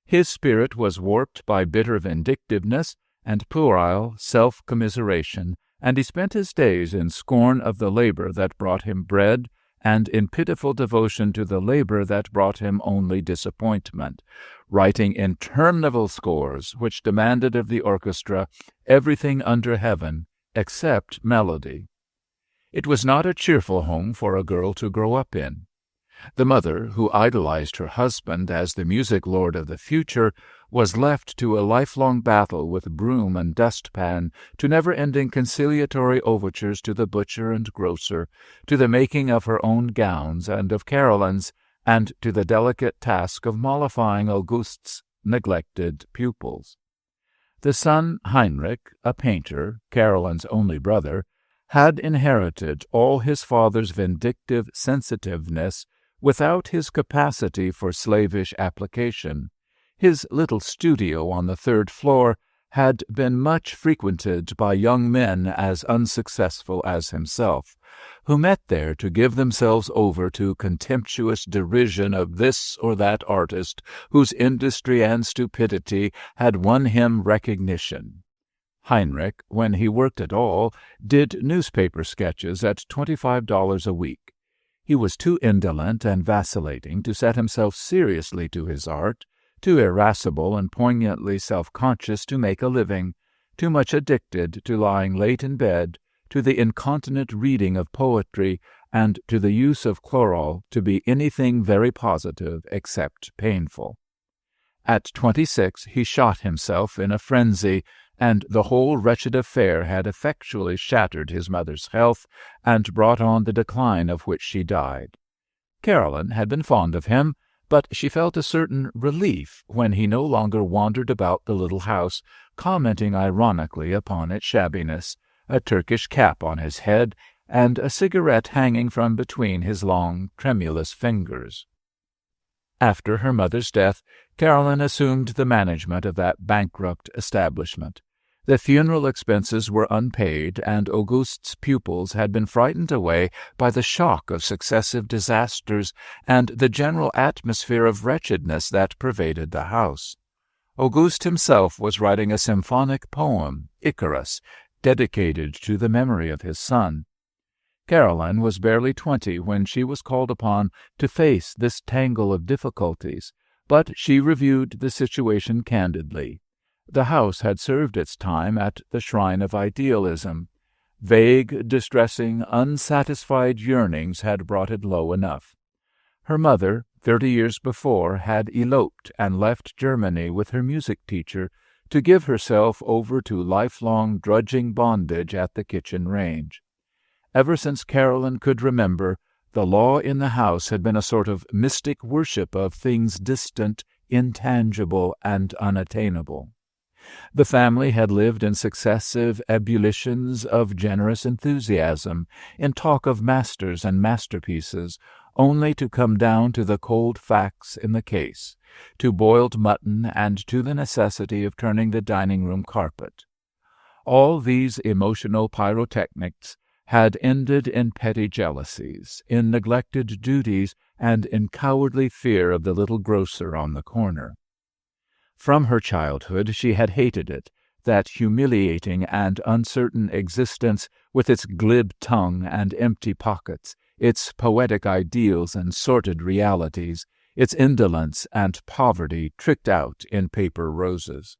His spirit was warped by bitter vindictiveness and puerile self-commiseration, and he spent his days in scorn of the labor that brought him bread, and in pitiful devotion to the labor that brought him only disappointment, writing interminable scores which demanded of the orchestra everything under heaven except melody. It was not a cheerful home for a girl to grow up in. The mother, who idolized her husband as the music lord of the future, was left to a lifelong battle with broom and dustpan, to never-ending conciliatory overtures to the butcher and grocer, to the making of her own gowns and of Caroline's, and to the delicate task of mollifying Auguste's neglected pupils. The son Heinrich, a painter, Caroline's only brother, had inherited all his father's vindictive sensitiveness without his capacity for slavish application. His little studio on the third floor had been much frequented by young men as unsuccessful as himself, who met there to give themselves over to contemptuous derision of this or that artist whose industry and stupidity had won him recognition. Heinrich, when he worked at all, did newspaper sketches at $25 a week. He was too indolent and vacillating to set himself seriously to his art, too irascible and poignantly self-conscious to make a living, too much addicted to lying late in bed, to the incontinent reading of poetry, and to the use of chloral to be anything very positive except painful. At 26 he shot himself in a frenzy, and the whole wretched affair had effectually shattered his mother's health and brought on the decline of which she died. Caroline had been fond of him, but she felt a certain relief when he no longer wandered about the little house, commenting ironically upon its shabbiness, a Turkish cap on his head, and a cigarette hanging from between his long, tremulous fingers. After her mother's death, Caroline assumed the management of that bankrupt establishment. The funeral expenses were unpaid, and Auguste's pupils had been frightened away by the shock of successive disasters and the general atmosphere of wretchedness that pervaded the house. Auguste himself was writing a symphonic poem, Icarus, dedicated to the memory of his son. Caroline was barely 20 when she was called upon to face this tangle of difficulties, but she reviewed the situation candidly. The house had served its time at the shrine of idealism. Vague, distressing, unsatisfied yearnings had brought it low enough. Her mother, 30 years before, had eloped and left Germany with her music teacher to give herself over to lifelong drudging bondage at the kitchen range. Ever since Caroline could remember, the law in the house had been a sort of mystic worship of things distant, intangible, and unattainable. The family had lived in successive ebullitions of generous enthusiasm, in talk of masters and masterpieces, only to come down to the cold facts in the case, to boiled mutton and to the necessity of turning the dining-room carpet. All these emotional pyrotechnics had ended in petty jealousies, in neglected duties, and in cowardly fear of the little grocer on the corner. From her childhood she had hated it, that humiliating and uncertain existence with its glib tongue and empty pockets, its poetic ideals and sordid realities, its indolence and poverty tricked out in paper roses.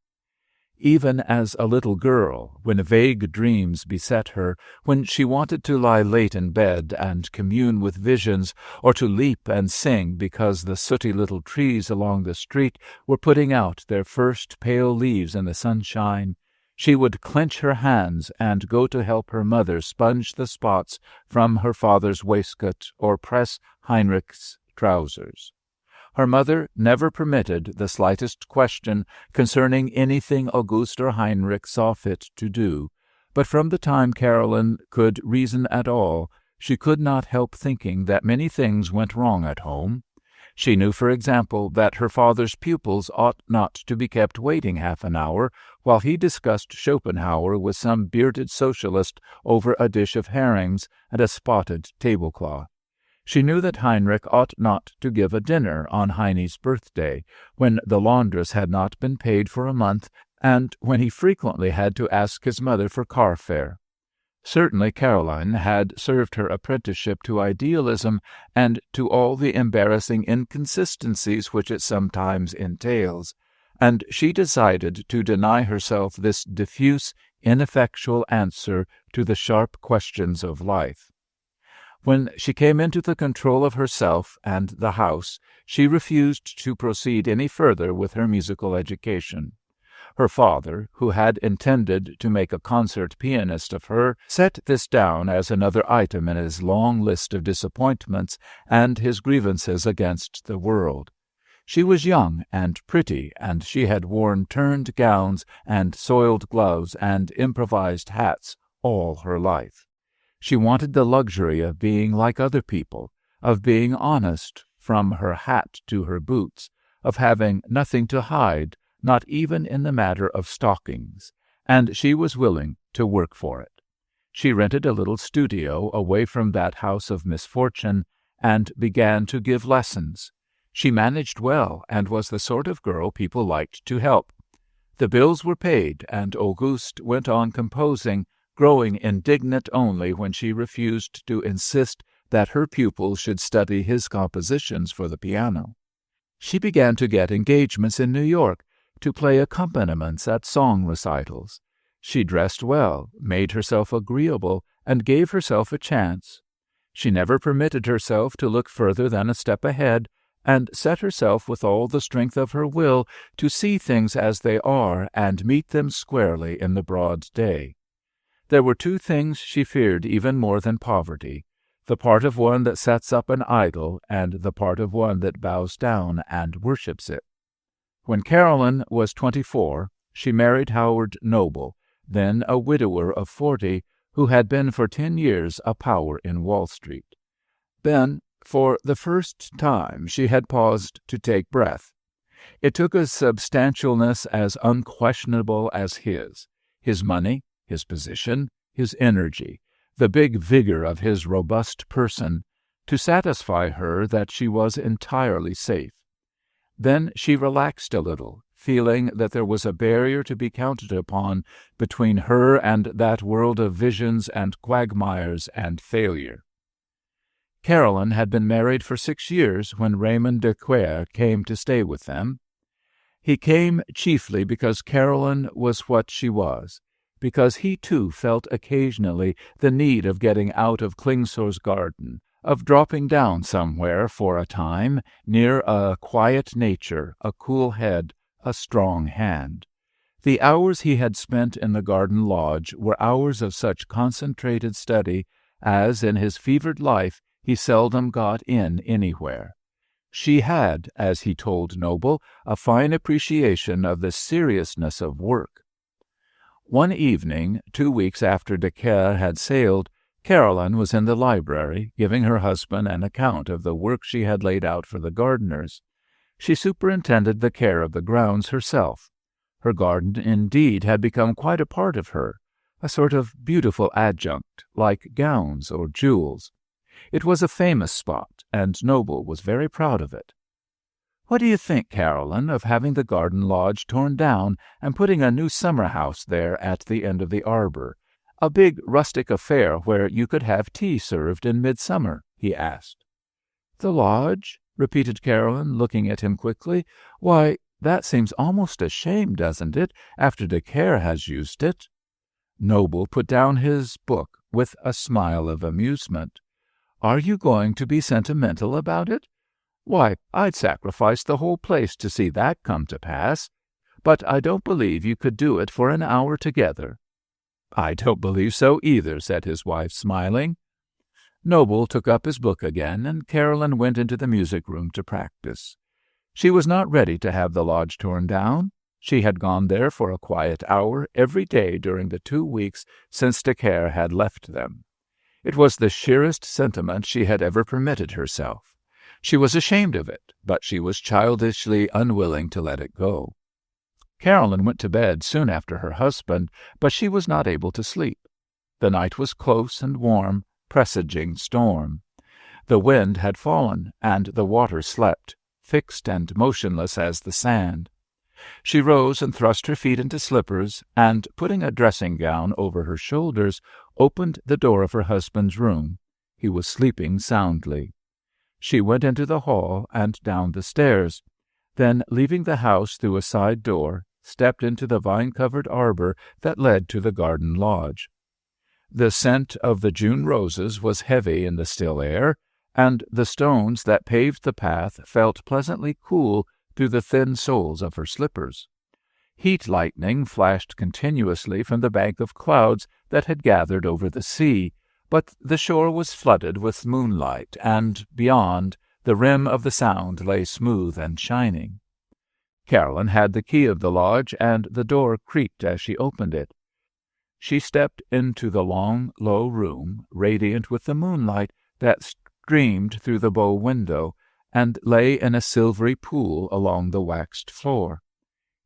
Even as a little girl, when vague dreams beset her, when she wanted to lie late in bed and commune with visions, or to leap and sing because the sooty little trees along the street were putting out their first pale leaves in the sunshine, she would clench her hands and go to help her mother sponge the spots from her father's waistcoat or press Heinrich's trousers. Her mother never permitted the slightest question concerning anything Auguste or Heinrich saw fit to do, but from the time Caroline could reason at all, she could not help thinking that many things went wrong at home. She knew, for example, that her father's pupils ought not to be kept waiting half an hour while he discussed Schopenhauer with some bearded socialist over a dish of herrings and a spotted tablecloth. She knew that Heinrich ought not to give a dinner on Heine's birthday, when the laundress had not been paid for a month, and when he frequently had to ask his mother for car fare. Certainly Caroline had served her apprenticeship to idealism and to all the embarrassing inconsistencies which it sometimes entails, and she decided to deny herself this diffuse, ineffectual answer to the sharp questions of life. When she came into the control of herself and the house, she refused to proceed any further with her musical education. Her father, who had intended to make a concert pianist of her, set this down as another item in his long list of disappointments and his grievances against the world. She was young and pretty, and she had worn turned gowns and soiled gloves and improvised hats all her life. She wanted the luxury of being like other people, of being honest from her hat to her boots, of having nothing to hide, not even in the matter of stockings, and she was willing to work for it. She rented a little studio away from that house of misfortune and began to give lessons. She managed well and was the sort of girl people liked to help. The bills were paid, and Auguste went on composing, growing indignant only when she refused to insist that her pupils should study his compositions for the piano. She began to get engagements in New York, to play accompaniments at song recitals. She dressed well, made herself agreeable, and gave herself a chance. She never permitted herself to look further than a step ahead, and set herself with all the strength of her will to see things as they are and meet them squarely in the broad day. There were two things she feared even more than poverty, the part of one that sets up an idol and the part of one that bows down and worships it. When Caroline was 24, she married Howard Noble, then a widower of 40, who had been for 10 years a power in Wall Street. Then, for the first time, she had paused to take breath. It took a substantialness as unquestionable as his money, his position, his energy, the big vigor of his robust person, to satisfy her that she was entirely safe. Then she relaxed a little, feeling that there was a barrier to be counted upon between her and that world of visions and quagmires and failure. Caroline had been married for 6 years when Raymond de Quer came to stay with them. He came chiefly because Caroline was what she was, because he too felt occasionally the need of getting out of Klingsor's garden, of dropping down somewhere for a time, near a quiet nature, a cool head, a strong hand. The hours he had spent in the garden lodge were hours of such concentrated study as, in his fevered life, he seldom got in anywhere. She had, as he told Noble, a fine appreciation of the seriousness of work. One evening, 2 weeks after de Quer had sailed, Caroline was in the library, giving her husband an account of the work she had laid out for the gardeners. She superintended the care of the grounds herself. Her garden, indeed, had become quite a part of her, a sort of beautiful adjunct, like gowns or jewels. It was a famous spot, and Noble was very proud of it. "What do you think, Caroline, of having the garden lodge torn down and putting a new summer house there at the end of the arbor, a big rustic affair where you could have tea served in midsummer?" he asked. "The lodge?" repeated Caroline, looking at him quickly. "Why, that seems almost a shame, doesn't it, after de Quer has used it?" Noble put down his book with a smile of amusement. "Are you going to be sentimental about it? Why, I'd sacrifice the whole place to see that come to pass. But I don't believe you could do it for an hour together." "I don't believe so either," said his wife, smiling. Noble took up his book again, and Caroline went into the music-room to practice. She was not ready to have the lodge torn down. She had gone there for a quiet hour every day during the 2 weeks since de Quer had left them. It was the sheerest sentiment she had ever permitted herself. She was ashamed of it, but she was childishly unwilling to let it go. Caroline went to bed soon after her husband, but she was not able to sleep. The night was close and warm, presaging storm. The wind had fallen, and the water slept, fixed and motionless as the sand. She rose and thrust her feet into slippers, and, putting a dressing-gown over her shoulders, opened the door of her husband's room. He was sleeping soundly. She went into the hall and down the stairs. Then, leaving the house through a side door, stepped into the vine-covered arbor that led to the garden lodge. The scent of the June roses was heavy in the still air, and the stones that paved the path felt pleasantly cool through the thin soles of her slippers. Heat lightning flashed continuously from the bank of clouds that had gathered over the sea, but the shore was flooded with moonlight, and beyond, the rim of the Sound lay smooth and shining. Caroline had the key of the lodge, and the door creaked as she opened it. She stepped into the long, low room, radiant with the moonlight that streamed through the bow window, and lay in a silvery pool along the waxed floor.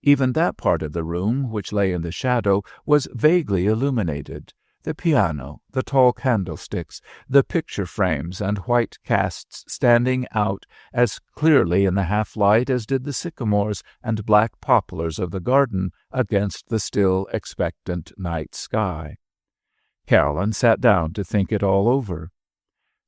Even that part of the room which lay in the shadow was vaguely illuminated. The piano, the tall candlesticks, the picture frames and white casts standing out as clearly in the half-light as did the sycamores and black poplars of the garden against the still, expectant night sky. Caroline sat down to think it all over.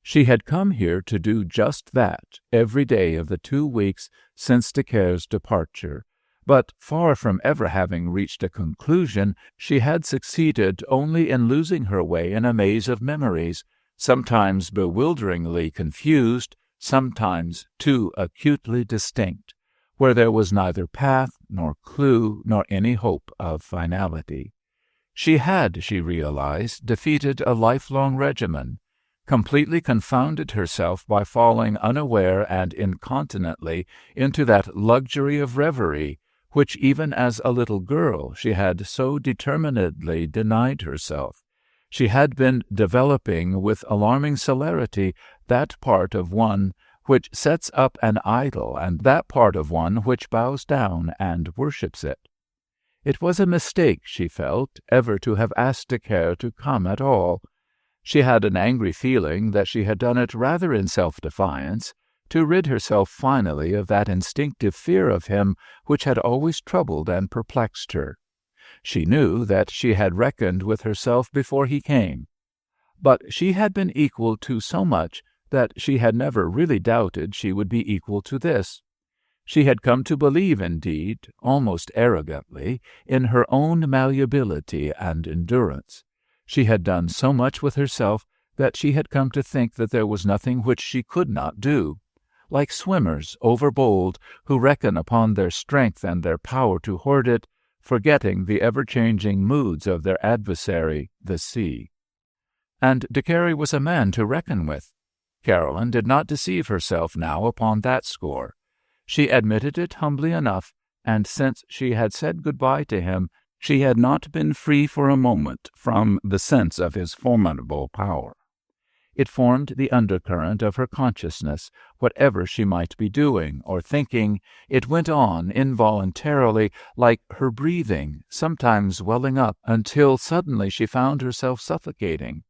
She had come here to do just that every day of the 2 weeks since de Care's departure, but far from ever having reached a conclusion, she had succeeded only in losing her way in a maze of memories, sometimes bewilderingly confused, sometimes too acutely distinct, where there was neither path nor clue nor any hope of finality. She had, she realized, defeated a lifelong regimen, completely confounded herself by falling unaware and incontinently into that luxury of reverie which even as a little girl she had so determinedly denied herself. She had been developing with alarming celerity that part of one which sets up an idol and that part of one which bows down and worships it. It was a mistake, she felt, ever to have asked de Care to come at all. She had an angry feeling that she had done it rather in self-defiance, to rid herself finally of that instinctive fear of him which had always troubled and perplexed her. She knew that she had reckoned with herself before he came, but she had been equal to so much that she had never really doubted she would be equal to this. She had come to believe, indeed, almost arrogantly, in her own malleability and endurance. She had done so much with herself that she had come to think that there was nothing which she could not do. Like swimmers overbold who reckon upon their strength and their power to hoard it, forgetting the ever-changing moods of their adversary, the sea. And de Care was a man to reckon with. Caroline did not deceive herself now upon that score. She admitted it humbly enough, and since she had said good-bye to him, she had not been free for a moment from the sense of his formidable power. It formed the undercurrent of her consciousness, whatever she might be doing or thinking. It went on involuntarily, like her breathing, sometimes welling up until suddenly she found herself suffocating.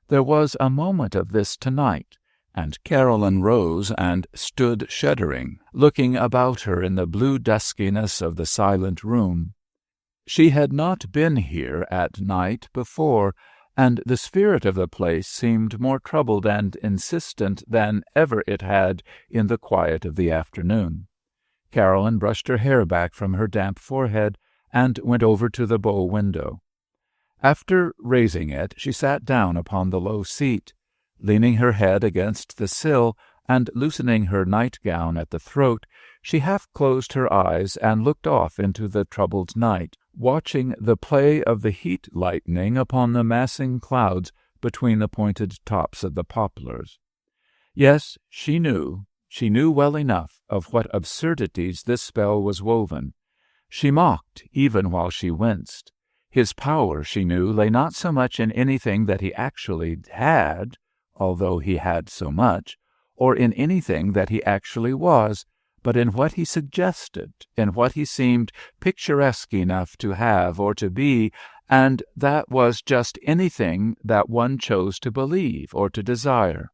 There was a moment of this tonight, and Caroline rose and stood shuddering, looking about her in the blue duskiness of the silent room. She had not been here at night before, and the spirit of the place seemed more troubled and insistent than ever it had in the quiet of the afternoon. Caroline brushed her hair back from her damp forehead and went over to the bow window. After raising it, she sat down upon the low seat. Leaning her head against the sill and loosening her nightgown at the throat, she half closed her eyes and looked off into the troubled night, watching the play of the heat lightning upon the massing clouds between the pointed tops of the poplars. Yes, she knew well enough of what absurdities this spell was woven. She mocked even while she winced. His power, she knew, lay not so much in anything that he actually had, although he had so much, or in anything that he actually was, but in what he suggested, in what he seemed picturesque enough to have or to be, and that was just anything that one chose to believe or to desire.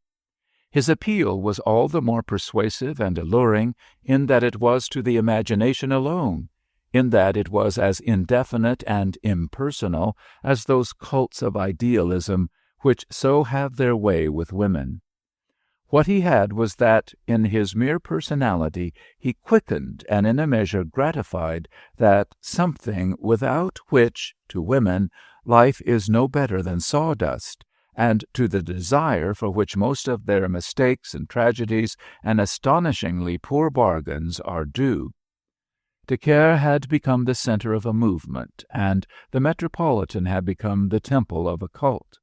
His appeal was all the more persuasive and alluring in that it was to the imagination alone, in that it was as indefinite and impersonal as those cults of idealism which so have their way with women. What he had was that, in his mere personality, he quickened and in a measure gratified that something without which, to women, life is no better than sawdust, and to the desire for which most of their mistakes and tragedies and astonishingly poor bargains are due. De Caire had become the center of a movement, and the Metropolitan had become the temple of a cult.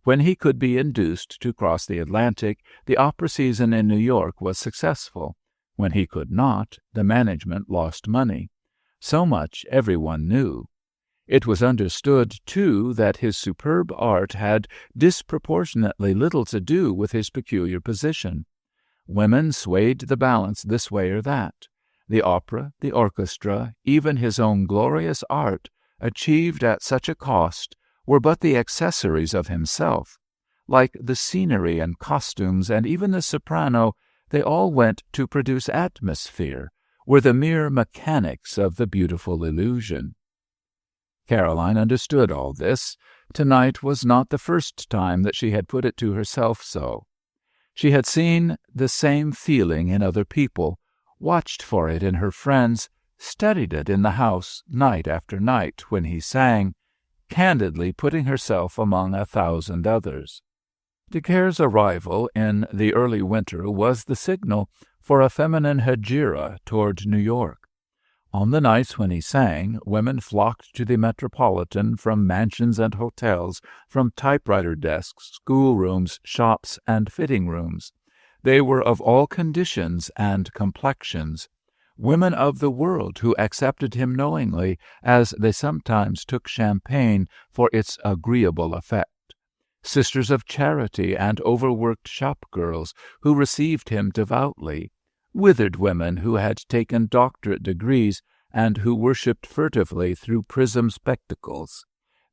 When he could be induced to cross the Atlantic, the opera season in New York was successful. When he could not, the management lost money. So much everyone knew. It was understood, too, that his superb art had disproportionately little to do with his peculiar position. Women swayed the balance this way or that. The opera, the orchestra, even his own glorious art, achieved at such a cost, were but the accessories of himself. Like the scenery and costumes and even the soprano, they all went to produce atmosphere, were the mere mechanics of the beautiful illusion. Caroline understood all this. Tonight was not the first time that she had put it to herself so. She had seen the same feeling in other people, watched for it in her friends, studied it in the house night after night when he sang, candidly putting herself among 1,000 others. De Caire's arrival in the early winter was the signal for a feminine hegira toward New York. On the nights when he sang, women flocked to the Metropolitan from mansions and hotels, from typewriter desks, schoolrooms, shops, and fitting rooms. They were of all conditions and complexions, women of the world who accepted him knowingly, as they sometimes took champagne for its agreeable effect. Sisters of charity and overworked shop-girls who received him devoutly, withered women who had taken doctorate degrees and who worshipped furtively through prism spectacles,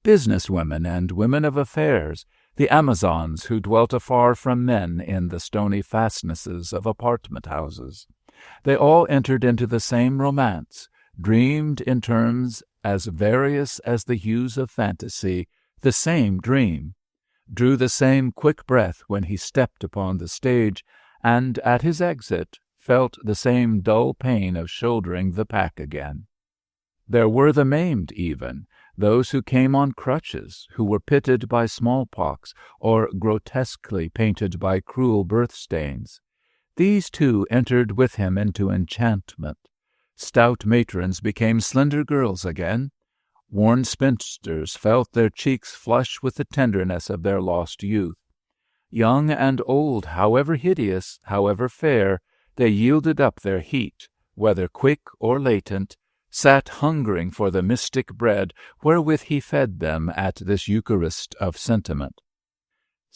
business women and women of affairs, the Amazons who dwelt afar from men in the stony fastnesses of apartment-houses. They all entered into the same romance, dreamed in terms as various as the hues of fantasy, the same dream, drew the same quick breath when he stepped upon the stage, and at his exit felt the same dull pain of shouldering the pack again. There were the maimed even, those who came on crutches, who were pitted by smallpox, or grotesquely painted by cruel birth-stains. These too entered with him into enchantment. Stout matrons became slender girls again. Worn spinsters felt their cheeks flush with the tenderness of their lost youth. Young and old, however hideous, however fair, they yielded up their heat, whether quick or latent, sat hungering for the mystic bread wherewith he fed them at this Eucharist of sentiment.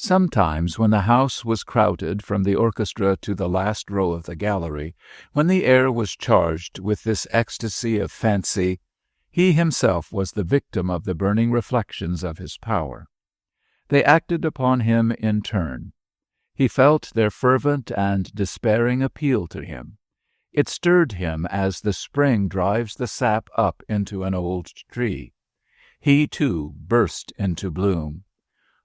Sometimes, when the house was crowded from the orchestra to the last row of the gallery, when the air was charged with this ecstasy of fancy, he himself was the victim of the burning reflections of his power. They acted upon him in turn. He felt their fervent and despairing appeal to him. It stirred him as the spring drives the sap up into an old tree. He, too, burst into bloom.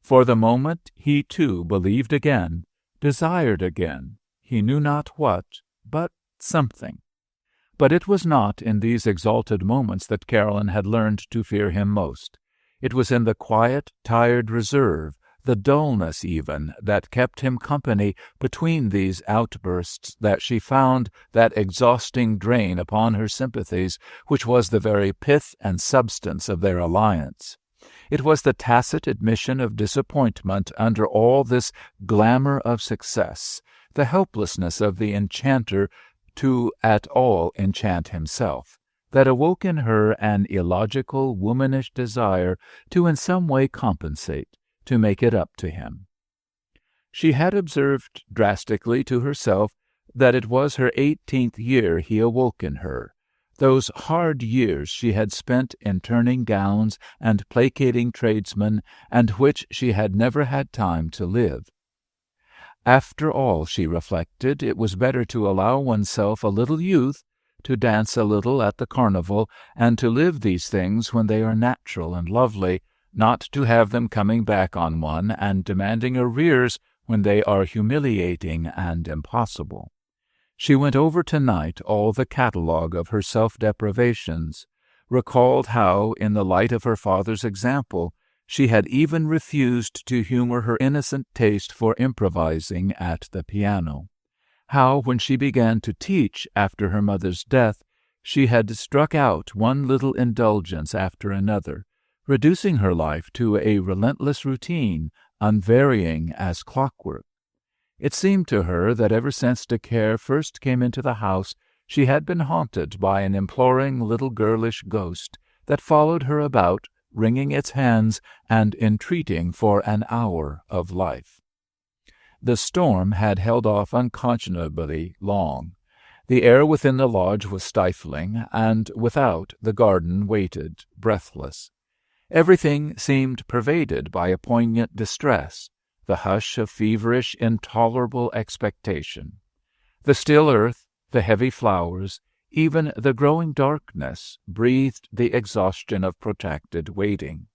For the moment he, too, believed again, desired again, he knew not what, but something. But it was not in these exalted moments that Caroline had learned to fear him most. It was in the quiet, tired reserve, the dullness even, that kept him company between these outbursts, that she found that exhausting drain upon her sympathies which was the very pith and substance of their alliance. It was the tacit admission of disappointment under all this glamour of success, the helplessness of the enchanter to at all enchant himself, that awoke in her an illogical, womanish desire to in some way compensate, to make it up to him. She had observed drastically to herself that it was her 18th year he awoke in her, those hard years she had spent in turning gowns and placating tradesmen, and which she had never had time to live. After all, she reflected, it was better to allow oneself a little youth, to dance a little at the carnival, and to live these things when they are natural and lovely, not to have them coming back on one and demanding arrears when they are humiliating and impossible. She went over tonight all the catalogue of her self-deprivations, recalled how, in the light of her father's example, she had even refused to humor her innocent taste for improvising at the piano. How, when she began to teach after her mother's death, she had struck out one little indulgence after another, reducing her life to a relentless routine, unvarying as clockwork. It seemed to her that ever since de Care first came into the house, she had been haunted by an imploring little girlish ghost that followed her about, wringing its hands and entreating for an hour of life. The storm had held off unconscionably long. The air within the lodge was stifling, and without the garden waited, breathless. Everything seemed pervaded by a poignant distress, the hush of feverish, intolerable expectation. The still earth, the heavy flowers, even the growing darkness, breathed the exhaustion of protracted waiting.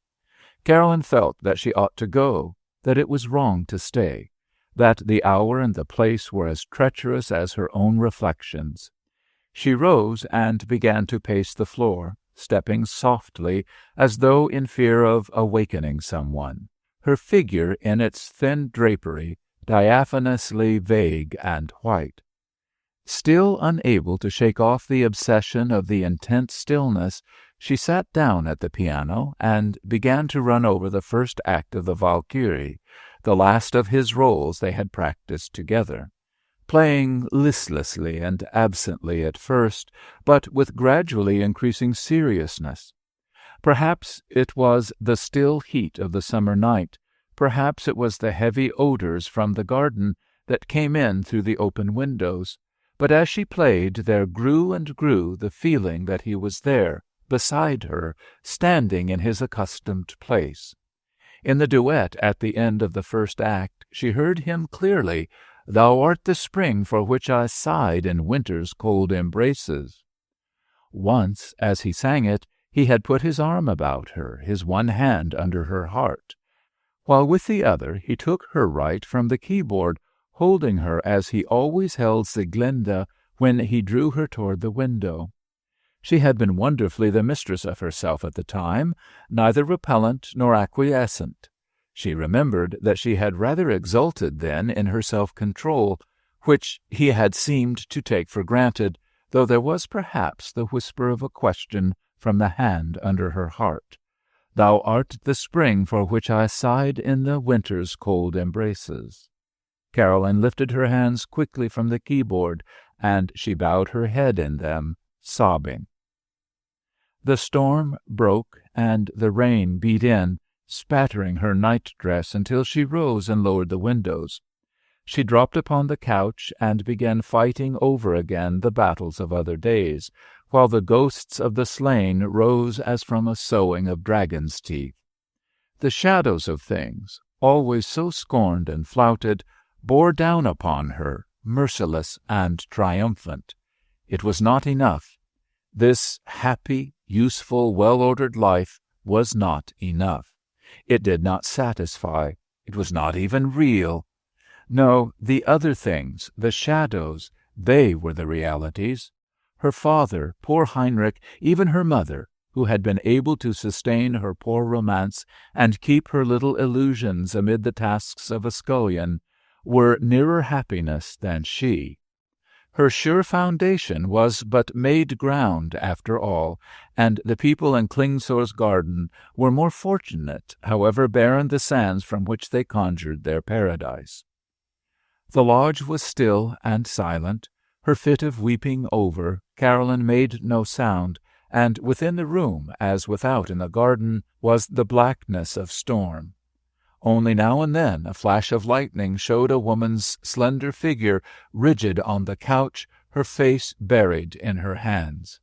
Caroline felt that she ought to go, that it was wrong to stay, that the hour and the place were as treacherous as her own reflections. She rose and began to pace the floor, stepping softly, as though in fear of awakening someone, her figure in its thin drapery diaphanously vague and white. Still unable to shake off the obsession of the intense stillness, she sat down at the piano and began to run over the first act of the Valkyrie, the last of his roles they had practiced together, playing listlessly and absently at first, but with gradually increasing seriousness. Perhaps it was the still heat of the summer night, perhaps it was the heavy odors from the garden that came in through the open windows, but as she played there grew and grew the feeling that he was there, beside her, standing in his accustomed place. In the duet at the end of the first act she heard him clearly, "Thou art the spring for which I sighed in winter's cold embraces." Once, as he sang it, he had put his arm about her, his one hand under her heart, while with the other he took her right from the keyboard, holding her as he always held Sieglinde when he drew her toward the window. She had been wonderfully the mistress of herself at the time, neither repellent nor acquiescent. She remembered that she had rather exulted then in her self-control, which he had seemed to take for granted, though there was perhaps the whisper of a question from the hand under her heart. "Thou art the spring for which I sighed in the winter's cold embraces." Caroline lifted her hands quickly from the keyboard, and she bowed her head in them, sobbing. The storm broke, and the rain beat in, spattering her night-dress until she rose and lowered the windows. She dropped upon the couch and began fighting over again the battles of other days, while the ghosts of the slain rose as from a sowing of dragon's teeth. The shadows of things, always so scorned and flouted, bore down upon her, merciless and triumphant. It was not enough. This happy, useful, well-ordered life was not enough. It did not satisfy. It was not even real. No, the other things, the shadows, they were the realities. Her father, poor Heinrich, even her mother, who had been able to sustain her poor romance and keep her little illusions amid the tasks of a scullion, were nearer happiness than she. Her sure foundation was but made ground, after all, and the people in Klingsor's garden were more fortunate, however barren the sands from which they conjured their paradise. The lodge was still and silent. Her fit of weeping over, Caroline made no sound, and within the room, as without in the garden, was the blackness of storm. Only now and then a flash of lightning showed a woman's slender figure rigid on the couch, her face buried in her hands.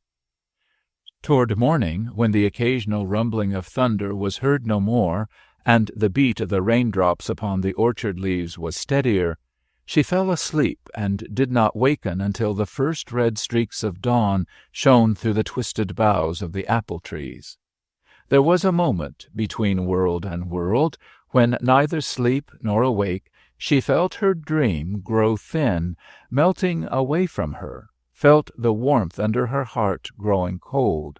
Toward morning, when the occasional rumbling of thunder was heard no more, and the beat of the raindrops upon the orchard leaves was steadier, she fell asleep and did not waken until the first red streaks of dawn shone through the twisted boughs of the apple trees. There was a moment between world and world when, neither sleep nor awake, she felt her dream grow thin, melting away from her, felt the warmth under her heart growing cold.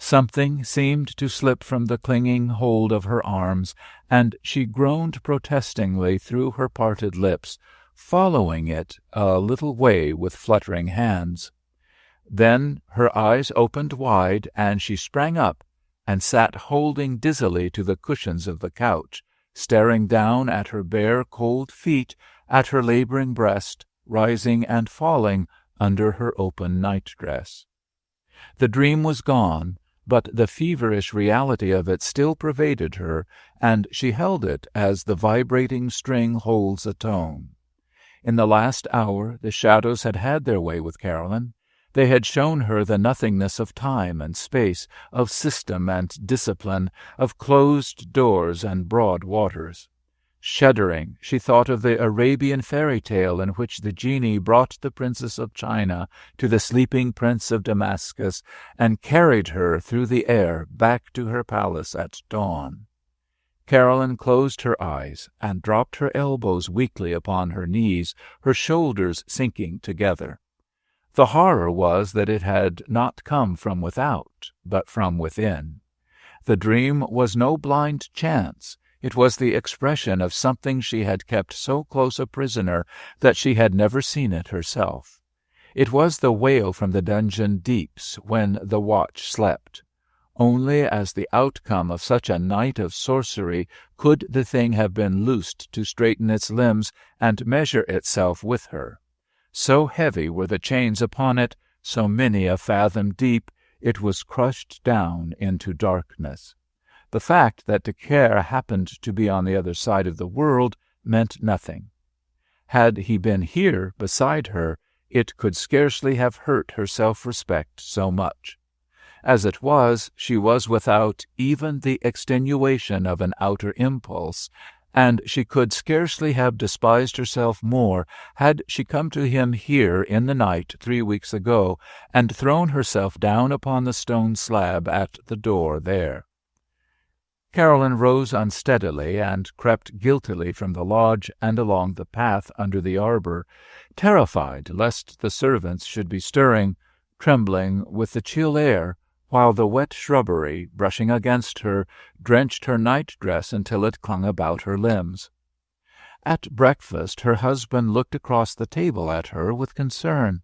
Something seemed to slip from the clinging hold of her arms, and she groaned protestingly through her parted lips, following it a little way with fluttering hands. Then her eyes opened wide, and she sprang up and sat holding dizzily to the cushions of the couch, staring down at her bare, cold feet, at her laboring breast, rising and falling under her open night-dress. The dream was gone, but the feverish reality of it still pervaded her, and she held it as the vibrating string holds a tone. In the last hour the shadows had had their way with Caroline. They had shown her the nothingness of time and space, of system and discipline, of closed doors and broad waters. Shuddering, she thought of the Arabian fairy tale in which the genie brought the Princess of China to the sleeping Prince of Damascus and carried her through the air back to her palace at dawn. Caroline closed her eyes and dropped her elbows weakly upon her knees, her shoulders sinking together. The horror was that it had not come from without, but from within. The dream was no blind chance. It was the expression of something she had kept so close a prisoner that she had never seen it herself. It was the wail from the dungeon deeps when the watch slept. Only as the outcome of such a night of sorcery could the thing have been loosed to straighten its limbs and measure itself with her. So heavy were the chains upon it, so many a fathom deep, it was crushed down into darkness. The fact that de Caire happened to be on the other side of the world meant nothing. Had he been here beside her, it could scarcely have hurt her self-respect so much. As it was, she was without even the extenuation of an outer impulse, and she could scarcely have despised herself more had she come to him here in the night 3 weeks ago and thrown herself down upon the stone slab at the door there. Caroline rose unsteadily and crept guiltily from the lodge and along the path under the arbor, terrified lest the servants should be stirring, trembling with the chill air, while the wet shrubbery, brushing against her, drenched her night-dress until it clung about her limbs. At breakfast her husband looked across the table at her with concern.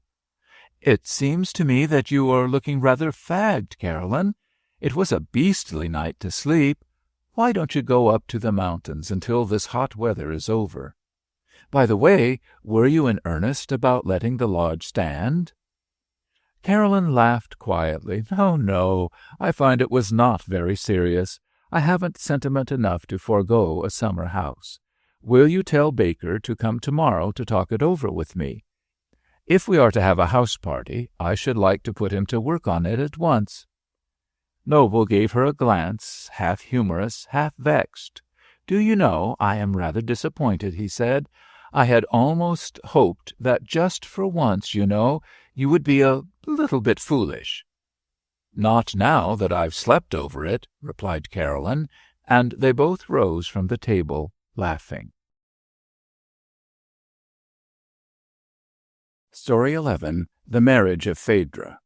"It seems to me that you are looking rather fagged, Caroline. It was a beastly night to sleep. Why don't you go up to the mountains until this hot weather is over? By the way, were you in earnest about letting the lodge stand?" Caroline laughed quietly. No, I find it was not very serious. I haven't sentiment enough to forego a summer house. Will you tell Baker to come tomorrow to talk it over with me? If we are to have a house party, I should like to put him to work on it at once." Noble gave her a glance, half humorous, half vexed. "Do you know, I am rather disappointed," he said. "I had almost hoped that just for once, you know, you would be a little bit foolish." "Not now that I've slept over it," replied Caroline, and they both rose from the table, laughing. Story 11. The Marriage of Phaedra.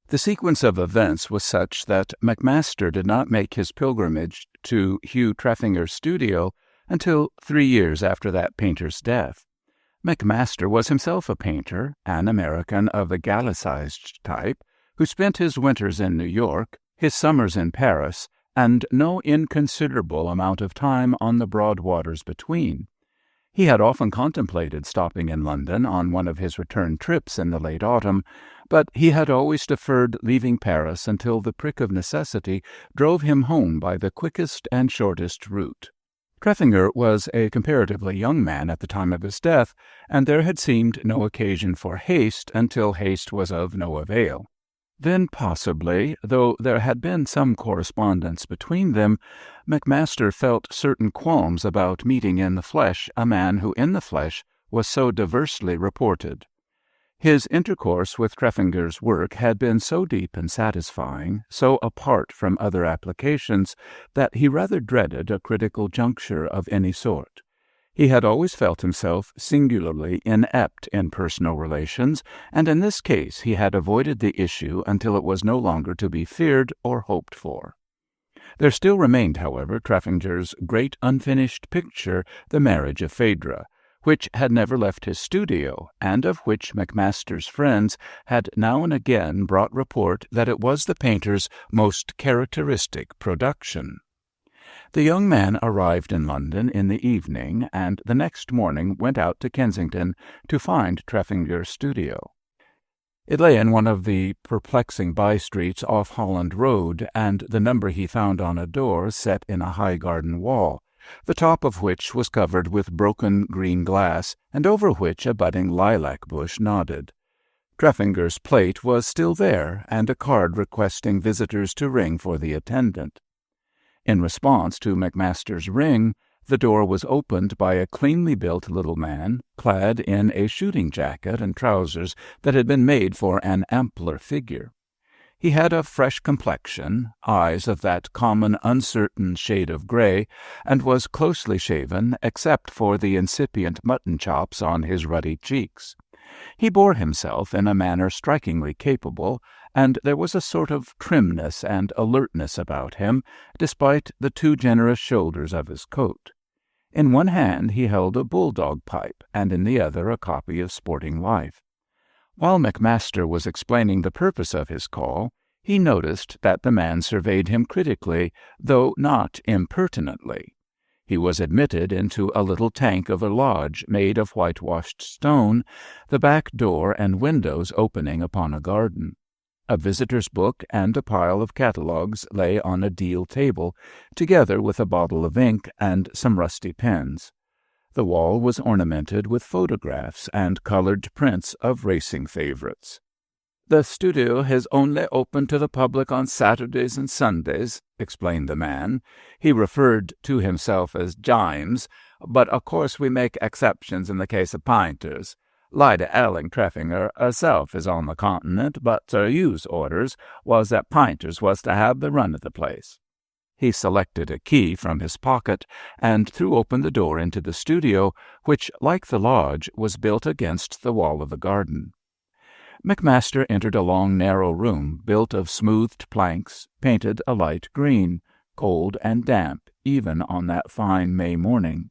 The sequence of events was such that McMaster did not make his pilgrimage to Hugh Treffinger's studio until 3 years after that painter's death. McMaster was himself a painter, an American of the Gallicized type, who spent his winters in New York, his summers in Paris, and no inconsiderable amount of time on the broad waters between. He had often contemplated stopping in London on one of his return trips in the late autumn, but he had always deferred leaving Paris until the prick of necessity drove him home by the quickest and shortest route. Treffinger was a comparatively young man at the time of his death, and there had seemed no occasion for haste until haste was of no avail. Then possibly, though there had been some correspondence between them, McMaster felt certain qualms about meeting in the flesh a man who in the flesh was so diversely reported. His intercourse with Treffinger's work had been so deep and satisfying, so apart from other applications, that he rather dreaded a critical juncture of any sort. He had always felt himself singularly inept in personal relations, and in this case he had avoided the issue until it was no longer to be feared or hoped for. There still remained, however, Treffinger's great unfinished picture, The Marriage of Phaedra, which had never left his studio, and of which McMaster's friends had now and again brought report that it was the painter's most characteristic production. The young man arrived in London in the evening, and the next morning went out to Kensington to find Treffinger's studio. It lay in one of the perplexing by-streets off Holland Road, and the number he found on a door set in a high garden wall, the top of which was covered with broken green glass, and over which a budding lilac bush nodded. Treffinger's plate was still there, and a card requesting visitors to ring for the attendant. In response to McMaster's ring, the door was opened by a cleanly built little man, clad in a shooting jacket and trousers that had been made for an ampler figure. He had a fresh complexion, eyes of that common uncertain shade of grey, and was closely shaven except for the incipient mutton chops on his ruddy cheeks. He bore himself in a manner strikingly capable, and there was a sort of trimness and alertness about him, despite the too generous shoulders of his coat. In one hand he held a bulldog pipe, and in the other a copy of Sporting Life. While McMaster was explaining the purpose of his call, he noticed that the man surveyed him critically, though not impertinently. He was admitted into a little tank of a lodge made of whitewashed stone, the back door and windows opening upon a garden. A visitor's book and a pile of catalogues lay on a deal table, together with a bottle of ink and some rusty pens. The wall was ornamented with photographs and colored prints of racing favorites. "The studio is only open to the public on Saturdays and Sundays," explained the man. He referred to himself as James, "but of course we make exceptions in the case of painters. Lady Ellen Treffinger herself is on the continent, but Sir Hugh's orders was that painters was to have the run of the place." He selected a key from his pocket and threw open the door into the studio, which, like the lodge, was built against the wall of the garden. McMaster entered a long, narrow room built of smoothed planks, painted a light green, cold and damp even on that fine May morning.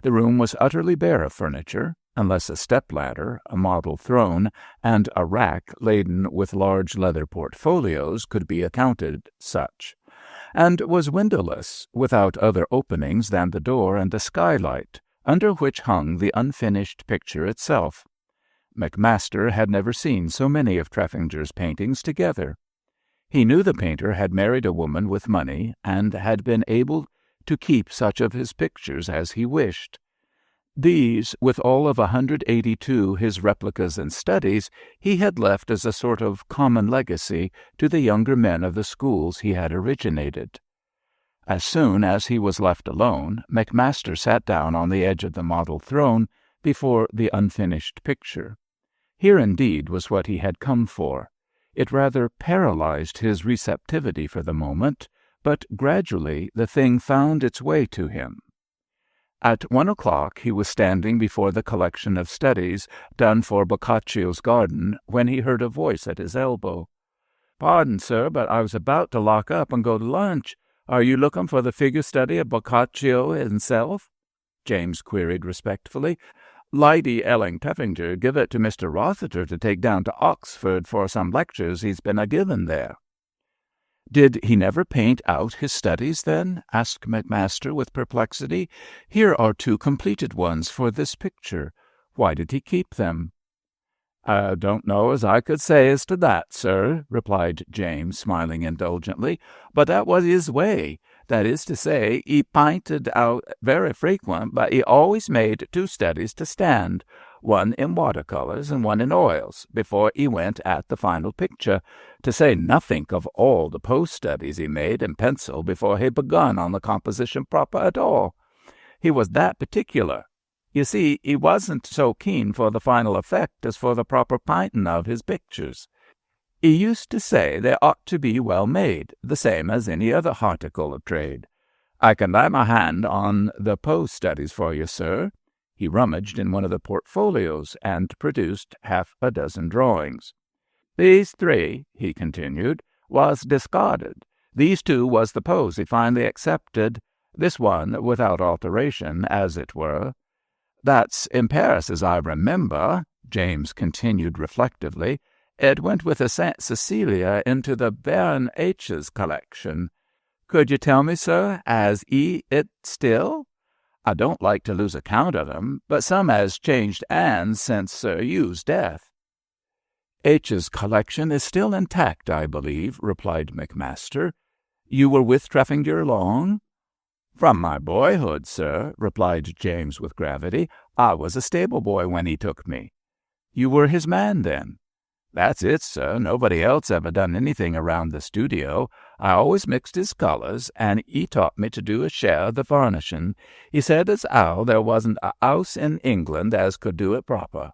The room was utterly bare of furniture, unless a step-ladder, a model throne, and a rack laden with large leather portfolios could be accounted such, and was windowless, without other openings than the door and the skylight, under which hung the unfinished picture itself. McMaster had never seen so many of Treffinger's paintings together. He knew the painter had married a woman with money, and had been able to keep such of his pictures as he wished. These, with all of 182 his replicas and studies, he had left as a sort of common legacy to the younger men of the schools he had originated. As soon as he was left alone, McMaster sat down on the edge of the model throne before the unfinished picture. Here indeed was what he had come for. It rather paralyzed his receptivity for the moment, but gradually the thing found its way to him. At 1 o'clock he was standing before the collection of studies done for Boccaccio's garden when he heard a voice at his elbow. "Pardon, sir, but I was about to lock up and go to lunch. Are you looking for the figure study of Boccaccio himself?" James queried respectfully. "Lady Ellen Treffinger give it to Mr. Rossiter to take down to Oxford for some lectures he's been a-giving there." "Did he never paint out his studies, then?" asked McMaster with perplexity. "Here are 2 completed ones for this picture. Why did he keep them?" "I don't know as I could say as to that, sir," replied James, smiling indulgently, "but that was his way. That is to say, he painted out very frequent, but he always made 2 studies to stand, one in watercolors and one in oils, before he went at the final picture, to say nothing of all the post-studies he made in pencil before he begun on the composition proper at all. He was that particular. You see, he wasn't so keen for the final effect as for the proper painting of his pictures. He used to say they ought to be well made, the same as any other article of trade. I can lay my hand on the Poe studies for you, sir." He rummaged in one of the portfolios and produced half a dozen drawings. "These 3," he continued, "was discarded. These 2 was the Poes he finally accepted. This one without alteration, as it were. That's in Paris, as I remember," James continued reflectively. "It went with a St. Cecilia into the Baron H's collection. Could you tell me, sir, as it still? I don't like to lose account of 'em, but some has changed hands since Sir Hugh's death." "H's collection is still intact, I believe," replied McMaster. "You were with Treffinger long?" "From my boyhood, sir," replied James with gravity. "I was a stable boy when he took me." "You were his man, then?" "That's it, sir. Nobody else ever done anything around the studio. I always mixed his colours, and he taught me to do a share of the varnishing. He said as how there wasn't a house in England as could do it proper.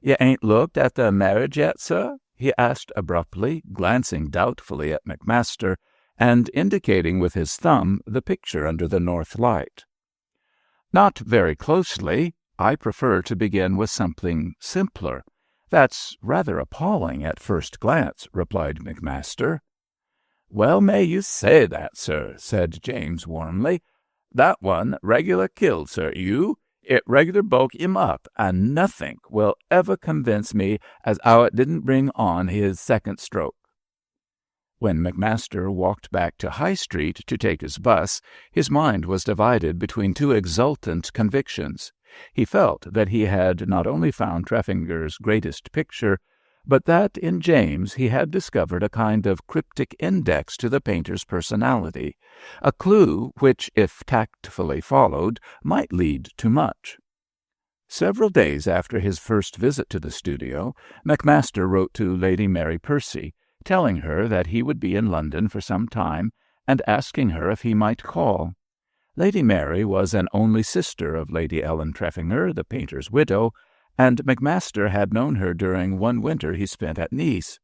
You ain't looked at the marriage yet, sir?" he asked abruptly, glancing doubtfully at McMaster, and indicating with his thumb the picture under the north light. "Not very closely. I prefer to begin with something simpler. That's rather appalling at first glance," replied McMaster. "Well may you say that, sir," said James warmly. "That one regular killed Sir Hugh. It regular broke him up, and nothink will ever convince me as how it didn't bring on his second stroke." When McMaster walked back to High Street to take his bus, his mind was divided between 2 exultant convictions. He felt that he had not only found Treffinger's greatest picture, but that in James he had discovered a kind of cryptic index to the painter's personality, a clue which, if tactfully followed, might lead to much. Several days after his first visit to the studio, McMaster wrote to Lady Mary Percy, telling her that he would be in London for some time, and asking her if he might call. Lady Mary was an only sister of Lady Ellen Treffinger, the painter's widow, and McMaster had known her during one winter he spent at Nice.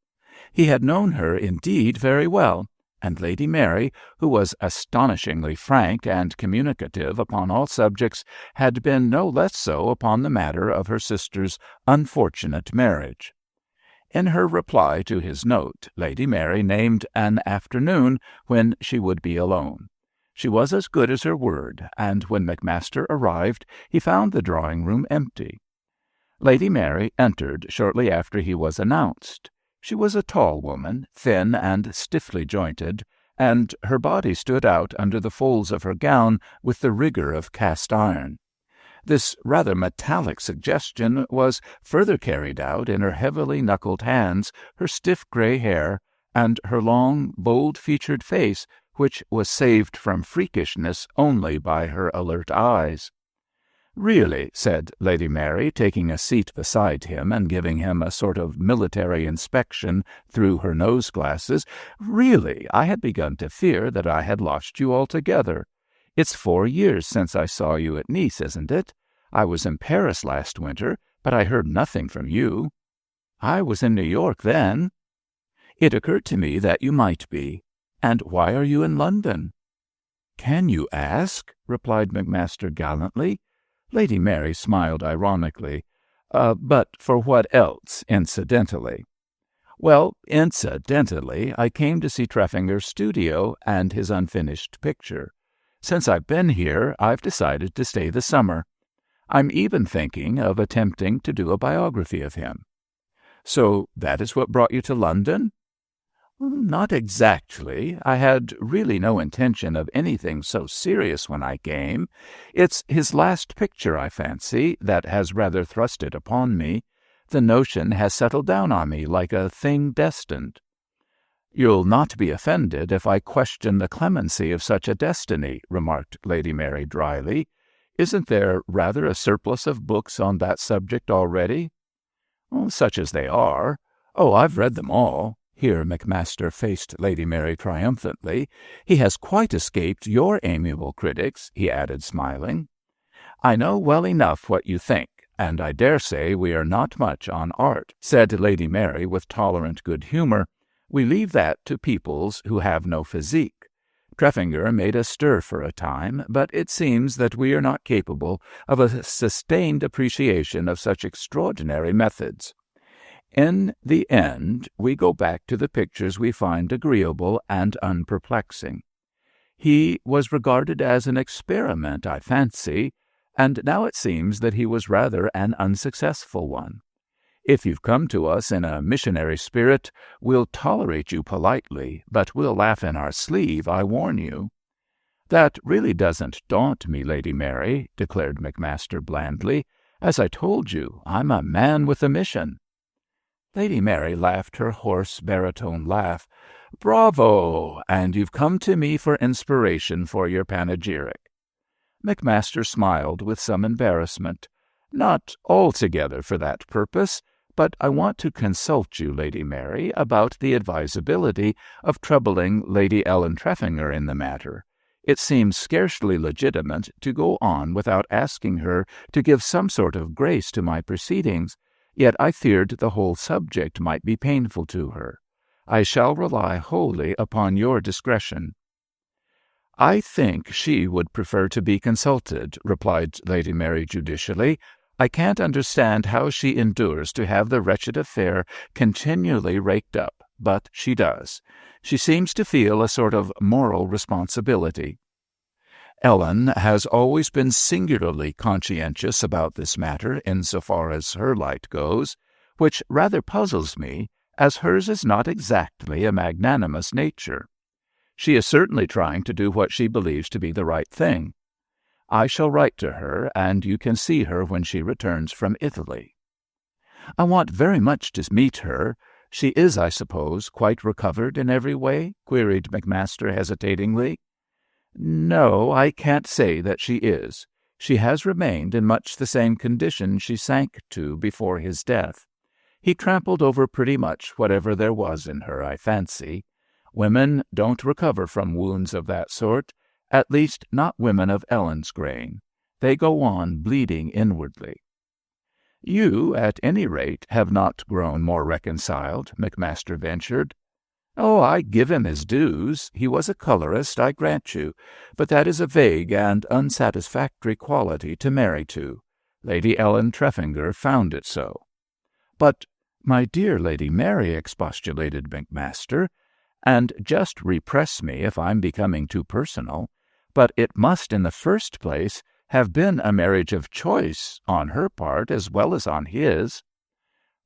He had known her, indeed, very well, and Lady Mary, who was astonishingly frank and communicative upon all subjects, had been no less so upon the matter of her sister's unfortunate marriage. In her reply to his note, Lady Mary named an afternoon when she would be alone. She was as good as her word, and when McMaster arrived, he found the drawing-room empty. Lady Mary entered shortly after he was announced. She was a tall woman, thin and stiffly jointed, and her body stood out under the folds of her gown with the rigour of cast iron. This rather metallic suggestion was further carried out in her heavily knuckled hands, her stiff grey hair, and her long, bold-featured face, which was saved from freakishness only by her alert eyes. "Really," said Lady Mary, taking a seat beside him and giving him a sort of military inspection through her nose-glasses, "really, I had begun to fear that I had lost you altogether. It's 4 years since I saw you at Nice, isn't it? I was in Paris last winter, but I heard nothing from you." "I was in New York then." "It occurred to me that you might be. And why are you in London?" "Can you ask?" replied McMaster gallantly. Lady Mary smiled ironically. "But for what else, incidentally?" "Well, incidentally, I came to see Treffinger's studio and his unfinished picture. Since I've been here, I've decided to stay the summer. I'm even thinking of attempting to do a biography of him." "So that is what brought you to London?" "Not exactly. I had really no intention of anything so serious when I came. It's his last picture, I fancy, that has rather thrust it upon me. The notion has settled down on me like a thing destined." "You'll not be offended if I question the clemency of such a destiny," remarked Lady Mary dryly. "Isn't there rather a surplus of books on that subject already?" "Such as they are. Oh, I've read them all." Here McMaster faced Lady Mary triumphantly. "He has quite escaped your amiable critics," he added, smiling. "I know well enough what you think, and I dare say we are not much on art," said Lady Mary with tolerant good humour. "We leave that to peoples who have no physique. Treffinger made a stir for a time, but it seems that we are not capable of a sustained appreciation of such extraordinary methods. In the end, we go back to the pictures we find agreeable and unperplexing. He was regarded as an experiment, I fancy, and now it seems that he was rather an unsuccessful one. If you've come to us in a missionary spirit, we'll tolerate you politely, but we'll laugh in our sleeve, I warn you." "That really doesn't daunt me, Lady Mary," declared McMaster blandly. "As I told you, I'm a man with a mission." Lady Mary laughed her hoarse baritone laugh. "Bravo! And you've come to me for inspiration for your panegyric." McMaster smiled with some embarrassment. "Not altogether for that purpose, but I want to consult you, Lady Mary, about the advisability of troubling Lady Ellen Treffinger in the matter. It seems scarcely legitimate to go on without asking her to give some sort of grace to my proceedings, yet I feared the whole subject might be painful to her. I shall rely wholly upon your discretion." "I think she would prefer to be consulted," replied Lady Mary judicially. "I can't understand how she endures to have the wretched affair continually raked up, but she does. She seems to feel a sort of moral responsibility. Ellen has always been singularly conscientious about this matter in so far as her light goes, which rather puzzles me, as hers is not exactly a magnanimous nature. She is certainly trying to do what she believes to be the right thing. I shall write to her, and you can see her when she returns from Italy." "I want very much to meet her. She is, I suppose, quite recovered in every way?" queried McMaster hesitatingly. "No, I can't say that she is. She has remained in much the same condition she sank to before his death. He trampled over pretty much whatever there was in her, I fancy. Women don't recover from wounds of that sort, at least not women of Ellen's grain. They go on bleeding inwardly." "You, at any rate, have not grown more reconciled," McMaster ventured. "Oh, I give him his dues. He was a colorist, I grant you, but that is a vague and unsatisfactory quality to marry to. Lady Ellen Treffinger found it so." "But, my dear Lady Mary," expostulated McMaster, "and just repress me if I'm becoming too personal, but it must in the first place have been a marriage of choice, on her part as well as on his."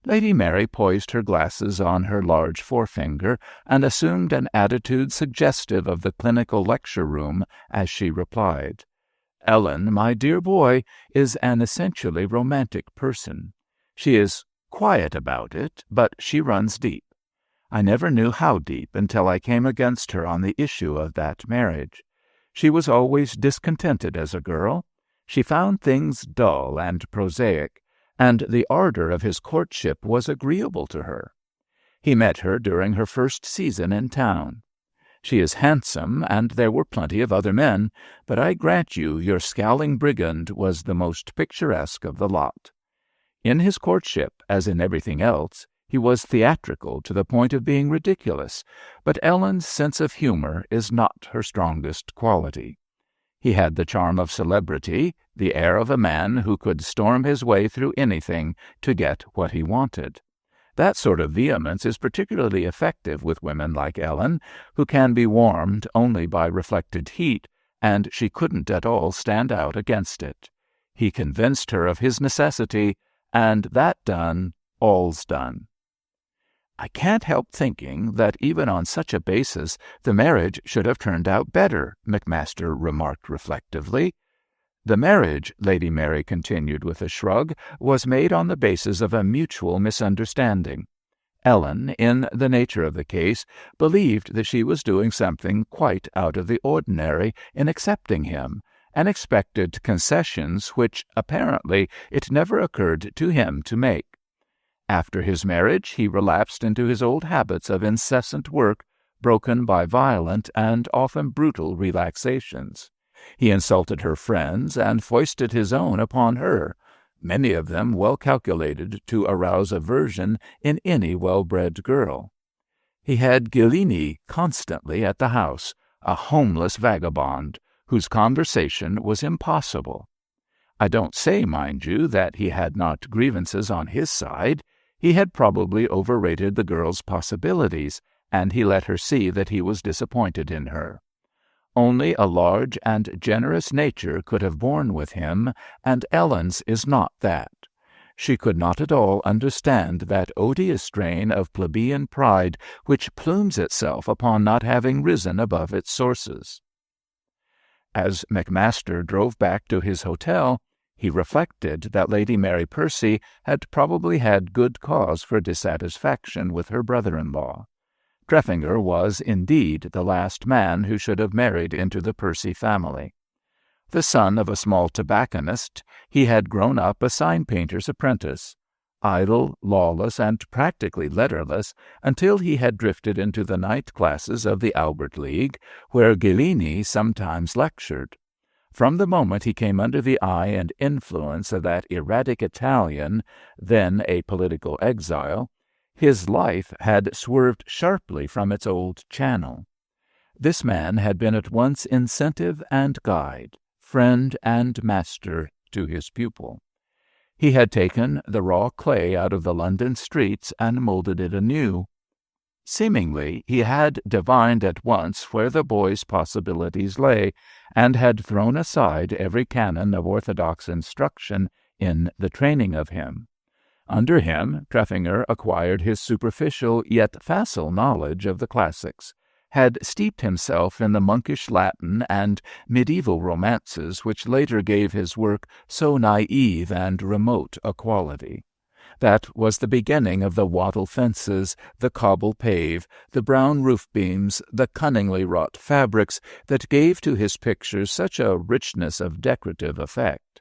Lady Mary poised her glasses on her large forefinger and assumed an attitude suggestive of the clinical lecture-room as she replied, "Ellen, my dear boy, is an essentially romantic person. She is quiet about it, but she runs deep. I never knew how deep until I came against her on the issue of that marriage. She was always discontented as a girl. She found things dull and prosaic, and the ardor of his courtship was agreeable to her. He met her during her first season in town. She is handsome, and there were plenty of other men, but I grant you your scowling brigand was the most picturesque of the lot. In his courtship, as in everything else, he was theatrical to the point of being ridiculous, but Ellen's sense of humor is not her strongest quality. He had the charm of celebrity, the air of a man who could storm his way through anything to get what he wanted. That sort of vehemence is particularly effective with women like Ellen, who can be warmed only by reflected heat, and she couldn't at all stand out against it. He convinced her of his necessity, and that done, all's done." "I can't help thinking that even on such a basis the marriage should have turned out better," McMaster remarked reflectively. "The marriage," Lady Mary continued with a shrug, "was made on the basis of a mutual misunderstanding. Ellen, in the nature of the case, believed that she was doing something quite out of the ordinary in accepting him, and expected concessions which, apparently, it never occurred to him to make. After his marriage, he relapsed into his old habits of incessant work, broken by violent and often brutal relaxations. He insulted her friends and foisted his own upon her, many of them well calculated to arouse aversion in any well-bred girl. He had Gillini constantly at the house, a homeless vagabond, whose conversation was impossible. I don't say, mind you, that he had not grievances on his side. He had probably overrated the girl's possibilities, and he let her see that he was disappointed in her. Only a large and generous nature could have borne with him, and Ellen's is not that. She could not at all understand that odious strain of plebeian pride which plumes itself upon not having risen above its sources. As McMaster drove back to his hotel, he reflected that Lady Mary Percy had probably had good cause for dissatisfaction with her brother-in-law. Treffinger was, indeed, the last man who should have married into the Percy family. The son of a small tobacconist, he had grown up a sign-painter's apprentice, idle, lawless, and practically letterless, until he had drifted into the night classes of the Albert League, where Ghillini sometimes lectured. From the moment he came under the eye and influence of that erratic Italian, then a political exile, his life had swerved sharply from its old channel. This man had been at once incentive and guide, friend and master to his pupil. He had taken the raw clay out of the London streets and molded it anew. Seemingly, he had divined at once where the boy's possibilities lay, and had thrown aside every canon of orthodox instruction in the training of him. Under him, Treffinger acquired his superficial yet facile knowledge of the classics, had steeped himself in the monkish Latin and medieval romances which later gave his work so naive and remote a quality. That was the beginning of the wattle fences, the cobble pave, the brown roof beams, the cunningly wrought fabrics that gave to his pictures such a richness of decorative effect.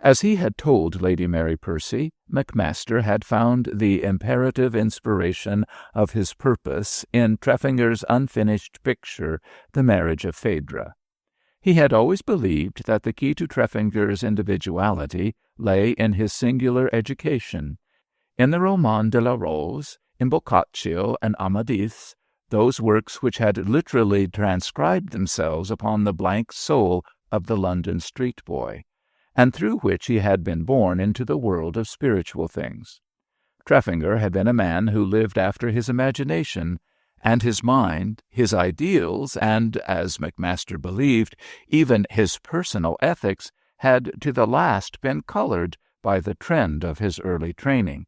As he had told Lady Mary Percy, McMaster had found the imperative inspiration of his purpose in Treffinger's unfinished picture, The Marriage of Phaedra. He had always believed that the key to Treffinger's individuality lay in his singular education. In the Roman de la Rose, in Boccaccio and Amadis, those works which had literally transcribed themselves upon the blank soul of the London street boy, and through which he had been born into the world of spiritual things. Treffinger had been a man who lived after his imagination, and his mind, his ideals, and, as McMaster believed, even his personal ethics had to the last been colored by the trend of his early training.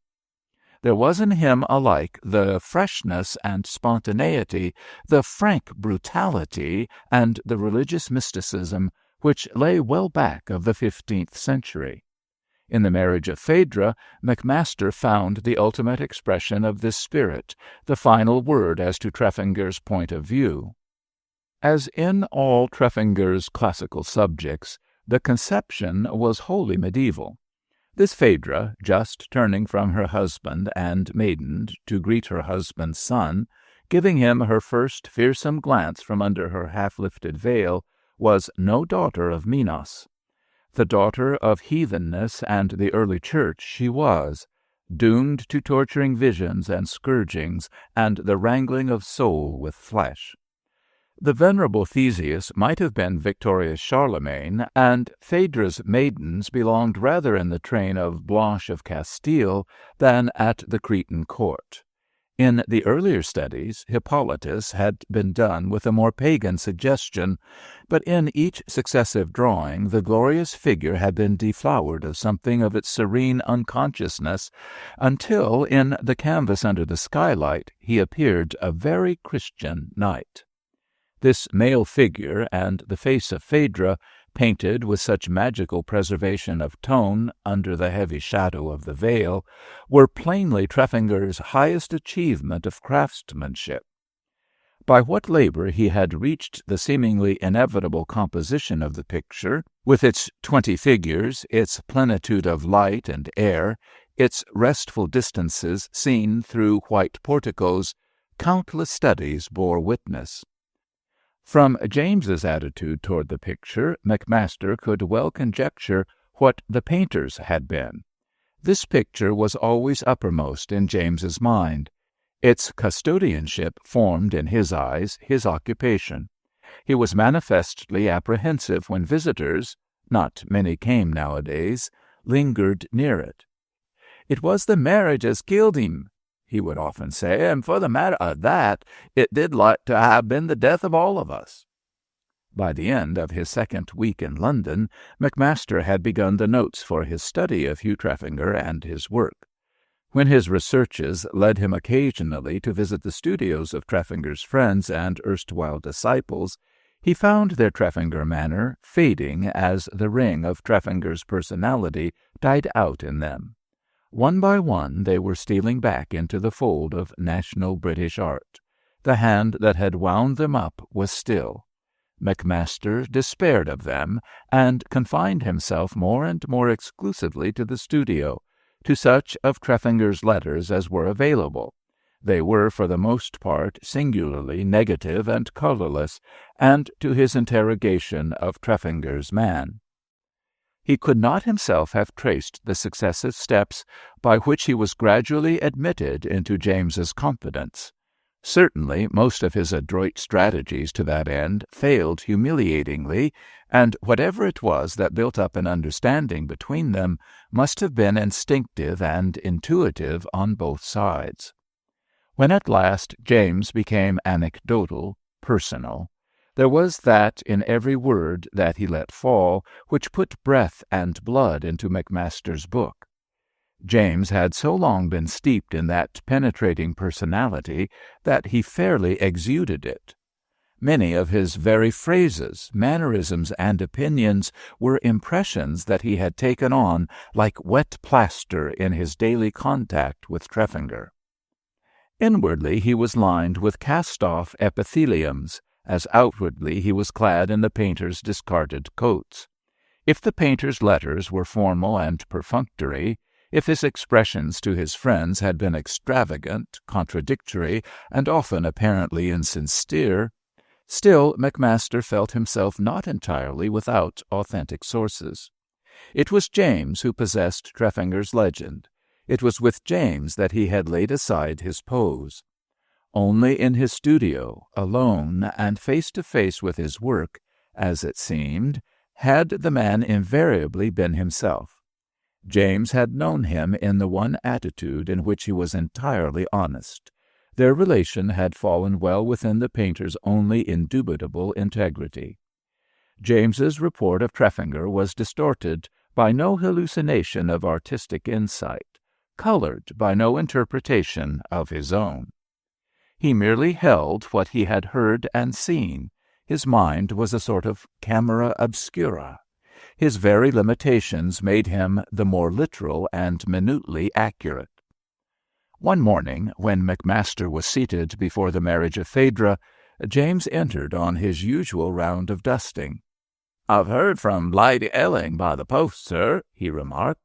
There was in him alike the freshness and spontaneity, the frank brutality, and the religious mysticism which lay well back of the 15th century. In The Marriage of Phaedra, McMaster found the ultimate expression of this spirit, the final word as to Treffinger's point of view. As in all Treffinger's classical subjects, the conception was wholly medieval. This Phaedra, just turning from her husband and maidened to greet her husband's son, giving him her first fearsome glance from under her half-lifted veil, was no daughter of Minos. The daughter of heathenness and the early church she was, doomed to torturing visions and scourgings and the wrangling of soul with flesh. The venerable Theseus might have been victorious Charlemagne, and Phaedra's maidens belonged rather in the train of Blanche of Castile than at the Cretan court. In the earlier studies, Hippolytus had been done with a more pagan suggestion, but in each successive drawing the glorious figure had been deflowered of something of its serene unconsciousness, until in The Canvas Under the Skylight he appeared a very Christian knight. This male figure and the face of Phaedra, painted with such magical preservation of tone under the heavy shadow of the veil, were plainly Treffinger's highest achievement of craftsmanship. By what labor he had reached the seemingly inevitable composition of the picture, with its 20 figures, its plenitude of light and air, its restful distances seen through white porticos, countless studies bore witness. From James's attitude toward the picture, McMaster could well conjecture what the painter's had been. This picture was always uppermost in James's mind. Its custodianship formed, in his eyes, his occupation. He was manifestly apprehensive when visitors—not many came nowadays—lingered near it. "It was the marriage as killed him," he would often say, "and for the matter of that, it did like to have been the death of all of us." By the end of his second week in London, McMaster had begun the notes for his study of Hugh Treffinger and his work. When his researches led him occasionally to visit the studios of Treffinger's friends and erstwhile disciples, he found their Treffinger manner fading as the ring of Treffinger's personality died out in them. One by one they were stealing back into the fold of national British art. The hand that had wound them up was still. McMaster despaired of them, and confined himself more and more exclusively to the studio, to such of Treffinger's letters as were available. They were for the most part singularly negative and colourless, and to his interrogation of Treffinger's man. He could not himself have traced the successive steps by which he was gradually admitted into James's confidence. Certainly most of his adroit strategies to that end failed humiliatingly, and whatever it was that built up an understanding between them must have been instinctive and intuitive on both sides. When at last James became anecdotal, personal, there was that in every word that he let fall which put breath and blood into McMaster's book. James had so long been steeped in that penetrating personality that he fairly exuded it. Many of his very phrases, mannerisms, and opinions were impressions that he had taken on like wet plaster in his daily contact with Treffinger. Inwardly he was lined with cast-off epitheliums, as outwardly he was clad in the painter's discarded coats. If the painter's letters were formal and perfunctory, if his expressions to his friends had been extravagant, contradictory, and often apparently insincere, still McMaster felt himself not entirely without authentic sources. It was James who possessed Treffinger's legend. It was with James that he had laid aside his pose. Only in his studio, alone and face to face with his work, as it seemed, had the man invariably been himself. James had known him in the one attitude in which he was entirely honest. Their relation had fallen well within the painter's only indubitable integrity. James's report of Treffinger was distorted by no hallucination of artistic insight, colored by no interpretation of his own. He merely held what he had heard and seen. His mind was a sort of camera obscura. His very limitations made him the more literal and minutely accurate. One morning, when McMaster was seated before the marriage of Phaedra, James entered on his usual round of dusting. "I've heard from Lady Elling by the post, sir," he remarked,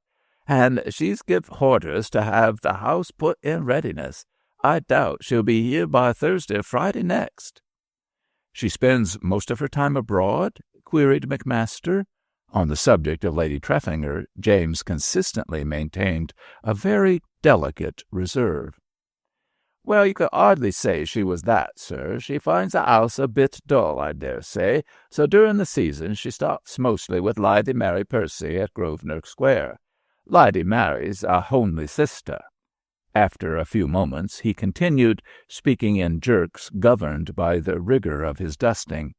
"and she's give orders to have the house put in readiness. I doubt she'll be here by Thursday or Friday next." "She spends most of her time abroad?" queried McMaster. On the subject of Lady Treffinger, James consistently maintained a very delicate reserve. "Well, you could hardly say she was that, sir. She finds the house a bit dull, I dare say, so during the season she stops mostly with Lady Mary Percy at Grosvenor Square. Lady Mary's a honly sister." After a few moments he continued, speaking in jerks governed by the rigor of his dusting.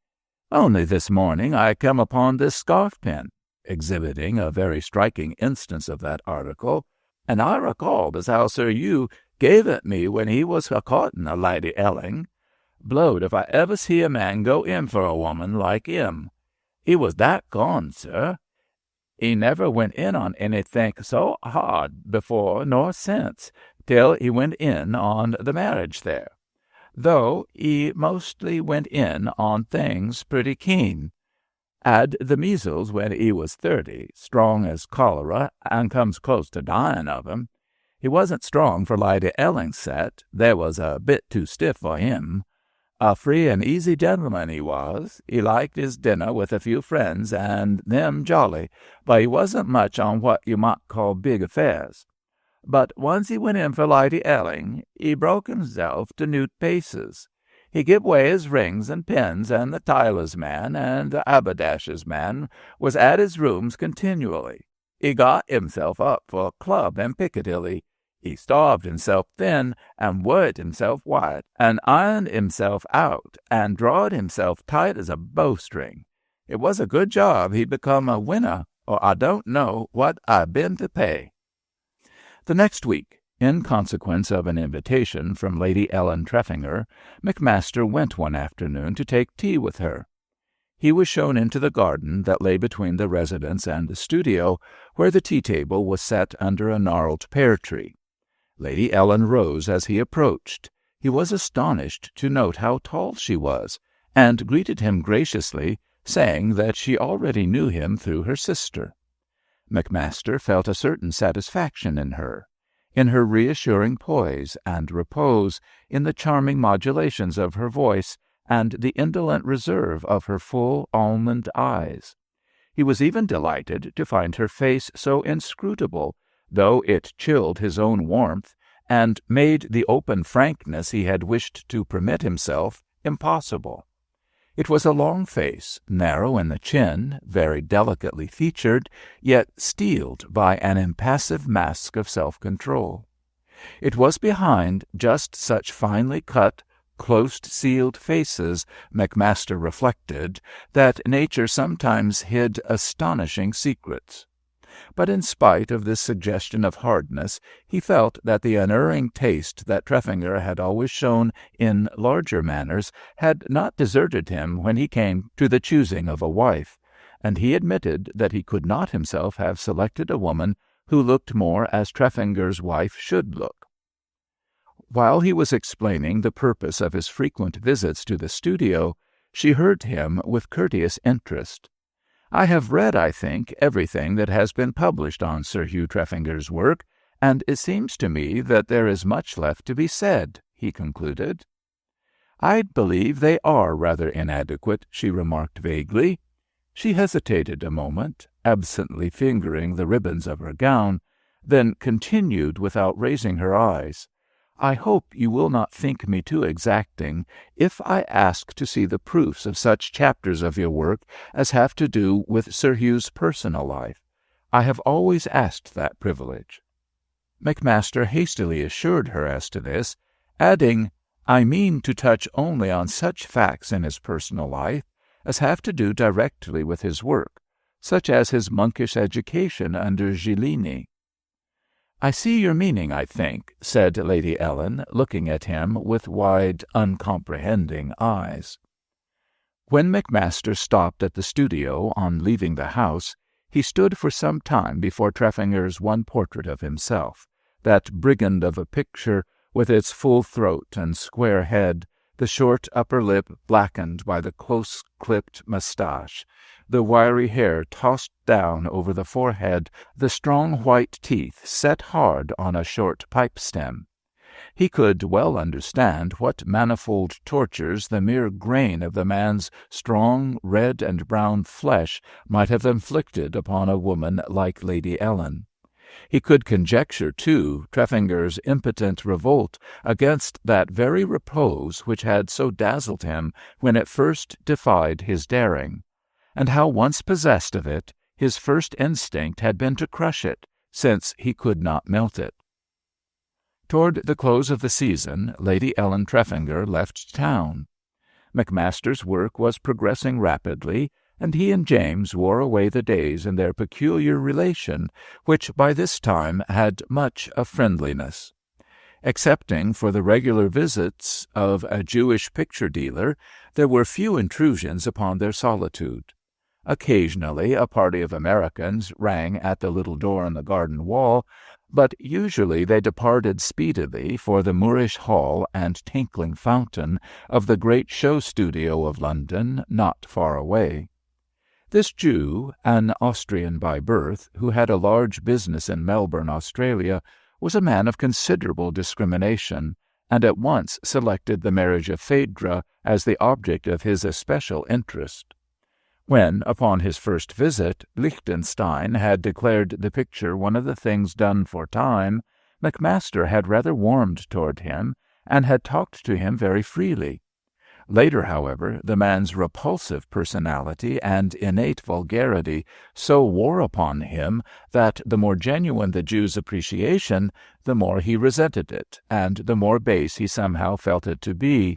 "Only this morning I come upon this scarf-pin," exhibiting a very striking instance of that article, "and I recalled as how Sir Hugh gave it me when he was a-courting a Lady Elling. Blowed if I ever see a man go in for a woman like him. He was that gone, sir. He never went in on anythink so hard before nor since, till he went in on the marriage there. Though he mostly went in on things pretty keen. Had the measles when he was 30, strong as cholera, and comes close to dying of 'em. He wasn't strong for Lady Elling's set. They was a bit too stiff for him. A free and easy gentleman he was. He liked his dinner with a few friends, and them jolly, but he wasn't much on what you might call big affairs. But once he went in for Lady Elling, he broke himself to new paces. He give away his rings and pins, and the tailor's man and the haberdasher's man was at his rooms continually. He got himself up for a club in Piccadilly. He starved himself thin, and worried himself wide, and ironed himself out, and drawed himself tight as a bowstring. It was a good job he'd become a winner, or I don't know what I'd been to pay." The next week, in consequence of an invitation from Lady Ellen Treffinger, McMaster went one afternoon to take tea with her. He was shown into the garden that lay between the residence and the studio, where the tea-table was set under a gnarled pear-tree. Lady Ellen rose as he approached. He was astonished to note how tall she was, and greeted him graciously, saying that she already knew him through her sister. McMaster felt a certain satisfaction in her reassuring poise and repose, in the charming modulations of her voice, and the indolent reserve of her full almond eyes. He was even delighted to find her face so inscrutable, though it chilled his own warmth, and made the open frankness he had wished to permit himself impossible. It was a long face, narrow in the chin, very delicately featured, yet steeled by an impassive mask of self-control. It was behind just such finely cut, close-sealed faces, McMaster reflected, that nature sometimes hid astonishing secrets. But in spite of this suggestion of hardness, he felt that the unerring taste that Treffinger had always shown in larger matters had not deserted him when he came to the choosing of a wife, and he admitted that he could not himself have selected a woman who looked more as Treffinger's wife should look. While he was explaining the purpose of his frequent visits to the studio, she heard him with courteous interest. "I have read, I think, everything that has been published on Sir Hugh Treffinger's work, and it seems to me that there is much left to be said," he concluded. "I believe they are rather inadequate," she remarked vaguely. She hesitated a moment, absently fingering the ribbons of her gown, then continued without raising her eyes. "I hope you will not think me too exacting if I ask to see the proofs of such chapters of your work as have to do with Sir Hugh's personal life. I have always asked that privilege." McMaster hastily assured her as to this, adding, "I mean to touch only on such facts in his personal life as have to do directly with his work, such as his monkish education under Gillini." "I see your meaning, I think," said Lady Ellen, looking at him with wide, uncomprehending eyes. When McMaster stopped at the studio on leaving the house, he stood for some time before Treffinger's one portrait of himself, that brigand of a picture, with its full throat and square head, the short upper lip blackened by the close-clipped moustache, the wiry hair tossed down over the forehead, the strong white teeth set hard on a short pipe-stem. He could well understand what manifold tortures the mere grain of the man's strong red and brown flesh might have inflicted upon a woman like Lady Ellen. He could conjecture, too, Treffinger's impotent revolt against that very repose which had so dazzled him when it first defied his daring, and how once possessed of it, his first instinct had been to crush it, since he could not melt it. Toward the close of the season, Lady Ellen Treffinger left town. McMaster's work was progressing rapidly, and he and James wore away the days in their peculiar relation, which by this time had much of friendliness. Excepting for the regular visits of a Jewish picture dealer, there were few intrusions upon their solitude. Occasionally a party of Americans rang at the little door in the garden wall, but usually they departed speedily for the Moorish hall and tinkling fountain of the great show studio of London, not far away. This Jew, an Austrian by birth, who had a large business in Melbourne, Australia, was a man of considerable discrimination, and at once selected the marriage of Phaedra as the object of his especial interest. When, upon his first visit, Liechtenstein had declared the picture one of the things done for time, McMaster had rather warmed toward him, and had talked to him very freely. Later, however, the man's repulsive personality and innate vulgarity so wore upon him that the more genuine the Jew's appreciation, the more he resented it, and the more base he somehow felt it to be.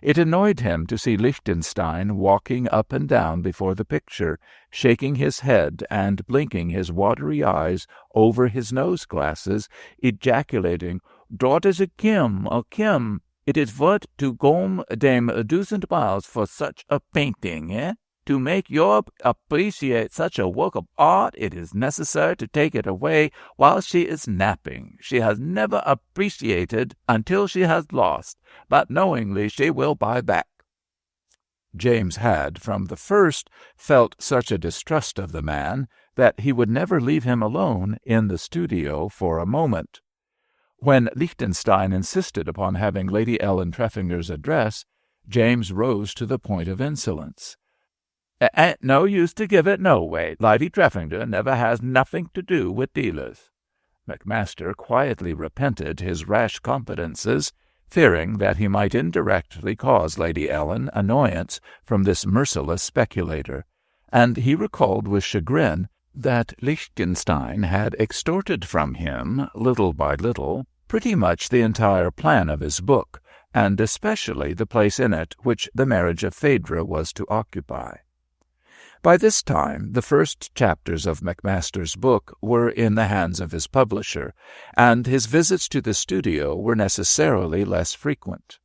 It annoyed him to see Liechtenstein walking up and down before the picture, shaking his head and blinking his watery eyes over his nose-glasses, ejaculating, "Dort is a Kim, a Kim. It is worth to gome dem 1,000 miles for such a painting, eh? To make you appreciate such a work of art, it is necessary to take it away while she is napping. She has never appreciated until she has lost, but knowingly she will buy back." James had, from the first, felt such a distrust of the man that he would never leave him alone in the studio for a moment. When Liechtenstein insisted upon having Lady Ellen Treffinger's address, James rose to the point of insolence. "It ain't no use to give it no way. Lady Treffinger never has nothing to do with dealers." McMaster quietly repented his rash confidences, fearing that he might indirectly cause Lady Ellen annoyance from this merciless speculator, and he recalled with chagrin that Liechtenstein had extorted from him, little by little, pretty much the entire plan of his book, and especially the place in it which the marriage of Phaedra was to occupy. By this time the first chapters of McMaster's book were in the hands of his publisher, and his visits to the studio were necessarily less frequent.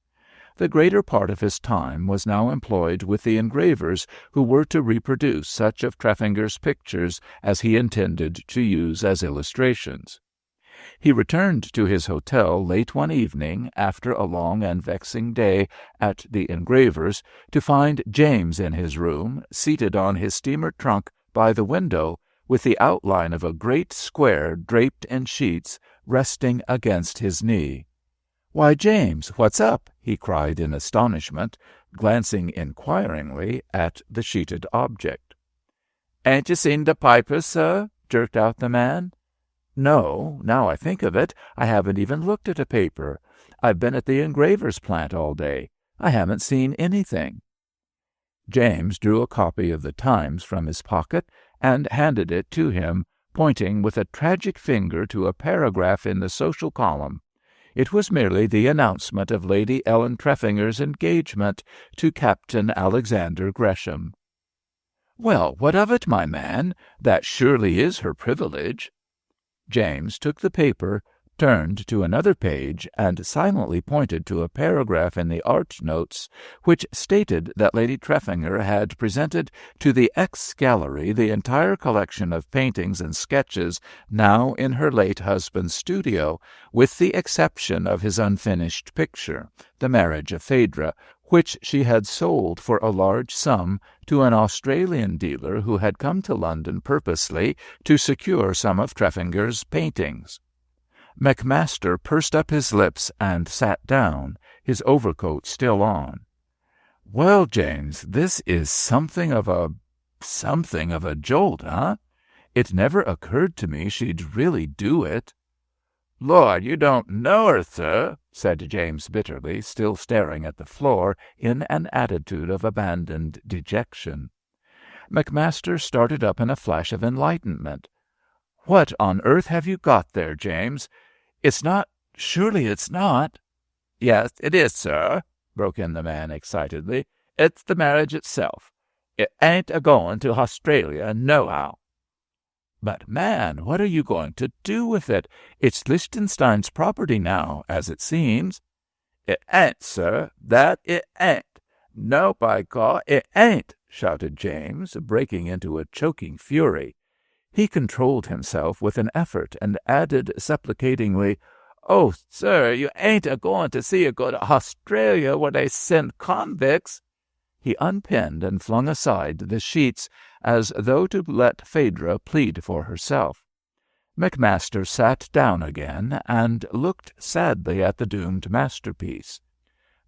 The greater part of his time was now employed with the engravers who were to reproduce such of Treffinger's pictures as he intended to use as illustrations. He returned to his hotel late one evening, after a long and vexing day at the engraver's, to find James in his room, seated on his steamer trunk by the window, with the outline of a great square draped in sheets resting against his knee. "Why, James, what's up?" he cried in astonishment, glancing inquiringly at the sheeted object. "Ain't you seen the papers, sir?" jerked out the man. "No, now I think of it, I haven't even looked at a paper. I've been at the engraver's plant all day. I haven't seen anything." James drew a copy of the Times from his pocket and handed it to him, pointing with a tragic finger to a paragraph in the social column. It was merely the announcement of Lady Ellen Treffinger's engagement to Captain Alexander Gresham. "Well, what of it, my man? That surely is her privilege." James took the paper, turned to another page, and silently pointed to a paragraph in the art notes which stated that Lady Treffinger had presented to the X-Gallery the entire collection of paintings and sketches now in her late husband's studio, with the exception of his unfinished picture, The Marriage of Phaedra, which she had sold for a large sum to an Australian dealer who had come to London purposely to secure some of Treffinger's paintings. McMaster pursed up his lips and sat down, his overcoat still on. "Well, James, this is something of a jolt, eh? It never occurred to me she'd really do it." "Lord, you don't know her, sir," said James bitterly, still staring at the floor in an attitude of abandoned dejection. McMaster started up in a flash of enlightenment. "What on earth have you got there, James? Surely it's not?" "Yes, it is, sir," broke in the man excitedly. "It's the marriage itself. It ain't a-going to Australia, nohow." "But, man, what are you going to do with it? It's Liechtenstein's property now, as it seems." "It ain't, sir. That it ain't. No, by God, it ain't," shouted James, breaking into a choking fury. He controlled himself with an effort and added supplicatingly, "Oh, sir, you ain't a-going to see it go to Australia where they send convicts." He unpinned and flung aside the sheets as though to let Phaedra plead for herself. McMaster sat down again and looked sadly at the doomed masterpiece.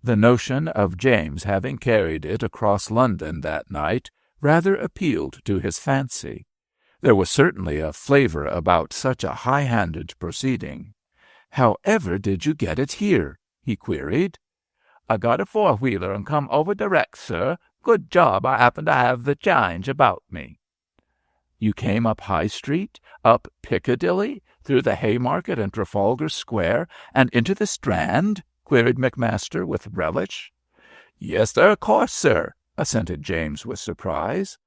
The notion of James having carried it across London that night rather appealed to his fancy. There was certainly a flavor about such a high-handed proceeding. "However did you get it here?" he queried. I got a four-wheeler and come over direct, sir. Good job I happened to have the change about me." "You came up High Street, up Piccadilly, through the Haymarket and Trafalgar Square, and into the Strand?" queried McMaster with relish. "Yes, sir, of course, sir," assented James with surprise.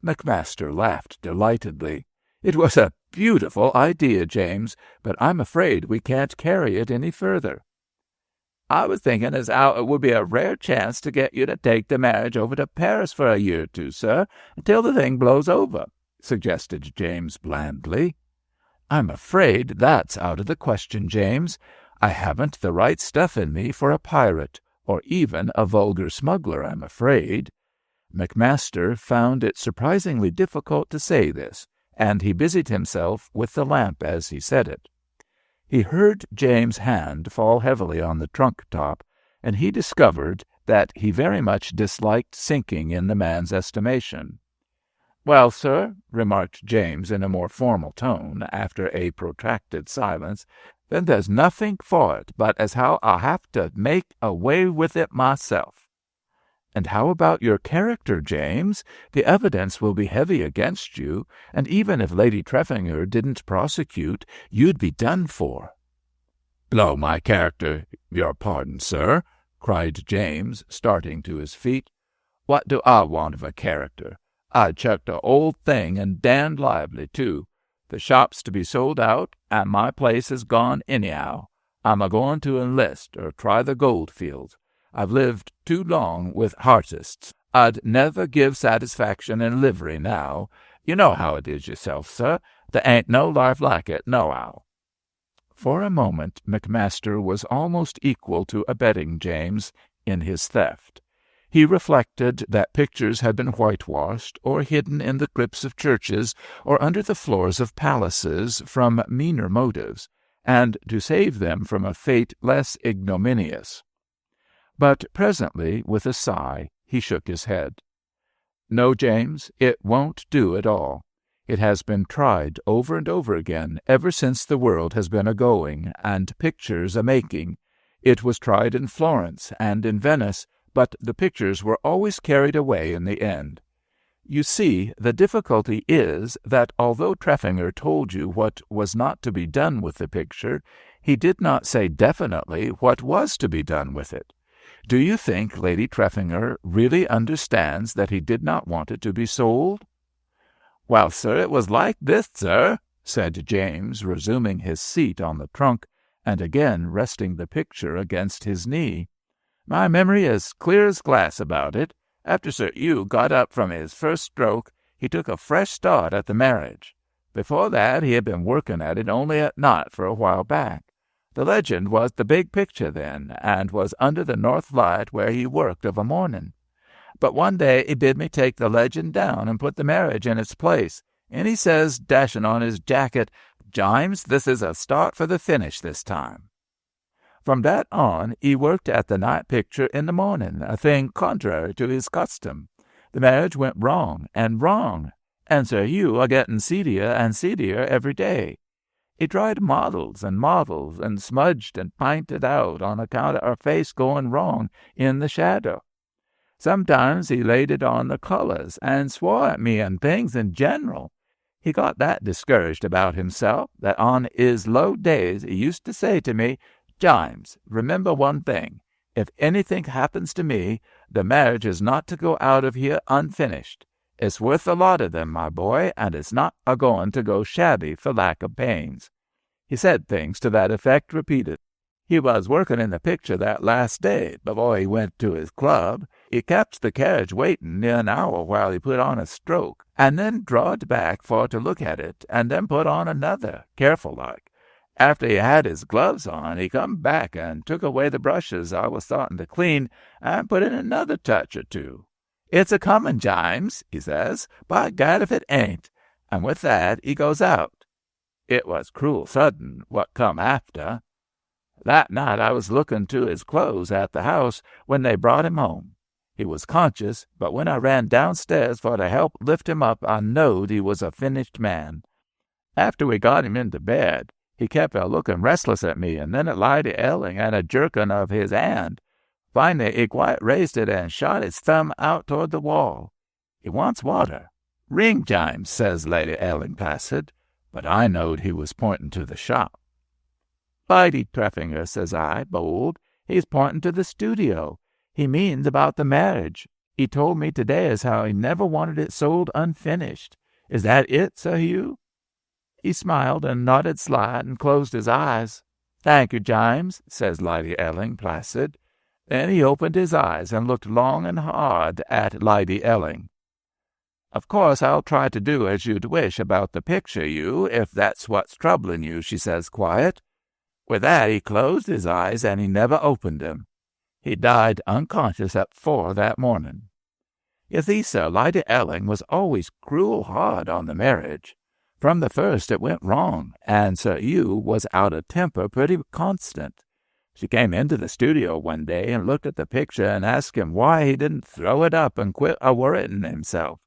McMaster laughed delightedly. "It was a beautiful idea, James, but I'm afraid we can't carry it any further." "I was thinking as how it would be a rare chance to get you to take the marriage over to Paris for a year or two, sir, until the thing blows over," suggested James blandly. "I'm afraid that's out of the question, James. I haven't the right stuff in me for a pirate, or even a vulgar smuggler, I'm afraid." McMaster found it surprisingly difficult to say this, and he busied himself with the lamp as he said it. He heard James' hand fall heavily on the trunk top, and he discovered that he very much disliked sinking in the man's estimation. "Well, sir," remarked James in a more formal tone, after a protracted silence, "then there's nothing for it but as how I'll have to make away with it myself." "And how about your character, James? The evidence will be heavy against you, and even if Lady Treffinger didn't prosecute, you'd be done for." "Blow my character, your pardon, sir," cried James, starting to his feet. "What do I want of a character? I chucked the old thing, and damned lively, too. The shop's to be sold out, and my place is gone anyhow. I'm a-going to enlist, or try the gold fields. I've lived too long with hartists. I'd never give satisfaction in livery now. You know how it is yourself, sir. There ain't no life like it, nohow." For a moment McMaster was almost equal to abetting James in his theft. He reflected that pictures had been whitewashed, or hidden in the crypts of churches, or under the floors of palaces, from meaner motives, and to save them from a fate less ignominious. But presently, with a sigh, he shook his head. "No, James, it won't do at all. It has been tried over and over again, ever since the world has been a-going, and pictures a-making. It was tried in Florence and in Venice, but the pictures were always carried away in the end. You see, the difficulty is that although Treffinger told you what was not to be done with the picture, he did not say definitely what was to be done with it. Do you think Lady Treffinger really understands that he did not want it to be sold?" "Well, sir, it was like this, sir," said James, resuming his seat on the trunk, and again resting the picture against his knee. "My memory is clear as glass about it. After Sir Hugh got up from his first stroke, he took a fresh start at the marriage. Before that, he had been working at it only at night for a while back. The legend was the big picture then, and was under the north light where he worked of a morning. But one day he bid me take the legend down and put the marriage in its place, and he says, dashing on his jacket, 'James, this is a start for the finish this time.' From that on, he worked at the night picture in the morning, a thing contrary to his custom. The marriage went wrong, and Sir Hugh a-getting seedier and seedier every day. He tried models, and smudged and pinted out on account of her face going wrong in the shadow. Sometimes he laid it on the colors, and swore at me and things in general. He got that discouraged about himself that on his low days he used to say to me, 'James, remember one thing. If anything happens to me, the marriage is not to go out of here unfinished. It's worth a lot of them, my boy, and it's not a-going to go shabby for lack of pains.' He said things to that effect repeated. He was working in the picture that last day before he went to his club. He kept the carriage waiting near an hour while he put on a stroke, and then drawed back for to look at it, and then put on another, careful like. After he had his gloves on, he come back and took away the brushes I was starting to clean, and put in another touch or two. 'It's a-coming, James,' he says. 'By gad if it ain't.' And with that he goes out. It was cruel sudden, what come after. That night I was looking to his clothes at the house when they brought him home. He was conscious, but when I ran downstairs for to help lift him up, I knowed he was a finished man. After we got him into bed, he kept a looking restless at me, and then a light yelling and a jerking of his hand. Finally, he quite raised it and shot his thumb out toward the wall. He wants water. Ring, James, says Lady Ellen placid, but I knowed he was pointing to the shop. Lady Treffinger, says I, bold, he's pointing to the studio. He means about the marriage. He told me today as how he never wanted it sold unfinished. Is that it, Sir Hugh? He smiled and nodded slight and closed his eyes. Thank you, James, says Lady Ellen placid. Then he opened his eyes and looked long and hard at Lady Ellen. Of course I'll try to do as you'd wish about the picture, you, if that's what's troubling you, she says quiet. With that he closed his eyes and he never opened them. He died unconscious at 4 that morning. You see, sir, Lady Ellen was always cruel hard on the marriage. From the first it went wrong, and Sir Hugh was out of temper pretty constant. She came into the studio one day and looked at the picture and asked him why he didn't throw it up and quit a-worrying himself.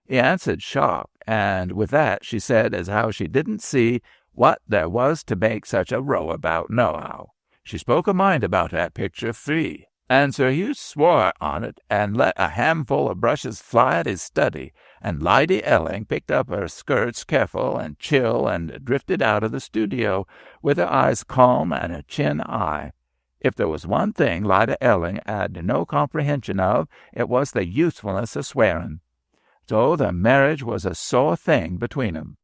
He answered sharp, and with that she said as how she didn't see what there was to make such a row about nohow. She spoke her mind about that picture free, and Sir Hugh swore on it and let a handful of brushes fly at his study, and Lady Ellen picked up her skirts careful and chill and drifted out of the studio with her eyes calm and her chin high. If there was one thing Lady Ellen had no comprehension of, it was the usefulness of swearing. So the marriage was a sore thing between 'em.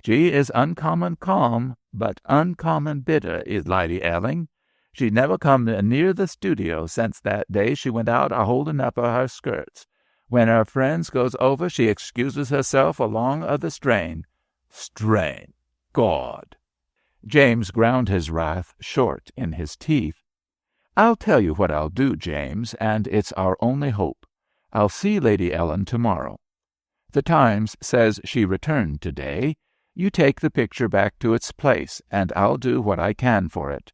She is uncommon calm, but uncommon bitter, is Lady Ellen. She never come near the studio since that day she went out a-holding up of her skirts. When her friends goes over, she excuses herself along of the strain. Strain! God! James ground his wrath short in his teeth. I'll tell you what I'll do, James, and it's our only hope. I'll see Lady Ellen tomorrow. The Times says she returned today. You take the picture back to its place, and I'll do what I can for it.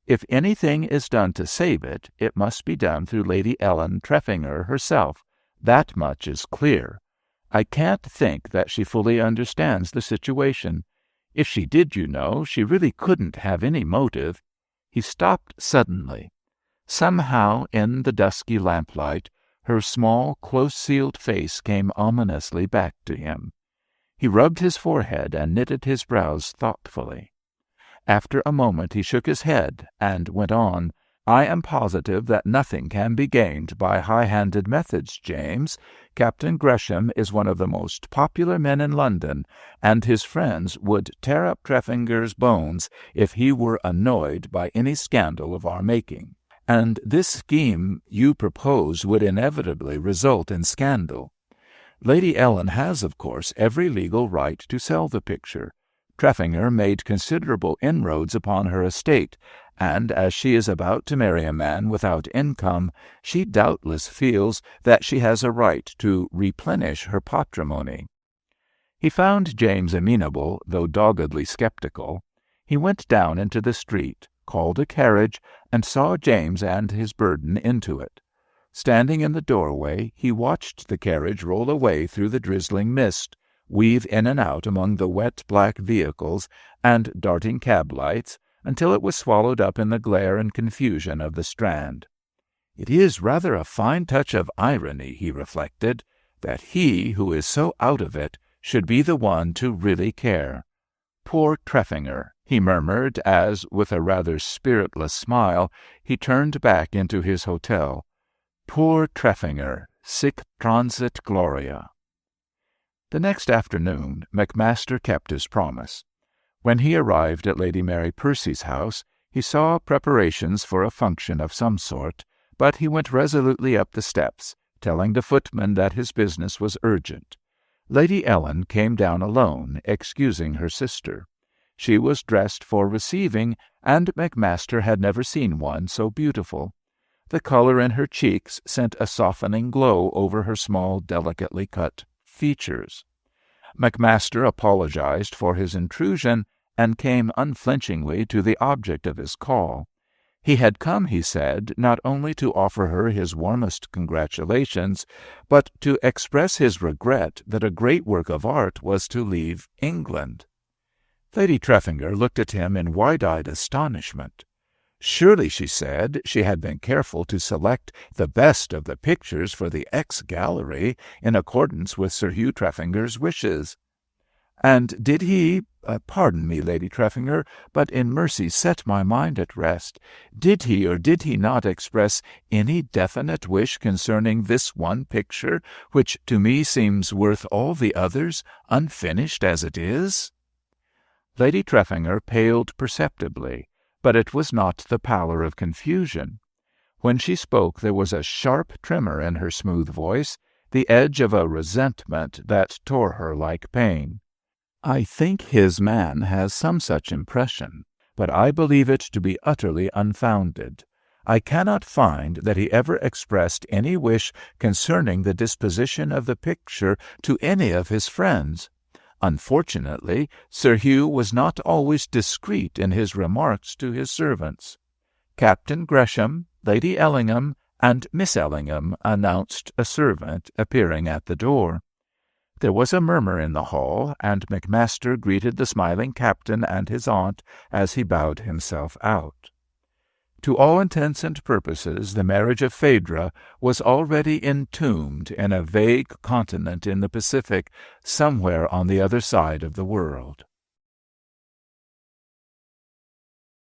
If anything is done to save it, it must be done through Lady Ellen Treffinger herself. That much is clear. I can't think that she fully understands the situation. If she did, you know, she really couldn't have any motive. He stopped suddenly. Somehow, in the dusky lamplight, her small, close-sealed face came ominously back to him. He rubbed his forehead and knitted his brows thoughtfully. After a moment he shook his head and went on, I am positive that nothing can be gained by high-handed methods, James. Captain Gresham is one of the most popular men in London, and his friends would tear up Treffinger's bones if he were annoyed by any scandal of our making. And this scheme you propose would inevitably result in scandal. Lady Ellen has, of course, every legal right to sell the picture. Treffinger made considerable inroads upon her estate, and as she is about to marry a man without income, she doubtless feels that she has a right to replenish her patrimony. He found James amenable, though doggedly skeptical. He went down into the street, called a carriage, and saw James and his burden into it. Standing in the doorway, he watched the carriage roll away through the drizzling mist, weave in and out among the wet black vehicles and darting cab-lights, until it was swallowed up in the glare and confusion of the Strand. It is rather a fine touch of irony, he reflected, that he, who is so out of it, should be the one to really care. Poor Treffinger, he murmured as, with a rather spiritless smile, he turned back into his hotel. Poor Treffinger, sic transit gloria. The next afternoon McMaster kept his promise. When he arrived at Lady Mary Percy's house, he saw preparations for a function of some sort, but he went resolutely up the steps, telling the footman that his business was urgent. Lady Ellen came down alone, excusing her sister. She was dressed for receiving, and McMaster had never seen one so beautiful. The color in her cheeks sent a softening glow over her small, delicately cut features. McMaster apologized for his intrusion and came unflinchingly to the object of his call. He had come, he said, not only to offer her his warmest congratulations, but to express his regret that a great work of art was to leave England. Lady Treffinger looked at him in wide-eyed astonishment. Surely, she said, she had been careful to select the best of the pictures for the X-Gallery in accordance with Sir Hugh Treffinger's wishes. And did he, pardon me, Lady Treffinger, but in mercy set my mind at rest, did he or did he not express any definite wish concerning this one picture, which to me seems worth all the others, unfinished as it is? Lady Treffinger paled perceptibly, but it was not the pallor of confusion. When she spoke there was a sharp tremor in her smooth voice, the edge of a resentment that tore her like pain. I think his man has some such impression, but I believe it to be utterly unfounded. I cannot find that he ever expressed any wish concerning the disposition of the picture to any of his friends. Unfortunately, Sir Hugh was not always discreet in his remarks to his servants. Captain Gresham, Lady Ellingham, and Miss Ellingham, announced a servant appearing at the door. There was a murmur in the hall, and McMaster greeted the smiling captain and his aunt as he bowed himself out. To all intents and purposes, the marriage of Phaedra was already entombed in a vague continent in the Pacific, somewhere on the other side of the world.